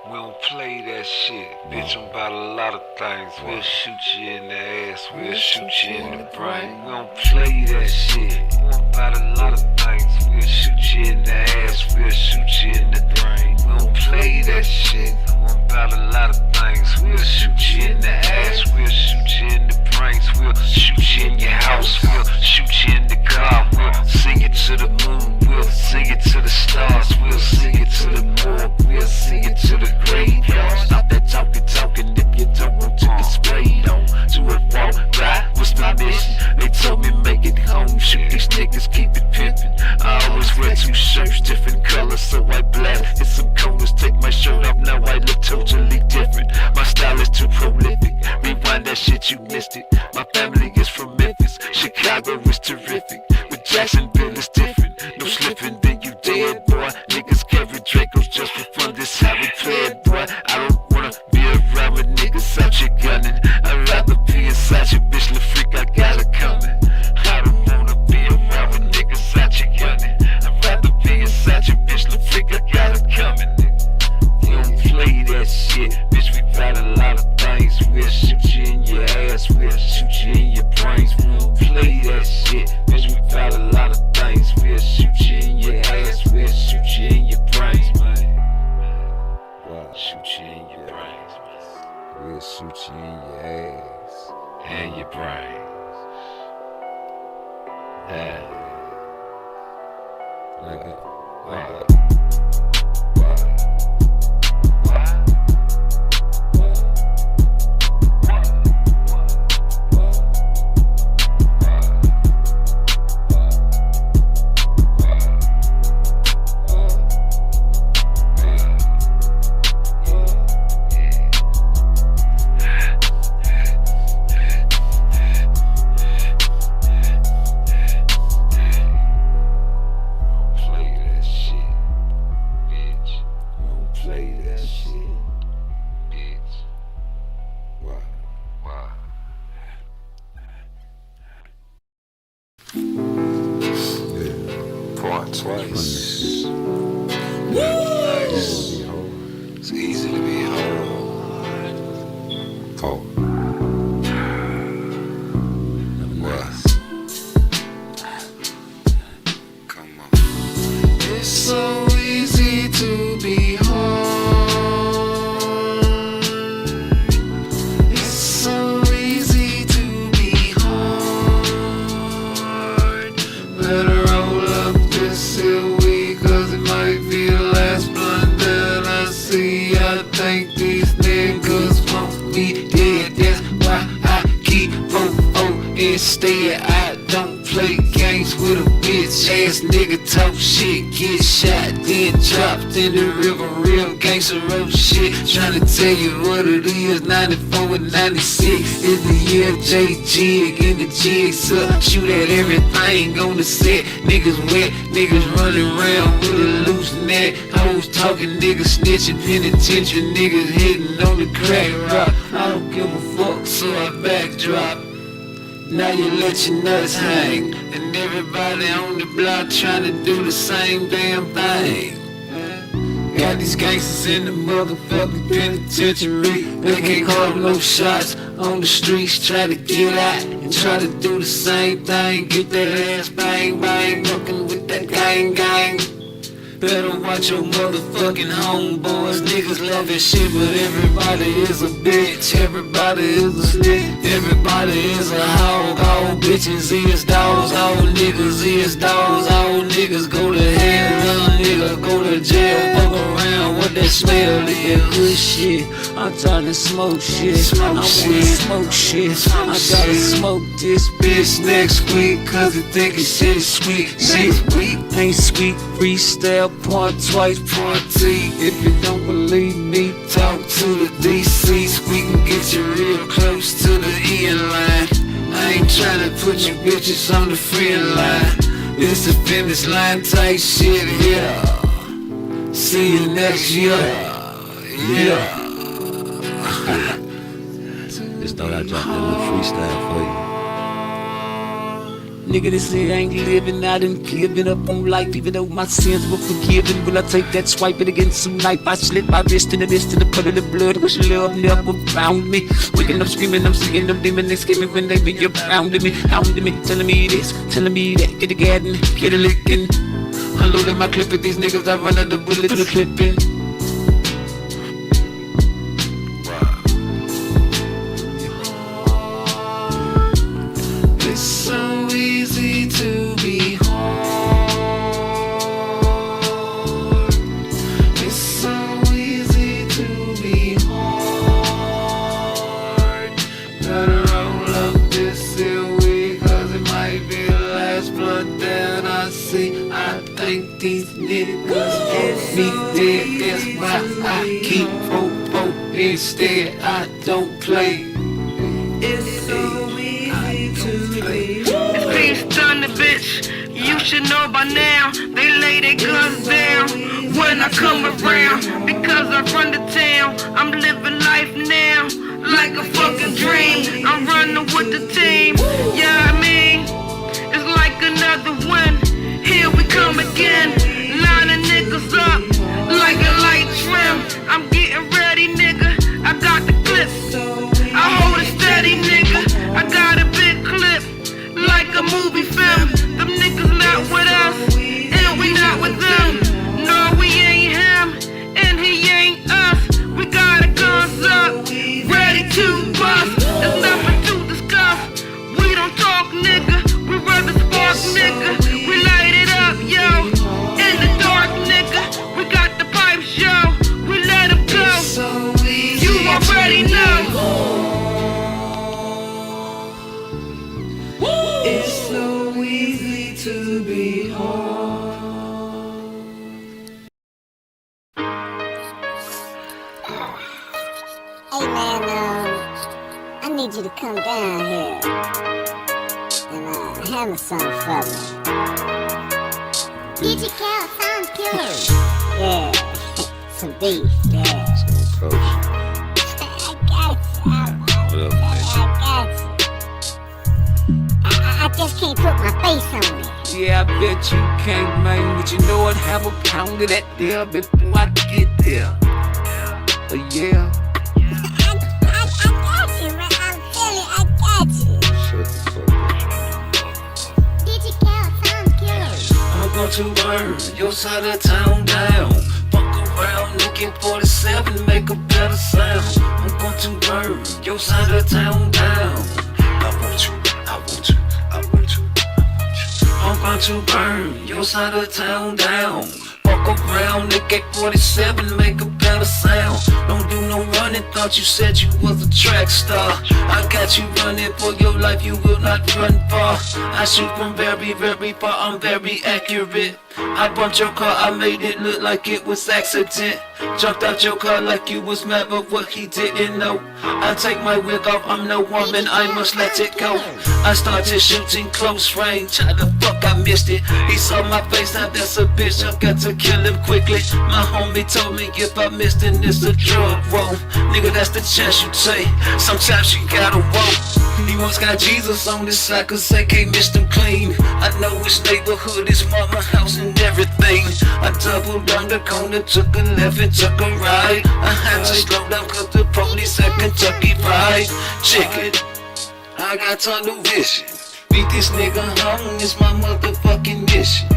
We don't play that shit, bitch. I'm about a lot of things. We'll shoot you in the ass, we'll shoot you in the brain. We don't play that shit. I'm about a lot of things. We'll shoot you in the ass, we'll shoot you in the brain. We don't play that shit. I'm about a lot of things. We'll shoot you in the ass, we'll shoot you in the brains. We'll shoot you in your house, we'll shoot you in the car. We'll sing it to the moon, we'll sing it to the stars. We'll sing it to the morgue, we'll sing it to the graveyard. Stop that talking if you don't want to get sprayed on. To a walk, ride, what's my mission? They told me make it home, shoot these niggas, keep it pimpin'. I always wear 2 shirts, different colors, so white black. Hit some corners, take my shirt off, now I look totally different. My style is too prolific, rewind that shit, you missed it. My family is from Memphis, Chicago is terrific, but Jacksonville is different. No slipping, then you dead, boy. Niggas carry Dracos just for fun, this how we play it, boy. I don't wanna be around with niggas out here gunning. I'd rather be inside your bitch, little freak, I got it coming. I don't wanna be around with niggas out here gunning. I'd rather be inside your bitch, little freak, I got it coming. We don't play that shit, bitch, we got a lot of things. We'll shoot you in your ass, we'll shoot you in your brains. We don't play that shit, bitch, we got a lot of things. We'll shoot you in your ass, we'll shoot you in your brains, man. Shoot you in your brains, man. We'll shoot you in your ass and your brains. Yeah. Nigga. PARTTWICE. It's easy to be whole. Come on. It's so easy to be home. It's so easy to be hard. Better roll up this here weed, cause it might be the last blunt that I see. I think these niggas won't be dead. That's why I keep instead. I don't play games with a bitch ass nigga. Talk shit, get shot, then dropped in the river. Real gangsta road shit. Tryna tell you what it is. 94 and 96 is the year J-Jig in the jigs up. Shoot at everything on the set. Niggas wet, niggas running around with a loose neck. Hoes talking, niggas snitching, penitentiary, niggas hitting on the crack rock. I don't give a fuck, so I backdrop. Now you let your nuts hang, and everybody on the block trying to do the same damn thing. Got these gangsters in the motherfucking penitentiary. They can't call no shots on the streets. Try to get out and try to do the same thing. Get that ass bang bang, fucking with that gang gang. Better watch your motherfucking homeboys. Niggas love that shit, but everybody is a bitch. Everybody is a snitch. Everybody is a hog. All bitches is dogs. All niggas is dogs. All niggas go to hell. Young nigga go to jail. Fuck around what that smell is. Good shit. I'm trying to smoke shit. I wanna smoke shit. I gotta smoke this bitch next week, cause it think it shit is sweet. Shit ain't sweet. Freestyle PARTTWICE, part T. If you don't believe me, talk to the DCs. We can get you real close to the end line. I ain't tryna put you bitches on the friend line. It's the finish line type shit, yeah. See you next year, yeah. Just thought I'd drop that little freestyle for you. Nigga, this shit ain't living, I done given up on life. Even though my sins were forgiven, will I take that swipe it against some knife? I slit my wrist in the mist in the put of the blood. Wish love never found me. Waking up screaming, I'm seeing them demons. They screaming when they be around me, hounding me, telling me this, telling me that. Get a gadding, get a licking. Unloading my clip at these niggas, I run out the bullet to the clipping. It's so easy to be hard. It's so easy to be hard. Gotta roll up this here weed, cause it might be the last blood that I see. I think these niggas want me dead. That's why I keep popo instead. I don't play. It's so It's peace done the bitch. You should know by now. They lay their guns down when I come around. Because I run the town. I'm living life now like a fucking dream. I'm running with the team. Yeah, I mean, it's like another one. Here we come again. Lining niggas up like a light trim. I'm getting ready, nigga. I got the clips. I hold it steady, nigga. I got a big clip, like a movie film. Them niggas not with us, and we not with them. No, we ain't him, and he ain't us. We got our guns up, ready to bust. There's nothing to discuss. We don't talk, nigga. We rather spark, nigga. We light it up, yo. In the dark, nigga. We got the pipes, yo. We let them go. You already know. It's so easy to be hard. Hey man, I need you to come down here and hammer something for me. DJ Cal sounds killer. Yeah, some beef, yeah. Coach. I got you. I got you. I just can't put my face on it. Yeah, I bet you can't, man, but you know I'd have a pound of that there before I get there. Yeah. I got you, man. I'm feeling, I got you. Shut the fuck up. DJ Cal sounds killer. I'm going to burn your side of town down. Fuck around, looking 47, make a better sound. I'm going to burn your side of town down. I want you, I want you, I want you, I want you. I'm going to burn your side of town down. Fuck around, look at 47, make a better sound. Don't do no running, thought you said you was a track star. I got you running for your life, you will not run far. I shoot from very, very far, I'm very accurate. I bumped your car, I made it look like it was accident. Jumped out your car like you was mad, but what he didn't know. I take my wig off, I'm no woman, I must let it go. I started shooting close range, how the fuck I missed it? He saw my face, now that's a bitch, I've got to kill him quickly. My homie told me if I missed, then it's a drug roll. Nigga, that's the chance you take, sometimes you gotta walk. He once got Jesus on his side, cause they can't miss them clean. I know his neighborhood, his mama house and everything. I doubled down the corner, took a left and took a right. I had to slow down cause the police had Kentucky Fried Chicken. I got tunnel vision. Beat this nigga home is my motherfucking mission.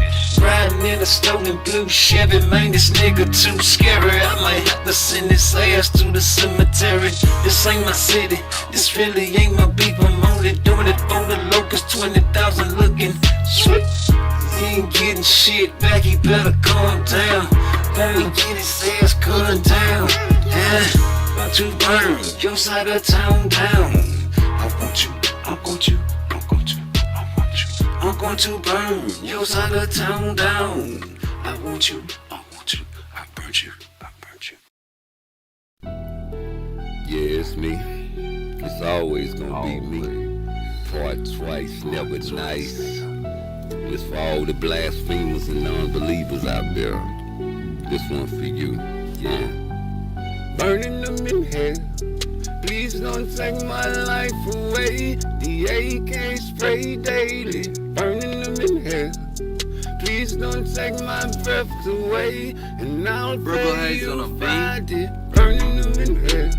Riding in a stolen blue Chevy, man, this nigga too scary. I might have to send his ass to the cemetery. This ain't my city, this really ain't my beef. I'm only doing it for the locals, 20,000 looking sweet. He ain't getting shit back, he better calm down. Boy, get his ass gunned down. About to burn your side of town down. I want you, I want you, I want you, I want you. I'm going to burn your side of town down. I want you, I want you, I burnt you, I burnt you. Yeah, it's me. It's always gonna be me. part twice, never nice. This for all the blasphemers and non-believers out there. This one for you, yeah. Burning them in hell. Please don't take my life away. The AK spray daily. Burning them in hell. Please don't take my breath away. And I'll pay you find it. Burning them in hell.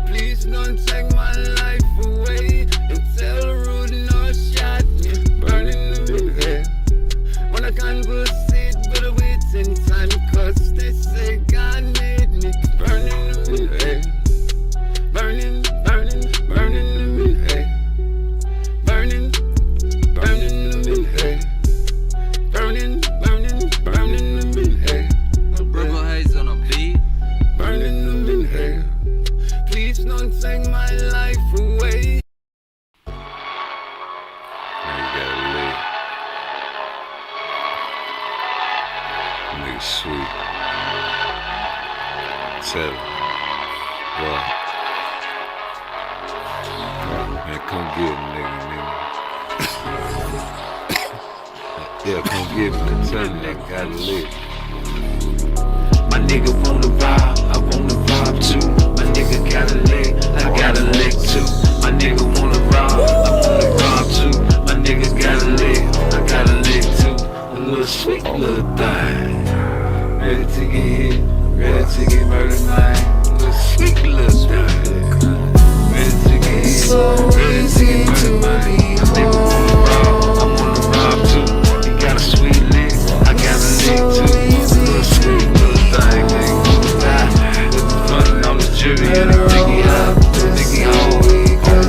Please don't take my life away. And tell Rude no shot me. Burning them in hell. When I can't go sit, but I wait in time. Cause they say God made me. Burning them in hell. Burning, burning, burning them in hell. Burning, burning them in hell. Burning, burning, burning them in hell. Purple haze on a beat. Burning them in hell. Please don't take my life away. Nigga sweet. Tell what? Man, come get him, nigga. Yeah, come get him. Tell him that got lit. My nigga wanna rob, I wanna rob too. My nigga got a lick, I got a lick too. My nigga wanna rob, I wanna rob too. My nigga got a lick, I got a lick too. A little sweet little thing. Ready to get hit, ready to get murdered, man. A little sweet little thing. Ready to get hit, ready to get murdered, man. My nigga wanna rob, I wanna rob too. He got a sweet lick, I got a lick too. A little sweet little thing, nigga. Running on the jury and the nigga up, nigga home.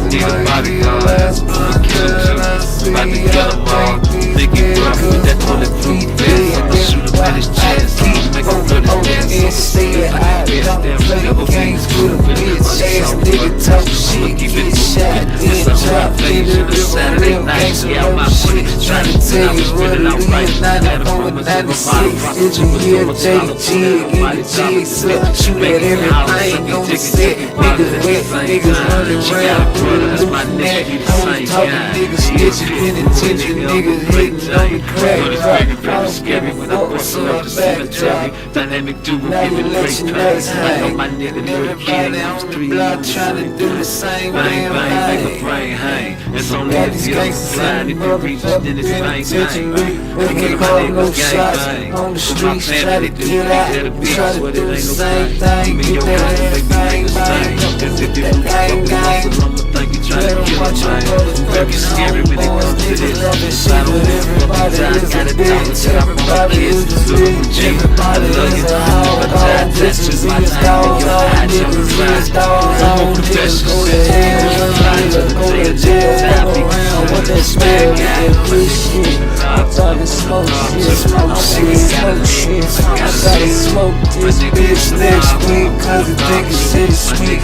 Need a bodyguard, I'ma kill him too. About to kill him all. Nigga rough with that bulletproof vest. I'ma shoot him at his chest. Make him run his dance. Stay like a bitch, damn never games good a bitch. Ass nigga talk shit, get shot, then drop, nigga. Saturday night, yeah, my money. Trying to tell you what it is, 94 and 96. Did you hear JG, get the jigs up, shoot at everything on the set. Niggas wet, niggas running around, that's my nigga. I'm talking niggas snitching, penitentiary, niggas hitting on the crack. I'm scary when I bust up the cemetery. Dynamic duo, giving great praise. I know my nigga know the kid on the block trying to do the same. Bang, bang, make a brain hang. It's only if you're blind, if you reach, then it's bang, bang. We can't call no shots on the streets, try to get out, try to do the same thing. Get that bang, bang, that gang, gang. Think you trying to kill a man. Fucking scary when it comes to this. I don't know everybody is a bitch. Everybody is a bitch. Everybody is a hoe. That's just my time. Niggas is dogs on. Niggas go to hell. Niggas go to jail. Come around with that smack and free shit. I'm talking smoke shit. Smoke shit. Smoke shit. I gotta smoke this bitch next week. Cause the nigga shit is sweet.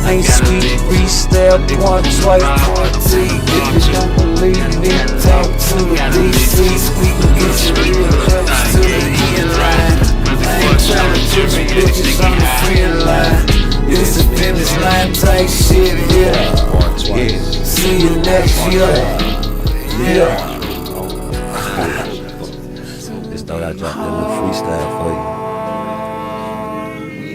Ain't sweet. Freestyle part twice, part T. If you don't believe me, talk to the DC. We can get you real close to the end line. I ain't trying to judge you bitches on the friend line. This is finish line type shit here. See you next year. Yeah. Just thought I'd drop that little freestyle for you.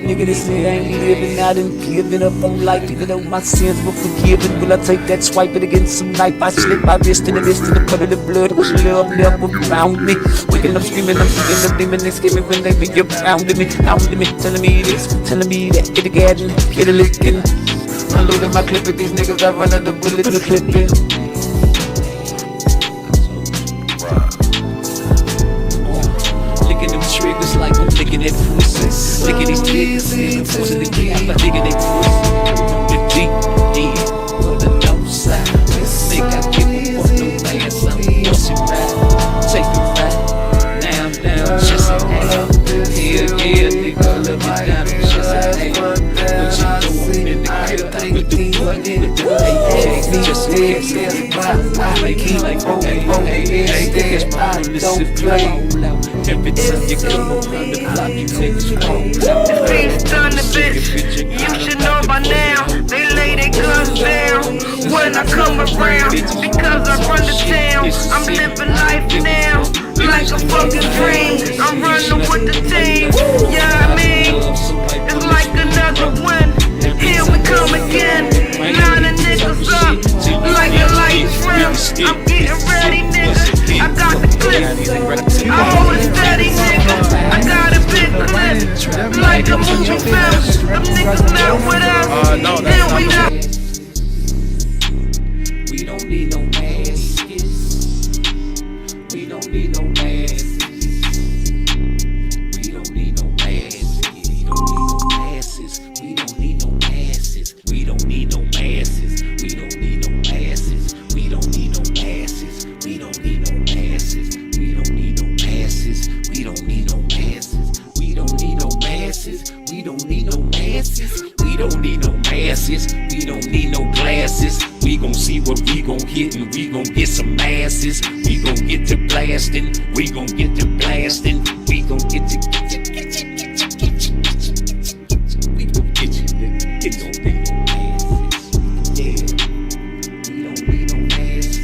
Nigga, this nigga ain't living, I done given up on life. Even though my sins were forgiven, will I take that swipe it against some knife? I slip my wrist in the midst of the cut of the blood. It was love around me. Waking up screaming, I'm screaming, I'm demon, they screaming when they be up pounding me, telling me this, telling me that. Get a gadding, get a licking. Unloading my clip with these niggas, I run out the bullet to the clipping. Triggers like I'm licking that pussy. Licking these niggas, forcing the key, I'm digging that pussy. The deep, on the north side. Think I give a fuck no ass, I'm pussy ride. Take a ride, now I'm down, just a half. Yeah, nigga, let me down, just a half. What you doing in the crib, with the one in the door? Hey, just legs, like he like, hey, niggas don't play. Every time you come around the block, you niggas roll. The thing's done, the bitch. You should know by now. They lay their guns down. When I I come around because I run the town. I'm living life now like a fucking dream. I'm running with the team. Yeah, I mean, it's like another one. Here we come again. Line of niggas up like a light trim. I'm getting ready, nigga. I got the clip. I hold it steady, nigga. I got a big clip like a movie film. Them niggas not with us. Here we go. We don't need no masks. We don't need no masks. We don't need no masks. We don't need no masses. We don't need no masses. We don't need no masses. We don't need no masses. We don't need no masses. We don't need no masses. We don't need no masses. We don't need no masses. We don't need no masses. We don't need no masses. We don't need no glasses. We gon' see what we gon' hit and we gon' get some masses. We gon' get to blasting. We gon' get to blasting. We gon' get to we gon' get you. It don't need no masses. Yeah. We don't need no masses.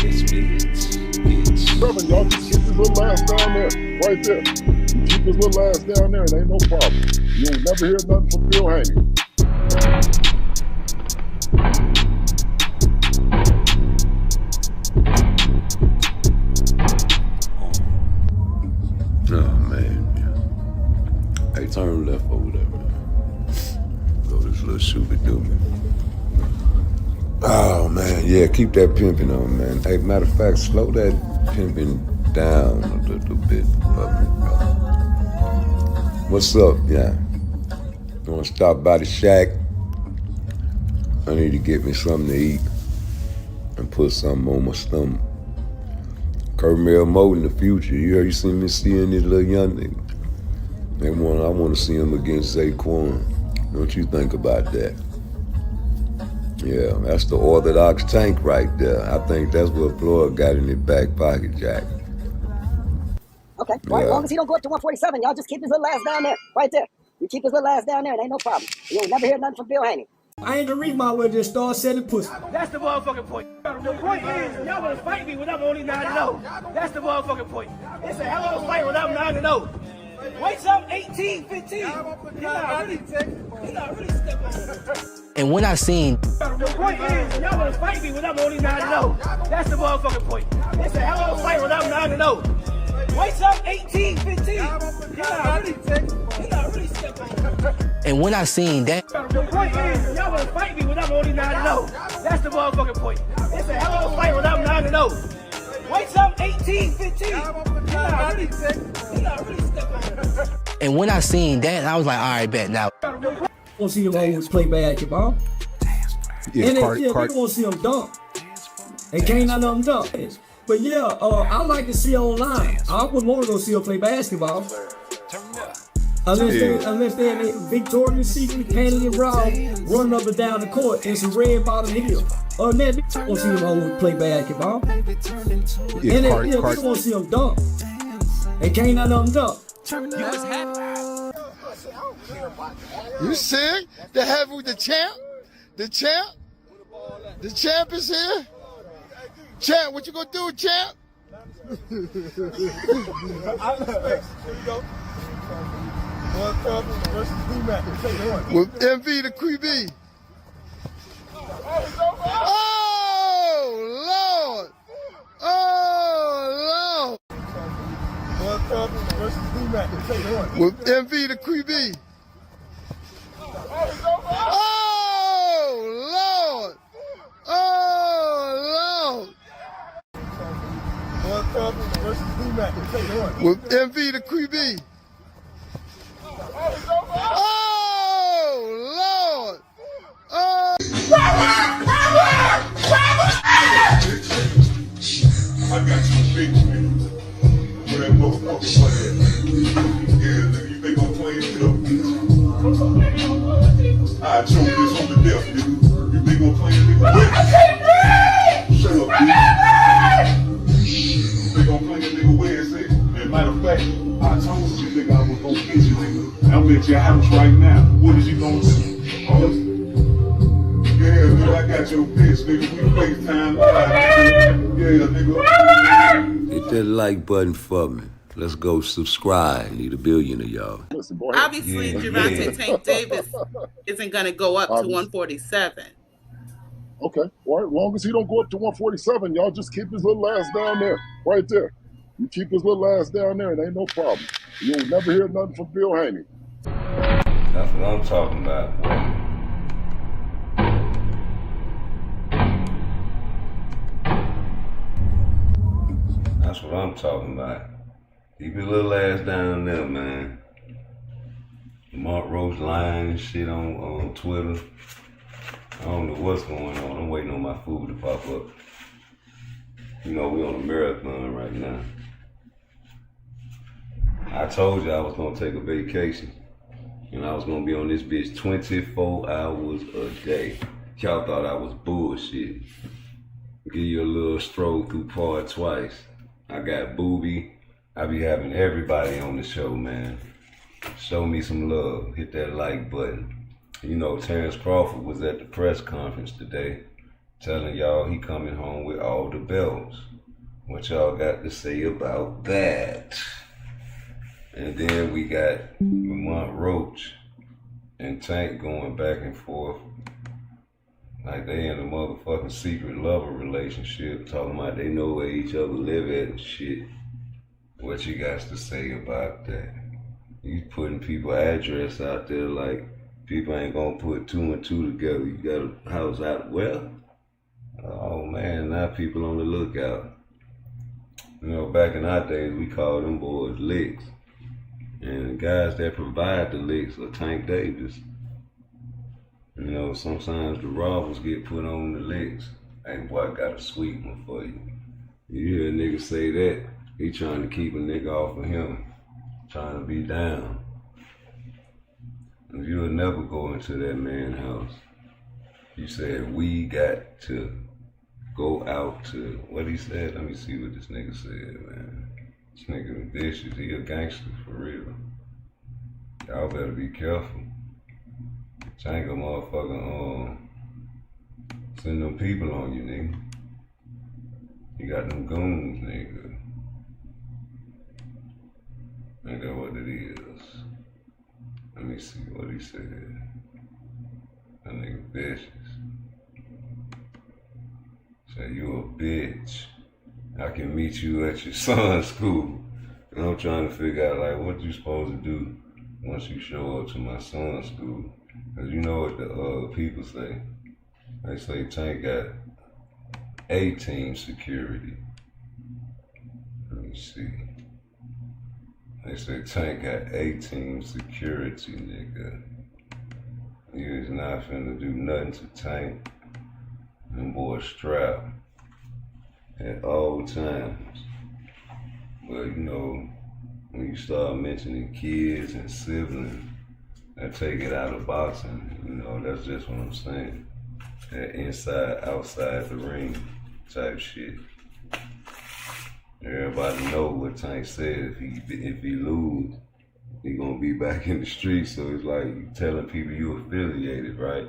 Yes, bitch. Reverend, y'all just keep this little ass down there, right there. You keep this little ass down there, it ain't no problem. You'll never hear nothing from Bill Haney. Oh man, hey, turn left over there, man. Go this little shooby-dooby. Oh man, yeah, keep that pimping on, man. Hey, matter of fact, slow that pimping down a little bit for me, brother. What's up, yeah? You wanna stop by the shack? I need to get me something to eat and put something on my stomach. Kermel Moe in the future. You seen me seeing this little young nigga? I want to see him against Zaquan. What you think about that? Yeah, that's the orthodox tank right there. I think that's what Floyd got in his back pocket, Jack. Okay, well, as long as he don't go up to 147, y'all just keep his little ass down there, right there. You keep his little ass down there, it ain't no problem. You'll never hear nothing from Bill Haney. I ain't the reason why we just start selling pussy. That's the motherfucking point. The point is, y'all wanna fight me when I'm only 9-0. That's the motherfucking point. It's a hell of a fight when I'm 9-0. Wait till I'm 18, 15. You're not really stepping on. And when I seen The point is, y'all wanna fight me when I'm only 9-0. That's the motherfucking point. It's a hell of a fight when I'm 9-0. Wait till I'm 18, 15. You're not really stepping on. and when I seen that The point is, y'all wanna fight me when I'm only 9-0. That's the motherfucking point. It's a hell of a fight when I'm 9-0. Wait till I'm 18, 15. You're not really stepping on. and when I seen that, I was like, all right, bet now. Want to see them always play basketball. Yeah, and Cart- they want to see them dunk. They can't none of them dunk. But yeah, I like to see online. I wouldn't want to go see them play basketball. Unless they're in a Victoria's Secret, panty and bra, running up and down the court in some red bottom heel. Other than that, I want to see them always play basketball. Yeah, and they want to see them dunk. They can't none of them dunk. You see? They're happy with the champ? The champ? The champ is here? Champ, what you gonna do, champ? With MV the QB. Oh, Lord! Oh, Lord! With MV the QB. Oh, Lord! Oh, Lord! With MV the QB. Oh, Lord! Oh! I got you big man. Where that motherfucker at? Yeah, nigga, you think I'm playing it up, bitch? I choke this on the death, nigga. You think I'm playing it up? I can't breathe! Shut up, bitch. You think I'm playing it, nigga? Where is it? And matter of fact, I told you, nigga, I was gonna get you, nigga. I'm at your house right now. What is you gonna do? Yeah, nigga, I got your your bitch, nigga. We FaceTime live, nigga. Yeah, nigga. Hit that like button for me. Let's go subscribe. Need 1 billion of y'all. Obviously, Gervonta Tank Davis isn't going to go up to 147. Okay, all right. As long as he don't go up to 147, y'all just keep his little ass down there, right there. You keep his little ass down there, and ain't no problem. You'll never hear nothing from Bill Haney. That's what I'm talking about, boy. That's what I'm talking about. Keep your little ass down there, man. Lamont Roach lying and shit on Twitter. I don't know what's going on. I'm waiting on my food to pop up. You know, we on a marathon right now. I told you I was gonna take a vacation. And I was gonna be on this bitch 24 hours a day. Y'all thought I was bullshit. Give you a little stroll through Part Twice. I got Booby. I be having everybody on the show, man. Show me some love. Hit that like button. You know, Terrence Crawford was at the press conference today telling y'all he coming home with all the belts. What y'all got to say about that? And then we got Lamont Roach and Tank going back and forth like they in a motherfucking secret lover relationship, talking about they know where each other live at and shit. What you got to say about that? You putting people address out there like people ain't gonna put 2 and 2 together. You got a house out well? Oh man, now people on the lookout. You know, back in our days, we called them boys licks. And the guys that provide the licks are Tank Davis. You know, sometimes the robbers get put on the licks. Hey, boy, I got a sweet one for you. You hear a nigga say that, he trying to keep a nigga off of him. Trying to be down. You'll never go into that man's house. You said, we got to go out to, what he said? Let me see what this nigga said, man. This nigga vicious, he a gangster for real. Y'all better be careful. Tank a motherfucker, send them people on you, nigga. You got them goons, nigga. Ain't that what it is? Let me see what he said. That nigga vicious. Say, you a bitch. I can meet you at your son's school. And I'm trying to figure out, like, what you supposed to do once you show up to my son's school. Because you know what the people say. They say Tank got A-team security. Let me see. They say Tank got A-team security, nigga. He is not finna do nothing to Tank. Them boys strapped at all times. But you know, when you start mentioning kids and siblings, that take it out of boxing. You know, that's just what I'm saying. That inside, outside the ring type shit. Everybody know what Tank said. If he lose, he gonna be back in the streets. So it's like you telling people you affiliated, right?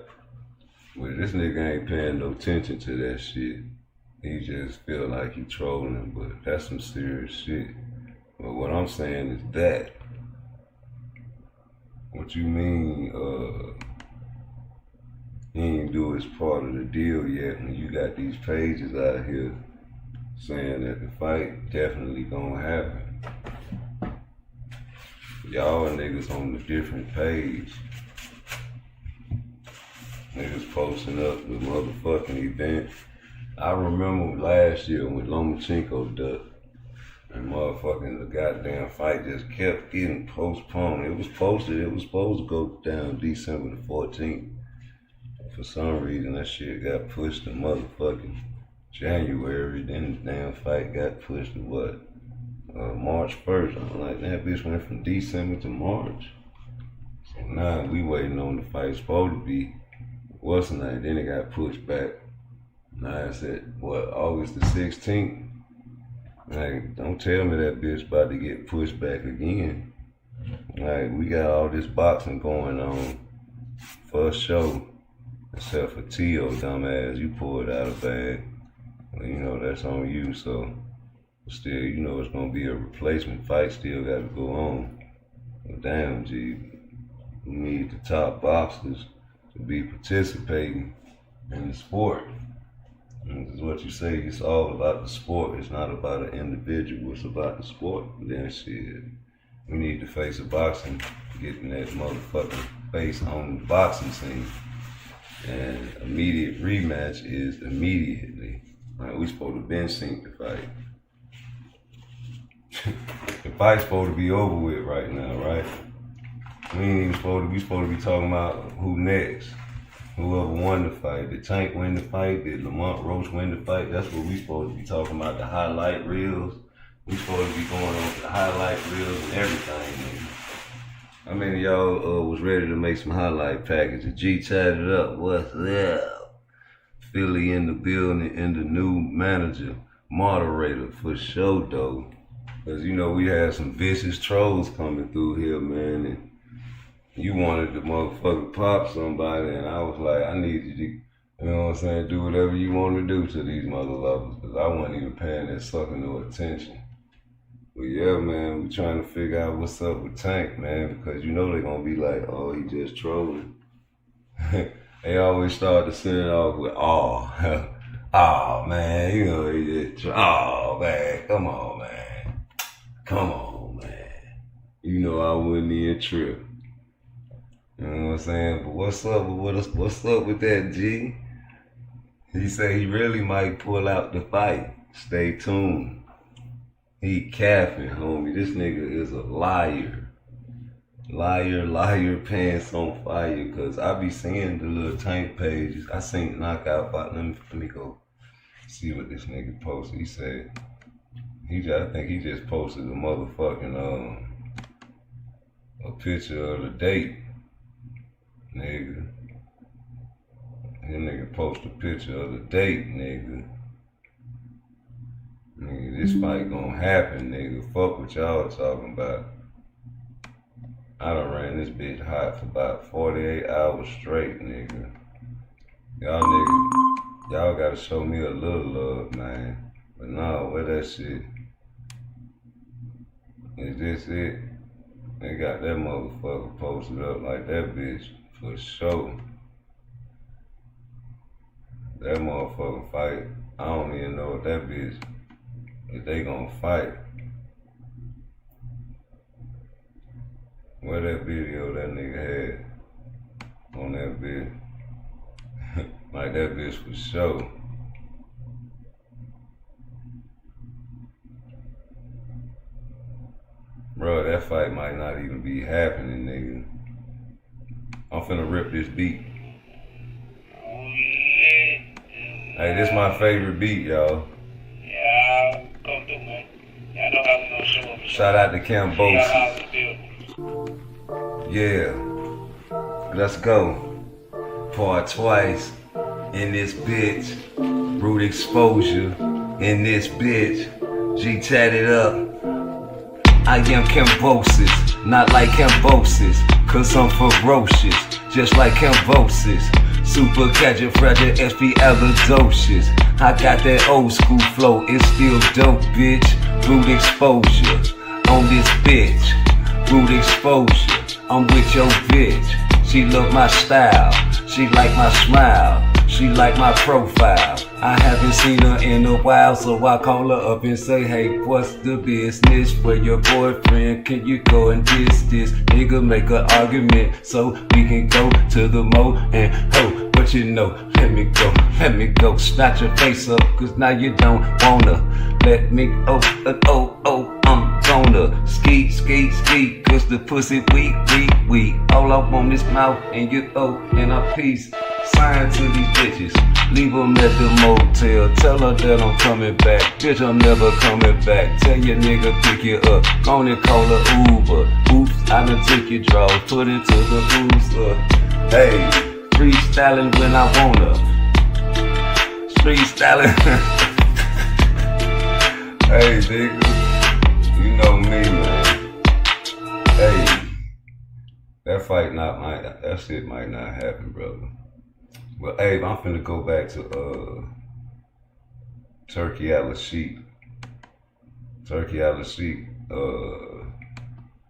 Well, this nigga ain't paying no attention to that shit. He just feel like he trolling, but that's some serious shit. But what I'm saying is that. What you mean, he ain't do his part of the deal yet when you got these pages out here saying that the fight definitely gonna happen. Y'all niggas on the different page. Niggas posting up the motherfucking event. I remember last year when Lomachenko ducked and motherfucking the goddamn fight just kept getting postponed. It was posted, it was supposed to go down December the 14th. For some reason that shit got pushed to motherfucking January, then the damn fight got pushed to what? March 1st. I'm like, that bitch went from December to March. So now we waiting on the fight supposed to be, what's the name? Then it got pushed back. Now it's at, what, August the 16th? Like, don't tell me that bitch about to get pushed back again. Like, we got all this boxing going on for a show. Except for T.O., dumbass, you pulled out a bag. Well, you know, that's on you, so still, you know, it's gonna be a replacement fight, still gotta go on. But damn, G, we need the top boxers to be participating in the sport. And this is what you say, it's all about the sport. It's not about an individual, it's about the sport. Then shit, we need to face a boxing, getting that motherfucking face on the boxing scene. And immediate rematch is immediately. Like, we supposed to been sync the fight. The fight's supposed to be over with right now, right? We ain't even supposed to be talking about who next. Whoever won the fight. Did Tank win the fight? Did Lamont, Roach win the fight? That's what we supposed to be talking about, the highlight reels. We supposed to be going on to the highlight reels and everything, nigga. How many of y'all was ready to make some highlight packages? G tatted up, what's up? Philly in the building, and the new manager, moderator for sure though. Cause you know we had some vicious trolls coming through here, man, and you wanted to motherfucker pop somebody, and I was like, I need you to, you know what I'm saying, do whatever you want to do to these mother lovers, cause I wasn't even paying that sucker no attention. But yeah, man, we trying to figure out what's up with Tank, man, because you know they're gonna be like, oh, he just trolling. They always start to send it off with, oh, man, you know, he just, oh, man, come on, man. Come on, man. You know I wouldn't even trip. You know what I'm saying? But what's up with that, G? He said he really might pull out the fight. Stay tuned. He capping, homie. This nigga is a liar. Liar, pants on fire. Cause I be seeing the little Tank pages. I seen knockout fight. Let me go see what this nigga posted. He said, I think he just posted a motherfucking, a picture of the date. Nigga. That nigga post a picture of the date, nigga. Nigga, this fight gonna happen, nigga. Fuck what y'all talking about. I done ran this bitch hot for about 48 hours straight, nigga. Y'all gotta show me a little love, man. But no, where that shit? Is this it? They got that motherfucker posted up like that bitch for sure. That motherfucker fight, I don't even know what that bitch, if they gonna fight. Where that video that nigga had on that bitch? Like that bitch for sure. Bro, that fight might not even be happening, nigga. I'm finna rip this beat. Hey, this my favorite beat, y'all. Yeah, come through, man. Y'all know how we gonna show up. Shout out to Cambosa. Yeah. Let's go. Part twice in this bitch. Root exposure in this bitch. G tatted up. I am Cambosis, not like Cambosis, cause I'm ferocious, just like Cambosis. Super catcher, fragile, SP alidocious. I got that old school flow, it's still dope, bitch. Root exposure on this bitch. Root exposure, I'm with your bitch. She love my style, she like my smile, she like my profile. I haven't seen her in a while, so I call her up and say, hey, what's the business? For your boyfriend, can you go and diss this? Nigga, make an argument so we can go to the mo and ho. But you know, let me go, snatch your face up, cause now you don't wanna. Let me, I'm gonna ski, cause the pussy weak. All up on this mouth and you and a piece. Sign to these bitches, leave them at the motel. Tell her that I'm coming back, bitch, I'm never coming back. Tell your nigga pick you up, gonna call her Uber. Oops, I done took your draws, put it to the booster. Hey, freestyling when I wanna. Freestyling. Hey, nigga, you know me, man. Hey, that shit might not happen, brother. Well, Abe, I'm finna go back to Turkey Al-Sheikh. Turkey Al-Sheikh,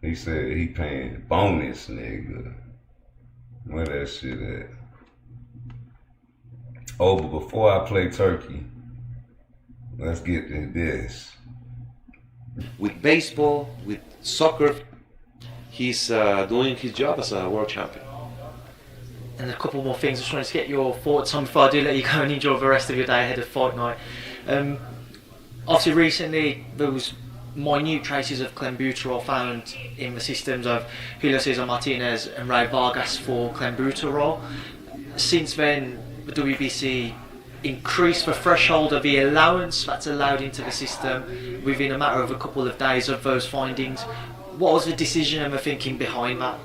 he said he paying bonus, nigga. Where that shit at? Oh, but before I play Turkey, let's get to this. With baseball, with soccer, he's doing his job as a world champion. And a couple more things I just wanted to get your thoughts on before I do let you go and enjoy the rest of your day ahead of fight night. Obviously recently there was minute traces of clenbuterol found in the systems of Julio Cesar Martinez and Ray Vargas for clenbuterol. Since then, the WBC increased the threshold of the allowance that's allowed into the system within a matter of a couple of days of those findings. What was the decision and the thinking behind that?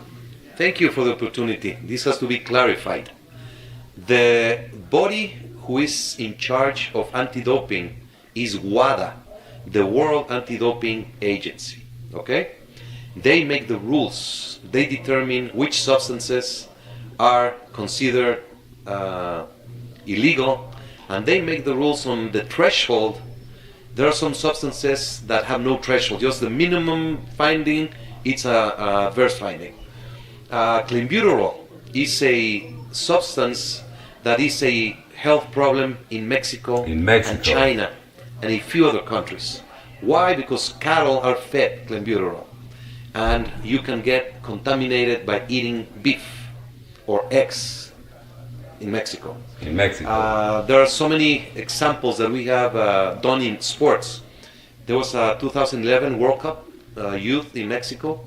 Thank you for the opportunity. This has to be clarified. The body who is in charge of anti-doping is WADA, the World Anti-Doping Agency. Okay? They make the rules. They determine which substances are considered illegal, and they make the rules on the threshold. There are some substances that have no threshold, just the minimum finding, it's a adverse finding. Clenbuterol is a substance that is a health problem in Mexico and China and a few other countries. Why? Because cattle are fed clenbuterol, and you can get contaminated by eating beef or eggs in Mexico. In Mexico. There are so many examples that we have done in sports. There was a 2011 World Cup youth in Mexico.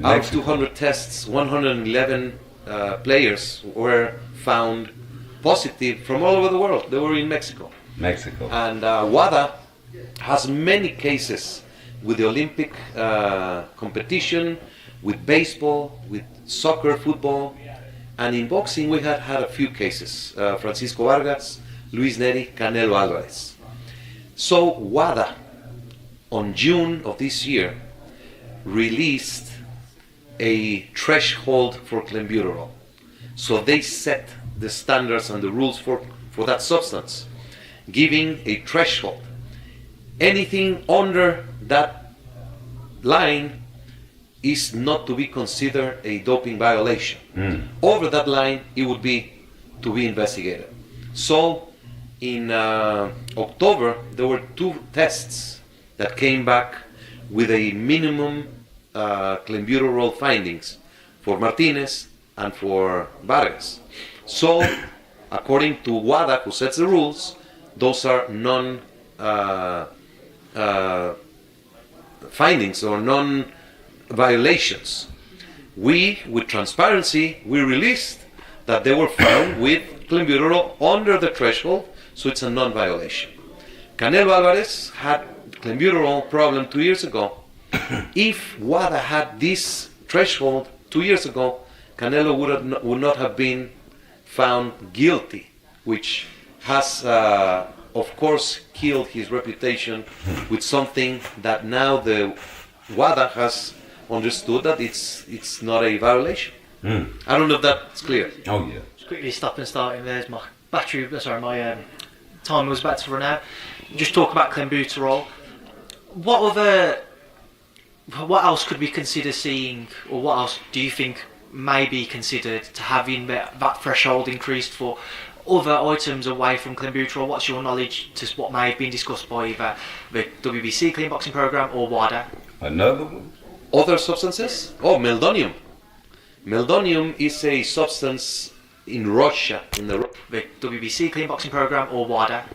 Out of 200 tests, 111 players were found positive from all over the world. They were in Mexico. And WADA has many cases with the Olympic competition, with baseball, with soccer, football, and in boxing we had a few cases. Francisco Vargas, Luis Neri, Canelo Alvarez. So WADA, on June of this year, released a threshold for clenbuterol. So they set the standards and the rules for that substance, giving a threshold. Anything under that line is not to be considered a doping violation. Over that line, it would be to be investigated. So in October, there were 2 tests that came back with a minimum clenbuterol findings for Martinez and for Vargas. So, according to WADA, who sets the rules, those are non-findings or non-violations. We, with transparency, we released that they were found with clenbuterol under the threshold, so it's a non-violation. Canelo Alvarez had clenbuterol problem 2 years ago. If WADA had this threshold 2 years ago, Canelo would not have been found guilty, which has, of course, killed his reputation with something that now the WADA has understood that it's not a violation. I don't know if that's clear. Oh yeah. Just quickly stop and start. There's my battery. Sorry, my timer was about to run out. Just talk about clenbuterol. What else could we consider seeing, or what else do you think may be considered to having that threshold increased for other items away from clenbuterol? What's your knowledge to what may have been discussed by either the WBC clean boxing program or WADA? Another one? Other substances? Oh, meldonium. Meldonium is a substance in Russia, in the WBC clean boxing program or WADA.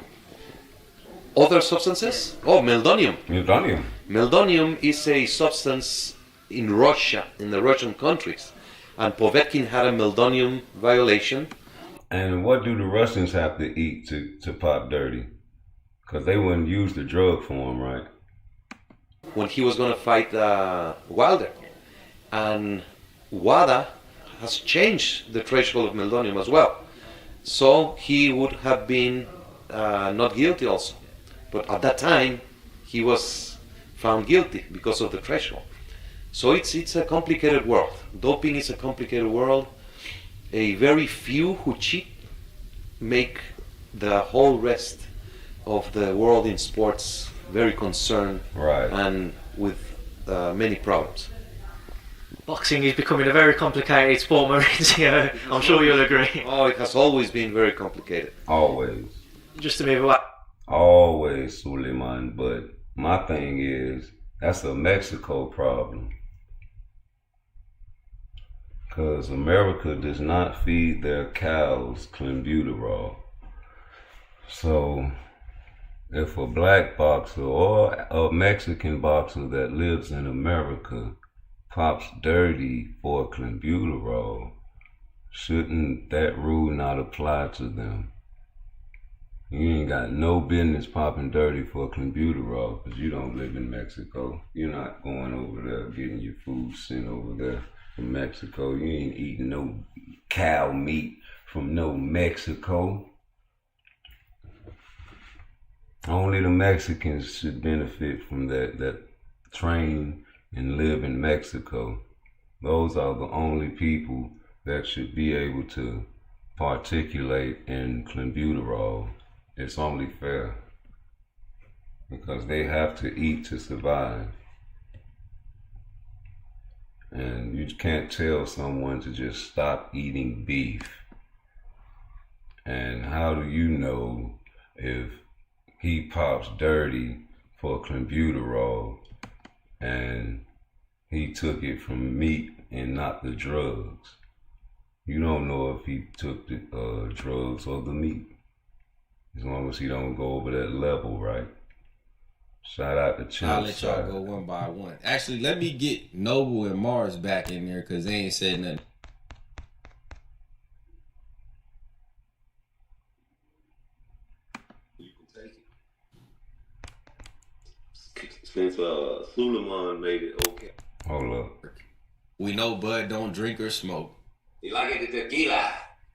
Other substances? Oh, meldonium. Meldonium. Meldonium is a substance in Russia, in the Russian countries, and Povetkin had a meldonium violation. And what do the Russians have to eat to pop dirty? Because they wouldn't use the drug for him, right? When he was going to fight Wilder, and WADA has changed the threshold of meldonium as well, so he would have been not guilty also. But at that time, he was found guilty because of the threshold. So it's a complicated world. Doping is a complicated world. A very few who cheat make the whole rest of the world in sports very concerned and with many problems. Boxing is becoming a very complicated sport, Maurizio. I'm sure you'll agree. Oh, it has always been very complicated. Always. Just to move away. Always, Suleiman. But my thing is, that's a Mexico problem. Because America does not feed their cows clenbuterol. So, if a black boxer or a Mexican boxer that lives in America pops dirty for clenbuterol, shouldn't that rule not apply to them? You ain't got no business popping dirty for clenbuterol because you don't live in Mexico. You're not going over there getting your food sent over there from Mexico. You ain't eating no cow meat from no Mexico. Only the Mexicans should benefit from that train and live in Mexico. Those are the only people that should be able to particulate in clenbuterol. It's only fair because they have to eat to survive. And you can't tell someone to just stop eating beef. And how do you know if he pops dirty for clenbuterol and he took it from meat and not the drugs? You don't know if he took the drugs or the meat, as long as he don't go over that level, right? Shout out to Chimp. I'll let y'all go one by one. Actually, let me get Noble and Mars back in there because they ain't said nothing. Since Suleiman made it okay. Hold up. We know Bud don't drink or smoke. He like it the tequila.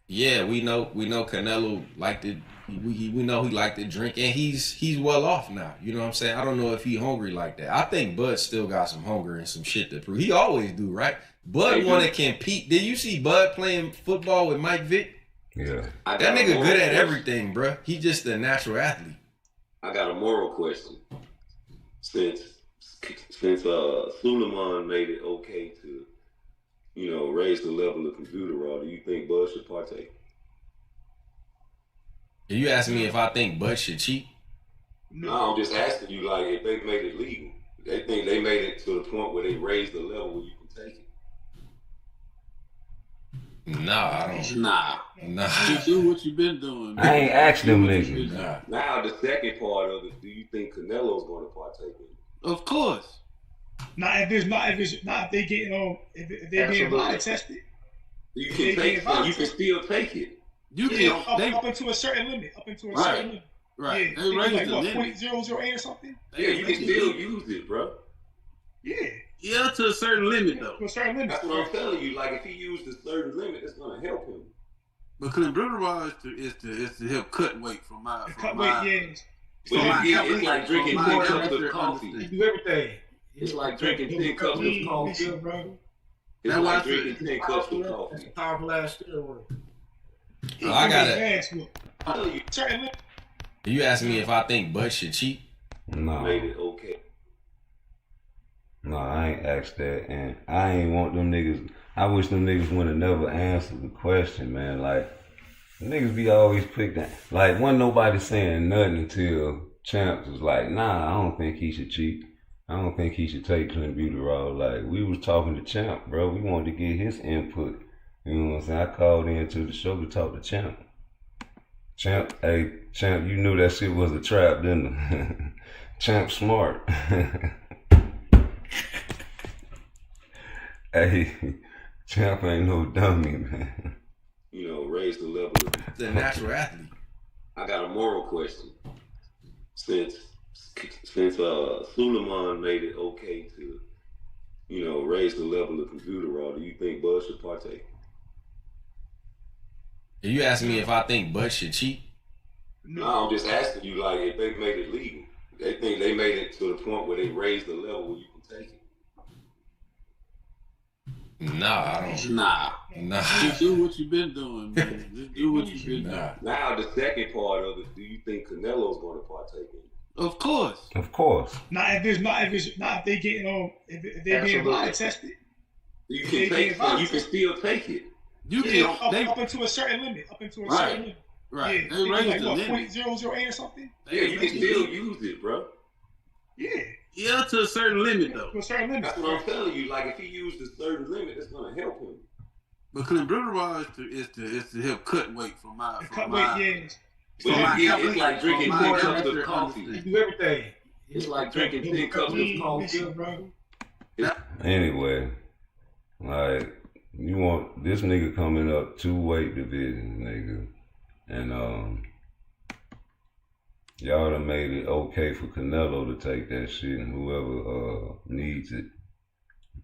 Yeah, we know Canelo liked it. We know he liked to drink, and he's well off now. You know what I'm saying? I don't know if he hungry like that. I think Bud still got some hunger and some shit to prove. He always do, right? Bud want to compete. Did you see Bud playing football with Mike Vick? Yeah. That nigga good at everything, bruh. He just a natural athlete. I got a moral question. Since Suleiman made it okay to, raise the level of clenbuterol, do you think Bud should partake? Are you asking me if I think Bud should cheat? No, I'm just asking you, like, if they made it legal. They think they made it to the point where they raised the level where you can take it. Nah, I don't. Nah. Just do what you've been doing. I ain't asking them niggas. Nah. Now, the second part of it, do you think Canelo's going to partake in it? Of course. Not if they getting on, if they being body tested. You can take it. You can still take it. You can up into a certain limit. Certain limit. Right. Yeah, They raised the what, limit. 0.008 or something? Yeah, you can still use it, bro. Yeah. Yeah, to a certain limit though. To a certain limit. That's what I'm telling you. Like, if he used a certain limit, it's going to help him. But clenbuterol is to help cut weight from my. Cut weight, yeah. But it's like drinking 10 cups of coffee. You do everything. It's like drinking 10 cups of coffee. It's like drinking 10 cups of coffee. Powerful ass steroid. I got it. You asking me if I think Bud should cheat? No. Made it okay. No, I ain't asked that, and I ain't want them niggas. I wish them niggas would have never answered the question, man. Like, niggas be always picked that. Like, wasn't nobody saying nothing until Champs was like, nah, I don't think he should cheat. I don't think he should take clenbuterol. Like, we was talking to Champ, bro. We wanted to get his input. You know what I'm saying? I called into the show to talk to Champ. Champ, you knew that shit was a trap, didn't you? Champ smart. Hey, Champ ain't no dummy, man. Raise the level of the natural athlete. I got a moral question. Since Suleiman made it okay to, raise the level of clenbuterol, do you think Bud should partake? Are you asking me if I think Bud should cheat? No, I'm just asking you, like, if they made it legal. They think they made it to the point where they raised the level where you can take it. Nah, I don't. Nah. Nah. Just do what you've been doing, man. Just do what you've been doing. Now the second part of it, do you think Canelo's going to partake in it? Of course. Of course. Not if they getting if they being violent tested. You can take it. You can still take it. You Yeah, can up into a certain limit. Certain limit. Right. Yeah, They raised like the what, limit. 0.008 or something? Yeah, you can still use it, bro. Yeah. Yeah, to a certain limit though. To a certain limit. That's what I'm telling you. Like if he used a certain limit, it's gonna help him. Because clenbuterol is to help cut weight for my Cut weight, yeah. But it's like drinking 10 cups of coffee. You do everything. It's like drinking 10 cups of coffee. Anyway, like you want this nigga coming up 2 weight divisions, nigga, and y'all done made it okay for Canelo to take that shit, and whoever needs it.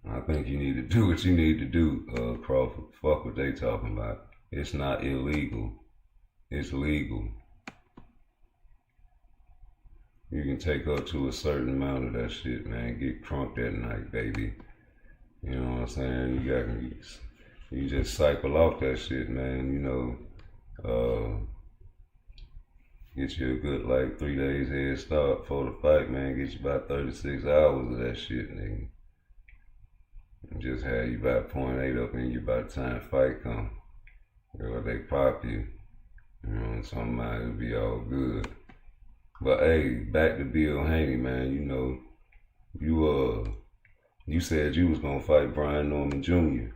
I think you need to do what you need to do, Crawford. Fuck what they talking about. It's not illegal. It's legal. You can take up to a certain amount of that shit, man. Get crunk that night, baby. You know what I'm saying? You just cycle off that shit, man. You know, get you a good like 3 days head start before the fight, man. Get you about 36 hours of that shit, nigga. And just have you about 0.8 up in you by the time fight come. Or they pop you. You know, somebody will be all good. But hey, back to Bill Haney, man. You know, you said you was gonna fight Brian Norman Jr.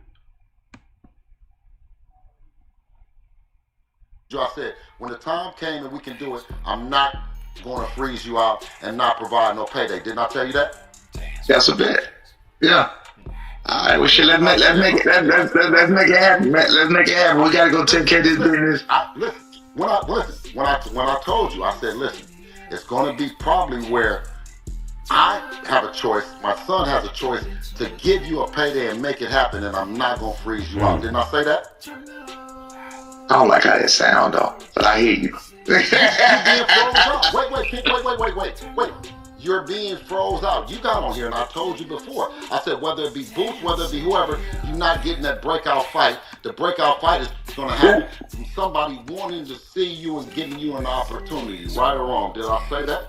I said, when the time came and we can do it, I'm not going to freeze you out and not provide no payday. Didn't I tell you that? That's a bet. Yeah. All right, well, shit, let's make it happen. Let's make it happen, man. Let's make it happen. We gotta go take care of this business. Listen, when I told you, I said, listen, it's gonna be probably where I have a choice, my son has a choice to give you a payday and make it happen, and I'm not gonna freeze you out. Didn't I say that? I don't like how that sound, though, but I hear you. You're being froze out. Wait. You're being froze out. You got on here and I told you before. I said whether it be Boots, whether it be whoever, you're not getting that breakout fight. The breakout fight is going to happen from somebody wanting to see you and giving you an opportunity. Right or wrong? Did I say that?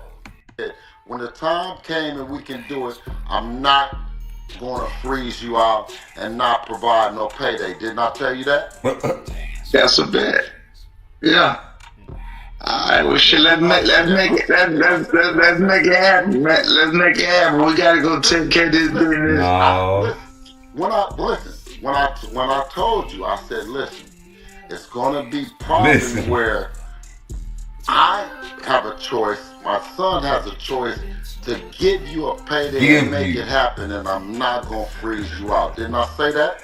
When the time came and we can do it, I'm not going to freeze you out and not provide no payday. Didn't I tell you that? That's a bet. Yeah. All right, well, shit, let's make it happen, man. Let's make it happen. We gotta go take care of this business. No. When I told you, I said, listen, it's gonna be probably where I have a choice, my son has a choice to give you a payday and make it happen, and I'm not gonna freeze you out. Didn't I say that?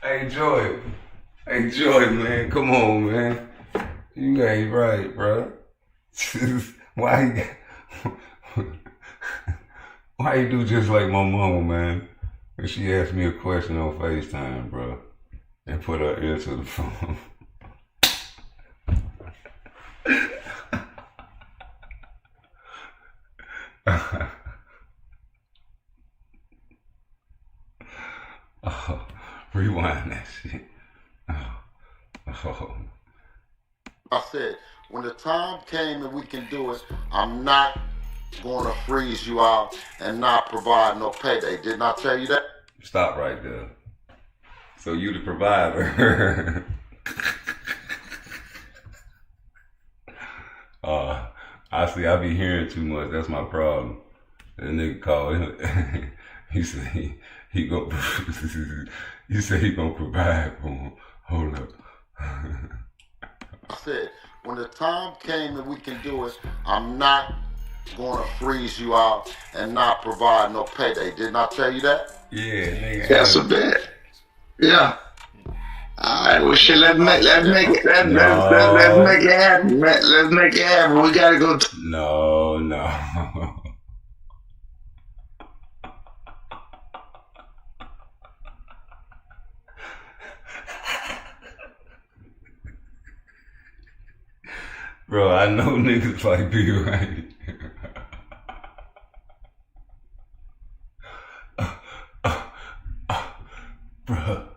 Hey Joy, man, come on, man. You ain't right, bro. Why you do just like my mama, man? When she asked me a question on FaceTime, bro, and put her ear to the phone. Oh. Rewind that shit. Oh. I said, when the time came and we can do it, I'm not going to freeze you out and not provide no payday. Didn't I tell you that? Stop right there. So you the provider. I be hearing too much. That's my problem. That nigga called him. He said he gonna provide for him. Hold up. I said, when the time came and we can do it, I'm not going to freeze you out and not provide no payday. Didn't I tell you that? Yeah, nigga. That's a bet. Yeah. All right, well, shit, let's make it happen, man. Let's make it happen. We gotta go. No. Bro, I know niggas like Bill Haney. Bruh,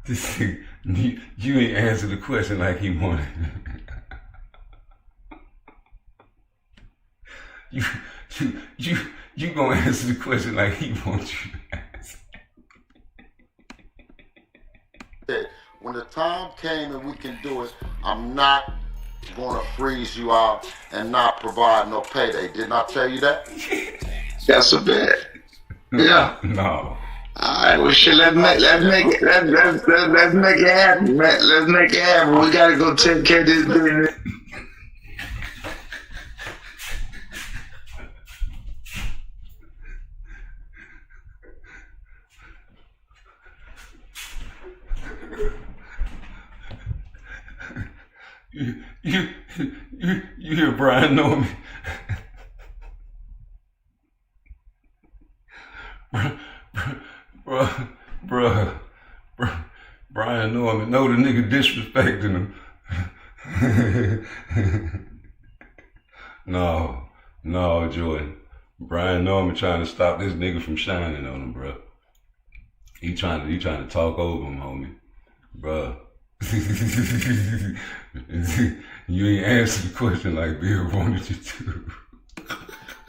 this thing, you ain't answered the question like he wanted. You gonna answer the question like he wants you to answer. When the time came and we can do it, I'm not gonna freeze you out and not provide no payday. Didn't I tell you that? That's a bet. Yeah. No. Alright, well shit, let's make it happen, man. Let's make it happen. We gotta go take care of this business. You hear Brian Norman? Bruh, Brian Norman, know the nigga disrespecting him. No, Jordan. Brian Norman trying to stop this nigga from shining on him, bruh. He trying to talk over him, homie. Bruh. You ain't answered the question like Bill wanted you to.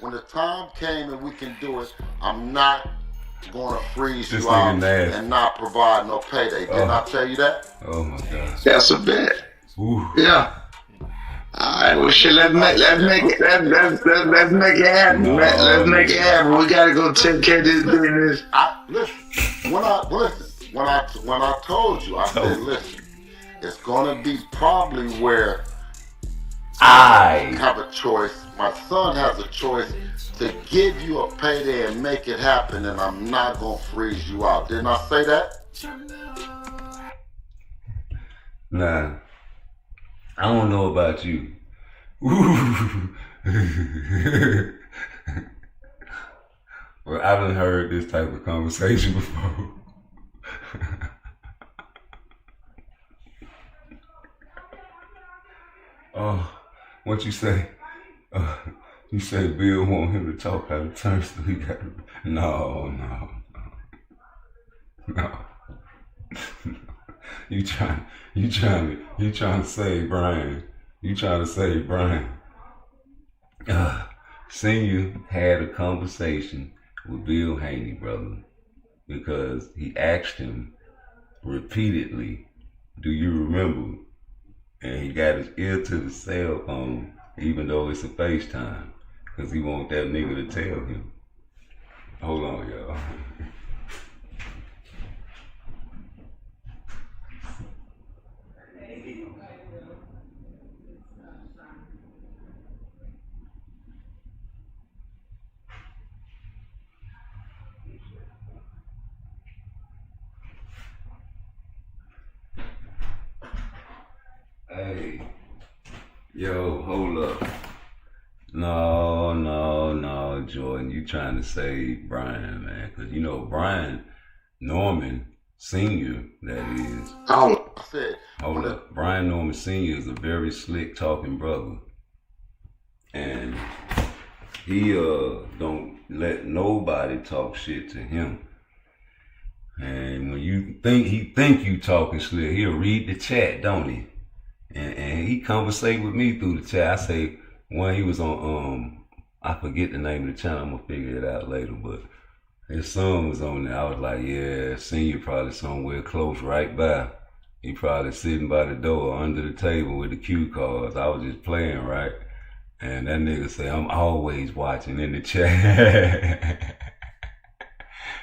When the time came and we can do it, I'm not gonna freeze This you nigga out nasty. and not provide no payday. Didn't I tell you that? Oh my God. That's a bet. Ooh. Yeah. Alright, well shit, let's make it happen, man. Let's make it happen. We gotta go take care of this business. When I told you, I said, listen, it's gonna be probably where I have a choice. My son has a choice to give you a payday and make it happen, and I'm not gonna freeze you out. Didn't I say that? Nah, I don't know about you. Ooh. Well, I done heard this type of conversation before. Oh, what you say? You say Bill want him to talk out of turn, so he got to... No. You trying to save Brian. You trying to save Brian. Senior had a conversation with Bill Haney, brother, because he asked him repeatedly, do you remember? And he got his ear to the cell phone, even though it's a FaceTime, because he want that nigga to tell him. Hold on, y'all. Hey, yo, hold up. No, Jordan, you trying to save Brian, man, because you know Brian Norman Sr., that is. Hold up. Brian Norman Sr. is a very slick talking brother. And he don't let nobody talk shit to him. And when you think you talking slick, he'll read the chat, don't he? And he conversate with me through the chat. I say when he was on I forget the name of the channel, I'm gonna figure it out later, but his son was on there. I was like, yeah, Senior probably somewhere close right by. He probably sitting by the door under the table with the cue cards. I was just playing, right? And that nigga say, I'm always watching in the chat.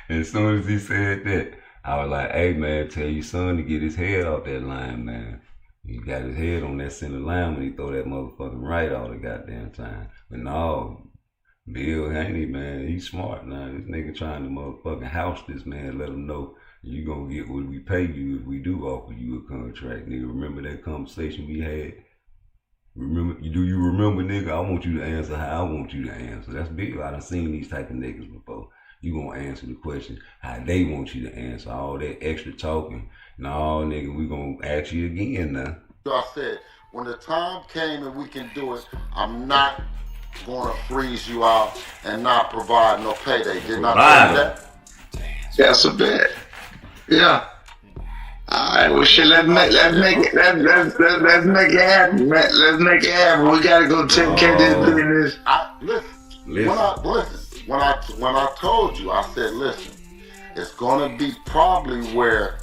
As soon as he said that, I was like, hey man, tell your son to get his head off that line, man. He got his head on that center line when he throw that motherfucking right all the goddamn time. But no, Bill Haney, man, he's smart now. This nigga trying to motherfucking house this man, let him know you gonna get what we pay you if we do offer you a contract, nigga. Remember that conversation we had? Do you remember, nigga? I want you to answer how I want you to answer. That's Bill. I done seen these type of niggas before. You gonna answer the question how they want you to answer. All that extra talking. No, nigga, we gonna ask you again now. I said, when the time came and we can do it, I'm not gonna freeze you out and not provide no payday. Did not tell you that? That's a bet. Yeah. Alright, well shit, let's make it happen, man. Let's make it happen. We gotta go take care of this business. When I told you, I said, listen, it's gonna be probably where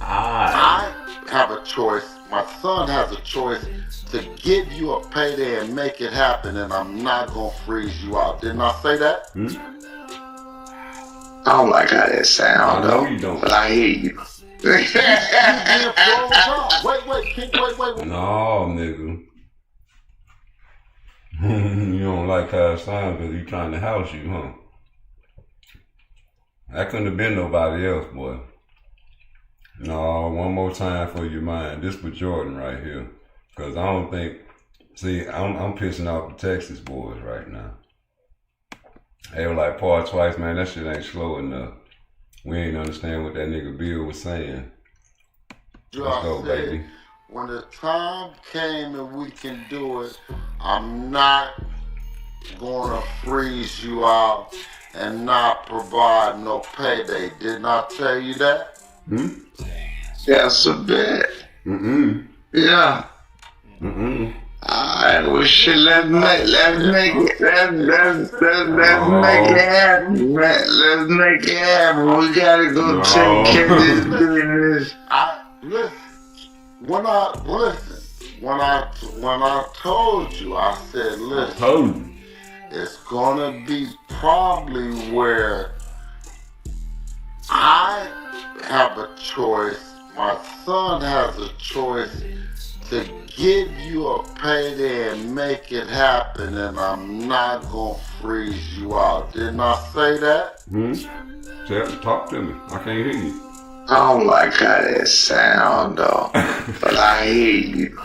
I have a choice, my son has a choice to give you a payday and make it happen, and I'm not gonna freeze you out. Didn't I say that? I don't like how that sound though, but I hear you. Wait, No, nigga. You don't like how it sounds because he's trying to house you, huh? That couldn't have been nobody else, boy. No, one more time for your mind. This for Jordan right here. Because I don't think... See, I'm pissing off the Texas boys right now. They were like, PARTTWICE, man, that shit ain't slow enough. We ain't understand what that nigga Bill was saying. Let's go, baby. When the time came and we can do it, I'm not gonna freeze you out and not provide no payday. Didn't I tell you that? That's a bet. Yeah. Alright, well shit, let's make it happen, man. Let's make it happen. We gotta go take care of this business. When I told you, I said, listen, it's gonna be probably where I have a choice, my son has a choice to give you a payday and make it happen, and I'm not gonna freeze you out. Didn't I say that? Talk to me. I can't hear you. I don't like how that sound though, but I hear you.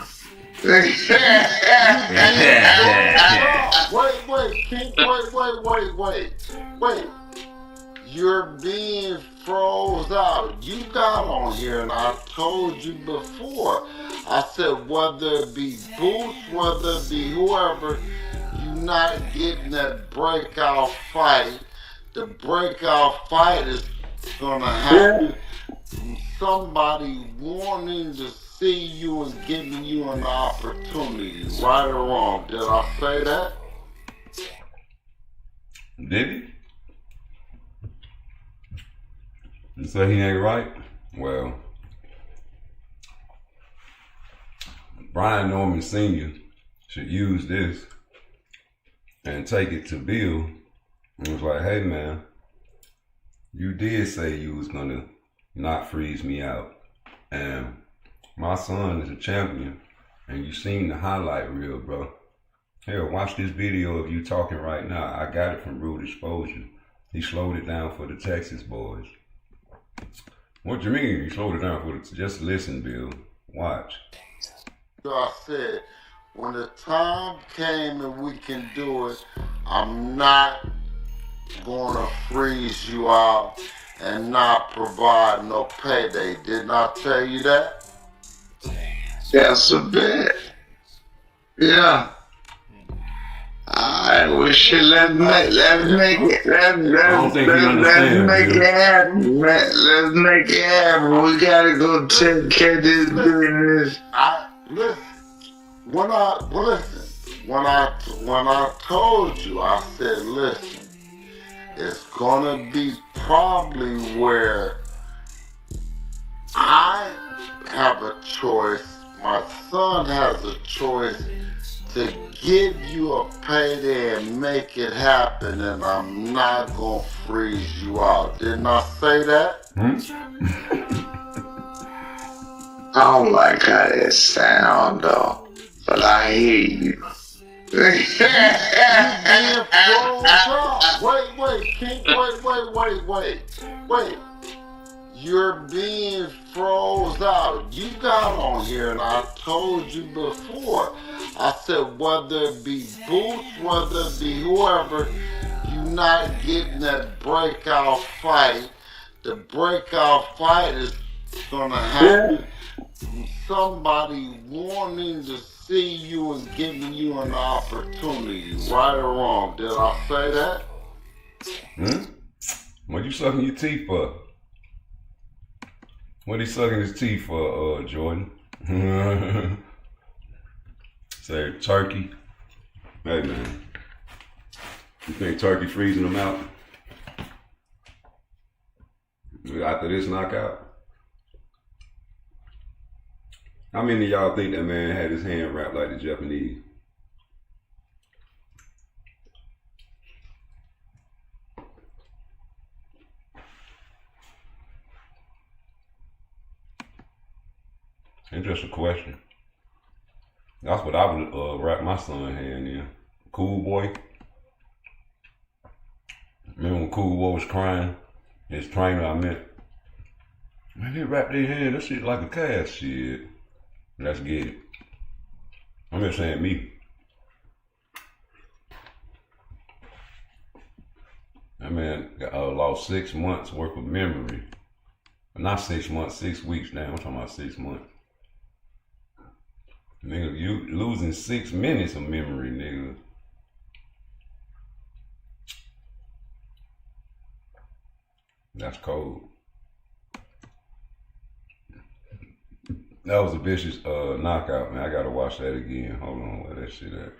Wait. You're being froze out. You got on here and I told you before. I said whether it be Boots, whether it be whoever, you're not getting that breakout fight. The breakout fight is gonna happen from somebody wanting to see you and giving you an opportunity. Right or wrong? Did I say that? Did he? You say he ain't right? Well, Brian Norman Sr. should use this and take it to Bill and was like, hey man, you did say you was gonna not freeze me out. And my son is a champion and you seen the highlight reel, bro. Hell, watch this video of you talking right now. I got it from Rude Exposure. He slowed it down for the Texas boys. What you mean? He slowed it down for the... Just listen, Bill. Watch. I said, when the time came and we can do it, I'm not gonna freeze you out and not provide no payday. Didn't I tell you that? That's a bet. Yeah. Alright, well shit, let's make it happen, man. Let's make it happen. We gotta go take care of this business. When I told you, I said, listen, it's gonna be probably where I have a choice, my son has a choice to give you a payday and make it happen, and I'm not gonna freeze you out. Didn't I say that? I don't like how that sound though, but I hear you. Wait. You're being froze out. You got on here and I told you before. I said whether it be Boots, whether it be whoever, you're not getting that breakout fight. The breakout fight is gonna happen from somebody wanting to see you and giving you an opportunity. Right or wrong? Did I say that? What you sucking your teeth for? What he sucking his teeth for, Jordan? Say turkey. Hey man, you think turkey freezing them out after this knockout? How many of y'all think that man had his hand wrapped like the Japanese? Interesting question. That's what I would wrap my son's hand in. Cool Boy. Remember when Cool Boy was crying? His trainer, I meant. Man, they wrapped their hand. That shit like a cast. Shit. Let's get it. I'm just saying me. That man lost 6 months worth of memory. Not 6 months, 6 weeks now. I'm talking about 6 months. Nigga, you losing 6 minutes of memory, nigga. That's cold. That was a vicious knockout, man. I gotta watch that again. Hold on, where that shit at?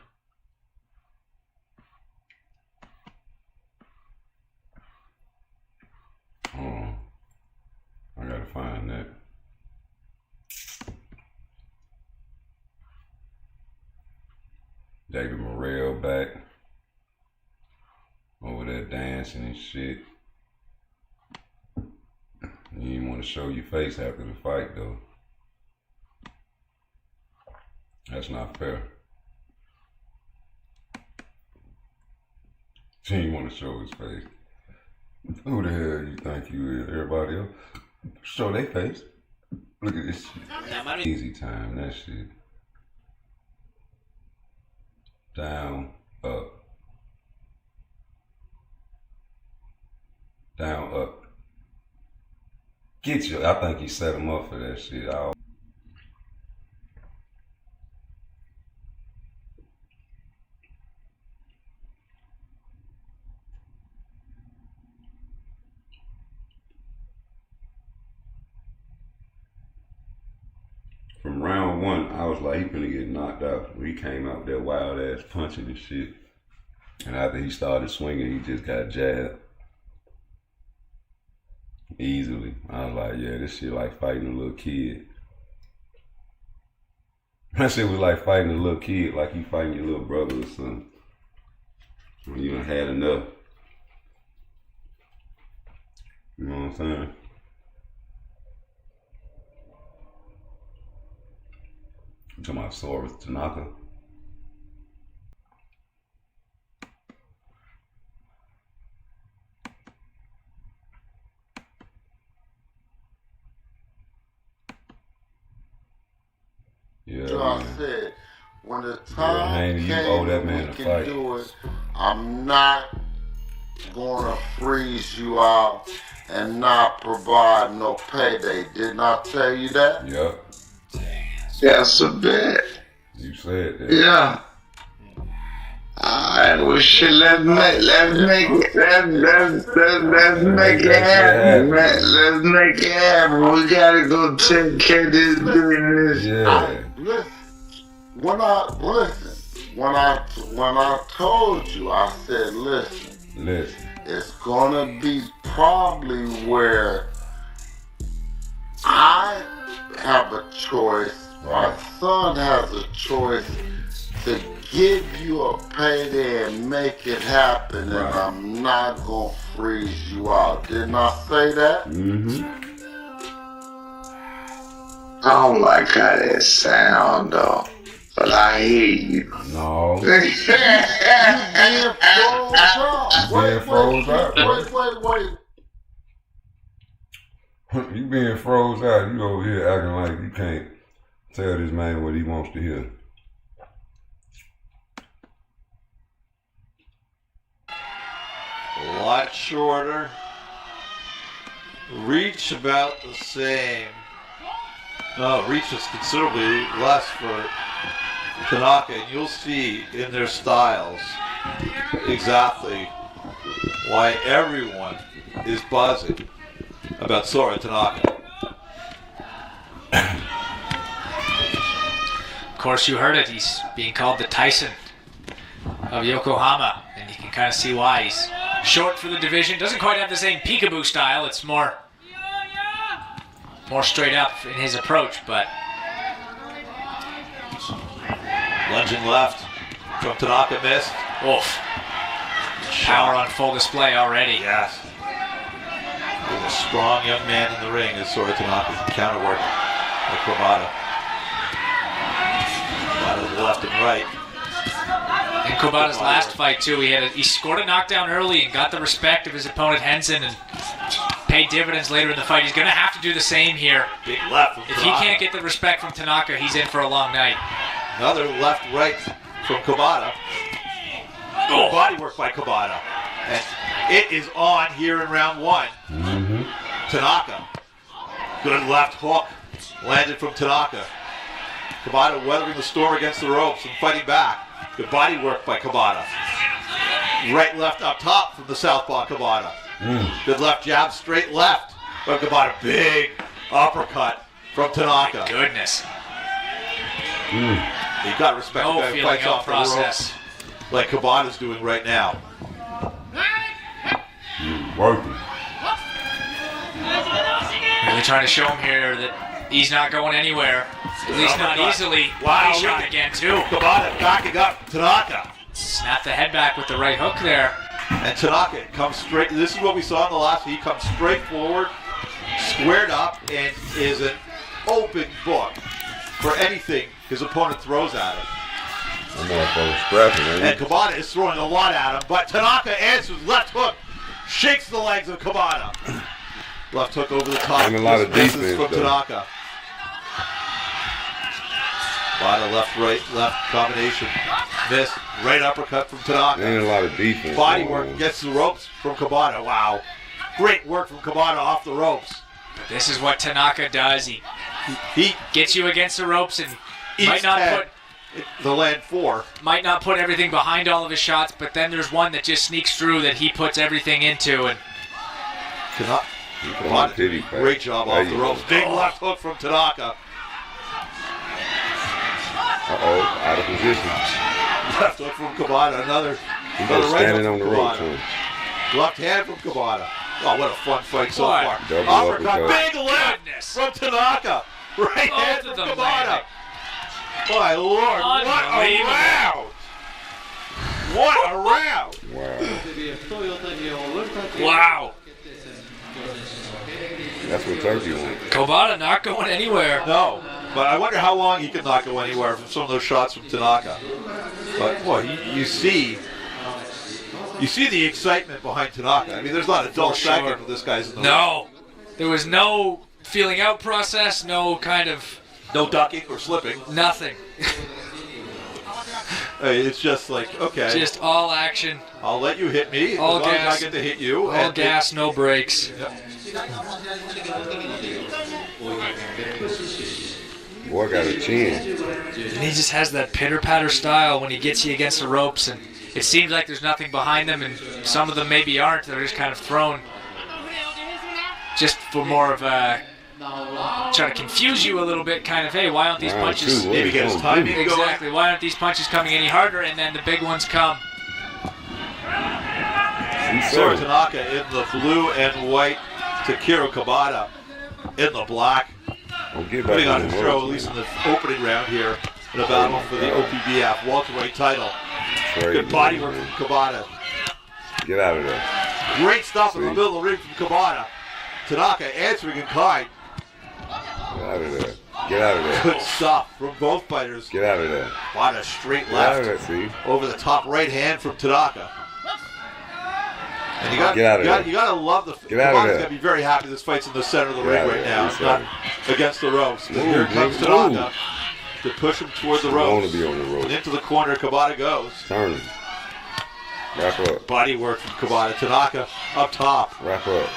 Hold on. I gotta find that. David Morrell back over there dancing and shit. You didn't want to show your face after the fight though. That's not fair. He didn't want to show his face. Who the hell you think you is? Everybody else show their face. Look at this shit. Easy time, that shit. Down, up. Down, up. Get you. I think he set him up for that shit. From round one, I was like, he finna get knocked out. He came out there wild ass punching and shit. And after he started swinging, he just got jabbed. Easily. I was like, yeah, this shit like fighting a little kid. That shit was like fighting a little kid, like you fighting your little brother or something. When you done had enough. You know what I'm saying? I'm talking about Soros Tanaka. Yeah, So I said, when the time Haney, you owe that man a fight. do it, I'm not gonna freeze you out and not provide no payday. Didn't I tell you that? Yep. That's a bet. You said that. Yeah. Alright, well shit, let's make it happen, man. Let's make it happen. We gotta go take care of this business. Yeah. When I told you, I said, listen, it's gonna be probably where I have a choice, my son has a choice to give you a payday and make it happen, and I'm not gonna freeze you out. Didn't I say that? Mm-hmm. I don't like how that sound though, but I hear you. No. You being froze up. Wait. You being froze out. You over here acting like you can't tell this man what he wants to hear. A lot shorter. Reach about the same. No, reach is considerably less for Tanaka, and you'll see in their styles exactly why everyone is buzzing about Sora Tanaka. course, you heard it. He's being called the Tyson of Yokohama, and you can kind of see why. He's short for the division. Doesn't quite have the same peekaboo style. It's more straight up in his approach, but lunging left from Tanaka, missed. Oof. Power on full display already. Yes. There's a strong young man in the ring as Sora Tanaka can counterwork with Kobata. Kobata to the left and right. In Kobata's last fight too, he scored a knockdown early and got the respect of his opponent Henson and paid dividends later in the fight. He's going to have to do the same here. Big left from If Tanaka. he can't get the respect from Tanaka, he's in for a long night. Another left-right from Kobata. Oh. Body work by Kobata. And it is on here in round one. Tanaka. Good left hook. Landed from Tanaka. Kobata weathering the storm against the ropes and fighting back. Good body work by Kobata. Right, left up top from the southpaw Kobata. Good left jab, straight left by Kobata. Big uppercut from Tanaka. Goodness. You got to respect No the guy who feeling fights out off the process. ropes like Kobata's doing right now. Working. Really trying to show him here that he's not going anywhere. At least not easily. Wow, Body shot again too. Kobata backing up Tanaka. Snap the head back with the right hook there. And Tanaka comes straight. This is what we saw in the last. He comes straight forward, squared up, and is an open book for anything his opponent throws at him. I'm motherfucking scrapping, And Kobata is throwing a lot at him, but Tanaka answers left hook, shakes the legs of Kobata. Left hook over the top. And a lot of Misses defense, from though. Tanaka. Kobata left, right, left combination. Missed. Right uppercut from Tanaka. Ain't a lot of defense. Body going work on. gets the ropes from Kobata. Wow. Great work from Kobata off the ropes. But this is what Tanaka does. He gets you against the ropes and Might not put the land four. Might not put everything behind all of his shots, but then there's one that just sneaks through that he puts everything into. And Kobata did a great job off the ropes. Big left hook from Tanaka. Out of position. Left hook from Kobata. Another He's right just standing hook on the from rope, Kobata. too. Left hand from Kobata. Oh, what a fun fight so What? far. Double Uppercut, uppercut. big left from Tanaka. Right hand from Kobata. My lord, what a round! What a round! wow. That's what Turkey wants. Kobata not going anywhere. No, but I wonder how long he can not go anywhere from some of those shots from Tanaka. But boy, you see the excitement behind Tanaka. I mean, there's not a dull second when this guy's in the ring. No. There was no feeling out process, no kind of... No ducking or slipping. Nothing. It's just like, okay. Just all action. I'll let you hit me All as long gas. as I get to hit you. All gas, no brakes. Boy got a chin. And he just has that pitter-patter style when he gets you against the ropes, and it seems like there's nothing behind them, and some of them maybe aren't. They're just kind of thrown just for more of a... trying to confuse you a little bit, kind of, hey, why aren't these punches... Maybe get his timing going. Exactly. Why aren't these punches coming any harder, and then the big ones come. Sora Tanaka in the blue and white. Takeru Kobata in the black. Putting on a show, at least in the opening round here, in a battle for the OPBF welterweight title. Good body work from Kobata. Get out of there. Great stuff in the middle of the ring from Kobata. Tanaka answering in kind. Get out of there. Get out of there. Good stuff from both fighters. Get out of there. Kobata straight Get out of left there, see? over the top right hand from Tanaka. And Get out of there. you gotta love the. Get out of Kobata's there. gonna be very happy this fight's in the center of the Get ring out of right there. now, He's not against the ropes. But Move, here comes move. Tanaka to push him toward the I want ropes. to be on the rope. And into the corner, Kobata goes. Turn him. Wrap up. Body work from Kobata. Tanaka up top. Wrap up.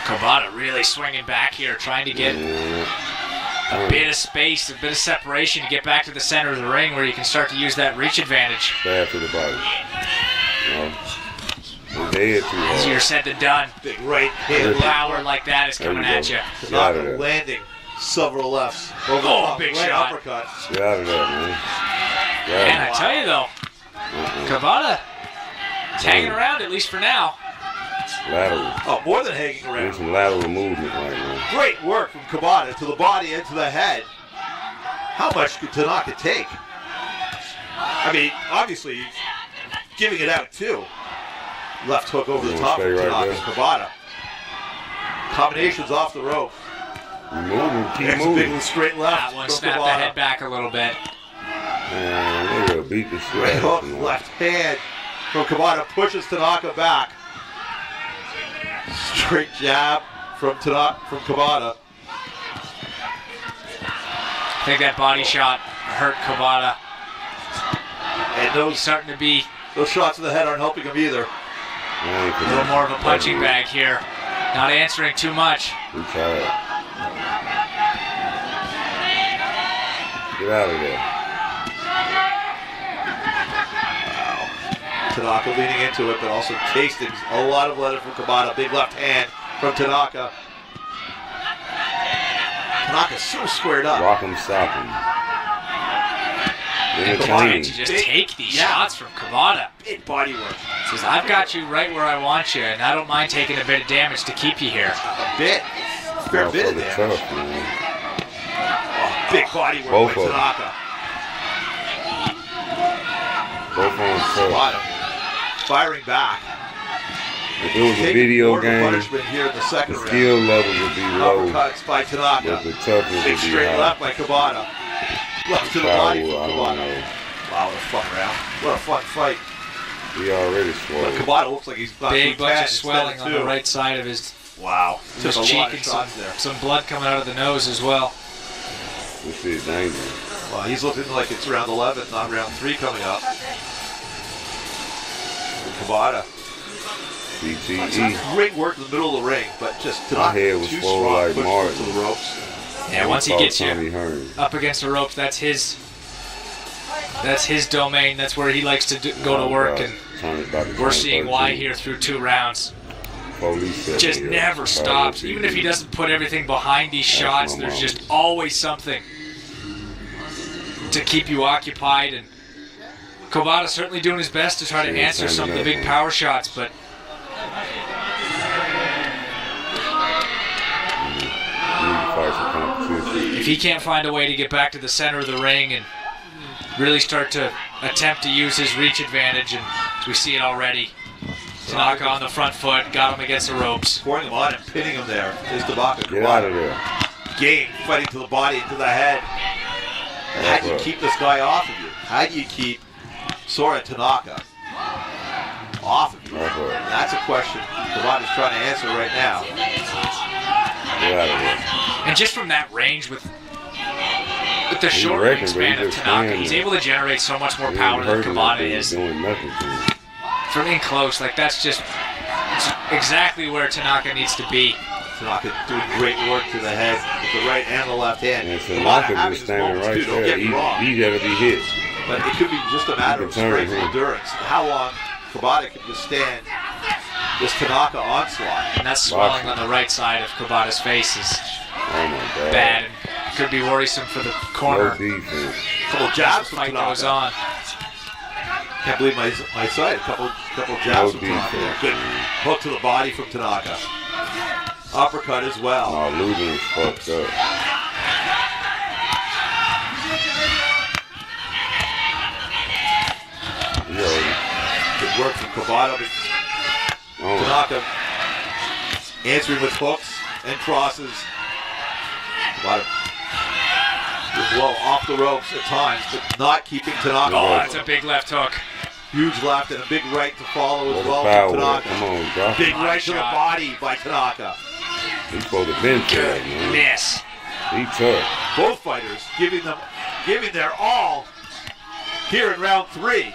Kobata really swinging back here, trying to get a bit of space, a bit of separation to get back to the center of the ring where you can start to use that reach advantage. Bad for the body. His head too hard. Easier said than done. Big right hand. Power like that is coming at you. Tanaka landing several lefts. Over the top. Big Right shot. uppercut. Get out of there, man. And I tell you though, Gervonta is hanging around at least for now. Lateral. Oh, more than hanging around. There's some lateral movement right now. Great work from Kabata to the body and to the head. How much could Tanaka take? I mean, obviously, he's giving it out too. Left hook over the top of Tanaka and Kabata. Combinations off the rope. Moving, keep There's moving. a big straight left. That one from snapped the Kabata. head back a little bit. Man, they gonna beat the shit Right out hook, of him. left hand from Kabata pushes Tanaka back. Straight jab from Kabata. I think that body shot hurt Kabata. And those starting to be those shots to the head aren't helping him either. a little more of a punching bag here. Not answering too much. He tired. Get out of there. Tanaka leaning into it, but also tasting a lot of leather from Kabata. Big left hand from Tanaka. Tanaka's so squared up. Rock him, stop him. And Kabata to just take these shots from Kabata. Big body work. Says, I've got you right where I want you, and I don't mind taking a bit of damage to keep you here. A bit. Fair bit of damage. Tough, man. Oh, big body work Both by of them. Tanaka. Both on tough. Kabata firing back. If it was a Taking video more of a game, punishment here in the second the round. skill level would be low. Uppercuts by Tanaka. But the toughness Big would be straight high. left by Kabata. Left to the Power, body from I don't Kabata. know. Wow, what a fun round. What a fun fight. He already But swole. Kabata looks like he's about Big to bunch 10 of swelling on the right side of his, Wow. his Took a cheek lot of and shots there. some blood coming out of the nose as well. This is dangerous. Well, he's looking like it's round 11, not round 3 coming up. Kabata. CTE. Great work in the middle of the ring, but just to My not head was too swole strong, like push Martin. to the ropes. Yeah, once he gets Tommy you Hearn. up against the ropes, that's his domain. That's where he likes to go to work, and we're seeing why here through 2 rounds. Just never stops. Even if he doesn't put everything behind these shots, there's just always something to keep you occupied. And Kabata's certainly doing his best to try to answer some of the big power shots, but if he can't find a way to get back to the center of the ring and really start to attempt to use his reach advantage, and we see it already. Tanaka on the front foot, got him against the ropes. Pouring him on and pinning him there. Is Tabaka. Get out of there. Game, fighting to the body and to the head. And how do you keep this guy off of you? How do you keep Sora Tanaka off of you? And that's a question Kabata's trying to answer right now. Get out of there. And just from that range with the short wingspan of Tanaka, he's able to generate so much more power than Kabata is. Doing nothing to him. From in close, like that's just exactly where Tanaka needs to be. Tanaka doing great work to the head with the right and the left hand. And Kabata Tanaka having just his standing moments right too, don't there. get me wrong. He gotta be hit. But it could be just a matter of He can turn strength and him. endurance. How long Kabata can withstand this Tanaka onslaught. And that swelling on the right side of Kabata's face is bad and could be worrisome for the corner. No defense. Couple jabs As the from fight Tanaka. goes on. Can't believe my sight. Couple jabs No from Tanaka. defense. Good hook to the body from Tanaka. Uppercut as well. Oh, losing is fucked up. Good work from Kabata. Tanaka answering with hooks and crosses. Kabata well off the ropes at times, but not keeping Tanaka. Oh, that's a big left hook. Huge left and a big right to follow as well Power. from Tanaka. Come on, drop Big it. right to the body by Tanaka. He's supposed to bend to that, man. Miss. He tough. Both fighters giving their all here in round 3.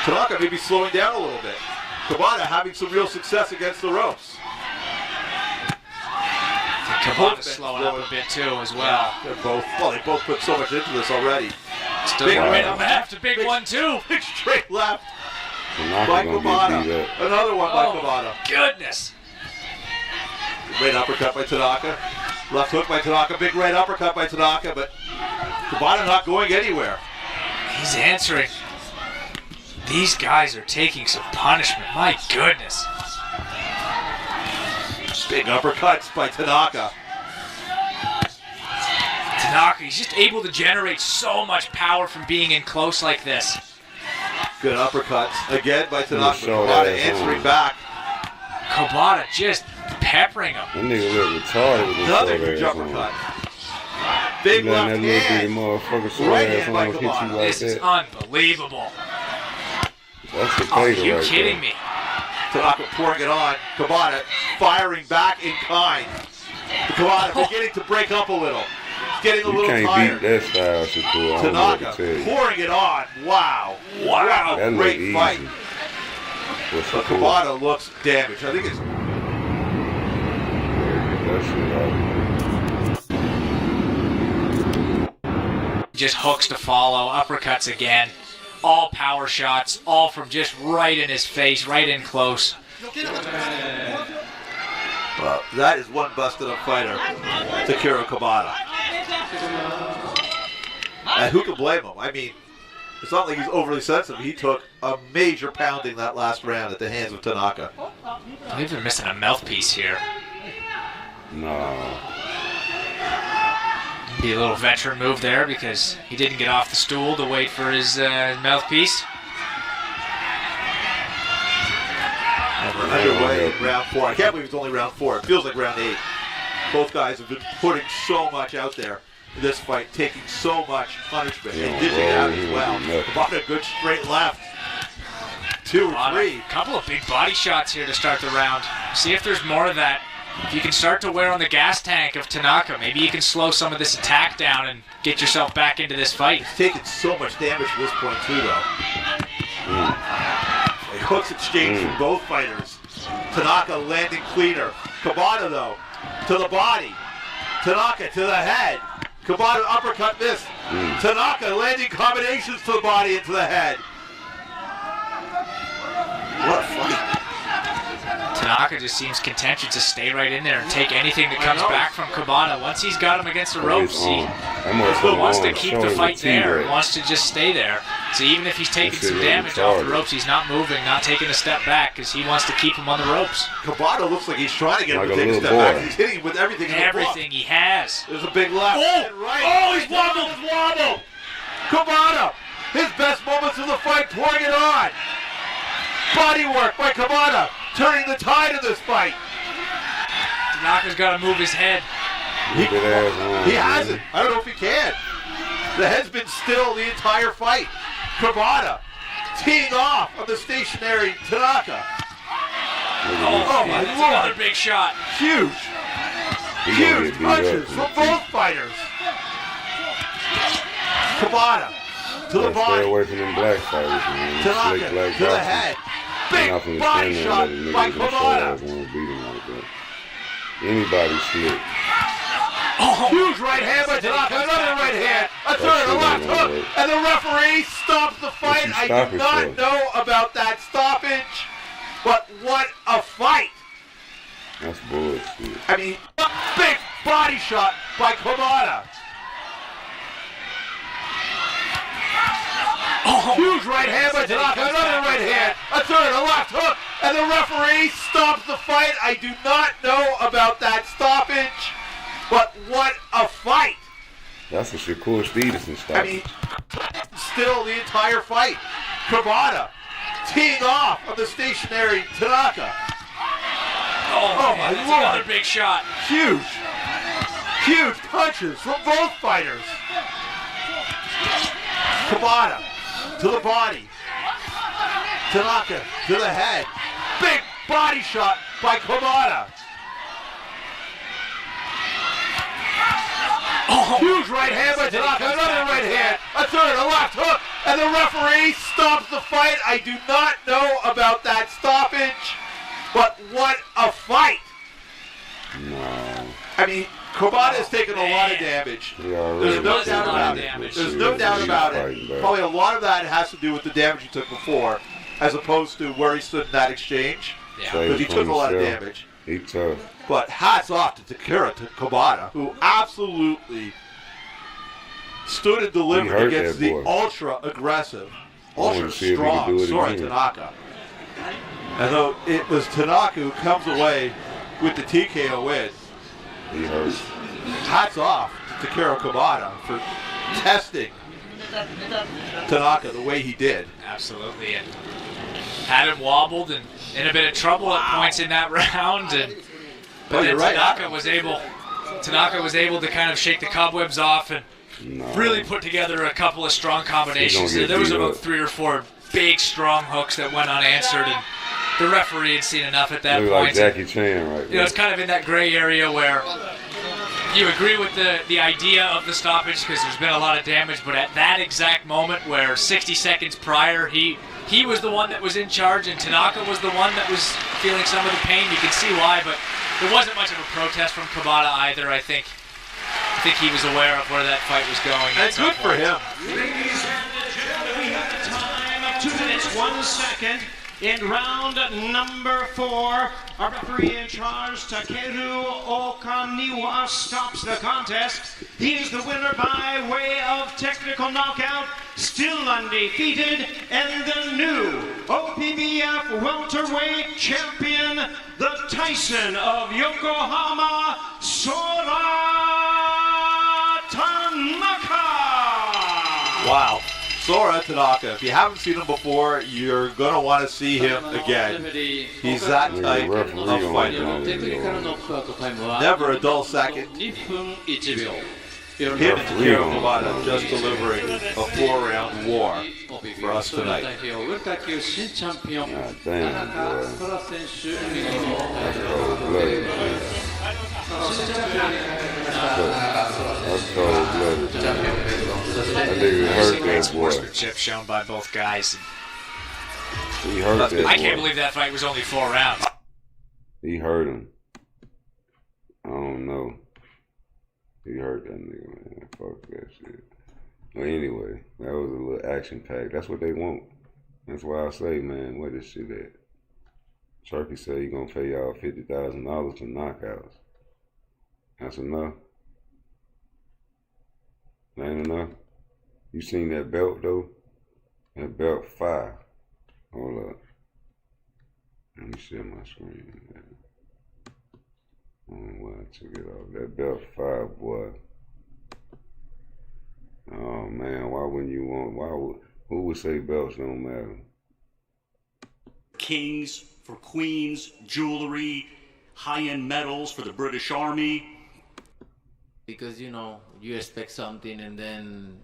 Tanaka may be slowing down a little bit. Kabata having some real success against the ropes. Kabata's slowing up a bit too as well. Yeah, they both put so much into this already. Still Big right right up after big one too. Big straight left Tanaka by gonna get Kabata. beat up. Another one by Oh, Kabata. Goodness. Great uppercut by Tanaka. Left hook by Tanaka, big right uppercut by Tanaka, but Kobata not going anywhere. He's answering. These guys are taking some punishment. My goodness. Big uppercuts by Tanaka. Tanaka, he's just able to generate so much power from being in close like this. Good uppercuts again by Tanaka. Kobata answering back. Kobata just peppering him. That nigga look retarded with this Another short huge ass uppercut. on. Big You letting left that little hand. bitty motherfucker short Right ass hand by on hit you Kobata. like This is that. unbelievable. That's the Are fatal you right kidding there. me? Tanaka pouring it on. Kobata firing back in kind. Kobata beginning to break up a little. He's getting a You little can't tired. beat that style, Shakur. I don't know what to Tanaka tell you. pouring it on. Wow. Wow. That look Great easy. fight. What's But Shakur? Kobata looks damaged. I think it's That shit out. Just hooks to follow, uppercuts again. All power shots, all from just right in his face, right in close. well, that is one busted up fighter, Takiro Kobata. And who can blame him? I mean, it's not like he's overly sensitive. He took a major pounding that last round at the hands of Tanaka. I believe they're missing a mouthpiece here. No. Be a little veteran move there because he didn't get off the stool to wait for his mouthpiece. And we're underway in round 4. I can't believe it's only round 4. It feels like round 8. Both guys have been putting so much out there in this fight, taking so much punishment and dishing out as well. About a good straight left. 2 or 3. A couple of big body shots here to start the round. See if there's more of that. If you can start to wear on the gas tank of Tanaka, maybe you can slow some of this attack down and get yourself back into this fight. He's taken so much damage at this point too, though. A hooks exchange from both fighters. Tanaka landing cleaner. Kobata, though, to the body. Tanaka to the head. Kobata uppercut missed. Tanaka landing combinations to the body and to the head. What a fight. Tanaka just seems content to stay right in there and take anything that comes back from Kobata. Once he's got him against the ropes, he wants to keep the fight there, wants to just stay there. So even if he's taking some damage off the ropes, he's not moving, not taking a step back because he wants to keep him on the ropes. Kobata looks like he's trying to get him to take a step back. He's hitting him with everything in the book. Everything he has. There's a big left. Oh, right. oh, he's wobbled. Wobbled. Kobata, his best moments of the fight, pouring it on. Body work by Kobata, turning the tide of this fight. Tanaka's got to move his head. He hasn't. I don't know if he can. The head's been still the entire fight. Kobata teeing off on the stationary Tanaka. Oh my Lord. Another big shot. Huge. Huge punches from both fighters. Kobata to the body. Stay away from them black fighters, man. Tanaka Black to the head. Big body shot by Kobata. Anybody slick. Huge right hand by Tanaka. Another right hand. A third, a left hook. And the referee stops the fight. I do not know about that stoppage. But what a fight. That's bullshit. I mean, big body shot by Kobata. Huge right hand by Tanaka. Another right hand. A third, a left hook. And the referee stops the fight. I do not know about that stoppage. But what a fight. That's a Shakur Stevenson style. I mean, still the entire fight. Kobata teeing off on the stationary Tanaka. Oh my Lord. Another big shot. Huge. Huge punches from both fighters. Kobata to the body. Tanaka to the head. Big body shot by Kobata. Huge right hand by Tanaka. Another right hand. A third, a left hook. And the referee stops the fight. I do not know about that stoppage. But what a fight. No. I mean, Kobata has taken a lot of damage. There's no doubt about it. There's no doubt about it. Probably a lot of that has to do with the damage he took before, as opposed to where he stood in that exchange. Because he took a lot of damage. He tough. But hats off to Takara Kobata, who absolutely stood and delivered against the ultra-aggressive, ultra-strong Sora Tanaka. And though it was Tanaka who comes away with the TKO win, he hurt. Hats off to Takara Kobata for testing Tanaka the way he did. Absolutely, and had him wobbled and in a bit of trouble at points in that round, but then Tanaka was able to kind of shake the cobwebs off and really put together a couple of strong combinations. There was about 3 or 4 big, strong hooks that went unanswered, and the referee had seen enough at that point. Like Jackie Chan right You know, it's kind of in that gray area where you agree with the idea of the stoppage because there's been a lot of damage, but at that exact moment where 60 seconds prior he was the one that was in charge and Tanaka was the one that was feeling some of the pain. You can see why, but there wasn't much of a protest from Kobata either. I think he was aware of where that fight was going. And good for him. Ladies and gentlemen, we have the time of 2 minutes, 1 second. In round number 4, our referee in charge, Takeru Okaniwa, stops the contest. He is the winner by way of technical knockout, still undefeated, and the new OPBF welterweight champion, the Tyson of Yokohama, Sora Tanaka. Wow. Sora Tanaka, if you haven't seen him before, you're going to want to see him again. He's that type of fighter. Never a dull second. Him and Takara Kobata just delivering a 4-round war for us tonight. God damn, boy. That's cold-blooded, man. That's cold-blooded. That nigga hurt that boy. Sportsmanship shown by both guys. He hurt that boy. I can't believe that fight was only 4 rounds. He hurt him. I don't know. He hurt that nigga, man. Fuck that shit. But anyway, that was a little action pack. That's what they want. That's why I say, man, where this shit at? Turkey said he gonna pay y'all $50,000 for knockouts. That's enough. That ain't enough. You seen that belt though? That belt fire. Hold up. Let me share my screen. Man. I don't know why I took it off. That belt fire, boy. Oh man, why wouldn't you want? Who would say belts don't matter? Kings for queens, jewelry, high-end medals for the British Army. Because, you know, you expect something and then...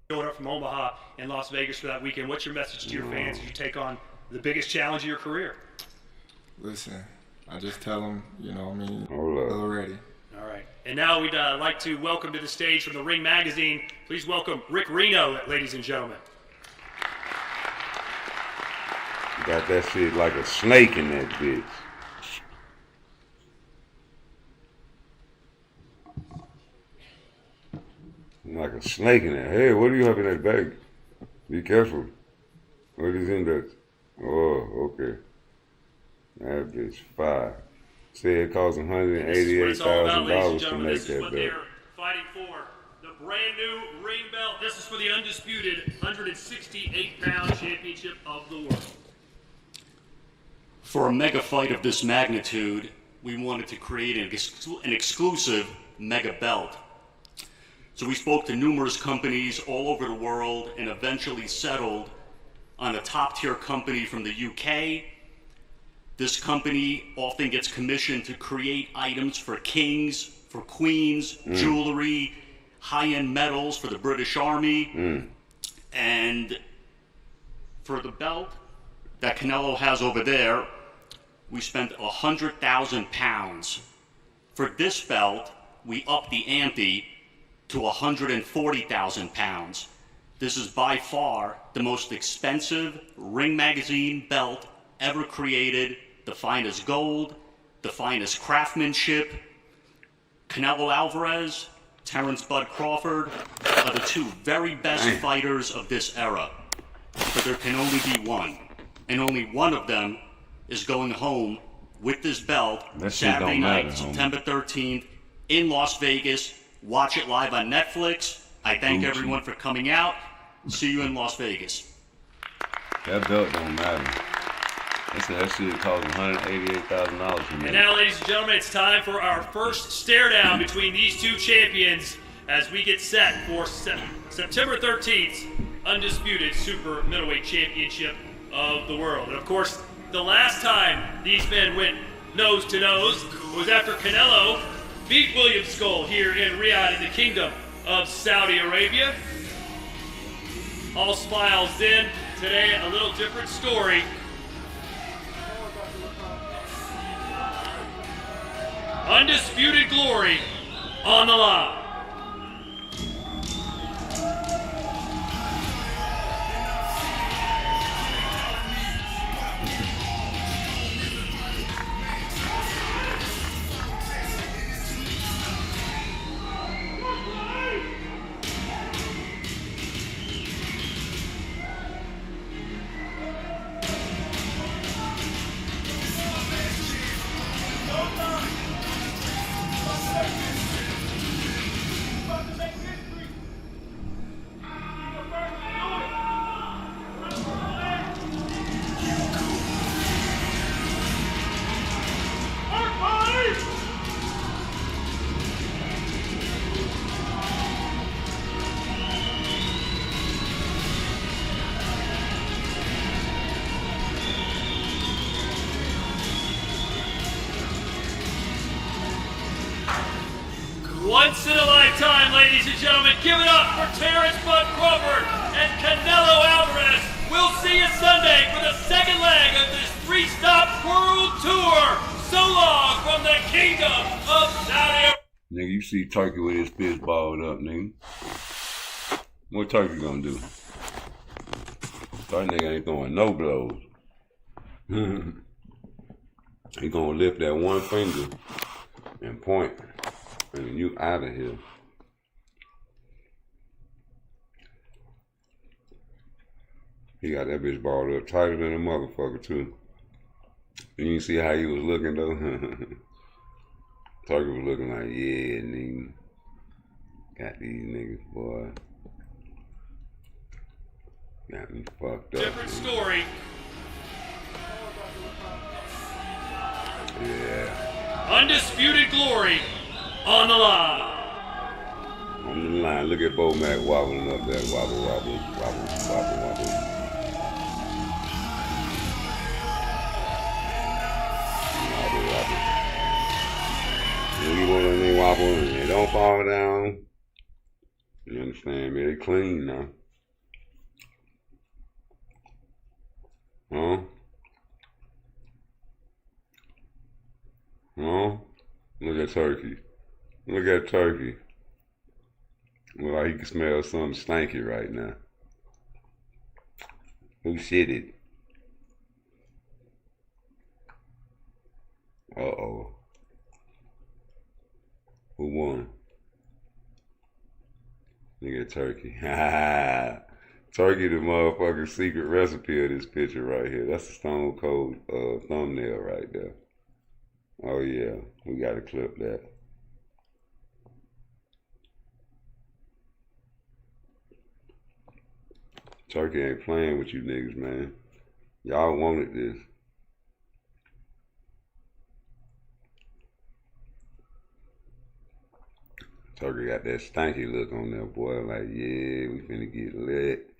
Going up from Omaha and Las Vegas for that weekend, what's your message to your fans as you take on the biggest challenge of your career? Listen, I just tell them, you know what I mean, already. All right. And now we'd like to welcome to the stage from the Ring Magazine, please welcome Rick Reno, ladies and gentlemen. You got that shit like a snake in that bitch. Like a snake in there. Hey, what do you have in that bag? Be careful. What is in that? Oh, okay. That bitch fire. Say it costs $188,000 to make that belt. They're fighting for the brand new ring belt. This is for the undisputed 168-pound championship of the world. For a mega fight of this magnitude, we wanted to create an exclusive mega belt. So we spoke to numerous companies all over the world and eventually settled on a top-tier company from the UK. This company often gets commissioned to create items for kings, for queens, jewelry, high-end medals for the British Army. And for the belt that Canelo has over there, we spent 100,000 pounds. For this belt, we upped the ante to 140,000 pounds. This is by far the most expensive Ring Magazine belt ever created. The finest gold, the finest craftsmanship. Canelo Alvarez, Terrence Bud Crawford are the 2 very best fighters of this era. But there can only be one, and only one of them is going home with this belt That shit Saturday don't night, matter, homie. September 13th in Las Vegas. Watch it live on Netflix. I thank Gucci. everyone for coming out. See you in Las Vegas. That belt don't matter. That shit cost $188,000 to me. And now, ladies and gentlemen, it's time for our first stare down between these two champions as we get set for September 13th, undisputed super middleweight championship of the world. And of course, the last time these men went nose to nose was after Canelo beat William Skull here in Riyadh in the Kingdom of Saudi Arabia. All smiles then. Today, a little different story. Undisputed glory on the line. Once in a lifetime, ladies and gentlemen, give it up for Terrence Bud Crawford and Canelo Alvarez. We'll see you Sunday for the second leg of this three-stop world tour. So long from the Kingdom of Saudi Arabia. Nigga, you see Turkey with his fist balled up, nigga. What Turkey gonna do? That nigga ain't throwing no blows. He gonna lift that one finger and point. And you out of here. He got that bitch balled up tighter than a motherfucker too. You see how he was looking though? Turkey was looking like, yeah, nigga. Got these niggas, boy. Got me fucked up. Different story. Yeah. Undisputed glory on the line. On the line, look at Bo Mac wobbling up that wobble, wobble, wobble, wobble, wobble. Wobble, wobble. You want to wobble and they don't fall down. You understand me? They clean now. Huh? Huh? Look at Turkey. Look at Turkey. Well, like he can smell something stanky right now. Who shitted? Uh-oh. Who won? Look at Turkey. Turkey, the motherfucking secret recipe of this picture right here. That's the Stone Cold thumbnail right there. Oh yeah, we gotta clip that. Turkey ain't playing with you niggas, man. Y'all wanted this. Turkey got that stanky look on there, boy. Like, yeah, we finna get lit.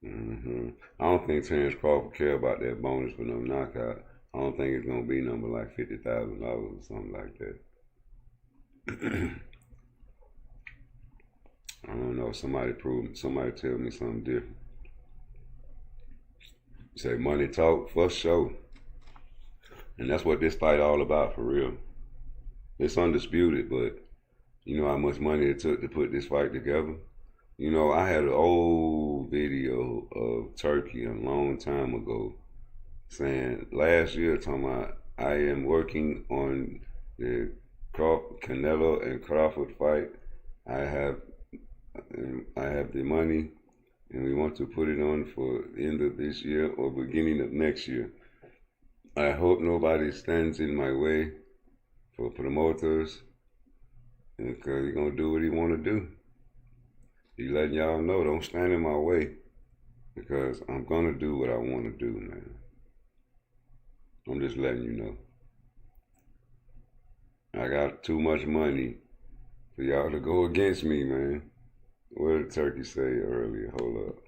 I don't think Terrence Crawford care about that bonus for no knockout. I don't think it's gonna be number like $50,000 or something like that. I don't know. Somebody tell me something different. Say money talk for sure. And that's what this fight all about for real. It's undisputed, but you know how much money it took to put this fight together? You know, I had an old video of Turkey a long time ago saying, last year, talking about, I am working on the Canelo and Crawford fight. I have the money, and we want to put it on for the end of this year or beginning of next year. I hope nobody stands in my way for promoters, because he's gonna do what he wanna do. He letting y'all know, don't stand in my way, because I'm gonna do what I wanna do, man. I'm just letting you know. I got too much money for y'all to go against me, man. What did Turkey say earlier? Hold up.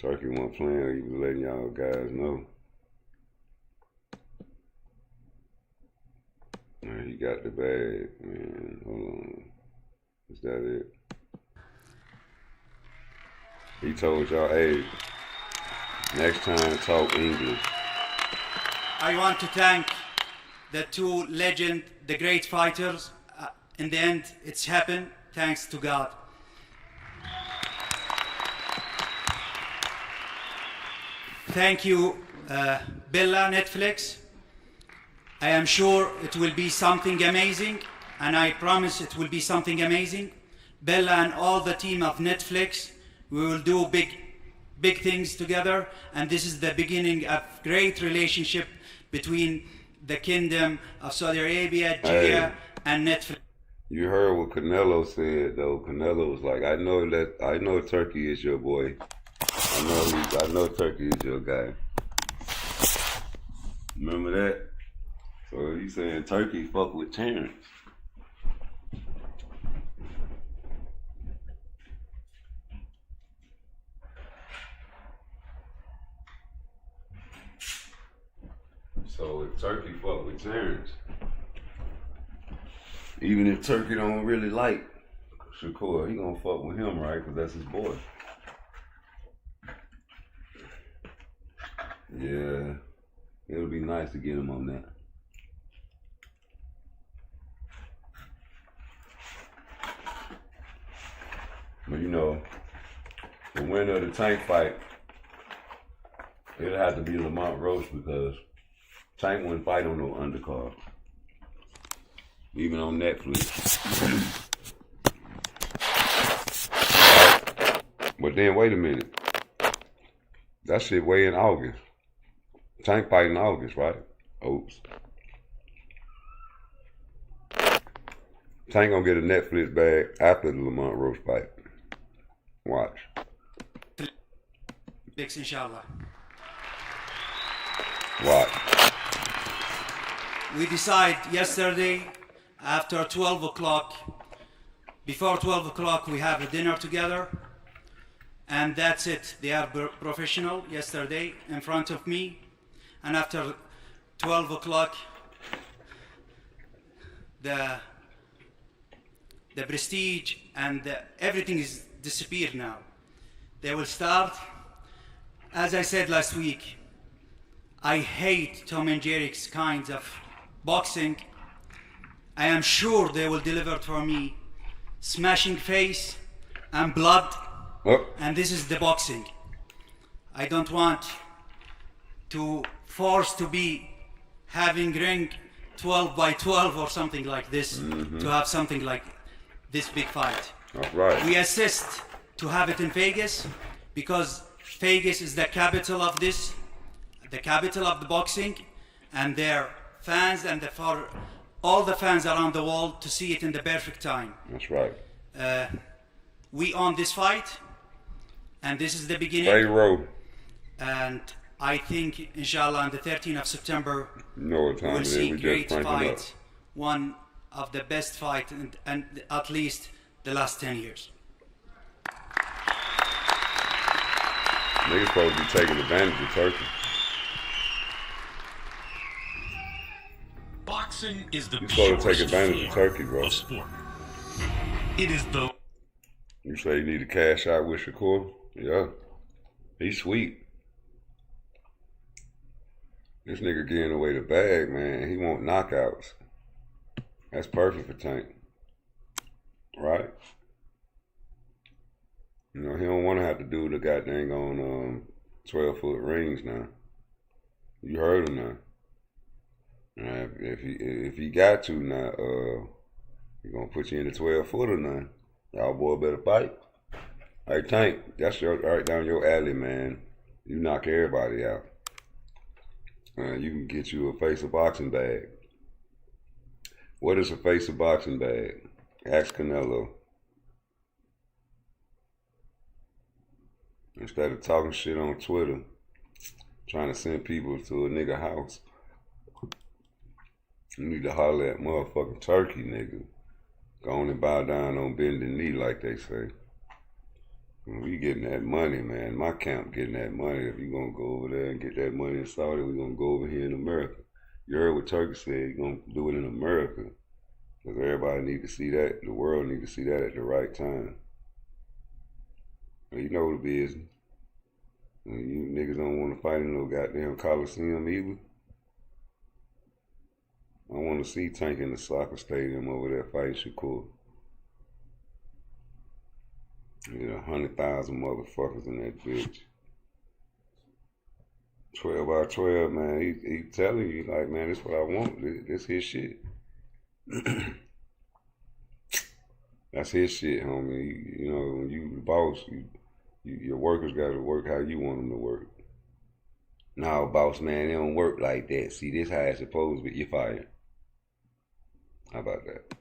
Turkey wasn't playing, he was letting y'all guys know. Man, he got the bag, man. Hold on. Is that it? He told y'all, hey, next time talk English. I want to thank the two legend, the great fighters. In the end, it's happened, thanks to God. Thank you, Bella, Netflix. I am sure it will be something amazing, and I promise it will be something amazing. Bella and all the team of Netflix, we will do big things together, and this is the beginning of great relationship between the Kingdom of Saudi Arabia, Jeddah, and Netflix. You heard what Canelo said, though. Canelo was like, I know Turkey is your boy. I know Turkey is your guy. Remember that? So he's saying Turkey fuck with Terrence. So if Turkey fuck with Terrence, even if Turkey don't really like Shakur, he gonna fuck with him, right? Because that's his boy. Yeah, it would be nice to get him on that. But you know, the winner of the Tank fight, it'll have to be Lamont Roach, because Tank wouldn't fight on no undercard, even on Netflix. But then wait a minute, that shit way in August. Tank fight in August, right? Oops. Tank gonna get a Netflix bag after the Lamont Roach fight. Watch. Netflix, inshallah. Watch. We decide yesterday after 12 o'clock, before 12 o'clock we have a dinner together, and that's it. They are professional yesterday in front of me, and after 12 o'clock the prestige and everything is disappeared now. They will start, as I said last week, I hate Tom and Jerry's kinds of boxing. I am sure they will deliver for me smashing face and blood, and this is the boxing. I don't want to force to be having ring 12 by 12 or something like this, to have something like this big fight. That's right. We assist to have it in Vegas, because Vegas is the capital of this, the capital of the boxing, and their fans and for all the fans around the world to see it in the perfect time. That's right. We own this fight, and this is the beginning. Pharaoh. And I think, inshallah, on the 13th of September, what time we'll it is. see We great just cranking fight, one of the best fight, and at least the last 10 years. Niggas supposed to be taking advantage of Turkey. Boxing is the You supposed to take advantage of form Turkey, bro. of sport. It is the You say you need to cash out with Shakur? Yeah. He's sweet. This nigga giving away the bag, man. He want knockouts. That's perfect for Tank. Right? You know, he don't want to have to do the goddamn on 12-foot rings now. You heard him now. If he got to now, he gonna put you in the 12-footer now. Y'all boy better fight. Hey Tank, that's right down your alley, man. You knock everybody out. You can get you a face of boxing bag. What is a face of boxing bag? Ask Canelo. Instead of talking shit on Twitter, trying to send people to a nigga house, you need to holler at motherfucking Turkey, nigga. Go on and bow down on bending knee, like they say. We getting that money, man. My camp getting that money. If you gonna go over there and get that money in Saudi, we gonna go over here in America. You heard what Turkey said, you gonna do it in America. Because everybody need to see that. The world need to see that at the right time. You know the business. You niggas don't want to fight in no goddamn Coliseum either. I want to see Tank in the soccer stadium over there fighting Shakur. You know, 100,000 motherfuckers in that bitch. 12 by 12, man. He telling you, like, man, this what I want. This his shit. That's his shit, homie. You know, when you the boss, your workers got to work how you want them to work. No, boss man, they don't work like that. See, this how it's supposed to be. You're fired. How about that?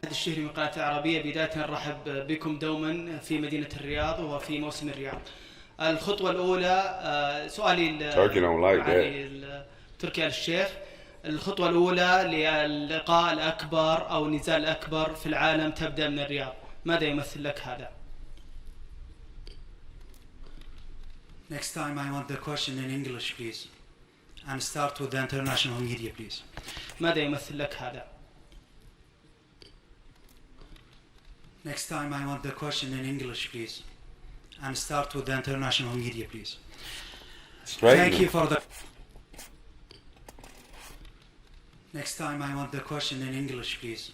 هذا الشهري من قناة العربية. بداية نرحب بكم دوما في مدينة الرياض وفي موسم الرياض. الخطوة الأولى سؤالي تركي الشيخ. الخطوة الأولى للقاء الأكبر أو النزال الأكبر في العالم تبدأ من الرياض. ماذا يمثل لك هذا؟ Next time I want the question in English, please. And start with the international media, please. ماذا يمثل لك هذا؟ Next time I want the question in English, please. And start with the international media, please. Thank you for the... Next time I want the question in English, please.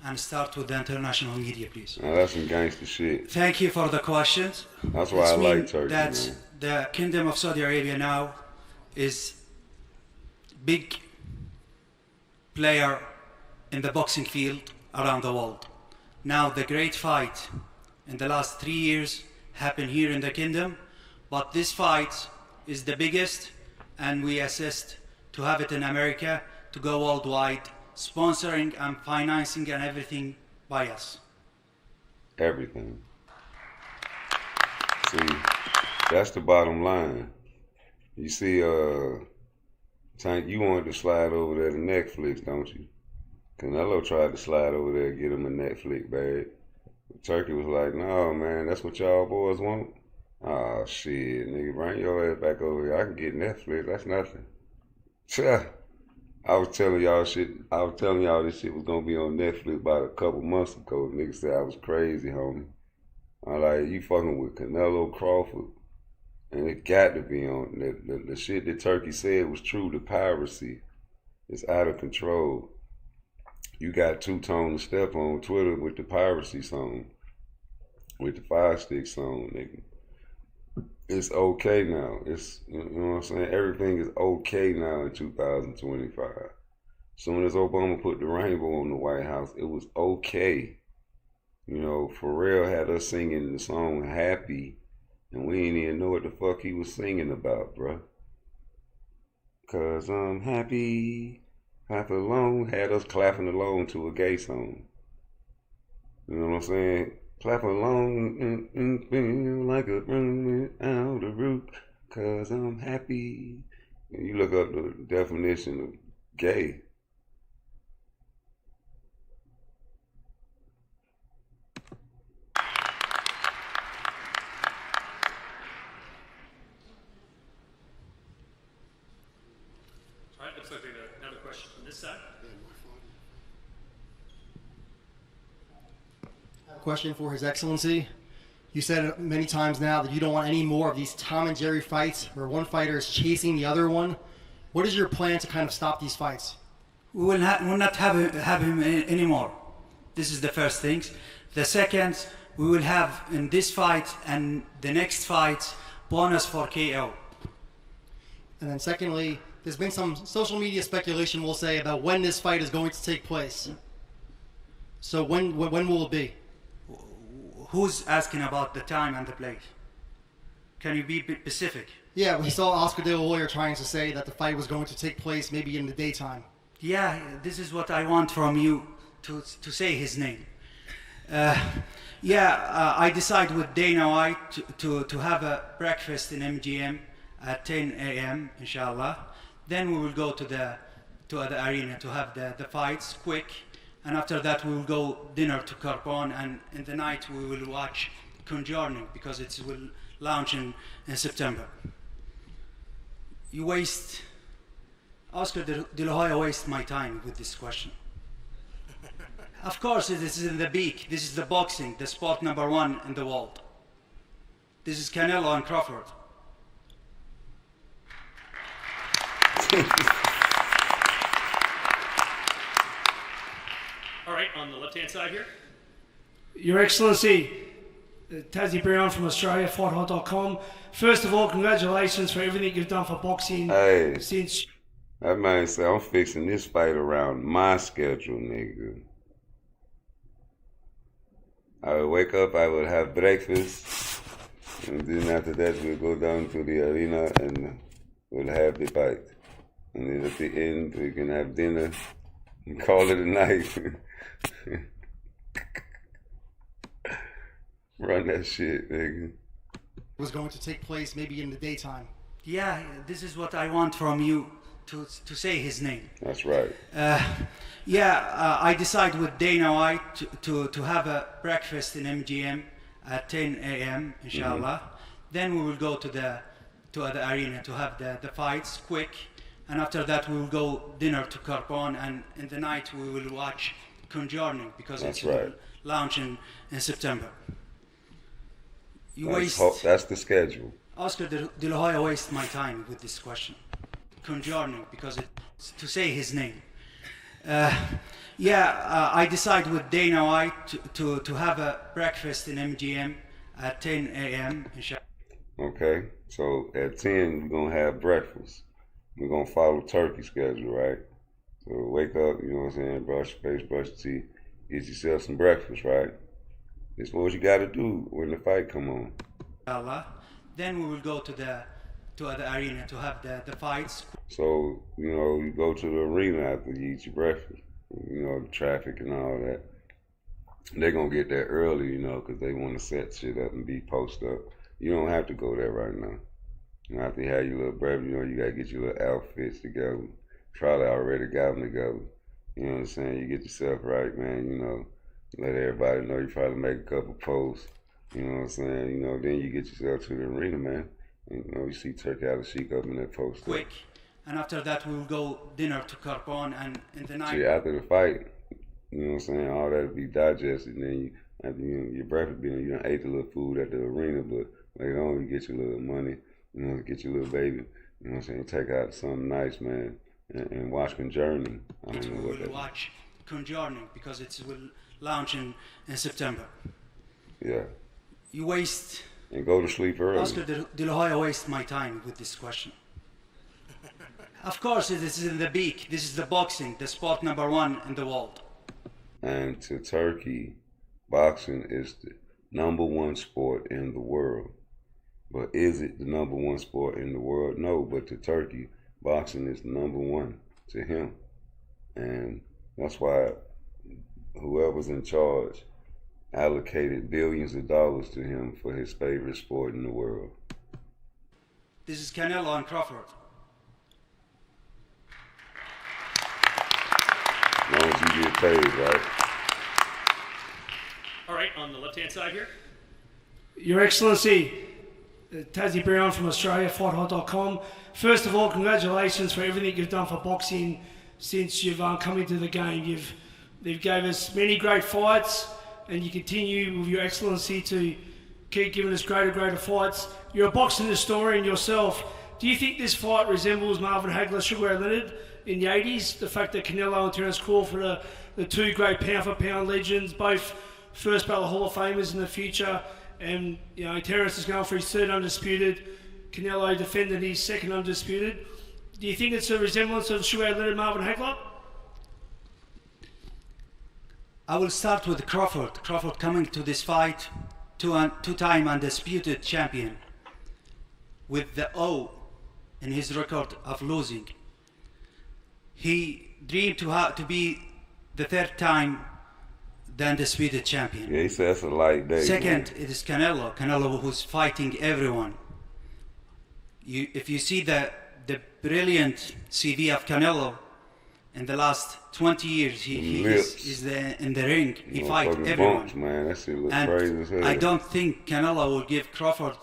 And start with the international media, please. Now that's some gangster shit. Thank you for the questions. That's why I like Turkey, that man. The Kingdom of Saudi Arabia now is big player in the boxing field around the world. Now the great fight in the last 3 years happened here in the kingdom, but this fight is the biggest, and we assist to have it in America to go worldwide, sponsoring and financing and everything by us. Everything. See, that's the bottom line. You see, Tank, you wanted to slide over there to Netflix, don't you? Canelo tried to slide over there and get him a Netflix bag. Turkey was like, no, man, that's what y'all boys want? Oh, shit, nigga, bring your ass back over here. I can get Netflix. That's nothing. I was telling y'all this shit was gonna be on Netflix about a couple months ago. Niggas said I was crazy, homie. I'm like, you fucking with Canelo Crawford. And it got to be on. The shit that Turkey said was true. The piracy is out of control. You got Two-Tone Step on Twitter with the piracy song, with the 5 Stick song, nigga. It's okay now. It's, you know what I'm saying? Everything is okay now in 2025. Soon as Obama put the rainbow on the White House, it was okay. You know, Pharrell had us singing the song Happy, and we didn't even know what the fuck he was singing about, bruh. 'Cause I'm happy. Clap along, had us clapping along to a gay song. You know what I'm saying? Clap along, feel like a running out the roof, 'cause I'm happy. And you look up the definition of gay. All right, looks like we have another question from this side. Question for His Excellency. You said many times now that you don't want any more of these Tom and Jerry fights where one fighter is chasing the other one. What is your plan to kind of stop these fights? We will not have him anymore. This is the first thing. The second, we will have in this fight and the next fight bonus for KO. And then secondly, There's been some social media speculation, we'll say, about when this fight is going to take place. So when will it be? Who's asking about the time and the place? Can you be specific? Yeah, we saw Oscar De La Hoya trying to say that the fight was going to take place maybe in the daytime. Yeah, this is what I want from you to say his name. I decide with Dana White to have a breakfast in MGM at 10 a.m. inshallah. Then we will go to the arena to have the fights quick, and after that we will go dinner to Carbon, and in the night we will watch Conjuring because it will launch in September. You waste, Oscar De La Hoya waste my time with this question. Of course, this is in the beak. This is the boxing, the sport number 1 in the world. This is Canelo and Crawford. All right, on the left-hand side here. Your Excellency, Tassie Brown from Australia, FightHot.com. First of all, congratulations for everything you've done for boxing since... That man said, I'm fixing this fight around my schedule, nigga. I would wake up, I would have breakfast, and then after that we'll go down to the arena and we'll have the fight. And then at the end, we can have dinner and call it a night. Run that shit, nigga. Was going to take place maybe in the daytime. Yeah, this is what I want from you to say his name. That's right. I decide with Dana White to have a breakfast in MGM at 10 a.m. inshallah. Then we will go to the arena to have the fights quick, and after that we will go dinner to Carbon, and in the night we will watch Conjuring because it will launch in September. That's the schedule. Oscar De La Hoya waste my time with this question. Conjuring because to say his name. I decide with Dana White to have a breakfast in MGM at 10 a.m. Okay, so at 10 we're gonna have breakfast. We're gonna follow turkey schedule, right? So wake up, you know what I'm saying, brush your face, brush your teeth, get yourself some breakfast, right? It's what you gotta do when the fight come on. Inshallah. Then we will go to the arena to have the fights. So, you know, you go to the arena after you eat your breakfast. You know, the traffic and all that. They're going to get there early, you know, because they want to set shit up and be posted up. You don't have to go there right now. You know, after you have your little breakfast, you know, you got to get your little outfits together. Probably already got them together. You know what I'm saying? You get yourself right, man, you know. Let everybody know you probably make a couple posts. You know what I'm saying? You know, then you get yourself to the arena, man. You know, you see Turkey Al-Sheikh up in that post. Quick. And after that, we will go dinner to Carbon, and in the night... See, after the fight, you know what I'm saying, all that will be digested, and then after your breakfast dinner, you done ate the little food at the arena, but later on, you get your little money, you know, get your little baby, you know what I'm saying, take out something nice, man, and watch Conjuring. I don't know what that is. Watch Conjuring, because it will launch in September. Yeah. You waste... And go to sleep early. Oscar De La Hoya waste my time with this question. Of course, this is in the beak. This is the boxing, the sport number 1 in the world. And to Turkey, boxing is the number 1 sport in the world. But is it the number 1 sport in the world? No, but to Turkey, boxing is number 1 to him. And that's why whoever's in charge allocated billions of dollars to him for his favorite sport in the world. This is Canelo and Crawford. As long as you get paid, right? All right, on the left-hand side here. Your Excellency, Tassie Brown from Australia, FightHot.com. First of all, congratulations for everything you've done for boxing since you've come into the game. You've gave us many great fights, and you continue with your Excellency to keep giving us greater fights. You're a boxing historian yourself. Do you think this fight resembles Marvin Hagler, Sugar Ray Leonard in the 80s? The fact that Canelo and Terence Crawford are the 2 great pound-for-pound legends, both first ballot Hall of Famers in the future, and you know Terence is going for his 3rd undisputed, Canelo defended his 2nd undisputed. Do you think it's a resemblance of Suhail Leonard Marvin Hagler? I will start with Crawford. Crawford coming to this fight, two-time undisputed champion, with the O in his record of losing. He dreamed to be the third time the undisputed champion. Yeah, he said that's a light day. Second, it is Canelo. Canelo who's fighting everyone. If you see the brilliant CV of Canelo in the last 20 years, he's in the ring. He fights everyone. Bumps, man. That shit look and crazy as hell. I don't think Canelo will give Crawford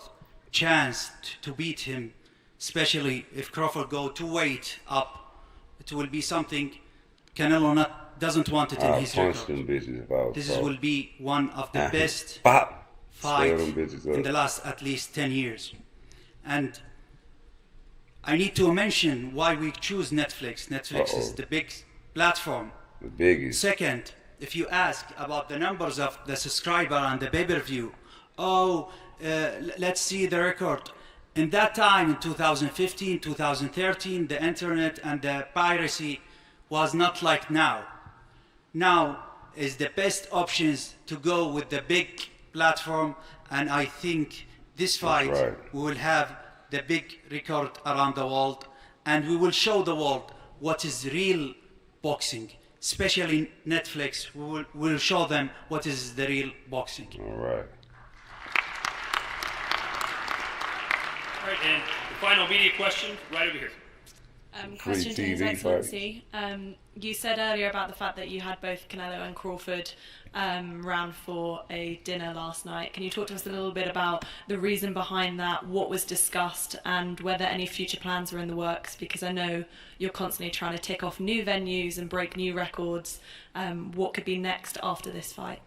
chance to beat him, especially if Crawford go 2 weight up. It will be something Canelo doesn't want it in his record. This will be one of the best fights in the last at least 10 years. And I need to mention why we choose Netflix. Netflix is the big platform. The biggest. Second, if you ask about the numbers of the subscriber and the pay-per-view, let's see the record. In that time, in 2015, 2013, the internet and the piracy was not like now. Now is the best options to go with the big platform, and I think this fight we will have the big record around the world, and we will show the world what is real boxing. Especially Netflix, we will show them what is the real boxing. All right. All right, and the final media question right over here. Question to His Excellency. You said earlier about the fact that you had both Canelo and Crawford round for a dinner last night. Can you talk to us a little bit about the reason behind that, what was discussed, and whether any future plans were in the works? Because I know you're constantly trying to tick off new venues and break new records. What could be next after this fight?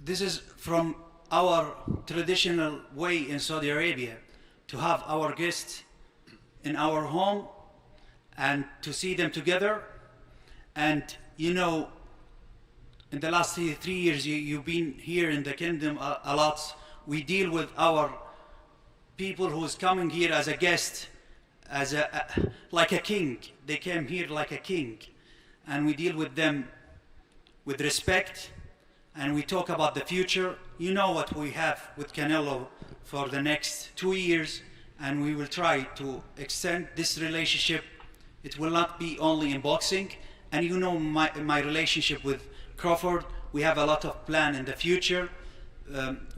This is from our traditional way in Saudi Arabia, to have our guests in our home and to see them together. And you know, in the last 3 years, you've been here in the kingdom a lot. We deal with our people who's coming here as a guest, as like a king. They came here like a king, and we deal with them with respect, and we talk about the future. You know what we have with Canelo for the next 2 years, and we will try to extend this relationship. It will not be only in boxing, and you know my relationship with Crawford. We have a lot of plan in the future.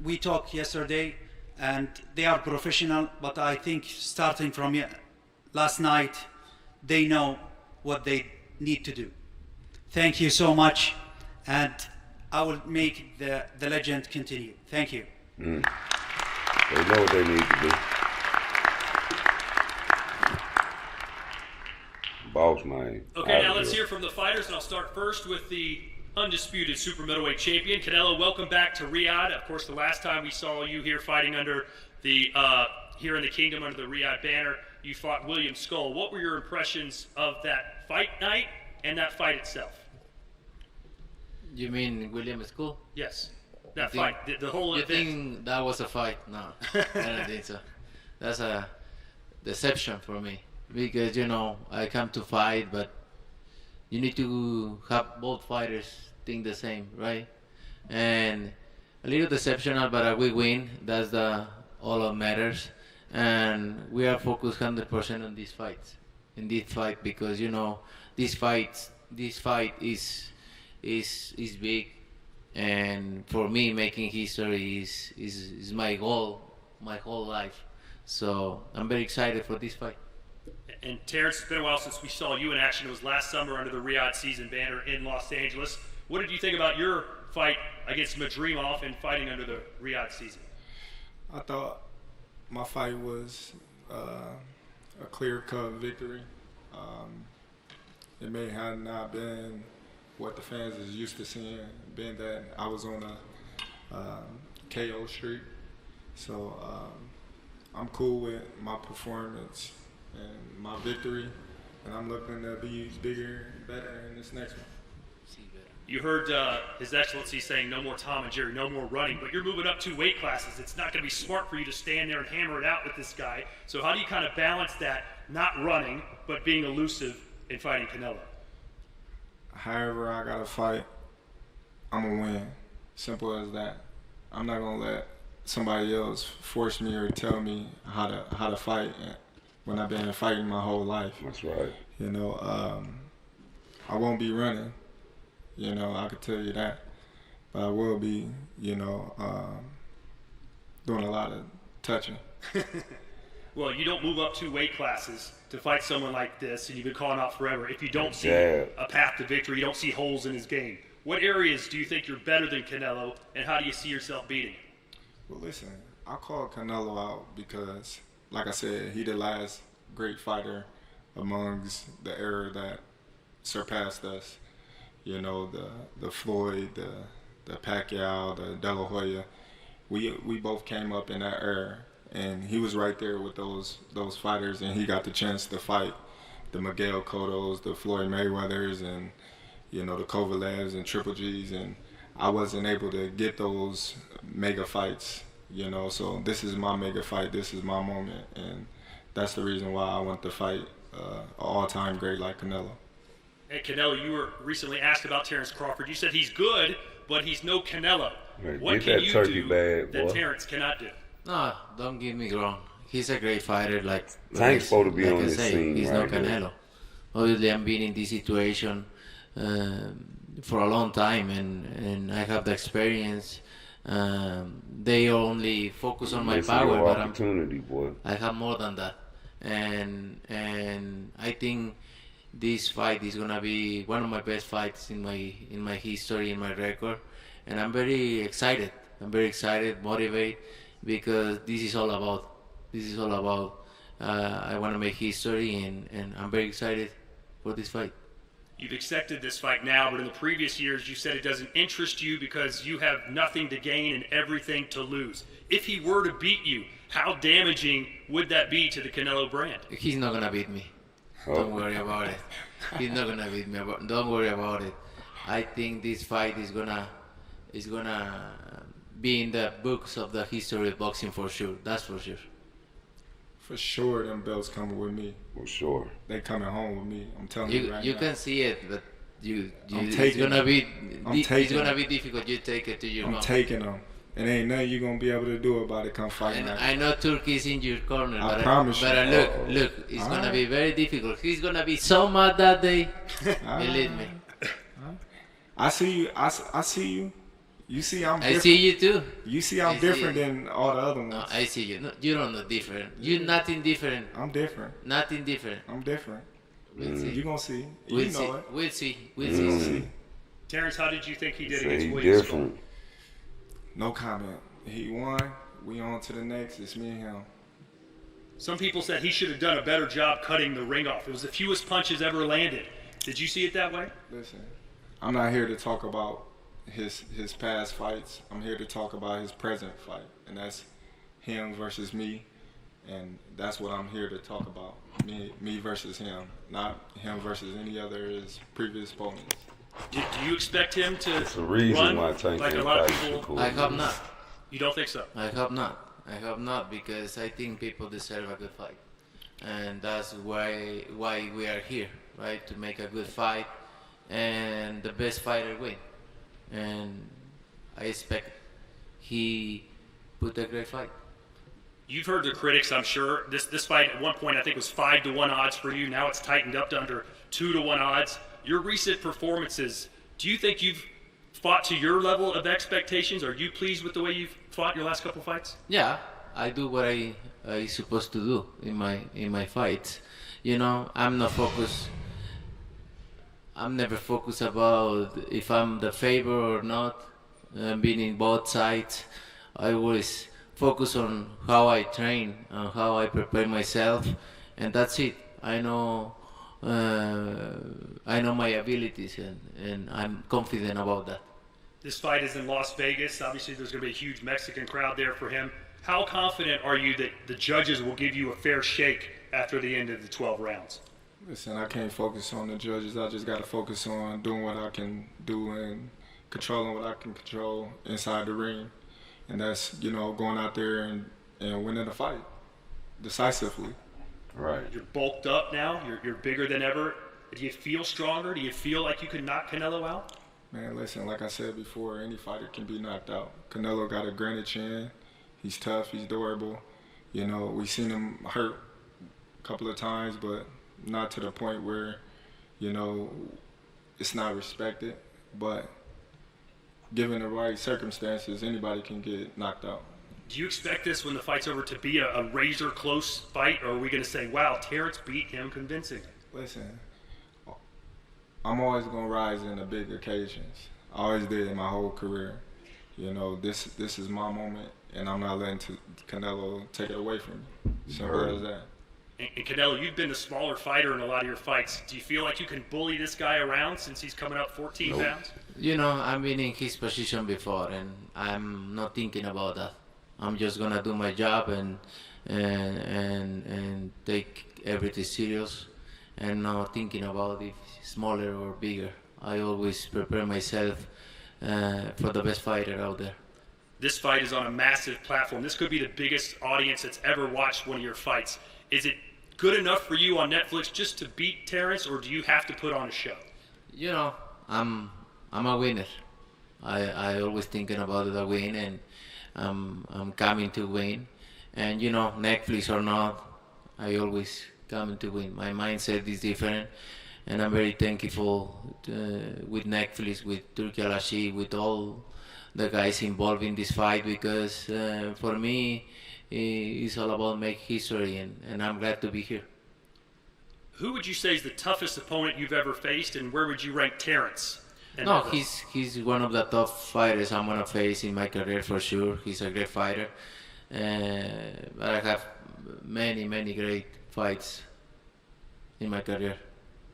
We talked yesterday, and they are professional, but I think starting from last night, they know what they need to do. Thank you so much, and I will make the legend continue. Thank you. They know what they need to do. Boss man. Okay, now let's hear from the fighters, and I'll start first with the undisputed super middleweight champion. Canelo, welcome back to Riyadh. Of course, the last time we saw you here fighting under the here in the kingdom under the Riyadh banner, you fought William Skull. What were your impressions of that fight night and that fight itself? You mean William Skull? Yes, that fight, the whole event. You think that was a fight? No, I don't think so. That's a deception for me, because you know I come to fight, but you need to have both fighters think the same, right? And a little deceptional, but we win. That's all that matters. And we are focused 100% on these fights, in this fight, because you know this fight is big, and for me making history is my goal, my whole life. So I'm very excited for this fight. And Terrence, it's been a while since we saw you in action. It was last summer under the Riyadh season banner in Los Angeles. What did you think about your fight against Madrimov and fighting under the Riyadh season? I thought my fight was a clear-cut victory. It may have not been what the fans is used to seeing, being that I was on a KO streak. So I'm cool with my performance and my victory, and I'm looking to be bigger and better in this next one. You heard His Excellency saying no more Tom and Jerry, no more running, but you're moving up 2 weight classes. It's not going to be smart for you to stand there and hammer it out with this guy. So how do you kind of balance that not running, but being elusive in fighting Canelo? However I gotta fight, I'm gonna win. Simple as that. I'm not gonna let somebody else force me or tell me how to fight when I've been fighting my whole life. That's right. You know, I won't be running. You know, I could tell you that. But I will be, you know, doing a lot of touching. Well, you don't move up 2 weight classes to fight someone like this, and you've been calling out forever. If you don't see a path to victory, you don't see holes in his game. What areas do you think you're better than Canelo, and how do you see yourself beating him? Well, listen, I call Canelo out because, like I said, he the last great fighter amongst the era that surpassed us. You know, the Floyd, the Pacquiao, the De La Hoya. We both came up in that era, and he was right there with those fighters, and he got the chance to fight the Miguel Cottos, the Floyd Mayweathers, and you know the Kovalevs and Triple G's, and I wasn't able to get those mega fights. You know, so this is my mega fight. This is my moment, and that's the reason why I want to fight an all-time great like Canelo. Hey, Canelo, you were recently asked about Terrence Crawford. You said he's good, but he's no Canelo. Right, what can you do that Terrence cannot do? No, don't get me wrong. He's a great fighter. Tank's supposed to be on this say, scene he's right no Canelo. now. Obviously, I'm been in this situation for a long time, and I have the experience. They only focus on my power, but I have more than that, and I think this fight is gonna be one of my best fights in my history, in my record, and I'm very excited. I'm very excited, motivated, because this is all about. I want to make history, and I'm very excited for this fight. You've accepted this fight now, but in the previous years you said it doesn't interest you because you have nothing to gain and everything to lose. If he were to beat you, how damaging would that be to the Canelo brand? He's not gonna beat me. Don't worry about it. He's not gonna beat me. Don't worry about it. I think this fight is gonna be in the books of the history of boxing for sure. That's for sure. For sure, them belts coming with me. For sure. They coming home with me. I'm telling you right now. You can see it, but it's gonna be difficult. You take it to your mom. I'm taking them. And ain't nothing you gonna be able to do about it. Come fight me. I know Turkey's in your corner, I promise you. But look, it's gonna be very difficult. He's gonna be so mad that day. Believe me. I see you. I see you. You see I'm different. I see you too. You see I'm different than all the other ones. No, I see you. No, you don't know different. You're nothing different. I'm different. Nothing different. I'm different. We'll see. You gonna see. We'll you know see. it. We'll see. We'll see. Terrence, how did you think he did against He Williams? different. No comment. He won. We on to the next. It's me and him. Some people said he should have done a better job cutting the ring off. It was the fewest punches ever landed. Did you see it that way? Listen, I'm not here to talk about his past fights. I'm here to talk about his present fight, and that's him versus me, and that's what I'm here to talk about. Me versus him, not him versus any other his previous opponents. Do you expect him to It's the reason run why Tank like a can't lot of fight people? I hope not. You don't think so? I hope not. I hope not, because I think people deserve a good fight, and that's why we are here, right? To make a good fight, and the best fighter win. And I expect he put a great fight. You've heard the critics, I'm sure. This fight at one point I think was 5-1 odds for you. Now it's tightened up to under 2-1 odds. Your recent performances, do you think you've fought to your level of expectations? Are you pleased with the way you've fought your last couple fights? Yeah, I do what I supposed to do in my fights. You know, I'm not focused. I'm never focused about if I'm the favor or not. Being in both sides, I always focus on how I train and how I prepare myself, and that's it. I know my abilities, and I'm confident about that. This fight is in Las Vegas. Obviously, there's going to be a huge Mexican crowd there for him. How confident are you that the judges will give you a fair shake after the end of the 12 rounds? Listen, I can't focus on the judges. I just got to focus on doing what I can do and controlling what I can control inside the ring. And that's, going out there and winning the fight decisively. Right. You're bulked up now. You're bigger than ever. Do you feel stronger? Do you feel like you can knock Canelo out? Man, listen, like I said before, any fighter can be knocked out. Canelo got a granite chin. He's tough. He's durable. You know, we've seen him hurt a couple of times, but not to the point where, you know, it's not respected. But given the right circumstances, anybody can get knocked out. Do you expect this when the fight's over to be a razor close fight, or are we going to say, wow, Terrence beat him convincingly? Listen, I'm always going to rise in the big occasions. I always did in my whole career. You know, this is my moment, and I'm not letting Canelo take it away from me. Simple as that. And Canelo, you've been the smaller fighter in a lot of your fights. Do you feel like you can bully this guy around since he's coming up 14 pounds? You know, I've been in his position before, and I'm not thinking about that. I'm just gonna do my job and take everything serious, and not thinking about if smaller or bigger. I always prepare myself for the best fighter out there. This fight is on a massive platform. This could be the biggest audience that's ever watched one of your fights. Is it good enough for you on Netflix just to beat Terrence, or do you have to put on a show? You know, I'm a winner. I always thinking about the win, and I'm coming to win. And you know, Netflix or not, I always coming to win. My mindset is different, and I'm very thankful with Netflix, with Turki Al-Ashi, with all the guys involved in this fight, because for me, it's all about make history, and I'm glad to be here. Who would you say is the toughest opponent you've ever faced, and where would you rank Terrence? No, he's one of the top fighters I'm gonna face in my career for sure. He's a great fighter, but I have many great fights in my career.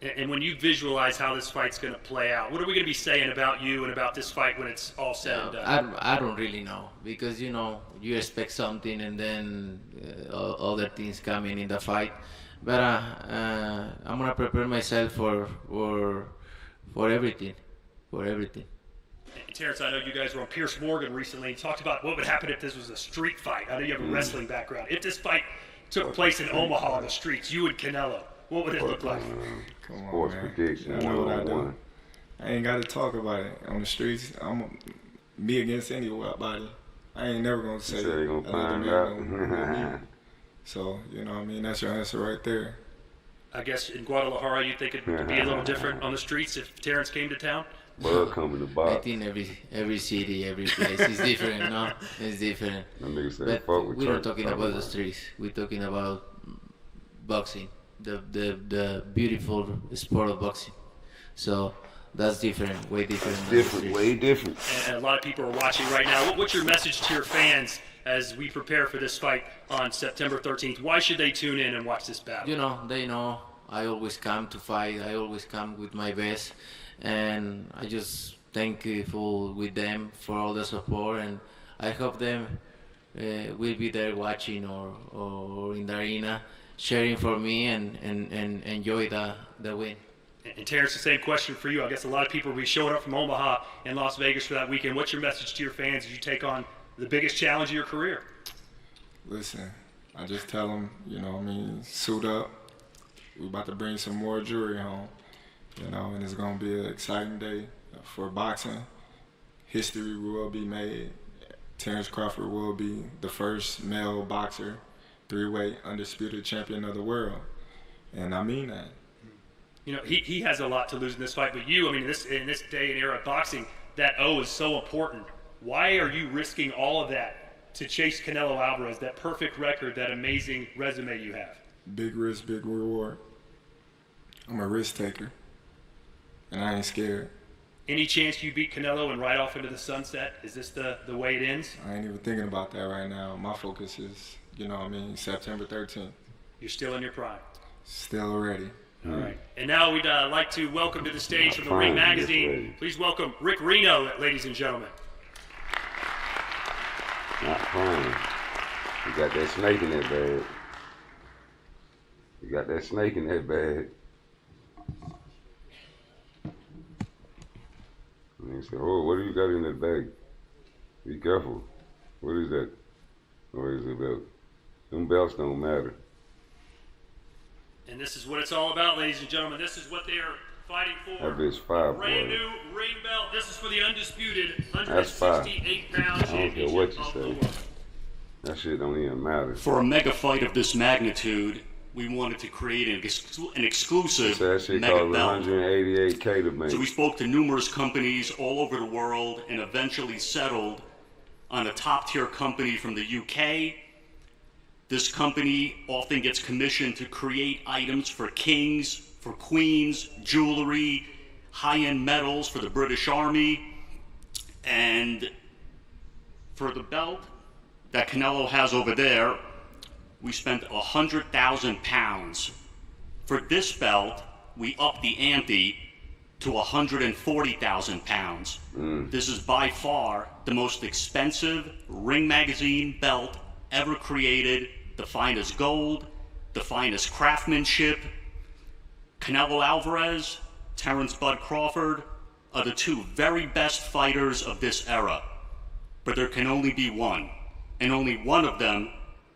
And when you visualize how this fight's going to play out, what are we going to be saying about you and about this fight when it's all said and done? I don't really know, because you know, you expect something and then other things coming in the fight. But I'm gonna prepare myself for everything, And Terrence, I know you guys were on Pierce Morgan recently and talked about what would happen if this was a street fight. I know you have a wrestling background. If this fight took place in Omaha on the streets, you and Canelo, what would it look like? Come on, Sports man. prediction, I know what I do. 1-on-1. I ain't got to talk about it on the streets. I'm me against anybody. I ain't never gonna say. You said they gonna find out. So you know what I mean. That's your answer right there. I guess in Guadalajara, you think it would be a little different on the streets if Terrence came to town? Bud coming to box. I think every city, every place is different. No, it's different. But we're not talking about the streets. We're talking about boxing, the beautiful sport of boxing. So that's different, way different. Different, way different. And a lot of people are watching right now. What's your message to your fans as we prepare for this fight on September 13th? Why should they tune in and watch this battle? You know, they know I always come to fight. I always come with my best. And I just thankful with them for all the support, and I hope them will be there watching or in the arena cheering for me and enjoy the win. And Terrence, the same question for you. I guess a lot of people will be showing up from Omaha and Las Vegas for that weekend. What's your message to your fans as you take on the biggest challenge of your career? Listen, I just tell them, you know what I mean, suit up. We're about to bring some more jewelry home. You know, and it's going to be an exciting day for boxing. History will be made. Terrence Crawford will be the first male boxer, three-weight undisputed champion of the world. And I mean that. You know, he has a lot to lose in this fight, but you, I mean, in this day and era of boxing, that O is so important. Why are you risking all of that to chase Canelo Alvarez, that perfect record, that amazing resume you have? Big risk, big reward. I'm a risk taker. And I ain't scared. Any chance you beat Canelo and ride off into the sunset? Is this the way it ends? I ain't even thinking about that right now. My focus is, you know what I mean, September 13th. You're still in your prime. Still ready. All right. And now we'd like to welcome to the stage from the Ring Magazine. Please welcome Rick Reno, ladies and gentlemen. Not fine. You got that snake in that bag. You got that snake in that bag. And he said, "Oh, what do you got in that bag? Be careful. What is that? What is it about? Them belts don't matter." And this is what it's all about, ladies and gentlemen. This is what they are fighting for. That bitch fire, Brand boy. new ring belt. This is for the undisputed That's fire. 168-pound I don't care what you say. That shit don't even matter. For a mega fight of this magnitude, we wanted to create an exclusive So that shit mega cost belt. $188K to make. So we spoke to numerous companies all over the world and eventually settled on a top-tier company from the UK. This company often gets commissioned to create items for kings, for queens, jewelry, high-end medals for the British Army. And for the belt that Canelo has over there, we spent 100,000 pounds. For this belt, we upped the ante to 140,000 pounds. This is by far the most expensive Ring Magazine belt ever created. The finest gold, the finest craftsmanship. Canelo Alvarez, Terrence Bud Crawford are the two very best fighters of this era. But there can only be one, and only one of them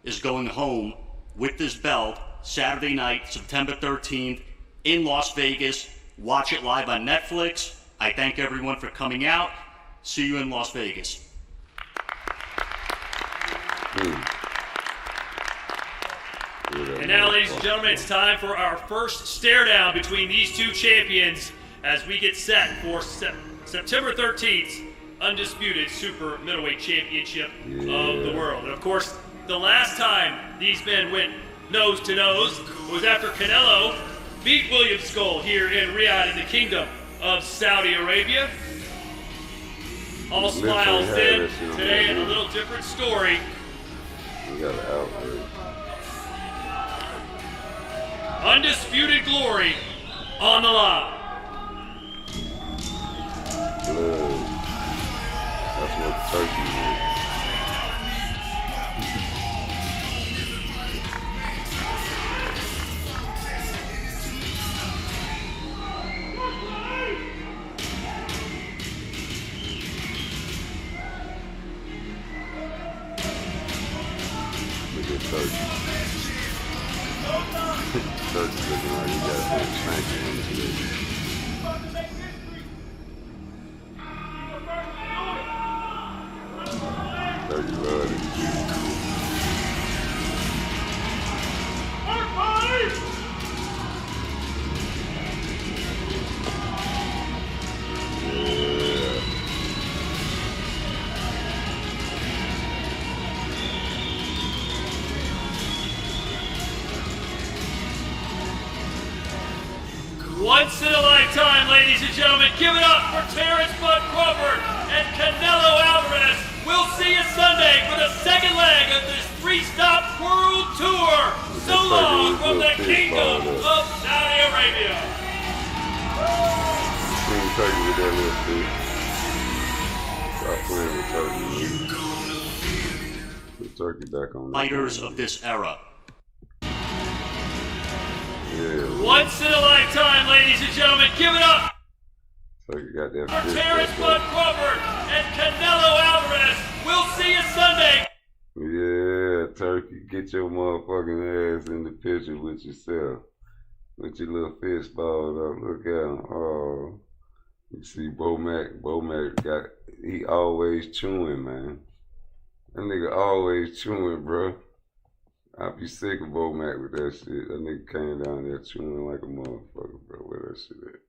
is going home with this belt Saturday night, September 13th in Las Vegas. Watch it live on Netflix. I thank everyone for coming out. See you in Las Vegas. And now, ladies and gentlemen, it's time for our first stare down between these two champions as we get set for September 13th, undisputed super middleweight championship of the world. And of course, the last time these men went nose to nose was after Canelo beat William Skull here in Riyadh in the Kingdom of Saudi Arabia. All smiles then. Today, a little different story. We got an outfit. Undisputed glory on the line. Blood. That's what turkey is. Look at turkey. Turkey's looking like he got a big spanking on his leg. Turkey love it. Yeah. Once in a lifetime, ladies and gentlemen, give it up for Terrence Bud Crawford and Canelo Alvarez. We'll see you Sunday for the second leg of this 3-stop world tour. So long from the Kingdom of Saudi Arabia. King Turkey with that little fish. Stop playing with Turkey. Put Turkey back on. Fighters of this era. Yeah. Once in a lifetime, ladies and gentlemen, give it up Turkey got that for fish Terrence back Bud there. Crawford and Canelo Alvarez. We'll see you Sunday. Yeah, Turkey, get your motherfucking ass in the picture with yourself. With your little fist balled up. Look at him. Oh, you see Bo Mac got, he always chewing, man. That nigga always chewing, bro. I be sick of Bo Mac with that shit. That nigga came down there chewing like a motherfucker, bro. Where that shit at?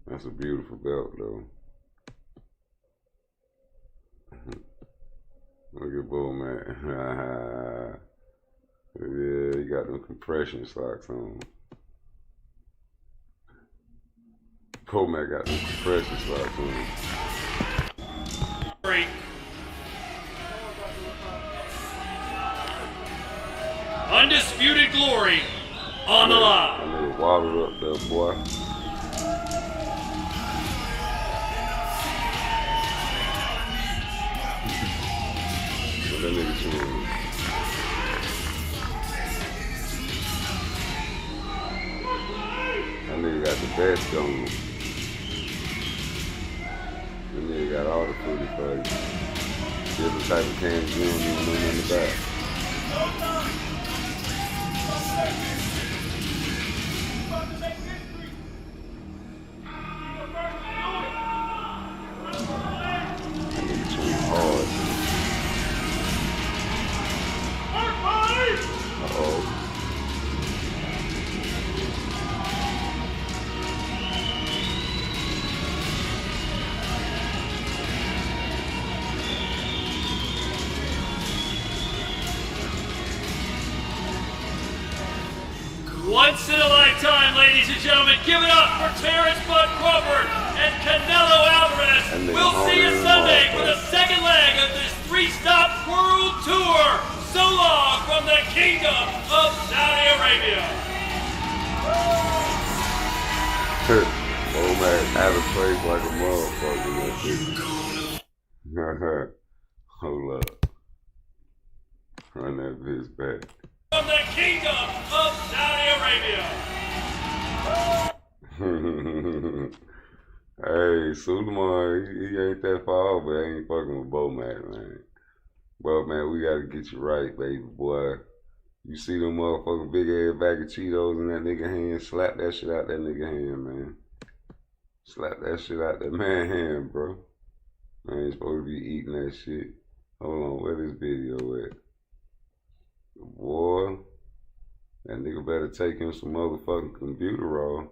That's a beautiful belt, though. Look at Bo Mac. Yeah, he got them compression socks on. Bo Mac got them compression socks on. Undisputed glory on the line. That nigga waddled up there, boy. What that nigga doing? That nigga got the best on. That nigga got all the foodie for you. Different type of candy you don't even know nothing about. Once in a lifetime, ladies and gentlemen, give it up for Terrence Bud Crawford and Canelo Alvarez. We'll see you Sunday for the second leg of this 3-stop world tour. So long from the Kingdom of Saudi Arabia. Oh man, have a place like a motherfucker. Hold up. Run that bitch back. From the Kingdom of Saudi Arabia. Hey, Suleiman, he ain't that far, but I ain't fucking with Bomac, man. But man, we gotta get you right, baby boy. You see them motherfucking big ass bag of Cheetos in that nigga hand, slap that shit out that nigga hand, man. Slap that shit out that man hand, bro. I ain't supposed to be eating that shit. Hold on, where this video at? Boy, that nigga better take him some motherfucking computer roll.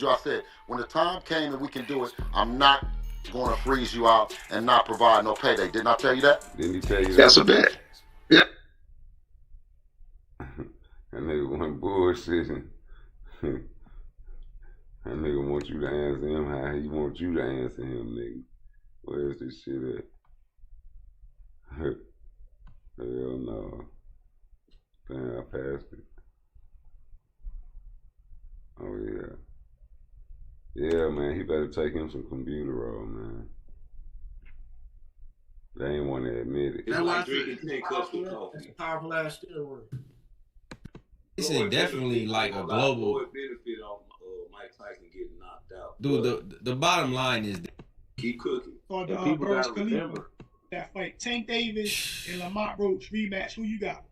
I said, when the time came and we can do it, I'm not going to freeze you out and not provide no payday. Didn't I tell you that? Didn't he tell you that? That's a bet. Yeah. That nigga went bullshitting. That nigga want you to answer him how he wants you to answer him, nigga. Where's this shit at? Hell no. Damn, I passed it. Oh yeah. Yeah, man, he better take him some computer roll, man. They ain't want to admit it. That's like drinking 10 cups of coffee. Powerful ass steroid. It's definitely like a global. benefit off Mike Tyson getting knocked out. Dude, the bottom line is keep cooking. Or the people Burj gotta Khalifa. remember. That fight, Tank Davis and Lamont Roach rematch. Who you got?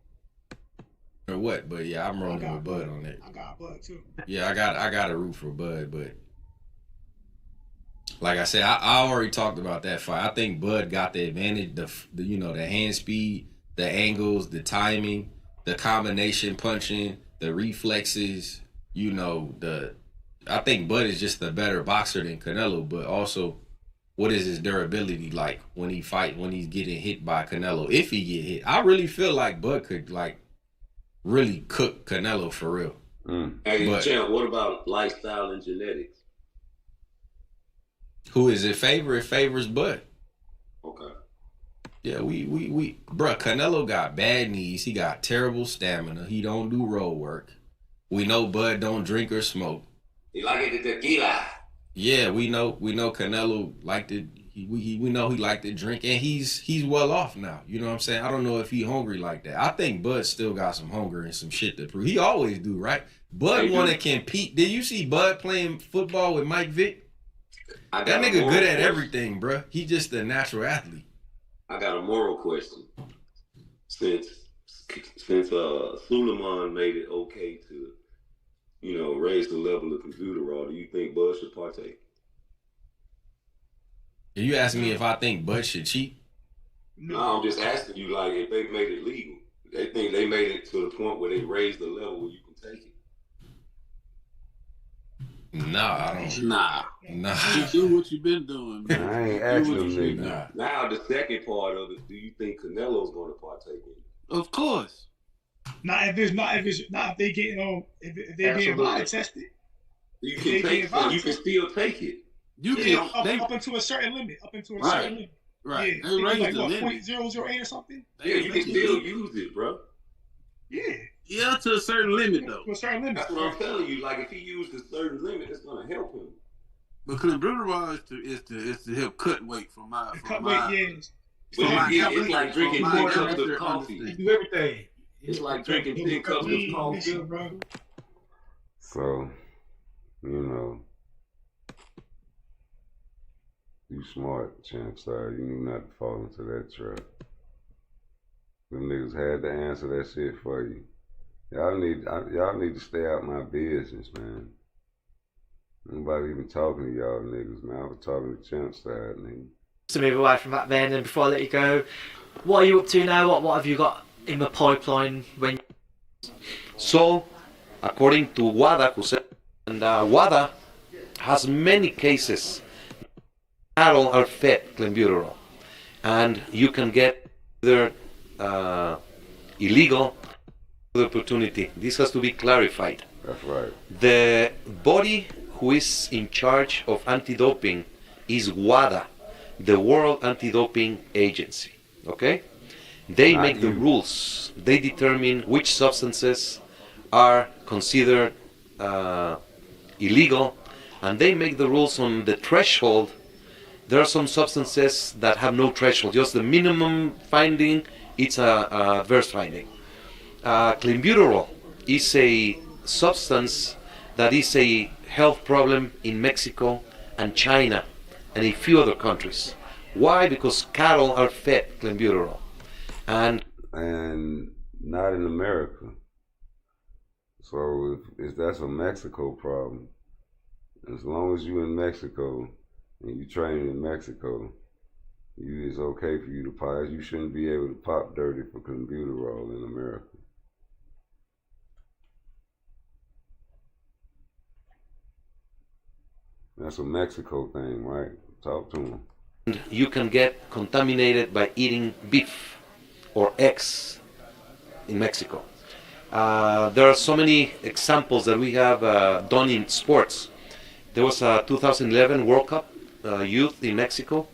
or what, but yeah, I'm rolling with Bud on that. I got Bud too. Yeah, I got a root for Bud, but like I said, I already talked about that fight. I think Bud got the advantage, the you know, the hand speed, the angles, the timing, the combination punching, the reflexes, you know, I think Bud is just a better boxer than Canelo, but also what is his durability like when he's getting hit by Canelo? If he get hit, I really feel like Bud could like really cook Canelo for real. Hey, champ, what about lifestyle and genetics? Who is it favor? It favors Bud. Okay. Yeah, we bruh, Canelo got bad knees. He got terrible stamina. He don't do road work. We know Bud don't drink or smoke. He like it the tequila. Yeah, we know Canelo liked it. We know he liked to drink, and he's well off now. You know what I'm saying? I don't know if he hungry like that. I think Bud still got some hunger and some shit to prove. He always do, right? Bud want to compete. Did you see Bud playing football with Mike Vick? That nigga good at everything, bruh. He just a natural athlete. I got a moral question. Since Suleiman made it okay to, you know, raise the level of computer raw, do you think Bud should partake? Are you asking me if I think Bud should cheat? No, I'm just asking you, like, if they made it legal. They think they made it to the point where they raised the level where you can take it. Nah, I don't. Nah. Nah. Do what you been doing, man. I ain't asking them niggas. Now, the second part of it, do you think Canelo's going to partake in it? Of course. Not if they getting on if they being body tested. You can take it. You can still take it. You can up into a certain limit. Certain limit. Right. Yeah. They raised like the what, limit. 0.008 or something? Yeah, you can still use it, bro. Yeah. Yeah, to a certain limit though. To a certain limit. That's what I'm telling you. Like, if he used a certain limit, it's going to help him. Because the brutal raw is to help cut weight from my yes. But it's like drinking 10 cups of coffee. Do everything. It's like drinking 10 cups of coffee. So, you know, you smart, champ. Sorry, you knew not to fall into that trap. Them niggas had to answer that shit for you. Y'all need to stay out my business, man. Nobody even talking to y'all niggas, man. I was talking to Chimp side, nigga. To move away from that then, and before I let you go, what are you up to now? What have you got in the pipeline? So, according to WADA, who said, and WADA has many cases. Cattle are fed clenbuterol, and you can get either illegal opportunity. This has to be clarified. That's right. The body who is in charge of anti-doping is WADA, the World Anti-Doping Agency. Okay? They make the rules. They determine which substances are considered illegal, and they make the rules on the threshold. There are some substances that have no threshold, just the minimum finding, it's a adverse finding. Clenbuterol is a substance that is a health problem in Mexico and China and a few other countries. Why? Because cattle are fed clenbuterol. And not in America. So if that's a Mexico problem, as long as you in Mexico and you train in Mexico, it's okay for you to pop. You shouldn't be able to pop dirty for clenbuterol in America. That's a Mexico thing, right? Talk to them. You can get contaminated by eating beef or eggs in Mexico. There are so many examples that we have done in sports. There was a 2011 World Cup youth in Mexico.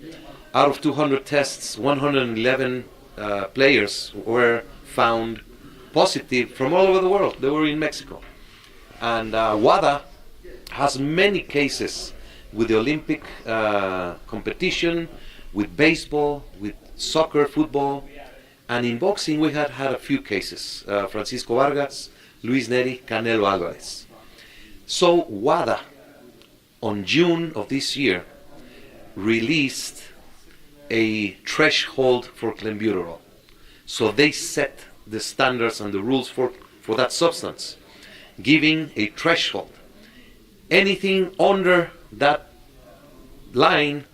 Out of 200 tests, 111 players were found positive from all over the world. They were in Mexico. And WADA has many cases with the Olympic competition, with baseball, with soccer, football, and in boxing we had a few cases. Francisco Vargas, Luis Neri, Canelo Alvarez. So WADA, on June of this year, released a threshold for clenbuterol. So they set the standards and the rules for that substance, giving a threshold. Anything under that line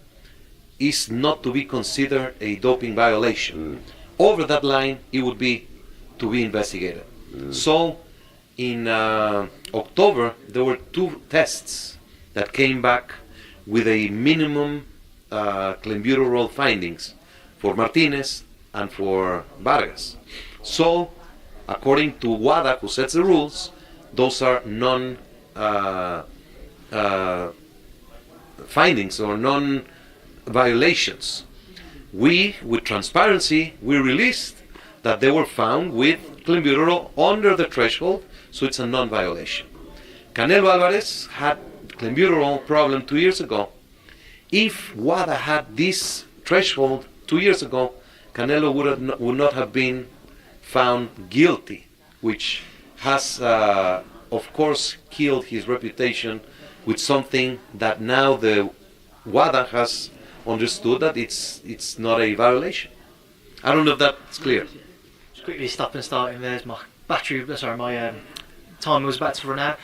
is not to be considered a doping violation. Over that line, it would be to be investigated. So in October, there were 2 tests that came back with a minimum clenbuterol findings for Martinez and for Vargas. So, according to WADA, who sets the rules, those are findings or non-violations. We, with transparency, we released that they were found with clenbuterol under the threshold, so it's a non-violation. Canelo Alvarez had clenbuterol problem 2 years ago. If WADA had this threshold 2 years ago, Canelo would not have been found guilty, which has, of course, killed his reputation with something that now the WADA has understood that it's not a violation. I don't know if that's clear. Just quickly stop and starting. There's my battery. Sorry, my timer was about to run out.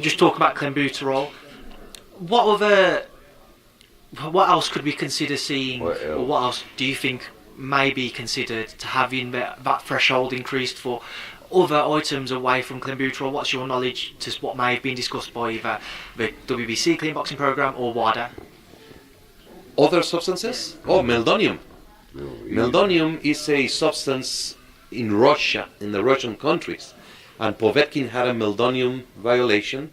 Just talk about clenbuterol. What else could we consider seeing, or what else do you think may be considered to having that threshold increased for other items away from clenbuterol? What's your knowledge to what may have been discussed by either the WBC clean boxing program or WADA? Other substances? Oh, meldonium. Meldonium is a substance in Russia, in the Russian countries, and Povetkin had a meldonium violation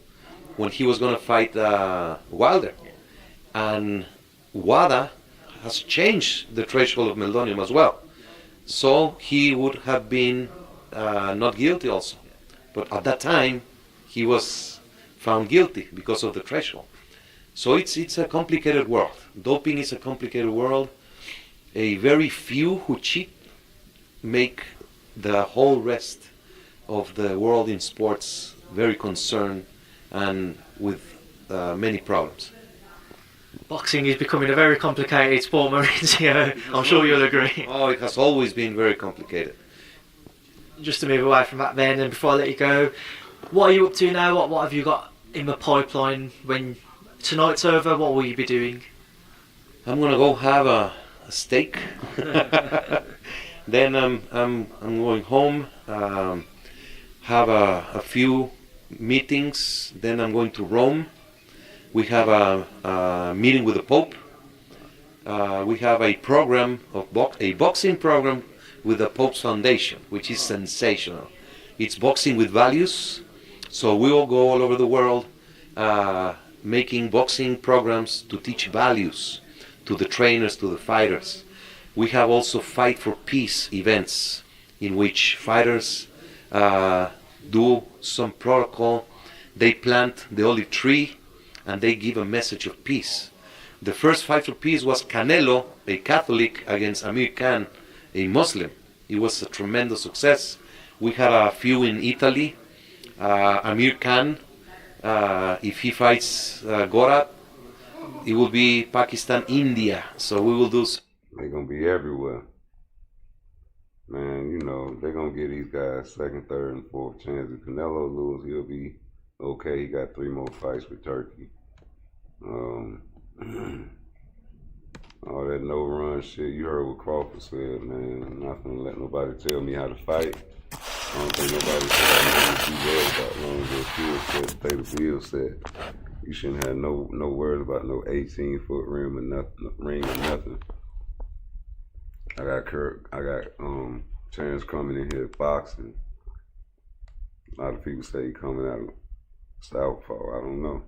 when he was going to fight Wilder, and WADA has changed the threshold of meldonium as well, so he would have been not guilty also, but at that time he was found guilty because of the threshold. So it's a complicated world. Doping is a complicated world. A very few who cheat make the whole rest of the world in sports very concerned and with many problems. Boxing is becoming a very complicated sport, Maurizio. I'm sure you'll agree. Oh, it has always been very complicated. just to move away from that then, and before I let you go, what are you up to now? What have you got in the pipeline when tonight's over? What will you be doing? I'm gonna go have a steak. Then I'm going home, have a few meetings. Then I'm going to Rome. We have a meeting with the Pope. We have a program of a boxing program with the Pope's Foundation, which is sensational. It's boxing with values. So we will go all over the world making boxing programs to teach values to the trainers, to the fighters. We have also Fight for Peace events in which fighters do some protocol. They plant the olive tree and they give a message of peace. The first Fight for Peace was Canelo, a Catholic, against Amir Khan, a Muslim. It was a tremendous success. We had a few in Italy. Amir Khan, if he fights Gorat, it will be Pakistan, India. So we will do. They're gonna be everywhere. Man, you know, they're gonna give these guys second, third, and fourth chances. If Canelo lose, he'll be okay. He got 3 more fights with Turkey. All that no-run shit, you heard what Crawford said, man. I'm not gonna let nobody tell me how to fight. I don't think nobody said I know what you worried about. As long as your kids said, Taylor Bill said, you shouldn't have no worries about no 18-foot ring or nothing. I got Terrence coming in here boxing. A lot of people say he coming out of Southpaw. I don't know.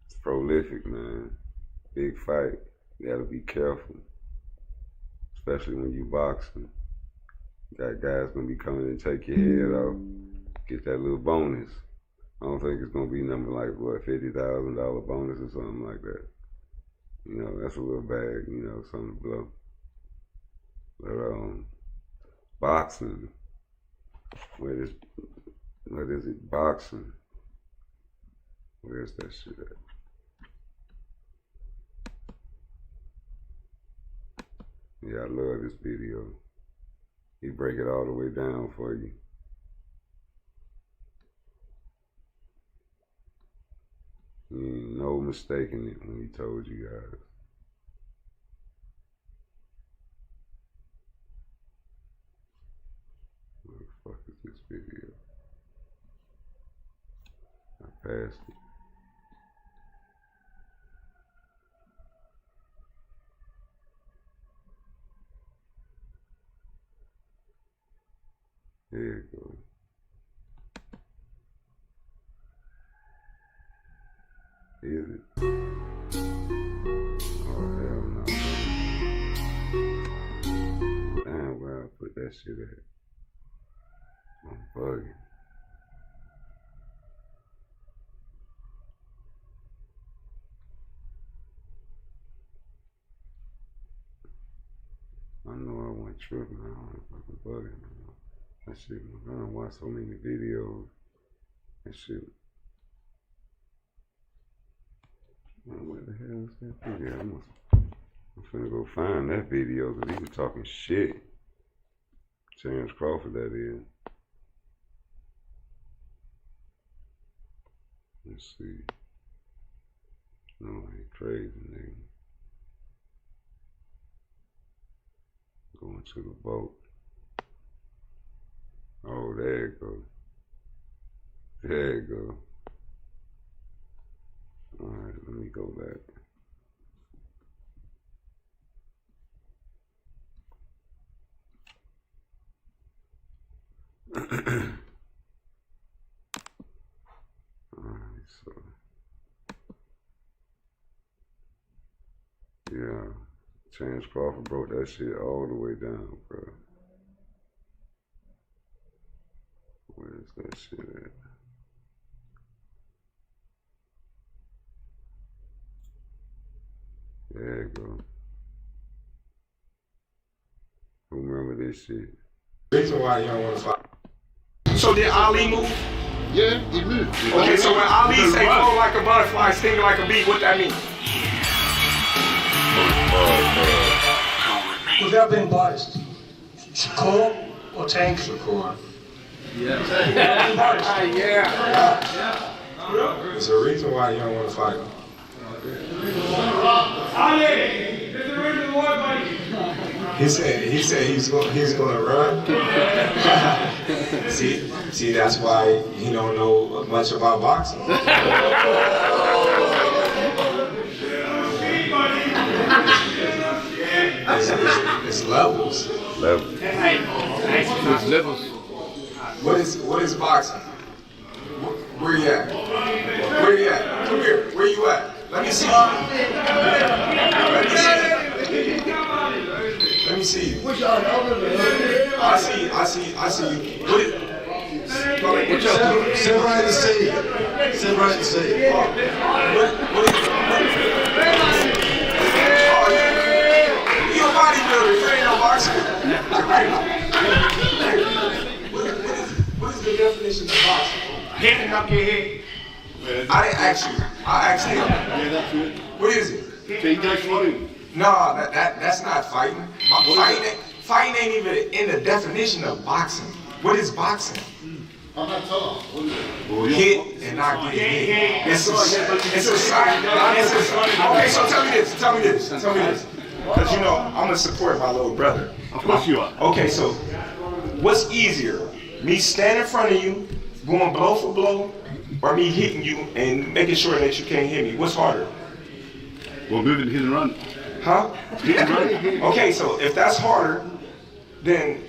It's prolific, man. Big fight. You gotta be careful, especially when you boxing. That guy's gonna be coming and take your head off, get that little bonus. I don't think it's gonna be nothing like what, $50,000 bonus or something like that. You know, that's a little bag, you know, something to blow. But boxing, what is it? Boxing. Where's that shit at? Yeah, I love this video. He break it all the way down for you. You ain't no mistaking it when he told you guys. Where the fuck is this video? I passed it. There you go. Is it? Oh, hell no. Damn, where I put that shit at? I'm bugging. I know I went tripping. I don't fucking bugging. That shit, I don't watch so many videos. That shit. Where the hell is that video? I'm finna go find that video because he was talking shit. Terrence Crawford, that is. Let's see. No, I ain't crazy, nigga. Going to the boat. Oh, there you go. There you go. Alright, let me go back. Alright, so. Yeah. Terrence Crawford broke that shit all the way down, bro. Where's that shit at? There you go. Who remember this shit? Reason why you don't want to fight. So did Ali move? Yeah, he moved. Okay, so when Ali say flow like a butterfly, sting like a bee, what that mean? Without being biased, Shakur Well, thanks, Shakur. Yeah. There's a reason why you don't want to fight him. Ali, there's a reason why, buddy. He said he's gonna run. see, that's why he don't know much about boxing. It's levels. It's levels. What is boxing? Where you at? Where you at? Come here. Where you at? Let me see you. Let me see you. I see you. What is? What's up? Sit right and see. Sit right and see. You a bodybuilder, you ain't no boxer. What is the definition of boxing? Hitting up your head. I didn't ask you. I asked him. Yeah, that's it. What is it? No, that's not fighting. Fighting ain't even in the definition of boxing. What is boxing? I'm not telling. Hit and not get hit. It's a sign. Okay, so tell me this. Because you know, I'm gonna support my little brother. Of course you are. Okay, so what's easier? Me standing in front of you, going blow for blow, or me hitting you and making sure that you can't hit me? What's harder? Well, moving, hit and run. Huh? Hit and run. Okay, so if that's harder, then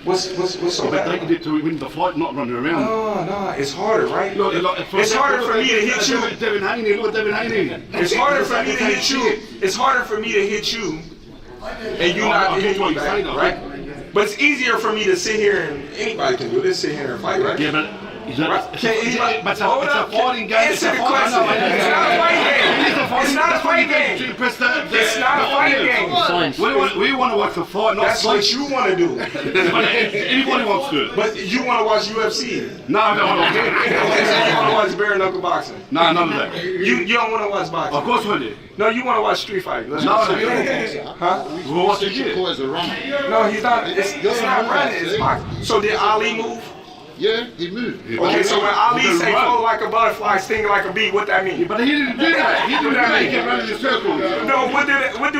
what's so But bad? they did to win the fight, not running around. No, it's harder, right? No, It's harder for me to hit you. Devin Haney, look at Devin Haney. It's harder for me to hit you. It's harder for me to hit you, and you not hit me back, right? But it's easier for me to sit here and anybody can do this. Sit here and fight, right? Yeah, but it's a fighting game. Answer the question. It's not a fighting game. It's not a fighting game. It's not a fighting game. We want to watch the fight, not That's what you want to do. Anybody wants to. But you want to watch UFC. No, I don't want to. You want to watch bare knuckle boxing. No, none of that. You don't want to watch boxing. Of course we do. No, you want to watch street fighting. Let's No, go. no, Huh? We'll watch it again. No, he's not. It's not running. It's boxing. So did Ali move? Yeah, he moved. Okay, so when Ali say flow like a butterfly, sting like a bee, what that mean? But he didn't do that. He didn't do that. He kept running in circles. No, what do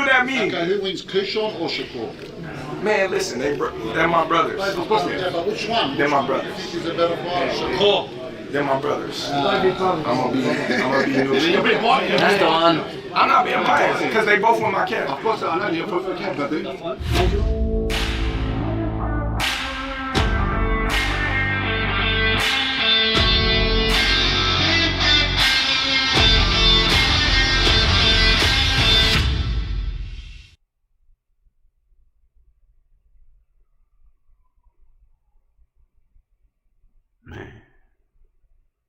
that mean? Okay, who wins, Kushon or Shakur? Man, listen, they're my brothers. Yeah, but which one? They're my brothers. He's a better fighter. Shakur. They're my brothers. I'm gonna be new. That's the one. I'm not being biased because they both won my camp. Of course, I know you're perfect camp, I think. Man,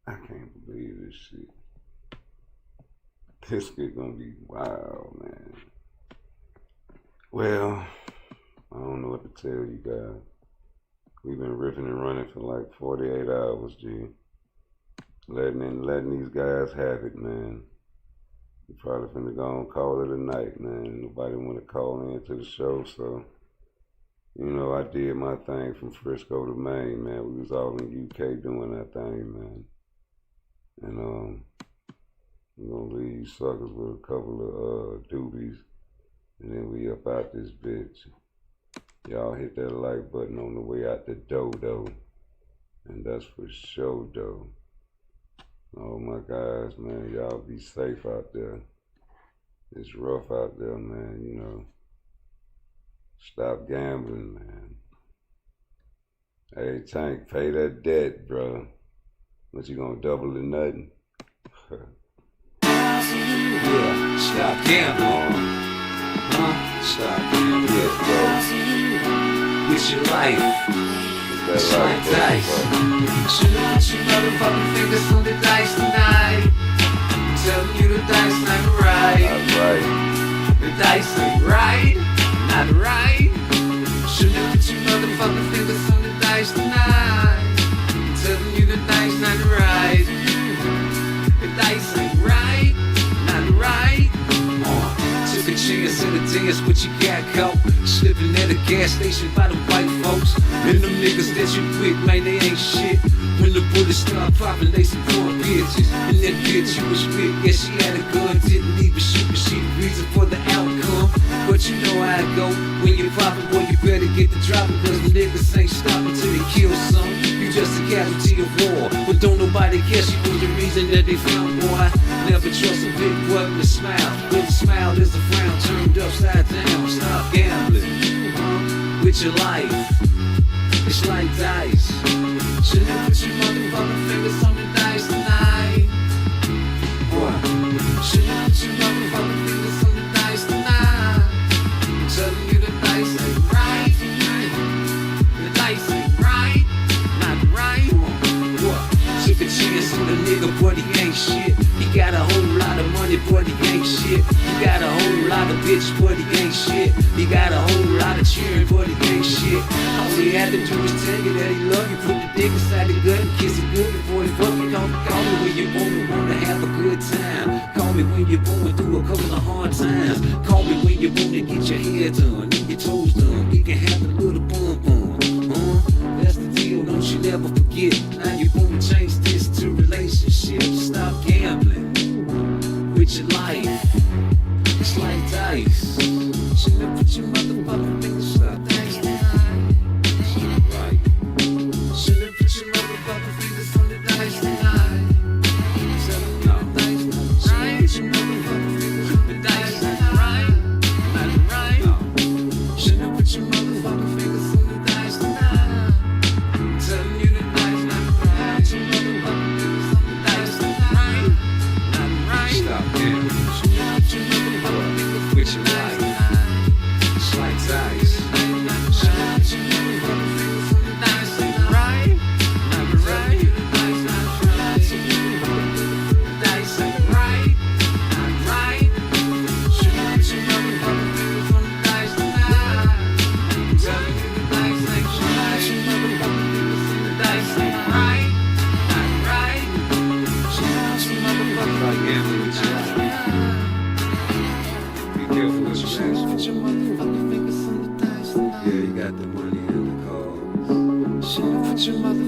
I can't believe this shit. This shit gonna be wild, man. Well, I don't know what to tell you guys. We've been riffing and running for like 48 hours, G. Letting these guys have it, man. We probably finna go and call it a night, man. Nobody wanna call in to the show, so you know, I did my thing from Frisco to Maine, man. We was all in UK doing that thing, man. And we're gonna leave you suckers with a couple of doobies, and then we up out this bitch. Y'all hit that like button on the way out the door, though. And that's for sure, though. Oh my guys, man, y'all be safe out there. It's rough out there, man, you know. Stop gambling, man. Hey, Tank, pay that debt, bro. What, you gonna double or nothing? Yeah, stop gambling. Stop gambling. Yes, bro. It's your life. It's It's like dice. Should I put your motherfucking fingers on the dice tonight? I'm telling you the dice not right. That's right. The dice ain't right. Not right. Should I put your motherfucking fingers on the dice tonight? I'm telling you the dice not right. The dice ain't right. Not right. Took a chance in the dance, but you can't go. Slipping in the gas station by the white folks. And them niggas that you with, man, they ain't shit. When the bullets start popping, they some poor bitches. And that bitch you was with, yeah, she had a gun, didn't even shoot, but she the reason for the outcome. But you know how it go, when you poppin', boy, you better get the dropping, cause the niggas ain't stopping till they kill some. You just a casualty of war, but don't nobody care, she was the reason that they found, boy. Never trust a big boy with a smile. With a smile, there's a frown turned upside down. Stop gambling with your life. It's like dice. Shouldn't put your motherfucking fingers on the dice tonight. Boy, shouldn't put your motherfucking fingers on the dice tonight. I'm telling you the dice ain't right. The dice ain't right. Not right. What? Took a chance on a nigga, but he ain't shit. He got a whole lot of money, but he ain't shit. He got a whole lot of bitch, but he ain't shit. He got a whole lot of cheering, but he ain't shit. All he had to do was tell you that he love you. Put the dick inside the gut and kiss it good before he fuck you. Call me when you wanna have a good time. Call me when you're going through a couple of hard times. Call me when you wanna get your hair done and your toes done. You can have a little bum. That's the deal, don't you never forget. Now you wanna change this to relationships. Stop gambling with your life. It's like dice. Shouldn't put your motherfucking fingers on the dice tonight. Right. Shouldn't put your motherfucking fingers on the dice tonight. No. Right. Put your motherfucking fingers on the dice tonight. Not right. No. Shouldn't put your motherfucking fingers on the dice tonight. I'm telling you the dice not right. Put your motherfucking fingers on the dice tonight. Not right. Stop gambling. Shouldn't put your motherfucking fingers with your life. It's like dice. Shouldn't put your motherfucking fingers on the dice ain't right. Not right. The dice not right. The dice ain't right. Not right. Shouldn't put your motherfucking fingers on the dice tonight. I'm telling you the dice ain't right. Your motherfucking fingers on the dice ain't right. Not right. Shouldn't put your motherfucking gambling with your life. Be careful what you ask. Put your motherfucking fingers on the dice tonight. Yeah, you got the money and the cars. Shouldn't put your motherfucking